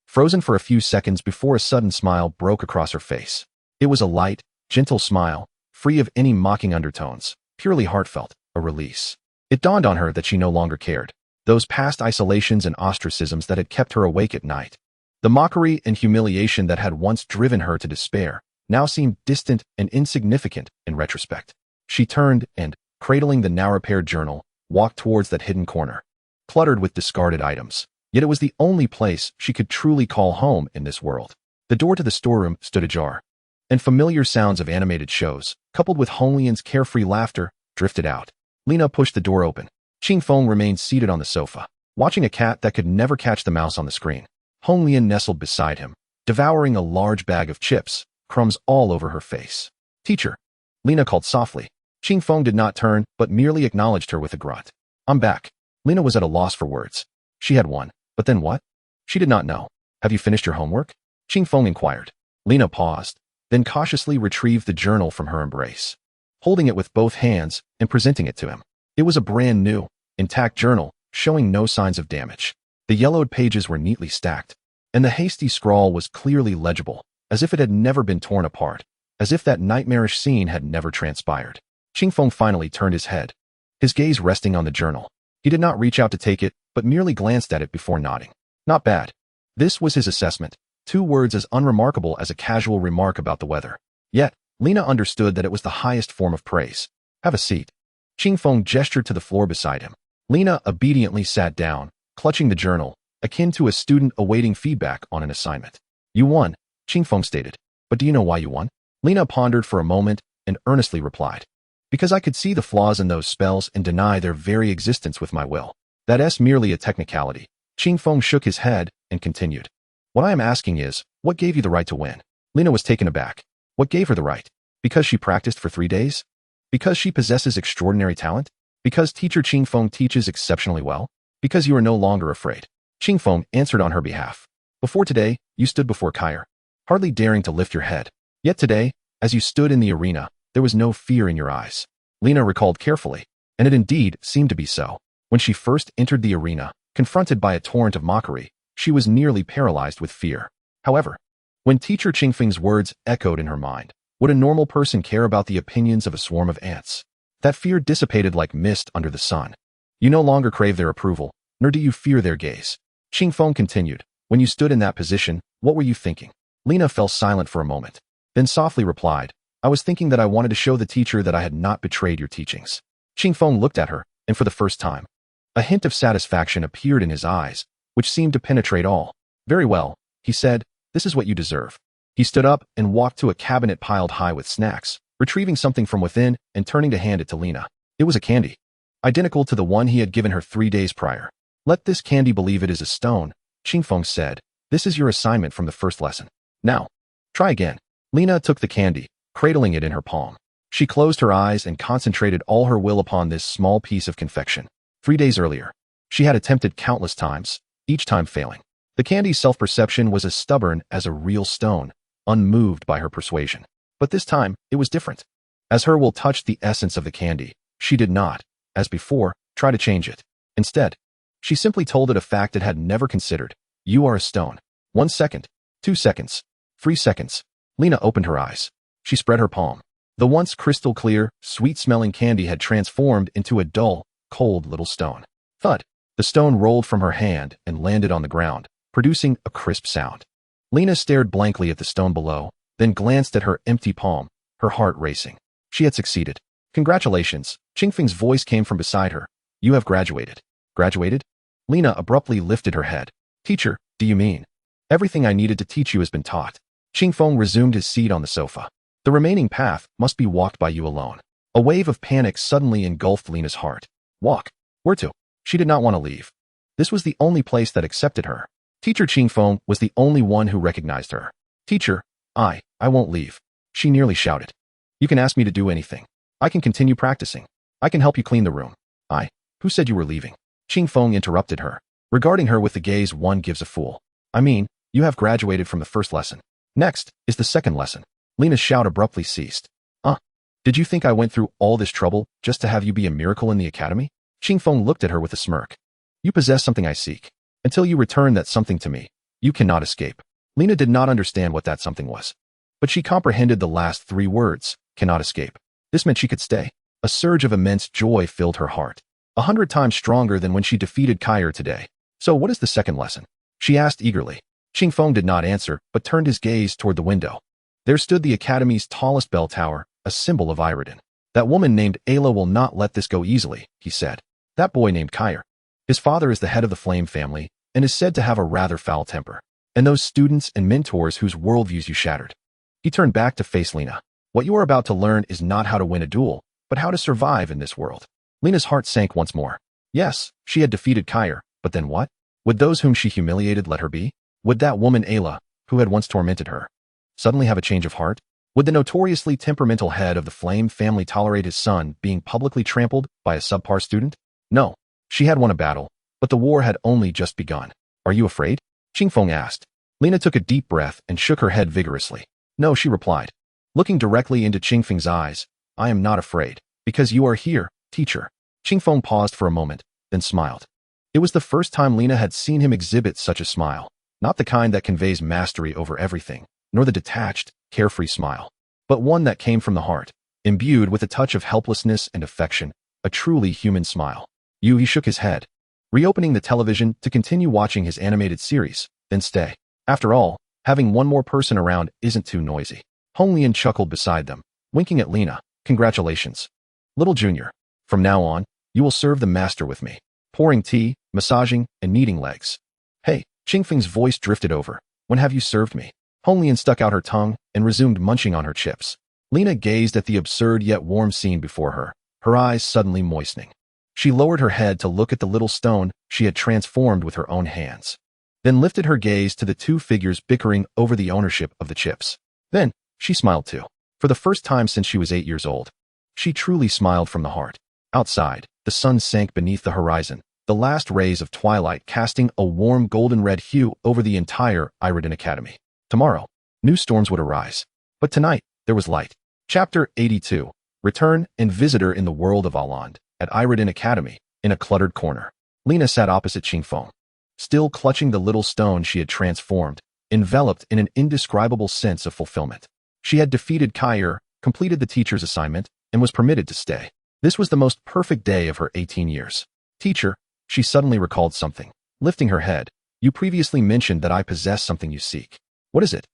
frozen for a few seconds before a sudden smile broke across her face. It was a light, gentle smile, free of any mocking undertones, purely heartfelt, a release. It dawned on her that she no longer cared. Those past isolations and ostracisms that had kept her awake at night. The mockery and humiliation that had once driven her to despair now seemed distant and insignificant in retrospect. She turned and, cradling the now-repaired journal, walked towards that hidden corner, cluttered with discarded items. Yet it was the only place she could truly call home in this world. The door to the storeroom stood ajar, and familiar sounds of animated shows, coupled with Hong Lian's carefree laughter, drifted out. Lena pushed the door open. Qing Feng remained seated on the sofa, watching a cat that could never catch the mouse on the screen. Hong Lian nestled beside him, devouring a large bag of chips, crumbs all over her face. "Teacher," Lena called softly. Qing Feng did not turn, but merely acknowledged her with a grunt. "I'm back." Lena was at a loss for words. She had won, but then what? She did not know. "Have you finished your homework?" Qing Feng inquired. Lena paused, then cautiously retrieved the journal from her embrace, holding it with both hands and presenting it to him. It was a brand new, intact journal, showing no signs of damage. The yellowed pages were neatly stacked, and the hasty scrawl was clearly legible, as if it had never been torn apart, as if that nightmarish scene had never transpired. Qing Feng finally turned his head, his gaze resting on the journal. He did not reach out to take it, but merely glanced at it before nodding. Not bad. This was his assessment, 2 words as unremarkable as a casual remark about the weather. Yet, Lena understood that it was the highest form of praise. "Have a seat." Qing Feng gestured to the floor beside him. Lena obediently sat down, clutching the journal, akin to a student awaiting feedback on an assignment. "You won," Qing Feng stated. "But do you know why you won?" Lena pondered for a moment and earnestly replied. "Because I could see the flaws in those spells and deny their very existence with my will. That's merely a technicality." Qing Feng shook his head and continued. "What I am asking is, what gave you the right to win?" Lena was taken aback. What gave her the right? Because she practiced for 3 days? Because she possesses extraordinary talent? Because teacher Qing Feng teaches exceptionally well? Because you are no longer afraid? Qing Feng answered on her behalf. "Before today, you stood before Kair, hardly daring to lift your head. Yet today, as you stood in the arena, there was no fear in your eyes." Lena recalled carefully, and it indeed seemed to be so. When she first entered the arena, confronted by a torrent of mockery, she was nearly paralyzed with fear. However, when teacher Qing Feng's words echoed in her mind, would a normal person care about the opinions of a swarm of ants? That fear dissipated like mist under the sun. You no longer crave their approval, nor do you fear their gaze. Qing Feng continued. "When you stood in that position, what were you thinking?" Lena fell silent for a moment, then softly replied, "I was thinking that I wanted to show the teacher that I had not betrayed your teachings." Qing Feng looked at her, and for the first time, a hint of satisfaction appeared in his eyes, which seemed to penetrate all. "Very well," he said, "this is what you deserve." He stood up and walked to a cabinet piled high with snacks, retrieving something from within and turning to hand it to Lena. It was a candy, identical to the one he had given her 3 days prior. "Let this candy believe it is a stone," Qing Feng said. "This is your assignment from the first lesson. Now, try again." Lena took the candy, cradling it in her palm. She closed her eyes and concentrated all her will upon this small piece of confection. 3 days earlier, she had attempted countless times, each time failing. The candy's self-perception was as stubborn as a real stone, unmoved by her persuasion. But this time, it was different. As her will touched the essence of the candy, she did not, as before, try to change it. Instead, she simply told it a fact it had never considered. "You are a stone." 1 second, 2 seconds, 3 seconds. Lena opened her eyes. She spread her palm. The once crystal-clear, sweet-smelling candy had transformed into a dull, cold little stone. Thud! The stone rolled from her hand and landed on the ground, producing a crisp sound. Lena stared blankly at the stone below, then glanced at her empty palm, her heart racing. She had succeeded. "Congratulations," Qing Feng's voice came from beside her. "You have graduated." "Graduated?" Lena abruptly lifted her head. "Teacher, do you mean?" "Everything I needed to teach you has been taught." Qing Feng resumed his seat on the sofa. "The remaining path must be walked by you alone." A wave of panic suddenly engulfed Lena's heart. Walk? Where to? She did not want to leave. This was the only place that accepted her. Teacher Qing Feng was the only one who recognized her. "Teacher, I won't leave," she nearly shouted. "You can ask me to do anything. I can continue practicing." I can help you clean the room. Who said you were leaving? Qing Feng interrupted her, regarding her with the gaze one gives a fool. I mean, you have graduated from the first lesson. Next is the second lesson. Lena's shout abruptly ceased. Did you think I went through all this trouble just to have you be a miracle in the academy? Qing Feng looked at her with a smirk. You possess something I seek. Until you return that something to me, you cannot escape. Lena did not understand what that something was. But she comprehended the last 3 words, cannot escape. This meant she could stay. A surge of immense joy filled her heart. 100 times stronger than when she defeated Kair today. So what is the second lesson? She asked eagerly. Qing Feng did not answer, but turned his gaze toward the window. There stood the academy's tallest bell tower, a symbol of Iridan. That woman named Ayla will not let this go easily, he said. That boy named Kair. His father is the head of the Flame family, and is said to have a rather foul temper. And those students and mentors whose worldviews you shattered. He turned back to face Lena. What you are about to learn is not how to win a duel, but how to survive in this world. Lena's heart sank once more. Yes, she had defeated Kair, but then what? Would those whom she humiliated let her be? Would that woman Ayla, who had once tormented her, suddenly have a change of heart? Would the notoriously temperamental head of the Flame family tolerate his son being publicly trampled by a subpar student? No. She had won a battle, but the war had only just begun. Are you afraid? Qing Feng asked. Lena took a deep breath and shook her head vigorously. No, she replied. Looking directly into Qing Feng's eyes, I am not afraid, because you are here, teacher. Qing Feng paused for a moment, then smiled. It was the first time Lena had seen him exhibit such a smile, not the kind that conveys mastery over everything, nor the detached, carefree smile, but one that came from the heart, imbued with a touch of helplessness and affection, a truly human smile. He shook his head, reopening the television to continue watching his animated series, then stay. After all, having one more person around isn't too noisy. Hong Lian chuckled beside them, winking at Lena. Congratulations. Little Junior. From now on, you will serve the master with me, pouring tea, massaging, and kneading legs. Hey, Qing Feng's voice drifted over. When have you served me? Hong Lian stuck out her tongue and resumed munching on her chips. Lena gazed at the absurd yet warm scene before her, her eyes suddenly moistening. She lowered her head to look at the little stone she had transformed with her own hands, then lifted her gaze to the 2 figures bickering over the ownership of the chips. Then, she smiled too. For the first time since she was 8 years old. She truly smiled from the heart. Outside, the sun sank beneath the horizon, the last rays of twilight casting a warm golden-red hue over the entire Iridan Academy. Tomorrow, new storms would arise. But tonight, there was light. Chapter 82. Return and Visitor in the World of Aland. At Iridan Academy, in a cluttered corner, Lena sat opposite Qing Feng, still clutching the little stone she had transformed, enveloped in an indescribable sense of fulfillment. She had defeated Kair, completed the teacher's assignment, and was permitted to stay. This was the most perfect day of her 18 years. Teacher, she suddenly recalled something, lifting her head. You previously mentioned that I possess something you seek. What is it?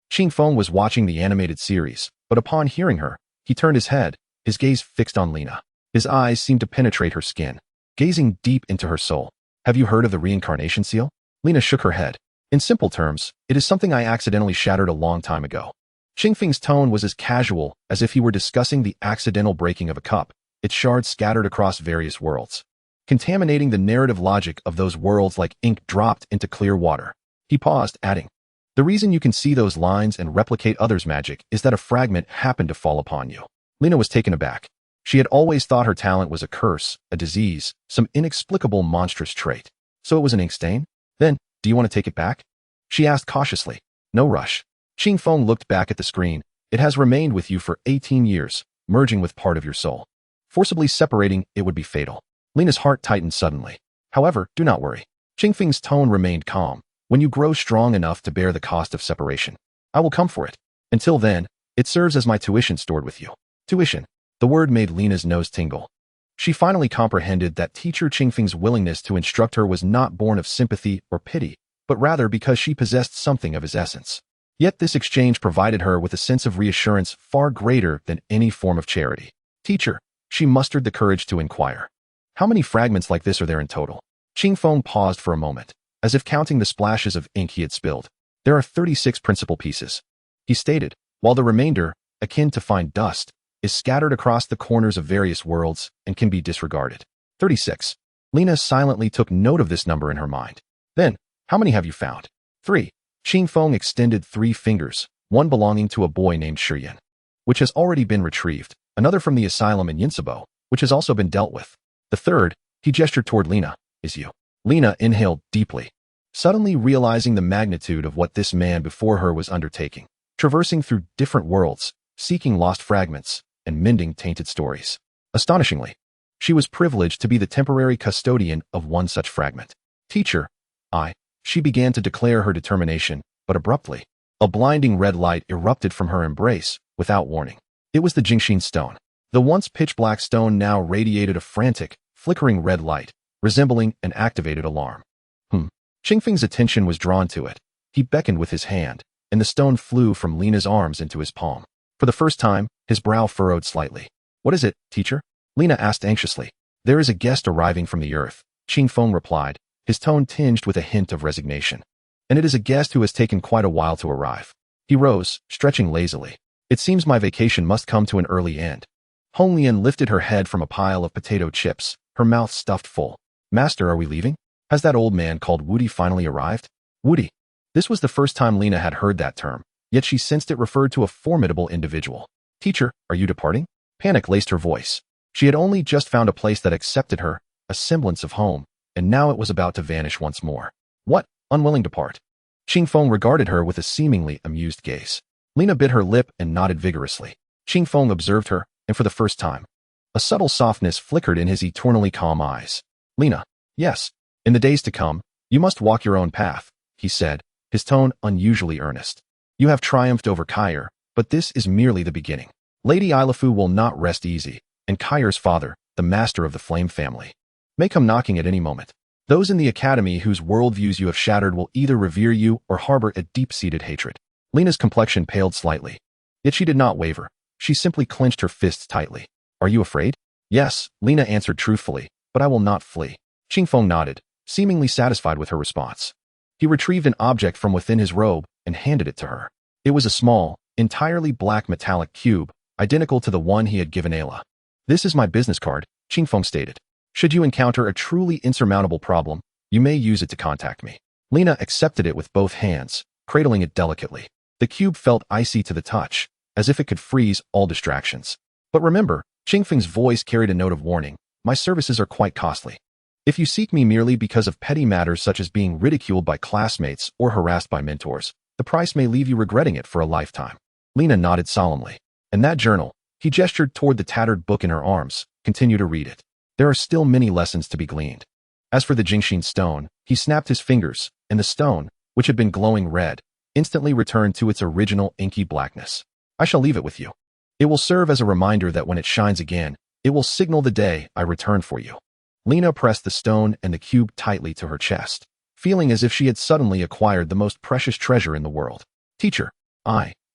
Qing Feng was watching the animated series, but upon hearing her, he turned his head, his gaze fixed on Lena. His eyes seemed to penetrate her skin, gazing deep into her soul. Have you heard of the reincarnation seal? Lena shook her head. In simple terms, it is something I accidentally shattered a long time ago. Qing Feng's tone was as casual as if he were discussing the accidental breaking of a cup, its shards scattered across various worlds, contaminating the narrative logic of those worlds like ink dropped into clear water. He paused, adding, the reason you can see those lines and replicate others' magic is that a fragment happened to fall upon you. Lena was taken aback. She had always thought her talent was a curse, a disease, some inexplicable monstrous trait. So it was an ink stain? Then, do you want to take it back? She asked cautiously. No rush. Qing Feng looked back at the screen. It has remained with you for 18 years, merging with part of your soul. Forcibly separating it would be fatal. Lena's heart tightened suddenly. However, do not worry. Qing Feng's tone remained calm. When you grow strong enough to bear the cost of separation, I will come for it. Until then, it serves as my tuition stored with you. Tuition. The word made Lena's nose tingle. She finally comprehended that teacher Qing Feng's willingness to instruct her was not born of sympathy or pity, but rather because she possessed something of his essence. Yet this exchange provided her with a sense of reassurance far greater than any form of charity. Teacher, she mustered the courage to inquire. How many fragments like this are there in total? Qing Feng paused for a moment, as if counting the splashes of ink he had spilled. There are 36 principal pieces, he stated, while the remainder, akin to fine dust, is scattered across the corners of various worlds and can be disregarded. 36. Lena silently took note of this number in her mind. Then, how many have you found? 3. Qing Feng extended 3 fingers, one belonging to a boy named Shiyan, which has already been retrieved, another from the asylum in Yinsabo, which has also been dealt with. The third, he gestured toward Lena, is you. Lena inhaled deeply, suddenly realizing the magnitude of what this man before her was undertaking, traversing through different worlds, seeking lost fragments, and mending tainted stories. Astonishingly, she was privileged to be the temporary custodian of one such fragment. Teacher, she began to declare her determination, but abruptly, a blinding red light erupted from her embrace, without warning. It was the Jingxin stone. The once pitch-black stone now radiated a frantic, flickering red light, resembling an activated alarm. Qingfeng's attention was drawn to it. He beckoned with his hand, and the stone flew from Lena's arms into his palm. For the first time, his brow furrowed slightly. What is it, teacher? Lena asked anxiously. There is a guest arriving from the earth, Qingfeng replied, his tone tinged with a hint of resignation. And it is a guest who has taken quite a while to arrive. He rose, stretching lazily. It seems my vacation must come to an early end. Hong Lian lifted her head from a pile of potato chips, her mouth stuffed full. Master, are we leaving? Has that old man called Woody finally arrived? Woody. This was the first time Lena had heard that term, yet she sensed it referred to a formidable individual. Teacher, are you departing? Panic laced her voice. She had only just found a place that accepted her, a semblance of home, and now it was about to vanish once more. What? Unwilling to part? Qingfeng regarded her with a seemingly amused gaze. Lena bit her lip and nodded vigorously. Qingfeng observed her, and for the first time, a subtle softness flickered in his eternally calm eyes. Lena, yes. In the days to come, you must walk your own path, he said, his tone unusually earnest. You have triumphed over Kair, but this is merely the beginning. Lady Ilafu will not rest easy, and Kair's father, the master of the Flame family, may come knocking at any moment. Those in the academy whose worldviews you have shattered will either revere you or harbor a deep-seated hatred. Lena's complexion paled slightly. Yet she did not waver. She simply clenched her fists tightly. Are you afraid? Yes, Lena answered truthfully, but I will not flee. Qingfeng nodded, seemingly satisfied with her response. He retrieved an object from within his robe and handed it to her. It was a small, entirely black metallic cube, identical to the one he had given Ayla. This is my business card, Qingfeng stated. Should you encounter a truly insurmountable problem, you may use it to contact me. Lena accepted it with both hands, cradling it delicately. The cube felt icy to the touch, as if it could freeze all distractions. But remember, Qingfeng's voice carried a note of warning. My services are quite costly. If you seek me merely because of petty matters such as being ridiculed by classmates or harassed by mentors, the price may leave you regretting it for a lifetime. Lena nodded solemnly. And that journal, he gestured toward the tattered book in her arms, continue to read it. There are still many lessons to be gleaned. As for the Jingxin stone, he snapped his fingers, and the stone, which had been glowing red, instantly returned to its original inky blackness. I shall leave it with you. It will serve as a reminder that when it shines again, it will signal the day I return for you. Lena pressed the stone and the cube tightly to her chest, feeling as if she had suddenly acquired the most precious treasure in the world. Teacher,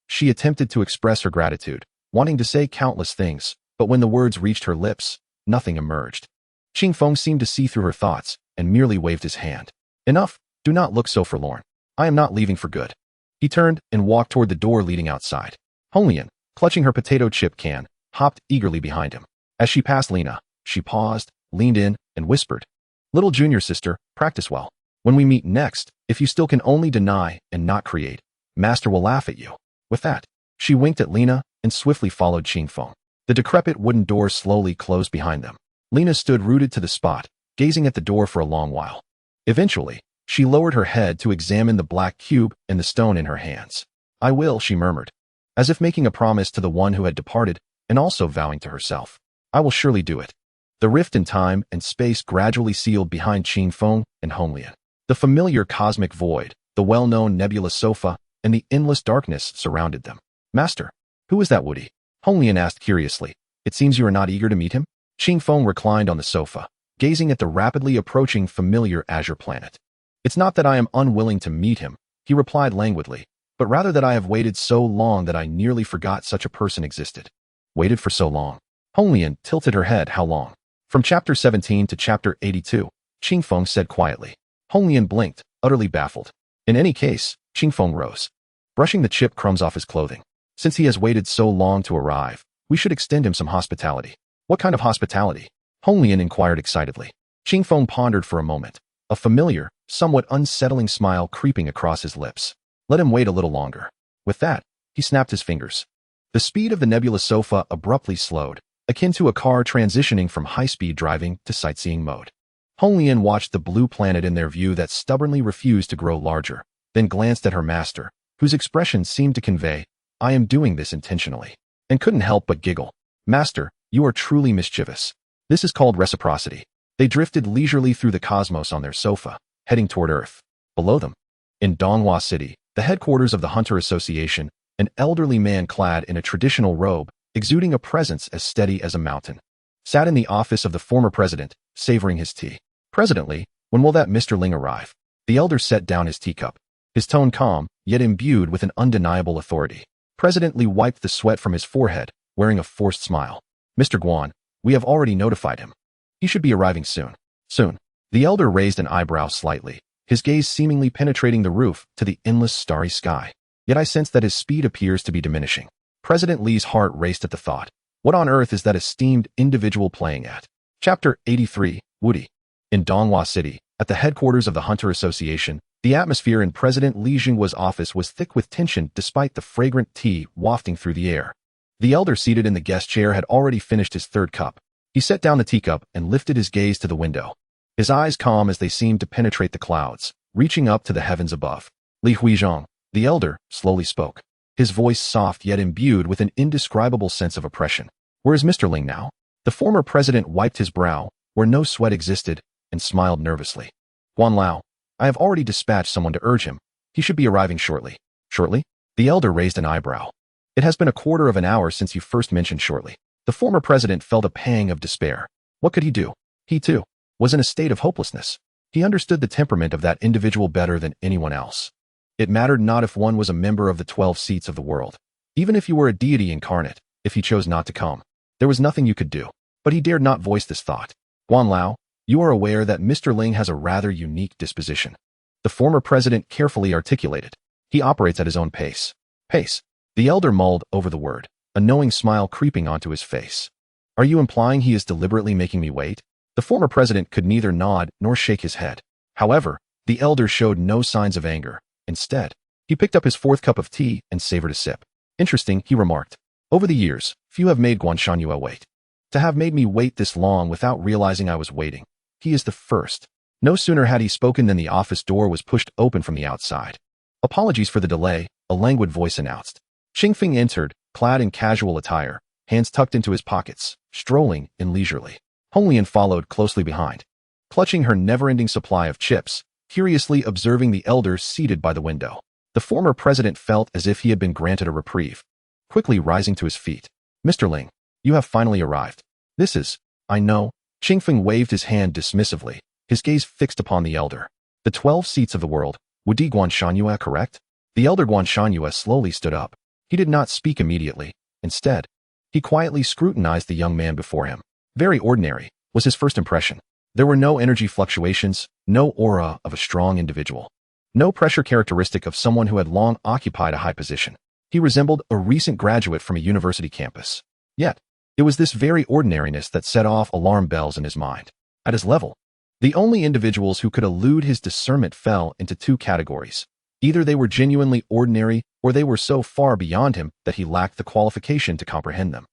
she attempted to express her gratitude, wanting to say countless things, but when the words reached her lips, nothing emerged. Qingfeng seemed to see through her thoughts and merely waved his hand. Enough, do not look so forlorn. I am not leaving for good. He turned and walked toward the door leading outside. Hong Lian, clutching her potato chip can, hopped eagerly behind him. As she passed Lena, she paused, leaned in, and whispered, Little junior sister, practice well. When we meet next, if you still can only deny and not create, Master will laugh at you. With that, she winked at Lena and swiftly followed Qingfeng. The decrepit wooden door slowly closed behind them. Lena stood rooted to the spot, gazing at the door for a long while. Eventually, she lowered her head to examine the black cube and the stone in her hands. I will, she murmured, as if making a promise to the one who had departed, and also vowing to herself. I will surely do it. The rift in time and space gradually sealed behind Qingfeng and Hong Lian. The familiar cosmic void, the well-known nebulous sofa, and the endless darkness surrounded them. Master, who is that Woody? Hong Lian asked curiously. It seems you are not eager to meet him? Qingfeng reclined on the sofa, gazing at the rapidly approaching familiar azure planet. It's not that I am unwilling to meet him, he replied languidly, but rather that I have waited so long that I nearly forgot such a person existed. Waited for so long. Hong Lian tilted her head. How long? From chapter 17 to chapter 82, Qingfeng said quietly. Hong Lian blinked, utterly baffled. In any case, Qingfeng rose, brushing the chip crumbs off his clothing. Since he has waited so long to arrive, we should extend him some hospitality. What kind of hospitality? Hong Lian inquired excitedly. Qingfeng pondered for a moment, a familiar, somewhat unsettling smile creeping across his lips. Let him wait a little longer. With that, he snapped his fingers. The speed of the nebulous sofa abruptly slowed, akin to a car transitioning from high-speed driving to sightseeing mode. Hong Lian watched the blue planet in their view that stubbornly refused to grow larger, then glanced at her master, whose expression seemed to convey, "I am doing this intentionally," and couldn't help but giggle. "Master, you are truly mischievous. This is called reciprocity." They drifted leisurely through the cosmos on their sofa, heading toward Earth. Below them, in Donghua City, the headquarters of the Hunter Association, an elderly man clad in a traditional robe, exuding a presence as steady as a mountain, sat in the office of the former president, savoring his tea. "President Li, when will that Mr. Ling arrive?" The elder set down his teacup, his tone calm, yet imbued with an undeniable authority. President Li wiped the sweat from his forehead, wearing a forced smile. "Mr. Guan, we have already notified him. He should be arriving soon." "Soon?" The elder raised an eyebrow slightly, his gaze seemingly penetrating the roof to the endless starry sky. "Yet I sense that his speed appears to be diminishing." President Li's heart raced at the thought. What on earth is that esteemed individual playing at? Chapter 83, Woody. In Donghua City, at the headquarters of the Hunter Association, the atmosphere in President Li Jinghua's office was thick with tension despite the fragrant tea wafting through the air. The elder seated in the guest chair had already finished his third cup. He set down the teacup and lifted his gaze to the window, his eyes calm as they seemed to penetrate the clouds, reaching up to the heavens above. "Li Huizhong," the elder slowly spoke, his voice soft yet imbued with an indescribable sense of oppression. "Where is Mr. Ling now?" The former president wiped his brow, where no sweat existed, and smiled nervously. "Guan Lao, I have already dispatched someone to urge him. He should be arriving shortly." "Shortly?" The elder raised an eyebrow. "It has been a quarter of an hour since you first mentioned shortly." The former president felt a pang of despair. What could he do? He, too, was in a state of hopelessness. He understood the temperament of that individual better than anyone else. It mattered not if one was a member of the 12 seats of the world. Even if you were a deity incarnate, if he chose not to come, there was nothing you could do. But he dared not voice this thought. "Guan Lao, you are aware that Mr. Ling has a rather unique disposition." The former president carefully articulated. "He operates at his own pace." Pace. The elder mulled over the word, a knowing smile creeping onto his face. "Are you implying he is deliberately making me wait?" The former president could neither nod nor shake his head. However, the elder showed no signs of anger. Instead, he picked up his fourth cup of tea and savored a sip. "Interesting," he remarked. "Over the years, few have made Guan Shangyue wait. To have made me wait this long without realizing I was waiting, he is the first." No sooner had he spoken than the office door was pushed open from the outside. "Apologies for the delay," a languid voice announced. Qingfeng entered, clad in casual attire, hands tucked into his pockets, strolling in leisurely. Hong Lian followed closely behind, clutching her never-ending supply of chips, curiously observing the elder seated by the window. The former president felt as if he had been granted a reprieve, quickly rising to his feet. "Mr. Ling, you have finally arrived. This is, I know." Qingfeng waved his hand dismissively, his gaze fixed upon the elder. "The 12 seats of the world, would Guan Shangyue correct?" The elder Guan Shangyue slowly stood up. He did not speak immediately. Instead, he quietly scrutinized the young man before him. Very ordinary, was his first impression. There were no energy fluctuations, no aura of a strong individual, no pressure characteristic of someone who had long occupied a high position. He resembled a recent graduate from a university campus. Yet, it was this very ordinariness that set off alarm bells in his mind. At his level, the only individuals who could elude his discernment fell into two categories. Either they were genuinely ordinary, or they were so far beyond him that he lacked the qualification to comprehend them.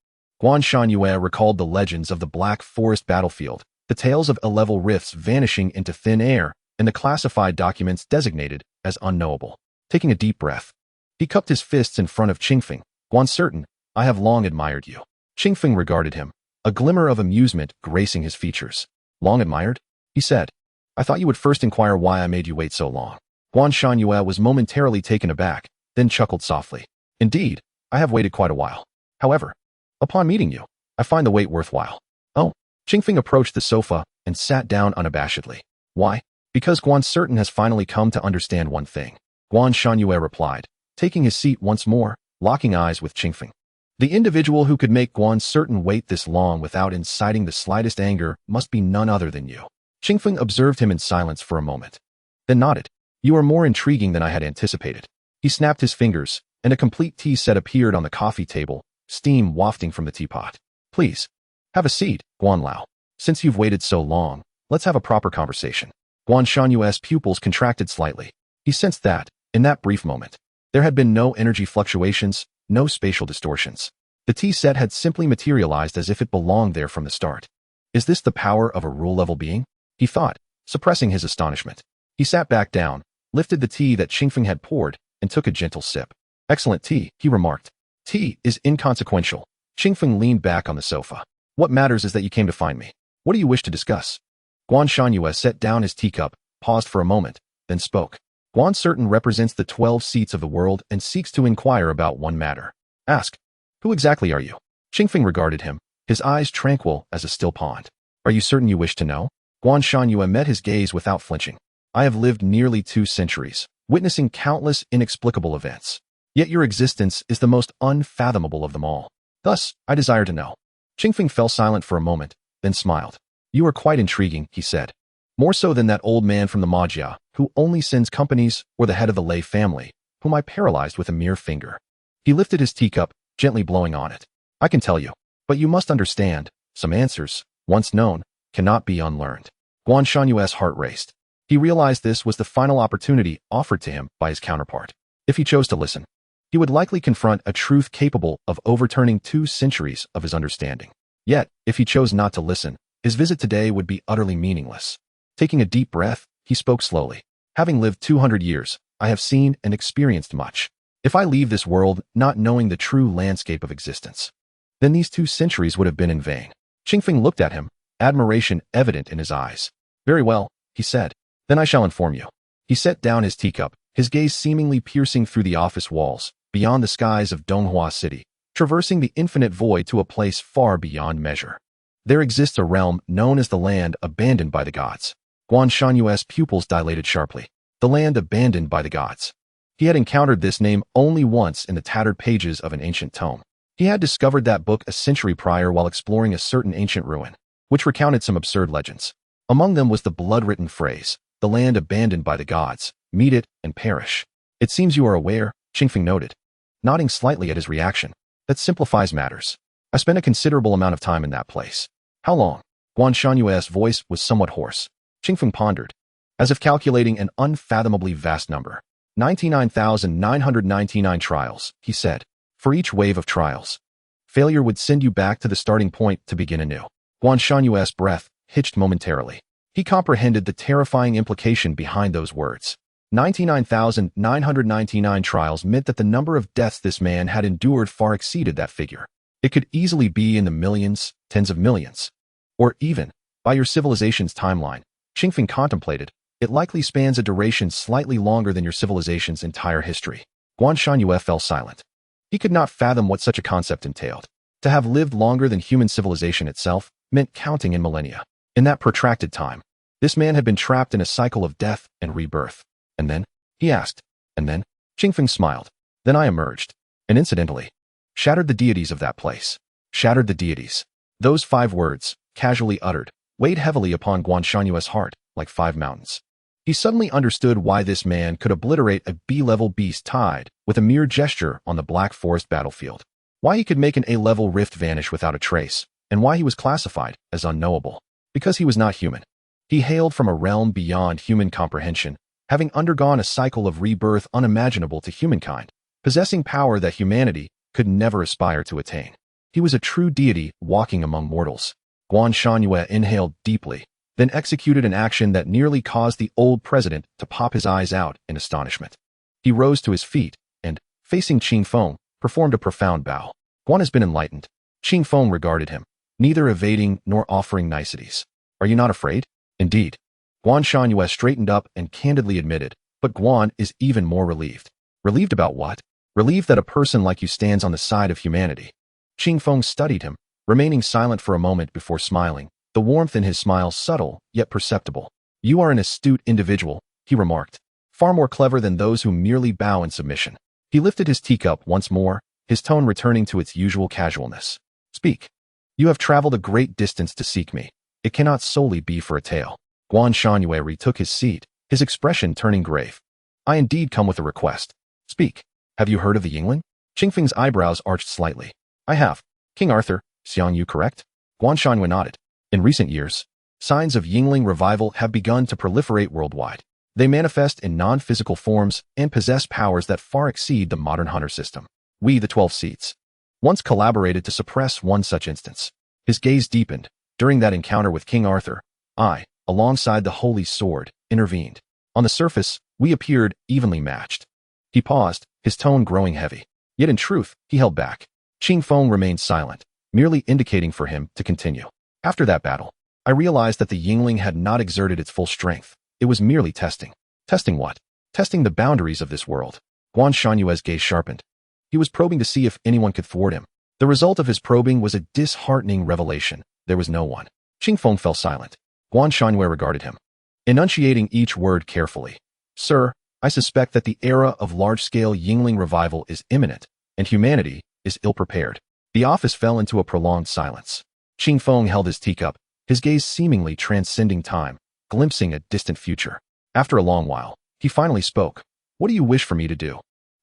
Guan Shangyue recalled the legends of the Black Forest battlefield, the tales of A-level rifts vanishing into thin air, and the classified documents designated as unknowable. Taking a deep breath, he cupped his fists in front of Qingfeng. "Guan Certain, I have long admired you." Qingfeng regarded him, a glimmer of amusement gracing his features. "Long admired?" he said. "I thought you would first inquire why I made you wait so long." Guan Shangyue was momentarily taken aback, then chuckled softly. "Indeed, I have waited quite a while. However, upon meeting you, I find the wait worthwhile." "Oh." Qingfeng approached the sofa and sat down unabashedly. "Why?" "Because Guan Certain has finally come to understand one thing," Guan Shangyue replied, taking his seat once more, locking eyes with Qingfeng. "The individual who could make Guan Certain wait this long without inciting the slightest anger must be none other than you." Qingfeng observed him in silence for a moment, then nodded. "You are more intriguing than I had anticipated." He snapped his fingers, and a complete tea set appeared on the coffee table, steam wafting from the teapot. "Please, have a seat, Guan Lao. Since you've waited so long, let's have a proper conversation." Guan Shanyue's pupils contracted slightly. He sensed that, in that brief moment, there had been no energy fluctuations, no spatial distortions. The tea set had simply materialized as if it belonged there from the start. Is this the power of a rule-level being? He thought, suppressing his astonishment. He sat back down, lifted the tea that Qingfeng had poured, and took a gentle sip. Excellent tea, he remarked. Tea is inconsequential. Qingfeng leaned back on the sofa. What matters is that you came to find me. What do you wish to discuss? Guan Shangyue set down his teacup, paused for a moment, then spoke. Guan Certain represents the 12 seats of the world and seeks to inquire about one matter. Ask. Who exactly are you? Qingfeng regarded him, his eyes tranquil as a still pond. Are you certain you wish to know? Guan Shangyue met his gaze without flinching. I have lived nearly 2 centuries, witnessing countless inexplicable events. Yet your existence is the most unfathomable of them all. Thus, I desire to know. Qingfeng fell silent for a moment, then smiled. You are quite intriguing, he said. More so than that old man from the Majia, who only sends companies, or the head of the Lei family, whom I paralyzed with a mere finger. He lifted his teacup, gently blowing on it. I can tell you, but you must understand, some answers, once known, cannot be unlearned. Guan Shanyue's heart raced. He realized this was the final opportunity offered to him by his counterpart. If he chose to listen, he would likely confront a truth capable of overturning 2 centuries of his understanding. Yet, if he chose not to listen, his visit today would be utterly meaningless. Taking a deep breath, he spoke slowly. Having lived 200 years, I have seen and experienced much. If I leave this world not knowing the true landscape of existence, then these 2 centuries would have been in vain. Qingfeng looked at him, admiration evident in his eyes. Very well, he said. Then I shall inform you. He set down his teacup, his gaze seemingly piercing through the office walls, beyond the skies of Donghua City, traversing the infinite void to a place far beyond measure. There exists a realm known as the land abandoned by the gods. Guan Shanyue's pupils dilated sharply. The land abandoned by the gods. He had encountered this name only once in the tattered pages of an ancient tome. He had discovered that book a century prior while exploring a certain ancient ruin, which recounted some absurd legends. Among them was the blood-written phrase, the land abandoned by the gods, meet it and perish. It seems you are aware, Qingfeng noted, nodding slightly at his reaction. That simplifies matters. I spent a considerable amount of time in that place. How long? Guan Shanyue's voice was somewhat hoarse. Qingfeng pondered, as if calculating an unfathomably vast number. 99,999 trials, he said. For each wave of trials, failure would send you back to the starting point to begin anew. Guan Shanyue's breath hitched momentarily. He comprehended the terrifying implication behind those words. 99,999 trials meant that the number of deaths this man had endured far exceeded that figure. It could easily be in the millions, tens of millions. Or even, by your civilization's timeline, Qingfeng contemplated, it likely spans a duration slightly longer than your civilization's entire history. Guan Shanyue fell silent. He could not fathom what such a concept entailed. To have lived longer than human civilization itself meant counting in millennia. In that protracted time, this man had been trapped in a cycle of death and rebirth. And then, he asked, and then, Qingfeng smiled. Then I emerged, and incidentally, shattered the deities of that place. Shattered the deities. Those 5 words, casually uttered, weighed heavily upon Guan Shanyue's heart, like 5 mountains. He suddenly understood why this man could obliterate a B-level beast tied with a mere gesture on the Black Forest battlefield. Why he could make an A-level rift vanish without a trace, and why he was classified as unknowable. Because he was not human. He hailed from a realm beyond human comprehension, having undergone a cycle of rebirth unimaginable to humankind, possessing power that humanity could never aspire to attain. He was a true deity walking among mortals. Guan Shanyue inhaled deeply, then executed an action that nearly caused the old president to pop his eyes out in astonishment. He rose to his feet and, facing Qingfeng, performed a profound bow. Guan has been enlightened. Qingfeng regarded him, neither evading nor offering niceties. Are you not afraid? Indeed. Guan Shanyue straightened up and candidly admitted, but Guan is even more relieved. Relieved about what? Relieved that a person like you stands on the side of humanity. Qingfeng studied him, remaining silent for a moment before smiling, the warmth in his smile subtle yet perceptible. You are an astute individual, he remarked, far more clever than those who merely bow in submission. He lifted his teacup once more, his tone returning to its usual casualness. Speak. You have traveled a great distance to seek me. It cannot solely be for a tale. Guan Shanyue retook his seat, his expression turning grave. I indeed come with a request. Speak. Have you heard of the Yingling? Qingfeng's eyebrows arched slightly. I have. King Arthur, Xiang Yu correct? Guan Shanyue nodded. In recent years, signs of Yingling revival have begun to proliferate worldwide. They manifest in non-physical forms and possess powers that far exceed the modern hunter system. We, the 12 seats, once collaborated to suppress one such instance. His gaze deepened. During that encounter with King Arthur, I, alongside the holy sword, intervened. On the surface, we appeared evenly matched. He paused, his tone growing heavy. Yet in truth, he held back. Qing Feng remained silent, merely indicating for him to continue. After that battle, I realized that the Yingling had not exerted its full strength. It was merely testing. Testing what? Testing the boundaries of this world. Guan Shanyue's gaze sharpened. He was probing to see if anyone could thwart him. The result of his probing was a disheartening revelation. There was no one. Qing Feng fell silent. Guan Shanyue regarded him, enunciating each word carefully. Sir, I suspect that the era of large-scale Yingling revival is imminent, and humanity is ill-prepared. The office fell into a prolonged silence. Qing Feng held his teacup, his gaze seemingly transcending time, glimpsing a distant future. After a long while, he finally spoke. What do you wish for me to do?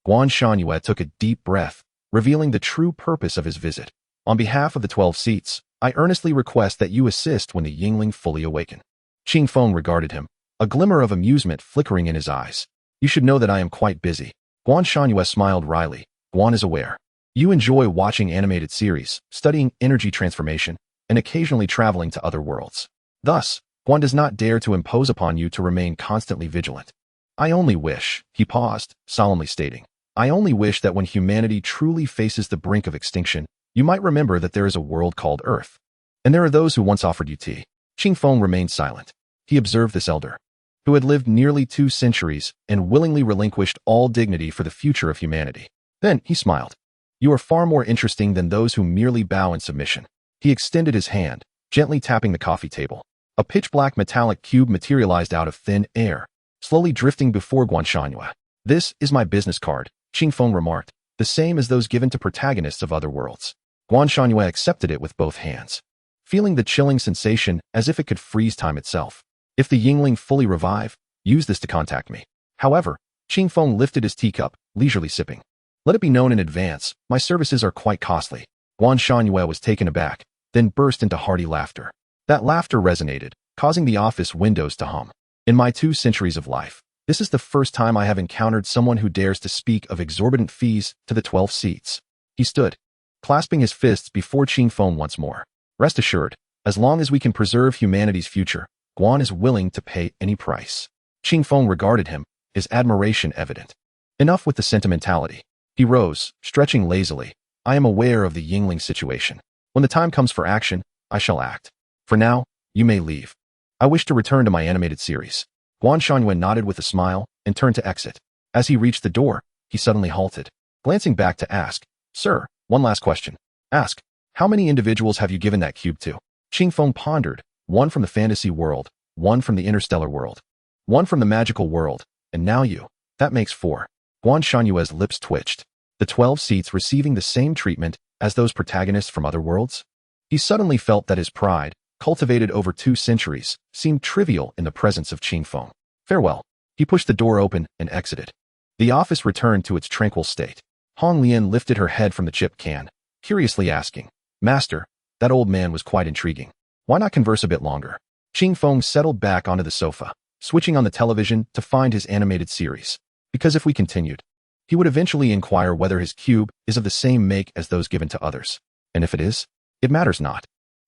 Guan Shanyue took a deep breath, revealing the true purpose of his visit. On behalf of the 12 seats, I earnestly request that you assist when the Yingling fully awaken. Qing Feng regarded him, a glimmer of amusement flickering in his eyes. You should know that I am quite busy. Guan Shanyue smiled wryly. Guan is aware. You enjoy watching animated series, studying energy transformation, and occasionally traveling to other worlds. Thus, Guan does not dare to impose upon you to remain constantly vigilant. I only wish, he paused, solemnly stating, I only wish that when humanity truly faces the brink of extinction, you might remember that there is a world called Earth. And there are those who once offered you tea. Qing Feng remained silent. He observed this elder, who had lived nearly 2 centuries and willingly relinquished all dignity for the future of humanity. Then he smiled. You are far more interesting than those who merely bow in submission. He extended his hand, gently tapping the coffee table. A pitch-black metallic cube materialized out of thin air, slowly drifting before Guan Shanyue. This is my business card, Qing Feng remarked, the same as those given to protagonists of other worlds. Guan Shanyue accepted it with both hands, feeling the chilling sensation as if it could freeze time itself. If the Yingling fully revive, use this to contact me. However, Qing Feng lifted his teacup, leisurely sipping. Let it be known in advance, my services are quite costly. Guan Shanyue was taken aback, then burst into hearty laughter. That laughter resonated, causing the office windows to hum. In my 2 centuries of life, this is the first time I have encountered someone who dares to speak of exorbitant fees to the 12 seats. He stood, clasping his fists before Qing Feng once more. Rest assured, as long as we can preserve humanity's future, Guan is willing to pay any price. Qing Feng regarded him, his admiration evident. Enough with the sentimentality. He rose, stretching lazily. I am aware of the Yingling situation. When the time comes for action, I shall act. For now, you may leave. I wish to return to my animated series. Guan Shanyue nodded with a smile and turned to exit. As he reached the door, he suddenly halted, glancing back to ask, Sir, one last question. Ask, how many individuals have you given that cube to? Qing Feng pondered, 1 from the fantasy world, 1 from the interstellar world, 1 from the magical world, and now you. That makes 4. Guan Shanyue's lips twitched. The 12 seats receiving the same treatment as those protagonists from other worlds? He suddenly felt that his pride, cultivated over 2 centuries, seemed trivial in the presence of Qing Feng. Farewell. He pushed the door open and exited. The office returned to its tranquil state. Hong Lian lifted her head from the chip can, curiously asking, Master, that old man was quite intriguing. Why not converse a bit longer? Qing Feng settled back onto the sofa, switching on the television to find his animated series. Because if we continued, he would eventually inquire whether his cube is of the same make as those given to others. And if it is, it matters not.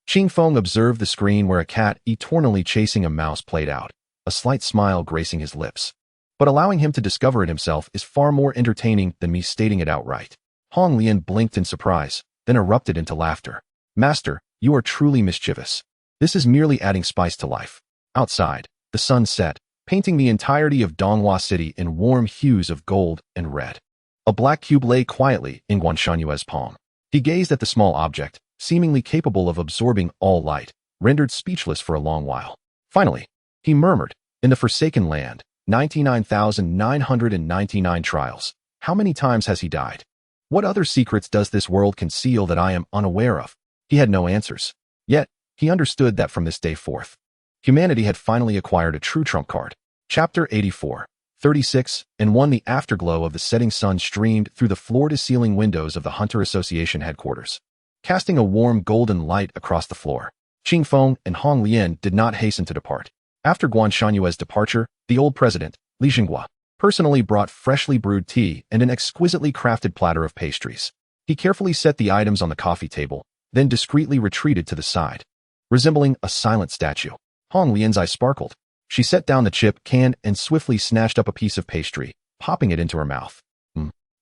Qing Feng observed the screen where a cat eternally chasing a mouse played out, a slight smile gracing his lips. But allowing him to discover it himself is far more entertaining than me stating it outright. Hong Lian blinked in surprise, then erupted into laughter. Master, you are truly mischievous. This is merely adding spice to life. Outside, the sun set, painting the entirety of Donghua City in warm hues of gold and red. A black cube lay quietly in Guan Shanyue's palm. He gazed at the small object, seemingly capable of absorbing all light, rendered speechless for a long while. Finally, he murmured, in the Forsaken Land, 99,999 trials. How many times has he died? What other secrets does this world conceal that I am unaware of? He had no answers. Yet, he understood that from this day forth, humanity had finally acquired a true trump card. Chapter 84, 36, and 1. The afterglow of the setting sun streamed through the floor-to-ceiling windows of the Hunter Association headquarters, casting a warm golden light across the floor. Qing Feng and Hong Lian did not hasten to depart. After Guan Shanyue's departure, the old president, Li Jinghua, personally brought freshly brewed tea and an exquisitely crafted platter of pastries. He carefully set the items on the coffee table, then discreetly retreated to the side. Resembling a silent statue, Hong Lian's eyes sparkled. She set down the chip can and swiftly snatched up a piece of pastry, popping it into her mouth.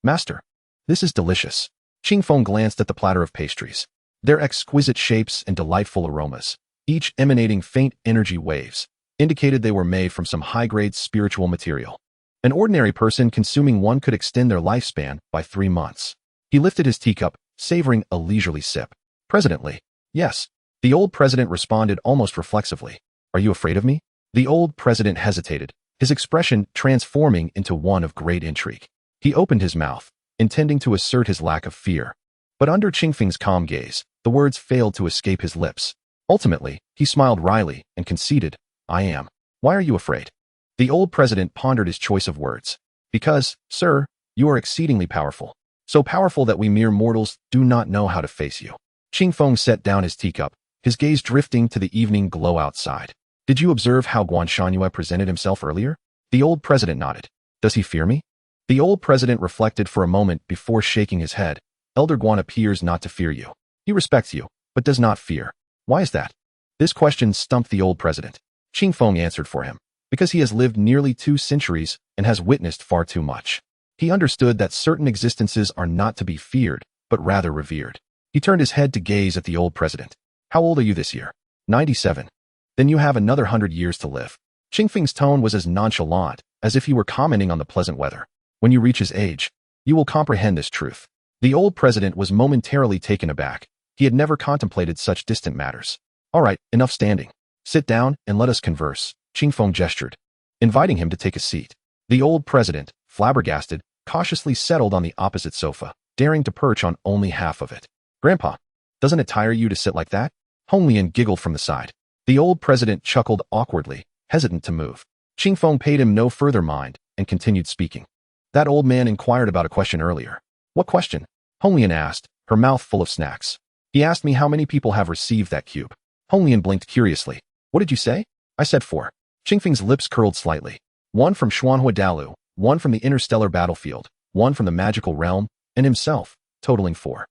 Master, this is delicious. Qingfeng glanced at the platter of pastries. Their exquisite shapes and delightful aromas, each emanating faint energy waves, indicated they were made from some high-grade spiritual material. An ordinary person consuming one could extend their lifespan by 3 months. He lifted his teacup, savoring a leisurely sip. Presidently. Yes. The old president responded almost reflexively. Are you afraid of me? The old president hesitated, his expression transforming into one of great intrigue. He opened his mouth, intending to assert his lack of fear. But under Qingfeng's calm gaze, the words failed to escape his lips. Ultimately, he smiled wryly and conceded, I am. Why are you afraid? The old president pondered his choice of words. Because, sir, you are exceedingly powerful. So powerful that we mere mortals do not know how to face you. Qingfeng set down his teacup, his gaze drifting to the evening glow outside. Did you observe how Guanshanhua presented himself earlier? The old president nodded. Does he fear me? The old president reflected for a moment before shaking his head. Elder Guan appears not to fear you. He respects you, but does not fear. Why is that? This question stumped the old president. Qingfeng answered for him. Because he has lived nearly 2 centuries and has witnessed far too much. He understood that certain existences are not to be feared, but rather revered. He turned his head to gaze at the old president. How old are you this year? 97. Then you have another 100 years to live. Qingfeng's tone was as nonchalant as if he were commenting on the pleasant weather. When you reach his age, you will comprehend this truth. The old president was momentarily taken aback. He had never contemplated such distant matters. All right, enough standing. Sit down and let us converse, Qingfeng gestured, inviting him to take a seat. The old president, flabbergasted, cautiously settled on the opposite sofa, daring to perch on only half of it. Grandpa, doesn't it tire you to sit like that? Hong Lian giggled from the side. The old president chuckled awkwardly, hesitant to move. Qingfeng paid him no further mind and continued speaking. That old man inquired about a question earlier. What question? Hong Lian asked, her mouth full of snacks. He asked me how many people have received that cube. Hong Lian blinked curiously. What did you say? I said 4. Qingfeng's lips curled slightly. 1 from Xuanhua Dalu, 1 from the interstellar battlefield, 1 from the magical realm, and himself, totaling 4.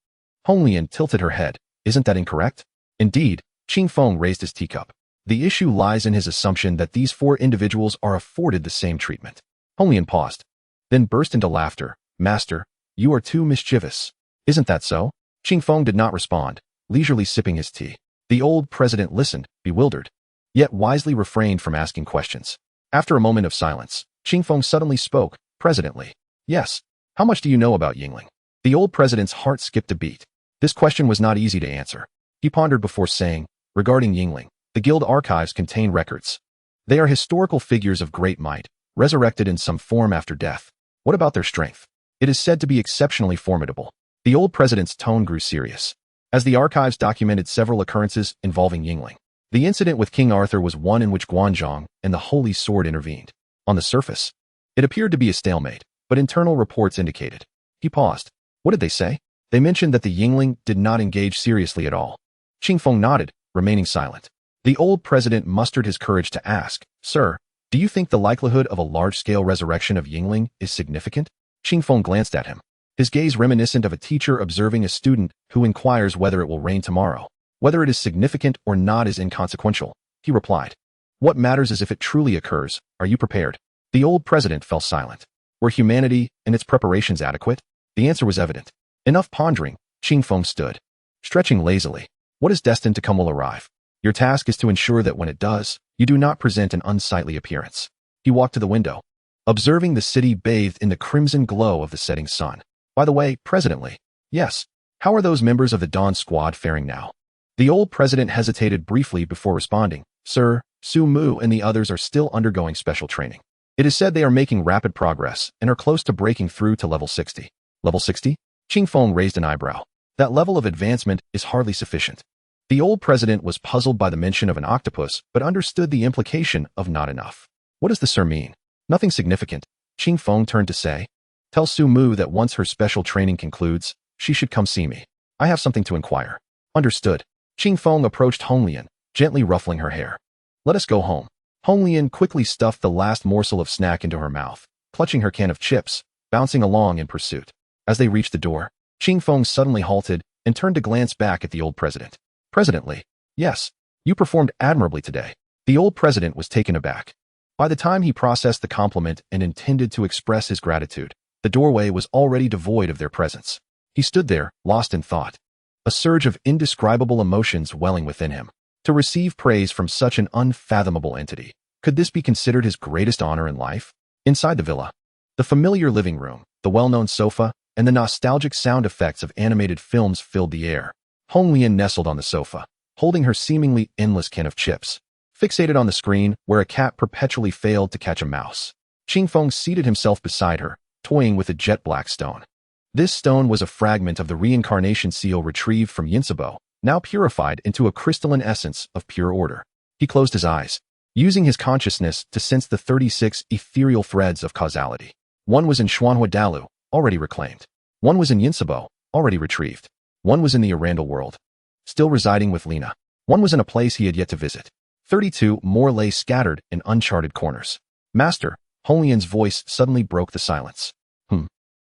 Hong Lian tilted her head. Isn't that incorrect? Indeed, Qingfeng raised his teacup. The issue lies in his assumption that these 4 individuals are afforded the same treatment. Hong Lian paused, then burst into laughter. Master, you are too mischievous. Isn't that so? Qingfeng did not respond, leisurely sipping his tea. The old president listened, bewildered, yet wisely refrained from asking questions. After a moment of silence, Qingfeng suddenly spoke, presidently. Yes. How much do you know about Yingling? The old president's heart skipped a beat. This question was not easy to answer. He pondered before saying, regarding Yingling, the guild archives contain records. They are historical figures of great might, resurrected in some form after death. What about their strength? It is said to be exceptionally formidable. The old president's tone grew serious, as the archives documented several occurrences involving Yingling. The incident with King Arthur was one in which Guanzhong and the Holy Sword intervened. On the surface, it appeared to be a stalemate, but internal reports indicated. He paused. What did they say? They mentioned that the Yingling did not engage seriously at all. Qingfeng nodded, remaining silent. The old president mustered his courage to ask, Sir, do you think the likelihood of a large-scale resurrection of Yingling is significant? Qingfeng glanced at him, his gaze reminiscent of a teacher observing a student who inquires whether it will rain tomorrow. Whether it is significant or not is inconsequential, he replied. What matters is if it truly occurs. Are you prepared? The old president fell silent. Were humanity and its preparations adequate? The answer was evident. Enough pondering, Qingfeng stood, stretching lazily. What is destined to come will arrive. Your task is to ensure that when it does, you do not present an unsightly appearance. He walked to the window, observing the city bathed in the crimson glow of the setting sun. By the way, presidently. Yes. How are those members of the Dawn Squad faring now? The old president hesitated briefly before responding. Sir, Su Mu and the others are still undergoing special training. It is said they are making rapid progress and are close to breaking through to level 60. Level 60? Qingfeng raised an eyebrow. That level of advancement is hardly sufficient. The old president was puzzled by the mention of an octopus, but understood the implication of not enough. What does the sir mean? Nothing significant. Qingfeng turned to say. Tell Su Mu that once her special training concludes, she should come see me. I have something to inquire. Understood. Qingfeng approached Hong Lian, gently ruffling her hair. Let us go home. Hong Lian quickly stuffed the last morsel of snack into her mouth, clutching her can of chips, bouncing along in pursuit. As they reached the door, Qing Feng suddenly halted and turned to glance back at the old president. President Li. Yes, you performed admirably today. The old president was taken aback. By the time he processed the compliment and intended to express his gratitude, the doorway was already devoid of their presence. He stood there, lost in thought, a surge of indescribable emotions welling within him. To receive praise from such an unfathomable entity, could this be considered his greatest honor in life? Inside the villa, the familiar living room, the well-known sofa, and the nostalgic sound effects of animated films filled the air. Hong Lian nestled on the sofa, holding her seemingly endless can of chips, fixated on the screen where a cat perpetually failed to catch a mouse. Qing Feng seated himself beside her, toying with a jet-black stone. This stone was a fragment of the reincarnation seal retrieved from Yinsabo, now purified into a crystalline essence of pure order. He closed his eyes, using his consciousness to sense the 36 ethereal threads of causality. One was in Xuanhua Dalu, already reclaimed. One was in Yinsabo, already retrieved. One was in the Arandal world, still residing with Lina. One was in a place he had yet to visit. 32 more lay scattered in uncharted corners. Master, Hong Lian's voice suddenly broke the silence.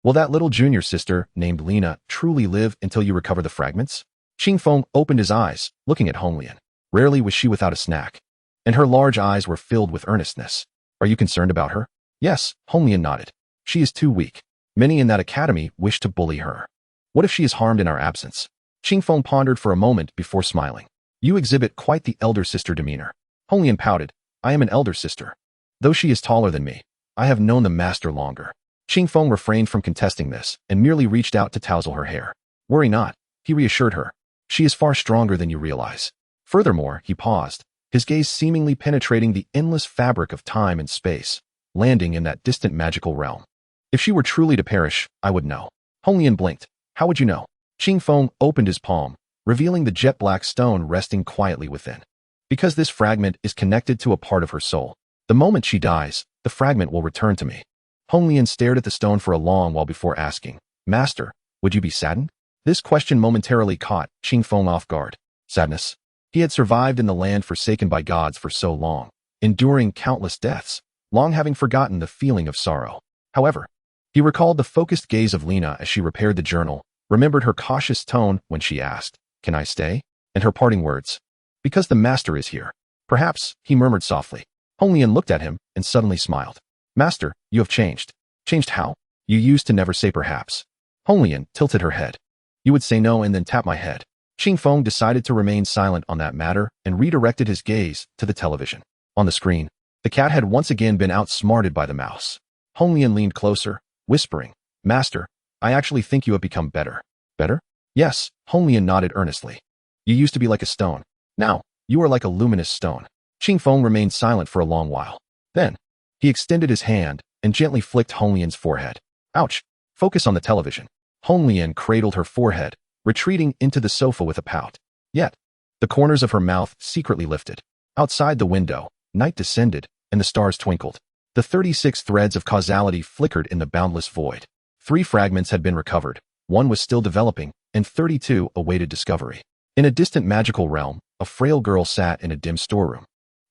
Will that little junior sister, named Lina, truly live until you recover the fragments? Qing Feng opened his eyes, looking at Hong Lian. Rarely was she without a snack, and her large eyes were filled with earnestness. Are you concerned about her? Yes, Hong Lian nodded. She is too weak. Many in that academy wish to bully her. What if she is harmed in our absence? Qing Feng pondered for a moment before smiling. You exhibit quite the elder sister demeanor. Hong Lian pouted. I am an elder sister. Though she is taller than me, I have known the master longer. Qing Feng refrained from contesting this and merely reached out to tousle her hair. Worry not, he reassured her. She is far stronger than you realize. Furthermore, he paused, his gaze seemingly penetrating the endless fabric of time and space, landing in that distant magical realm. If she were truly to perish, I would know. Hong Lian blinked. How would you know? Qing Feng opened his palm, revealing the jet-black stone resting quietly within. Because this fragment is connected to a part of her soul. The moment she dies, the fragment will return to me. Hong Lian stared at the stone for a long while before asking, Master, would you be saddened? This question momentarily caught Qing Feng off guard. Sadness. He had survived in the land forsaken by gods for so long, enduring countless deaths, long having forgotten the feeling of sorrow. However, he recalled the focused gaze of Lina as she repaired the journal, remembered her cautious tone when she asked, Can I stay? And her parting words. Because the master is here. Perhaps, he murmured softly. Hong Lian looked at him and suddenly smiled. Master, you have changed. Changed how? You used to never say perhaps. Hong Lian tilted her head. You would say no and then tap my head. Qing Feng decided to remain silent on that matter and redirected his gaze to the television. On the screen, the cat had once again been outsmarted by the mouse. Hong Lian leaned closer, whispering, Master, I actually think you have become better. Better? Yes, Hong Lian nodded earnestly. You used to be like a stone. Now, you are like a luminous stone. Qing Feng remained silent for a long while. Then, he extended his hand and gently flicked Hong Lian's forehead. Ouch! Focus on the television. Hong Lian cradled her forehead, retreating into the sofa with a pout. Yet, the corners of her mouth secretly lifted. Outside the window, night descended, and the stars twinkled. The 36 threads of causality flickered in the boundless void. 3 fragments had been recovered, 1 was still developing, and 32 awaited discovery. In a distant magical realm, a frail girl sat in a dim storeroom,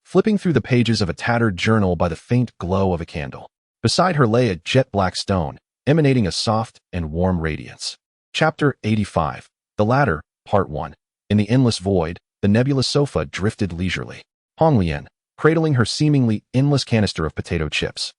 flipping through the pages of a tattered journal by the faint glow of a candle. Beside her lay a jet-black stone, emanating a soft and warm radiance. Chapter 85. The Ladder, Part 1. In the endless void, the nebulous sofa drifted leisurely. Hong Lian, cradling her seemingly endless canister of potato chips,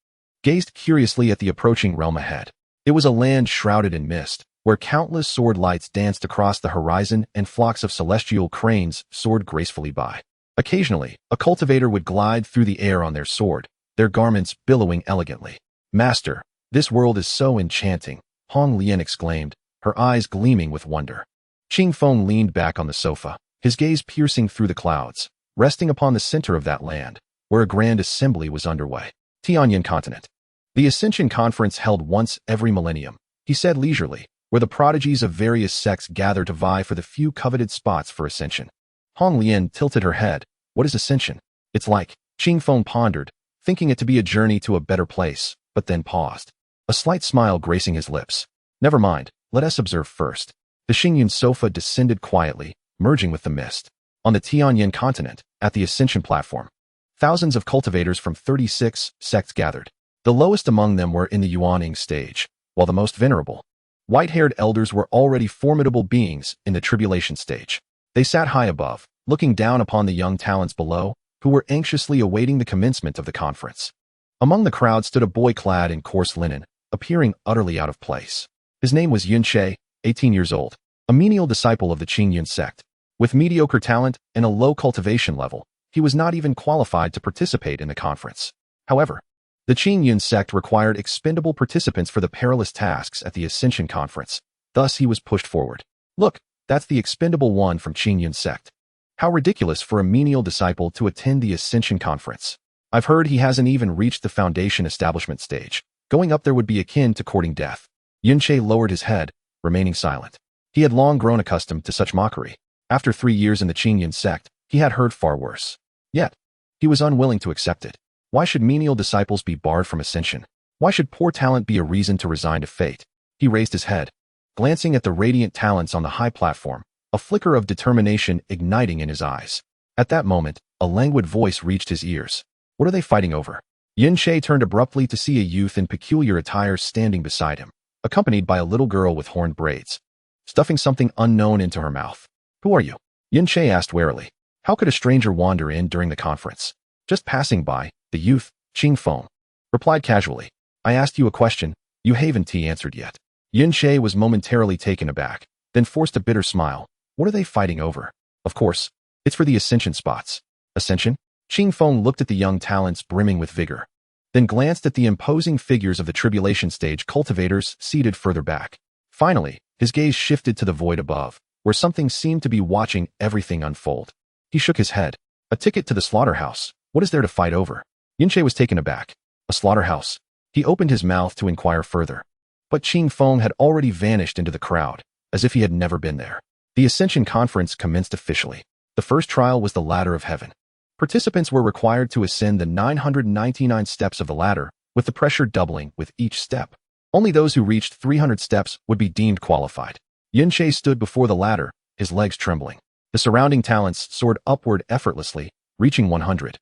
gazed curiously at the approaching realm ahead. It was a land shrouded in mist, where countless sword lights danced across the horizon and flocks of celestial cranes soared gracefully by. Occasionally, a cultivator would glide through the air on their sword, their garments billowing elegantly. Master, this world is so enchanting, Hong Lian exclaimed, her eyes gleaming with wonder. Qing Feng leaned back on the sofa, his gaze piercing through the clouds, resting upon the center of that land, where a grand assembly was underway. Tianyan Continent. The Ascension Conference held once every millennium, he said leisurely, where the prodigies of various sects gather to vie for the few coveted spots for ascension. Hong Lian tilted her head. What is ascension? It's like, Qing Feng pondered, thinking it to be a journey to a better place, but then paused. A slight smile gracing his lips. Never mind, let us observe first. The Xingyun sofa descended quietly, merging with the mist. On the Tianyan continent, at the ascension platform, thousands of cultivators from 36 sects gathered. The lowest among them were in the Yuaning stage, while the most venerable, White-haired elders were already formidable beings in the tribulation stage. They sat high above, looking down upon the young talents below, who were anxiously awaiting the commencement of the conference. Among the crowd stood a boy clad in coarse linen, appearing utterly out of place. His name was Yun-che, 18 years old, a menial disciple of the Qing-Yun sect. With mediocre talent and a low cultivation level, he was not even qualified to participate in the conference. However, the Qing-Yun sect required expendable participants for the perilous tasks at the Ascension Conference. Thus, he was pushed forward. Look, that's the expendable one from Qing-Yun sect. How ridiculous for a menial disciple to attend the Ascension Conference. I've heard he hasn't even reached the foundation establishment stage. Going up there would be akin to courting death. Yun-che lowered his head, remaining silent. He had long grown accustomed to such mockery. After 3 years in the Qing-Yun sect, he had heard far worse. Yet, he was unwilling to accept it. Why should menial disciples be barred from ascension? Why should poor talent be a reason to resign to fate? He raised his head, glancing at the radiant talents on the high platform, a flicker of determination igniting in his eyes. At that moment, a languid voice reached his ears. What are they fighting over? Yun-che turned abruptly to see a youth in peculiar attire standing beside him, accompanied by a little girl with horned braids, stuffing something unknown into her mouth. Who are you? Yun-che asked warily. How could a stranger wander in during the conference? Just passing by, the youth, Qing Feng, replied casually. I asked you a question, you haven't answered yet. Yun-che was momentarily taken aback, then forced a bitter smile. What are they fighting over? Of course, it's for the ascension spots. Ascension? Qing Feng looked at the young talents brimming with vigor, then glanced at the imposing figures of the tribulation stage cultivators seated further back. Finally, his gaze shifted to the void above, where something seemed to be watching everything unfold. He shook his head. A ticket to the slaughterhouse. What is there to fight over? Yun-che was taken aback. A slaughterhouse. He opened his mouth to inquire further. But Qing Feng had already vanished into the crowd, as if he had never been there. The Ascension Conference commenced officially. The first trial was the Ladder of Heaven. Participants were required to ascend the 999 steps of the ladder, with the pressure doubling with each step. Only those who reached 300 steps would be deemed qualified. Yun-che stood before the ladder, his legs trembling. The surrounding talents soared upward effortlessly, reaching 100.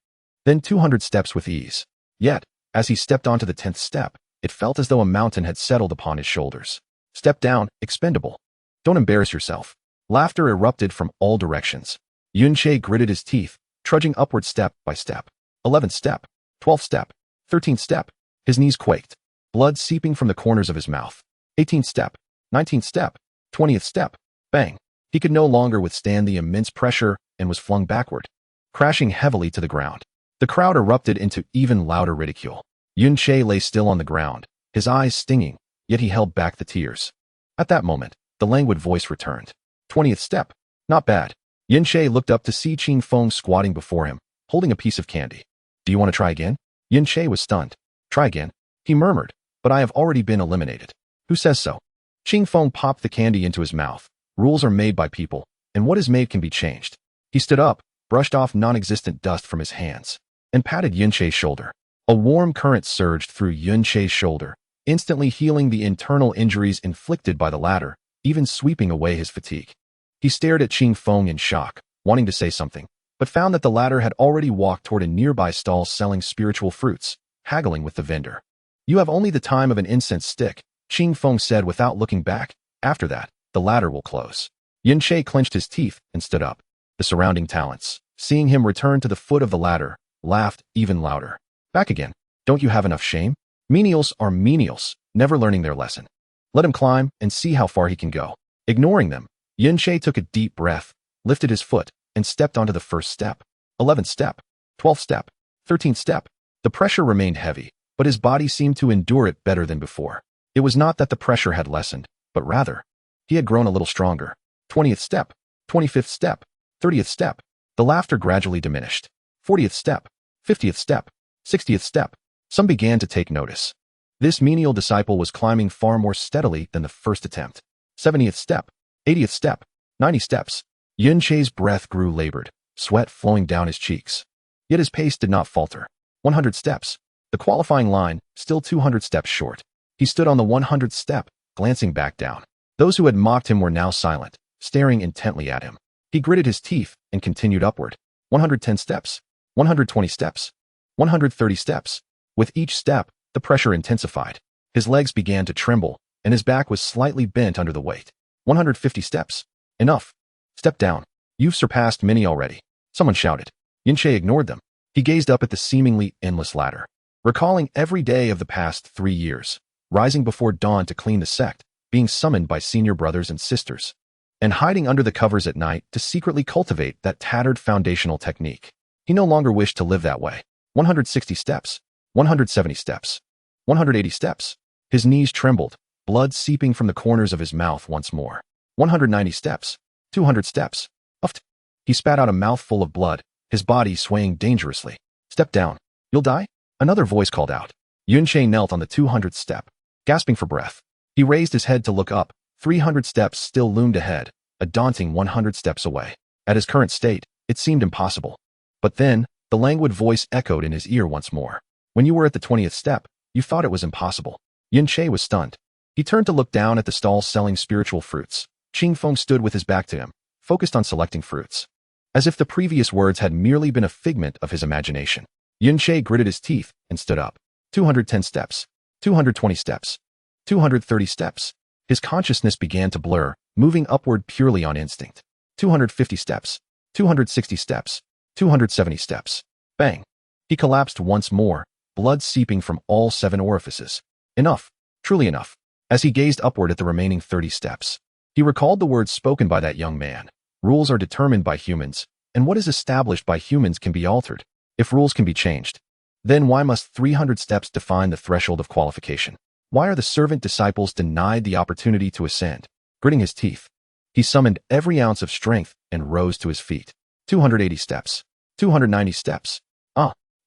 Then 200 steps with ease. Yet, as he stepped onto the 10th step, it felt as though a mountain had settled upon his shoulders. Step down, expendable. Don't embarrass yourself. Laughter erupted from all directions. Yun-che gritted his teeth, trudging upward step by step. 11th step, 12th step, 13th step. His knees quaked, blood seeping from the corners of his mouth. 18th step, 19th step, 20th step. Bang. He could no longer withstand the immense pressure and was flung backward, crashing heavily to the ground. The crowd erupted into even louder ridicule. Yun-che lay still on the ground, his eyes stinging, yet he held back the tears. At that moment, the languid voice returned. 20th step. Not bad. Yun-che looked up to see Qing Feng squatting before him, holding a piece of candy. Do you want to try again? Yun-che was stunned. Try again? He murmured, but I have already been eliminated. Who says so? Qing Feng popped the candy into his mouth. Rules are made by people, and what is made can be changed. He stood up, brushed off non-existent dust from his hands, and patted Yun-che's shoulder. A warm current surged through Yun-che's shoulder, instantly healing the internal injuries inflicted by the latter, even sweeping away his fatigue. He stared at Qing Feng in shock, wanting to say something, but found that the latter had already walked toward a nearby stall selling spiritual fruits, haggling with the vendor. You have only the time of an incense stick, Qing Feng said without looking back. After that, the ladder will close. Yun-che clenched his teeth and stood up. The surrounding talents, seeing him return to the foot of the ladder, laughed even louder. Back again. Don't you have enough shame? Menials are menials, never learning their lesson. Let him climb and see how far he can go. Ignoring them, Yun-che took a deep breath, lifted his foot, and stepped onto the first step. 11th step, 12th step, 13th step. The pressure remained heavy, but his body seemed to endure it better than before. It was not that the pressure had lessened, but rather, he had grown a little stronger. 20th step, 25th step, 30th step. The laughter gradually diminished. 40th step, 50th step, 60th step. Some began to take notice. This menial disciple was climbing far more steadily than the first attempt. 70th step, 80th step, 90 steps. Yun-che's breath grew labored, sweat flowing down his cheeks. Yet his pace did not falter. 100 steps. The qualifying line, still 200 steps short. He stood on the 100th step, glancing back down. Those who had mocked him were now silent, staring intently at him. He gritted his teeth and continued upward. 110 steps. 120 steps. 130 steps. With each step, the pressure intensified. His legs began to tremble, and his back was slightly bent under the weight. 150 steps. Enough. Step down. You've surpassed many already. Someone shouted. Yunche ignored them. He gazed up at the seemingly endless ladder, recalling every day of the past 3 years, rising before dawn to clean the sect, being summoned by senior brothers and sisters, and hiding under the covers at night to secretly cultivate that tattered foundational technique. He no longer wished to live that way. 160 steps. 170 steps. 180 steps. His knees trembled, blood seeping from the corners of his mouth once more. 190 steps. 200 steps. Uffed. He spat out a mouthful of blood, his body swaying dangerously. Step down. You'll die? Another voice called out. Yunche knelt on the 200th step, gasping for breath. He raised his head to look up. 300 steps still loomed ahead, a daunting 100 steps away. At his current state, it seemed impossible. But then, the languid voice echoed in his ear once more. When you were at the 20th step, you thought it was impossible. Yunche was stunned. He turned to look down at the stall selling spiritual fruits. Qingfeng stood with his back to him, focused on selecting fruits, as if the previous words had merely been a figment of his imagination. Yunche gritted his teeth and stood up. 210 steps. 220 steps. 230 steps. His consciousness began to blur, moving upward purely on instinct. 250 steps. 260 steps. 270 steps. Bang. He collapsed once more, blood seeping from all 7 orifices. Enough. Truly enough. As he gazed upward at the remaining 30 steps, he recalled the words spoken by that young man. Rules are determined by humans, and what is established by humans can be altered. If rules can be changed, then why must 300 steps define the threshold of qualification? Why are the servant disciples denied the opportunity to ascend? Gritting his teeth, he summoned every ounce of strength and rose to his feet. 280 steps. 290 steps.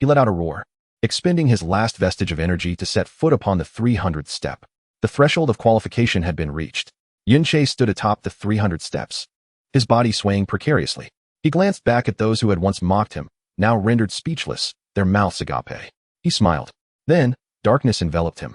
He let out a roar, expending his last vestige of energy to set foot upon the 300th step. The threshold of qualification had been reached. Yunche stood atop the 300 steps, his body swaying precariously. He glanced back at those who had once mocked him, now rendered speechless, their mouths agape. He smiled. Then, darkness enveloped him,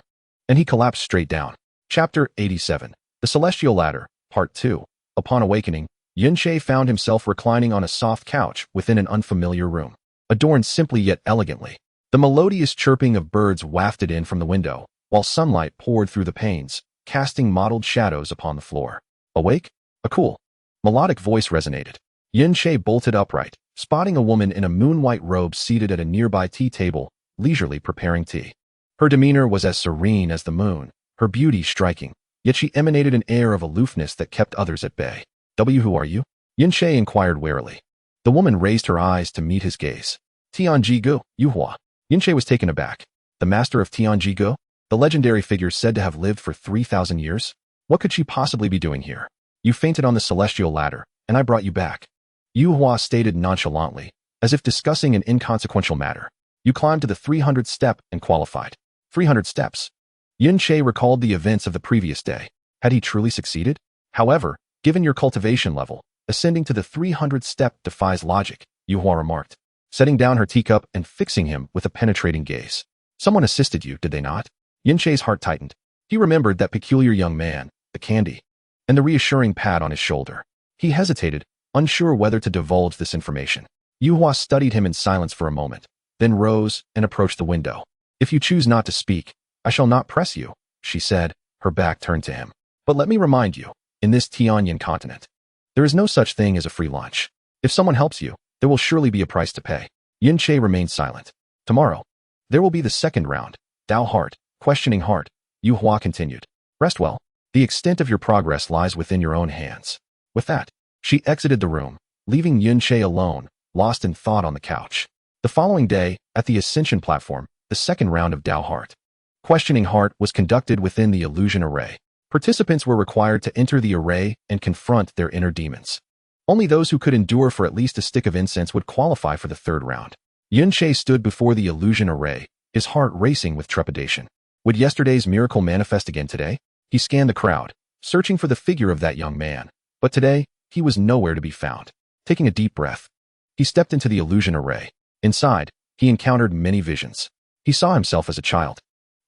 and he collapsed straight down. Chapter 87. The Celestial Ladder, Part 2. Upon awakening, Yunche found himself reclining on a soft couch within an unfamiliar room, adorned simply yet elegantly. The melodious chirping of birds wafted in from the window, while sunlight poured through the panes, casting mottled shadows upon the floor. Awake? A cool, melodic voice resonated. Yunche bolted upright, spotting a woman in a moon-white robe seated at a nearby tea table, leisurely preparing tea. Her demeanor was as serene as the moon, her beauty striking, yet she emanated an air of aloofness that kept others at bay. Who are you? Yunche inquired warily. The woman raised her eyes to meet his gaze. Tianji Yuhua. Yunche was taken aback. The master of Tianji, the legendary figure said to have lived for 3,000 years? What could she possibly be doing here? You fainted on the celestial ladder, and I brought you back. Yuhua stated nonchalantly, as if discussing an inconsequential matter. You climbed to the 300th step and qualified. 300 steps. Yunche recalled the events of the previous day. Had he truly succeeded? However, given your cultivation level, ascending to the 300th step defies logic, Yuhua remarked, setting down her teacup and fixing him with a penetrating gaze. Someone assisted you, did they not? Yunche's heart tightened. He remembered that peculiar young man, the candy, and the reassuring pat on his shoulder. He hesitated, unsure whether to divulge this information. Yuhua studied him in silence for a moment, then rose and approached the window. If you choose not to speak, I shall not press you, she said, her back turned to him. But let me remind you, in this Tianyan continent, there is no such thing as a free lunch. If someone helps you, there will surely be a price to pay. Yunche remained silent. Tomorrow, there will be the second round. Thou heart, questioning heart, Yuhua continued. Rest well. The extent of your progress lies within your own hands. With that, she exited the room, leaving Yunche alone, lost in thought on the couch. The following day, at the Ascension platform, the second round of Tao Heart. Questioning Heart was conducted within the illusion array. Participants were required to enter the array and confront their inner demons. Only those who could endure for at least a stick of incense would qualify for the third round. Yunche stood before the illusion array, his heart racing with trepidation. Would yesterday's miracle manifest again today? He scanned the crowd, searching for the figure of that young man. But today, he was nowhere to be found. Taking a deep breath, he stepped into the illusion array. Inside, he encountered many visions. He saw himself as a child,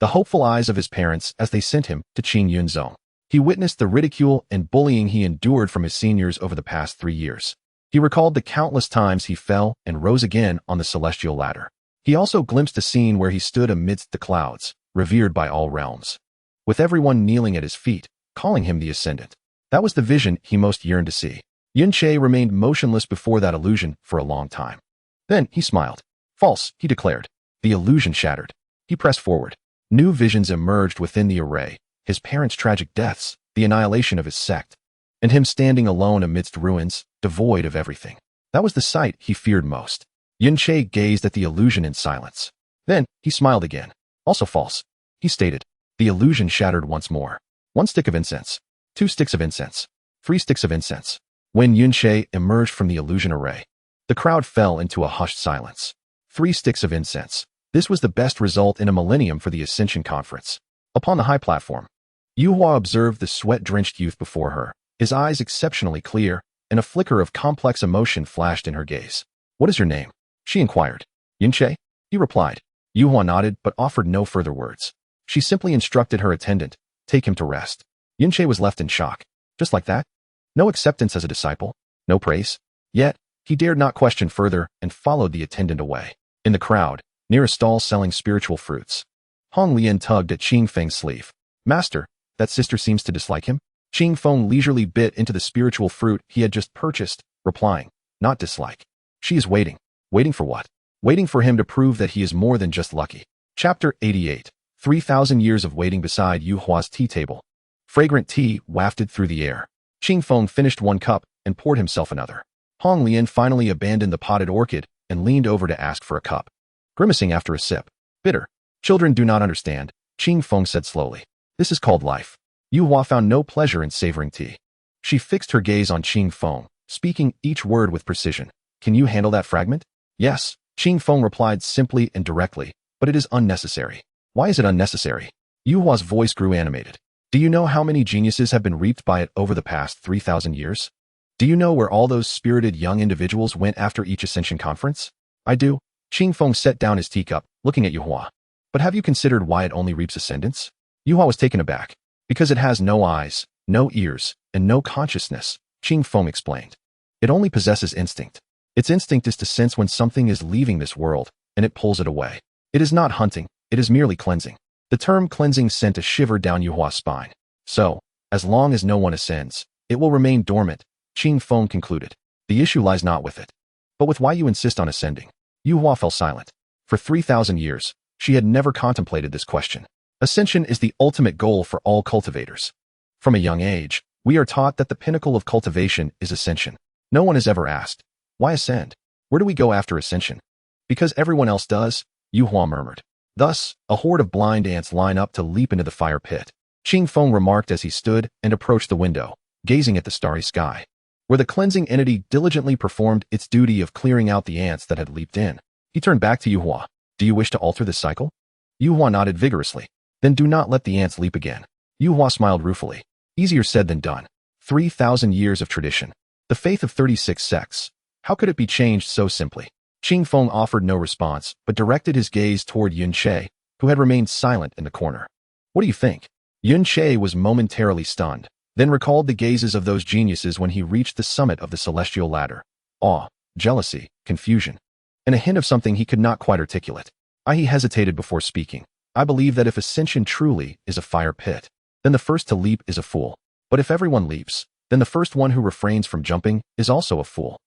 the hopeful eyes of his parents as they sent him to Qing Yunzong. He witnessed the ridicule and bullying he endured from his seniors over the past 3 years. He recalled the countless times he fell and rose again on the celestial ladder. He also glimpsed a scene where he stood amidst the clouds, revered by all realms. with everyone kneeling at his feet, calling him the Ascendant. That was the vision he most yearned to see. Yunche remained motionless before that illusion for a long time. Then he smiled. False, he declared. The illusion shattered. He pressed forward. New visions emerged within the array, his parents' tragic deaths, the annihilation of his sect, and him standing alone amidst ruins, devoid of everything. That was the sight he feared most. Yunche gazed at the illusion in silence. Then he smiled again. Also false, he stated. The illusion shattered once more. 1 stick of incense. 2 sticks of incense. 3 sticks of incense. When Yunche emerged from the illusion array, the crowd fell into a hushed silence. 3 sticks of incense. This was the best result in a millennium for the Ascension Conference. Upon the high platform, Yuhua observed the sweat-drenched youth before her, his eyes exceptionally clear, and a flicker of complex emotion flashed in her gaze. What is your name? She inquired. Yunche? He replied. Yuhua nodded but offered no further words. She simply instructed her attendant, take him to rest. Yunche was left in shock. Just like that? No acceptance as a disciple? No praise? Yet, he dared not question further and followed the attendant away. In the crowd, near a stall selling spiritual fruits, Hong Lian tugged at Qing Feng's sleeve. Master, that sister seems to dislike him? Qing Feng leisurely bit into the spiritual fruit he had just purchased, replying, not dislike. She is waiting. Waiting for what? Waiting for him to prove that he is more than just lucky. Chapter 88. 3,000 years of waiting beside Yuhua's tea table. Fragrant tea wafted through the air. Qing Feng finished 1 cup and poured himself another. Hong Lian finally abandoned the potted orchid and leaned over to ask for a cup. Grimacing after a sip. Bitter. Children do not understand, Qing Feng said slowly. This is called life. Yuhua found no pleasure in savoring tea. She fixed her gaze on Qing Feng, speaking each word with precision. Can you handle that fragment? Yes, Qing Feng replied simply and directly, but it is unnecessary. Why is it unnecessary? Yuhua's voice grew animated. Do you know how many geniuses have been reaped by it over the past 3,000 years? Do you know where all those spirited young individuals went after each Ascension Conference? I do. Qing Feng set down his teacup, looking at Yuhua. But have you considered why it only reaps ascendants? Yuhua was taken aback. Because it has no eyes, no ears, and no consciousness, Qing Feng explained. It only possesses instinct. Its instinct is to sense when something is leaving this world, and it pulls it away. It is not hunting, it is merely cleansing. The term cleansing sent a shiver down Yuhua's spine. So, as long as no one ascends, it will remain dormant, Qing Feng concluded. The issue lies not with it, but with why you insist on ascending. Yuhua fell silent. For 3,000 years, she had never contemplated this question. Ascension is the ultimate goal for all cultivators. From a young age, we are taught that the pinnacle of cultivation is ascension. No one is ever asked, why ascend? Where do we go after ascension? Because everyone else does, Yuhua murmured. Thus, a horde of blind ants line up to leap into the fire pit. Qing Feng remarked as he stood and approached the window, gazing at the starry sky, where the cleansing entity diligently performed its duty of clearing out the ants that had leaped in. He turned back to Yuhua. Do you wish to alter this cycle? Yuhua nodded vigorously. Then do not let the ants leap again. Yuhua smiled ruefully. Easier said than done. 3,000 years of tradition. The faith of 36 sects. How could it be changed so simply? Qing Feng offered no response, but directed his gaze toward Yunche, who had remained silent in the corner. What do you think? Yunche was momentarily stunned, then recalled the gazes of those geniuses when he reached the summit of the celestial ladder. Awe, jealousy, confusion, and a hint of something he could not quite articulate. He hesitated before speaking. I believe that if ascension truly is a fire pit, then the first to leap is a fool. But if everyone leaps, then the first one who refrains from jumping is also a fool.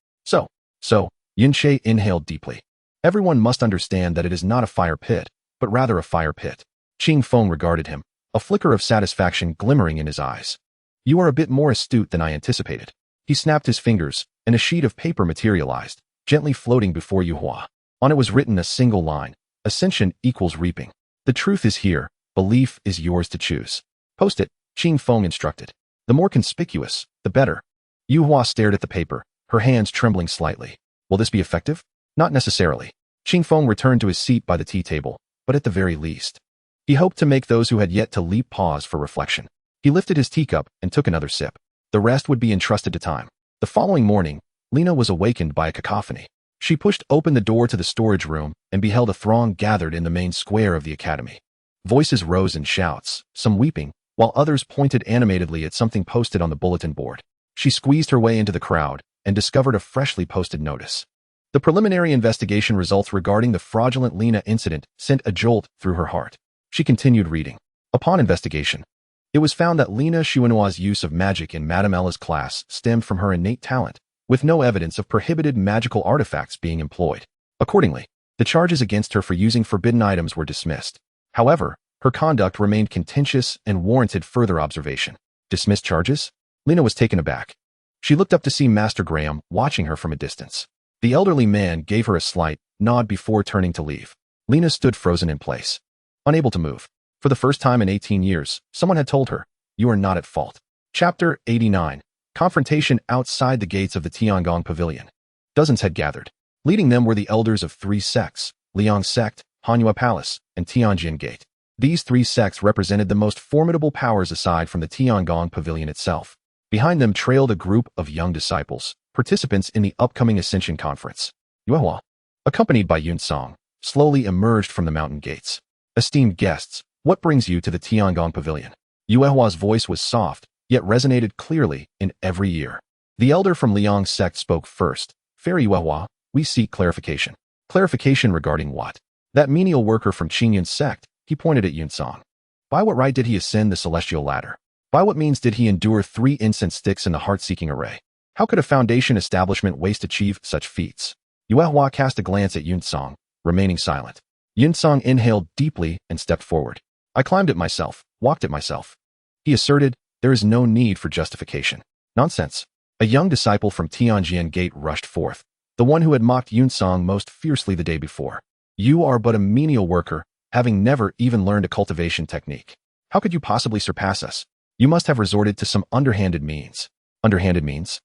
So, Yunche inhaled deeply. Everyone must understand that it is not a fire pit, but rather a fire pit. Qing Feng regarded him, a flicker of satisfaction glimmering in his eyes. You are a bit more astute than I anticipated. He snapped his fingers, and a sheet of paper materialized, gently floating before Yuhua. On it was written a single line. Ascension equals reaping. The truth is here, belief is yours to choose. Post it, Qing Feng instructed. The more conspicuous, the better. Yuhua stared at the paper, her hands trembling slightly. Will this be effective? Not necessarily. Qing Feng returned to his seat by the tea table, but at the very least, he hoped to make those who had yet to leap pause for reflection. He lifted his teacup and took another sip. The rest would be entrusted to time. The following morning, Lena was awakened by a cacophony. She pushed open the door to the storage room and beheld a throng gathered in the main square of the academy. Voices rose in shouts, some weeping, while others pointed animatedly at something posted on the bulletin board. She squeezed her way into the crowd and discovered a freshly posted notice. The preliminary investigation results regarding the fraudulent Lena incident sent a jolt through her heart. She continued reading. Upon investigation, it was found that Lina Xuanhua's use of magic in Madame Ella's class stemmed from her innate talent, with no evidence of prohibited magical artifacts being employed. Accordingly, the charges against her for using forbidden items were dismissed. However, her conduct remained contentious and warranted further observation. Dismissed charges? Lina was taken aback. She looked up to see Master Graham watching her from a distance. The elderly man gave her a slight nod before turning to leave. Lina stood frozen in place, unable to move. For the first time in 18 years, someone had told her, "You are not at fault." Chapter 89. Confrontation outside the gates of the Tiangong Pavilion. Dozens had gathered. Leading them were the elders of three sects, Liang Sect, Hanyu Palace, and Tianjin Gate. These three sects represented the most formidable powers aside from the Tiangong Pavilion itself. Behind them trailed a group of young disciples, participants in the upcoming Ascension Conference. Yuehua, accompanied by Yun Song, slowly emerged from the mountain gates. Esteemed guests, what brings you to the Tiangong Pavilion? Yuehua's voice was soft, yet resonated clearly in every ear. The elder from Liang Sect spoke first. Fair Yuehua, we seek clarification. Clarification regarding what? That menial worker from Qingyun's sect, he pointed at Yun Song. By what right did he ascend the celestial ladder? By what means did he endure 3 incense sticks in the heart-seeking array? How could a foundation establishment waste achieve such feats? Yuehua cast a glance at Yun Song, remaining silent. Yun Song inhaled deeply and stepped forward. I climbed it myself, walked it myself. He asserted, there is no need for justification. Nonsense. A young disciple from Tianjin Gate rushed forth, the one who had mocked Yun Song most fiercely the day before. You are but a menial worker, having never even learned a cultivation technique. How could you possibly surpass us? You must have resorted to some underhanded means. Underhanded means?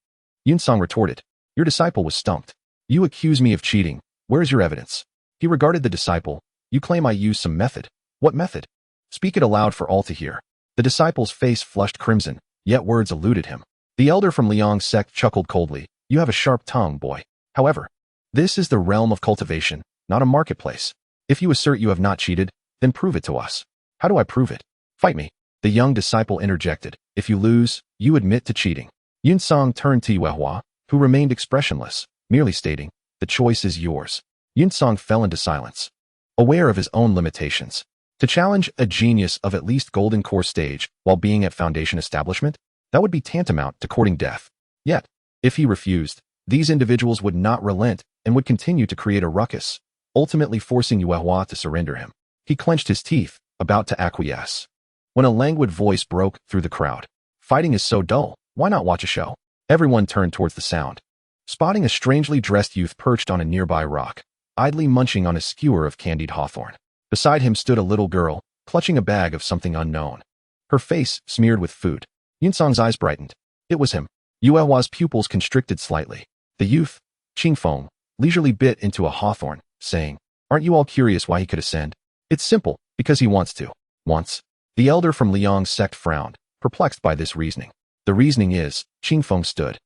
Yun Song retorted. Your disciple was stumped. You accuse me of cheating. Where is your evidence? He regarded the disciple. You claim I used some method. What method? Speak it aloud for all to hear. The disciple's face flushed crimson, yet words eluded him. The elder from Liang's sect chuckled coldly. You have a sharp tongue, boy. However, this is the realm of cultivation, not a marketplace. If you assert you have not cheated, then prove it to us. How do I prove it? Fight me. The young disciple interjected. If you lose, you admit to cheating. Yun Song turned to Yuehua, who remained expressionless, merely stating, the choice is yours. Yun Song fell into silence, aware of his own limitations. To challenge a genius of at least Golden Core stage while being at Foundation establishment, that would be tantamount to courting death. Yet, if he refused, these individuals would not relent and would continue to create a ruckus, ultimately forcing Yuehua to surrender him. He clenched his teeth, about to acquiesce, when a languid voice broke through the crowd. Fighting is so dull, why not watch a show? Everyone turned towards the sound, spotting a strangely dressed youth perched on a nearby rock, idly munching on a skewer of candied hawthorn. Beside him stood a little girl, clutching a bag of something unknown, her face smeared with food. Yun Song's eyes brightened. It was him. Yuehua's pupils constricted slightly. The youth, Qingfeng, leisurely bit into a hawthorn, saying, Aren't you all curious why he could ascend? It's simple, because he wants to. Wants? The elder from Liang's sect frowned, perplexed by this reasoning. The reasoning is, Qingfeng stood,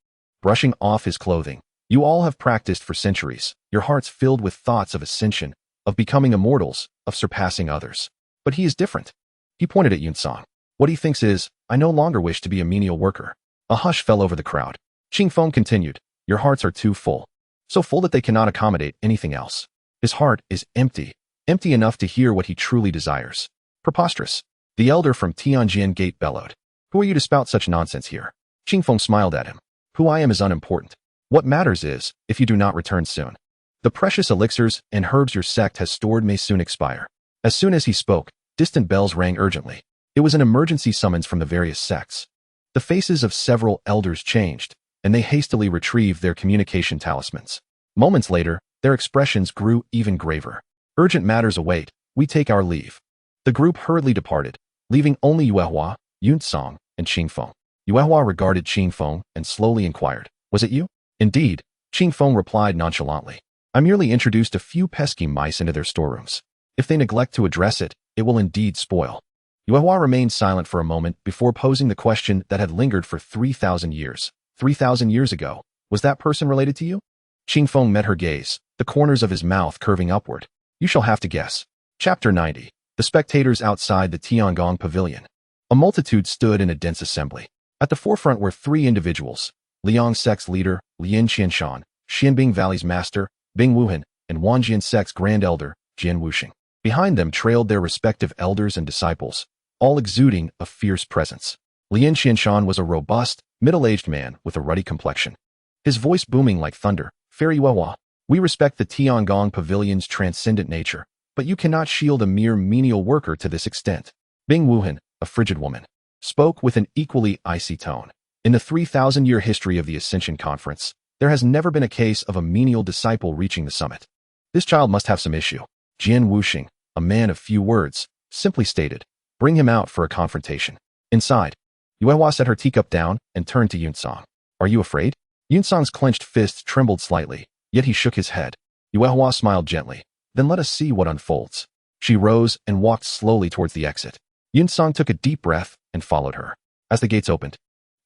brushing off his clothing. You all have practiced for centuries, your hearts filled with thoughts of ascension, of becoming immortals, of surpassing others. But he is different. He pointed at Yun Song. What he thinks is, I no longer wish to be a menial worker. A hush fell over the crowd. Qingfeng continued, your hearts are too full. So full that they cannot accommodate anything else. His heart is empty, empty enough to hear what he truly desires. Preposterous. The elder from Tianjin Gate bellowed. Who are you to spout such nonsense here? Qingfeng smiled at him. Who I am is unimportant. What matters is, if you do not return soon. The precious elixirs and herbs your sect has stored may soon expire. As soon as he spoke, distant bells rang urgently. It was an emergency summons from the various sects. The faces of several elders changed, and they hastily retrieved their communication talismans. Moments later, their expressions grew even graver. Urgent matters await, we take our leave. The group hurriedly departed, leaving only Yuehua, Yun Song, and Qingfeng. Yuehua regarded Qingfeng and slowly inquired, was it you? Indeed, Qingfeng replied nonchalantly. I merely introduced a few pesky mice into their storerooms. If they neglect to address it, it will indeed spoil. Yuehua remained silent for a moment before posing the question that had lingered for 3,000 years. 3,000 years ago, was that person related to you? Qingfeng met her gaze, the corners of his mouth curving upward. You shall have to guess. Chapter 90. The spectators outside the Tiangong Pavilion. A multitude stood in a dense assembly. At the forefront were 3 individuals, Liang Sect's leader, Lin Qianshan, Xianbing Valley's master, Bing Wuhan, and Wanjian Sect's grand elder, Jian Wuxing. Behind them trailed their respective elders and disciples, all exuding a fierce presence. Lien Qianshan was a robust, middle-aged man with a ruddy complexion. His voice booming like thunder. Fairy Yuehua, we respect the Tiangong Pavilion's transcendent nature, but you cannot shield a mere menial worker to this extent. Bing Wuhan, a frigid woman, spoke with an equally icy tone. In the 3,000-year history of the Ascension Conference, there has never been a case of a menial disciple reaching the summit. This child must have some issue. Jian Wuxing, a man of few words, simply stated, bring him out for a confrontation. Inside, Yuehua set her teacup down and turned to Yunsong. Are you afraid? Yunsong's clenched fist trembled slightly, yet he shook his head. Yuehua smiled gently. Then let us see what unfolds. She rose and walked slowly towards the exit. Yunsong took a deep breath and followed her. As the gates opened,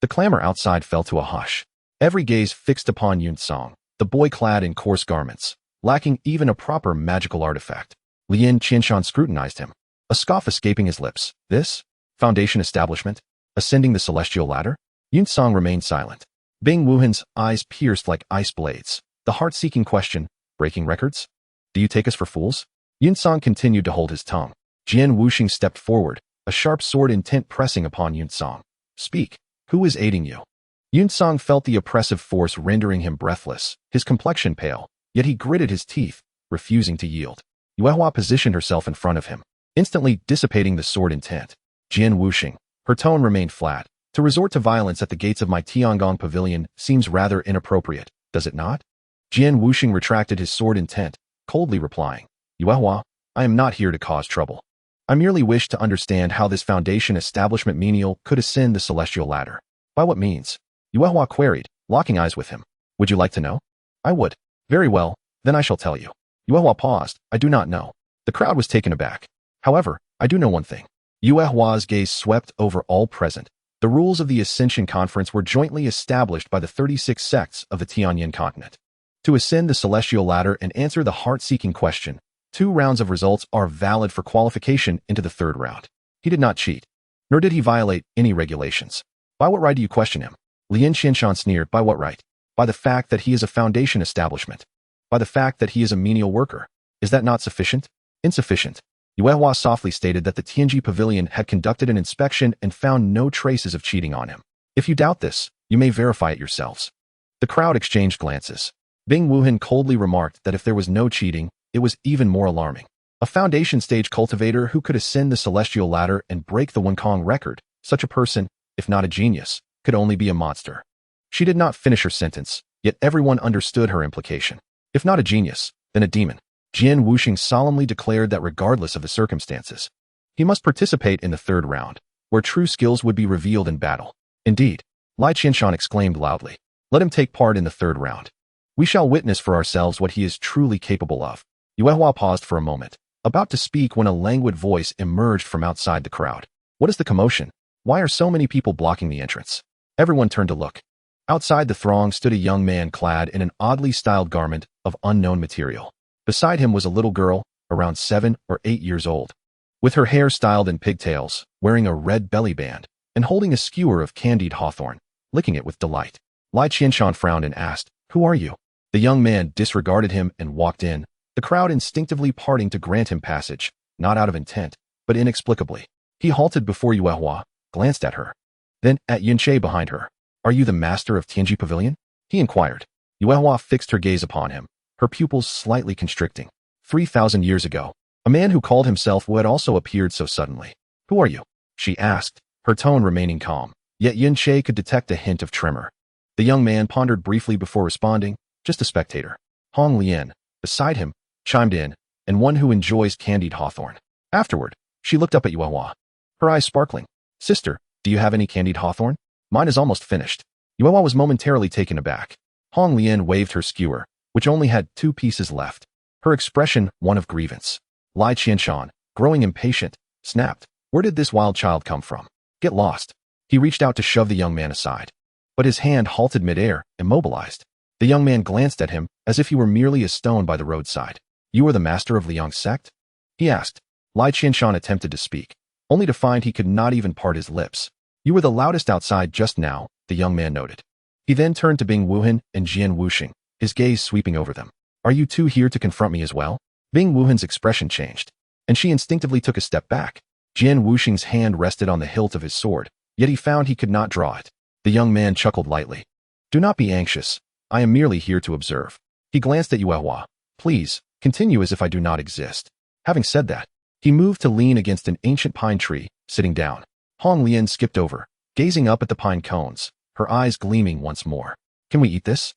the clamor outside fell to a hush. Every gaze fixed upon Yunsong, the boy clad in coarse garments, lacking even a proper magical artifact. Lien Qianshan scrutinized him, a scoff escaping his lips. This? Foundation establishment? Ascending the celestial ladder? Yunsong remained silent. Bing Wuhan's eyes pierced like ice blades. The heart-seeking question, breaking records? Do you take us for fools? Yunsong continued to hold his tongue. Jian Wuxing stepped forward, a sharp sword intent pressing upon Yunsong. Speak. Who is aiding you? Yunsong felt the oppressive force rendering him breathless, his complexion pale, yet he gritted his teeth, refusing to yield. Yuehua positioned herself in front of him, instantly dissipating the sword intent. Jian Wuxing, her tone remained flat. To resort to violence at the gates of my Tiangong Pavilion seems rather inappropriate, does it not? Jian Wuxing retracted his sword intent, coldly replying, Yuehua, I am not here to cause trouble. I merely wish to understand how this Foundation establishment menial could ascend the celestial ladder. By what means? Yuehua queried, locking eyes with him. Would you like to know? I would. Very well, then I shall tell you. Yuehua paused. I do not know. The crowd was taken aback. However, I do know one thing. Yuehua's gaze swept over all present. The rules of the Ascension Conference were jointly established by the 36 sects of the Tianyin continent. To ascend the celestial ladder and answer the heart-seeking question, 2 rounds of results are valid for qualification into the 3rd round. He did not cheat, nor did he violate any regulations. By what right do you question him? Lien Qianshan sneered. By what right? By the fact that he is a Foundation establishment. By the fact that he is a menial worker. Is that not sufficient? Insufficient. Yuehua softly stated that the Tianji Pavilion had conducted an inspection and found no traces of cheating on him. If you doubt this, you may verify it yourselves. The crowd exchanged glances. Bing Wuhan coldly remarked that if there was no cheating, it was even more alarming. A Foundation stage cultivator who could ascend the celestial ladder and break the Wonkong record, such a person, if not a genius, could only be a monster. She did not finish her sentence, yet everyone understood her implication. If not a genius, then a demon. Jian Wuxing solemnly declared that regardless of the circumstances, he must participate in the 3rd round, where true skills would be revealed in battle. Indeed, Lai Qianshan exclaimed loudly, let him take part in the 3rd round. We shall witness for ourselves what he is truly capable of. Yuehua paused for a moment, about to speak when a languid voice emerged from outside the crowd. What is the commotion? Why are so many people blocking the entrance? Everyone turned to look. Outside the throng stood a young man clad in an oddly styled garment of unknown material. Beside him was a little girl, around 7 or 8 years old, with her hair styled in pigtails, wearing a red belly band, and holding a skewer of candied hawthorn, licking it with delight. Lai Qianshan frowned and asked, Who are you? The young man disregarded him and walked in, the crowd instinctively parting to grant him passage, not out of intent, but inexplicably. He halted before Yuehua, glanced at her, then at Yunche behind her. Are you the master of Tianji Pavilion? He inquired. Yuehua fixed her gaze upon him, her pupils slightly constricting. 3,000 years ago, a man who called himself Wu had also appeared so suddenly. Who are you? She asked, her tone remaining calm, yet Yunche could detect a hint of tremor. The young man pondered briefly before responding, just a spectator. Hong Lian, beside him, chimed in, and one who enjoys candied hawthorn. Afterward, she looked up at Yuehua, her eyes sparkling. Sister, do you have any candied hawthorn? Mine is almost finished. Yuehua was momentarily taken aback. Hong Lian waved her skewer, which only had 2 pieces left. Her expression, one of grievance. Lai Qianshan, growing impatient, snapped. Where did this wild child come from? Get lost. He reached out to shove the young man aside, but his hand halted midair, immobilized. The young man glanced at him as if he were merely a stone by the roadside. You are the master of Liang's sect? He asked. Lai Qianshan attempted to speak, only to find he could not even part his lips. You were the loudest outside just now, the young man noted. He then turned to Bing Wuhan and Jian Wuxing, his gaze sweeping over them. Are you two here to confront me as well? Bing Wuhan's expression changed, and she instinctively took a step back. Jian Wuxing's hand rested on the hilt of his sword, yet he found he could not draw it. The young man chuckled lightly. Do not be anxious. I am merely here to observe. He glanced at Yuehua. Please, continue as if I do not exist. Having said that, he moved to lean against an ancient pine tree, sitting down. Hong Lian skipped over, gazing up at the pine cones, her eyes gleaming once more. Can we eat this?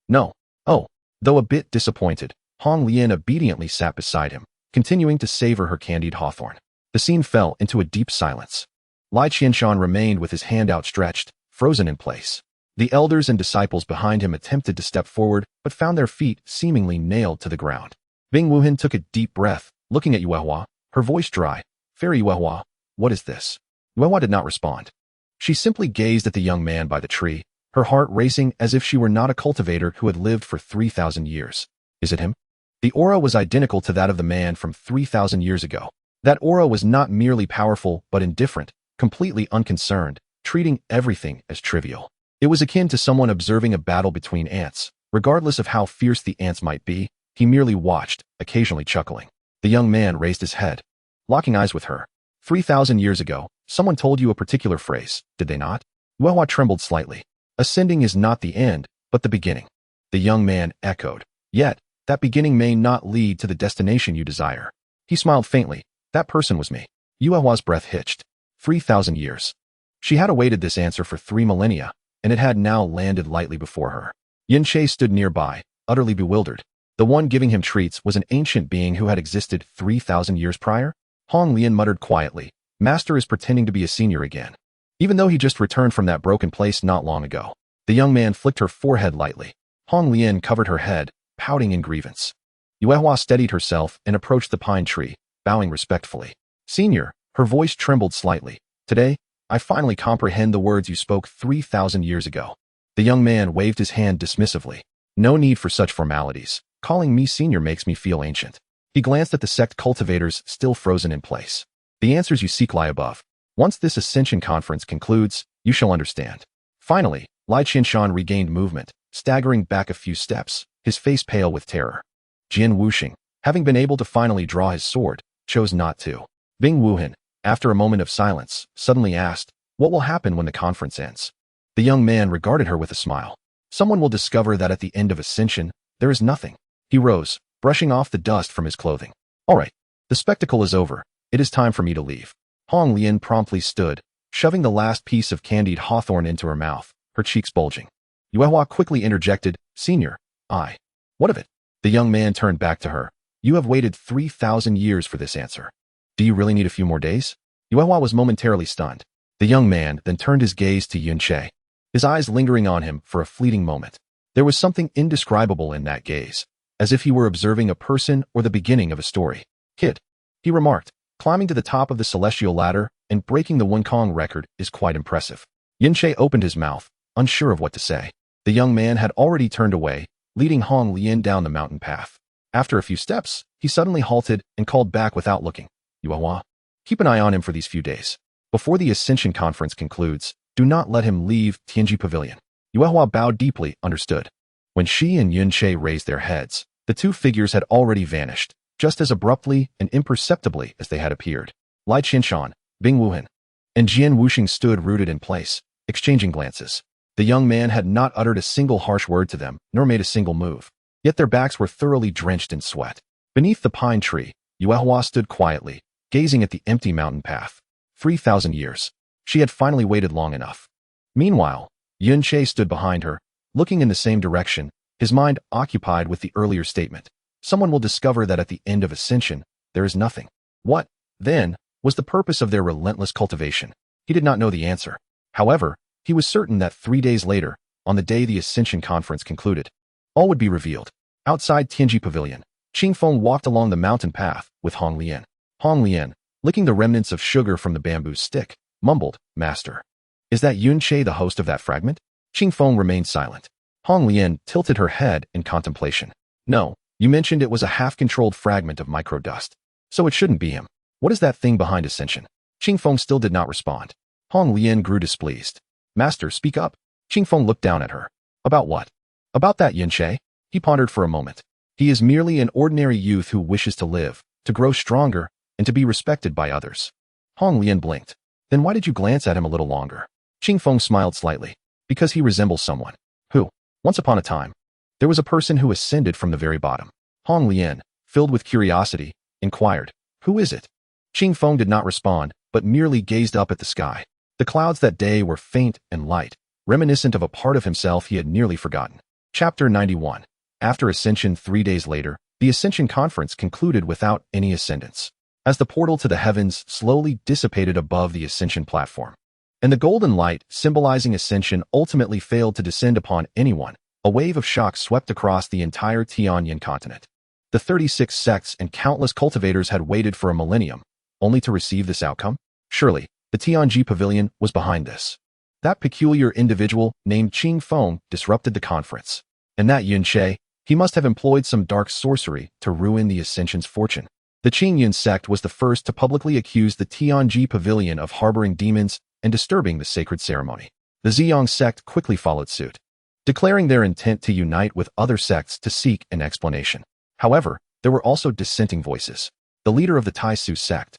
No. Oh. Though a bit disappointed, Hong Lian obediently sat beside him, continuing to savor her candied hawthorn. The scene fell into a deep silence. Lai Qianshan remained with his hand outstretched, frozen in place. The elders and disciples behind him attempted to step forward, but found their feet seemingly nailed to the ground. Bing Wuhan took a deep breath, looking at Yuehua, her voice dry. Fairy Yuehua, what is this? Yuehua did not respond. She simply gazed at the young man by the tree, her heart racing as if she were not a cultivator who had lived for 3,000 years. Is it him? The aura was identical to that of the man from 3,000 years ago. That aura was not merely powerful, but indifferent, completely unconcerned, treating everything as trivial. It was akin to someone observing a battle between ants. Regardless of how fierce the ants might be, he merely watched, occasionally chuckling. The young man raised his head, locking eyes with her. 3,000 years ago, someone told you a particular phrase, did they not? Yuehua trembled slightly. Ascending is not the end, but the beginning. The young man echoed. Yet, that beginning may not lead to the destination you desire. He smiled faintly. That person was me. Yuehua's breath hitched. 3,000 years. She had awaited this answer for 3 millennia, and it had now landed lightly before her. Yin Che stood nearby, utterly bewildered. The one giving him treats was an ancient being who had existed 3,000 years prior? Hong Lian muttered quietly, Master is pretending to be a senior again. Even though he just returned from that broken place not long ago. The young man flicked her forehead lightly. Hong Lian covered her head, pouting in grievance. Yuehua steadied herself and approached the pine tree, bowing respectfully. Senior, her voice trembled slightly. Today, I finally comprehend the words you spoke 3,000 years ago. The young man waved his hand dismissively. No need for such formalities. Calling me senior makes me feel ancient. He glanced at the sect cultivators still frozen in place. The answers you seek lie above. Once this ascension conference concludes, you shall understand. Finally, Lai Qianshan regained movement, staggering back a few steps, his face pale with terror. Jian Wuxing, having been able to finally draw his sword, chose not to. Bing Wuhan, after a moment of silence, suddenly asked, what will happen when the conference ends? The young man regarded her with a smile. Someone will discover that at the end of ascension, there is nothing. He rose, brushing off the dust from his clothing. All right, the spectacle is over. It is time for me to leave. Hong Lian promptly stood, shoving the last piece of candied hawthorn into her mouth, her cheeks bulging. Yuehua quickly interjected, Senior, what of it? The young man turned back to her. You have waited 3,000 years for this answer. Do you really need a few more days? Yuehua was momentarily stunned. The young man then turned his gaze to Yun Che, his eyes lingering on him for a fleeting moment. There was something indescribable in that gaze, as if he were observing a person or the beginning of a story. Kid, he remarked, climbing to the top of the celestial ladder and breaking the Wunkong record is quite impressive. Yin Che opened his mouth, unsure of what to say. The young man had already turned away, leading Hong Lian down the mountain path. After a few steps, he suddenly halted and called back without looking. Yuehua, keep an eye on him for these few days. Before the Ascension Conference concludes, do not let him leave Tianji Pavilion. Yuehua bowed deeply, understood. When she and Yun Che raised their heads, the two figures had already vanished, just as abruptly and imperceptibly as they had appeared. Lai Qianshan, Bing Wuhan, and Jian Wuxing stood rooted in place, exchanging glances. The young man had not uttered a single harsh word to them, nor made a single move. Yet their backs were thoroughly drenched in sweat. Beneath the pine tree, Yuehua stood quietly, gazing at the empty mountain path. 3,000 years. She had finally waited long enough. Meanwhile, Yun Che stood behind her, looking in the same direction, his mind occupied with the earlier statement. Someone will discover that at the end of ascension, there is nothing. What, then, was the purpose of their relentless cultivation? He did not know the answer. However, he was certain that 3 days later, on the day the Ascension Conference concluded, all would be revealed. Outside Tianji Pavilion, Qing Feng walked along the mountain path with Hong Lian. Hong Lian, licking the remnants of sugar from the bamboo stick, mumbled, Master. Is that Yun Che the host of that fragment? Qing Feng remained silent. Hong Lian tilted her head in contemplation. No, you mentioned it was a half-controlled fragment of microdust. So it shouldn't be him. What is that thing behind Ascension? Qing Feng still did not respond. Hong Lian grew displeased. Master, speak up. Qing Feng looked down at her. About what? About that Yun Che? He pondered for a moment. He is merely an ordinary youth who wishes to live, to grow stronger, and to be respected by others. Hong Lian blinked. Then why did you glance at him a little longer? Qing Feng smiled slightly. Because he resembles someone. Who? Once upon a time, there was a person who ascended from the very bottom. Hong Lian, filled with curiosity, inquired, who is it? Qing Feng did not respond, but merely gazed up at the sky. The clouds that day were faint and light, reminiscent of a part of himself he had nearly forgotten. Chapter 91. After ascension 3 days later, the ascension conference concluded without any ascendants, as the portal to the heavens slowly dissipated above the ascension platform. And the golden light, symbolizing ascension, ultimately failed to descend upon anyone. A wave of shock swept across the entire Tianyin continent. The 36 sects and countless cultivators had waited for a millennium, only to receive this outcome? Surely, the Tianji Pavilion was behind this. That peculiar individual, named Qing Feng, disrupted the conference. And that Yunche, he must have employed some dark sorcery to ruin the Ascension's fortune. The Qingyun sect was the first to publicly accuse the Tianji Pavilion of harboring demons and disturbing the sacred ceremony. The Ziyang sect quickly followed suit, declaring their intent to unite with other sects to seek an explanation. However, there were also dissenting voices. The leader of the Taisu sect,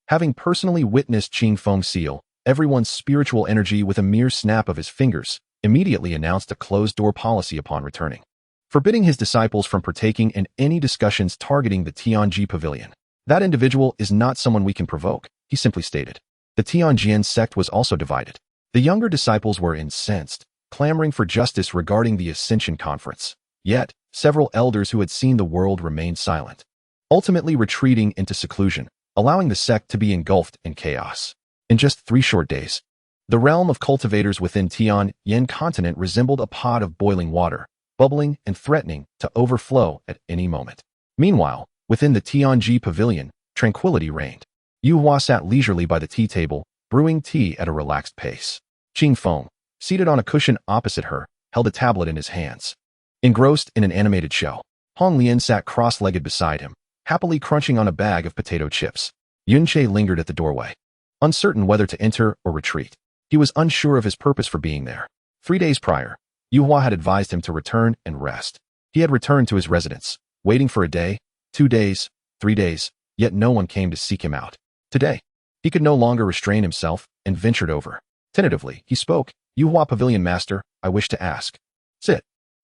having personally witnessed Qing Feng's seal, everyone's spiritual energy with a mere snap of his fingers, immediately announced a closed-door policy upon returning, forbidding his disciples from partaking in any discussions targeting the Tianji Pavilion. That individual is not someone we can provoke, he simply stated. The Tianjian sect was also divided. The younger disciples were incensed, clamoring for justice regarding the Ascension Conference. Yet, several elders who had seen the world remained silent, ultimately retreating into seclusion, allowing the sect to be engulfed in chaos. In just 3 short days, the realm of cultivators within Tianyin continent resembled a pot of boiling water, bubbling and threatening to overflow at any moment. Meanwhile, within the Tianji Pavilion, tranquility reigned. Yu Hua sat leisurely by the tea table, brewing tea at a relaxed pace. Qing Feng, seated on a cushion opposite her, held a tablet in his hands, engrossed in an animated show. Hong Lian sat cross-legged beside him, happily crunching on a bag of potato chips. Yunche lingered at the doorway, uncertain whether to enter or retreat. He was unsure of his purpose for being there. 3 days prior, Yu Hua had advised him to return and rest. He had returned to his residence, waiting for a day, 2 days, 3 days, yet no one came to seek him out. Today, he could no longer restrain himself and ventured over. Tentatively, he spoke. Yu Hua Pavilion Master, I wish to ask. Sit.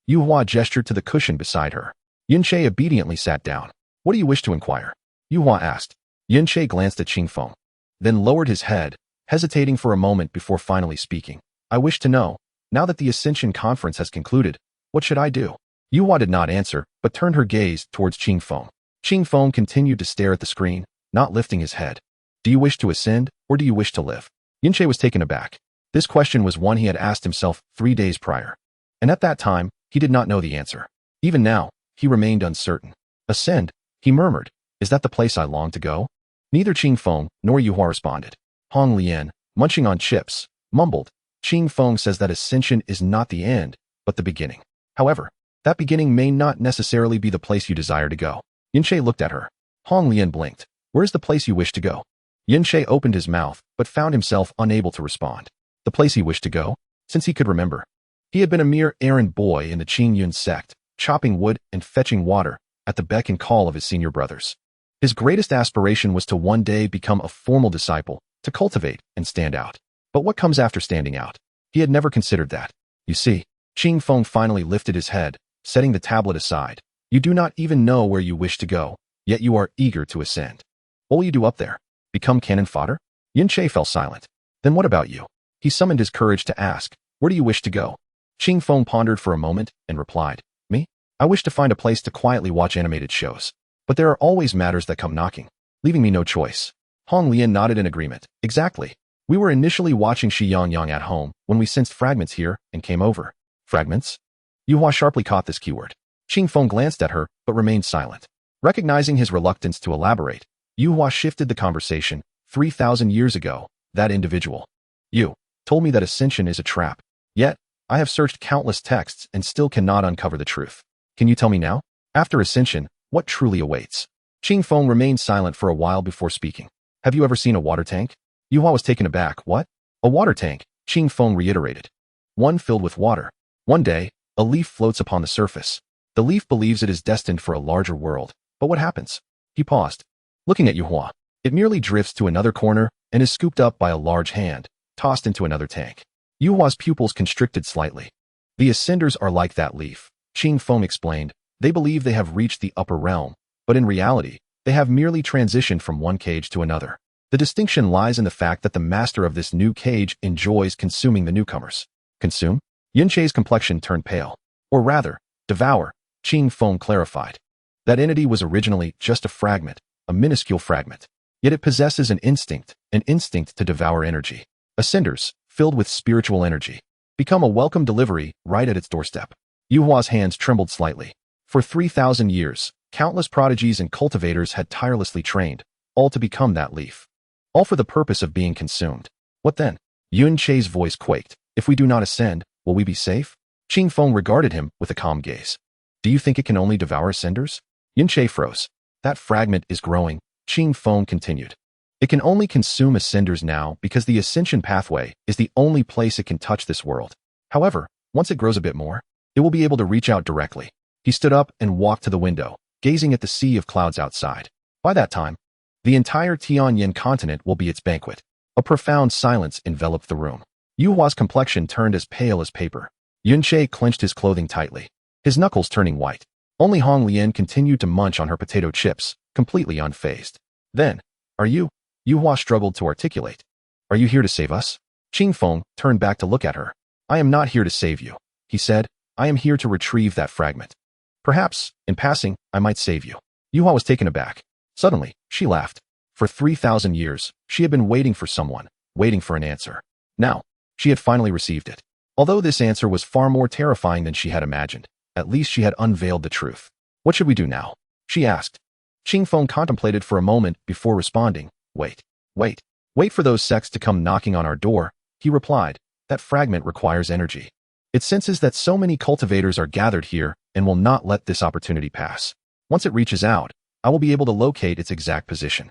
Yu Hua gestured to the cushion beside her. Yunche obediently sat down. What do you wish to inquire? Yu Hua asked. Yunche glanced at Qing Feng, then lowered his head, hesitating for a moment before finally speaking. I wish to know, now that the Ascension Conference has concluded, what should I do? Yu Hua did not answer, but turned her gaze towards Qing Feng. Qing Feng continued to stare at the screen, not lifting his head. Do you wish to ascend, or do you wish to live? Yunche was taken aback. This question was one he had asked himself 3 days prior, and at that time, he did not know the answer. Even now, he remained uncertain. Ascend, he murmured. Is that the place I long to go? Neither Qing Feng nor Yu Hua responded. Hong Lian, munching on chips, mumbled. Qing Feng says that ascension is not the end, but the beginning. However, that beginning may not necessarily be the place you desire to go. Yunche looked at her. Hong Lian blinked. Where is the place you wish to go? Yunche opened his mouth, but found himself unable to respond. The place he wished to go? Since he could remember, he had been a mere errand boy in the Qingyun sect, chopping wood and fetching water at the beck and call of his senior brothers. His greatest aspiration was to one day become a formal disciple, to cultivate and stand out. But what comes after standing out? He had never considered that. You see, Qing Feng finally lifted his head, setting the tablet aside. You do not even know where you wish to go, yet you are eager to ascend. What will you do up there? Become cannon fodder? Yunche fell silent. Then what about you? He summoned his courage to ask, where do you wish to go? Qing Feng pondered for a moment and replied, me? I wish to find a place to quietly watch animated shows. But there are always matters that come knocking, leaving me no choice. Hong Lian nodded in agreement. Exactly. We were initially watching Shi Yang at home when we sensed fragments here and came over. Fragments? Yu Hua sharply caught this keyword. Qing Feng glanced at her, but remained silent. Recognizing his reluctance to elaborate, Yu Hua shifted the conversation. 3,000 years ago, that individual, you, told me that ascension is a trap. Yet, I have searched countless texts and still cannot uncover the truth. Can you tell me now? After ascension, what truly awaits? Qing Feng remained silent for a while before speaking. Have you ever seen a water tank? Yu Hua was taken aback. What? A water tank, Qing Feng reiterated. One filled with water. One day, a leaf floats upon the surface. The leaf believes it is destined for a larger world. But what happens? He paused, looking at Yu Hua. It merely drifts to another corner, and is scooped up by a large hand, tossed into another tank. Yuhua's pupils constricted slightly. The ascenders are like that leaf, Qing Feng explained. They believe they have reached the upper realm, but in reality, they have merely transitioned from one cage to another. The distinction lies in the fact that the master of this new cage enjoys consuming the newcomers. Consume? Yunchei's complexion turned pale. Or rather, devour, Qing Feng clarified. That entity was originally just a fragment, a minuscule fragment. Yet it possesses an instinct to devour energy. Ascenders, filled with spiritual energy, become a welcome delivery right at its doorstep. Yuhua's hands trembled slightly. For 3,000 years, countless prodigies and cultivators had tirelessly trained, all to become that leaf. All for the purpose of being consumed. What then? Yunchei's voice quaked. If we do not ascend, will we be safe? Qing Feng regarded him with a calm gaze. Do you think it can only devour ascenders? Yunchei froze. That fragment is growing, Qing Feng continued. It can only consume ascenders now because the ascension pathway is the only place it can touch this world. However, once it grows a bit more, it will be able to reach out directly. He stood up and walked to the window, gazing at the sea of clouds outside. By that time, the entire Tianyin continent will be its banquet. A profound silence enveloped the room. Yuhua's complexion turned as pale as paper. Yunchei clenched his clothing tightly, his knuckles turning white. Only Hong Lian continued to munch on her potato chips, completely unfazed. Then, are you? Yuhua struggled to articulate. Are you here to save us? Qing Feng turned back to look at her. I am not here to save you, he said. I am here to retrieve that fragment. Perhaps, in passing, I might save you. Yuhua was taken aback. Suddenly, she laughed. For 3,000 years, she had been waiting for someone, waiting for an answer. Now, she had finally received it. Although this answer was far more terrifying than she had imagined, at least she had unveiled the truth. What should we do now? She asked. Qing Feng contemplated for a moment before responding. Wait for those sects to come knocking on our door, he replied. That fragment requires energy. It senses that so many cultivators are gathered here and will not let this opportunity pass. Once it reaches out, I will be able to locate its exact position.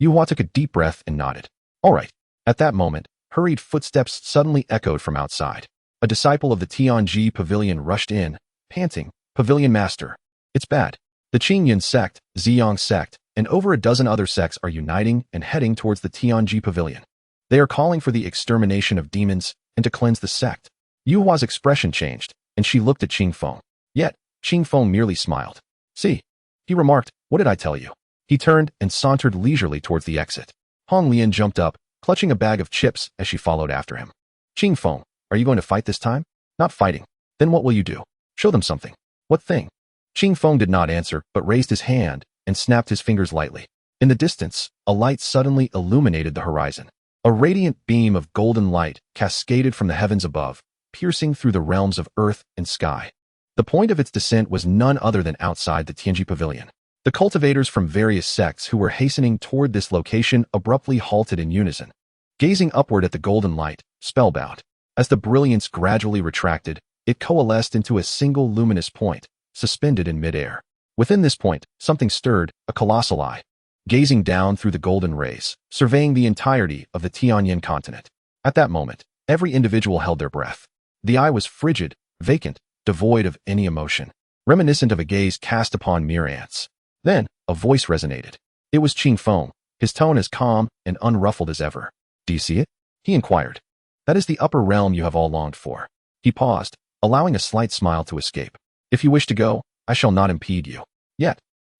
Yuhua took a deep breath and nodded. All right. At that moment, hurried footsteps suddenly echoed from outside. A disciple of the Tianji pavilion rushed in, panting. Pavilion master. It's bad. The Qingyin sect, Ziyang sect, and over a dozen other sects are uniting and heading towards the Tianji pavilion. They are calling for the extermination of demons and to cleanse the sect. Yuhua's expression changed, and she looked at Qing Feng. Yet, Qing Feng merely smiled. See, he remarked, what did I tell you? He turned and sauntered leisurely towards the exit. Hong Lian jumped up, clutching a bag of chips as she followed after him. Qing Feng, are you going to fight this time? Not fighting. Then what will you do? Show them something. What thing? Qing Feng did not answer, but raised his hand and snapped his fingers lightly. In the distance, a light suddenly illuminated the horizon. A radiant beam of golden light cascaded from the heavens above, piercing through the realms of earth and sky. The point of its descent was none other than outside the Tianji pavilion. The cultivators from various sects who were hastening toward this location abruptly halted in unison, gazing upward at the golden light, spellbound. As the brilliance gradually retracted, it coalesced into a single luminous point, suspended in midair. Within this point, something stirred, a colossal eye, gazing down through the golden rays, surveying the entirety of the Tianyin continent. At that moment, every individual held their breath. The eye was frigid, vacant, devoid of any emotion, reminiscent of a gaze cast upon mere ants. Then, a voice resonated. It was Qing Feng, his tone as calm and unruffled as ever. Do you see it? He inquired. That is the upper realm you have all longed for. He paused, allowing a slight smile to escape. If you wish to go, I shall not impede you. Yet.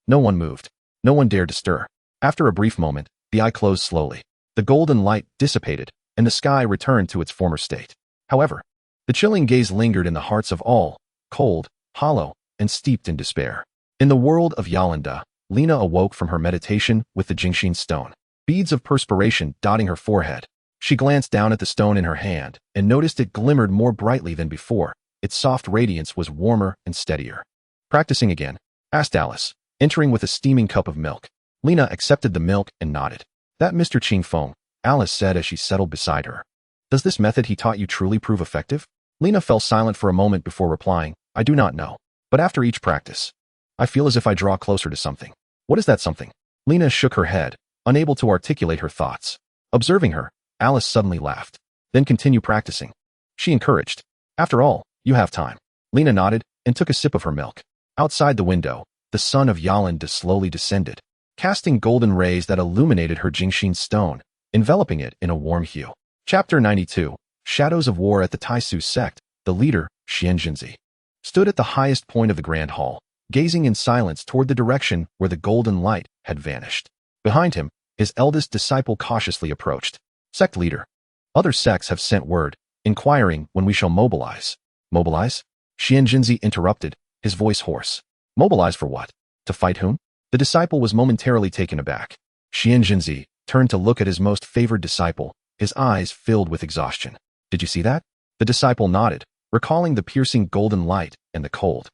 No one moved. No one dared to stir. After a brief moment, the eye closed slowly. The golden light dissipated, and the sky returned to its former state. However, the chilling gaze lingered in the hearts of all, cold, hollow, and steeped in despair. In the world of Yalanda, Lena awoke from her meditation with the Jingxin stone, beads of perspiration dotting her forehead. She glanced down at the stone in her hand and noticed it glimmered more brightly than before. Its soft radiance was warmer and steadier. Practicing again? Asked Alice, entering with a steaming cup of milk. Lena accepted the milk and nodded. That Mr. Qing Feng, Alice said as she settled beside her. Does this method he taught you truly prove effective? Lena fell silent for a moment before replying, I do not know. But after each practice, I feel as if I draw closer to something. What is that something? Lena shook her head, unable to articulate her thoughts. Observing her, Alice suddenly laughed. Then continue practicing. She encouraged. After all, you have time. Lena nodded and took a sip of her milk. Outside the window, the sun of Yalanda slowly descended, casting golden rays that illuminated her Jingxin stone, enveloping it in a warm hue. Chapter 92. Shadows of War at the Taisu sect. The leader, Xianjinzi, stood at the highest point of the grand hall, gazing in silence toward the direction where the golden light had vanished. Behind him, his eldest disciple cautiously approached. Sect leader. Other sects have sent word, inquiring when we shall mobilize. Mobilize? Xianjinzi interrupted, his voice hoarse. Mobilize for what? To fight whom? The disciple was momentarily taken aback. Xianjinzi turned to look at his most favored disciple, his eyes filled with exhaustion. Did you see that? The disciple nodded, recalling the piercing golden light and the cold,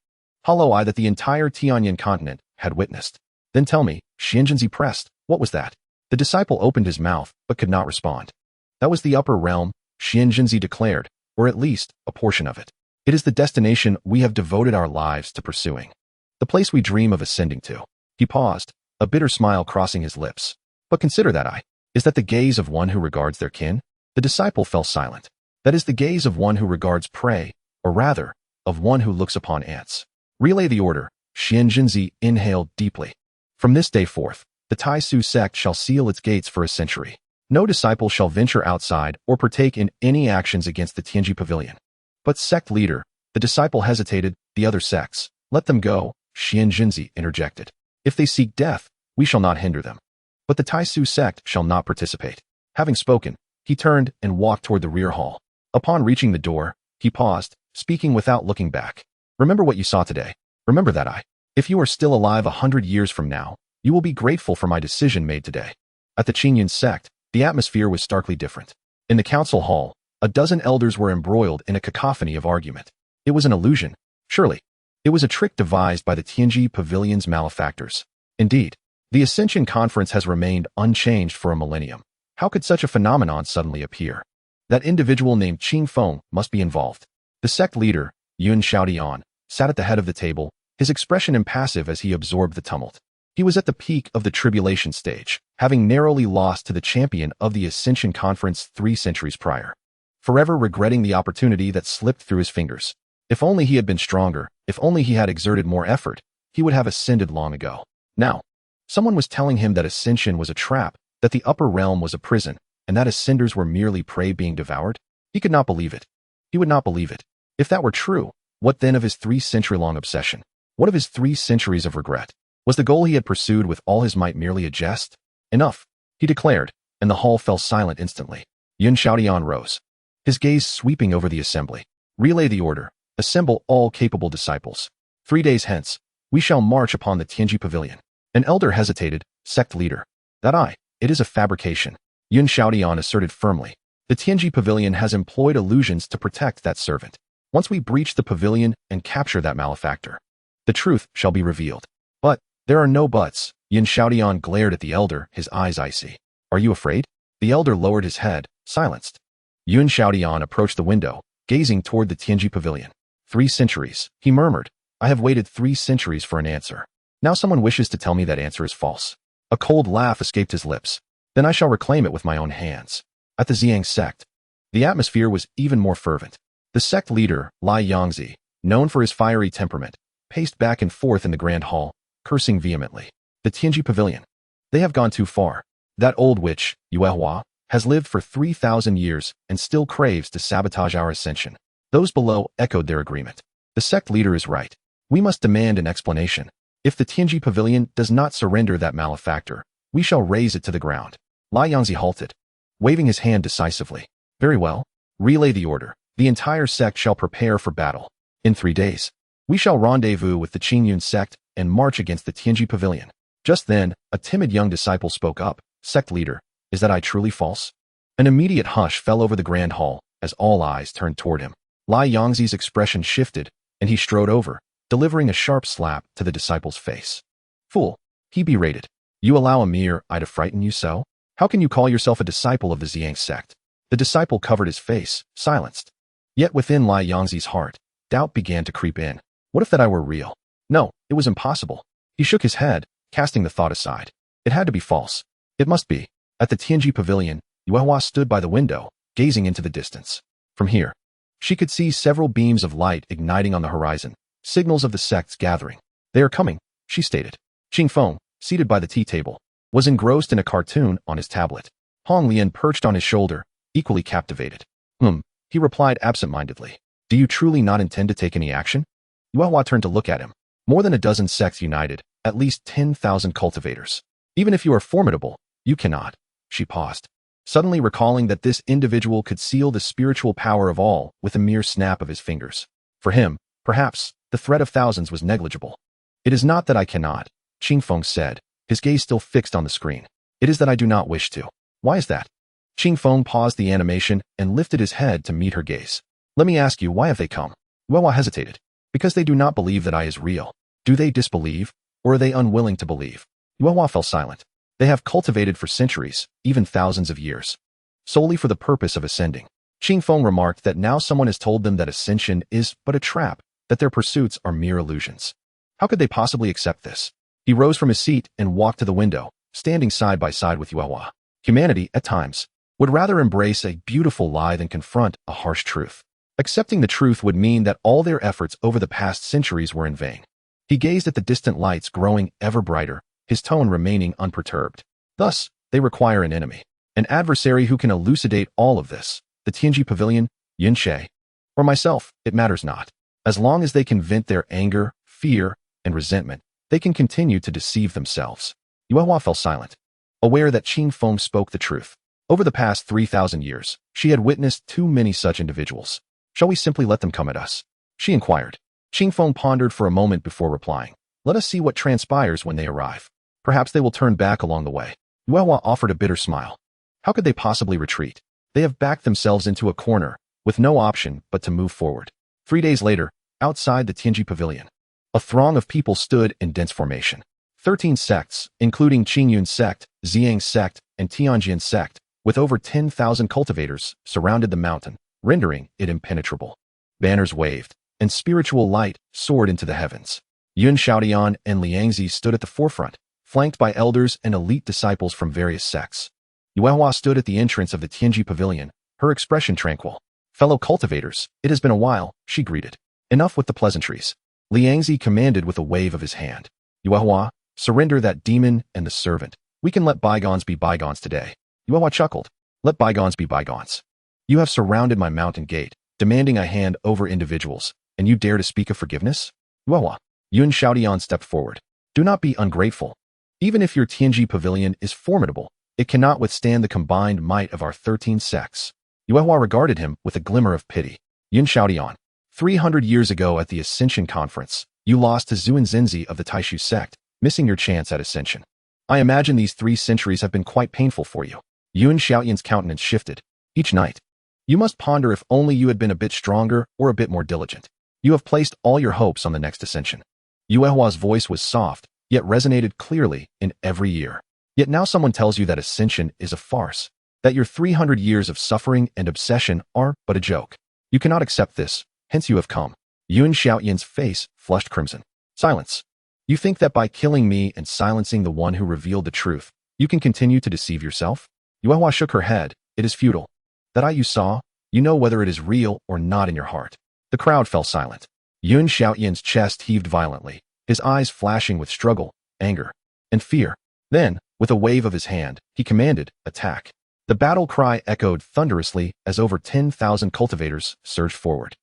hollow eye that the entire Tianyan continent had witnessed. Then tell me, Xianjinzi pressed, what was that? The disciple opened his mouth, but could not respond. That was the upper realm, Xianjinzi declared, or at least a portion of it. It is the destination we have devoted our lives to pursuing. The place we dream of ascending to. He paused, a bitter smile crossing his lips. But consider that eye. Is that the gaze of one who regards their kin? The disciple fell silent. That is the gaze of one who regards prey, or rather, of one who looks upon ants. Relay the order. Xianjinzi inhaled deeply. From this day forth, the Taisu sect shall seal its gates for a century. No disciple shall venture outside or partake in any actions against the Tianji Pavilion. But sect leader, the disciple hesitated, the other sects. Let them go, Xianjinzi interjected. If they seek death, we shall not hinder them. But the Taisu sect shall not participate. Having spoken, he turned and walked toward the rear hall. Upon reaching the door, he paused, speaking without looking back. Remember what you saw today. Remember that eye. If you are still alive 100 years from now, you will be grateful for my decision made today. At the Qingyun sect, the atmosphere was starkly different. In the council hall, a dozen elders were embroiled in a cacophony of argument. It was an illusion, surely. It was a trick devised by the Tianji Pavilion's malefactors. Indeed, the Ascension Conference has remained unchanged for a millennium. How could such a phenomenon suddenly appear? That individual named Qing Feng must be involved. The sect leader, Yun Xiaodian, sat at the head of the table, his expression impassive as he absorbed the tumult. He was at the peak of the tribulation stage, having narrowly lost to the champion of the Ascension Conference 3 centuries prior, forever regretting the opportunity that slipped through his fingers. If only he had been stronger, if only he had exerted more effort, he would have ascended long ago. Now, someone was telling him that ascension was a trap, that the upper realm was a prison, and that ascenders were merely prey being devoured. He could not believe it. He would not believe it. If that were true, what then of his 3-century-long obsession? What of his 3 centuries of regret? Was the goal he had pursued with all his might merely a jest? Enough, he declared, and the hall fell silent instantly. Yun Xiaodian rose, his gaze sweeping over the assembly. Relay the order. Assemble all capable disciples. 3 days hence, we shall march upon the Tianji Pavilion. An elder hesitated, sect leader. That eye, it is a fabrication. Yun Xiaodian asserted firmly. The Tianji Pavilion has employed illusions to protect that servant. Once we breach the pavilion and capture that malefactor, the truth shall be revealed. But, there are no buts. Yun Xiaodian glared at the elder, his eyes icy. Are you afraid? The elder lowered his head, silenced. Yun Xiaodian approached the window, gazing toward the Tianji Pavilion. 3 centuries, he murmured. I have waited 3 centuries for an answer. Now someone wishes to tell me that answer is false. A cold laugh escaped his lips. Then I shall reclaim it with my own hands. At the Ziyang sect, the atmosphere was even more fervent. The sect leader, Lai Yangzi, known for his fiery temperament, paced back and forth in the grand hall, cursing vehemently. The Tianji Pavilion. They have gone too far. That old witch, Yuehua, has lived for 3,000 years and still craves to sabotage our ascension. Those below echoed their agreement. The sect leader is right. We must demand an explanation. If the Tianji Pavilion does not surrender that malefactor, we shall raze it to the ground. Lai Yangzi halted, waving his hand decisively. Very well. Relay the order. The entire sect shall prepare for battle. In 3 days, we shall rendezvous with the Qingyun sect and march against the Tianji Pavilion. Just then, a timid young disciple spoke up. Sect leader, is that eye truly false? An immediate hush fell over the grand hall as all eyes turned toward him. Lai Yangzi's expression shifted, and he strode over, delivering a sharp slap to the disciple's face. Fool, he berated. You allow a mere eye to frighten you so? How can you call yourself a disciple of the Ziyang sect? The disciple covered his face, silenced. Yet within Lai Yangzi's heart, doubt began to creep in. What if that eye were real? No, it was impossible. He shook his head, casting the thought aside. It had to be false. It must be. At the Tianji Pavilion, Yuehua stood by the window, gazing into the distance. From here, she could see several beams of light igniting on the horizon, signals of the sect's gathering. They are coming, she stated. Qing Feng, seated by the tea table, was engrossed in a cartoon on his tablet. Hong Lian perched on his shoulder, equally captivated. He replied absent-mindedly. Do you truly not intend to take any action? Yuehua turned to look at him. More than a dozen sects united, at least 10,000 cultivators. Even if you are formidable, you cannot. She paused, suddenly recalling that this individual could seal the spiritual power of all with a mere snap of his fingers. For him, perhaps, the threat of thousands was negligible. It is not that I cannot, Qingfeng said, his gaze still fixed on the screen. It is that I do not wish to. Why is that? Qingfeng paused the animation and lifted his head to meet her gaze. Let me ask you, why have they come? Yuehua hesitated. Because they do not believe that I is real. Do they disbelieve, or are they unwilling to believe? Yuehua fell silent. They have cultivated for centuries, even thousands of years, solely for the purpose of ascending. Qingfeng remarked that now someone has told them that ascension is but a trap, that their pursuits are mere illusions. How could they possibly accept this? He rose from his seat and walked to the window, standing side by side with Yuehua. Humanity, at times, would rather embrace a beautiful lie than confront a harsh truth. Accepting the truth would mean that all their efforts over the past centuries were in vain. He gazed at the distant lights growing ever brighter, his tone remaining unperturbed. Thus, they require an enemy, an adversary who can elucidate all of this. The Tianji Pavilion, Yin Shay, or myself, it matters not. As long as they can vent their anger, fear, and resentment, they can continue to deceive themselves. Yuehua fell silent, aware that Qingfeng spoke the truth. Over the past 3,000 years, she had witnessed too many such individuals. Shall we simply let them come at us? She inquired. Qingfeng pondered for a moment before replying. Let us see what transpires when they arrive. Perhaps they will turn back along the way. Yuehua offered a bitter smile. How could they possibly retreat? They have backed themselves into a corner, with no option but to move forward. 3 days later, outside the Tianji Pavilion, a throng of people stood in dense formation. 13 sects, including Qingyun sect, Ziyang sect, and Tianjin sect, with over 10,000 cultivators, surrounded the mountain, rendering it impenetrable. Banners waved, and spiritual light soared into the heavens. Yun Xiaodian and Liangzi stood at the forefront, flanked by elders and elite disciples from various sects. Yuehua stood at the entrance of the Tianji Pavilion, her expression tranquil. Fellow cultivators, it has been a while, she greeted. Enough with the pleasantries. Liangzi commanded with a wave of his hand. Yuehua, surrender that demon and the servant. We can let bygones be bygones today. Yuehua chuckled. Let bygones be bygones. You have surrounded my mountain gate, demanding I hand over individuals, and you dare to speak of forgiveness? Yuehua. Yun Xiaodian stepped forward. Do not be ungrateful. Even if your Tianji Pavilion is formidable, it cannot withstand the combined might of our 13 sects. Yuehua regarded him with a glimmer of pity. Yun Xiaodian. 300 years ago at the Ascension Conference, you lost to Zuan Zenzi of the Taishu sect, missing your chance at ascension. I imagine these 3 centuries have been quite painful for you. Yun Xiaodian's countenance shifted. Each night, you must ponder if only you had been a bit stronger or a bit more diligent. You have placed all your hopes on the next ascension. Yuehua's voice was soft, yet resonated clearly in every ear. Yet now someone tells you that ascension is a farce, that your 300 years of suffering and obsession are but a joke. You cannot accept this, hence you have come. Yun Xiaoyan's face flushed crimson. Silence. You think that by killing me and silencing the one who revealed the truth, you can continue to deceive yourself? Yuehua shook her head. It is futile. That eye you saw, you know whether it is real or not in your heart. The crowd fell silent. Yun Xiaoyan's chest heaved violently, his eyes flashing with struggle, anger, and fear. Then, with a wave of his hand, he commanded, attack. The battle cry echoed thunderously as over 10,000 cultivators surged forward.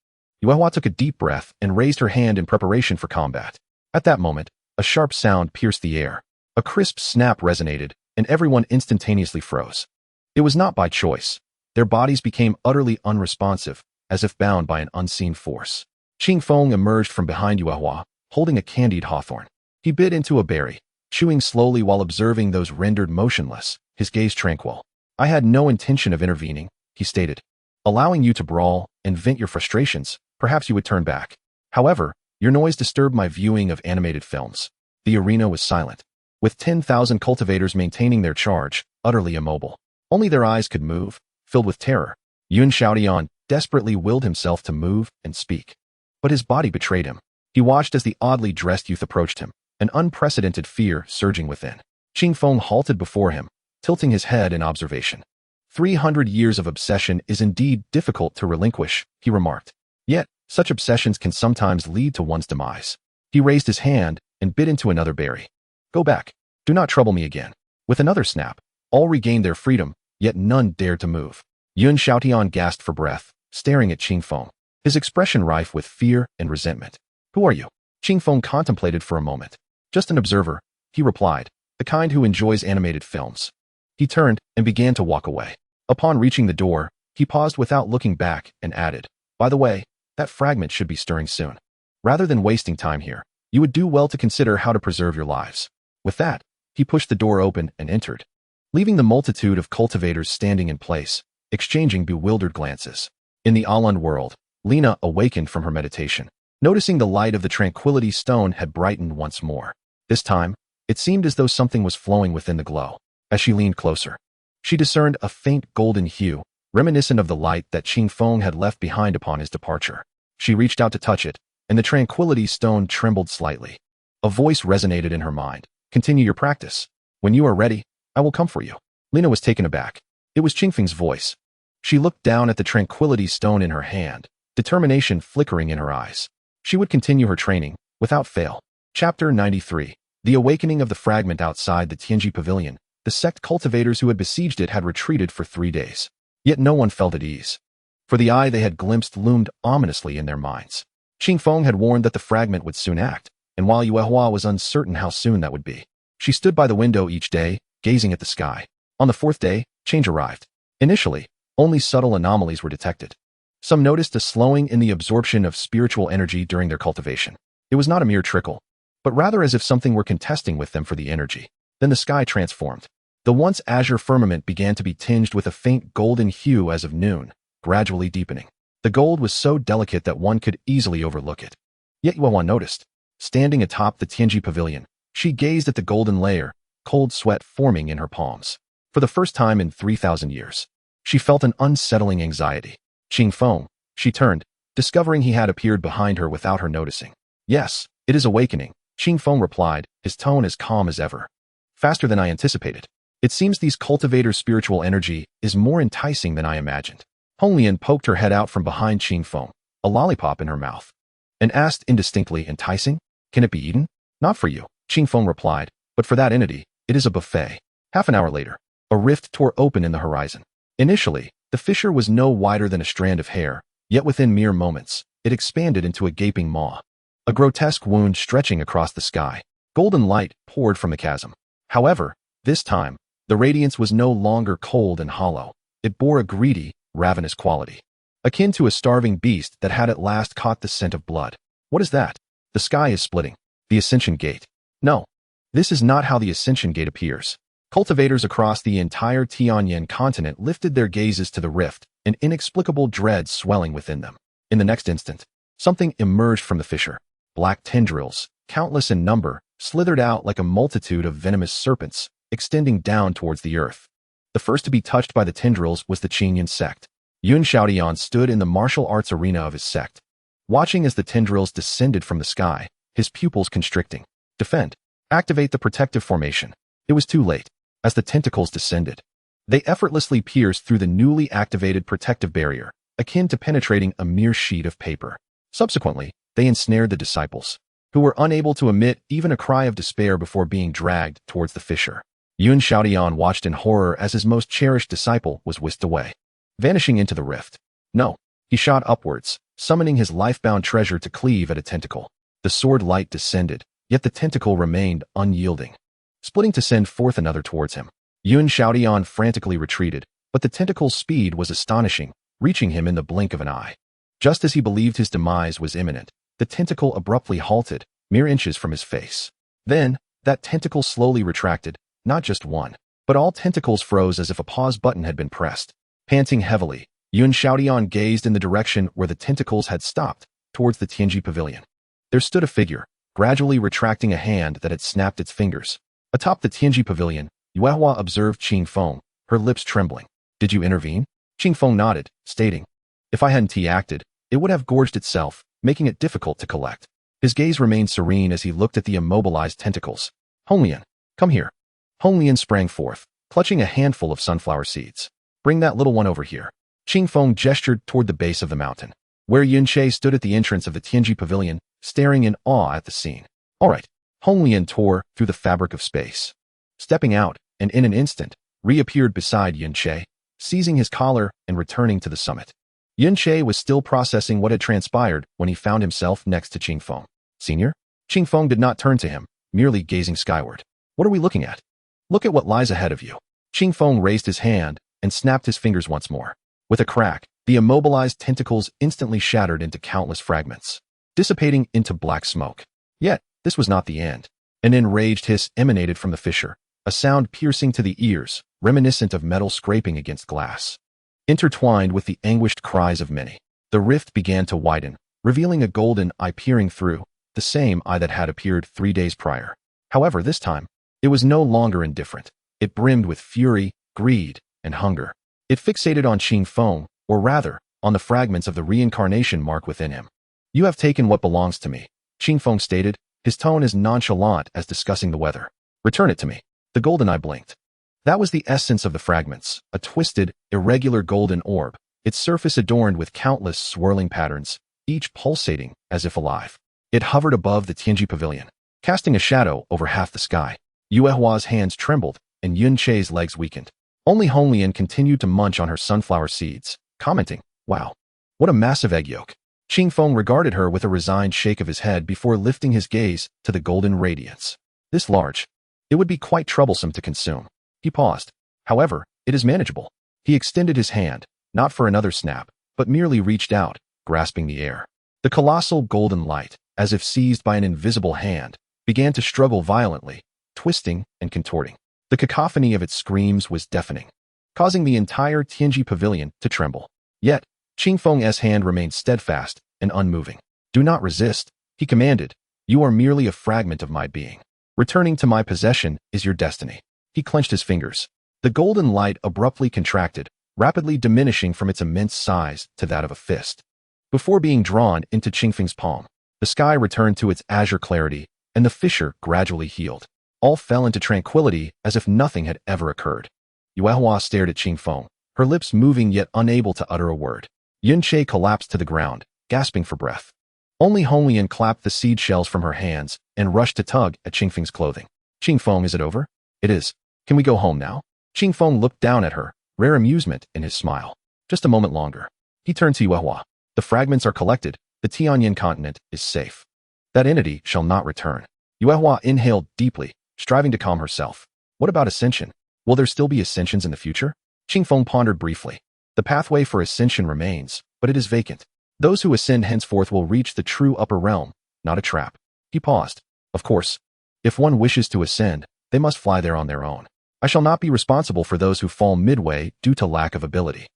Yuehua took a deep breath and raised her hand in preparation for combat. At that moment, a sharp sound pierced the air. A crisp snap resonated, and everyone instantaneously froze. It was not by choice. Their bodies became utterly unresponsive, as if bound by an unseen force. Qingfeng emerged from behind Yuehua, holding a candied hawthorn. He bit into a berry, chewing slowly while observing those rendered motionless, his gaze tranquil. I had no intention of intervening, he stated. Allowing you to brawl and vent your frustrations, perhaps you would turn back. However, your noise disturbed my viewing of animated films. The arena was silent, with 10,000 cultivators maintaining their charge, utterly immobile. Only their eyes could move, filled with terror. Yun Xiaodian desperately willed himself to move and speak. But his body betrayed him. He watched as the oddly dressed youth approached him, an unprecedented fear surging within. Qingfeng halted before him, tilting his head in observation. 300 years of obsession is indeed difficult to relinquish, he remarked. Yet, such obsessions can sometimes lead to one's demise. He raised his hand and bit into another berry. Go back. Do not trouble me again. With another snap, all regained their freedom, yet none dared to move. Yun Xiaotian gasped for breath, staring at Qingfeng, his expression rife with fear and resentment. Who are you? Qingfeng contemplated for a moment. Just an observer, he replied, the kind who enjoys animated films. He turned and began to walk away. Upon reaching the door, he paused without looking back and added, by the way, that fragment should be stirring soon. Rather than wasting time here, you would do well to consider how to preserve your lives. With that, he pushed the door open and entered, leaving the multitude of cultivators standing in place, exchanging bewildered glances. In the Alund world, Lena awakened from her meditation, noticing the light of the tranquility stone had brightened once more. This time, it seemed as though something was flowing within the glow. As she leaned closer, she discerned a faint golden hue, reminiscent of the light that Qingfeng had left behind upon his departure. She reached out to touch it, and the tranquility stone trembled slightly. A voice resonated in her mind. Continue your practice. When you are ready, I will come for you. Lena was taken aback. It was Qingfeng's voice. She looked down at the tranquility stone in her hand, determination flickering in her eyes. She would continue her training, without fail. Chapter 93. The awakening of the fragment outside the Tianji Pavilion. The sect cultivators who had besieged it had retreated for 3 days. Yet no one felt at ease. For the eye they had glimpsed loomed ominously in their minds. Qingfeng had warned that the fragment would soon act, and while Yuehua was uncertain how soon that would be, she stood by the window each day, gazing at the sky. On the 4th day, change arrived. Initially, only subtle anomalies were detected. Some noticed a slowing in the absorption of spiritual energy during their cultivation. It was not a mere trickle, but rather as if something were contesting with them for the energy. Then the sky transformed. The once azure firmament began to be tinged with a faint golden hue as of noon, gradually deepening. The gold was so delicate that one could easily overlook it. Yet Yuehua noticed. Standing atop the Tianji Pavilion, she gazed at the golden layer, cold sweat forming in her palms. For the first time in 3,000 years, she felt an unsettling anxiety. Qingfeng, she turned, discovering he had appeared behind her without her noticing. Yes, it is awakening, Qingfeng replied, his tone as calm as ever. Faster than I anticipated. It seems these cultivators' spiritual energy is more enticing than I imagined. Honglian poked her head out from behind Qingfeng, a lollipop in her mouth, and asked indistinctly, enticing? Can it be eaten? Not for you, Qingfeng replied, but for that entity, it is a buffet. Half an hour later, a rift tore open in the horizon. Initially, the fissure was no wider than a strand of hair, yet within mere moments, it expanded into a gaping maw. A grotesque wound stretching across the sky. Golden light poured from the chasm. However, this time, the radiance was no longer cold and hollow. It bore a greedy, ravenous quality, akin to a starving beast that had at last caught the scent of blood. What is that? The sky is splitting. The Ascension Gate. No, this is not how the Ascension Gate appears. Cultivators across the entire Tianyan continent lifted their gazes to the rift, an inexplicable dread swelling within them. In the next instant, something emerged from the fissure. Black tendrils, countless in number, slithered out like a multitude of venomous serpents, extending down towards the earth. The first to be touched by the tendrils was the Qingyan sect. Yun Xiaotian stood in the martial arts arena of his sect, watching as the tendrils descended from the sky, his pupils constricting. Defend. Activate the protective formation. It was too late. As the tentacles descended, they effortlessly pierced through the newly activated protective barrier, akin to penetrating a mere sheet of paper. Subsequently, they ensnared the disciples, who were unable to emit even a cry of despair before being dragged towards the fissure. Yun Xiaotian watched in horror as his most cherished disciple was whisked away, vanishing into the rift. No, he shot upwards, summoning his life-bound treasure to cleave at a tentacle. The sword light descended, yet the tentacle remained unyielding, splitting to send forth another towards him. Yun Xiaotian frantically retreated, but the tentacle's speed was astonishing, reaching him in the blink of an eye. Just as he believed his demise was imminent, the tentacle abruptly halted, mere inches from his face. Then, that tentacle slowly retracted, not just one, but all tentacles froze as if a pause button had been pressed. Panting heavily, Yun Xiaotian gazed in the direction where the tentacles had stopped, towards the Tianji Pavilion. There stood a figure, gradually retracting a hand that had snapped its fingers. Atop the Tianji Pavilion, Yuehua observed Qingfeng, her lips trembling. Did you intervene? Qingfeng nodded, stating, if I hadn't acted, it would have gorged itself, making it difficult to collect. His gaze remained serene as he looked at the immobilized tentacles. Honglian, come here. Honglian sprang forth, clutching a handful of sunflower seeds. Bring that little one over here. Qingfeng gestured toward the base of the mountain, where Yunche stood at the entrance of the Tianji Pavilion, staring in awe at the scene. All right. Honglian tore through the fabric of space, stepping out, and in an instant, reappeared beside Yunche, seizing his collar and returning to the summit. Yun Che was still processing what had transpired when he found himself next to Qing Feng. Senior? Qing Feng did not turn to him, merely gazing skyward. What are we looking at? Look at what lies ahead of you. Qing Feng raised his hand and snapped his fingers once more. With a crack, the immobilized tentacles instantly shattered into countless fragments, dissipating into black smoke. Yet, this was not the end. An enraged hiss emanated from the fissure, a sound piercing to the ears, reminiscent of metal scraping against glass. Intertwined with the anguished cries of many, the rift began to widen, revealing a golden eye peering through, the same eye that had appeared 3 days prior. However, this time, it was no longer indifferent. It brimmed with fury, greed, and hunger. It fixated on Qing Feng, or rather, on the fragments of the reincarnation mark within him. You have taken what belongs to me, Qing Feng stated, his tone as nonchalant as discussing the weather. Return it to me. The golden eye blinked. That was the essence of the fragments, a twisted, irregular golden orb, its surface adorned with countless swirling patterns, each pulsating as if alive. It hovered above the Tianji pavilion, casting a shadow over half the sky. Yuehua's hands trembled, and Yun Che's legs weakened. Only Honglian continued to munch on her sunflower seeds, commenting, "Wow, what a massive egg yolk." Qing Feng regarded her with a resigned shake of his head before lifting his gaze to the golden radiance. This large. It would be quite troublesome to consume. He paused. However, it is manageable. He extended his hand, not for another snap, but merely reached out, grasping the air. The colossal golden light, as if seized by an invisible hand, began to struggle violently, twisting and contorting. The cacophony of its screams was deafening, causing the entire Tianji pavilion to tremble. Yet, Qing Feng's hand remained steadfast and unmoving. "Do not resist," he commanded. "You are merely a fragment of my being. Returning to my possession is your destiny." He clenched his fingers. The golden light abruptly contracted, rapidly diminishing from its immense size to that of a fist. Before being drawn into Qing Feng's palm, the sky returned to its azure clarity, and the fissure gradually healed. All fell into tranquility as if nothing had ever occurred. Yuehua stared at Qing Feng, her lips moving yet unable to utter a word. Yun Che collapsed to the ground, gasping for breath. Only Honglian clapped the seed shells from her hands and rushed to tug at Qing Feng's clothing. "Qing Feng, is it over?" "It is. Can we go home now?" Qing Feng looked down at her, rare amusement in his smile. "Just a moment longer." He turned to Yuehua. "The fragments are collected. The Tianyin continent is safe. That entity shall not return." Yuehua inhaled deeply, striving to calm herself. "What about ascension? Will there still be ascensions in the future?" Qing Feng pondered briefly. "The pathway for ascension remains, but it is vacant. Those who ascend henceforth will reach the true upper realm, not a trap." He paused. "Of course, if one wishes to ascend, they must fly there on their own. I shall not be responsible for those who fall midway due to lack of ability."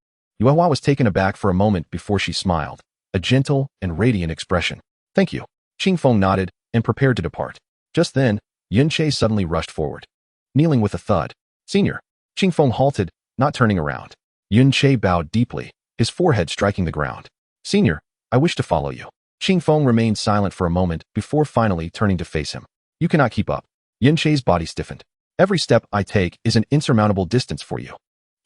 Yuehua was taken aback for a moment before she smiled, a gentle and radiant expression. "Thank you." Qing Feng nodded and prepared to depart. Just then, Yun Che suddenly rushed forward, kneeling with a thud. "Senior." Qing Feng halted, not turning around. Yun Che bowed deeply, his forehead striking the ground. "Senior, I wish to follow you." Qing Feng remained silent for a moment before finally turning to face him. "You cannot keep up." Yun Che's body stiffened. "Every step I take is an insurmountable distance for you."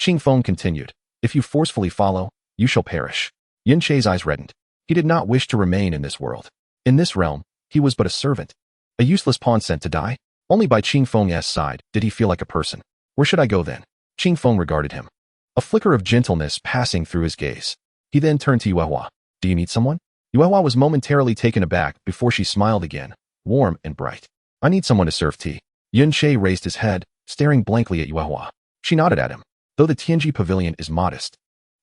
Qing Feng continued. "If you forcefully follow, you shall perish." Yun Che's eyes reddened. He did not wish to remain in this world. In this realm, he was but a servant, a useless pawn sent to die. Only by Qing Feng's side did he feel like a person. "Where should I go then?" Qing Feng regarded him, a flicker of gentleness passing through his gaze. He then turned to Yuehua. "Do you need someone?" Yuehua was momentarily taken aback before she smiled again, warm and bright. "I need someone to serve tea." Yun Che raised his head, staring blankly at Yuehua. She nodded at him. "Though the Tianji pavilion is modest,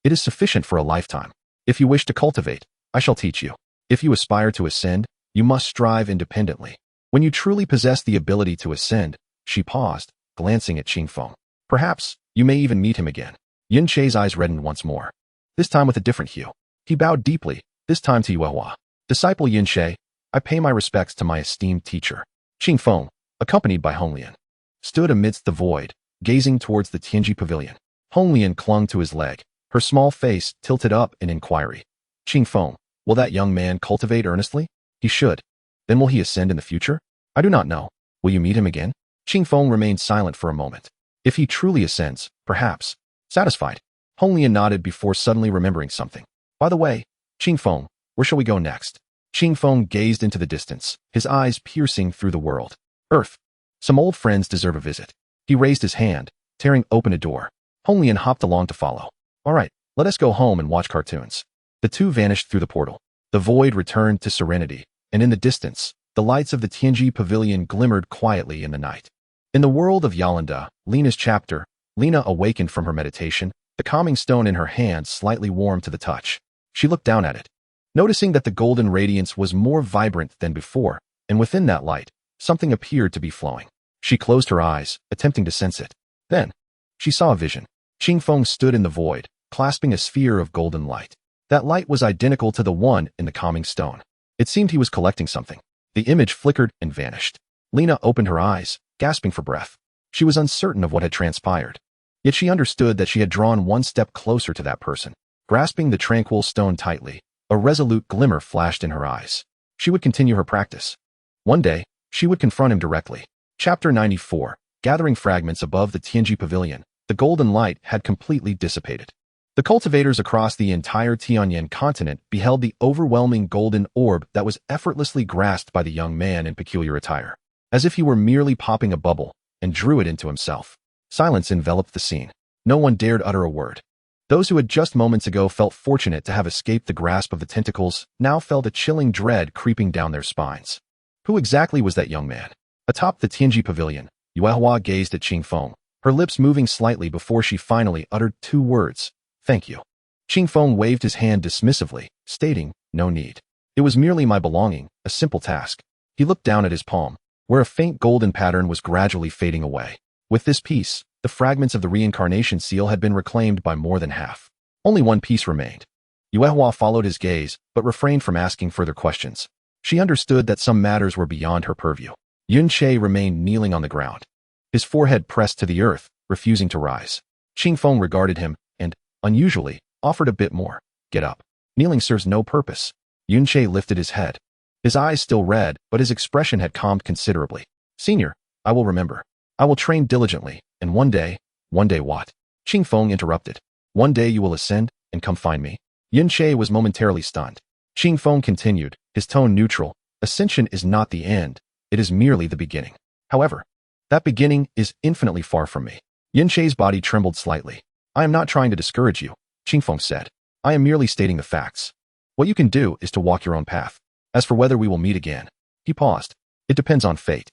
it is sufficient for a lifetime. If you wish to cultivate, I shall teach you. If you aspire to ascend, you must strive independently. When you truly possess the ability to ascend," she paused, glancing at Qing Feng. "Perhaps, you may even meet him again." Yun Che's eyes reddened once more, this time with a different hue. He bowed deeply, this time to Yuehua. "Disciple Yun Che, I pay my respects to my esteemed teacher." Qing Feng, accompanied by Honglian, stood amidst the void, gazing towards the Tianji pavilion. Honglian clung to his leg, her small face tilted up in inquiry. "Qing Feng, will that young man cultivate earnestly?" "He should." "Then will he ascend in the future?" "I do not know." "Will you meet him again?" Qing Feng remained silent for a moment. "If he truly ascends, perhaps." "Satisfied." Honglian nodded before suddenly remembering something. "By the way, Qing Feng, where shall we go next?" Qing Feng gazed into the distance, his eyes piercing through the world. "Earth. Some old friends deserve a visit." He raised his hand, tearing open a door. Hong Lian hopped along to follow. All right, let us go home and watch cartoons. The two vanished through the portal. The void returned to serenity, and in the distance, the lights of the Tianji pavilion glimmered quietly in the night. In the world of Yolanda, Lena's chapter, Lena awakened from her meditation, the calming stone in her hand slightly warm to the touch. She looked down at it, noticing that the golden radiance was more vibrant than before, and within that light, something appeared to be flowing. She closed her eyes, attempting to sense it. Then, she saw a vision. Qingfeng stood in the void, clasping a sphere of golden light. That light was identical to the one in the calming stone. It seemed he was collecting something. The image flickered and vanished. Lena opened her eyes, gasping for breath. She was uncertain of what had transpired. Yet she understood that she had drawn one step closer to that person. Grasping the tranquil stone tightly, a resolute glimmer flashed in her eyes. She would continue her practice. One day, she would confront him directly. Chapter 94. Gathering fragments above the Tianji pavilion, the golden light had completely dissipated. The cultivators across the entire Tianyan continent beheld the overwhelming golden orb that was effortlessly grasped by the young man in peculiar attire, as if he were merely popping a bubble, and drew it into himself. Silence enveloped the scene. No one dared utter a word. Those who had just moments ago felt fortunate to have escaped the grasp of the tentacles now felt a chilling dread creeping down their spines. Who exactly was that young man? Atop the Tianji pavilion, Yuehua gazed at Qingfeng, her lips moving slightly before she finally uttered two words. Thank you. Qingfeng waved his hand dismissively, stating, no need. It was merely my belonging, a simple task. He looked down at his palm, where a faint golden pattern was gradually fading away. With this piece, the fragments of the reincarnation seal had been reclaimed by more than half. Only one piece remained. Yuehua followed his gaze, but refrained from asking further questions. She understood that some matters were beyond her purview. Yunche remained kneeling on the ground, his forehead pressed to the earth, refusing to rise. Qingfeng regarded him, and, unusually, offered a bit more. Get up. Kneeling serves no purpose. Yunche lifted his head. His eyes still red, but his expression had calmed considerably. Senior, I will remember. I will train diligently, and one day what? Qingfeng interrupted. One day you will ascend, and come find me. Yunche was momentarily stunned. Qingfeng continued, his tone neutral. Ascension is not the end, it is merely the beginning. However, that beginning is infinitely far from me. Yunche's body trembled slightly. I am not trying to discourage you, Qingfeng said. I am merely stating the facts. What you can do is to walk your own path. As for whether we will meet again, he paused. It depends on fate.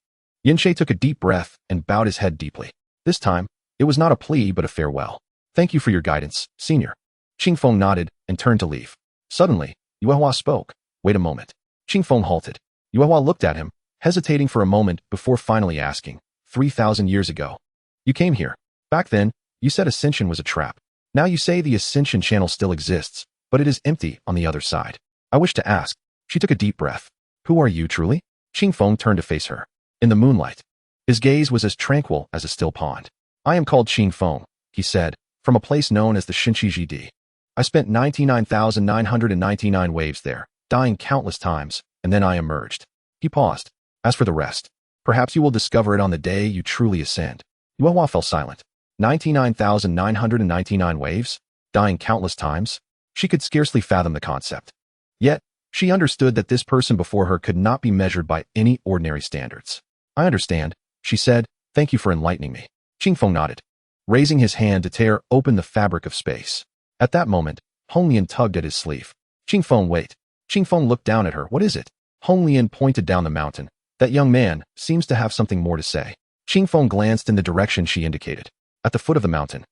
Yunche took a deep breath and bowed his head deeply. This time, it was not a plea but a farewell. Thank you for your guidance, senior. Qingfeng nodded and turned to leave. Suddenly, Yuehua spoke. Wait a moment. Qingfeng halted. Yuehua looked at him, hesitating for a moment before finally asking. 3,000 years ago. You came here. Back then, you said ascension was a trap. Now you say the ascension channel still exists, but it is empty on the other side. I wish to ask. She took a deep breath. Who are you truly? Qingfeng turned to face her. In the moonlight, his gaze was as tranquil as a still pond. I am called Qingfeng, he said, from a place known as the Shinqijidi. I spent 99,999 waves there, dying countless times, and then I emerged. He paused. As for the rest, perhaps you will discover it on the day you truly ascend. Yuehua fell silent. 99,999 waves? Dying countless times? She could scarcely fathom the concept. Yet, she understood that this person before her could not be measured by any ordinary standards. I understand, she said. Thank you for enlightening me. Qingfeng nodded, raising his hand to tear open the fabric of space. At that moment, Hong Lian tugged at his sleeve. Qingfeng, wait. Qingfeng looked down at her. What is it? Hong Lian pointed down the mountain. That young man seems to have something more to say. Qingfeng glanced in the direction she indicated. At the foot of the mountain,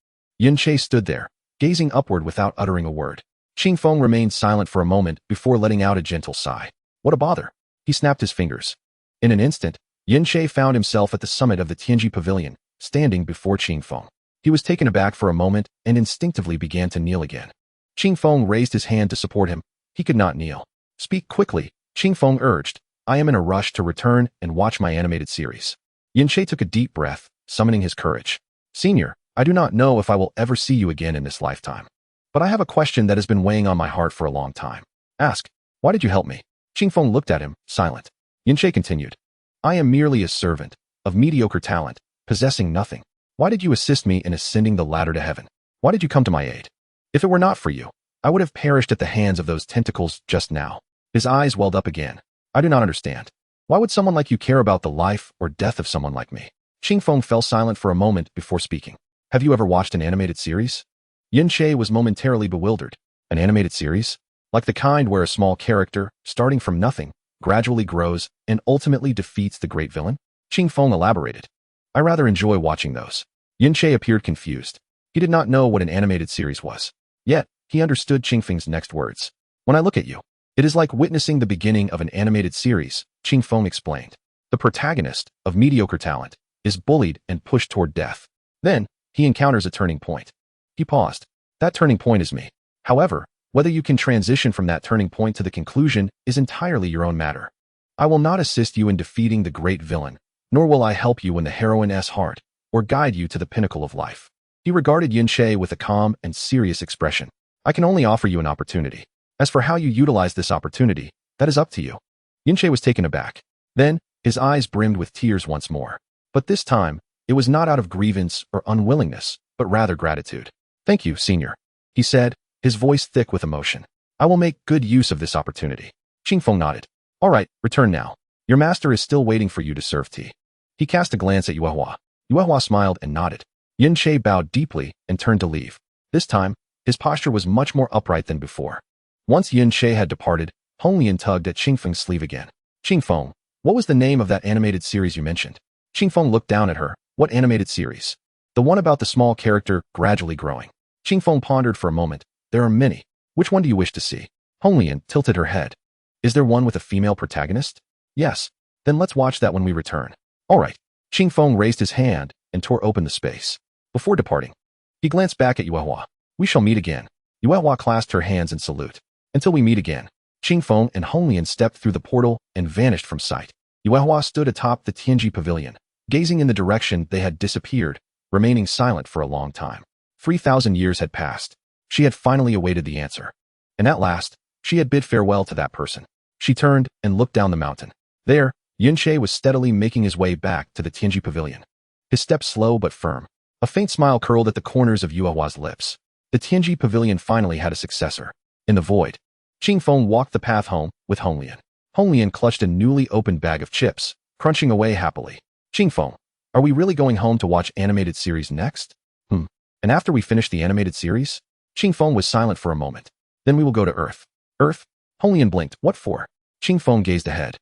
Yunche stood there, gazing upward without uttering a word. Qingfeng remained silent for a moment before letting out a gentle sigh. What a bother. He snapped his fingers. In an instant, Yunche found himself at the summit of the Tianji pavilion, standing before Qingfeng. He was taken aback for a moment and instinctively began to kneel again. Qingfeng raised his hand to support him. He could not kneel. Speak quickly, Qingfeng urged. I am in a rush to return and watch my animated series. Yunche took a deep breath, summoning his courage. Senior, I do not know if I will ever see you again in this lifetime. But I have a question that has been weighing on my heart for a long time. Ask, why did you help me? Qingfeng looked at him, silent. Yunche continued. I am merely a servant, of mediocre talent, possessing nothing. Why did you assist me in ascending the ladder to heaven? Why did you come to my aid? If it were not for you, I would have perished at the hands of those tentacles just now. His eyes welled up again. I do not understand. Why would someone like you care about the life or death of someone like me? Qingfeng fell silent for a moment before speaking. Have you ever watched an animated series? Yin Che was momentarily bewildered. An animated series? Like the kind where a small character, starting from nothing, gradually grows and ultimately defeats the great villain? Qing Feng elaborated. I rather enjoy watching those. Yin Che appeared confused. He did not know what an animated series was. Yet, he understood Qing Feng's next words. When I look at you, it is like witnessing the beginning of an animated series, Qing Feng explained. The protagonist, of mediocre talent, is bullied and pushed toward death. Then, he encounters a turning point. He paused. That turning point is me. However, whether you can transition from that turning point to the conclusion is entirely your own matter. I will not assist you in defeating the great villain, nor will I help you win the heroine's heart, or guide you to the pinnacle of life. He regarded Yin Che with a calm and serious expression. I can only offer you an opportunity. As for how you utilize this opportunity, that is up to you. Yin Che was taken aback. Then, his eyes brimmed with tears once more. But this time, it was not out of grievance or unwillingness, but rather gratitude. Thank you, Senior, he said, his voice thick with emotion. I will make good use of this opportunity. Qing Feng nodded. All right, return now. Your master is still waiting for you to serve tea. He cast a glance at Yuehua. Yuehua smiled and nodded. Yin Che bowed deeply and turned to leave. This time, his posture was much more upright than before. Once Yin Che had departed, Hong Lian tugged at Qing Feng's sleeve again. Qing Feng, what was the name of that animated series you mentioned? Qing Feng looked down at her. What animated series? The one about the small character gradually growing. Qing Feng pondered for a moment. There are many. Which one do you wish to see? Hong Lian tilted her head. Is there one with a female protagonist? Yes. Then let's watch that when we return. All right. Qing Feng raised his hand and tore open the space. Before departing, he glanced back at Yuehua. We shall meet again. Yuehua clasped her hands in salute. Until we meet again. Qing Feng and Hong Lian stepped through the portal and vanished from sight. Yuehua stood atop the Tianji Pavilion, gazing in the direction they had disappeared, remaining silent for a long time. 3,000 years had passed. She had finally awaited the answer. And at last, she had bid farewell to that person. She turned and looked down the mountain. There, Yin Che was steadily making his way back to the Tianji Pavilion. His steps slow but firm. A faint smile curled at the corners of Yuehua's lips. The Tianji Pavilion finally had a successor. In the void, Qing Feng walked the path home with Hong Lian. Hong Lian clutched a newly opened bag of chips, crunching away happily. Qing Feng, are we really going home to watch animated series next? And after we finish the animated series? Qing Feng was silent for a moment. Then we will go to Earth. Earth? Hong Lian blinked. What for? Qing Feng gazed ahead,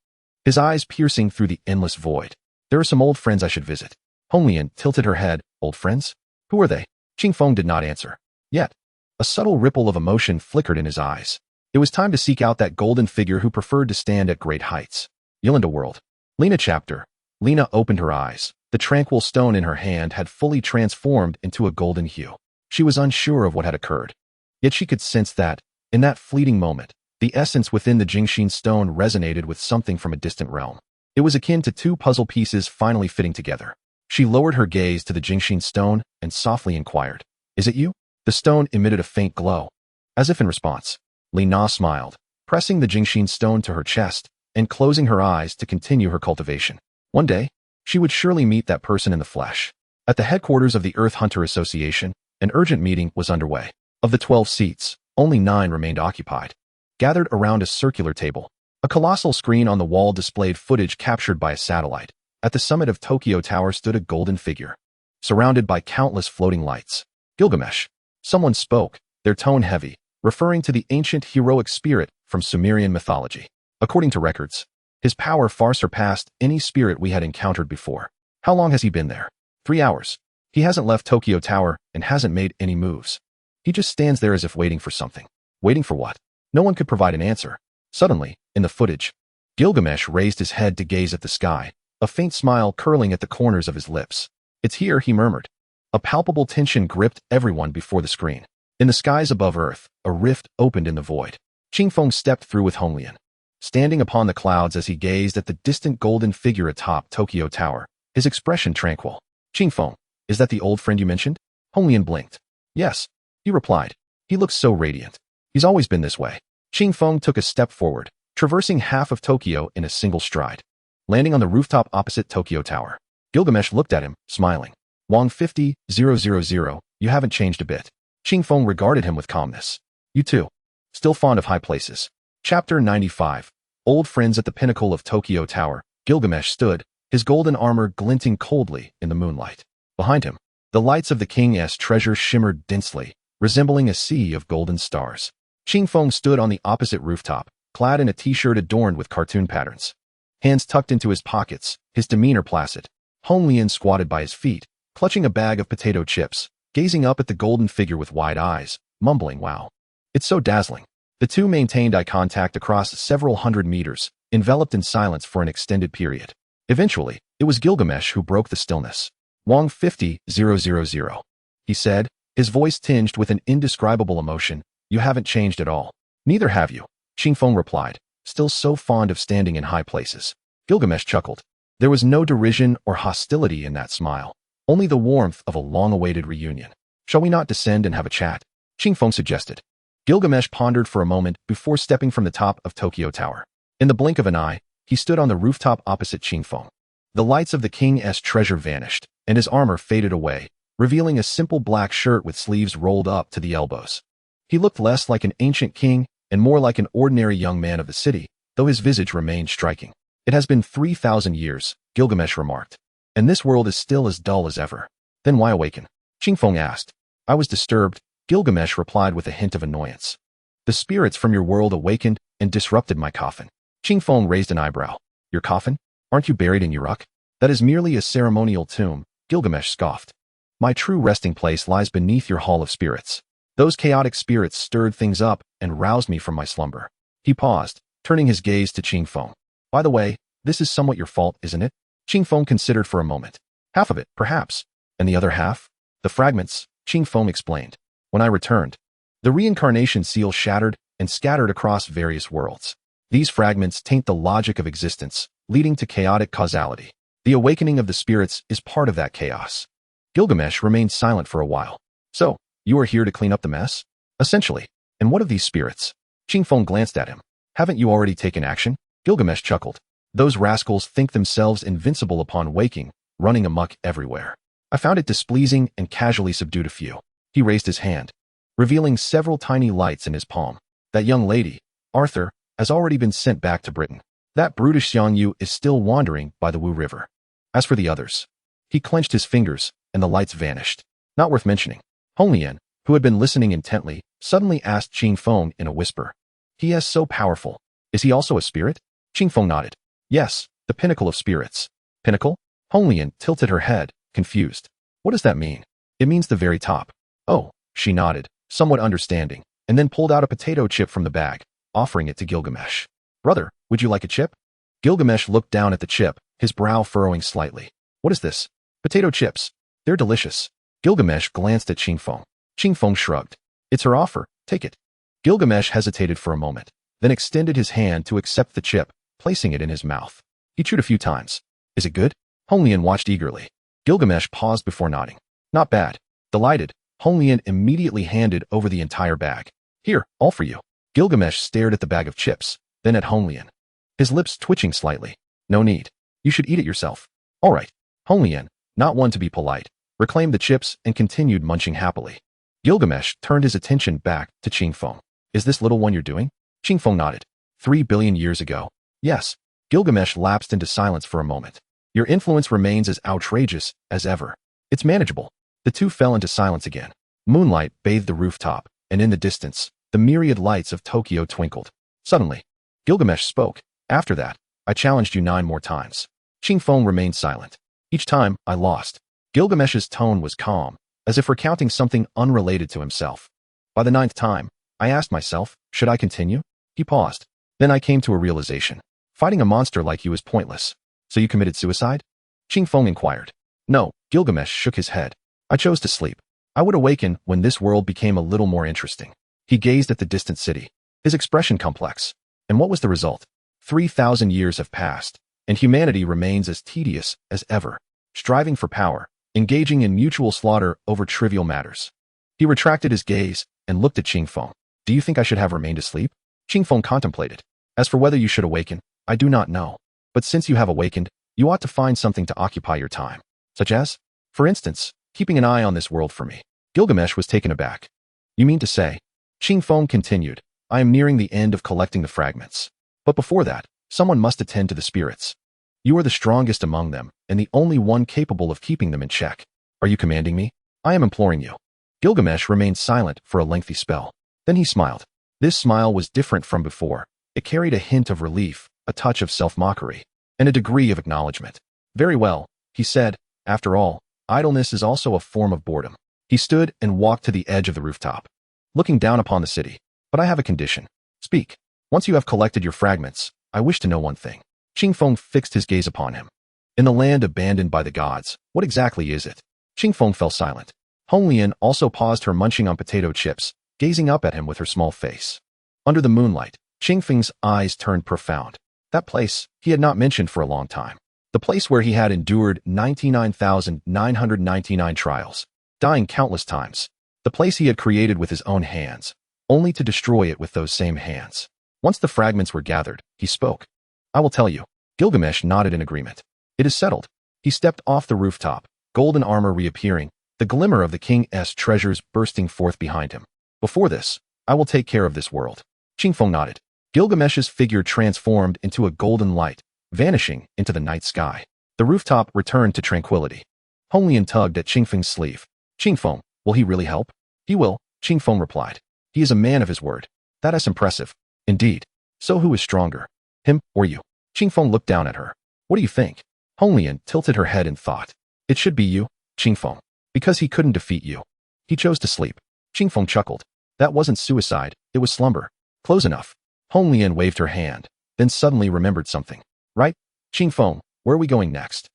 his eyes piercing through the endless void. There are some old friends I should visit. Hong Lian tilted her head. Old friends? Who are they? Qing Feng did not answer. Yet, a subtle ripple of emotion flickered in his eyes. It was time to seek out that golden figure who preferred to stand at great heights. Yolanda World. Lena chapter. Lena opened her eyes. The tranquil stone in her hand had fully transformed into a golden hue. She was unsure of what had occurred. Yet she could sense that, in that fleeting moment, the essence within the Jingxin stone resonated with something from a distant realm. It was akin to two puzzle pieces finally fitting together. She lowered her gaze to the Jingxin stone and softly inquired, Is it you? The stone emitted a faint glow. As if in response, Li Na smiled, pressing the Jingxin stone to her chest and closing her eyes to continue her cultivation. One day, she would surely meet that person in the flesh. At the headquarters of the Earth Hunter Association, an urgent meeting was underway. Of the 12 seats, only 9 remained occupied. Gathered around a circular table, a colossal screen on the wall displayed footage captured by a satellite. At the summit of Tokyo Tower stood a golden figure, surrounded by countless floating lights. Gilgamesh. Someone spoke, their tone heavy, referring to the ancient heroic spirit from Sumerian mythology. According to records, his power far surpassed any spirit we had encountered before. How long has he been there? 3 hours. He hasn't left Tokyo Tower and hasn't made any moves. He just stands there as if waiting for something. Waiting for what? No one could provide an answer. Suddenly, in the footage, Gilgamesh raised his head to gaze at the sky, a faint smile curling at the corners of his lips. It's here, he murmured. A palpable tension gripped everyone before the screen. In the skies above Earth, a rift opened in the void. Qing Feng stepped through with Hong Lian, standing upon the clouds as he gazed at the distant golden figure atop Tokyo Tower, his expression tranquil. Qing Feng, is that the old friend you mentioned? Hong Lian blinked. Yes, he replied. He looks so radiant. He's always been this way. Qing Feng took a step forward, traversing half of Tokyo in a single stride. Landing on the rooftop opposite Tokyo Tower, Gilgamesh looked at him, smiling. Wang 50,000, you haven't changed a bit. Qing Feng regarded him with calmness. You too. Still fond of high places. Chapter 95. Old friends at the pinnacle of Tokyo Tower. Gilgamesh stood, his golden armor glinting coldly in the moonlight. Behind him, The lights of the king's treasure shimmered densely, resembling a sea of golden stars. Qing Feng stood on the opposite rooftop, clad in a t-shirt adorned with cartoon patterns. Hands tucked into his pockets, his demeanor placid. Hong Lian squatted by his feet, clutching a bag of potato chips, gazing up at the golden figure with wide eyes, mumbling, "Wow. It's so dazzling." The two maintained eye contact across several hundred meters, enveloped in silence for an extended period. Eventually, it was Gilgamesh who broke the stillness. "Wang 50,000, he said, his voice tinged with an indescribable emotion. "You haven't changed at all." "Neither have you," Qing Feng replied, still so fond of standing in high places. Gilgamesh chuckled. There was no derision or hostility in that smile, only the warmth of a long-awaited reunion. "Shall we not descend and have a chat?" Qing Feng suggested. Gilgamesh pondered for a moment before stepping from the top of Tokyo Tower. In the blink of an eye, he stood on the rooftop opposite Qing Feng. The lights of the king's treasure vanished, and his armor faded away, revealing a simple black shirt with sleeves rolled up to the elbows. He looked less like an ancient king and more like an ordinary young man of the city, though his visage remained striking. "It has been 3,000 years, Gilgamesh remarked, and this world is still as dull as ever. Then why awaken?" Qing Feng asked. "I was disturbed," Gilgamesh replied with a hint of annoyance. "The spirits from your world awakened and disrupted my coffin." Qing Feng raised an eyebrow. "Your coffin? Aren't you buried in Uruk?" "That is merely a ceremonial tomb," Gilgamesh scoffed. "My true resting place lies beneath your hall of spirits. Those chaotic spirits stirred things up and roused me from my slumber." He paused, turning his gaze to Qing Feng. "By the way, this is somewhat your fault, isn't it?" Qing Feng considered for a moment. "Half of it, perhaps. And the other half?" "The fragments," Qing Feng explained. "When I returned, the reincarnation seal shattered and scattered across various worlds. These fragments taint the logic of existence, leading to chaotic causality. The awakening of the spirits is part of that chaos." Gilgamesh remained silent for a while. "So, you are here to clean up the mess?" "Essentially. And what of these spirits?" Qing Feng glanced at him. "Haven't you already taken action?" Gilgamesh chuckled. "Those rascals think themselves invincible upon waking, running amok everywhere. I found it displeasing and casually subdued a few." He raised his hand, revealing several tiny lights in his palm. "That young lady, Arthur, has already been sent back to Britain. That brutish Xiang Yu is still wandering by the Wu River. As for the others..." He clenched his fingers, and the lights vanished. "Not worth mentioning." Hong Lian, who had been listening intently, suddenly asked Qing Feng in a whisper. "He is so powerful. Is he also a spirit?" Qing Feng nodded. "Yes, the pinnacle of spirits." "Pinnacle?" Hong Lian tilted her head, confused. "What does that mean?" "It means the very top." "Oh," she nodded, somewhat understanding, and then pulled out a potato chip from the bag, offering it to Gilgamesh. "Brother, would you like a chip?" Gilgamesh looked down at the chip, his brow furrowing slightly. "What is this?" "Potato chips. They're delicious." Gilgamesh glanced at Qing Feng. Qing Feng shrugged. "It's her offer. Take it." Gilgamesh hesitated for a moment, then extended his hand to accept the chip, placing it in his mouth. He chewed a few times. "Is it good?" Hong Lian watched eagerly. Gilgamesh paused before nodding. "Not bad." Delighted, Hong Lian immediately handed over the entire bag. "Here, all for you." Gilgamesh stared at the bag of chips, then at Hong Lian, his lips twitching slightly. "No need. You should eat it yourself." "All right." Hong Lian, not one to be polite, reclaimed the chips and continued munching happily. Gilgamesh turned his attention back to Qing Feng. "Is this little one you're doing?" Qing Feng nodded. 3 billion years ago. "Yes." Gilgamesh lapsed into silence for a moment. "Your influence remains as outrageous as ever." "It's manageable." The two fell into silence again. Moonlight bathed the rooftop, and in the distance, the myriad lights of Tokyo twinkled. Suddenly, Gilgamesh spoke. "After that, I challenged you 9 more times." Qing Feng remained silent. "Each time, I lost." Gilgamesh's tone was calm, as if recounting something unrelated to himself. "By the 9th time, I asked myself, should I continue?" He paused. "Then I came to a realization. Fighting a monster like you is pointless." "So you committed suicide?" Qing Feng inquired. "No," Gilgamesh shook his head. "I chose to sleep. I would awaken when this world became a little more interesting." He gazed at the distant city, his expression complex. "And what was the result? 3,000 years have passed, and humanity remains as tedious as ever, striving for power, engaging in mutual slaughter over trivial matters." He retracted his gaze and looked at Qing Feng. "Do you think I should have remained asleep?" Qing Feng contemplated. "As for whether you should awaken, I do not know. But since you have awakened, you ought to find something to occupy your time. Such as? For instance, keeping an eye on this world for me." Gilgamesh was taken aback. "You mean to say?" Qing Feng continued. "I am nearing the end of collecting the fragments. But before that, someone must attend to the spirits. You are the strongest among them, and the only one capable of keeping them in check. Are you commanding me?" I am imploring you. Gilgamesh remained silent for a lengthy spell. Then he smiled. This smile was different from before. It carried a hint of relief, a touch of self-mockery, and a degree of acknowledgement. Very well, he said. After all, idleness is also a form of boredom. He stood and walked to the edge of the rooftop, looking down upon the city. But I have a condition. Speak. Once you have collected your fragments, I wish to know one thing. Qingfeng fixed his gaze upon him. In the land abandoned by the gods, what exactly is it? Qingfeng fell silent. Honglian also paused her munching on potato chips, gazing up at him with her small face. Under the moonlight, Qingfeng's eyes turned profound. That place he had not mentioned for a long time. The place where he had endured 99,999 trials, dying countless times. The place he had created with his own hands, only to destroy it with those same hands. Once the fragments were gathered, he spoke. I will tell you. Gilgamesh nodded in agreement. It is settled. He stepped off the rooftop, golden armor reappearing, the glimmer of the king's treasures bursting forth behind him. Before this, I will take care of this world. Qingfeng nodded. Gilgamesh's figure transformed into a golden light, vanishing into the night sky. The rooftop returned to tranquility. Honglian tugged at Qingfeng's sleeve. Qingfeng, will he really help? He will, Qingfeng replied. He is a man of his word. That is impressive. Indeed. So who is stronger? Him or you? Qingfeng looked down at her. What do you think? Honglian tilted her head in thought. It should be you, Qingfeng. Because he couldn't defeat you. He chose to sleep. Qingfeng chuckled. That wasn't suicide, it was slumber. Close enough. Honglian waved her hand, then suddenly remembered something. Right? Qingfeng, where are we going next?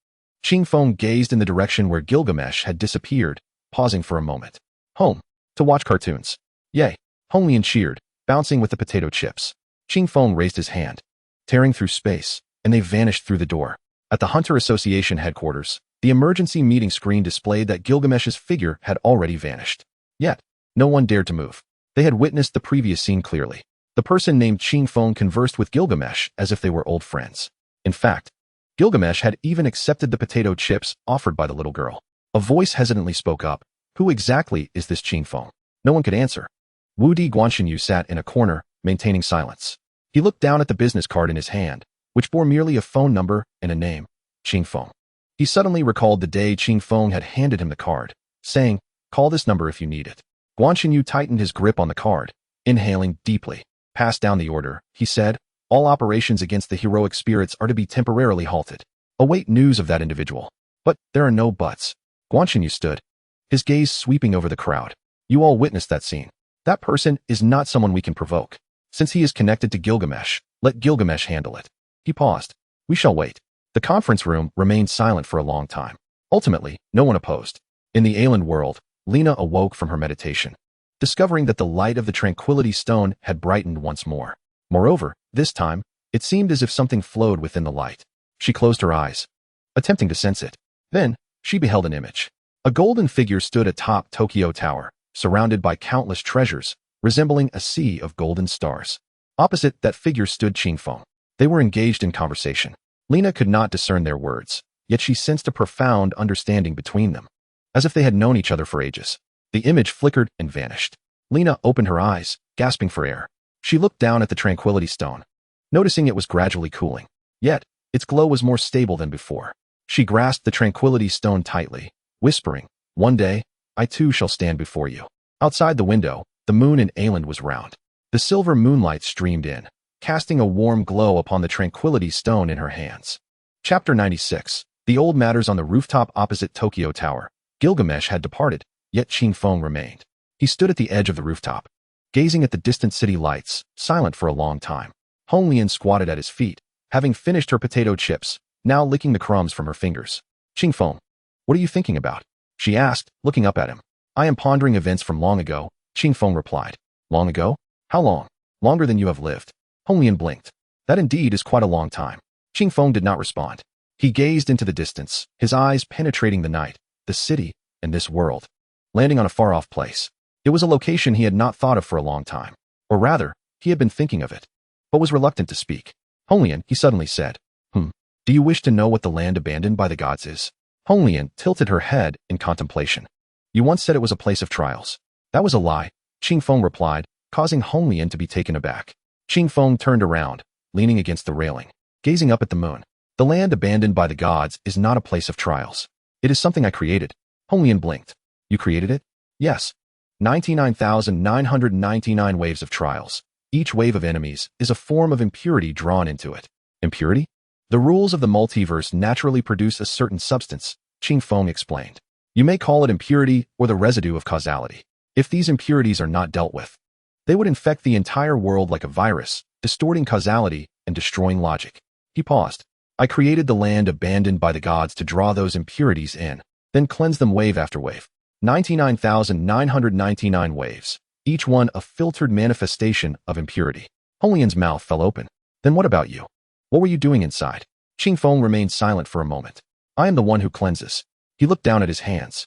Qingfeng gazed in the direction where Gilgamesh had disappeared, pausing for a moment. Home. To watch cartoons. Yay. Honglian cheered, bouncing with the potato chips. Qingfeng raised his hand, tearing through space, and they vanished through the door. At the Hunter Association headquarters, the emergency meeting screen displayed that Gilgamesh's figure had already vanished. Yet, no one dared to move. They had witnessed the previous scene clearly. The person named Qingfeng conversed with Gilgamesh as if they were old friends. In fact, Gilgamesh had even accepted the potato chips offered by the little girl. A voice hesitantly spoke up. Who exactly is this Qingfeng? No one could answer. Wu Di Guanxinyu sat in a corner, maintaining silence. He looked down at the business card in his hand, which bore merely a phone number and a name, Qingfeng. He suddenly recalled the day Qingfeng had handed him the card, saying, call this number if you need it. Guanxinyu tightened his grip on the card, inhaling deeply. Pass down the order, he said. All operations against the heroic spirits are to be temporarily halted. Await news of that individual. But there are no buts. Guanxinyu stood, his gaze sweeping over the crowd. You all witnessed that scene. That person is not someone we can provoke. Since he is connected to Gilgamesh, let Gilgamesh handle it. He paused. We shall wait. The conference room remained silent for a long time. Ultimately, no one opposed. In the Aland world, Lena awoke from her meditation, discovering that the light of the Tranquility Stone had brightened once more. Moreover, this time, it seemed as if something flowed within the light. She closed her eyes, attempting to sense it. Then, she beheld an image. A golden figure stood atop Tokyo Tower, surrounded by countless treasures, resembling a sea of golden stars. Opposite that figure stood Qingfeng. They were engaged in conversation. Lena could not discern their words, yet she sensed a profound understanding between them, as if they had known each other for ages. The image flickered and vanished. Lena opened her eyes, gasping for air. She looked down at the Tranquility Stone, noticing it was gradually cooling. Yet, its glow was more stable than before. She grasped the Tranquility Stone tightly, whispering, one day, I too shall stand before you. Outside the window, the moon in Aland was round. The silver moonlight streamed in, casting a warm glow upon the Tranquility Stone in her hands. Chapter 96. The old matters on the rooftop opposite Tokyo Tower. Gilgamesh had departed, yet Qingfeng remained. He stood at the edge of the rooftop, gazing at the distant city lights, silent for a long time. Honglian squatted at his feet, having finished her potato chips, now licking the crumbs from her fingers. Qingfeng, what are you thinking about? She asked, looking up at him. I am pondering events from long ago, Qingfeng replied. Long ago? How long? Longer than you have lived. Honglian blinked. That indeed is quite a long time. Qingfeng did not respond. He gazed into the distance, his eyes penetrating the night, the city, and this world, landing on a far-off place. It was a location he had not thought of for a long time. Or rather, he had been thinking of it, but was reluctant to speak. Honglian, he suddenly said. Do you wish to know what the land abandoned by the gods is? Honglian tilted her head in contemplation. You once said it was a place of trials. That was a lie, Qingfeng replied, causing Honglian to be taken aback. Qingfeng turned around, leaning against the railing, gazing up at the moon. The land abandoned by the gods is not a place of trials. It is something I created. Honglian blinked. You created it? Yes. 99,999 waves of trials. Each wave of enemies is a form of impurity drawn into it. Impurity? The rules of the multiverse naturally produce a certain substance, Qing Feng explained. You may call it impurity or the residue of causality. If these impurities are not dealt with, they would infect the entire world like a virus, distorting causality and destroying logic. He paused. I created the land abandoned by the gods to draw those impurities in, then cleanse them wave after wave. 99,999 waves, each one a filtered manifestation of impurity. Holian's mouth fell open. Then what about you? What were you doing inside? Qing Feng remained silent for a moment. I am the one who cleanses. He looked down at his hands.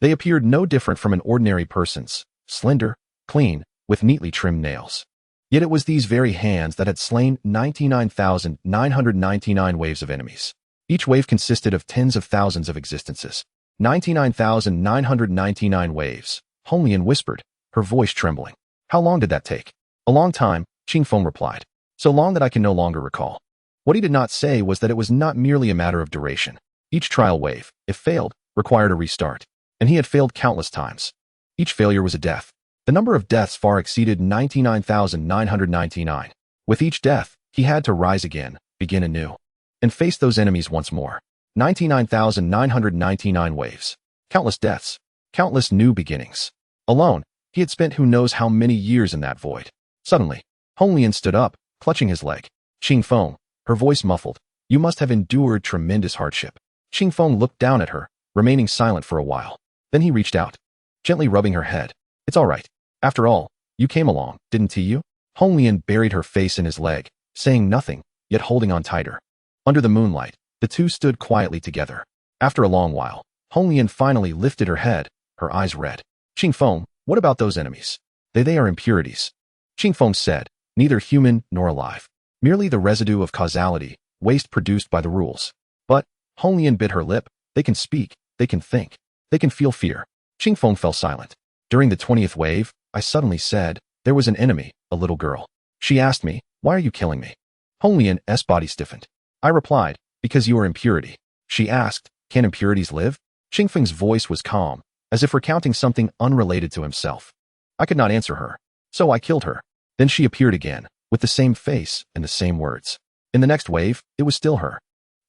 They appeared no different from an ordinary person's, slender, clean, with neatly trimmed nails. Yet it was these very hands that had slain 99,999 waves of enemies. Each wave consisted of tens of thousands of existences. 99,999 waves, Holian whispered, her voice trembling. How long did that take? A long time, Qing Feng replied. So long that I can no longer recall. What he did not say was that it was not merely a matter of duration. Each trial wave, if failed, required a restart. And he had failed countless times. Each failure was a death. The number of deaths far exceeded 99,999. With each death, he had to rise again, begin anew, and face those enemies once more. 99,999 waves. Countless deaths. Countless new beginnings. Alone, he had spent who knows how many years in that void. Suddenly, Holian stood up, clutching his leg. Qing Feng, her voice muffled. You must have endured tremendous hardship. Qing Feng looked down at her, remaining silent for a while. Then he reached out, gently rubbing her head. It's all right. After all, you came along, didn't you? Holian buried her face in his leg, saying nothing, yet holding on tighter. Under the moonlight, the two stood quietly together. After a long while, Holian finally lifted her head, her eyes red. Qing Feng, what about those enemies? They are impurities. Qing Feng said, neither human nor alive. Merely the residue of causality, waste produced by the rules. But, Holian bit her lip, they can speak, they can think, they can feel fear. Qing Feng fell silent. During the 20th wave, I suddenly said, there was an enemy, a little girl. She asked me, why are you killing me? Holian's body stiffened. I replied, because you are impurity. She asked, can impurities live? Qing Feng's voice was calm, as if recounting something unrelated to himself. I could not answer her, so I killed her. Then she appeared again, with the same face and the same words. In the next wave, it was still her.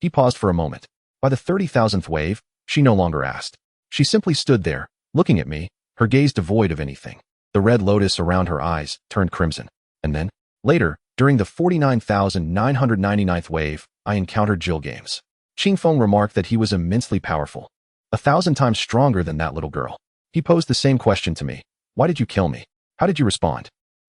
He paused for a moment. By the 30,000th wave, she no longer asked. She simply stood there, looking at me, her gaze devoid of anything. The red lotus around her eyes turned crimson. And then, later, during the 49,999th wave, I encountered Jill Games. Qing Feng remarked that he was immensely powerful. 1,000 times stronger than that little girl. He posed the same question to me. Why did you kill me? How did you respond?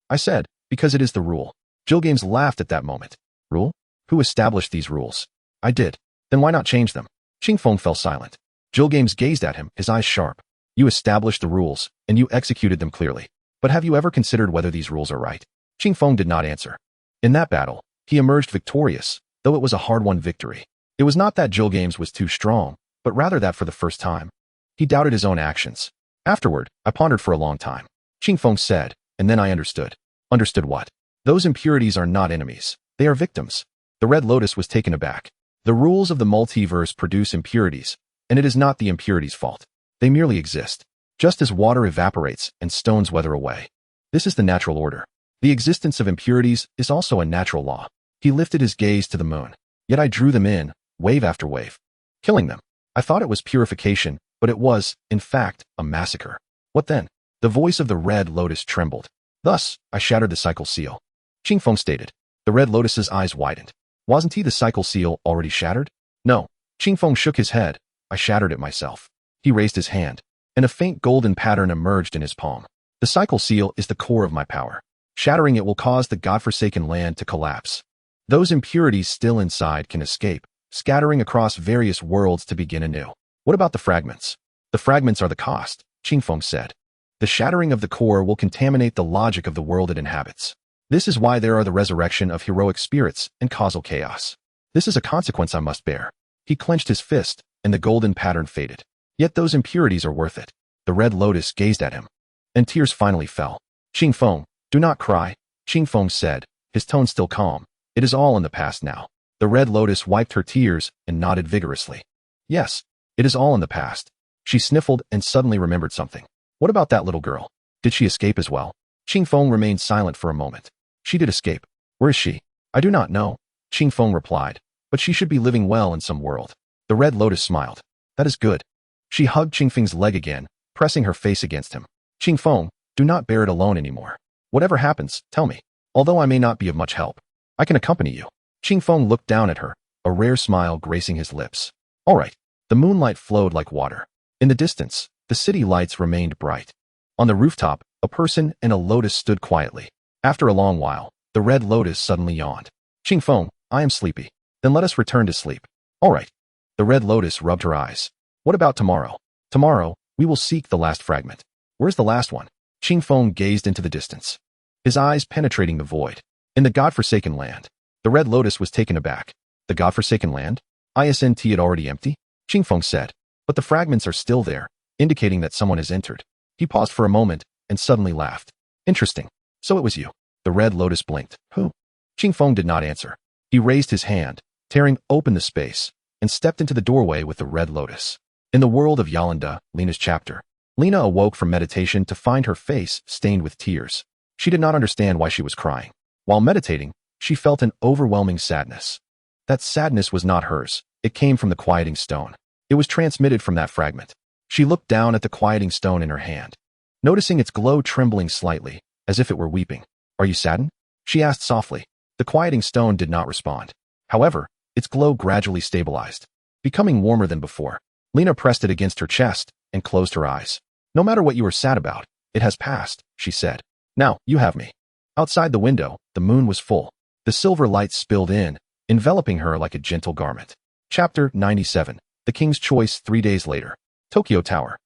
I said, because it is the rule. Jill Games laughed at that moment. Rule? Who established these rules? I did. Then why not change them? Qing Feng fell silent. Jill Games gazed at him, his eyes sharp. You established the rules, and you executed them clearly. But have you ever considered whether these rules are right? Qing Feng did not answer. In that battle, he emerged victorious, though it was a hard-won victory. It was not that Jill Games was too strong, but rather that for the first time, he doubted his own actions. Afterward, I pondered for a long time. Qing Feng said, and then I understood. Understood what? Those impurities are not enemies. They are victims. The Red Lotus was taken aback. The rules of the multiverse produce impurities, and it is not the impurities' fault. They merely exist, just as water evaporates and stones weather away. This is the natural order. The existence of impurities is also a natural law. He lifted his gaze to the moon. Yet I drew them in, wave after wave, killing them. I thought it was purification, but it was, in fact, a massacre. What then? The voice of the Red Lotus trembled. Thus, I shattered the cycle seal. Qing Feng stated. The Red Lotus's eyes widened. Wasn't he the cycle seal already shattered? No. Qing Feng shook his head. I shattered it myself. He raised his hand, and a faint golden pattern emerged in his palm. The cycle seal is the core of my power. Shattering it will cause the godforsaken land to collapse. Those impurities still inside can escape, scattering across various worlds to begin anew. What about the fragments? The fragments are the cost, Qing Feng said. The shattering of the core will contaminate the logic of the world it inhabits. This is why there are the resurrection of heroic spirits and causal chaos. This is a consequence I must bear. He clenched his fist, and the golden pattern faded. Yet those impurities are worth it. The Red Lotus gazed at him, and tears finally fell. Qing Feng, do not cry, Qing Feng said, his tone still calm. It is all in the past now. The Red Lotus wiped her tears and nodded vigorously. Yes, it is all in the past. She sniffled and suddenly remembered something. What about that little girl? Did she escape as well? Qing Feng remained silent for a moment. She did escape. Where is she? I do not know, Qing Feng replied, but she should be living well in some world. The Red Lotus smiled. That is good. She hugged Qing Feng's leg again, pressing her face against him. Qing Feng, do not bear it alone anymore. Whatever happens, tell me. Although I may not be of much help, I can accompany you. Qing Feng looked down at her, a rare smile gracing his lips. All right. The moonlight flowed like water. In the distance, the city lights remained bright. On the rooftop, a person and a lotus stood quietly. After a long while, the Red Lotus suddenly yawned. Qing Feng, I am sleepy. Then let us return to sleep. All right. The Red Lotus rubbed her eyes. What about tomorrow? Tomorrow, we will seek the last fragment. Where's the last one? Qing Feng gazed into the distance, his eyes penetrating the void. In the godforsaken land. The Red Lotus was taken aback. The godforsaken land? Isn't it already empty? Qing Feng said. But the fragments are still there, indicating that someone has entered. He paused for a moment and suddenly laughed. Interesting. So it was you. The Red Lotus blinked. Who? Qing Feng did not answer. He raised his hand, tearing open the space, and stepped into the doorway with the Red Lotus. In the world of Yolanda, Lena's chapter, Lena awoke from meditation to find her face stained with tears. She did not understand why she was crying. While meditating, she felt an overwhelming sadness. That sadness was not hers. It came from the quieting stone. It was transmitted from that fragment. She looked down at the quieting stone in her hand, noticing its glow trembling slightly, as if it were weeping. Are you saddened? She asked softly. The quieting stone did not respond. However, its glow gradually stabilized, becoming warmer than before. Lena pressed it against her chest and closed her eyes. No matter what you are sad about, it has passed, she said. Now, you have me. Outside the window, the moon was full. The silver light spilled in, enveloping her like a gentle garment. Chapter 97. The King's Choice 3 days later. Tokyo Tower.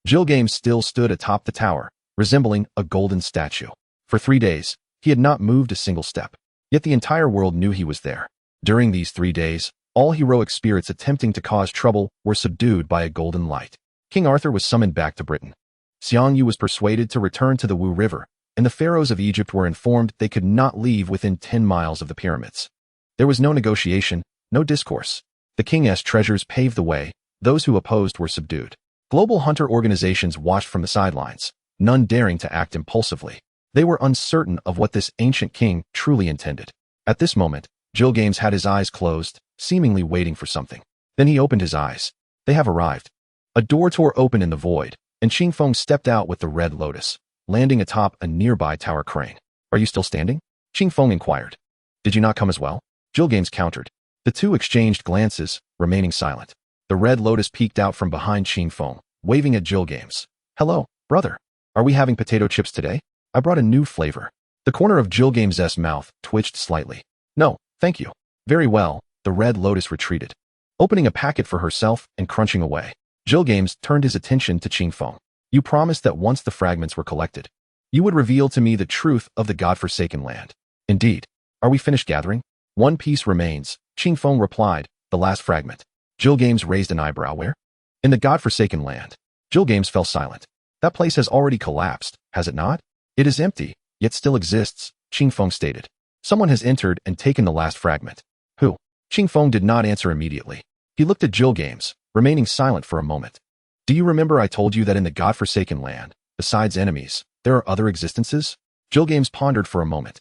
Jilgame still stood atop the tower, resembling a golden statue. For 3 days, he had not moved a single step. Yet the entire world knew he was there. During these 3 days, all heroic spirits attempting to cause trouble were subdued by a golden light. King Arthur was summoned back to Britain. Xiang Yu was persuaded to return to the Wu River, and the pharaohs of Egypt were informed they could not leave within 10 miles of the pyramids. There was no negotiation, no discourse. The king's treasures paved the way. Those who opposed were subdued. Global hunter organizations watched from the sidelines, none daring to act impulsively. They were uncertain of what this ancient king truly intended. At this moment, Jilgames had his eyes closed, seemingly waiting for something. Then he opened his eyes. They have arrived. A door tore open in the void, and Qing Feng stepped out with the Red Lotus, landing atop a nearby tower crane. Are you still standing? Qing Feng inquired. Did you not come as well? Jilgames countered. The two exchanged glances, remaining silent. The Red Lotus peeked out from behind Qing Feng, waving at Jilgames. Hello, brother. Are we having potato chips today? I brought a new flavor. The corner of Jilgames' mouth twitched slightly. No, thank you. Very well, the Red Lotus retreated, opening a packet for herself and crunching away. Jilgames turned his attention to Qing Feng. You promised that once the fragments were collected, you would reveal to me the truth of the godforsaken land. Indeed. Are we finished gathering? One piece remains, Qing Feng replied, the last fragment. Jilgames raised an eyebrow. Where? In the godforsaken land. Jilgames fell silent. That place has already collapsed, has it not? It is empty, yet still exists, Qing Feng stated. Someone has entered and taken the last fragment. Who? Qing Feng did not answer immediately. He looked at Jilgames, remaining silent for a moment. Do you remember I told you that in the godforsaken land, besides enemies, there are other existences? Jilgames pondered for a moment.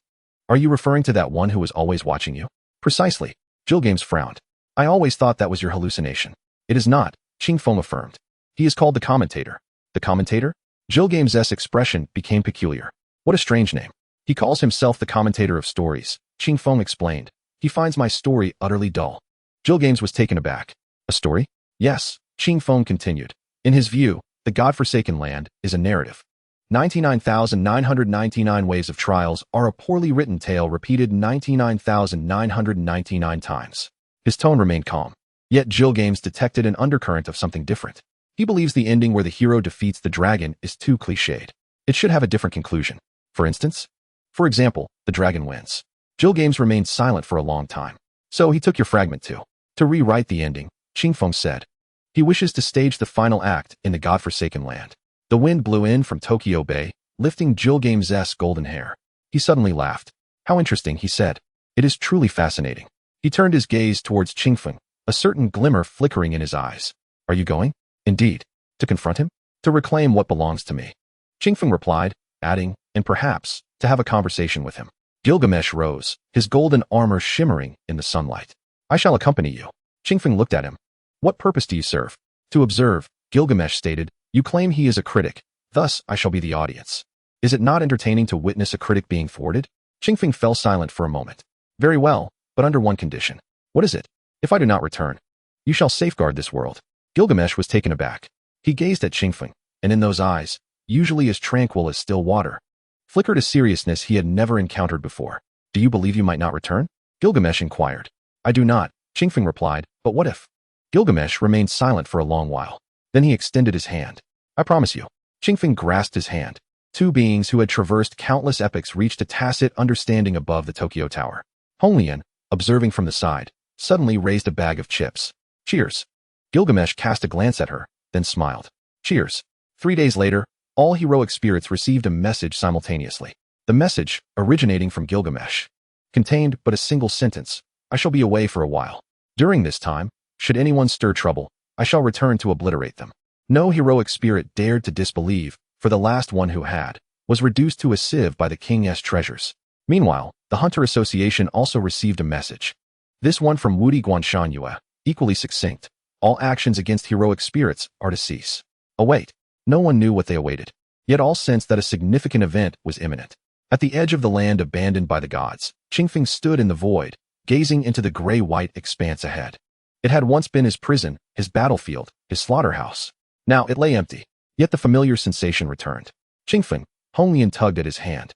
Are you referring to that one who was always watching you? Precisely. Jilgames frowned. I always thought that was your hallucination. It is not, Qing Feng affirmed. He is called the Commentator. The Commentator? Jilgames' expression became peculiar. What a strange name. He calls himself the Commentator of Stories, Qing Feng explained. He finds my story utterly dull. Jilgames was taken aback. A story? Yes, Qing Feng continued. In his view, the godforsaken land is a narrative. 99,999 waves of trials are a poorly written tale repeated 99,999 times. His tone remained calm. Yet Jilgames detected an undercurrent of something different. He believes the ending where the hero defeats the dragon is too cliched. It should have a different conclusion. For instance? For example, the dragon wins. Jilgames remained silent for a long time. So he took your fragment too. To rewrite the ending, Qing Feng said. He wishes to stage the final act in the godforsaken land. The wind blew in from Tokyo Bay, lifting Jilgames' golden hair. He suddenly laughed. How interesting, he said. It is truly fascinating. He turned his gaze towards Qing Feng, a certain glimmer flickering in his eyes. Are you going? Indeed. To confront him? To reclaim what belongs to me. Qingfeng replied, adding, and perhaps, to have a conversation with him. Gilgamesh rose, his golden armor shimmering in the sunlight. I shall accompany you. Qingfeng looked at him. What purpose do you serve? To observe, Gilgamesh stated. You claim he is a critic, thus I shall be the audience. Is it not entertaining to witness a critic being thwarted? Qingfeng fell silent for a moment. Very well, but under one condition. What is it? If I do not return, you shall safeguard this world. Gilgamesh was taken aback. He gazed at Qingfeng, and in those eyes, usually as tranquil as still water, flickered a seriousness he had never encountered before. Do you believe you might not return? Gilgamesh inquired. I do not, Qingfeng replied, but what if? Gilgamesh remained silent for a long while. Then he extended his hand. I promise you. Qingfeng grasped his hand. Two beings who had traversed countless epochs reached a tacit understanding above the Tokyo Tower. Honglian, observing from the side, suddenly raised a bag of chips. Cheers. Gilgamesh cast a glance at her, then smiled. Cheers. 3 days later, all heroic spirits received a message simultaneously. The message, originating from Gilgamesh, contained but a single sentence. I shall be away for a while. During this time, should anyone stir trouble, I shall return to obliterate them. No heroic spirit dared to disbelieve, for the last one who had, was reduced to a sieve by the king's treasures. Meanwhile, the Hunter Association also received a message. This one from Wudi Guanshan, equally succinct. All actions against heroic spirits are to cease. Await. No one knew what they awaited. Yet all sensed that a significant event was imminent. At the edge of the land abandoned by the gods, Qingfeng stood in the void, gazing into the gray-white expanse ahead. It had once been his prison, his battlefield, his slaughterhouse. Now it lay empty. Yet the familiar sensation returned. Qingfeng, Honglian tugged at his hand,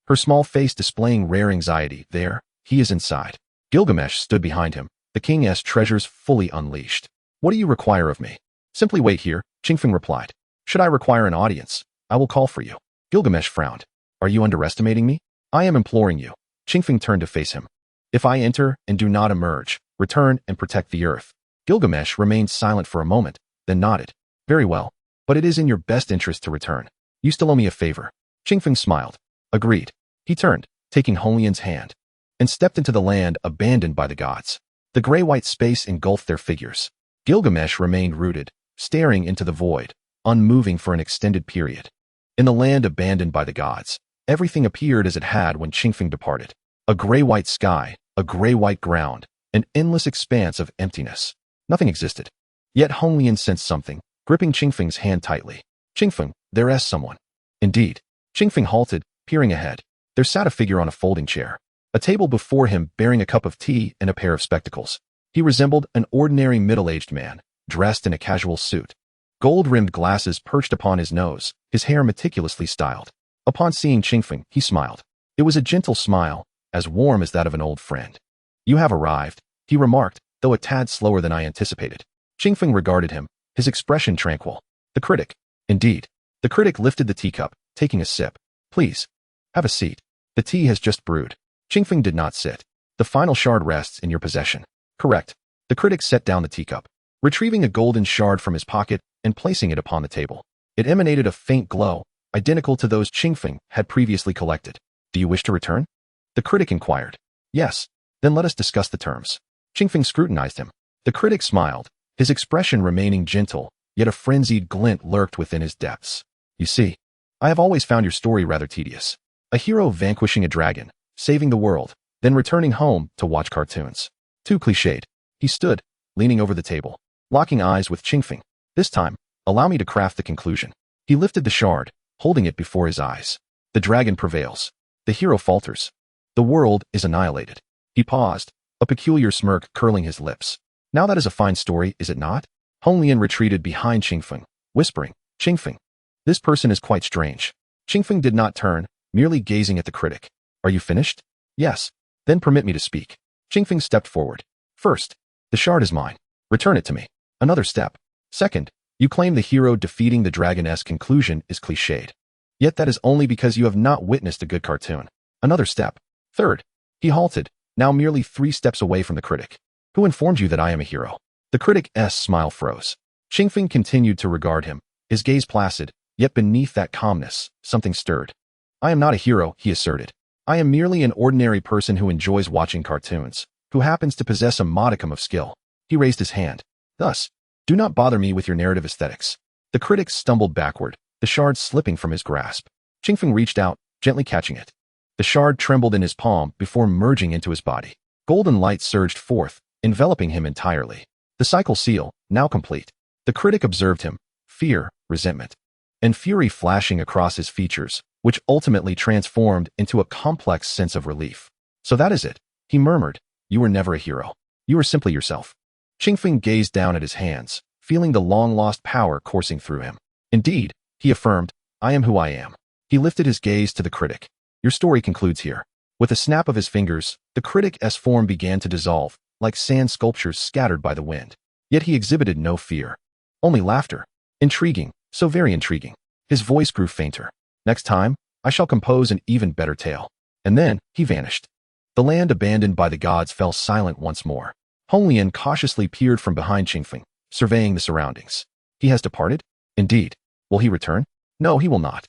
her small face displaying rare anxiety. There, he is inside. Gilgamesh stood behind him, the king's treasures fully unleashed. What do you require of me? Simply wait here, Qingfeng replied. Should I require an audience, I will call for you. Gilgamesh frowned. Are you underestimating me? I am imploring you. Qingfeng turned to face him. If I enter and do not emerge, return and protect the earth. Gilgamesh remained silent for a moment, then nodded. Very well, but it is in your best interest to return. You still owe me a favor. Qingfeng smiled. Agreed. He turned, taking Honglian's hand, and stepped into the land abandoned by the gods. The gray-white space engulfed their figures. Gilgamesh remained rooted, staring into the void, unmoving for an extended period. In the land abandoned by the gods, everything appeared as it had when Qingfeng departed. A gray-white sky, a gray-white ground, an endless expanse of emptiness. Nothing existed. Yet Honglian sensed something, gripping Qingfeng's hand tightly. Qingfeng, there is someone. Indeed. Qingfeng halted, peering ahead. There sat a figure on a folding chair, a table before him bearing a cup of tea and a pair of spectacles. He resembled an ordinary middle-aged man, dressed in a casual suit. Gold-rimmed glasses perched upon his nose, his hair meticulously styled. Upon seeing Qingfeng, he smiled. It was a gentle smile, as warm as that of an old friend. You have arrived, he remarked, though a tad slower than I anticipated. Qingfeng regarded him, his expression tranquil. The critic. Indeed. The critic lifted the teacup, taking a sip. Please. Have a seat. The tea has just brewed. Qingfeng did not sit. The final shard rests in your possession. Correct. The critic set down the teacup, retrieving a golden shard from his pocket and placing it upon the table. It emanated a faint glow, identical to those Qingfeng had previously collected. Do you wish to return? The critic inquired. Yes. Then let us discuss the terms. Qingfeng scrutinized him. The critic smiled, his expression remaining gentle, yet a frenzied glint lurked within his depths. You see, I have always found your story rather tedious. A hero vanquishing a dragon, saving the world, then returning home to watch cartoons. Too cliched. He stood, leaning over the table, locking eyes with Qingfeng. This time, allow me to craft the conclusion. He lifted the shard, holding it before his eyes. The dragon prevails. The hero falters. The world is annihilated. He paused, a peculiar smirk curling his lips. Now that is a fine story, is it not? Honglian retreated behind Qingfeng, whispering, Qingfeng. This person is quite strange. Qingfeng did not turn, merely gazing at the critic. Are you finished? Yes. Then permit me to speak. Qingfeng stepped forward. First, the shard is mine. Return it to me. Another step. Second, you claim the hero defeating the dragon's conclusion is cliched. Yet that is only because you have not witnessed a good cartoon. Another step. Third, he halted, now merely 3 steps away from the critic. Who informed you that I am a hero? The critic's smile froze. Qingfeng continued to regard him, his gaze placid, yet beneath that calmness, something stirred. I am not a hero, he asserted. I am merely an ordinary person who enjoys watching cartoons, who happens to possess a modicum of skill. He raised his hand. Thus, do not bother me with your narrative aesthetics. The critic stumbled backward, the shard slipping from his grasp. Qingfeng reached out, gently catching it. The shard trembled in his palm before merging into his body. Golden light surged forth, enveloping him entirely. The cycle seal, now complete. The critic observed him, fear, resentment, and fury flashing across his features, which ultimately transformed into a complex sense of relief. So that is it, he murmured. You were never a hero. You were simply yourself. Qingfeng gazed down at his hands, feeling the long-lost power coursing through him. Indeed, he affirmed, I am who I am. He lifted his gaze to the critic. Your story concludes here. With a snap of his fingers, the critic's form began to dissolve, like sand sculptures scattered by the wind. Yet he exhibited no fear. Only laughter. Intriguing, so very intriguing. His voice grew fainter. Next time, I shall compose an even better tale. And then, he vanished. The land abandoned by the gods fell silent once more. Honglian cautiously peered from behind Qingfeng, surveying the surroundings. He has departed? Indeed. Will he return? No, he will not.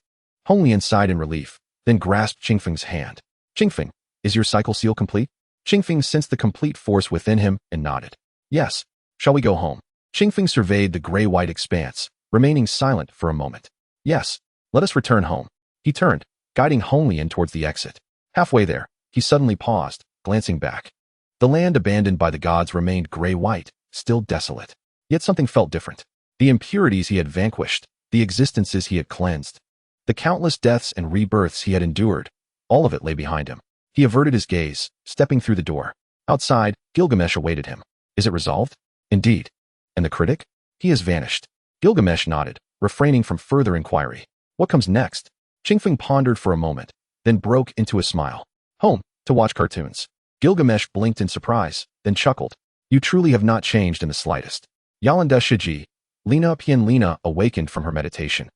Honglian sighed in relief, then grasped Qingfeng's hand. Qingfeng, is your cycle seal complete? Qingfeng sensed the complete force within him and nodded. Yes. Shall we go home? Qingfeng surveyed the gray-white expanse, remaining silent for a moment. Yes. Let us return home. He turned, guiding Honglian towards the exit. Halfway there, he suddenly paused, glancing back. The land abandoned by the gods remained gray-white, still desolate. Yet something felt different. The impurities he had vanquished, the existences he had cleansed, the countless deaths and rebirths he had endured, all of it lay behind him. He averted his gaze, stepping through the door. Outside, Gilgamesh awaited him. Is it resolved? Indeed. And the critic? He has vanished. Gilgamesh nodded, refraining from further inquiry. What comes next? Qingfeng pondered for a moment, then broke into a smile. Home, to watch cartoons. Gilgamesh blinked in surprise, then chuckled. You truly have not changed in the slightest. Yalanda Shiji, Lena awakened from her meditation,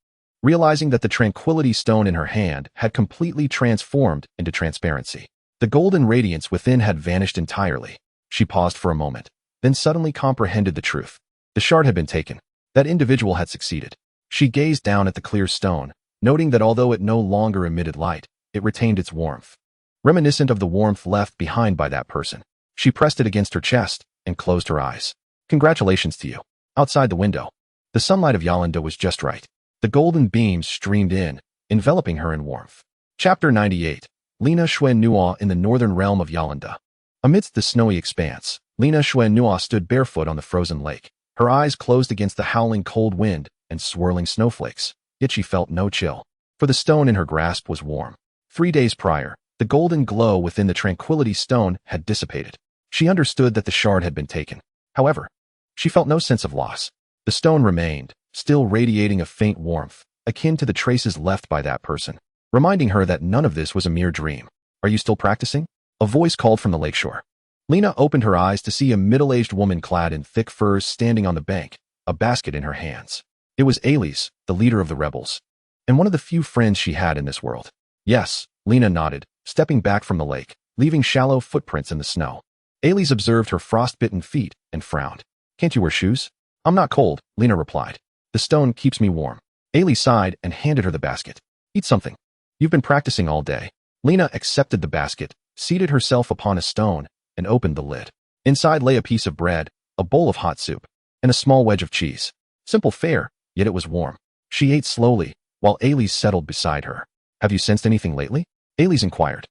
realizing that the tranquility stone in her hand had completely transformed into transparency. The golden radiance within had vanished entirely. She paused for a moment, then suddenly comprehended the truth. The shard had been taken. That individual had succeeded. She gazed down at the clear stone, noting that although it no longer emitted light, it retained its warmth, reminiscent of the warmth left behind by that person. She pressed it against her chest and closed her eyes. Congratulations to you. Outside the window, the sunlight of Yalanda was just right. The golden beams streamed in, enveloping her in warmth. Chapter 98. Lena Xue Nua in the northern realm of Yalanda. Amidst the snowy expanse, Lena Xue Nua stood barefoot on the frozen lake, her eyes closed against the howling cold wind and swirling snowflakes. Yet she felt no chill, for the stone in her grasp was warm. 3 days prior, the golden glow within the tranquility stone had dissipated. She understood that the shard had been taken. However, she felt no sense of loss. The stone remained, still radiating a faint warmth, akin to the traces left by that person, reminding her that none of this was a mere dream. Are you still practicing? A voice called from the lakeshore. Lena opened her eyes to see a middle-aged woman clad in thick furs standing on the bank, a basket in her hands. It was Elise, the leader of the rebels, and one of the few friends she had in this world. Yes, Lena nodded, stepping back from the lake, leaving shallow footprints in the snow. Elise observed her frostbitten feet and frowned. Can't you wear shoes? I'm not cold, Lena replied. The stone keeps me warm. Elise sighed and handed her the basket. Eat something. You've been practicing all day. Lena accepted the basket, seated herself upon a stone, and opened the lid. Inside lay a piece of bread, a bowl of hot soup, and a small wedge of cheese. Simple fare, yet it was warm. She ate slowly, while Elise settled beside her. Have you sensed anything lately? Elise inquired.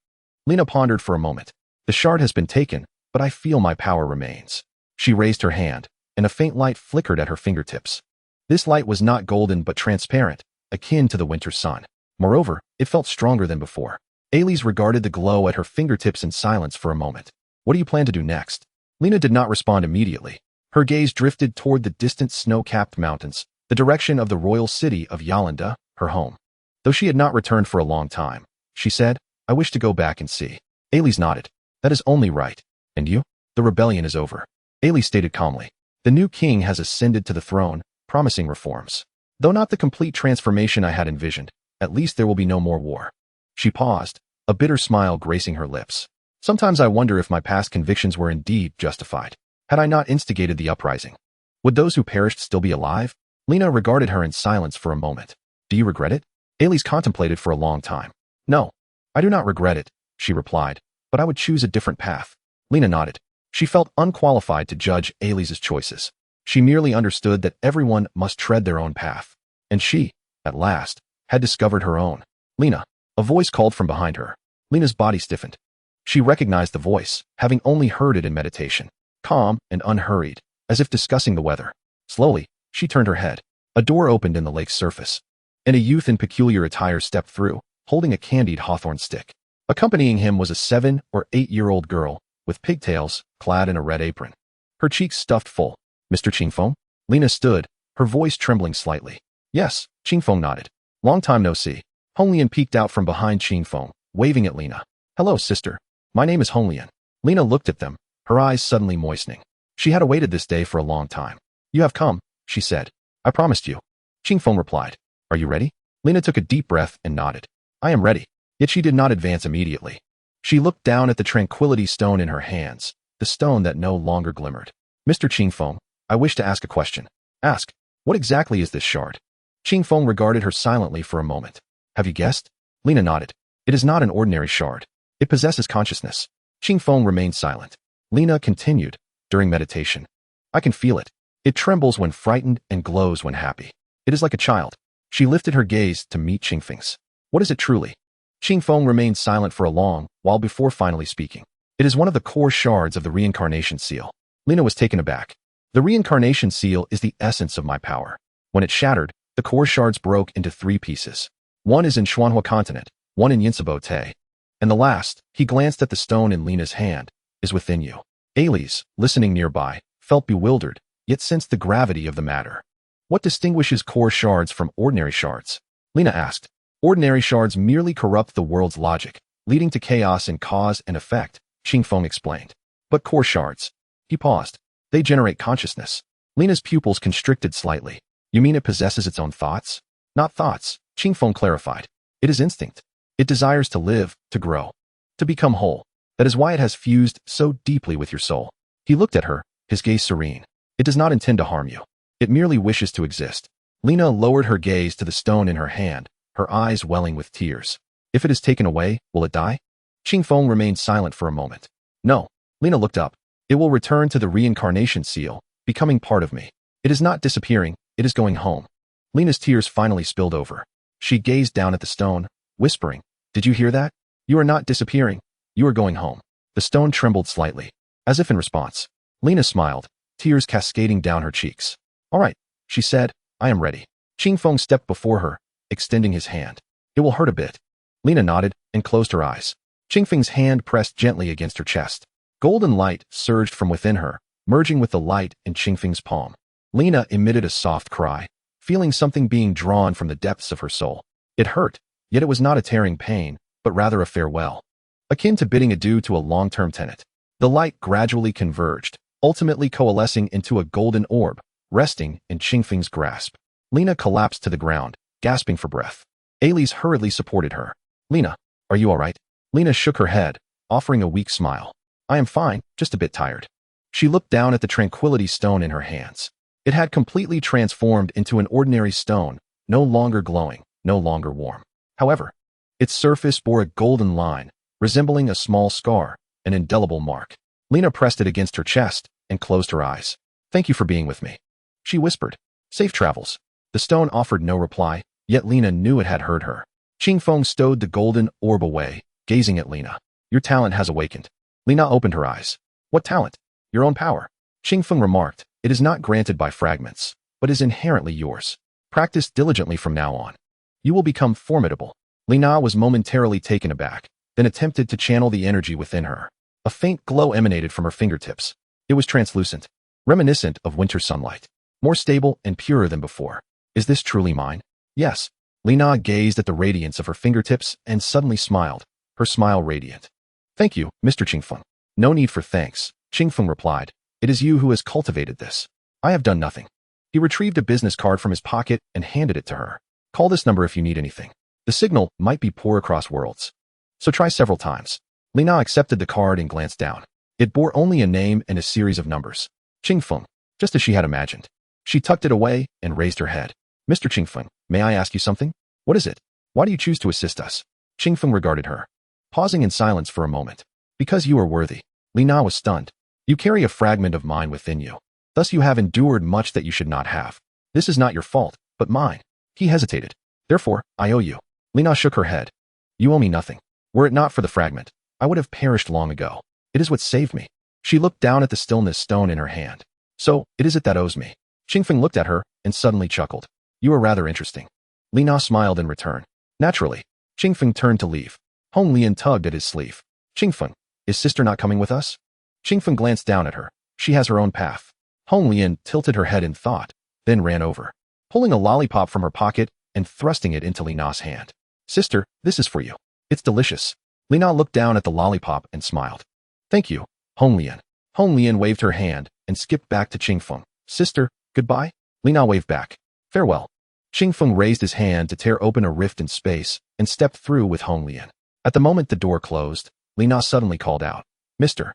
Lena pondered for a moment. The shard has been taken, but I feel my power remains. She raised her hand, and a faint light flickered at her fingertips. This light was not golden but transparent, akin to the winter sun. Moreover, it felt stronger than before. Elise regarded the glow at her fingertips in silence for a moment. What do you plan to do next? Lena did not respond immediately. Her gaze drifted toward the distant snow-capped mountains, the direction of the royal city of Yalanda, her home. Though she had not returned for a long time, she said, I wish to go back and see. Elise nodded. That is only right. And you? The rebellion is over. Elise stated calmly. The new king has ascended to the throne, promising reforms. Though not the complete transformation I had envisioned, at least there will be no more war. She paused, a bitter smile gracing her lips. Sometimes I wonder if my past convictions were indeed justified. Had I not instigated the uprising? Would those who perished still be alive? Lena regarded her in silence for a moment. Do you regret it? Elise contemplated for a long time. No, I do not regret it, she replied, but I would choose a different path. Lena nodded. She felt unqualified to judge Elise's choices. She merely understood that everyone must tread their own path. And she, at last, had discovered her own. Lena. A voice called from behind her. Lena's body stiffened. She recognized the voice, having only heard it in meditation. Calm and unhurried, as if discussing the weather. Slowly, she turned her head. A door opened in the lake's surface, and a youth in peculiar attire stepped through, holding a candied hawthorn stick. Accompanying him was a 7- or 8-year-old girl, with pigtails, clad in a red apron. Her cheeks stuffed full. Mr. Qingfeng? Lena stood, her voice trembling slightly. Yes, Qingfeng nodded. Long time no see. Honglian peeked out from behind Qingfeng, waving at Lena. Hello, sister. My name is Honglian. Lena looked at them, her eyes suddenly moistening. She had awaited this day for a long time. You have come, she said. I promised you. Qingfeng replied. Are you ready? Lena took a deep breath and nodded. I am ready. Yet she did not advance immediately. She looked down at the tranquility stone in her hands, the stone that no longer glimmered. Mr. Qingfeng, I wish to ask a question. Ask. What exactly is this shard? Qingfeng regarded her silently for a moment. Have you guessed? Lena nodded. It is not an ordinary shard. It possesses consciousness. Qingfeng remained silent. Lena continued, during meditation. I can feel it. It trembles when frightened and glows when happy. It is like a child. She lifted her gaze to meet Qingfeng's. What is it truly? Qingfeng remained silent for a long while before finally speaking. It is one of the core shards of the reincarnation seal. Lena was taken aback. The reincarnation seal is the essence of my power. When it shattered, the core shards broke into 3 pieces. One is in Xuanhua continent, one in Yinsabo Te. And the last, he glanced at the stone in Lena's hand, is within you. Alice, listening nearby, felt bewildered, yet sensed the gravity of the matter. What distinguishes core shards from ordinary shards? Lena asked. Ordinary shards merely corrupt the world's logic, leading to chaos and cause and effect, Qingfeng explained. But core shards. He paused. They generate consciousness. Lena's pupils constricted slightly. You mean it possesses its own thoughts? Not thoughts, Qingfeng clarified. It is instinct. It desires to live, to grow, to become whole. That is why it has fused so deeply with your soul. He looked at her, his gaze serene. It does not intend to harm you. It merely wishes to exist. Lena lowered her gaze to the stone in her hand, her eyes welling with tears. If it is taken away, will it die? Qingfeng remained silent for a moment. No. Lena looked up. It will return to the reincarnation seal, becoming part of me. It is not disappearing, it is going home. Lena's tears finally spilled over. She gazed down at the stone, whispering, Did you hear that? You are not disappearing. You are going home. The stone trembled slightly, as if in response. Lena smiled, tears cascading down her cheeks. All right, she said, I am ready. Qingfeng stepped before her, extending his hand. It will hurt a bit. Lena nodded and closed her eyes. Qingfeng's hand pressed gently against her chest. Golden light surged from within her, merging with the light in Qingfeng's palm. Lena emitted a soft cry, feeling something being drawn from the depths of her soul. It hurt, yet it was not a tearing pain, but rather a farewell. Akin to bidding adieu to a long-term tenant. The light gradually converged, ultimately coalescing into a golden orb, resting in Qingfeng's grasp. Lena collapsed to the ground, gasping for breath. Alice hurriedly supported her. Lena, are you all right? Lena shook her head, offering a weak smile. I am fine, just a bit tired. She looked down at the tranquility stone in her hands. It had completely transformed into an ordinary stone, no longer glowing, no longer warm. However, its surface bore a golden line, resembling a small scar, an indelible mark. Lena pressed it against her chest and closed her eyes. Thank you for being with me. She whispered. Safe travels. The stone offered no reply, yet Lena knew it had heard her. Qingfeng stowed the golden orb away, gazing at Lena. Your talent has awakened. Lena opened her eyes. What talent? Your own power. Qingfeng remarked. It is not granted by fragments, but is inherently yours. Practice diligently from now on. You will become formidable. Lena was momentarily taken aback, then attempted to channel the energy within her. A faint glow emanated from her fingertips. It was translucent, reminiscent of winter sunlight, more stable and purer than before. Is this truly mine? Yes. Lena gazed at the radiance of her fingertips and suddenly smiled, her smile radiant. Thank you, Mr. Qingfeng. No need for thanks, Qingfeng replied. It is you who has cultivated this. I have done nothing. He retrieved a business card from his pocket and handed it to her. Call this number if you need anything. The signal might be poor across worlds, so try several times. Lena accepted the card and glanced down. It bore only a name and a series of numbers. Qingfeng, just as she had imagined. She tucked it away and raised her head. Mr. Qingfeng, may I ask you something? What is it? Why do you choose to assist us? Qingfeng regarded her, pausing in silence for a moment. Because you are worthy. Lena was stunned. You carry a fragment of mine within you. Thus you have endured much that you should not have. This is not your fault, but mine. He hesitated. Therefore, I owe you. Li Na shook her head. You owe me nothing. Were it not for the fragment, I would have perished long ago. It is what saved me. She looked down at the stillness stone in her hand. So, it is it that owes me. Qingfeng looked at her and suddenly chuckled. You are rather interesting. Li Na smiled in return. Naturally. Qingfeng turned to leave. Hong Lian tugged at his sleeve. Qingfeng, is sister not coming with us? Qingfeng glanced down at her. She has her own path. Hong Lian tilted her head in thought, then ran over, pulling a lollipop from her pocket and thrusting it into Li Na's hand. Sister, this is for you. It's delicious. Li Na looked down at the lollipop and smiled. Thank you, Hong Lian. Hong Lian waved her hand and skipped back to Qingfeng. Sister, goodbye? Li Na waved back. Farewell. Qingfeng raised his hand to tear open a rift in space and stepped through with Hong Lian. At the moment the door closed, Li Na suddenly called out, Mr.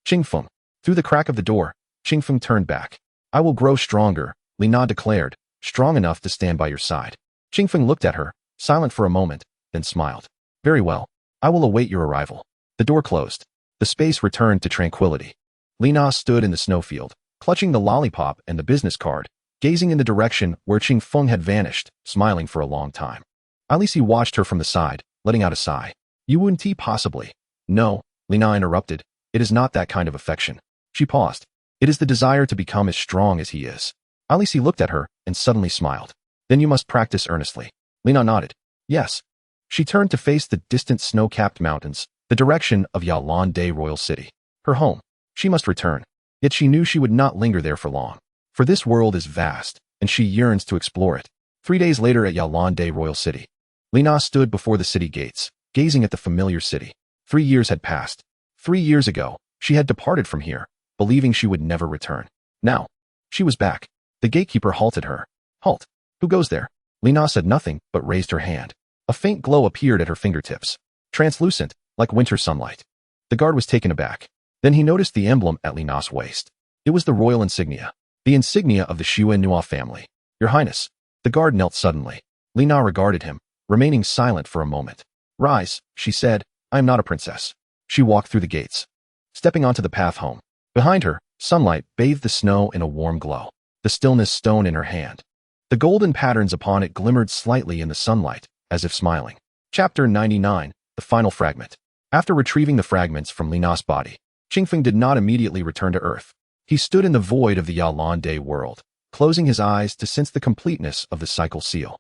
Qingfeng. Through the crack of the door, Qingfeng turned back. I will grow stronger, Li Na declared, strong enough to stand by your side. Qingfeng looked at her, silent for a moment, then smiled. Very well. I will await your arrival. The door closed. The space returned to tranquility. Li Na stood in the snowfield, clutching the lollipop and the business card, gazing in the direction where Qingfeng had vanished, smiling for a long time. Alice watched her from the side, letting out a sigh. You wouldn't possibly. No, Li Na interrupted. It is not that kind of affection. She paused. It is the desire to become as strong as he is. Alice looked at her and suddenly smiled. Then you must practice earnestly. Li Na nodded. Yes. She turned to face the distant snow-capped mountains, the direction of Yalan Royal City. Her home. She must return. Yet she knew she would not linger there for long. For this world is vast, and she yearns to explore it. 3 days later at Yalan Royal City, Li Na stood before the city gates, gazing at the familiar city. 3 years had passed. 3 years ago, she had departed from here, believing she would never return. Now, she was back. The gatekeeper halted her. Halt. Who goes there? Li Na said nothing, but raised her hand. A faint glow appeared at her fingertips. Translucent, like winter sunlight. The guard was taken aback. Then he noticed the emblem at Li Na's waist. It was the royal insignia. The insignia of the Xue Nua family. Your Highness. The guard knelt suddenly. Li Na regarded him, remaining silent for a moment. Rise, she said. I am not a princess. She walked through the gates, stepping onto the path home. Behind her, sunlight bathed the snow in a warm glow. The stillness stone in her hand. The golden patterns upon it glimmered slightly in the sunlight, as if smiling. Chapter 99, The Final Fragment. After retrieving the fragments from Li Na's body, Qingfeng did not immediately return to Earth. He stood in the void of the Yalan world, closing his eyes to sense the completeness of the cycle seal.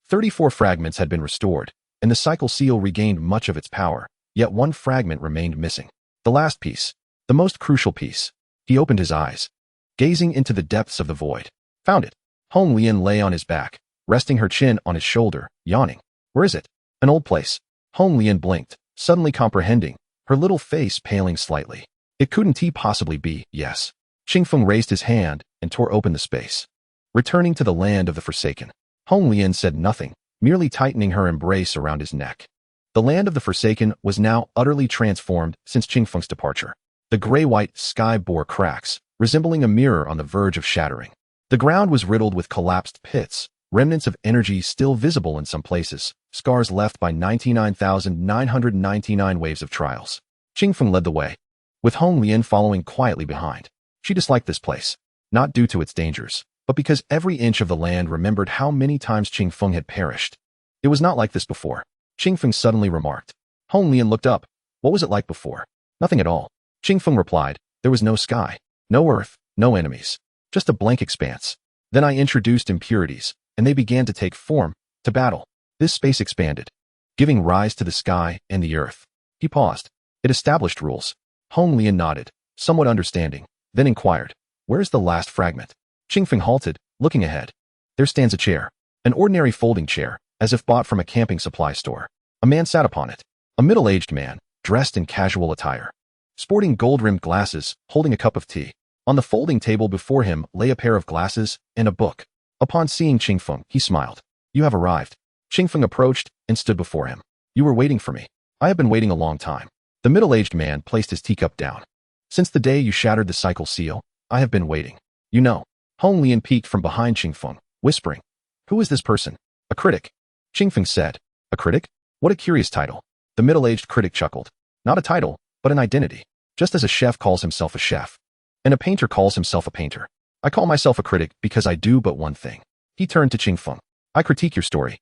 34 fragments had been restored, and the cycle seal regained much of its power, yet one fragment remained missing. The last piece. The most crucial piece. He opened his eyes, gazing into the depths of the void. Found it. Hong Lian lay on his back, resting her chin on his shoulder, yawning. Where is it? An old place. Hong Lian blinked, suddenly comprehending, her little face paling slightly. It couldn't possibly be, yes. Qingfeng raised his hand and tore open the space. Returning to the land of the Forsaken. Hong Lian said nothing, merely tightening her embrace around his neck. The land of the Forsaken was now utterly transformed since Qingfeng's departure. The gray-white sky bore cracks, resembling a mirror on the verge of shattering. The ground was riddled with collapsed pits, remnants of energy still visible in some places, scars left by 99,999 waves of trials. Qingfeng led the way, with Hong Lian following quietly behind. She disliked this place, not due to its dangers, but because every inch of the land remembered how many times Qingfeng had perished. It was not like this before. Qingfeng suddenly remarked. Hong Lian looked up. What was it like before? Nothing at all. Qingfeng replied. There was no sky, no earth, no enemies, just a blank expanse. Then I introduced impurities, and they began to take form, to battle. This space expanded, giving rise to the sky and the earth. He paused. It established rules. Hong Lian nodded, somewhat understanding, then inquired, where is the last fragment? Qingfeng halted, looking ahead. There stands a chair. An ordinary folding chair, as if bought from a camping supply store. A man sat upon it. A middle-aged man, dressed in casual attire. Sporting gold-rimmed glasses, holding a cup of tea. On the folding table before him lay a pair of glasses and a book. Upon seeing Qingfeng, he smiled. You have arrived. Qingfeng approached and stood before him. You were waiting for me. I have been waiting a long time. The middle-aged man placed his teacup down. Since the day you shattered the cycle seal, I have been waiting. You know. Hong Lian peeked from behind Qingfeng, whispering. Who is this person? A critic. Qingfeng said. A critic? What a curious title. The middle-aged critic chuckled. Not a title, but an identity. Just as a chef calls himself a chef, and a painter calls himself a painter. I call myself a critic because I do but one thing. He turned to Qingfeng. I critique your story.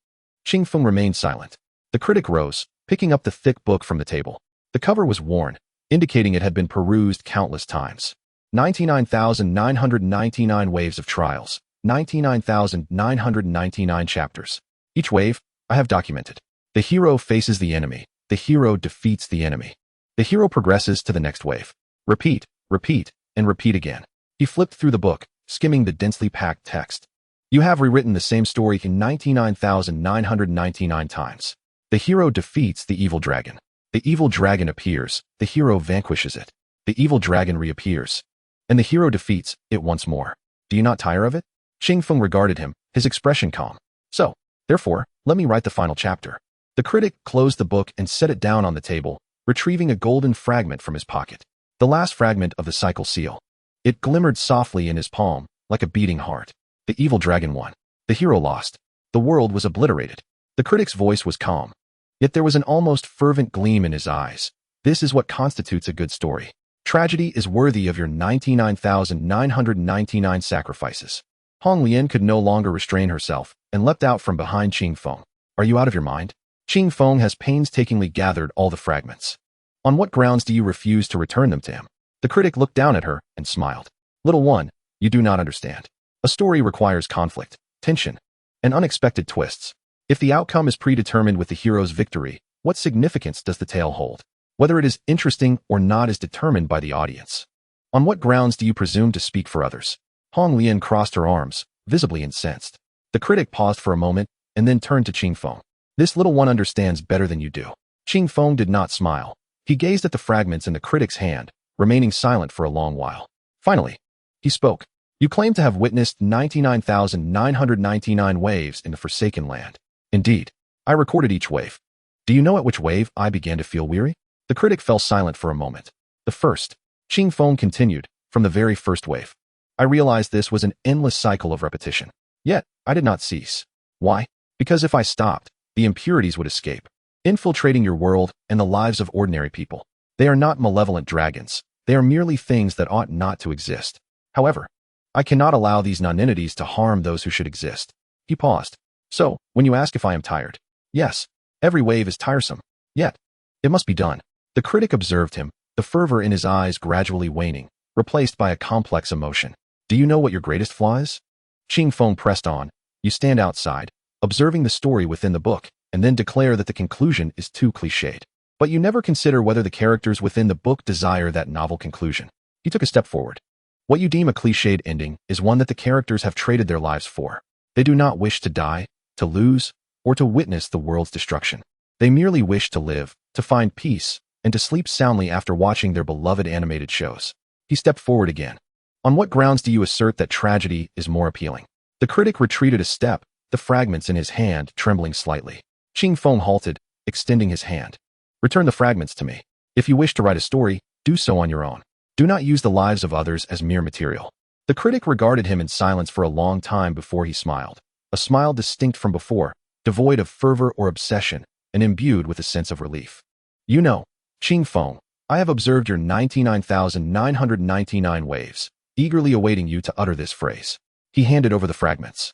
Qing Feng remained silent. The critic rose, picking up the thick book from the table. The cover was worn, indicating it had been perused countless times. 99,999 waves of trials, 99,999 chapters. Each wave, I have documented. The hero faces the enemy. The hero defeats the enemy. The hero progresses to the next wave. Repeat, repeat, and repeat again. He flipped through the book, skimming the densely packed text. You have rewritten the same story 99,999 times. The hero defeats the evil dragon. The evil dragon appears. The hero vanquishes it. The evil dragon reappears. And the hero defeats it once more. Do you not tire of it? Qing Feng regarded him, his expression calm. So, therefore, let me write the final chapter. The critic closed the book and set it down on the table, retrieving a golden fragment from his pocket. The last fragment of the cycle seal. It glimmered softly in his palm, like a beating heart. The evil dragon won. The hero lost. The world was obliterated. The critic's voice was calm. Yet there was an almost fervent gleam in his eyes. This is what constitutes a good story. Tragedy is worthy of your 99,999 sacrifices. Hong Lian could no longer restrain herself and leapt out from behind Qing Feng. Are you out of your mind? Qing Feng has painstakingly gathered all the fragments. On what grounds do you refuse to return them to him? The critic looked down at her and smiled. Little one, you do not understand. A story requires conflict, tension, and unexpected twists. If the outcome is predetermined with the hero's victory, what significance does the tale hold? Whether it is interesting or not is determined by the audience. On what grounds do you presume to speak for others? Hong Lian crossed her arms, visibly incensed. The critic paused for a moment and then turned to Qing Feng. This little one understands better than you do. Qing Feng did not smile. He gazed at the fragments in the critic's hand, remaining silent for a long while. Finally, he spoke. You claim to have witnessed 99,999 waves in the Forsaken Land. Indeed, I recorded each wave. Do you know at which wave I began to feel weary? The critic fell silent for a moment. The first. Qing Feng continued, from the very first wave. I realized this was an endless cycle of repetition. Yet, I did not cease. Why? Because if I stopped, the impurities would escape, infiltrating your world and the lives of ordinary people. They are not malevolent dragons. They are merely things that ought not to exist. However, I cannot allow these non-entities to harm those who should exist. He paused. So, when you ask if I am tired, yes, every wave is tiresome. Yet, it must be done. The critic observed him, the fervor in his eyes gradually waning, replaced by a complex emotion. Do you know what your greatest flaw is? Qing Feng pressed on. You stand outside, observing the story within the book, and then declare that the conclusion is too cliched. But you never consider whether the characters within the book desire that novel conclusion. He took a step forward. What you deem a cliched ending is one that the characters have traded their lives for. They do not wish to die, to lose, or to witness the world's destruction. They merely wish to live, to find peace, and to sleep soundly after watching their beloved animated shows. He stepped forward again. On what grounds do you assert that tragedy is more appealing? The critic retreated a step, the fragments in his hand trembling slightly. Qing Feng halted, extending his hand. Return the fragments to me. If you wish to write a story, do so on your own. Do not use the lives of others as mere material. The critic regarded him in silence for a long time before he smiled. A smile distinct from before, devoid of fervor or obsession, and imbued with a sense of relief. You know, Qing Feng, I have observed your 99,999 waves, eagerly awaiting you to utter this phrase. He handed over the fragments.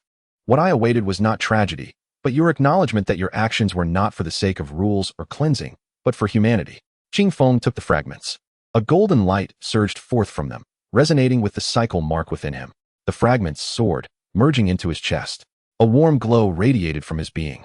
What I awaited was not tragedy, but your acknowledgement that your actions were not for the sake of rules or cleansing, but for humanity. Qing Feng took the fragments. A golden light surged forth from them, resonating with the cycle mark within him. The fragments soared, merging into his chest. A warm glow radiated from his being,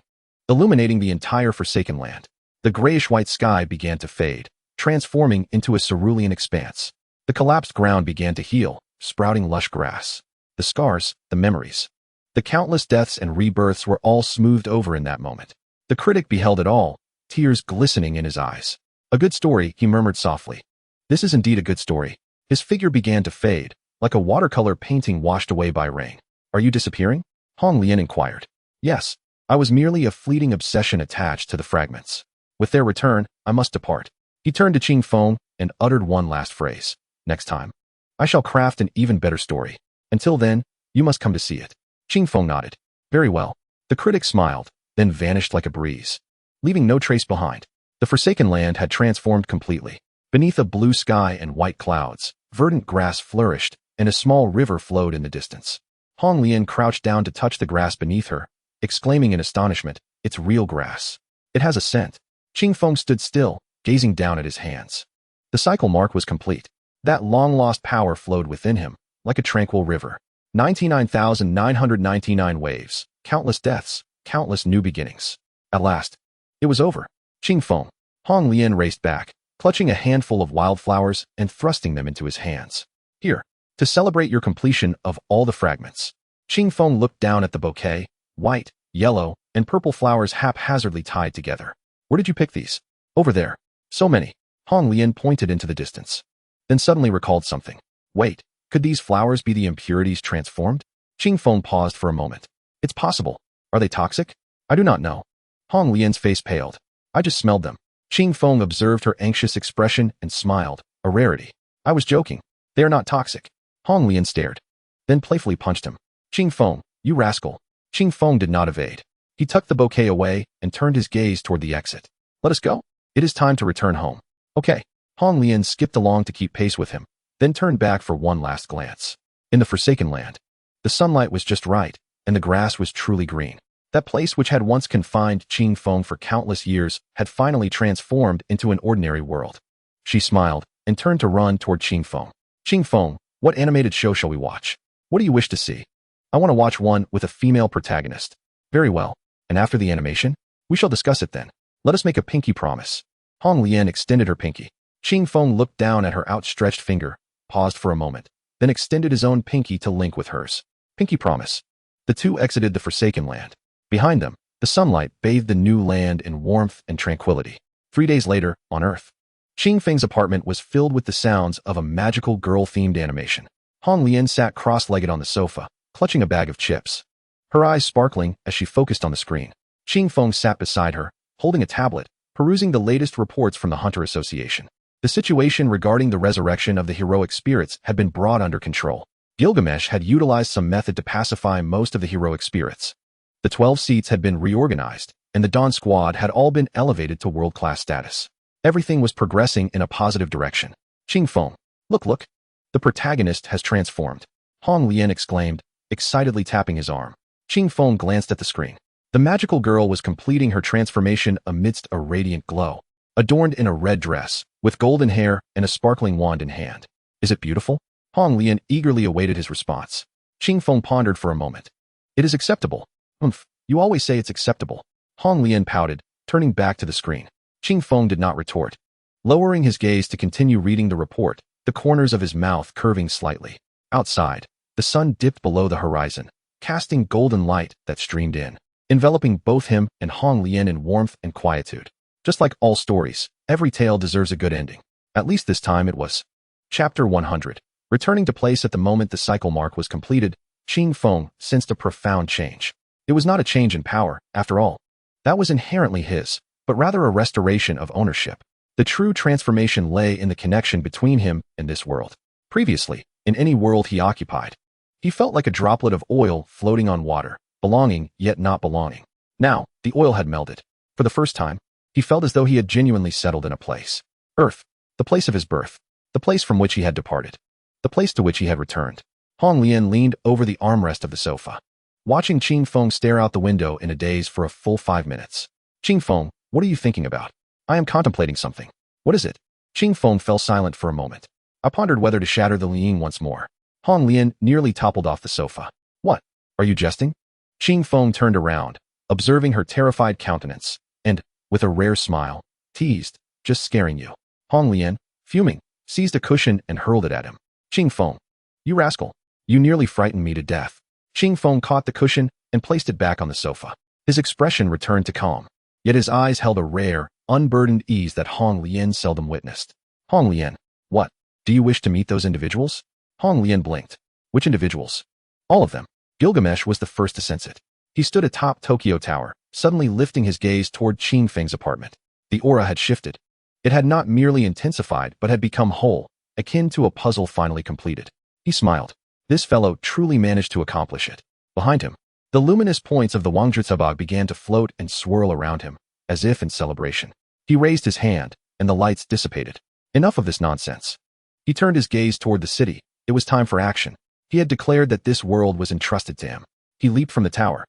illuminating the entire Forsaken Land. The grayish-white sky began to fade, transforming into a cerulean expanse. The collapsed ground began to heal, sprouting lush grass. The scars, the memories, the countless deaths and rebirths were all smoothed over in that moment. The critic beheld it all, tears glistening in his eyes. A good story, he murmured softly. This is indeed a good story. His figure began to fade, like a watercolor painting washed away by rain. Are you disappearing? Hong Lian inquired. Yes, I was merely a fleeting obsession attached to the fragments. With their return, I must depart. He turned to Qing Feng and uttered one last phrase. Next time, I shall craft an even better story. Until then, you must come to see it. Qing Feng nodded. Very well. The critic smiled, then vanished like a breeze, leaving no trace behind. The Forsaken Land had transformed completely. Beneath a blue sky and white clouds, verdant grass flourished, and a small river flowed in the distance. Hong Lian crouched down to touch the grass beneath her, exclaiming in astonishment, "It's real grass. It has a scent." Qing Feng stood still, gazing down at his hands. The cycle mark was complete. That long-lost power flowed within him, like a tranquil river. 99,999 waves, countless deaths, countless new beginnings. At last, it was over. Qing Feng. Hong Lian raced back, clutching a handful of wildflowers and thrusting them into his hands. "Here, to celebrate your completion of all the fragments." Qing Feng looked down at the bouquet, white, yellow, and purple flowers haphazardly tied together. "Where did you pick these?" "Over there. So many." Hong Lian pointed into the distance. Then suddenly recalled something. "Wait, could these flowers be the impurities transformed?" Qing Feng paused for a moment. "It's possible. Are they toxic?" "I do not know." Hong Lian's face paled. "I just smelled them." Qing Feng observed her anxious expression and smiled. "A rarity." "I was joking. They are not toxic." Hong Lian stared, then playfully punched him. "Qing Feng, you rascal." Qing Feng did not evade. He tucked the bouquet away and turned his gaze toward the exit. "Let us go. It is time to return home." "Okay." Hong Lian skipped along to keep pace with him, then turned back for one last glance. In the Forsaken Land, the sunlight was just right, and the grass was truly green. That place which had once confined Qing Feng for countless years had finally transformed into an ordinary world. She smiled and turned to run toward Qing Feng. "Qing Feng, what animated show shall we watch? What do you wish to see?" "I want to watch one with a female protagonist." "Very well. And after the animation? We shall discuss it then. Let us make a pinky promise." Hong Lian extended her pinky. Qing Feng looked down at her outstretched finger, paused for a moment, then extended his own pinky to link with hers. "Pinky promise." The two exited the Forsaken Land. Behind them, the sunlight bathed the new land in warmth and tranquility. 3 days later, on Earth, Qing Feng's apartment was filled with the sounds of a magical girl-themed animation. Hong Lian sat cross-legged on the sofa, clutching a bag of chips, her eyes sparkling as she focused on the screen. Qing Feng sat beside her, holding a tablet, perusing the latest reports from the Hunter Association. The situation regarding the resurrection of the heroic spirits had been brought under control. Gilgamesh had utilized some method to pacify most of the heroic spirits. The 12 seats had been reorganized, and the Dawn Squad had all been elevated to world-class status. Everything was progressing in a positive direction. "Qing Feng, look. The protagonist has transformed." Hong Lian exclaimed, excitedly tapping his arm. Qing Feng glanced at the screen. The magical girl was completing her transformation amidst a radiant glow, adorned in a red dress, with golden hair and a sparkling wand in hand. "Is it beautiful?" Hong Lian eagerly awaited his response. Qing Feng pondered for a moment. "It is acceptable." "Umph, you always say it's acceptable." Hong Lian pouted, turning back to the screen. Qing Feng did not retort. Lowering his gaze to continue reading the report, the corners of his mouth curving slightly. Outside, the sun dipped below the horizon, casting golden light that streamed in, enveloping both him and Hong Lian in warmth and quietude. Just like all stories, every tale deserves a good ending. At least this time it was. Chapter 100. Returning to place at the moment the cycle mark was completed, Qing Feng sensed a profound change. It was not a change in power, after all. That was inherently his, but rather a restoration of ownership. The true transformation lay in the connection between him and this world. Previously, in any world he occupied, he felt like a droplet of oil floating on water, belonging yet not belonging. Now, the oil had melded. For the first time, he felt as though he had genuinely settled in a place. Earth, the place of his birth, the place from which he had departed, the place to which he had returned. Hong Lian leaned over the armrest of the sofa, watching Qing Feng stare out the window in a daze for a full 5 minutes. "Qing Feng, what are you thinking about?" "I am contemplating something." "What is it?" Qing Feng fell silent for a moment. I pondered whether to shatter the Liang once more. Hong Lian nearly toppled off the sofa. "What? Are you jesting?" Qing Feng turned around, observing her terrified countenance, and, with a rare smile, teased, "Just scaring you." Hong Lian, fuming, seized a cushion and hurled it at him. "Qing Feng, you rascal. You nearly frightened me to death." Qing Feng caught the cushion and placed it back on the sofa. His expression returned to calm, yet his eyes held a rare, unburdened ease that Hong Lian seldom witnessed. "Hong Lian, what? Do you wish to meet those individuals?" Hong Lian blinked. "Which individuals?" "All of them." Gilgamesh was the first to sense it. He stood atop Tokyo Tower, suddenly lifting his gaze toward Qing Feng's apartment. The aura had shifted. It had not merely intensified but had become whole, akin to a puzzle finally completed. He smiled. This fellow truly managed to accomplish it. Behind him, the luminous points of the Wangzhicabag began to float and swirl around him, as if in celebration. He raised his hand, and the lights dissipated. Enough of this nonsense. He turned his gaze toward the city. It was time for action. He had declared that this world was entrusted to him. He leaped from the tower,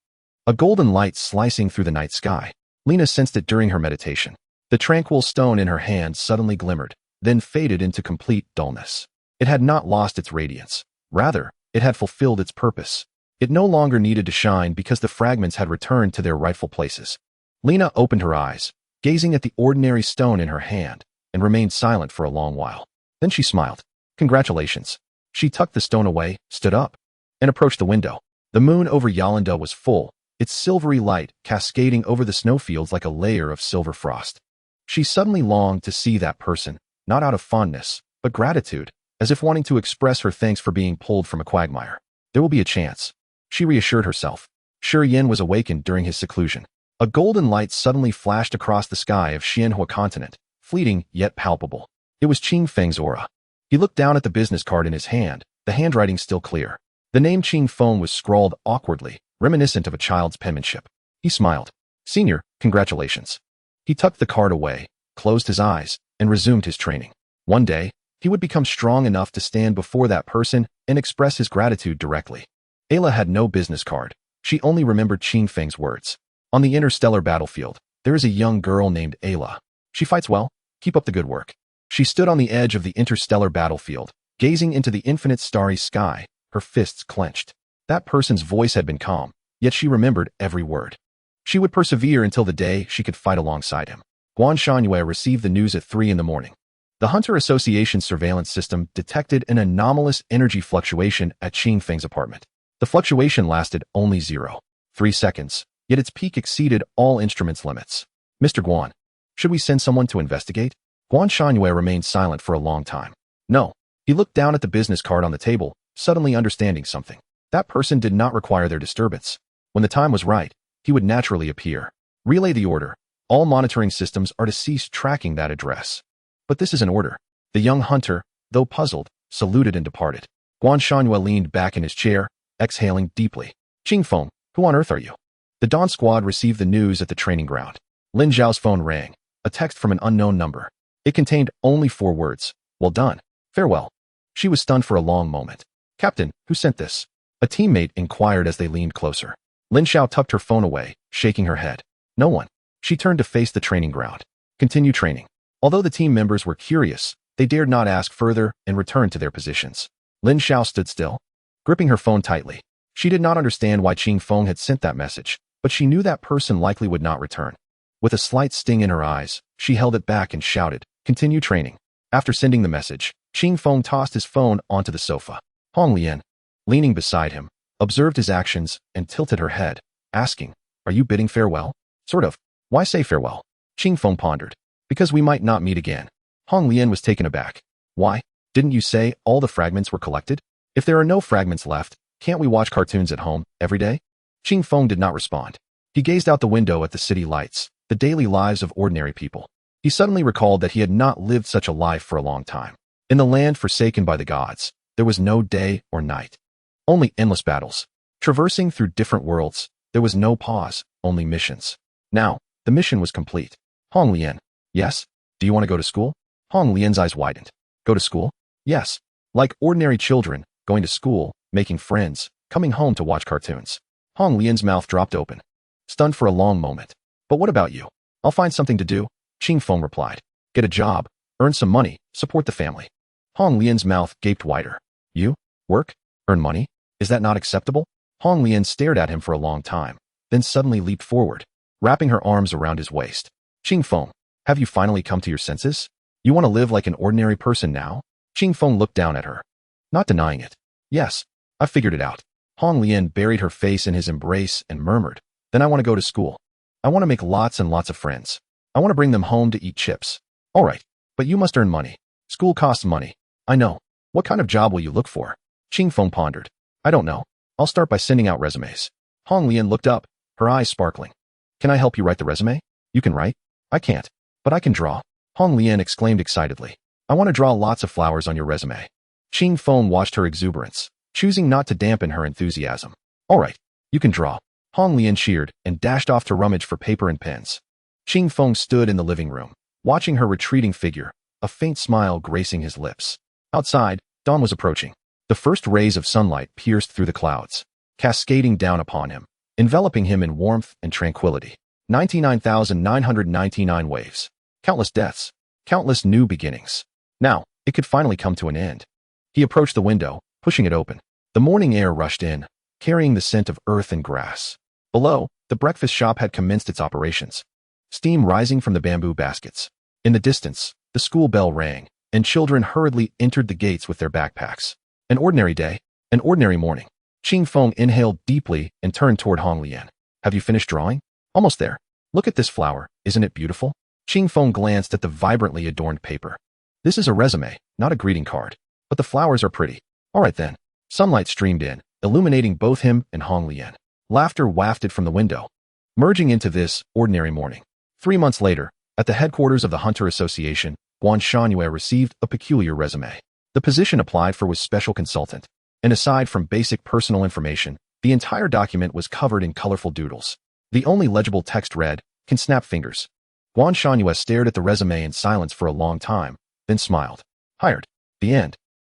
a golden light slicing through the night sky. Lena sensed it during her meditation. The tranquil stone in her hand suddenly glimmered, then faded into complete dullness. It had not lost its radiance. Rather, it had fulfilled its purpose. It no longer needed to shine because the fragments had returned to their rightful places. Lena opened her eyes, gazing at the ordinary stone in her hand, and remained silent for a long while. Then she smiled. Congratulations. She tucked the stone away, stood up, and approached the window. The moon over Yolanda was full, its silvery light cascading over the snowfields like a layer of silver frost. She suddenly longed to see that person, not out of fondness, but gratitude, as if wanting to express her thanks for being pulled from a quagmire. There will be a chance, she reassured herself. Shi Yin was awakened during his seclusion. A golden light suddenly flashed across the sky of Xianhua continent, fleeting yet palpable. It was Qing Feng's aura. He looked down at the business card in his hand, the handwriting still clear. The name Qing Feng was scrawled awkwardly, reminiscent of a child's penmanship. He smiled. Senior, congratulations. He tucked the card away, closed his eyes, and resumed his training. One day, he would become strong enough to stand before that person and express his gratitude directly. Ayla had no business card. She only remembered Qing Feng's words. On the interstellar battlefield, there is a young girl named Ayla. She fights well. Keep up the good work. She stood on the edge of the interstellar battlefield, gazing into the infinite starry sky, her fists clenched. That person's voice had been calm, yet she remembered every word. She would persevere until the day she could fight alongside him. Guan Shangyue received the news at 3 in the morning. The Hunter Association's surveillance system detected an anomalous energy fluctuation at Qing Feng's apartment. The fluctuation lasted only 0.3 seconds, yet its peak exceeded all instruments' limits. Mr. Guan, should we send someone to investigate? Guan Shangyue remained silent for a long time. No. He looked down at the business card on the table, suddenly understanding something. That person did not require their disturbance. When the time was right, he would naturally appear. Relay the order. All monitoring systems are to cease tracking that address. But this is an order. The young hunter, though puzzled, saluted and departed. Guan Shangyue leaned back in his chair, exhaling deeply. Qing Feng, who on earth are you? The Dawn Squad received the news at the training ground. Lin Zhao's phone rang, a text from an unknown number. It contained only 4 words. Well done. Farewell. She was stunned for a long moment. Captain, who sent this? A teammate inquired as they leaned closer. Lin Zhao tucked her phone away, shaking her head. No one. She turned to face the training ground. Continue training. Although the team members were curious, they dared not ask further and returned to their positions. Lin Zhao stood still, gripping her phone tightly. She did not understand why Qing Feng had sent that message, but she knew that person likely would not return. With a slight sting in her eyes, she held it back and shouted, continue training. After sending the message, Qing Feng tossed his phone onto the sofa. Hong Lian, leaning beside him, observed his actions and tilted her head, asking, are you bidding farewell? Sort of. Why say farewell? Qing Feng pondered. Because we might not meet again. Hong Lian was taken aback. Why? Didn't you say all the fragments were collected? If there are no fragments left, can't we watch cartoons at home, every day? Qing Feng did not respond. He gazed out the window at the city lights, the daily lives of ordinary people. He suddenly recalled that he had not lived such a life for a long time. In the land forsaken by the gods, there was no day or night. Only endless battles. Traversing through different worlds, there was no pause, only missions. Now, the mission was complete. Hong Lian. Yes? Do you want to go to school? Hong Lian's eyes widened. Go to school? Yes. Like ordinary children, going to school, making friends, coming home to watch cartoons. Hong Lian's mouth dropped open, stunned for a long moment. But what about you? I'll find something to do, Qing Feng replied. Get a job, earn some money, support the family. Hong Lian's mouth gaped wider. You? Work? Earn money? Is that not acceptable? Hong Lian stared at him for a long time, then suddenly leaped forward, wrapping her arms around his waist. Qing Feng, have you finally come to your senses? You want to live like an ordinary person now? Qing Feng looked down at her, not denying it. Yes, I figured it out. Hong Lian buried her face in his embrace and murmured, then I want to go to school. I want to make lots and lots of friends. I want to bring them home to eat chips. All right, but you must earn money. School costs money. I know. What kind of job will you look for? Qing Feng pondered. I don't know. I'll start by sending out resumes. Hong Lian looked up, her eyes sparkling. Can I help you write the resume? You can write? I can't, but I can draw. Hong Lian exclaimed excitedly. I want to draw lots of flowers on your resume. Qing Feng watched her exuberance, choosing not to dampen her enthusiasm. All right, you can draw. Hong Lian cheered and dashed off to rummage for paper and pens. Qing Feng stood in the living room, watching her retreating figure, a faint smile gracing his lips. Outside, dawn was approaching. The first rays of sunlight pierced through the clouds, cascading down upon him, enveloping him in warmth and tranquility. 99,999 waves. Countless deaths. Countless new beginnings. Now, it could finally come to an end. He approached the window, pushing it open. The morning air rushed in, carrying the scent of earth and grass. Below, the breakfast shop had commenced its operations. Steam rising from the bamboo baskets. In the distance, the school bell rang, and children hurriedly entered the gates with their backpacks. An ordinary day, an ordinary morning. Qing Feng inhaled deeply and turned toward Hong Lian. Have you finished drawing? Almost there. Look at this flower, isn't it beautiful? Qing Feng glanced at the vibrantly adorned paper. This is a resume, not a greeting card. But the flowers are pretty. All right then. Sunlight streamed in, illuminating both him and Hong Lian. Laughter wafted from the window, merging into this ordinary morning. 3 months later, at the headquarters of the Hunter Association, Guan Shangyue received a peculiar resume. The position applied for was special consultant, and aside from basic personal information, the entire document was covered in colorful doodles. The only legible text read, "Can snap fingers." Guan Shangyue stared at the resume in silence for a long time, then smiled. Hired. The end.